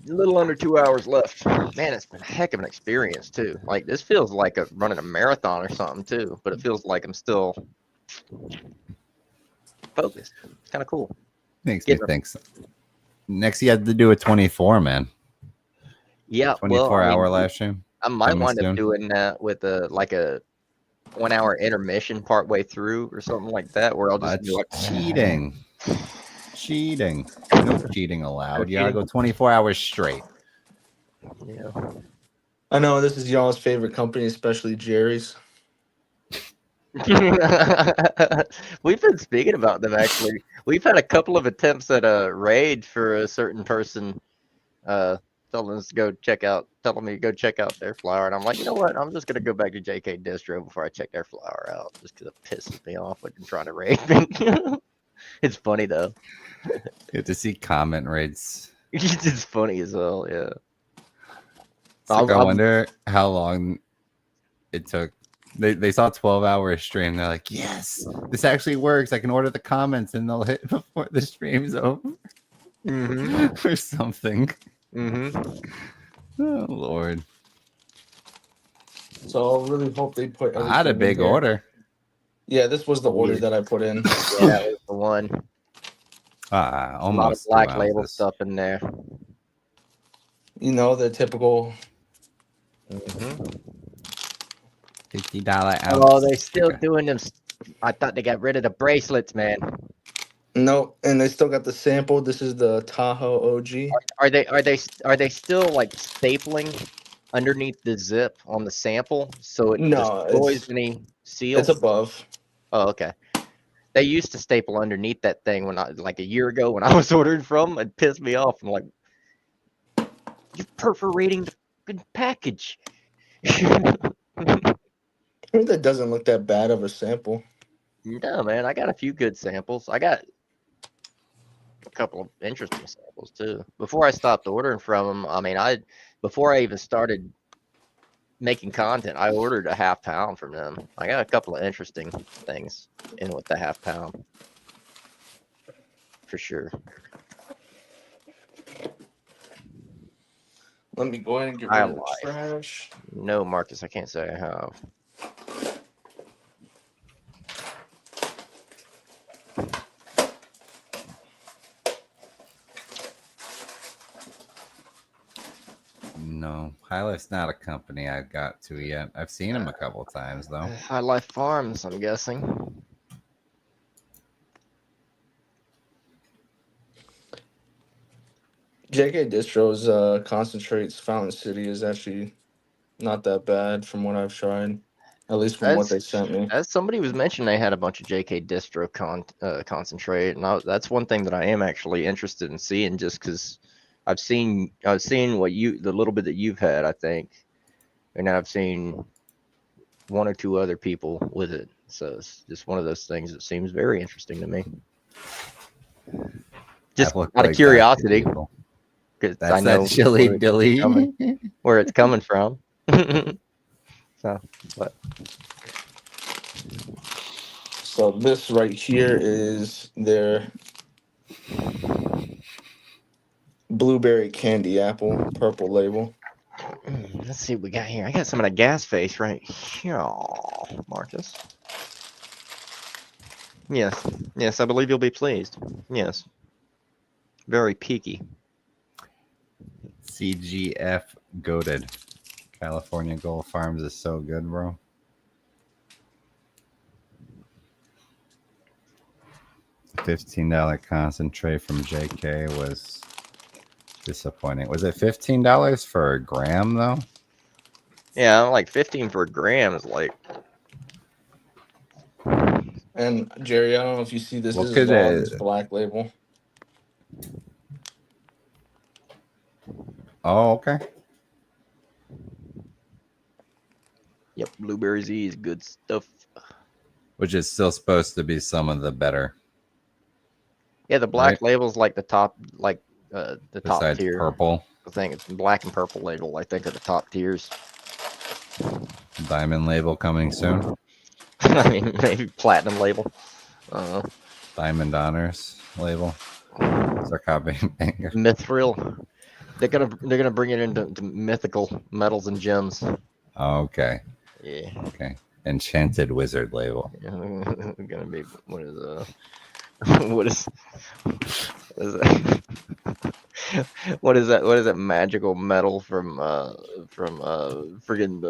a little under 2 hours left. Man, it's been a heck of an experience too. Like this feels like running a marathon or something too, but it feels like I'm still focused. It's kind of cool. Makes me think so. Next, you had to do a 24, man. Yeah, 24-hour live stream. I might coming wind up soon. doing that with a 1 hour intermission part way through or something like that, where I'll just That's do like cheating. Cheating. No cheating allowed. No You gotta go 24 hours straight. Yeah. I know this is y'all's favorite company, especially Jerry's. We've been speaking about them actually. We've had a couple of attempts at a raid for a certain person, telling me to go check out their flower, and I'm like, you know what? I'm just gonna go back to JK Distro before I check their flower out, just because it pisses me off when you're trying to raid me. It's funny though. Get to see comment rates. It's funny as hell. Yeah. It's like, I wonder how long it took. They saw 12-hour stream. They're like, yes, this actually works. I can order the comments and they'll hit before the stream's over. Or something. Oh, Lord. So I really hope they put. I had a everything in big here. order. Yeah, this was the order that I put in. Yeah, that was the one. Almost A lot of black 2 label ounces. stuff in there. You know, the typical. $50 ounce. Oh, they're still doing them. I thought they got rid of the bracelets, man. No, and they still got the sample. This is the Tahoe OG. Are they still like stapling underneath the zip on the sample so it No, destroys any seal? It's above. Oh, okay. They used to staple underneath that thing when a year ago when I was ordering from. It pissed me off. I'm like, you're perforating the fucking package. That doesn't look that bad of a sample. No, man, I got a few good samples. I got a couple of interesting samples too. Before I stopped ordering from them, I mean, before I even started making content, I ordered a half pound from them. I got a couple of interesting things in with the half pound, for sure. Let me go ahead and get rid of the trash. No, Marcus, I can't say I have. No. High Life's not a company I've got to yet. I've seen them a couple of times though. High Life Farms, I'm guessing. JK Distro's concentrates Fountain City is actually not that bad from what I've tried, at least from what they sent me. As somebody was mentioning, they had a bunch of JK Distro concentrate, and that's one thing that I am actually interested in seeing, just because I've seen what the little bit that you've had, I think, and I've seen one or two other people with it. So it's just one of those things that seems very interesting to me. Just out of curiosity, because I know that chili dilly where it's coming from. So, but. So this right here is their blueberry candy apple purple label. Let's see what we got here. I got some of that gas face right here, Marcus. Yes, I believe you'll be pleased. Yes. Very peaky. CGF goated. California Gold Farms is so good, bro. $15 concentrate from JK was disappointing. Was it $15 for a gram though? Yeah, like 15 for a gram is like. And Jerry, I don't know if you see this. What This is all this black label. Oh, okay. Yep, Blueberry Z is good stuff. Which is still supposed to be some of the better. Yeah, the black label's like the top, like the Besides top tier. Purple. I think it's black and purple label. I think are the top tiers. Diamond label coming soon. I mean, maybe platinum label. Diamond Honors label. Zirconium Banger. Mithril. They're gonna bring it into mythical metals and gems. Okay. Yeah. Okay. Enchanted Wizard label. Yeah, gonna be what is that? What is that magical metal from friggin'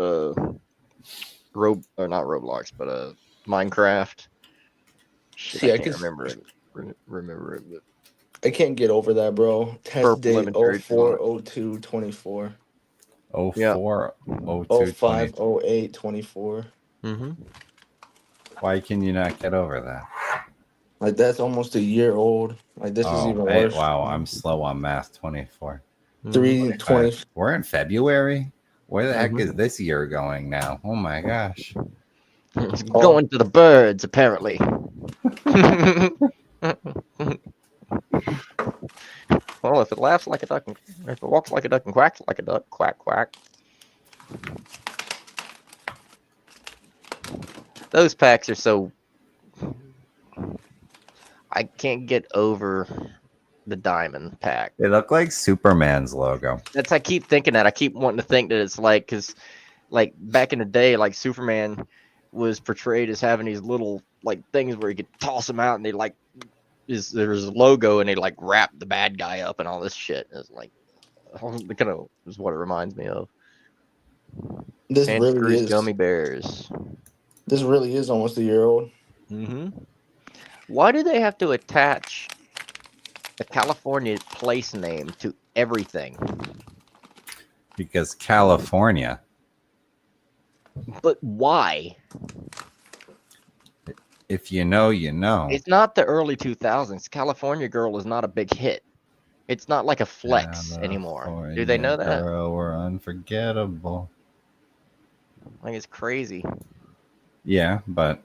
not Roblox, but Minecraft. Shit, See, I can't remember it. But I can't get over that, bro. Test date lemon tree. 04/02/24. 04, 02, 05, 08, 24. Mm-hmm. Why can you not get over that? Like, that's almost a year old. Like, this is even worse. Wow, I'm slow on math. 24. 3/20. We're in February? Where the heck is this year going now? Oh my gosh. It's going to the birds, apparently. Well, if it laughs like a duck, if it walks like a duck and quacks like a duck, quack, quack. Those packs are so... I can't get over the diamond pack. They look like Superman's logo. I keep thinking that. I keep wanting to think that it's like, because like back in the day, like Superman was portrayed as having these little like things where you could toss them out and they like, there's a logo and they like wrap the bad guy up and all this shit. It's like, kind of is what it reminds me of. This Santa really Cruz is. Gummy Bears. This really is almost a year old. Mm-hmm. Why do they have to attach the California place name to everything? Because California. But why? If you know, you know. It's not the early 2000s. California Girl is not a big hit. It's not like a flex anymore. Do they know that? Girl, we're unforgettable. Like, it's crazy. Yeah, but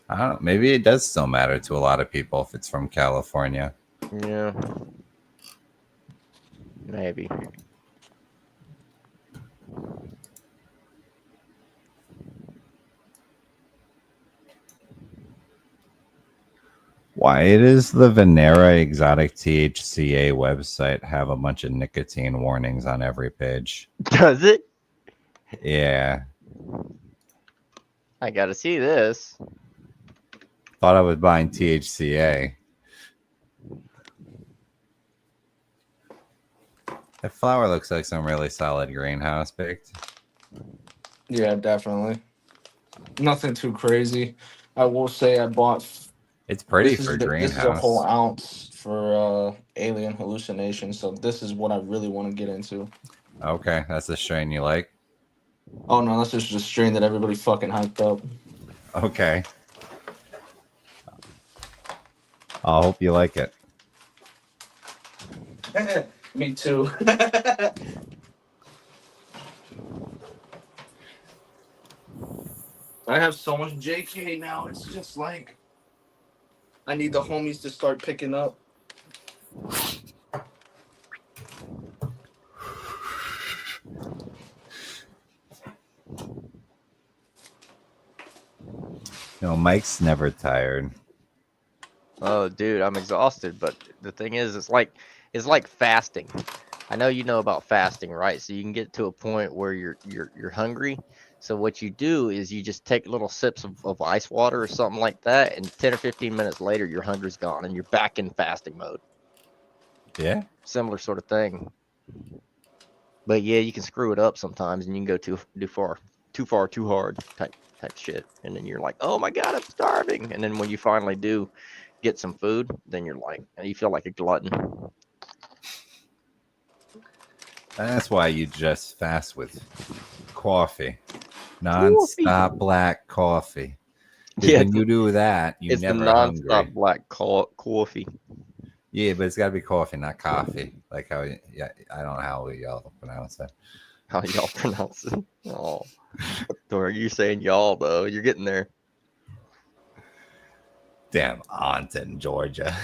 I don't know. Maybe it does still matter to a lot of people if it's from California. Yeah. Maybe. Why does the Venera Exotic THCA website have a bunch of nicotine warnings on every page? Does it? Yeah. I gotta see this. Thought I was buying THCA. That flower looks like some really solid greenhouse baked. Yeah, definitely. Nothing too crazy. I will say I bought. It's pretty This for is this is a whole greenhouse. ounce for alien hallucination. So this is what I really want to get into. Okay, that's the strain you like. Oh no, that's just a strain that everybody fucking hyped up. Okay. I hope you like it. Me too. I have so much JK now. It's just like I need the homies to start picking up. No, Mike's never tired. Oh, dude, I'm exhausted. But the thing is, it's like fasting. I know you know about fasting, right? So you can get to a point where you're hungry. So what you do is you just take little sips of ice water or something like that, and 10 or 15 minutes later, your hunger's gone and you're back in fasting mode. Yeah. Similar sort of thing. But yeah, you can screw it up sometimes, and you can go too far, too hard type shit, and then you're like, oh my god, I'm starving. And then when you finally do get some food, then you're like, you feel like a glutton. That's why you just fast with coffee. Non-stop black coffee. Because Yeah, when you do that, you it's the never non-stop hungry. black coffee. Yeah, but it's got to be coffee, not coffee. Like how, yeah, I don't know how y'all pronounce it. How y'all pronounce it? Oh, are you saying y'all though? You're getting there. Damn aunt in Georgia.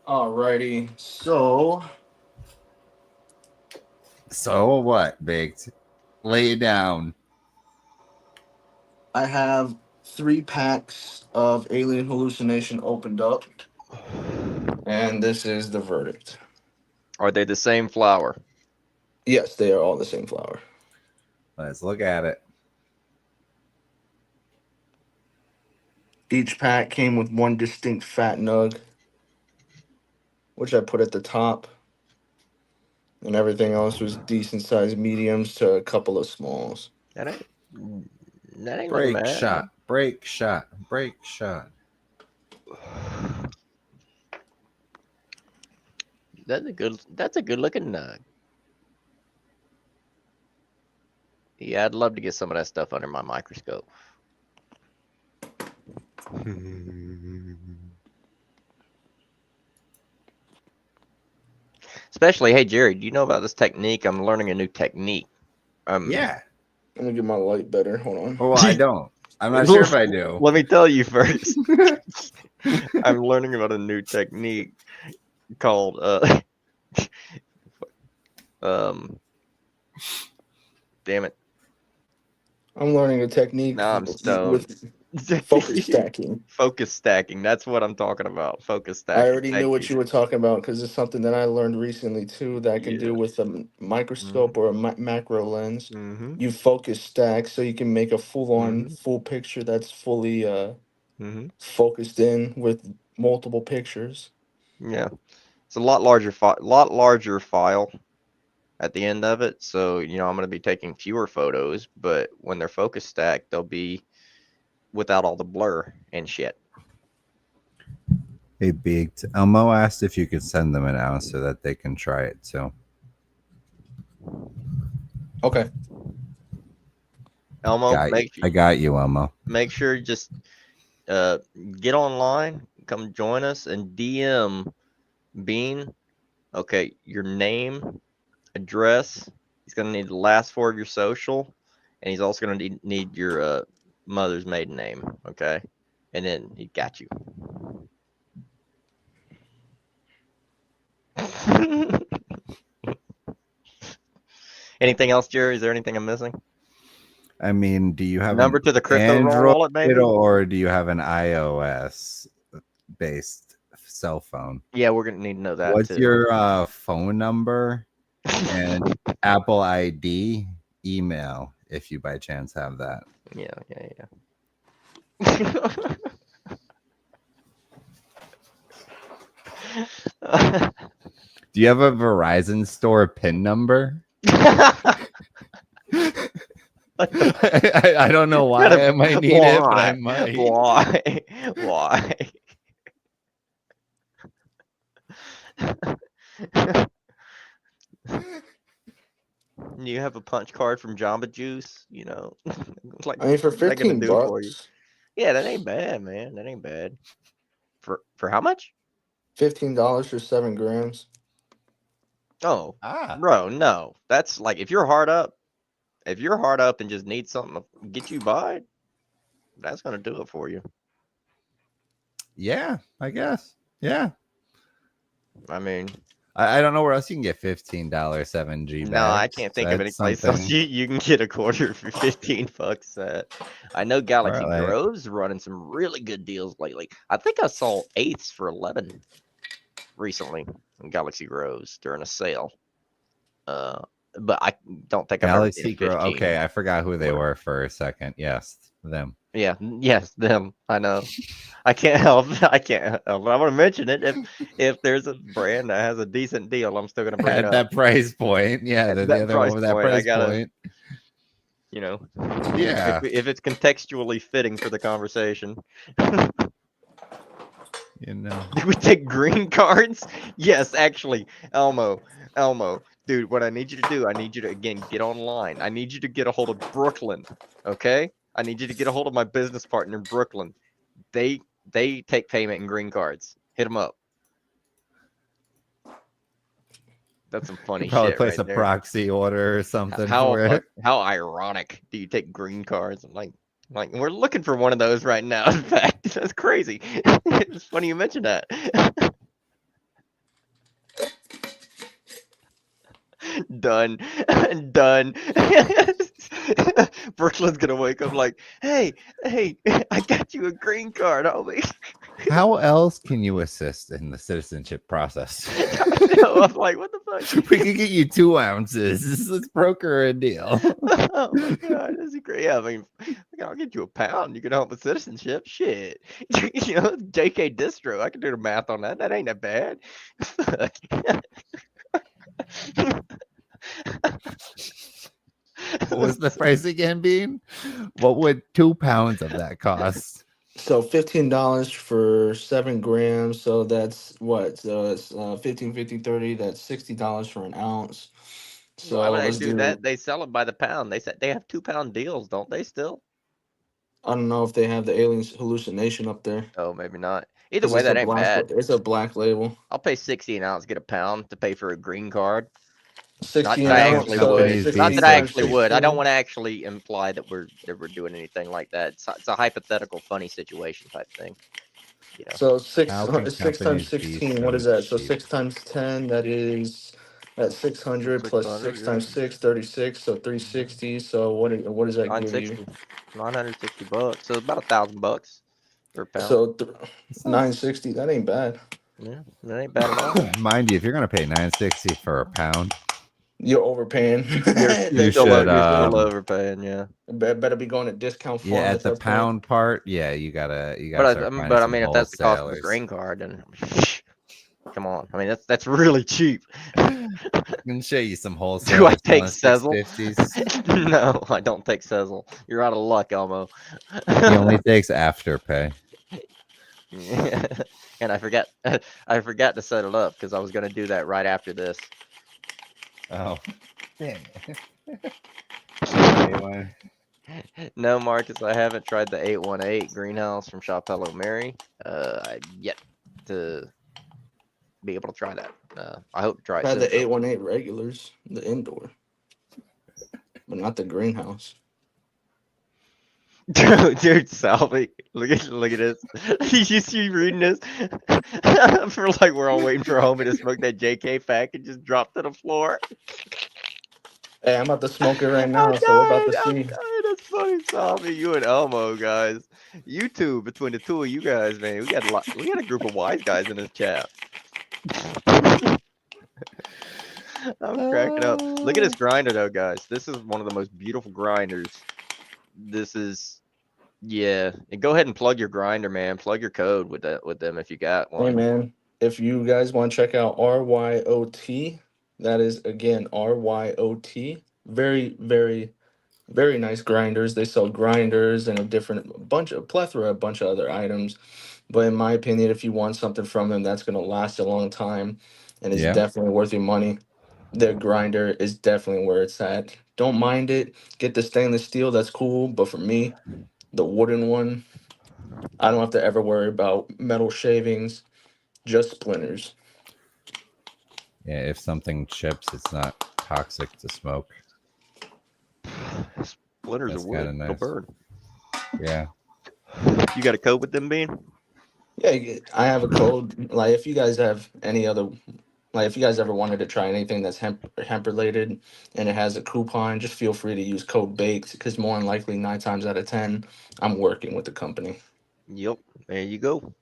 Alrighty, so So what, Baked? Lay it down. I have 3 packs of alien hallucination opened up, and this is the verdict. Are they the same flower? Yes, they are all the same flower. Let's look at it. Each pack came with one distinct fat nug, which I put at the top, and everything else was decent sized mediums to a couple of smalls. That ain't looking Break bad. shot. Break shot. Break shot. That's a good looking nug. Yeah, I'd love to get some of that stuff under my microscope. Especially, hey Jerry, do you know about this technique? I'm learning a new technique. Yeah. Let me get my light better. Hold on. Well, I don't. I'm not sure if I do. Let me tell you first. I'm learning about a new technique called damn it. I'm learning a technique Now I'm stoned. with focus stacking. Focus stacking. That's what I'm talking about. Focus I stacking. already knew what you were talking about because it's something that I learned recently too that I can do with a microscope or a macro lens. Mm-hmm. You focus stack so you can make a Mm-hmm. full picture that's fully Mm-hmm. focused in with multiple pictures. Yeah, it's a lot larger file at the end of it. So I'm going to be taking fewer photos, but when they're focus stacked, they'll be without all the blur and shit. Hey, Baked. Elmo asked if you could send them an ounce so that they can try it too. Okay. Elmo, I got you, Elmo. Make sure you just get online, come join us, and DM Bean. Okay, your name, address. He's gonna need the last 4 of your social, and he's also gonna need your mother's maiden name. Okay, and then he got you. Anything else, Jerry? Is there anything I'm missing? I mean, do you have Number an to the crypto Android wallet, maybe? or do you have an iOS based cell phone? Yeah, we're gonna need to know that What's too. your phone number and Apple ID, email, if you by chance have that? Yeah. Do you have a Verizon store PIN number? I don't know why I might need it, but I might. Why? You have a punch card from Jamba Juice, you know. Like, I mean, for what's that gonna 15 do for you? bucks, Yeah, that ain't bad, man. That ain't bad. For how much? $15 for 7 grams. Oh, Ah, bro, no. That's like if you're hard up and just need something to get you by, that's gonna do it for you. yeah, I guess. Yeah. I mean, I don't know where else you can get $15 7G bags. no, I can't think of any That's place else something. you can get a quarter for 15 bucks at. I know Galaxy Alright. Grove's running some really good deals lately. I think I saw eighths for 11 recently in Galaxy Grove's during a sale. But I don't think I've ever Galaxy seen Grow. 15. Okay, I forgot who they Whatever. were for a second. Yes, them. Yeah, yes, them. I know. I can't help. I can't help. I want to mention it. If there's a brand that has a decent deal, I'm still gonna bring it At up. that price point, yeah, At the that other one with that point, I price gotta, point. you know, Yeah. if it's contextually fitting for the conversation. You know. Do we take green cards? Yes, actually, Elmo, dude, what I need you to do, I need you to again get online. I need you to get a hold of Brooklyn, okay? I need you to get a hold of my business partner in Brooklyn. They take payment in green cards. Hit them up. That's some funny Probably shit place right a there. proxy order or something How for it. how ironic do you take green cards? I'm like we're looking for one of those right now. In fact, that's crazy. It's funny you mentioned that. Done. Done. Brooklyn's gonna wake up like, hey, I got you a green card, homie. How else can you assist in the citizenship process? No, I'm like, what the fuck? We could get you 2 ounces. Let's broker a deal. Oh my god, this is great. Yeah, I mean, I'll get you a pound. You can help with citizenship. Shit. You know, JK Distro. I can do the math on that. That ain't that bad. What was the price again, Bean? What would 2 pounds of that cost? So $15 for 7 grams. So that's what? So it's 15, 50, 30. That's $60 for an ounce. So Why would I let's do do. that? They sell it by the pound. They said they have 2 pound deals, don't they still? I don't know if they have the alien hallucination up there. Oh, maybe not. Either Because way, it's a that ain't black. bad. It's a black label. I'll pay 60 an ounce, get a pound to pay for a green card. 60 Not an that I That's what ounce. actually So would. companies be Not 60 that I so times actually would. I don't 16. want to actually imply that we're doing anything like that. It's a hypothetical, funny situation type thing. You know. So How can 6 times companies be 16. What so is that? So cheap? 6 times 10. That's 600 plus 600, 6 yeah. times 6, 36. So 360. So what does that give you? 960. $960. So about $1,000 per pound. So It's not- 960. That ain't bad. Yeah, that ain't bad at all. Mind you, if you're gonna pay $9.60 for a pound, You're overpaying. You should, You're still overpaying, yeah. Better be going to discount yeah, at pharmacy. the pound part, yeah, you gotta But start finding but I some mean, if that's the cost of a wholesalers. green card, then come on. I mean, that's really cheap. I can show you some Do I wholesalers take selling Sezzle? 650s. No, I don't take Sezzle. You're out of luck, Elmo. He only takes Afterpay. And I forgot to set it up because I was gonna do that right after this. Oh, dang it. Anyway, No, Marcus, I haven't tried the 818 greenhouse from Shop Hello Mary. I've yet to be able to try that. I hope to try it I had soon. the 818 regulars, the indoor, but not the greenhouse. Dude, Salvi, look at this. You see reading this? For like we're all waiting for homie to smoke that JK pack and just drop to the floor. Hey, I'm about to smoke it right now, so we're about to I'm see. dying. That's funny, Salvi. You and Elmo, guys. You two, between the two of you guys, man, we got a lot. We got a group of wise guys in this chat. I'm cracking up. Look at this grinder, though, guys. This is one of the most beautiful grinders. This is, yeah. And go ahead and plug your grinder, man. Plug your code with them if you got Hey, one. man, if you guys want to check out RYOT, that is again RYOT. Very, very, very nice grinders. They sell grinders and a plethora, a bunch of other items. But in my opinion, if you want something from them that's going to last a long time and is Yeah. definitely worth your money, their grinder is definitely where it's at. Don't mind it. Get the stainless steel, that's cool. But for me, the wooden one, I don't have to ever worry about metal shavings, just splinters. Yeah, if something chips, it's not toxic to smoke. Splinters That's of wood. kinda They'll nice. burn. Yeah. You got a code with them, Bean? Yeah, I have a code. Like if you guys have any other, like if you guys ever wanted to try anything that's hemp related and it has a coupon, just feel free to use code BAKED because more than likely 9 times out of 10, I'm working with the company. Yep. There you go.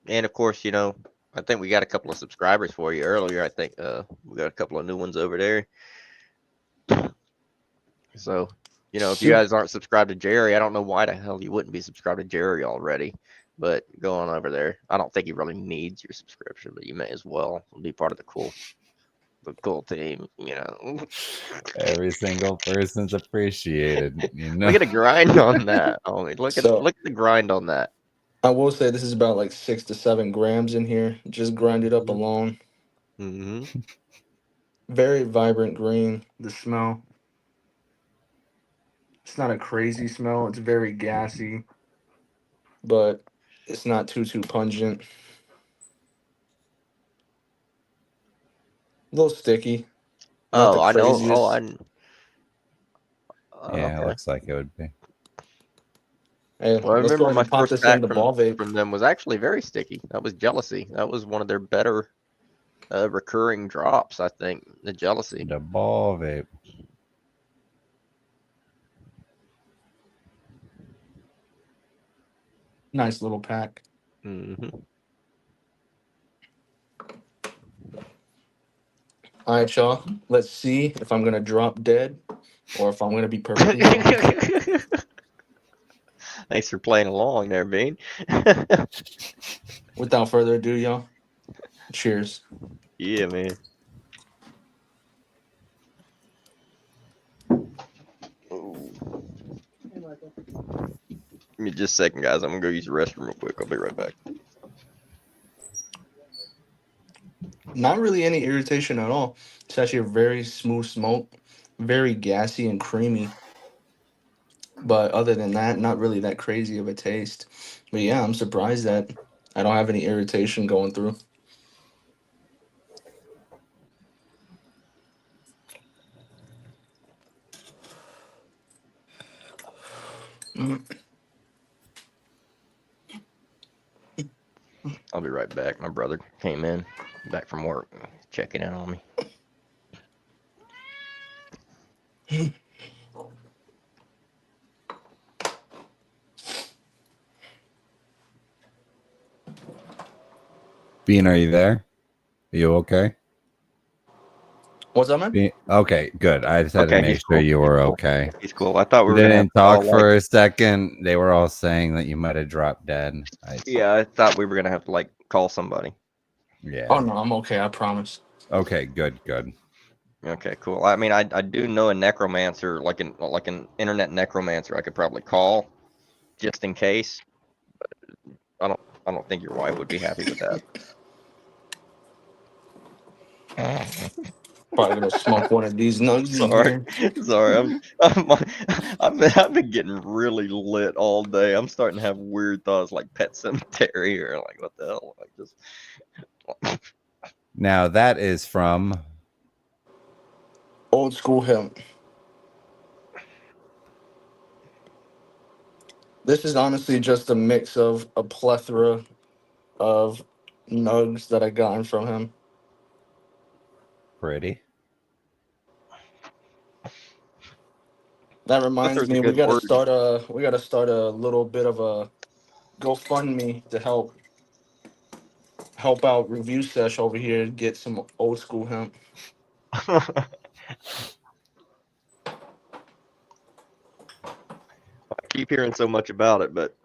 And of course, you know, I think we got a couple of subscribers for you earlier. I think we got a couple of new ones over there. So, you know, if you guys aren't subscribed to Jerry, I don't know why the hell you wouldn't be subscribed to Jerry already. But go on over there. I don't think he really needs your subscription, but you may as well be part of the cool team, you know. Every single person's appreciated, you know. Look at the grind on that. Oh, look at So the grind on that. I will say this is about like 6 to 7 grams in here, just grinded up alone. Mm-hmm. Very vibrant green. The smell. It's not a crazy smell. It's very gassy, but it's not too pungent. A little sticky. Not the Oh, I know. Oh, craziest. Yeah, it okay. looks like it would be. Hey, Well, I let's go remember ahead my and pop first this in pack the ball vape. from them was actually very sticky. That was Jealousy. That was one of their better recurring drops, I think. The Jealousy. The ball vape. Nice little pack. Mm-hmm. All right, y'all. Let's see if I'm gonna drop dead or if I'm gonna be perfectly fine. Thanks for playing along there, Bean. Without further ado, y'all. Cheers. Yeah, man. Ooh. Give me just a second, guys. I'm gonna go use the restroom real quick. I'll be right back. Not really any irritation at all. It's actually a very smooth smoke, very gassy and creamy. But other than that, not really that crazy of a taste. But yeah, I'm surprised that I don't have any irritation going through. I'll be right back. My brother came in back from work, checking in on me. Bean, are you there? Are you okay? What's up, man? Bean? Okay, good. I just had to Okay, make he's sure cool. you He's were cool. okay. He's cool. I thought we were They gonna have didn't to all, talk for a second. They were all saying that you might have dropped dead. Yeah, I thought we were gonna have to like call somebody. Yeah. Oh no, I'm okay. I promise. Okay, good. Okay, cool. I mean, I do know a necromancer, like an internet necromancer. I could probably call just in case. But I don't think your wife would be happy with that. Probably gonna smoke one of these nugs in Sorry, here. sorry. I've been getting really lit all day. I'm starting to have weird thoughts like Pet Cemetery or like what the hell, like just. Now that is from Old school hemp. This is honestly just a mix of a plethora of nugs that I gotten from him. Pretty. That reminds There's a me, we good gotta word. start a little bit of a GoFundMe to help out Review Sesh over here get some old school hemp. I keep hearing so much about it, but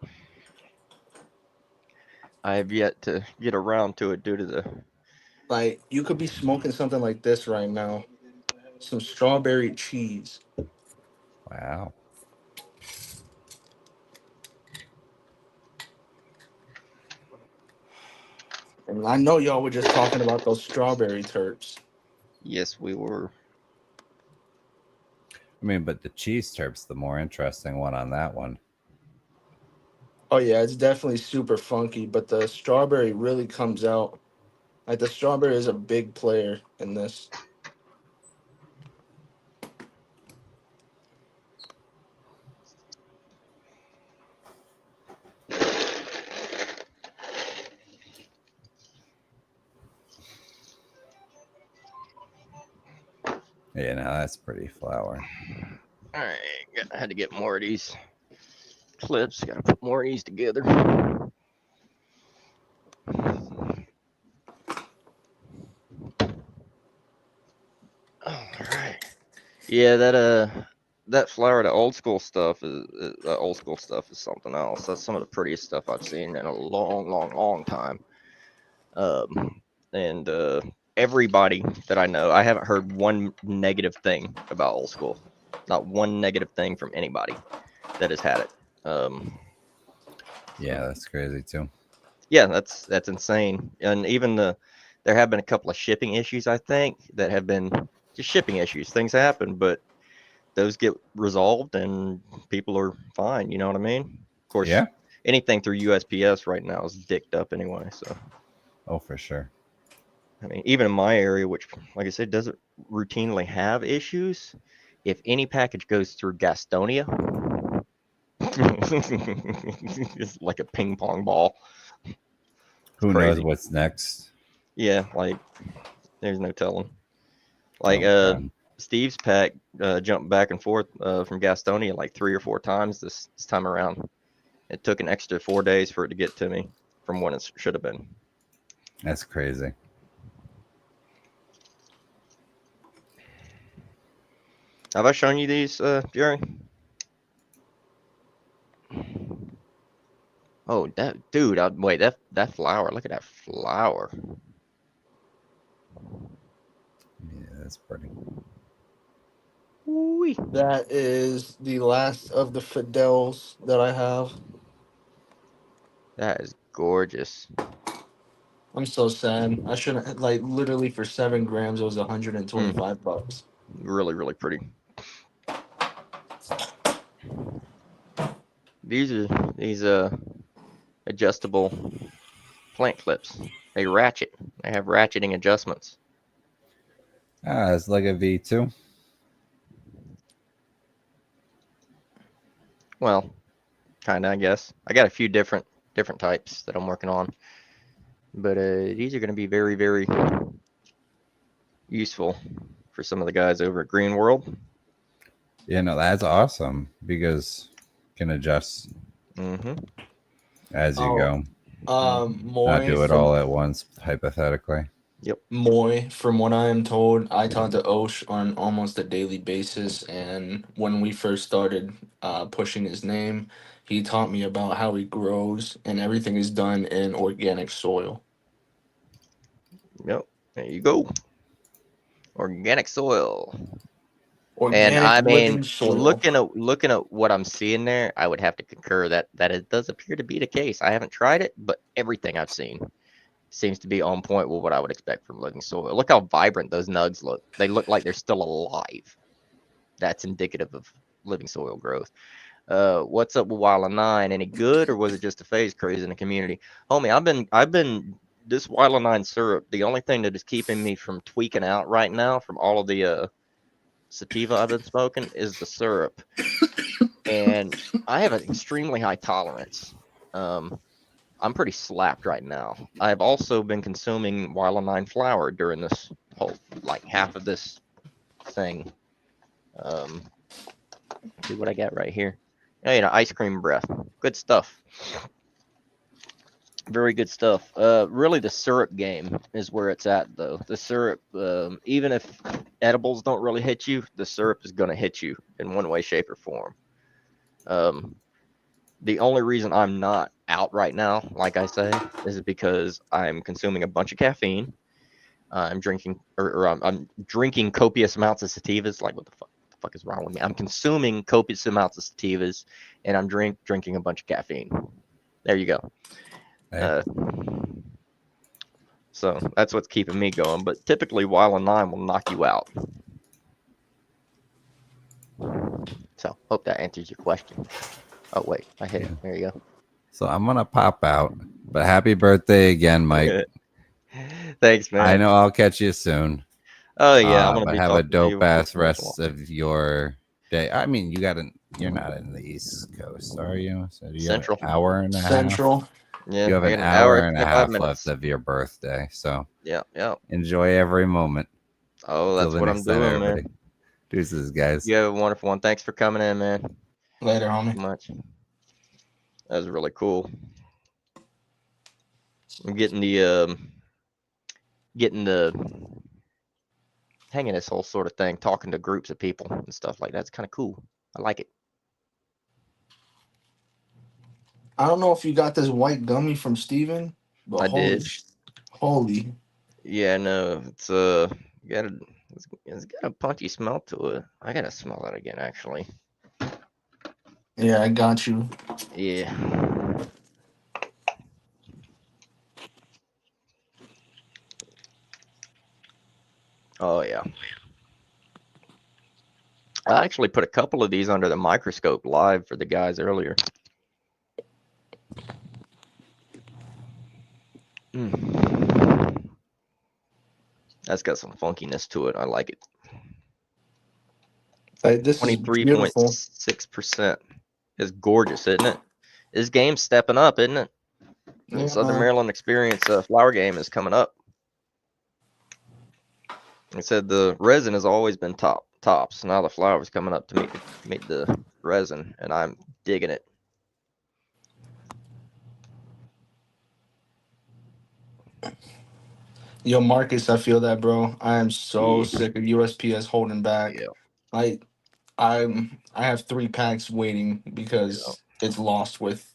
I have yet to get around to it due to the. Like you could be smoking something like this right now, some strawberry cheese. Wow. And I know y'all were just talking about those strawberry terps. Yes, we were. I mean, but the cheese terp's the more interesting one on that one. Oh yeah, it's definitely super funky, but the strawberry really comes out. Like the strawberry is a big player in this. Yeah, no, that's pretty flower. All right, I had to get more of these clips. Got to put more of these together. All right. Yeah, that flower, the old school stuff is something else. That's some of the prettiest stuff I've seen in a long time. And everybody that I know, I haven't heard one negative thing about old school. Not one negative thing from anybody that has had it. Yeah, that's crazy too. Yeah, that's insane. And even there have been a couple of shipping issues, I think, that have been just shipping issues. Things happen, but those get resolved and people are fine. You know what I mean? Of course, Yeah. anything through USPS right now is dicked up anyway. So, Oh, for sure. I mean, even in my area, which, like I said, doesn't routinely have issues, if any package goes through Gastonia, it's like a ping pong ball. Who Crazy. knows what's next? Yeah, like there's no telling. Like Oh, God. Steve's pack jumped back and forth from Gastonia like 3 or 4 times this time around. It took an extra 4 days for it to get to me from when it should have been. That's crazy. Have I shown you these, Jerry? Oh, that dude! Wait, that flower. Look at that flower. Yeah, that's pretty. Ooh-wee. That is the last of the Fidels that I have. That is gorgeous. I'm so sad. I shouldn't like literally for 7 grams it was $125. Really pretty. These adjustable plant clips. They ratchet. They have ratcheting adjustments. Ah, it's like a V2. Well, kinda, I guess. I got a few different types that I'm working on, but these are going to be very useful for some of the guys over at Green World. Yeah, no, that's awesome because you can adjust as you go. Not Moy do it all at once, hypothetically. Yep. Moy, from what I am told, I talk to Osh on almost a daily basis, and when we first started pushing his name, he taught me about how he grows, and everything is done in organic soil. Yep. There you go. Organic soil. Organic And I mean, living soil. looking at what I'm seeing there, I would have to concur that it does appear to be the case. I haven't tried it, but everything I've seen seems to be on point with what I would expect from living soil. Look how vibrant those nugs look. They look like they're still alive. That's indicative of living soil growth. What's up with Wila 9? Any good, or was it just a phase craze in the community? Homie, I've been this Wila 9 syrup. The only thing that is keeping me from tweaking out right now from all of the sativa I've been smoking is the syrup, and I have an extremely high tolerance. I'm pretty slapped right now. I've also been consuming Wila 9 flower during this whole, like, half of this thing. See what I got right here. Oh, ice cream breath. Good stuff. Very good stuff. Really, the syrup game is where it's at, though. The syrup, even if edibles don't really hit you, the syrup is going to hit you in one way, shape, or form. The only reason I'm not out right now, like I say, is because I'm consuming a bunch of caffeine. I'm drinking, or I'm drinking copious amounts of sativas. Like, what the fuck is wrong with me? I'm consuming copious amounts of sativas, and I'm drinking a bunch of caffeine. There you go. Hey. So that's what's keeping me going. But typically, while a 9 will knock you out. So hope that answers your question. Oh wait, I hit it. There you go. So I'm gonna pop out. But happy birthday again, Mike. Thanks, man. I know I'll catch you soon. Oh yeah, I'm gonna but be have a talking to you dope ass before rest of your day. I mean, you're not in the East Coast, are you? So you Central. have an hour and a half. Central. Yeah, You have I an got hour and a 25 half minutes. left of your birthday. So Yeah. enjoy every moment. Oh, Till that's the what next I'm time, doing, everybody. man. Deuces, guys. You have a wonderful one. Thanks for coming in, man. Later, homie. So much. That was really cool. I'm getting the hanging this whole sort of thing, talking to groups of people and stuff like that. It's kind of cool. I like it. I don't know if you got this white gummy from Steven, but I did. Holy. Yeah, no, it's it's got a punchy smell to it. I gotta smell that again, actually. Yeah, I got you. Yeah. Oh yeah. I actually put a couple of these under the microscope live for the guys earlier. That's got some funkiness to it. I like it. Like, this is beautiful. 23.6% is gorgeous, isn't it? This game's stepping up, isn't it? The Yeah, Southern man. Maryland Experience flower game is coming up. I said the resin has always been tops. Now the flower's coming up to meet the resin, and I'm digging it. Yo, Marcus, I feel that, bro. I am so Yeah. sick of USPS holding back. Yeah. Like, I have 3 packs waiting because it's lost with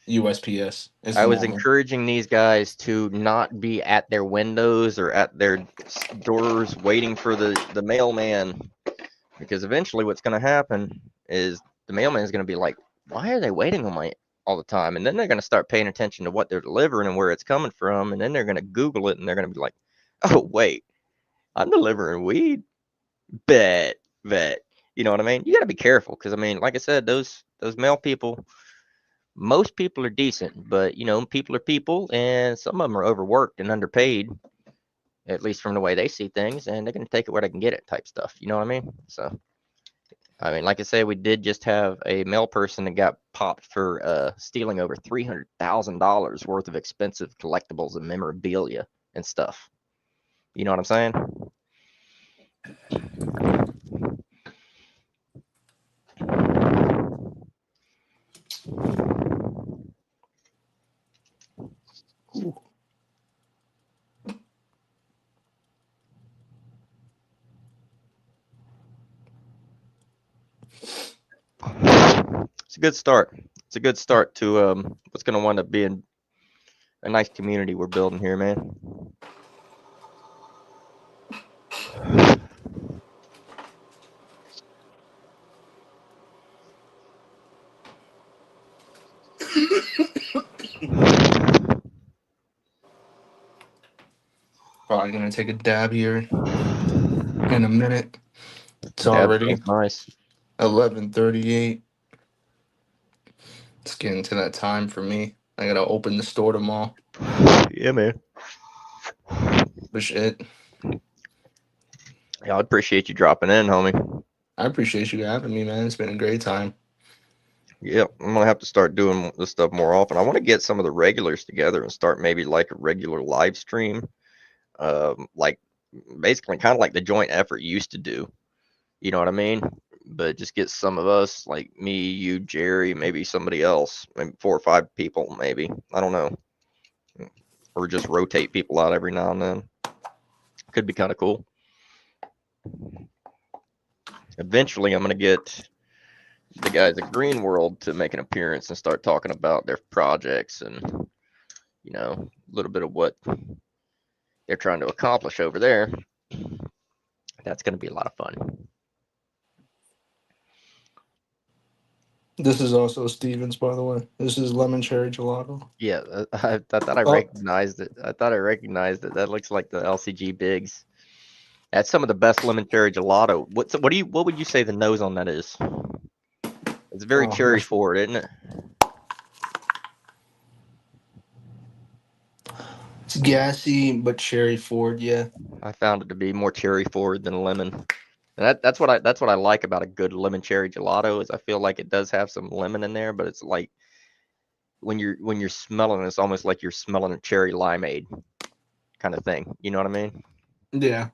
USPS. It's I was annoying. encouraging these guys to not be at their windows or at their doors waiting for the mailman, because eventually what's going to happen is the mailman is going to be like, why are they waiting on my all the time? And then they're going to start paying attention to what they're delivering and where it's coming from, and then they're going to Google it and they're going to be like, oh wait, I'm delivering weed. Bet. You know what I mean? You got to be careful, because I mean, like I said, those mail people, most people are decent, but you know, people are people, and some of them are overworked and underpaid, at least from the way they see things, and they're going to take it where they can get it type stuff. You know what I mean? So, I mean, like I say, we did just have a mail person that got popped for stealing over $300,000 worth of expensive collectibles and memorabilia and stuff. You know what I'm saying? It's a good start. It's a good start to what's going to wind up being a nice community we're building here, man. Probably gonna take a dab here in a minute. It's Dab already sounds nice. 11:38. It's getting to that time for me. I gotta open the store tomorrow. Yeah, man. But shit, Yeah, I appreciate you dropping in, homie. I appreciate you having me, man. It's been a great time. Yeah, I'm gonna have to start doing this stuff more often. I want to get some of the regulars together and start maybe like a regular live stream, like basically kind of like the joint effort used to do. You know what I mean? But just get some of us, like me, you, Jerry, maybe somebody else, maybe 4 or 5 people, maybe. I don't know. Or just rotate people out every now and then. Could be kind of cool. Eventually, I'm gonna get the guys at Green World to make an appearance and start talking about their projects and, you know, a little bit of what they're trying to accomplish over there. That's going to be a lot of fun. This is also Steven's, by the way. This is lemon cherry gelato. Yeah, I thought I recognized it. I thought I recognized it. That looks like the LCG Bigs. That's some of the best lemon cherry gelato. What would you say the nose on that is? It's very cherry forward, isn't it? It's gassy but cherry forward, yeah. I found it to be more cherry forward than lemon. And that's what I like about a good lemon cherry gelato is I feel like it does have some lemon in there, but it's like when you're smelling it, it's almost like you're smelling a cherry limeade kind of thing. You know what I mean? Yeah.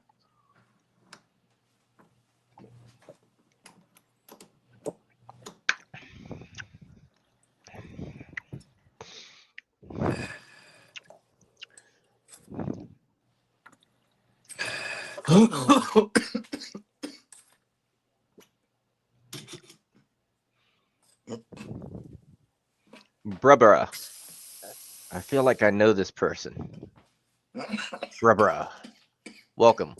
Bruh. I feel like I know this person. Bruh. Welcome.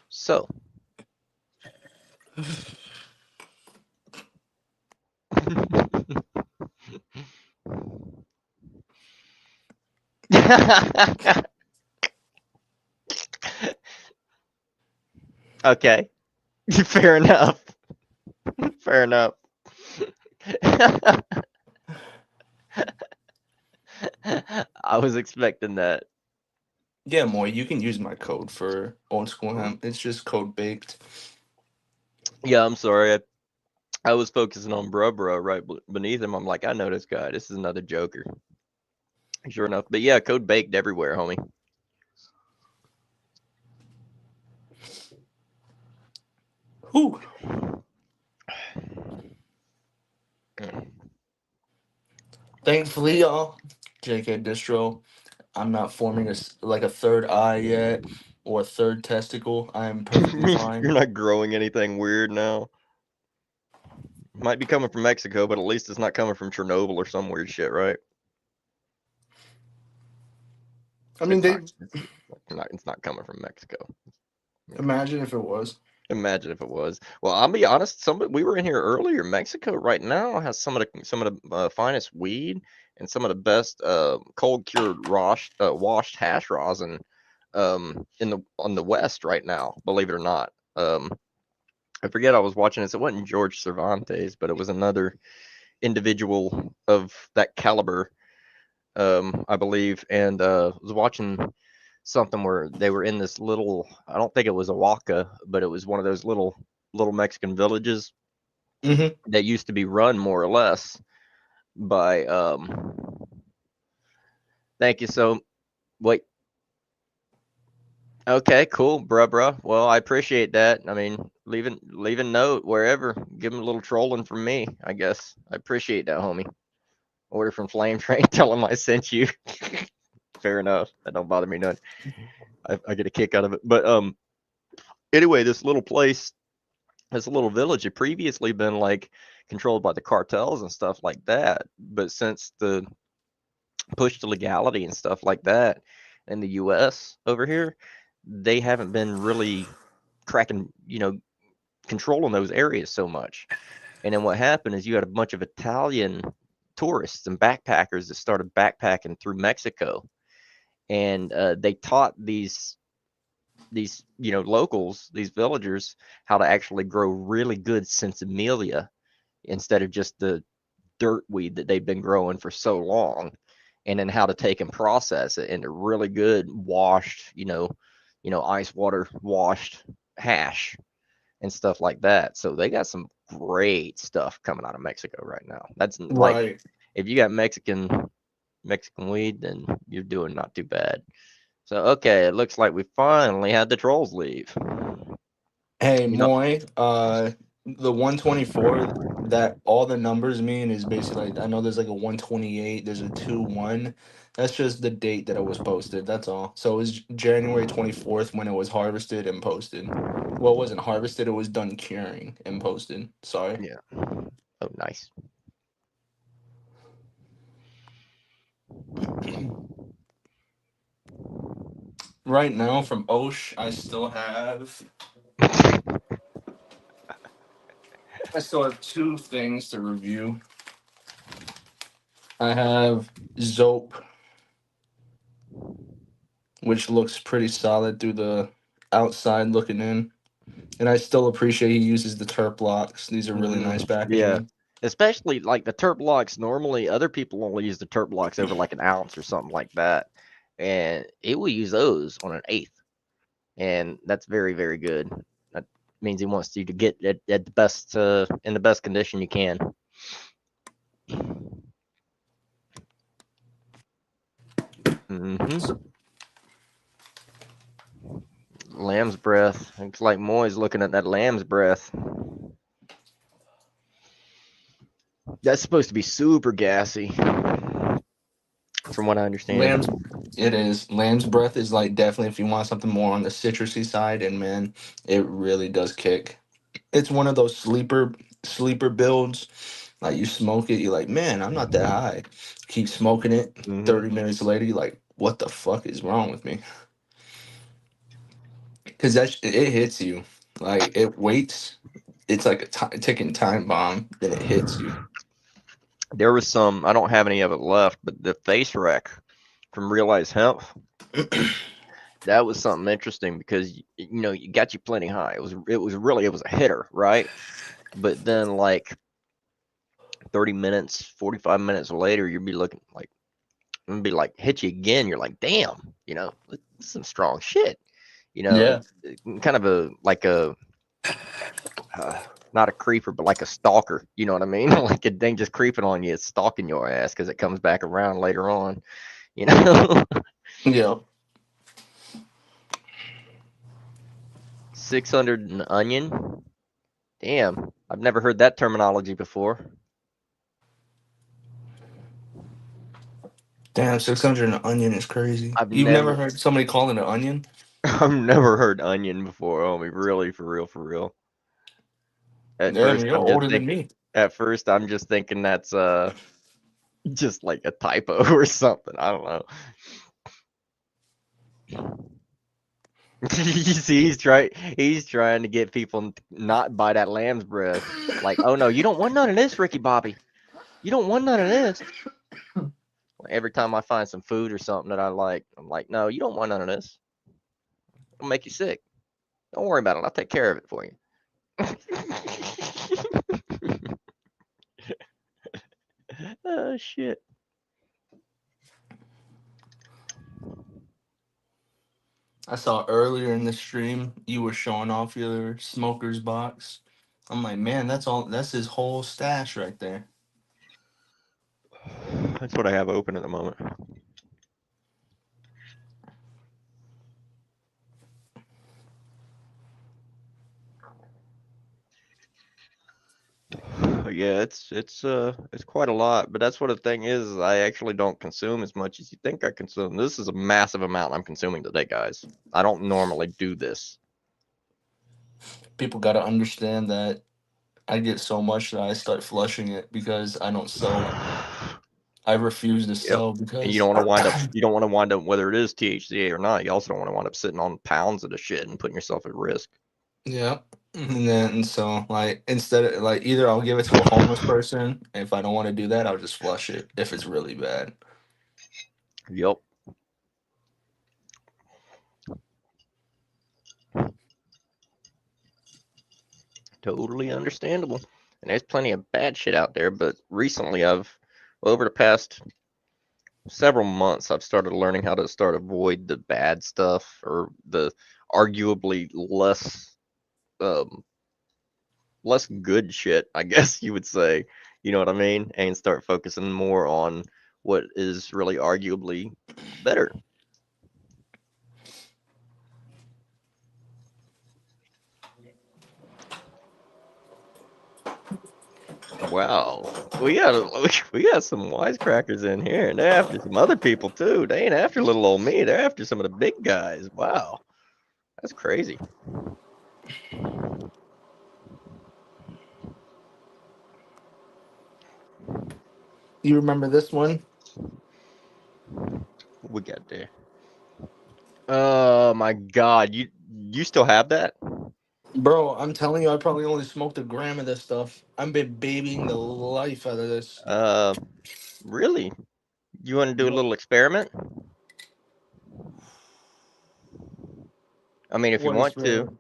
So. Okay. Fair enough. Fair enough. I was expecting that. Yeah, Moy, you can use my code for Old School Hemp. It's just code baked. Yeah, I'm sorry. I was focusing on Bruh right beneath him. I'm like, I know this guy. This is another Joker. Sure enough. But yeah, code baked everywhere, homie. Whew. Thankfully, y'all, JK Distro, I'm not forming a third eye yet or a third testicle. I am perfectly fine. You're not growing anything weird now. Might be coming from Mexico, but at least it's not coming from Chernobyl or some weird shit, right? I mean, it's not coming from Mexico. Imagine if it was. Imagine if it was. Well, I'll be honest. We were in here earlier. Mexico right now has some of the finest weed and some of the best cold cured washed hash rosin on the west right now. Believe it or not. I forget. I was watching this. It wasn't George Cervantes, but it was another individual of that caliber, I believe, and was watching something where they were in this little, I don't think it was a Waka, but it was one of those little Mexican villages that used to be run more or less by thank you. So wait. Okay, cool, bruh. Well, I appreciate that. I mean, leave a note wherever. Give him a little trolling from me, I guess. I appreciate that, homie. Order from Flame Train, tell him I sent you. Fair enough. That don't bother me none. I get a kick out of it. But anyway, this little place, this little village had previously been like controlled by the cartels and stuff like that. But since the push to legality and stuff like that in the US over here, they haven't been really cracking, controlling those areas so much. And then what happened is you had a bunch of Italian tourists and backpackers that started backpacking through Mexico. And they taught these locals, these villagers, how to actually grow really good Sinsemilla instead of just the dirt weed that they've been growing for so long, and then how to take and process it into really good washed, ice water washed hash and stuff like that. So they got some great stuff coming out of Mexico right now. That's Right. Like, if you got Mexican weed, then you're doing not too bad. So, okay, it looks like we finally had the trolls leave. Hey, Moy, The 124 that all the numbers mean is basically like I know there's like a 128, there's a 2-1. That's just the date that it was posted. That's all. So it was January 24th when it was harvested and posted. Well, it wasn't harvested, it was done curing and posted. Sorry. Yeah. Oh, nice. Right now from Osh, I still have two things to review. I have Zope, which looks pretty solid through the outside looking in. And I still appreciate he uses the terp locks. These are really nice Yeah. packaging. Especially like the terp blocks. Normally, other people only use the terp blocks over like an ounce or something like that, and it will use those on an eighth, and that's very, very good. That means he wants you to get at the best in the best condition you can. So, Lamb's breath. Looks like Moy's looking at that lamb's breath. That's supposed to be super gassy, from what I understand. Lamb's breath is like definitely if you want something more on the citrusy side, and man, it really does kick. It's one of those sleeper builds. Like you smoke it, you're like, man, I'm not that high. Keep smoking it. 30 minutes later, you're like, what the fuck is wrong with me? Because it hits you. Like it waits. It's like a ticking time bomb. Then it hits you. There was some. I don't have any of it left, but the face wreck from Realize Hemp. That was something interesting because you got you plenty high. It was a hitter, right? But then like 30 minutes, 45 minutes later, you'd be looking like and be like hit you again. You're like, damn, this is some strong shit. Yeah. Kind of not a creeper, but like a stalker. You know what I mean? Like a thing just creeping on you, it's stalking your ass because it comes back around later on. You know. Yeah. 600 an onion. Damn, I've never heard that terminology before. Damn, 600 an onion is crazy. I've You've never never, heard somebody call it an onion? I've never heard onion before. Oh, really, for real, for real. At Damn, first, you're I'm just older than thinking. me. At first, I'm just thinking that's just like a typo or something. I don't know. You see, he's trying to get people not buy that lamb's breath. Like, oh no, you don't want none of this, Ricky Bobby. You don't want none of this. Every time I find some food or something that I like, I'm like, no, you don't want none of this. It'll make you sick. Don't worry about it. I'll take care of it for you. Oh shit. I saw earlier in the stream you were showing off your smoker's box. I'm like, man, that's his whole stash right there. That's what I have open at the moment. Yeah, it's quite a lot, but that's what the thing is. I actually don't consume as much as you think I consume. This is a massive amount I'm consuming today, guys. I don't normally do this. People got to understand that I get so much that I start flushing it because I don't sell. I refuse to Yep. sell And you because don't want to wind up. You don't want to wind up whether it is THCA or not. You also don't want to wind up sitting on pounds of the shit and putting yourself at risk. yeah. And then so like instead of like either I'll give it to a homeless person. If I don't want to do that, I'll just flush it if it's really bad. Yep. Totally understandable. And there's plenty of bad shit out there, but recently over the past several months, I've started learning how to start avoid the bad stuff or the arguably um, less good shit, I guess you would say. You know what I mean? And start focusing more on what is really arguably better. Wow, we got some wisecrackers in here, and they're after some other people too. They ain't after little old me. They're after some of the big guys. Wow, that's crazy. You remember this one? What we got there? Oh my God, you still have that? Bro, I'm telling you, I probably only smoked a gram of this stuff. I've been babying the life out of this. Really? You want to do a Yep. little experiment? I mean, if you What want to. experiment?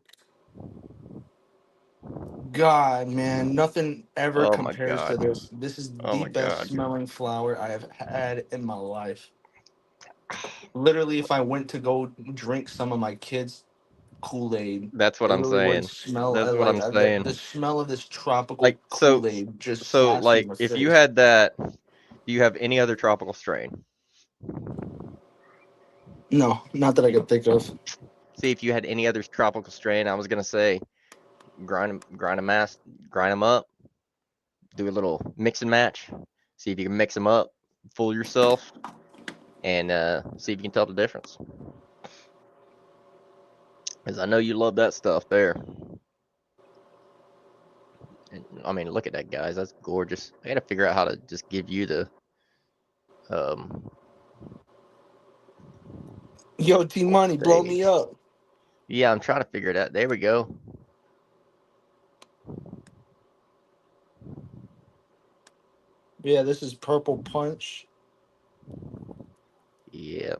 God, man, nothing ever Oh my compares to God. this. This is Oh the my best God. smelling flower I have had in my life. Literally, if I went to go drink some of my kids' Kool-Aid, That's what it I'm really wouldn't saying. smell That's what like I'm the saying. smell of this tropical Like, so, Kool-Aid just so slaps you in like, the if you face. had that, do you have any other tropical strain? No, not that I could think of. See, if you had any other tropical strain, I was gonna say, grind them up, do a little mix and match, see if you can mix them up, fool yourself, and see if you can tell the difference. Because I know you love that stuff there. And, I mean, look at that, guys. That's gorgeous. I gotta figure out how to just give you the um Yo, T Money, blow me stage. up. Yeah, I'm trying to figure it out. There we go. Yeah, this is Purple Punch. Yeah.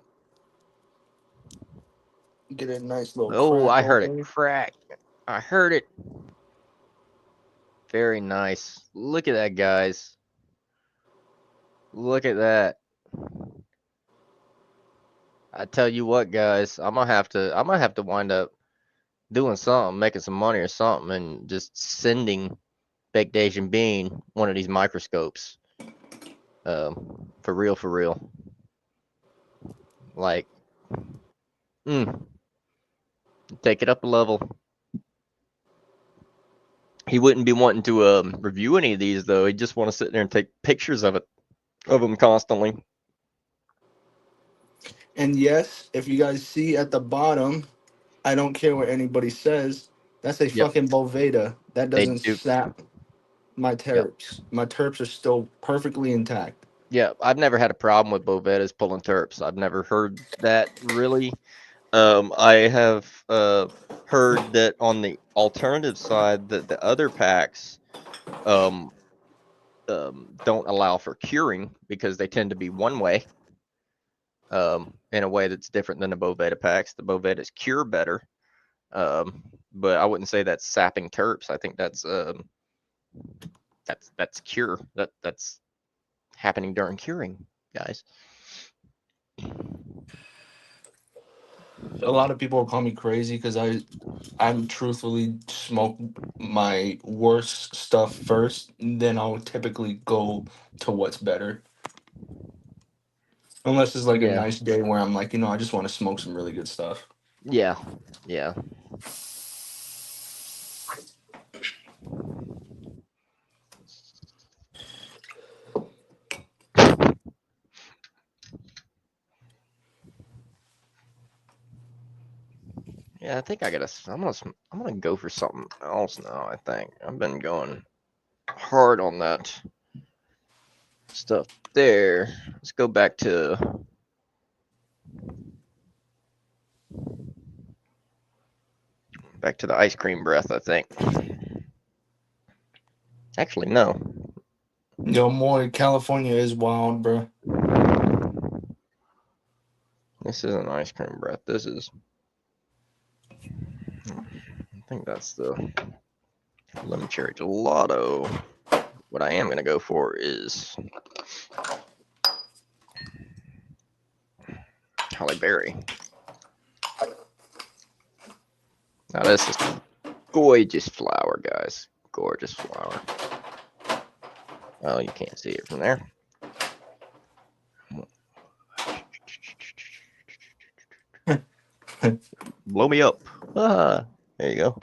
Get a nice little Oh, crack I heard it open. crack. I heard it. Very nice. Look at that, guys. Look at that. I tell you what, guys, I'm gonna have to wind up doing something, making some money or something, and just sending Baked Asian Bean one of these microscopes. For real, for real. Like, take it up a level. He wouldn't be wanting to review any of these though. He'd just want to sit there and take pictures of them constantly. And yes, if you guys see at the bottom, I don't care what anybody says. That's a Yep, fucking Boveda. That they doesn't do. sap my Yep. terps. My terps are still perfectly intact. Yeah, I've never had a problem with Bovettas pulling terps. I've never heard that really. I have heard that on the alternative side that the other packs um, don't allow for curing because they tend to be one way in a way that's different than the Boveda packs. The Bovettas cure better, but I wouldn't say that's sapping terps. I think that's cure. That's happening during curing, guys. A lot of people will call me crazy because I'm truthfully smoke my worst stuff first, then I'll typically go to what's better. Unless it's like a Yeah, nice day where I'm like, I just want to smoke some really good stuff. yeah, yeah. Yeah, I think I gotta. I'm gonna go for something else now. I think I've been going hard on that stuff there. Let's go back to the ice cream breath. I think. Actually, no. Yo, more California is wild, bro. This isn't ice cream breath. This is. I think that's the lemon cherry gelato. What I am gonna go for is Holly Berry. Now this is gorgeous flower, guys. Gorgeous flower. Oh, you can't see it from there. Blow me up. Ah, there you go.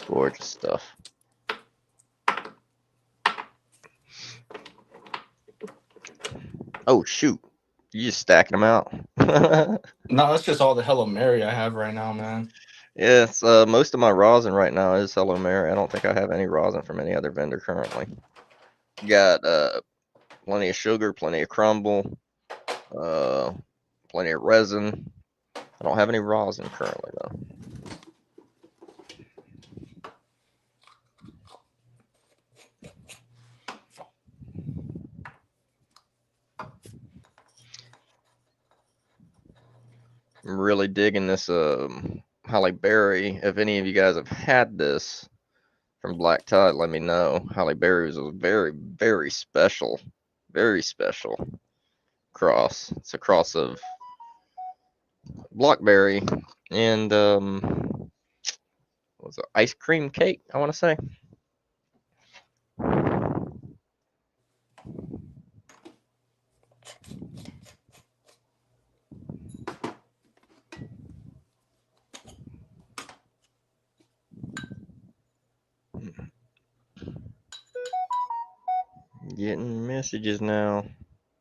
Gorgeous stuff. Oh shoot, you just stacking them out. No, that's just all the Hello Mary I have right now, man. Yes, most of my rosin right now is Hello Mary. I don't think I have any rosin from any other vendor currently. Got plenty of sugar, plenty of crumble, plenty of resin. I don't have any rosin currently though. I'm really digging this Halle Berry. If any of you guys have had this from Black Tide, let me know. Halle Berry was a very special cross. It's a cross of blackberry and what was it, ice cream cake, I want to say. Getting messages now.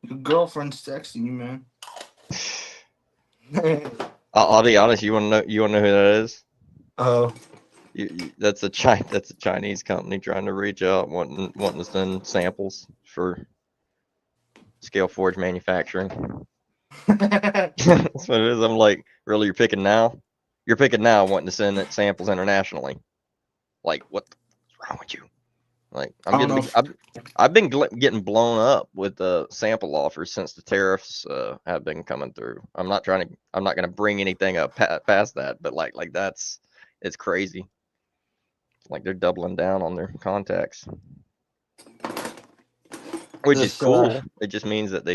Your girlfriend's texting you, man. I'll be honest. You want to know? You want to know who that is? Oh, That's a Chinese company trying to reach out, wanting to send samples for scale forge manufacturing. That's what it is. I'm like, really? You're picking now? You're picking now, wanting to send it samples internationally. Like, what's wrong with you? Like, I've been getting blown up with the sample offers since the tariffs have been coming through. I'm not gonna bring anything up past that, but like it's crazy. Like they're doubling down on their contacts, which is cool. It just means that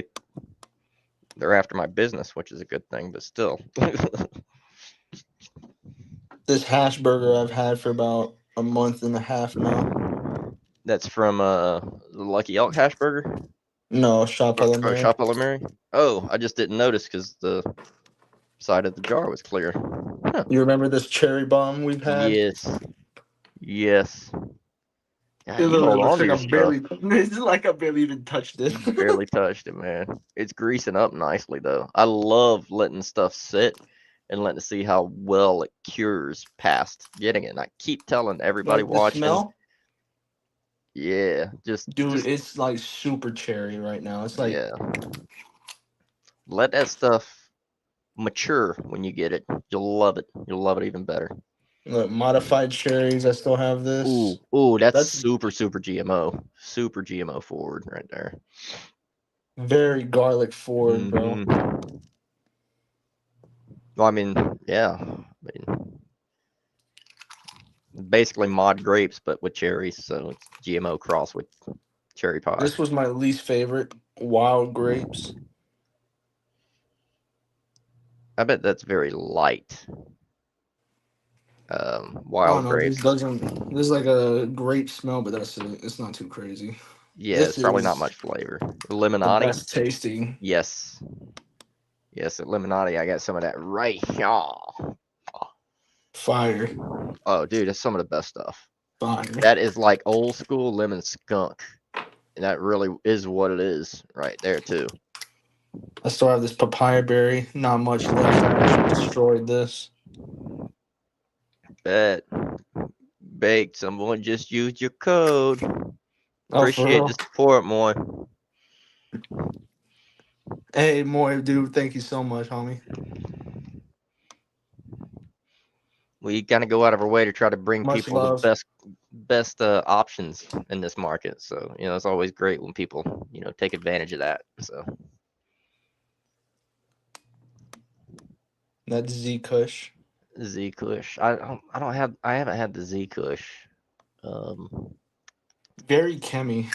they're after my business, which is a good thing. But still, this hash burger I've had for about a month and a half now. that's from the Lucky Elk hash burger. No, Shop Hello Mary. Shop Hello Mary. Oh, I just didn't notice because the side of the jar was clear. Huh. You remember this cherry bomb we've had? Yes. God, It you hold on to your it's like I barely even touched it. You barely touched it, man. It's greasing up nicely though. I love letting stuff sit and letting see how well it cures past getting it. And I keep telling everybody Like, watching. the smell? Yeah, Dude, it's like super cherry right now. It's like, yeah. Let that stuff mature when you get it. You'll love it. You'll love it even better. look, modified cherries. I still have this. Ooh, that's super GMO. Super GMO forward right there. Very garlic forward, bro. Well, I mean, yeah. Basically mod grapes, but with cherries. So it's GMO cross with cherry pie. This was my least favorite. Wild grapes. I bet that's very light. Wild grapes. This is like a grape smell, but that's it. It's not too crazy. Yeah, it's probably not much flavor. Lemonade. The best tasting. Yes, at Lemonade, I got some of that right here. Fire. Oh, dude, that's some of the best stuff. Fire. That is like old school lemon skunk. And that really is what it is right there, too. I still have this papaya berry. Not much left. I actually destroyed this. Bet. Baked. Someone just used your code. Appreciate the support, Moy. Hey, Moy, dude. Thank you so much, homie. We kind of go out of our way to try to bring Much people love. the best options in this market. So, it's always great when people, take advantage of that. So That's Z Kush. Z Kush. I haven't had the Z Kush. Very chemi.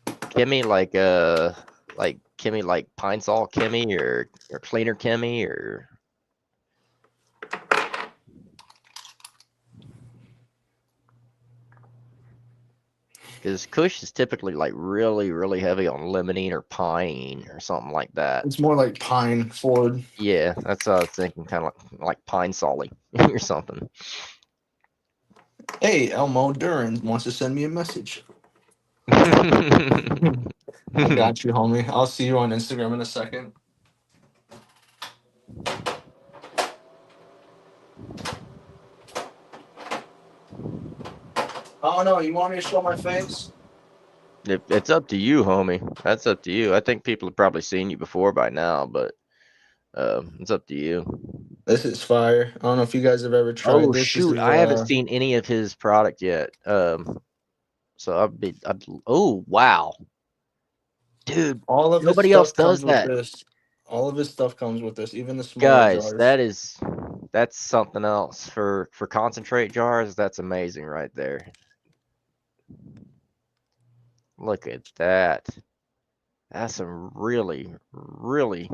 Chemi like chemi like pine sol chemi or cleaner chemi or because Kush is typically like really heavy on limonene or pine or something like that. It's more like pine forward. Yeah, that's what I was thinking, kind of like pine solly or something. Hey, Elmo Duran wants to send me a message. I got you, homie. I'll see you on Instagram in a second. Oh no, you want me to show my face? It's up to you, homie. That's up to you. I think people have probably seen you before by now, but it's up to you. This is fire. I don't know if you guys have ever tried Oh this. This shoot, is I haven't seen any of his product yet. So oh wow, dude, all of his nobody else stuff does comes with that. this. All of his stuff comes with this, even the smaller Guys, jars. that's something else for concentrate jars. That's amazing right there. Look at that. That's some really, really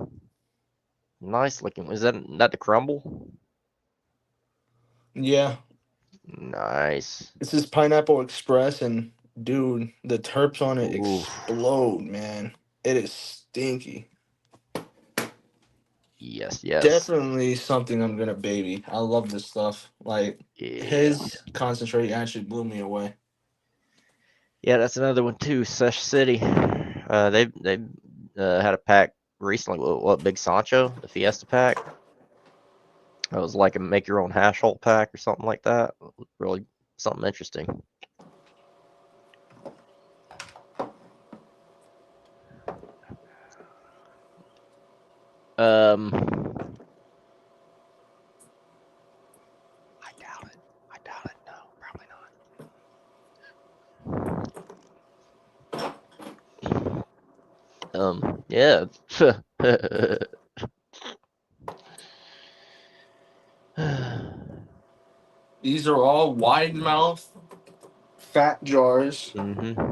nice looking. Is that the crumble? Yeah, Nice. this is Pineapple Express, and dude, the terps on it Ooh, explode, man. It is stinky. yes, yes. Definitely something I'm gonna baby. I love this stuff. Like Yeah. his concentrate actually blew me away. Yeah, that's another one too. Sesh City. They had a pack recently. What Big Sancho, the Fiesta pack. It was like a make your own hash hole pack or something like that. Really something interesting. I doubt it. I doubt it. No, probably not. Yeah. These are all wide mouth, fat jars, Mm-hmm.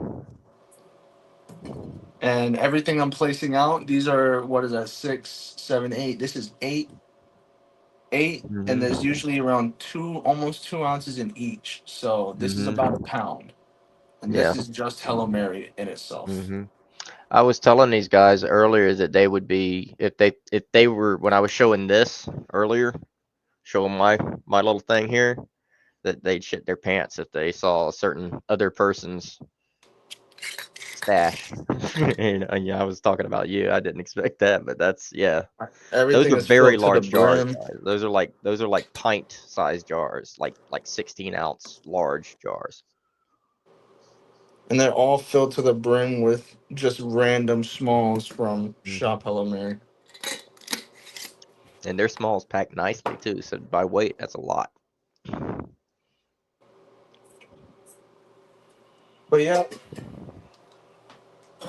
and everything I'm placing out. These are what is that? 6, 7, 8. This is 8, and there's Mm-hmm. usually around almost 2 ounces in each. So this is about a Mm-hmm. pound, and Yeah. this is just Hello Mary in itself. Mm-hmm. I was telling these guys earlier that they would be if they were when I was showing this earlier, showing my little thing here, that they'd shit their pants if they saw a certain other person's stash. And yeah, I was talking about you. I didn't expect that, but that's yeah. Those Everything are is very filled to the large jars, brim, guys. Those are like pint sized jars, like 16-ounce large jars. and they're all filled to the brim with just random smalls from Shop Hello Mary. And their smalls packed nicely too. So by weight, that's a lot. But yeah,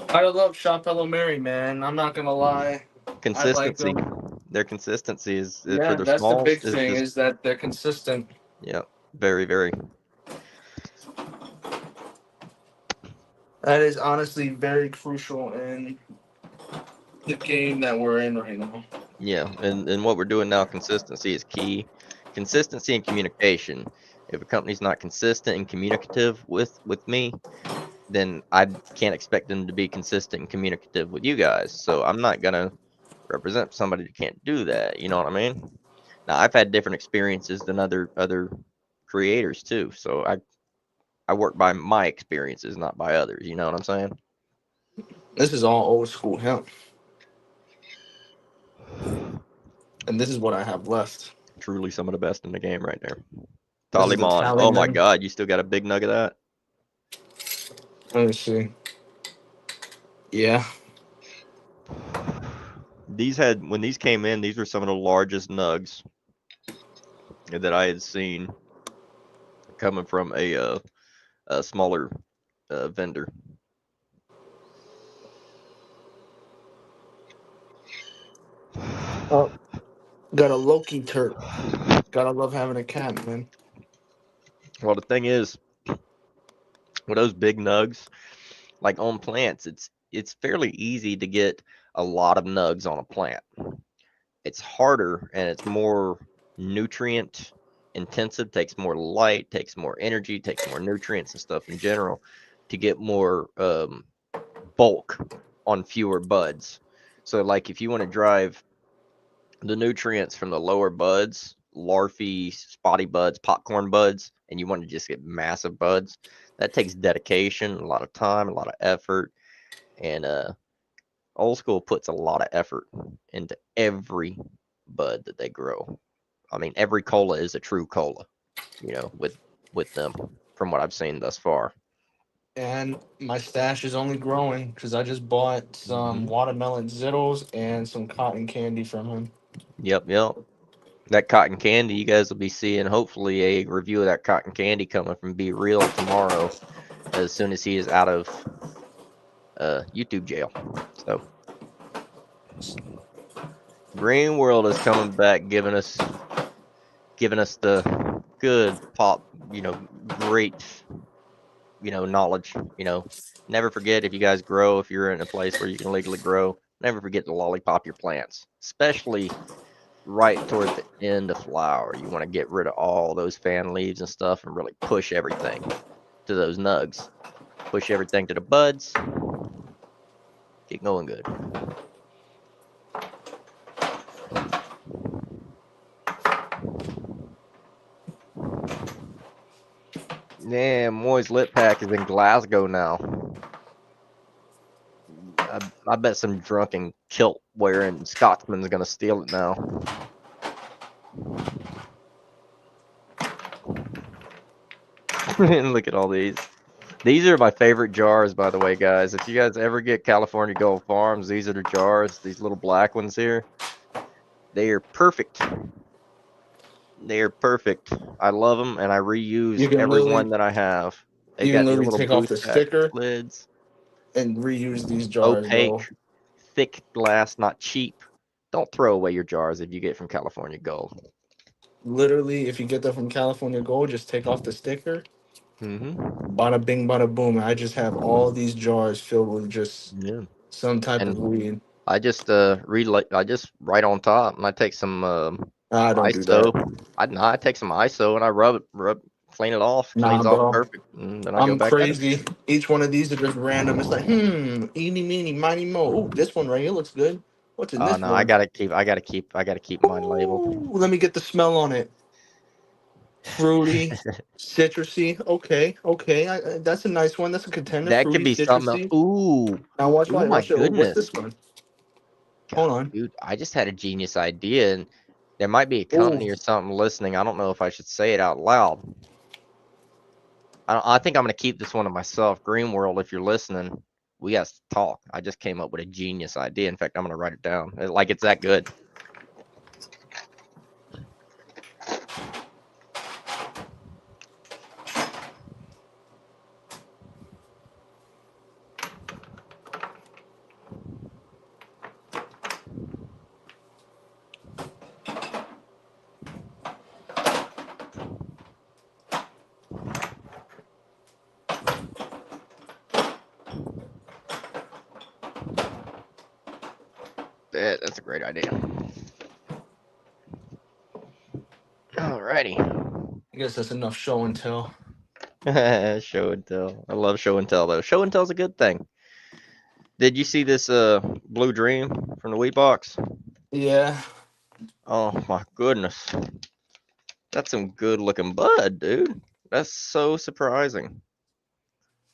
I love Shop Hello Mary, man. I'm not gonna lie. I like Consistency. them. Their consistency is for Yeah, their that's the smalls big is thing just is that they're consistent. yeah, very, very. That is honestly very crucial in the game that we're in right now. Yeah, and what we're doing now, consistency is key. Consistency and communication. If a company's not consistent and communicative with me, then I can't expect them to be consistent and communicative with you guys. So I'm not gonna represent somebody that can't do that. You know what I mean? Now I've had different experiences than other creators too. So I work by my experiences, not by others. You know what I'm saying? This is all old school hemp, and this is what I have left. Truly some of the best in the game right there. This is the Taliman. Oh my Tallyman. God, you still got a big nug of that? Let me see. Yeah, These when these came in, these were some of the largest nugs that I had seen coming from a smaller vendor. oh, got a Loki turret. Gotta love having a cat, man. Well, the thing is, with those big nugs, like on plants, it's fairly easy to get a lot of nugs on a plant. It's harder and it's more nutrient intensive, takes more light, takes more energy, takes more nutrients and stuff in general to get more bulk on fewer buds. So like if you want to drive the nutrients from the lower buds, larvae, spotty buds, popcorn buds, and you want to just get massive buds, That takes dedication, a lot of time, a lot of effort, and Old School puts a lot of effort into every bud that they grow. I mean, every cola is a true cola, you know, with them from what I've seen thus far. And my stash is only growing because I just bought some watermelon zittles and some cotton candy from him. Yep. That cotton candy, you guys will be seeing hopefully a review of that cotton candy coming from Be Real tomorrow, as soon as he is out of YouTube jail. So Green World is coming back, giving us the good pop, great, knowledge. Never forget, if you guys grow, if you're in a place where you can legally grow, never forget to lollipop your plants, especially right towards the end of flower. You want to get rid of all those fan leaves and stuff and really push everything to those nugs. Push everything to the buds. Get going good. Yeah, Moy's Lit Pack is in Glasgow now. I bet some drunken kilt wearing Scotsman's gonna steal it now. Look at all these. These are my favorite jars, by the way, guys. If you guys ever get California Gold Farms, these are the jars. These little black ones here. They are perfect. They are perfect. I love them, and I reuse You can every literally one that I have. They you can got these literally little take off boost the back sticker lids. and reuse these jars, Opaque, bro. thick glass, not cheap. Don't throw away your jars if you get from California Gold. Literally, if you get that from California Gold, just take off the sticker. Mm-hmm. Bada bing, bada boom. I just have all these jars filled with just Yeah. some type of And weed. I just I just write on top, and I take some I don't do ISO. that. I take some ISO and I rub, clean it off, Nah, cleans off bro. perfect, and then I go I'm back at it. crazy. Each one of these are just random. It's like, eeny, meeny, miny, mo. Ooh, this one right here looks good. What's in Oh this no, I one? gotta keep mine labeled. Ooh, let me get the smell on it. Fruity, citrusy. Okay. That's a nice one. That's a contender. That could Fruity, be something else. citrusy. Ooh, Now watch ooh, mine. my Watch it. Ooh, what's goodness. this one? God, Hold on. dude, I just had a genius idea, and there might be a Ooh, company or something listening. I don't know if I should say it out loud. I think I'm gonna keep this one to myself. Green World, if you're listening, we got to talk. I just came up with a genius idea. In fact, I'm gonna write it down. Like, it's that good. That's a great idea. Alrighty. I guess that's enough show and tell. Show and tell. I love show and tell though. Show and tell's a good thing. Did you see this Blue Dream from the Wheat Box? Yeah. Oh my goodness. That's some good looking bud, dude. That's so surprising.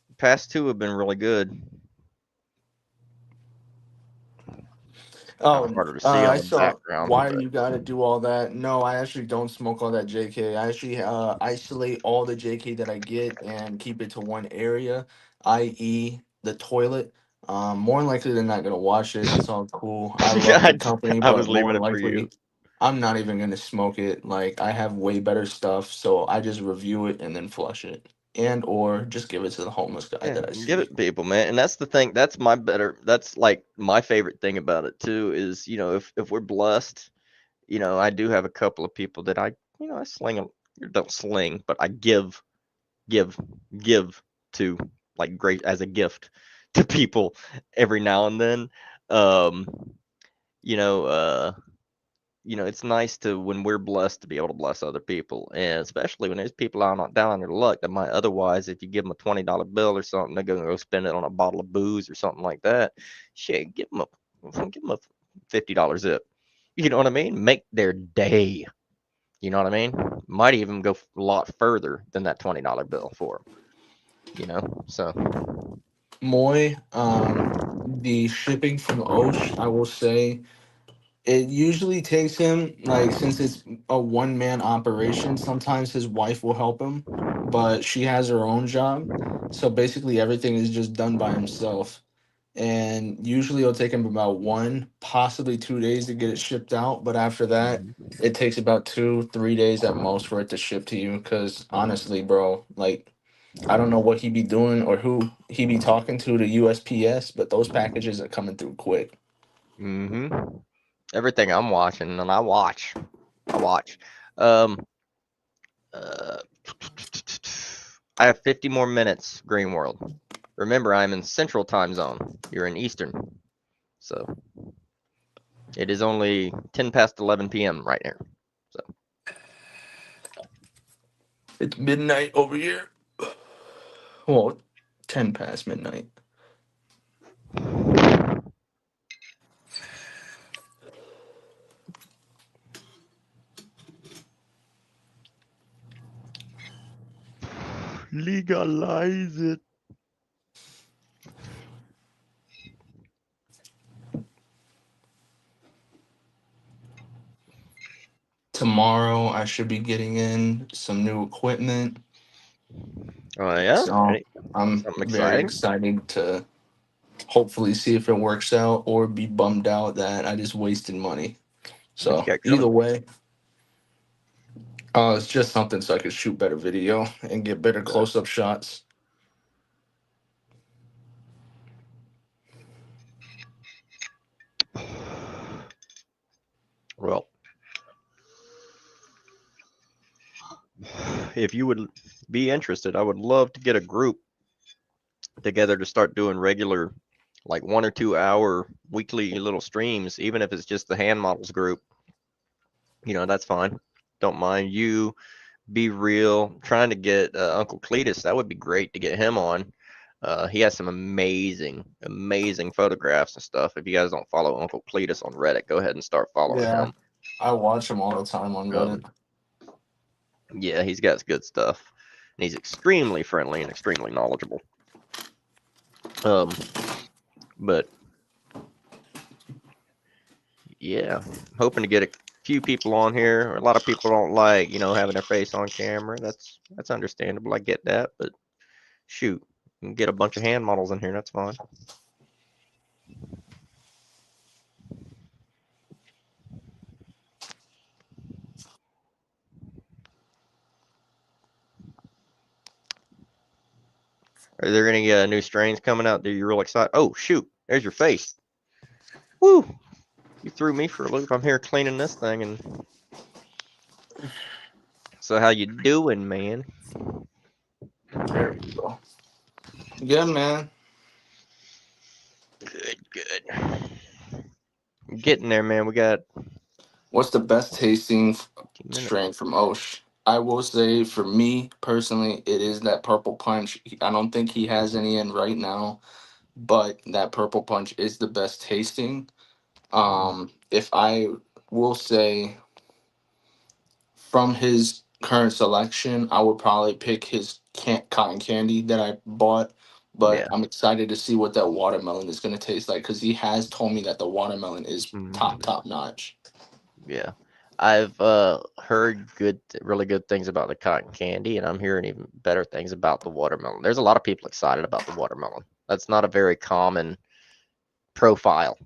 The past two have been really good. Kind Oh, of harder to see on I the saw background, why but you gotta do all that. No, I actually don't smoke all that JK. I actually isolate all the JK that I get and keep it to one area, i.e. the toilet. More than likely they're not gonna wash it. It's all cool. I love the I, company, I but was more leaving than it for you. likely I'm not even gonna smoke it. Like I have way better stuff, so I just review it and then flush it. And or just give it to the homeless guy Yeah, that I give see. it to people, man. And that's the thing. That's like my favorite thing about it too is, if we're blessed, I do have a couple of people that I sling them, don't sling, but I give, give to, like, great as a gift to people every now and then. Um, you know, uh, it's nice to, when we're blessed, to be able to bless other people, and especially when there's people out not down on their luck that might otherwise, if you give them a $20 bill or something, they're gonna go spend it on a bottle of booze or something like that. Shit, give them a $50 zip. You know what I mean? Make their day. You know what I mean? Might even go a lot further than that $20 bill for them. You know, so Moy, the shipping from Osh, I will say, it usually takes him, like, since it's a one-man operation, sometimes his wife will help him, but she has her own job. So basically everything is just done by himself. And usually it'll take him about 1, possibly 2 days to get it shipped out. But after that, it takes about 2, 3 days at most for it to ship to you. Cause honestly, bro, like, I don't know what he be doing or who he be talking to the USPS, but those packages are coming through quick. everything I'm watching, and I watch. Um, uh, I have 50 more minutes, Green World. Remember, I'm in Central Time Zone. You're in Eastern. So it is only 10 past 11 p.m. right here. It's midnight over here. Well, 10 past midnight. Legalize it. Tomorrow, I should be getting in some new equipment. Oh, yeah? So I'm Something very exciting? excited to hopefully see if it works out or be bummed out that I just wasted money. What you So got either coming? way, it's just something so I could shoot better video and get better close-up shots. Well, if you would be interested, I would love to get a group together to start doing regular, like 1 or 2 hour weekly little streams, even if it's just the hand models group. You know, that's fine. Don't mind you. Be real. Trying to get Uncle Cletus. That would be great to get him on. He has some amazing photographs and stuff. If you guys don't follow Uncle Cletus on Reddit, go ahead and start following Yeah, him. I watch them all the time on Reddit. Yeah, he's got good stuff. And he's extremely friendly and extremely knowledgeable. But yeah, hoping to get a few people on here. A lot of people don't like, having their face on camera. That's understandable. I get that, but shoot, you can get a bunch of hand models in here. That's fine. Are there any new strains coming out that you're real excited? Oh shoot, there's your face. Woo! You threw me for a loop. I'm here cleaning this thing, and so how you doing, man? There we go. Yeah, man. Good. Getting there, man. We got What's the best tasting 15 minutes. strain from Osh? I will say, for me personally, it is that Purple Punch. I don't think he has any in right now, but that Purple Punch is the best tasting. If I will say, from his current selection, I would probably pick his cotton candy that I bought. But Yeah. I'm excited to see what that watermelon is going to taste like, because he has told me that the watermelon is top notch. Yeah. I've heard really good things about the cotton candy, and I'm hearing even better things about the watermelon. There's a lot of people excited about the watermelon. That's not a very common profile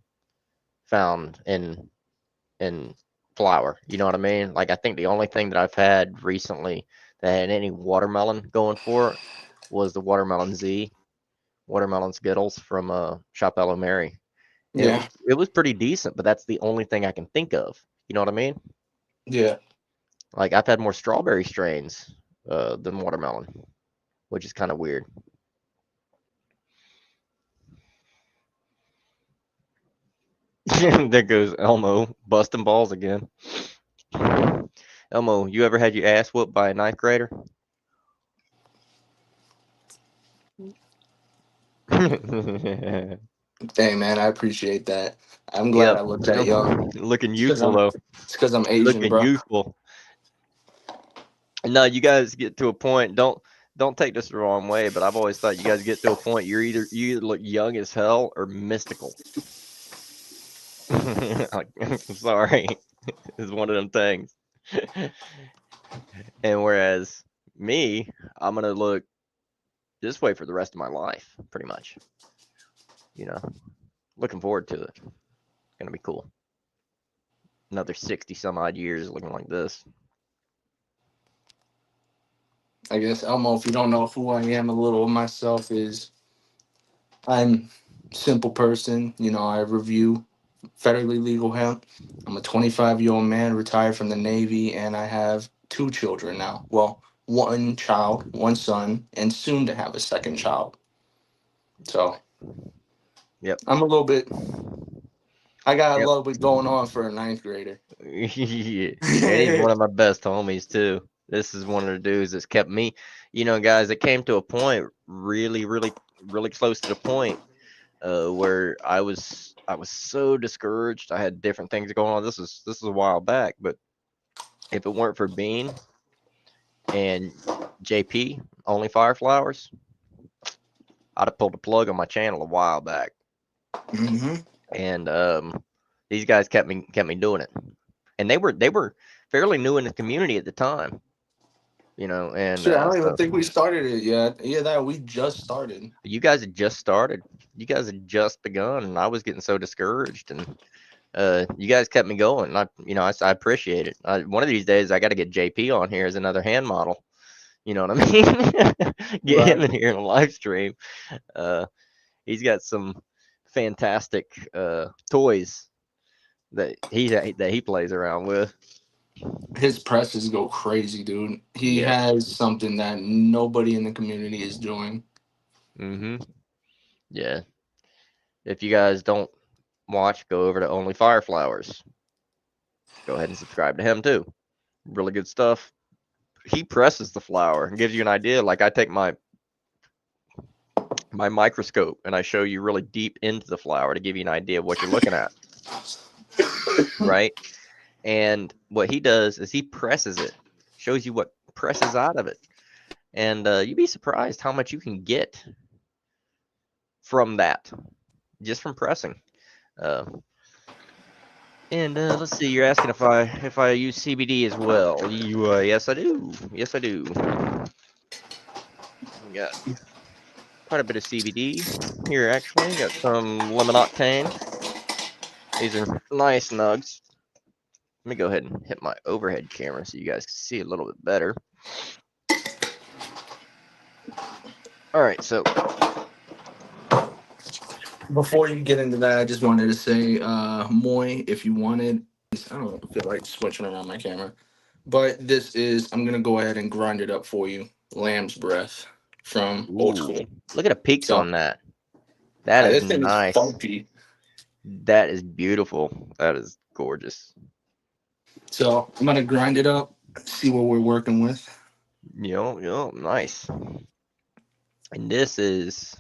found in flower. You know what I mean? Like, I think the only thing that I've had recently that had any watermelon going for it was the watermelon Z, watermelon Skittles from Chapello Mary. Yeah, It was pretty decent, but that's the only thing I can think of. You know what I mean? yeah. Like, I've had more strawberry strains than watermelon, which is kind of weird. There goes Elmo busting balls again. Elmo, you ever had your ass whooped by a ninth grader? Hey man, I appreciate that. I'm glad Yep. I look that young. Looking It's because youthful I'm though. it's because I'm Asian, Looking bro. youthful. No, you guys get to a point. don't take this the wrong way, but I've always thought you guys get to a point you either look young as hell or mystical. Like, I'm sorry, it's one of them things. And whereas me, I'm gonna look this way for the rest of my life, pretty much. You know, looking forward to it. It's gonna be cool. Another 60 some odd years looking like this. I guess Elmo, if you don't know who I am, a little of myself is I'm a simple person. You know, I review federally legal hemp. I'm a 25-year-old man, retired from the Navy, and I have 2 children now. Well, 1 child, 1 son, and soon to have a 2nd child. So, Yep. I'm a little bit. I got a Yep. little bit going on for a 9th grader. Yeah, and he's one of my best homies too. This is one of the dudes that's kept me, you know, guys. It came to a point really close to the point where I was so discouraged. I had different things going on. This is a while back, but if it weren't for Bean and JP, Only Fire Flowers, I'd have pulled the plug on my channel a while back. Mm-hmm. And these guys kept me doing it. And they were fairly new in the community at the time, you know. And Shit, I don't even so think we started it yet. Yeah, that we just started. you guys had just started. You guys had just begun, and I was getting so discouraged. And you guys kept me going. I appreciate it. One of these days, I got to get JP on here as another hand model. You know what I mean? Get him in here in a live stream. He's got some fantastic toys that he plays around with. His presses go crazy, dude. He Yeah. has something that nobody in the community is doing. Mm-hmm. Yeah. If you guys don't watch, go over to Only Fire Flowers. Go ahead and subscribe to him too. Really good stuff. He presses the flower and gives you an idea. Like, I take my microscope and I show you really deep into the flower to give you an idea of what you're looking at. Right? And what he does is he presses it, shows you what presses out of it. And you'd be surprised how much you can get from that, just from pressing. And let's see, you're asking if I use CBD as well. Yes, I do. Yes, I do. We got quite a bit of CBD here, actually. Got some lemon octane. These are nice nugs. Let me go ahead and hit my overhead camera so you guys can see a little bit better. All right, so Before you get into that, I just wanted to say, Moy, if you wanted, I don't feel like switching around my camera, but I'm going to go ahead and grind it up for you. Lamb's Breath from Old School. Look at the peaks So, on that. That is this thing nice. is funky. That is beautiful. That is gorgeous. So I'm going to grind it up, see what we're working with. Nice. And this is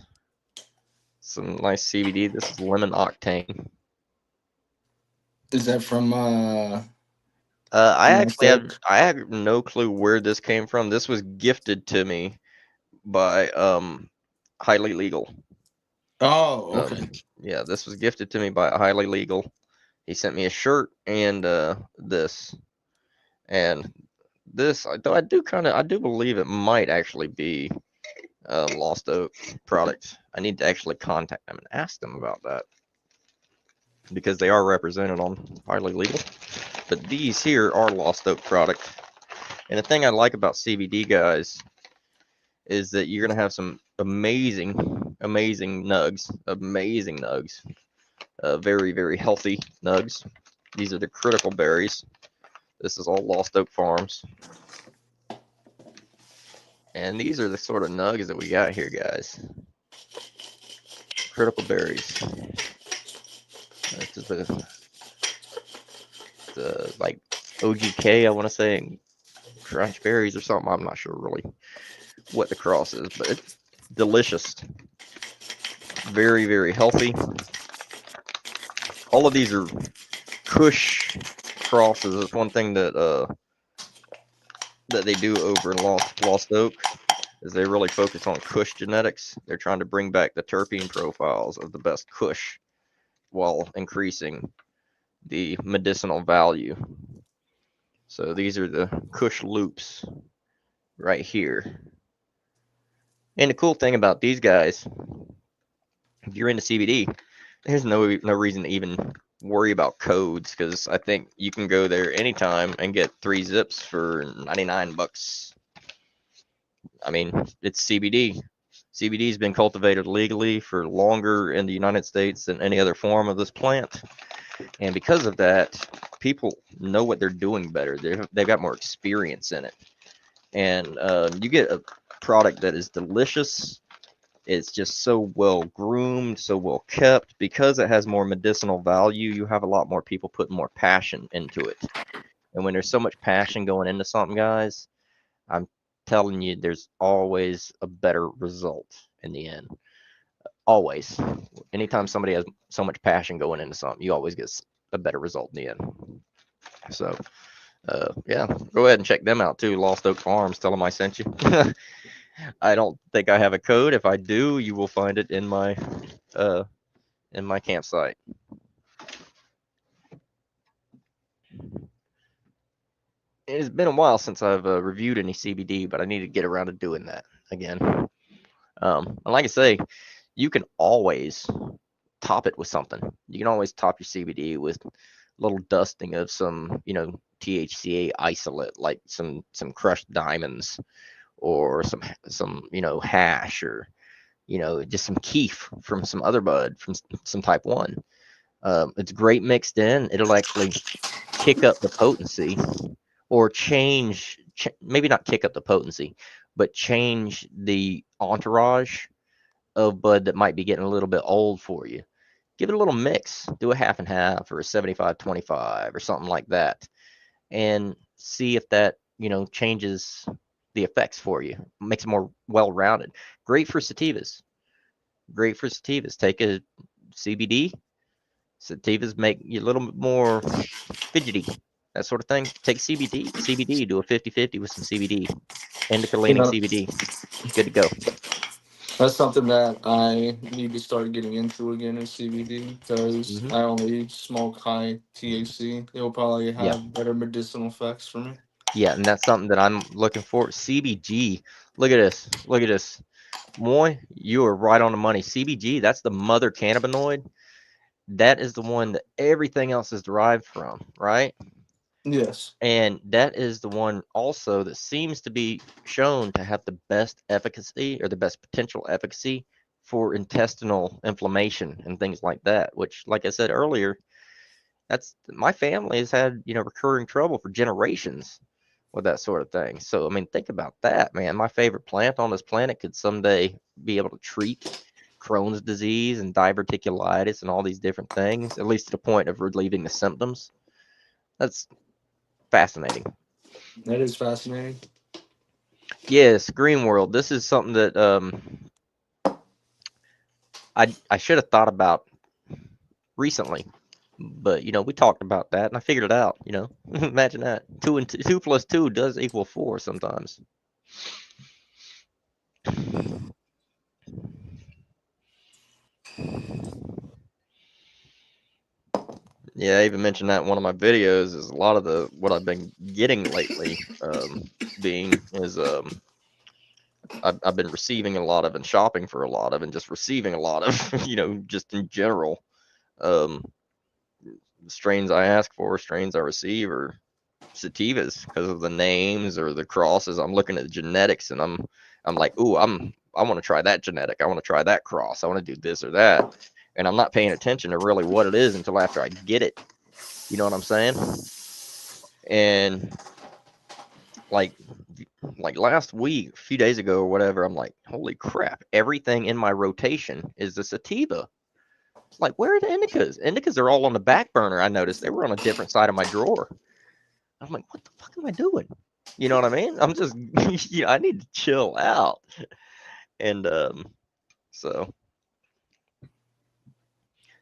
some nice CBD. This is lemon octane. Is that from I have no clue where this came from. This was gifted to me by Highly Legal. Oh, okay. Yeah, this was gifted to me by Highly Legal. He sent me a shirt and this. And this, though I do believe it might actually be Lost Oak product. I need to actually contact them and ask them about that, because they are represented on Highly Legal. But these here are Lost Oak product. And the thing I like about CBD, guys, is that you're gonna have some amazing nugs. Very, very healthy nugs. These are the critical berries. This is all Lost Oak Farms. And these are the sort of nugs that we got here, guys. Critical berries. This is the like OGK, I want to say, crunch berries or something. I'm not sure really what the cross is, but it's delicious. Very, very healthy. All of these are Kush crosses. It's one thing that they do over in Lost Oak. is they really focus on Kush genetics. They're trying to bring back the terpene profiles of the best Kush while increasing the medicinal value. So these are the Kush loops right here. And the cool thing about these guys, if you're into CBD, there's no reason to even worry about codes, because I think you can go there anytime and get 3 zips for 99 bucks. I mean, it's CBD. CBD has been cultivated legally for longer in the United States than any other form of this plant. And because of that, people know what they're doing better. They've got more experience in it. And you get a product that is delicious. It's just so well groomed, so well kept. Because it has more medicinal value, you have a lot more people putting more passion into it. And when there's so much passion going into something, guys, I'm telling you, there's always a better result in the end. Always. Anytime somebody has so much passion going into something, you always get a better result in the end. So, yeah, go ahead and check them out too. Lost Oak Farms. Tell them I sent you. I don't think I have a code. If I do, you will find it in my campsite. It's been a while since I've reviewed any CBD, but I need to get around to doing that again. And like I say, you can always top it with something. You can always top your CBD with a little dusting of some, THCA isolate, like some crushed diamonds, or some hash, or just some keef from some other bud from some type 1. It's great mixed in. It'll actually kick up the potency, or maybe not kick up the potency, but change the entourage of bud that might be getting a little bit old for you. Give it a little mix. Do a half and half, or a 75-25, or something like that, and see if that changes the effects for you. Makes it more well-rounded. Great for sativas. Take a CBD. Sativas make you a little bit more fidgety, that sort of thing. Take CBD, do a 50-50 with some CBD, indica leaning CBD. Good to go. That's something that I need to start getting into again, is CBD, because I only smoke high THC. It'll probably have better medicinal effects for me. Yeah, and that's something that I'm looking for. CBG. Look at this. Boy, you are right on the money. CBG, that's the mother cannabinoid. That is the one that everything else is derived from, right? Yes. And that is the one also that seems to be shown to have the best efficacy, or the best potential efficacy, for intestinal inflammation and things like that, which, like I said earlier, that's my family has had, recurring trouble for generations with that sort of thing. So, I mean, think about that, man. My favorite plant on this planet could someday be able to treat Crohn's disease and diverticulitis and all these different things, at least to the point of relieving the symptoms. That's fascinating. That is fascinating. Yes, Green World. This is something that I should have thought about recently, but we talked about that and I figured it out. Imagine that 2 plus 2 does equal 4 sometimes. Yeah, I even mentioned that in one of my videos. Is a lot of what I've been getting lately I've been receiving a lot of, and shopping for a lot of, and just receiving a lot of, just in general. Strains I ask for, strains I receive, are sativas, because of the names or the crosses. I'm looking at the genetics, and I'm like, ooh, I want to try that genetic. I want to try that cross. I want to do this or that. And I'm not paying attention to really what it is until after I get it. You know what I'm saying? And like last week, a few days ago or whatever, I'm like, holy crap, everything in my rotation is a sativa. It's like, where are the indicas? Indicas are all on the back burner. I noticed they were on a different side of my drawer. I'm like, what the fuck am I doing? You know what I mean? I'm just, I need to chill out. And so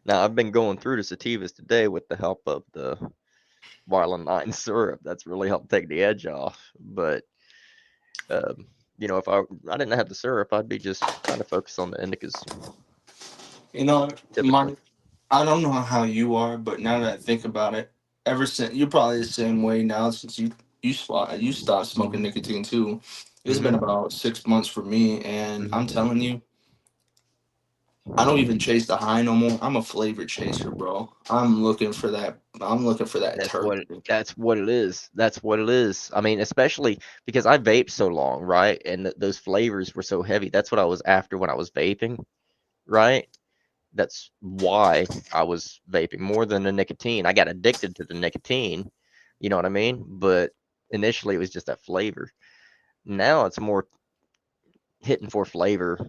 now I've been going through the sativas today with the help of the Violin 9 syrup. That's really helped take the edge off. But You know, if I didn't have the syrup, I'd be just trying to focus on the indicas. You know, Typically. I don't know how you are, but now that I think about it, ever since you're probably the same way now since you stopped smoking nicotine too. It's been about 6 months for me, and I'm telling you, I don't even chase the high no more. I'm a flavor chaser, bro. I'm looking for that. I'm looking for that That's what turkey. that's what it is. That's what it is. I mean, especially because I vaped so long, right? And those flavors were so heavy. That's what I was after when I was vaping, right? That's why I was vaping more than the nicotine. I got addicted to the nicotine, you know what I mean? But initially it was just that flavor. Now it's more hitting for flavor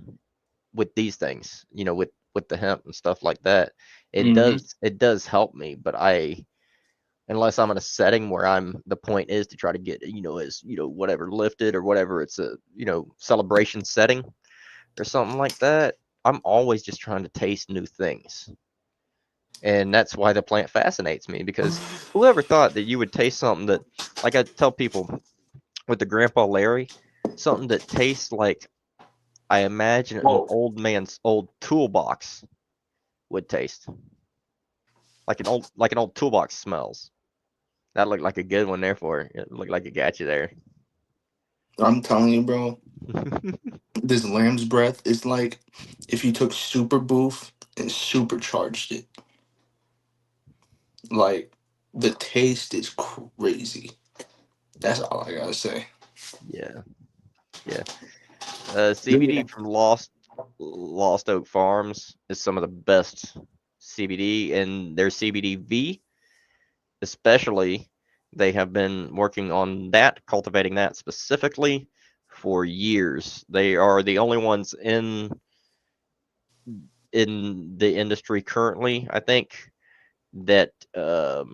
with these things, you know, with the hemp and stuff like that. Hmm. It does help me, but unless I'm in a setting where the point is to try to get, you know, as, you know, whatever lifted or whatever, it's a, you know, celebration setting or something like that. I'm always just trying to taste new things. And that's why the plant fascinates me, because whoever thought that you would taste something that, like I tell people with the Grandpa Larry, something that tastes like I imagine an Whoa. old man's old toolbox would taste. Like an old toolbox smells. That looked like a good one there for it. It looked like it got you there. I'm telling you, bro, this lamb's breath is like if you took super boof and supercharged it. Like the taste is crazy. That's all I gotta say. Yeah, yeah. CBD from Lost Oak Farms is some of the best CBD, and their CBD-V, especially, they have been working on that, cultivating that specifically for years. They are the only ones in the industry currently, I think, that are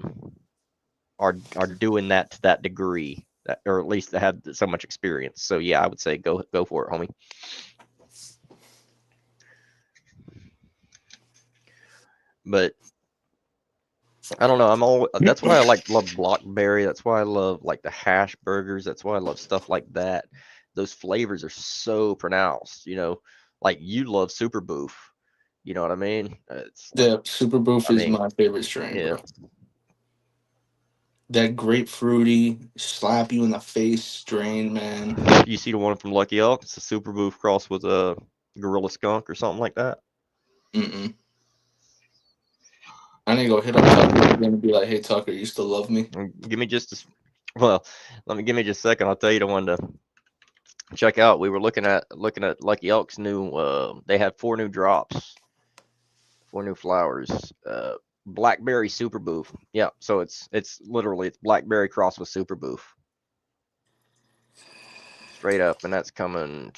doing that to that degree, or at least they have so much experience. So yeah, I would say go for it, homie. But I don't know. That's why I love Blockberry. That's why I love like the hash burgers. That's why I love stuff like that. Those flavors are so pronounced. You know, like you love Super Boof. You know what I mean? It's The super boof I is mean, my favorite strain, yeah. bro. That grapefruity, slap you in the face strain, man. You see the one from Lucky Elk? It's a Super Boof cross with a Gorilla Skunk or something like that. Mm-mm. I need to go hit up Tucker again and be like, "Hey, Tucker, you still love me?" Give me just a, well, give me just a second. I'll tell you the one to check out. We were looking at Lucky Elk's new. They had 4 new drops, 4 new flowers. Blackberry Super Boof. Yeah, so it's literally it's Blackberry cross with Super Boof. Straight up, and that's coming.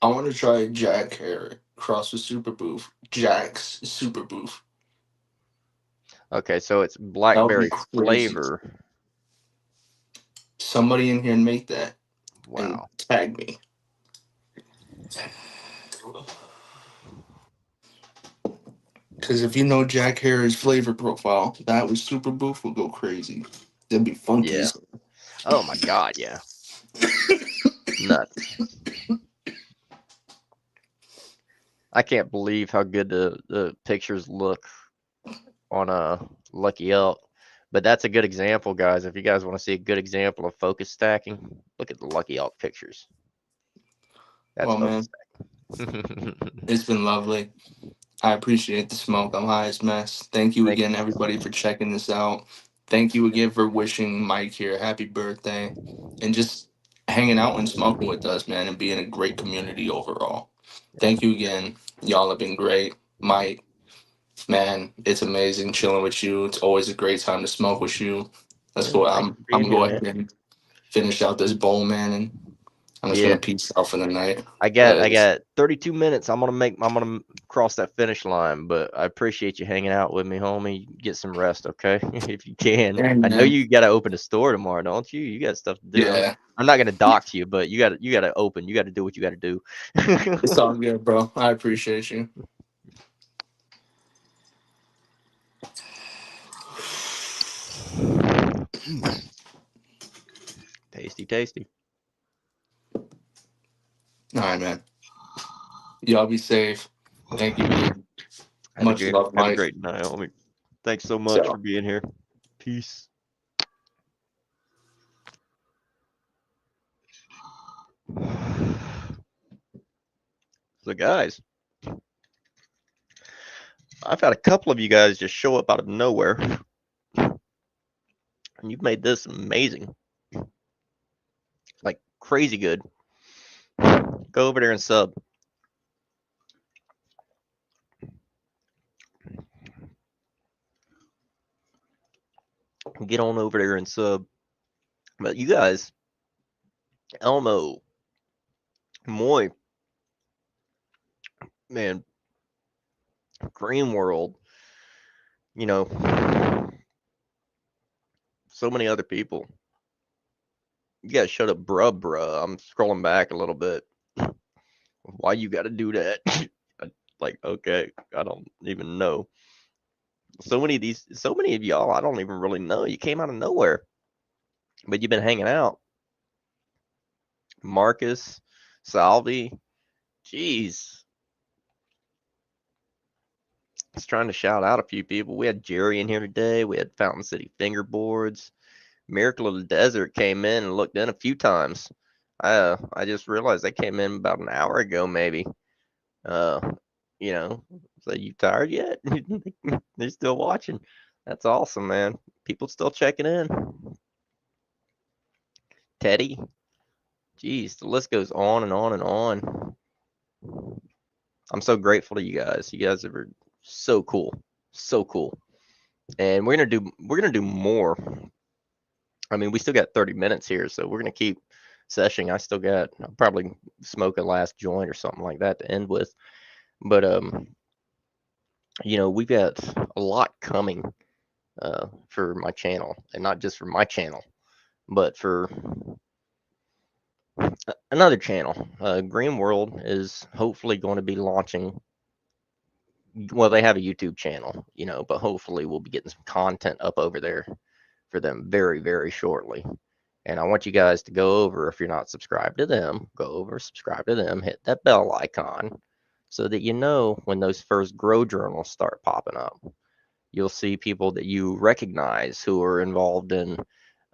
I want to try Jack Hair cross with Super Boof. Jack's Super Boof. Okay, so it's That would be blackberry crazy. flavor. Somebody in here and make that and Wow. tag me. Because if you know Jack Harris' flavor profile, that with Super Boof would go crazy. That'd be funky. Yeah. Oh my God. Yeah. Nuts. I can't believe how good the pictures look on a Lucky Elk. But that's a good example, guys. If you guys want to see a good example of focus stacking, look at the Lucky Elk pictures. That's Well, man, focus stacking. it's been lovely. I appreciate the smoke. I'm high as mess. Thank you Thank again, everybody, for checking this out. Thank you again for wishing Mike here happy birthday and just hanging out and smoking with us, man, and being a great community overall. Thank you again. Y'all have been great. Mike, man, it's amazing chilling with you. It's always a great time to smoke with you. Let's Yeah, go. thanks for I'm being gonna here, go man. ahead and finish out this bowl, man, and I'm just Yeah. gonna peace out for the night. I But got 32 minutes. I'm gonna cross that finish line, but I appreciate you hanging out with me, homie. Get some rest, okay? If you can. dang, I know man, you gotta open a store tomorrow, don't you? You got stuff to do. yeah, I'm not gonna dox you, but you gotta open. You gotta do what you gotta do. it's all good, bro. I appreciate you. Tasty, tasty. All right, man. Y'all be safe. Thank you, Ian. Much love, Have a Mike. great night, homie. Thanks so much So- for being here. Peace. So, guys, I've had a couple of you guys just show up out of nowhere, and you've made this amazing. Like, crazy good. Go over there and sub. Get on over there and sub. But you guys, Elmo, Moy, man, Green World, you know, so many other people. You guys shut up, bruh. I'm scrolling back a little bit. Why you got to do that? Like, okay, I don't even know. So many of y'all, I don't even really know. You came out of nowhere, but you've been hanging out. Marcus, Salvi, jeez. I was trying to shout out a few people. We had Jerry in here today. We had Fountain City Fingerboards. Miracle of the Desert came in and looked in a few times. I just realized they came in about an hour ago, maybe. You know, so you tired yet? They're still watching. That's awesome, man. People still checking in. Teddy, geez, the list goes on and on and on. I'm so grateful to you guys. You guys are so cool, so cool. And we're gonna do more. I mean, we still got 30 minutes here, so we're gonna keep seshing. I'll probably smoke a last joint or something like that to end with. But you know, we've got a lot coming for my channel, and not just for my channel, but for another channel. Green World is hopefully going to be launching. Well, they have a YouTube channel, you know, but hopefully we'll be getting some content up over there for them very, very shortly. And I want you guys to go over, if you're not subscribed to them, go over, subscribe to them, hit that bell icon so that you know when those first grow journals start popping up. You'll see people that you recognize who are involved in,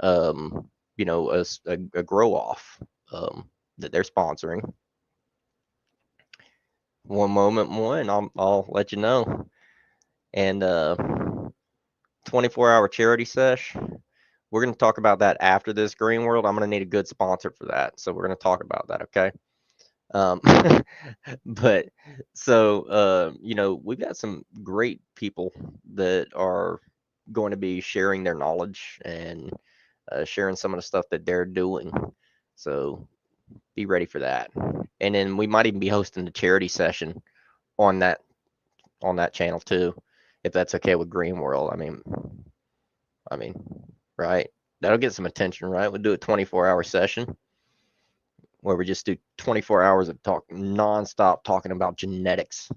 you know, a grow off that they're sponsoring. One moment more, and I'll let you know. And 24-hour charity sesh. We're going to talk about that after this Green World. I'm going to need a good sponsor for that, so we're going to talk about that. Okay. But so you know, we've got some great people that are going to be sharing their knowledge and sharing some of the stuff that they're doing. So be ready for that. And then we might even be hosting the charity session on that channel too, if that's okay with Green World. I mean, right? That'll get some attention, right? We'll do a 24-hour session where we just do 24 hours of talk nonstop talking about genetics.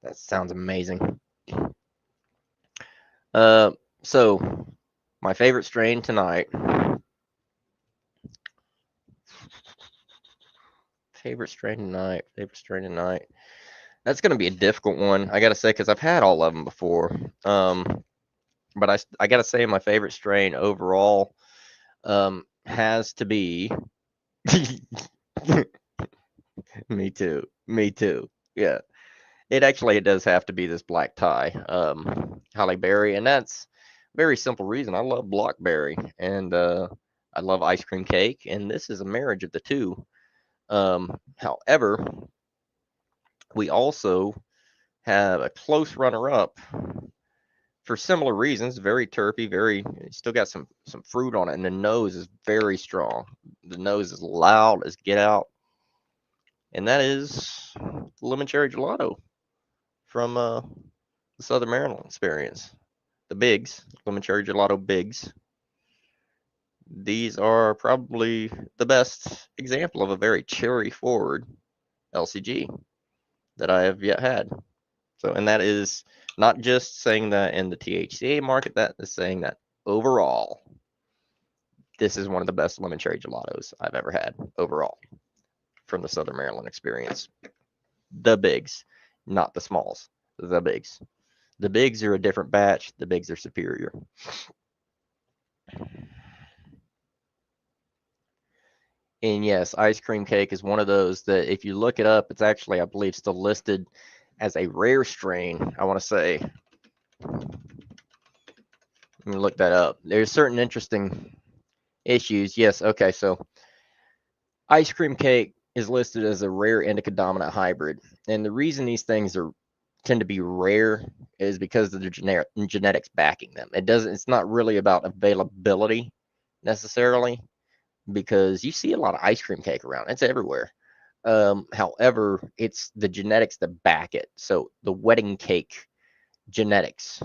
That sounds amazing. So my favorite strain tonight. Favorite strain tonight. That's gonna be a difficult one, I gotta say, because I've had all of them before. But I gotta say my favorite strain overall has to be. Me too. Yeah. It does have to be this black tie, Halle Berry, and that's very simple reason. I love blackberry, and I love ice cream cake, and this is a marriage of the two. However, we also have a close runner-up for similar reasons. Very terpy, still got some fruit on it, and the nose is very strong. The nose is loud as get out, and that is lemon cherry gelato from the Southern Maryland experience. The Bigs, lemon cherry gelato Bigs. These are probably the best example of a very cherry forward LCG that I have yet had. So, and that is not just saying that in the THCA market, that is saying that overall, this is one of the best lemon cherry gelatos I've ever had overall from the Southern Maryland experience. The bigs, not the smalls. The bigs. The bigs are a different batch. The bigs are superior. And yes, ice cream cake is one of those that if you look it up, it's actually, I believe, still listed as a rare strain. I want to say, let me look that up. There's certain interesting issues. Yes, okay, so ice cream cake is listed as a rare indica dominant hybrid. And the reason these things tend to be rare is because of the genetics backing them. It's not really about availability necessarily, because you see a lot of ice cream cake around. It's everywhere. However, it's the genetics that back it. So the wedding cake genetics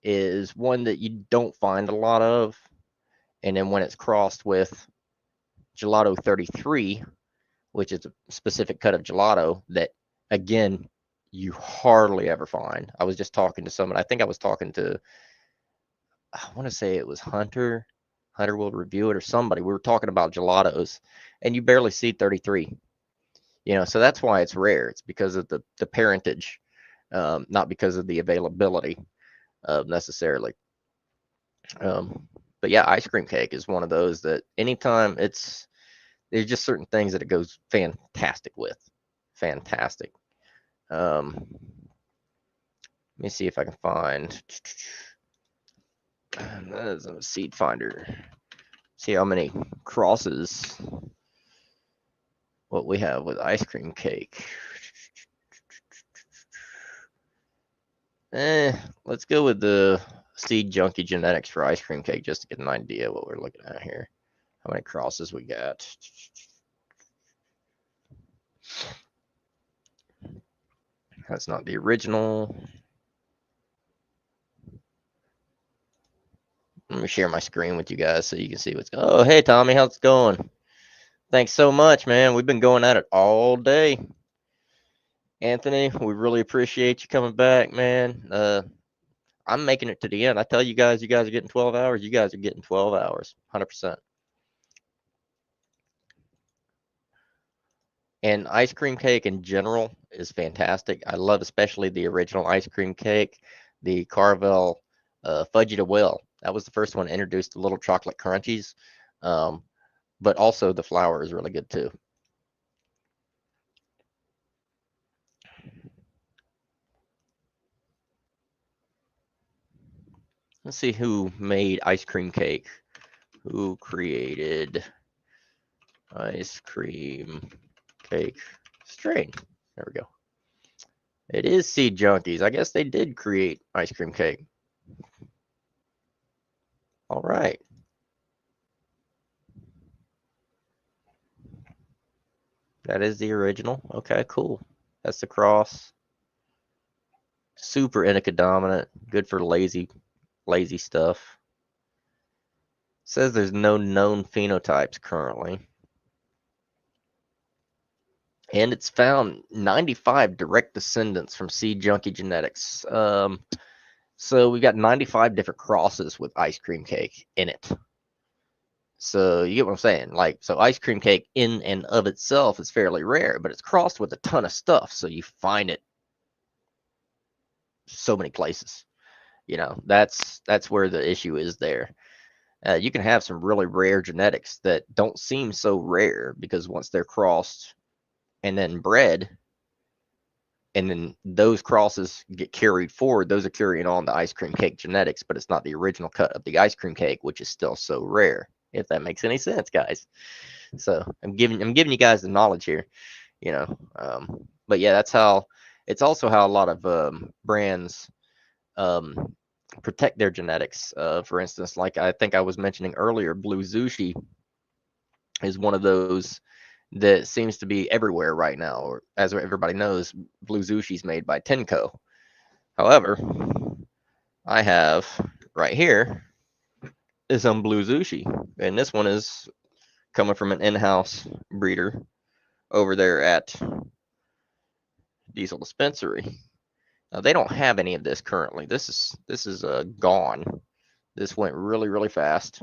is one that you don't find a lot of. And then when it's crossed with Gelato 33, which is a specific cut of gelato that, again, you hardly ever find. I was just talking to someone. I think I was talking to, I want to say it was Hunter will review it, or somebody. We were talking about gelatos, and you barely see 33. So that's why it's rare. It's because of the parentage, not because of the availability necessarily. But yeah, ice cream cake is one of those that anytime there's just certain things that it goes fantastic with. Fantastic. Let me see if I can find. That is a seed finder. See how many crosses what we have with ice cream cake. Let's go with the seed junkie genetics for ice cream cake just to get an idea of what we're looking at here. How many crosses we got. That's not the original. Let me share my screen with you guys so you can see what's going on. Oh, hey, Tommy, how's it going? Thanks so much, man. We've been going at it all day. Anthony, we really appreciate you coming back, man. I'm making it to the end. I tell you guys are getting 12 hours. You guys are getting 12 hours, 100%. And ice cream cake in general is fantastic. I love especially the original ice cream cake, the Carvel Fudgy to Will. That was the first one introduced the little chocolate crunchies. But also the flour is really good too. Let's see who made ice cream cake. Who created ice cream cake strain? There we go. It is Seed Junkies. I guess they did create ice cream cake. All right. That is the original. Okay, cool. That's the cross. Super indica dominant. Good for lazy stuff. Says there's no known phenotypes currently. And it's found 95 direct descendants from Seed Junkie genetics. So we got 95 different crosses with ice cream cake in it. So you get what I'm saying? So ice cream cake in and of itself is fairly rare, but it's crossed with a ton of stuff. So you find it so many places. That's where the issue is there. You can have some really rare genetics that don't seem so rare because once they're crossed and then bred, and then those crosses get carried forward, those are carrying on the ice cream cake genetics, but it's not the original cut of the ice cream cake, which is still so rare, if that makes any sense, guys. So I'm giving you guys the knowledge here, but yeah, it's also how a lot of brands protect their genetics. For instance, like I think I was mentioning earlier, Blue Zushi is one of those that seems to be everywhere right now. Or as everybody knows, Blue Zushi is made by Tenco. However, I have right here is some Blue Zushi, and this one is coming from an in-house breeder over there at Diesel Dispensary. Now they don't have any of this currently. This is gone. This went really, really fast.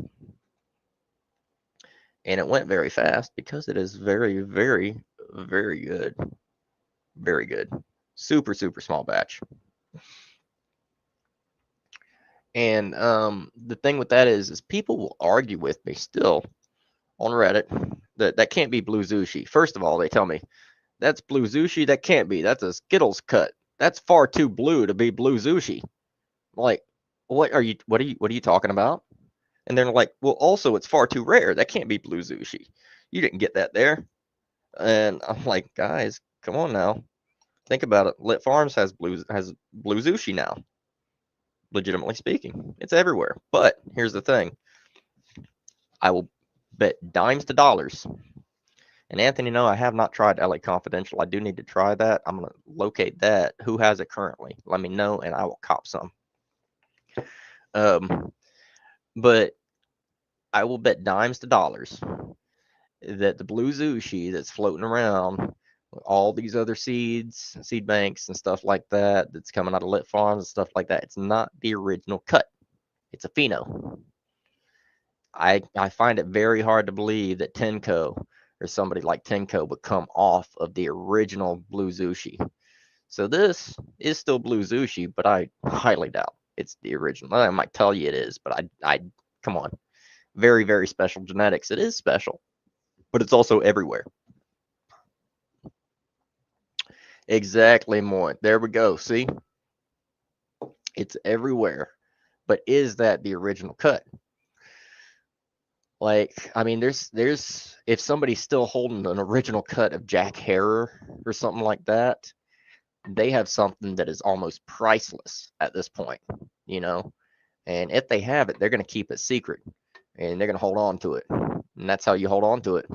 And it went very fast because it is very, very very good. Very good. Super, super small batch. And the thing with that is people will argue with me still on Reddit that can't be Blue Zushi. First of all, they tell me that's Blue Zushi. That can't be. That's a Skittles cut. That's far too blue to be Blue Zushi. I'm like, what are you talking about? And they're like, well, also it's far too rare. That can't be Blue Zushi. You didn't get that there. And I'm like, guys, come on now. Think about it. Lit Farms has blue Zushi now. Legitimately speaking, it's everywhere. But here's the thing: I will bet dimes to dollars. And Anthony, no, I have not tried LA Confidential. I do need to try that. I'm gonna locate that. Who has it currently? Let me know, and I will cop some. But I will bet dimes to dollars that the Blue Zushi that's floating around all these other seed banks and stuff like that that's coming out of Lit Farms and stuff like that, it's not the original cut. It's a pheno. I find it very hard to believe that Tenko or somebody like Tenko would come off of the original Blue Zushi. So this is still Blue Zushi, but I highly doubt it's the original. I might tell you it is, but I come on. Very, very special genetics. It is special, but it's also everywhere. Exactly, Moy. There we go. See? It's everywhere. But is that the original cut? Like, I mean, there's if somebody's still holding an original cut of Jack Harrer or something like that, they have something that is almost priceless at this point, you know? And if they have it, they're going to keep it secret and they're going to hold on to it. And that's how you hold on to it.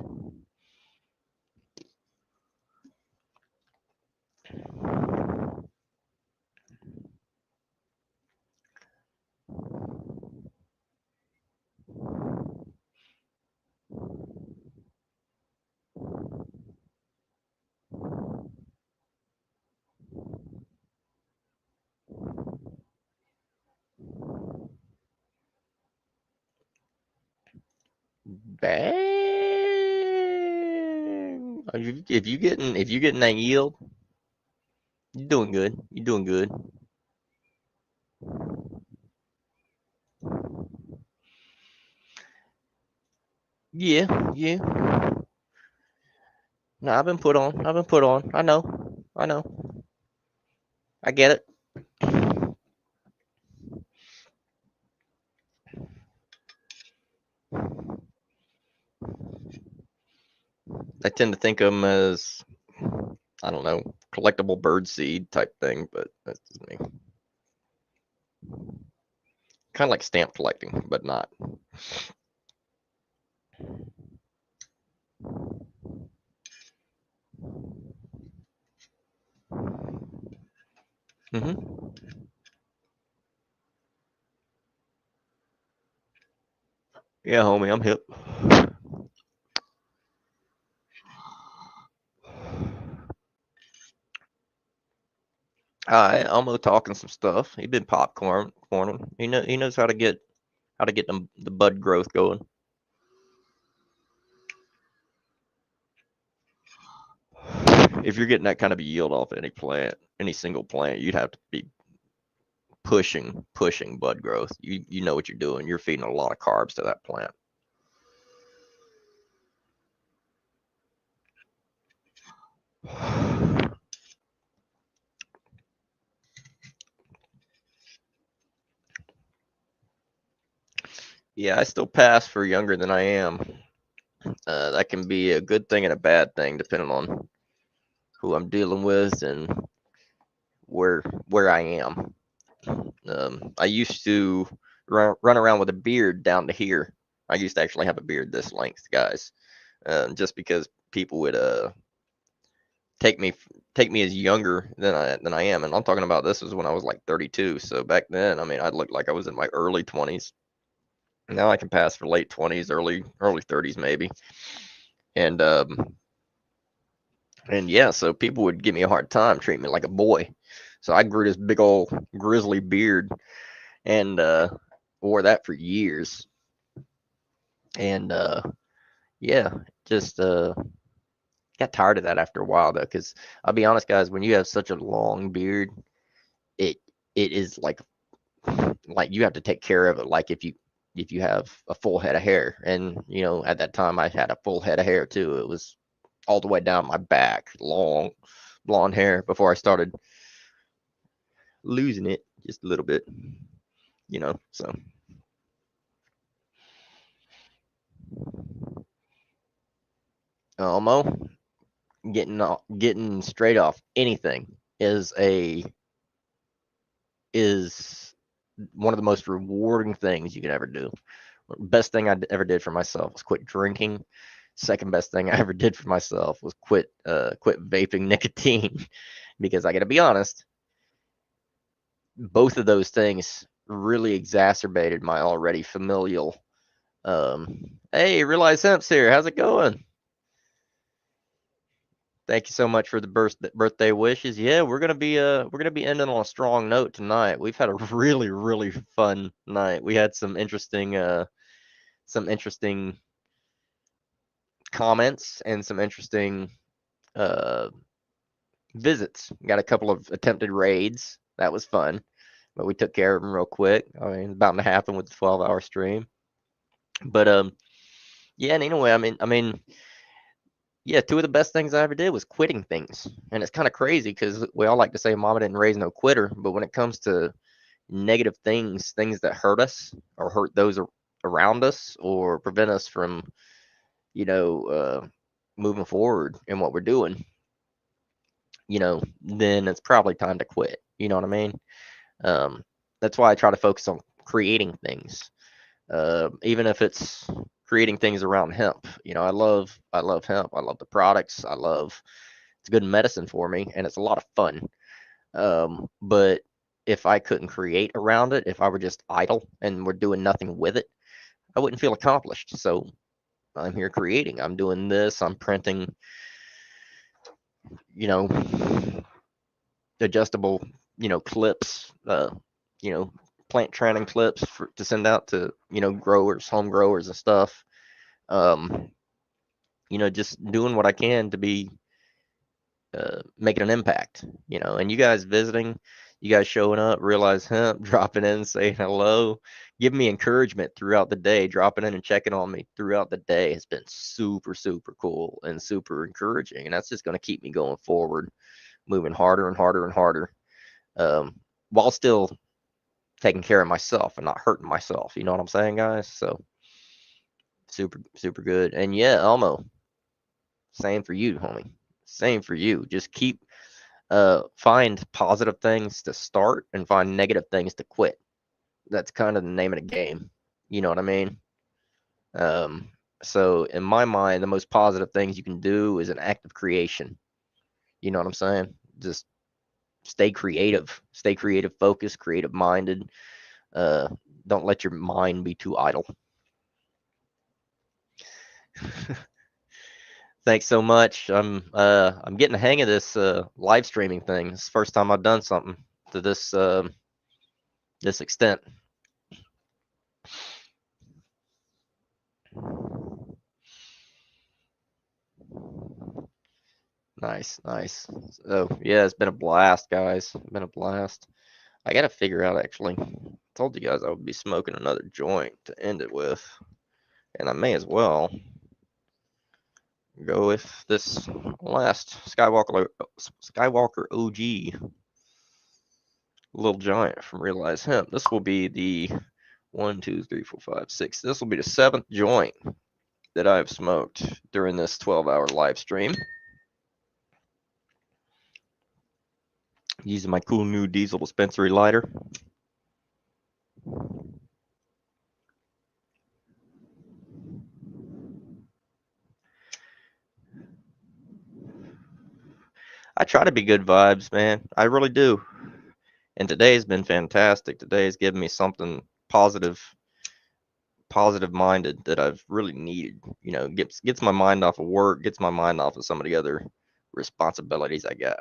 Bang! If you getting that yield, you're doing good. You're doing good. Yeah, yeah. No, I've been put on. I've been put on. I know. I know. I get it. I tend to think of them as, I don't know, collectible bird seed type thing, but that's just me. Kind of like stamp collecting, but not. Yeah, homie, I'm hip. All right, Elmo talking some stuff. He been popcorning. He knows how to get the bud growth going. If you're getting that kind of a yield off any plant, any single plant, you'd have to be pushing bud growth. You know what you're doing. You're feeding a lot of carbs to that plant. Yeah, I still pass for younger than I am. That can be a good thing and a bad thing depending on who I'm dealing with and where I am. I used to run around with a beard down to here. I used to actually have a beard this length, guys, just because people would take me as younger than I am, and I'm talking about this was when I was like 32. So back then, I mean, I looked like I was in my early 20s. Now I can pass for late 20s, early 30s maybe, and yeah, so people would give me a hard time, treat me like a boy. So I grew this big old grizzly beard and wore that for years. And yeah, just Got tired of that after a while though, because I'll be honest, guys, when you have such a long beard, it is like you have to take care of it. Like if you have a full head of hair, and you know at that time I had a full head of hair too. It was all the way down my back, long blonde hair before I started losing it just a little bit, you know. So Elmo, getting straight off anything is one of the most rewarding things you can ever do. Best thing I ever did for myself was quit drinking. Second best thing I ever did for myself was quit vaping nicotine, because I got to be honest, both of those things really exacerbated my already familial. Hey, Realize Hemp's here. How's it going? Thank you so much for the birthday wishes. Yeah, we're gonna be ending on a strong note tonight. We've had a really fun night. We had some interesting comments and some interesting uh visits. Got a couple of attempted raids. That was fun, but we took care of them real quick. I mean, it's bound to happen with the 12-hour stream. But yeah. And anyway, yeah, two of the best things I ever did was quitting things. And it's kind of crazy because we all like to say mama didn't raise no quitter, but when it comes to negative things that hurt us or hurt those around us or prevent us from, you know, moving forward in what we're doing, you know, then it's probably time to quit. You know what I mean? That's why I try to focus on creating things, even if it's creating things around hemp. You know, I love hemp. I love the products. It's good medicine for me, and it's a lot of fun. But if I couldn't create around it, if I were just idle and we're doing nothing with it, I wouldn't feel accomplished. So I'm here creating. I'm doing this. I'm printing, you know, adjustable, you know, clips, you know, plant training clips to send out to, you know, growers, home growers and stuff. You know, just doing what I can to be making an impact, you know. And you guys visiting, you guys showing up, Realize Hemp, dropping in, saying hello, give me encouragement throughout the day, dropping in and checking on me throughout the day has been super cool and super encouraging, and that's just going to keep me going forward, moving harder and harder and harder, while still taking care of myself and not hurting myself. You know what I'm saying, guys? So super good. And yeah, Elmo, same for you, homie. Same for you. Just keep find positive things to start and find negative things to quit. That's kind of the name of the game. You know what I mean? Um, so in my mind, the most positive things you can do is an act of creation. You know what I'm saying? Just stay creative, focused, creative minded. Uh, don't let your mind be too idle. Thanks so much. I'm getting the hang of this live streaming thing. It's the first time I've done something to this extent. Nice. So yeah, it's been a blast, guys. It's been a blast. I gotta figure out actually. I told you guys I would be smoking another joint to end it with, and I may as well go with this last Skywalker OG little giant from Realize Hemp. This will be the 1, 2, 3, 4, 5, 6. This will be the 7th joint that I've smoked during this 12-hour live stream. Using my cool new diesel dispensary lighter. I try to be good vibes, man. I really do. And today's been fantastic. Today's given me something positive minded that I've really needed. You know, gets my mind off of work, gets my mind off of some of the other responsibilities I got.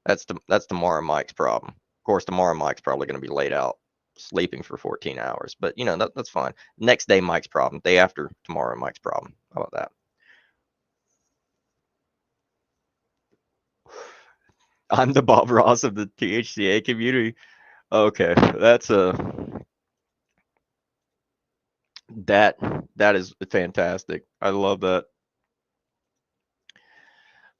That's tomorrow Mike's problem. Of course, tomorrow Mike's probably going to be laid out sleeping for 14 hours, but you know that's fine. Next day Mike's problem. Day after tomorrow Mike's problem. How about that? I'm the Bob Ross of the THCA community. Okay, that's that is fantastic. I love that.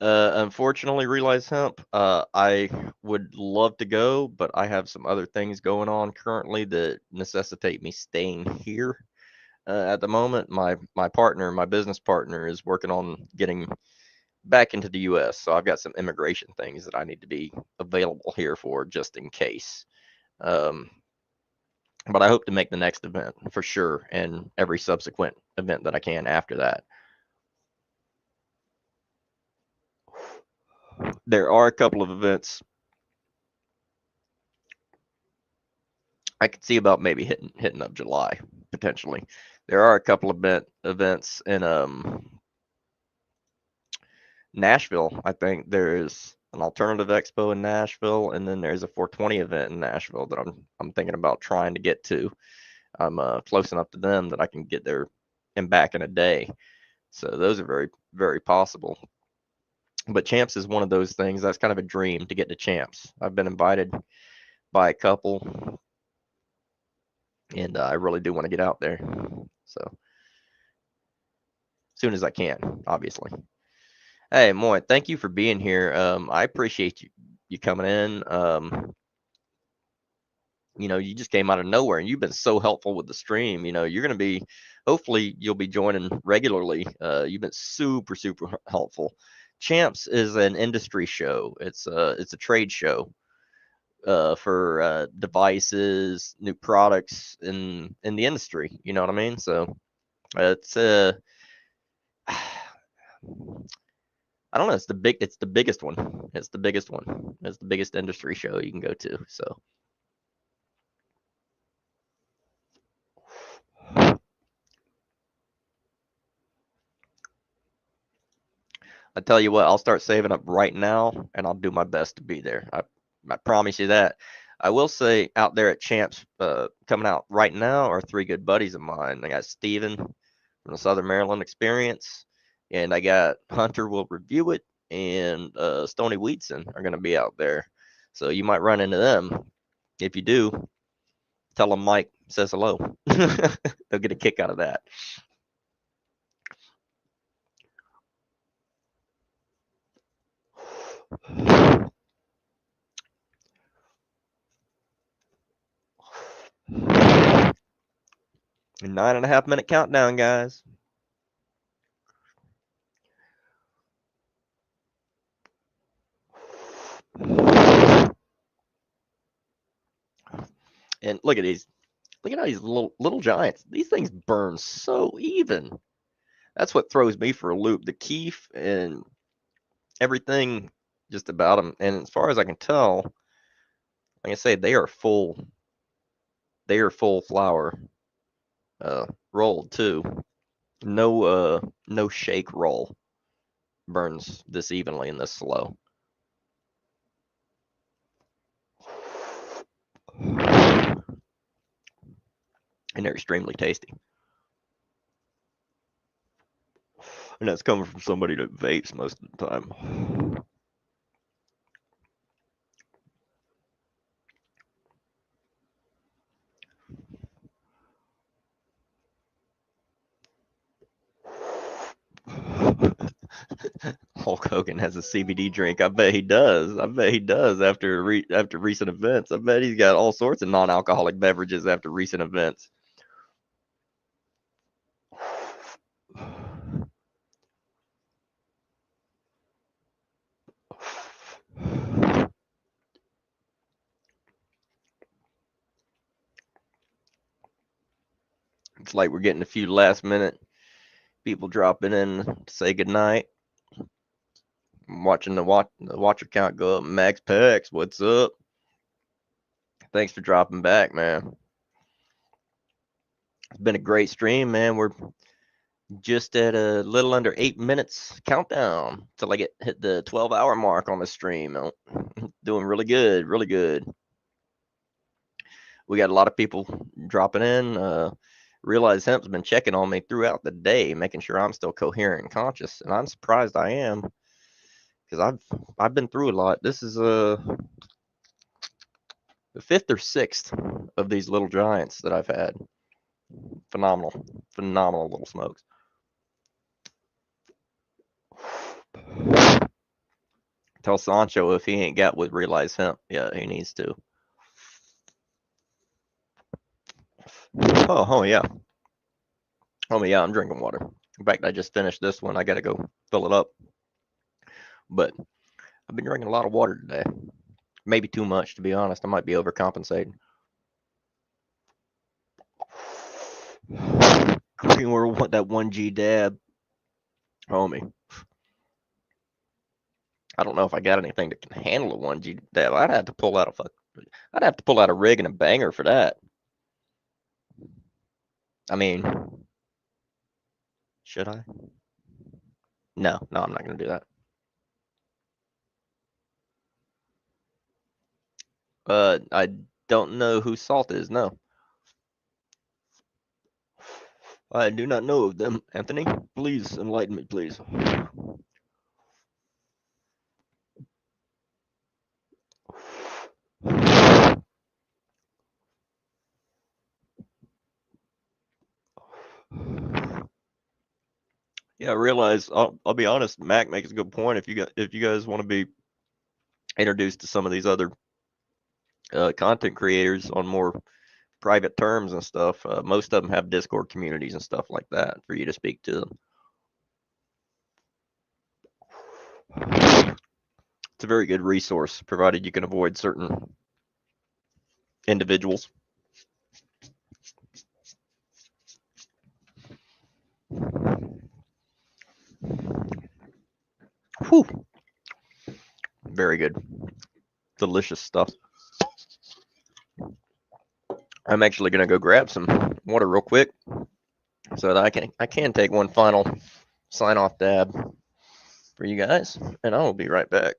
Unfortunately, Realize Hemp, I would love to go, but I have some other things going on currently that necessitate me staying here. At the moment, my business partner, is working on getting back into the U.S., so I've got some immigration things that I need to be available here for just in case. But I hope to make the next event for sure, and every subsequent event that I can after that. There are a couple of events I could see about maybe hitting up July potentially. There are a couple of events in Nashville. I think there's an alternative expo in Nashville, and then there's a 420 event in Nashville that I'm thinking about trying to get to. I'm close enough to them that I can get there and back in a day. So those are very, very possible. But Champs is one of those things that's kind of a dream to get to Champs. I've been invited by a couple, and I really do want to get out there. So as soon as I can, obviously. Hey, Moy, thank you for being here. I appreciate you coming in. You just came out of nowhere, and you've been so helpful with the stream. You're going to be, hopefully you'll be joining regularly. You've been super, super helpful. Champs is an industry show. It's a trade show for devices, new products in the industry. You know what I mean? So it's I don't know. It's the biggest one. It's the biggest one. It's the biggest industry show you can go to. So. I tell you what, I'll start saving up right now, and I'll do my best to be there. I promise you that. I will say, out there at Champs, coming out right now are three good buddies of mine. I got Steven from the Southern Maryland Experience, and I got Hunter will review it, and Stony Wheatson are going to be out there. So you might run into them. If you do, tell them Mike says hello. They'll get a kick out of that. A 9.5-minute countdown, guys. And look at these. Look at all these little giants. These things burn so even. That's what throws me for a loop. The keef and everything just about them. And as far as I can tell, like I say, they are full flower rolled too. No shake roll burns this evenly and this slow. And they're extremely tasty. And that's coming from somebody that vapes most of the time. Hulk Hogan has a CBD drink. I bet he does. After recent events. I bet he's got all sorts of non-alcoholic beverages after recent events. It's like we're getting a few last minute people dropping in to say goodnight. I'm watching the watcher count go up. Max Pex, what's up? Thanks for dropping back, man. It's been a great stream, man. We're just at a little under 8 minutes countdown till I hit the 12-hour mark on the stream. Doing really good, really good. We got a lot of people dropping in. Realize Hemp's been checking on me throughout the day, making sure I'm still coherent and conscious, and I'm surprised I am, because I've been through a lot. This is the 5th or 6th of these little giants that I've had. Phenomenal little smokes. Tell Sancho if he ain't got with Realize Hemp. Yeah, he needs to. Oh yeah. Oh yeah, I'm drinking water. In fact, I just finished this one. I gotta go fill it up. But I've been drinking a lot of water today. Maybe too much, to be honest. I might be overcompensating. Or that 1G dab, homie. I don't know if I got anything that can handle a 1G dab. I'd have to pull out a rig and a banger for that. I mean, should I? No, I'm not gonna do that. I don't know who Salt is. No, I do not know of them. Anthony, please enlighten me, please. Yeah, I realize. I'll be honest. Mac makes a good point. If you guys want to be introduced to some of these other content creators on more private terms and stuff, most of them have Discord communities and stuff like that for you to speak to them. It's a very good resource, provided you can avoid certain individuals. Whew. Very good. Delicious stuff. I'm actually gonna go grab some water real quick so that I can take one final sign off dab for you guys, and I will be right back.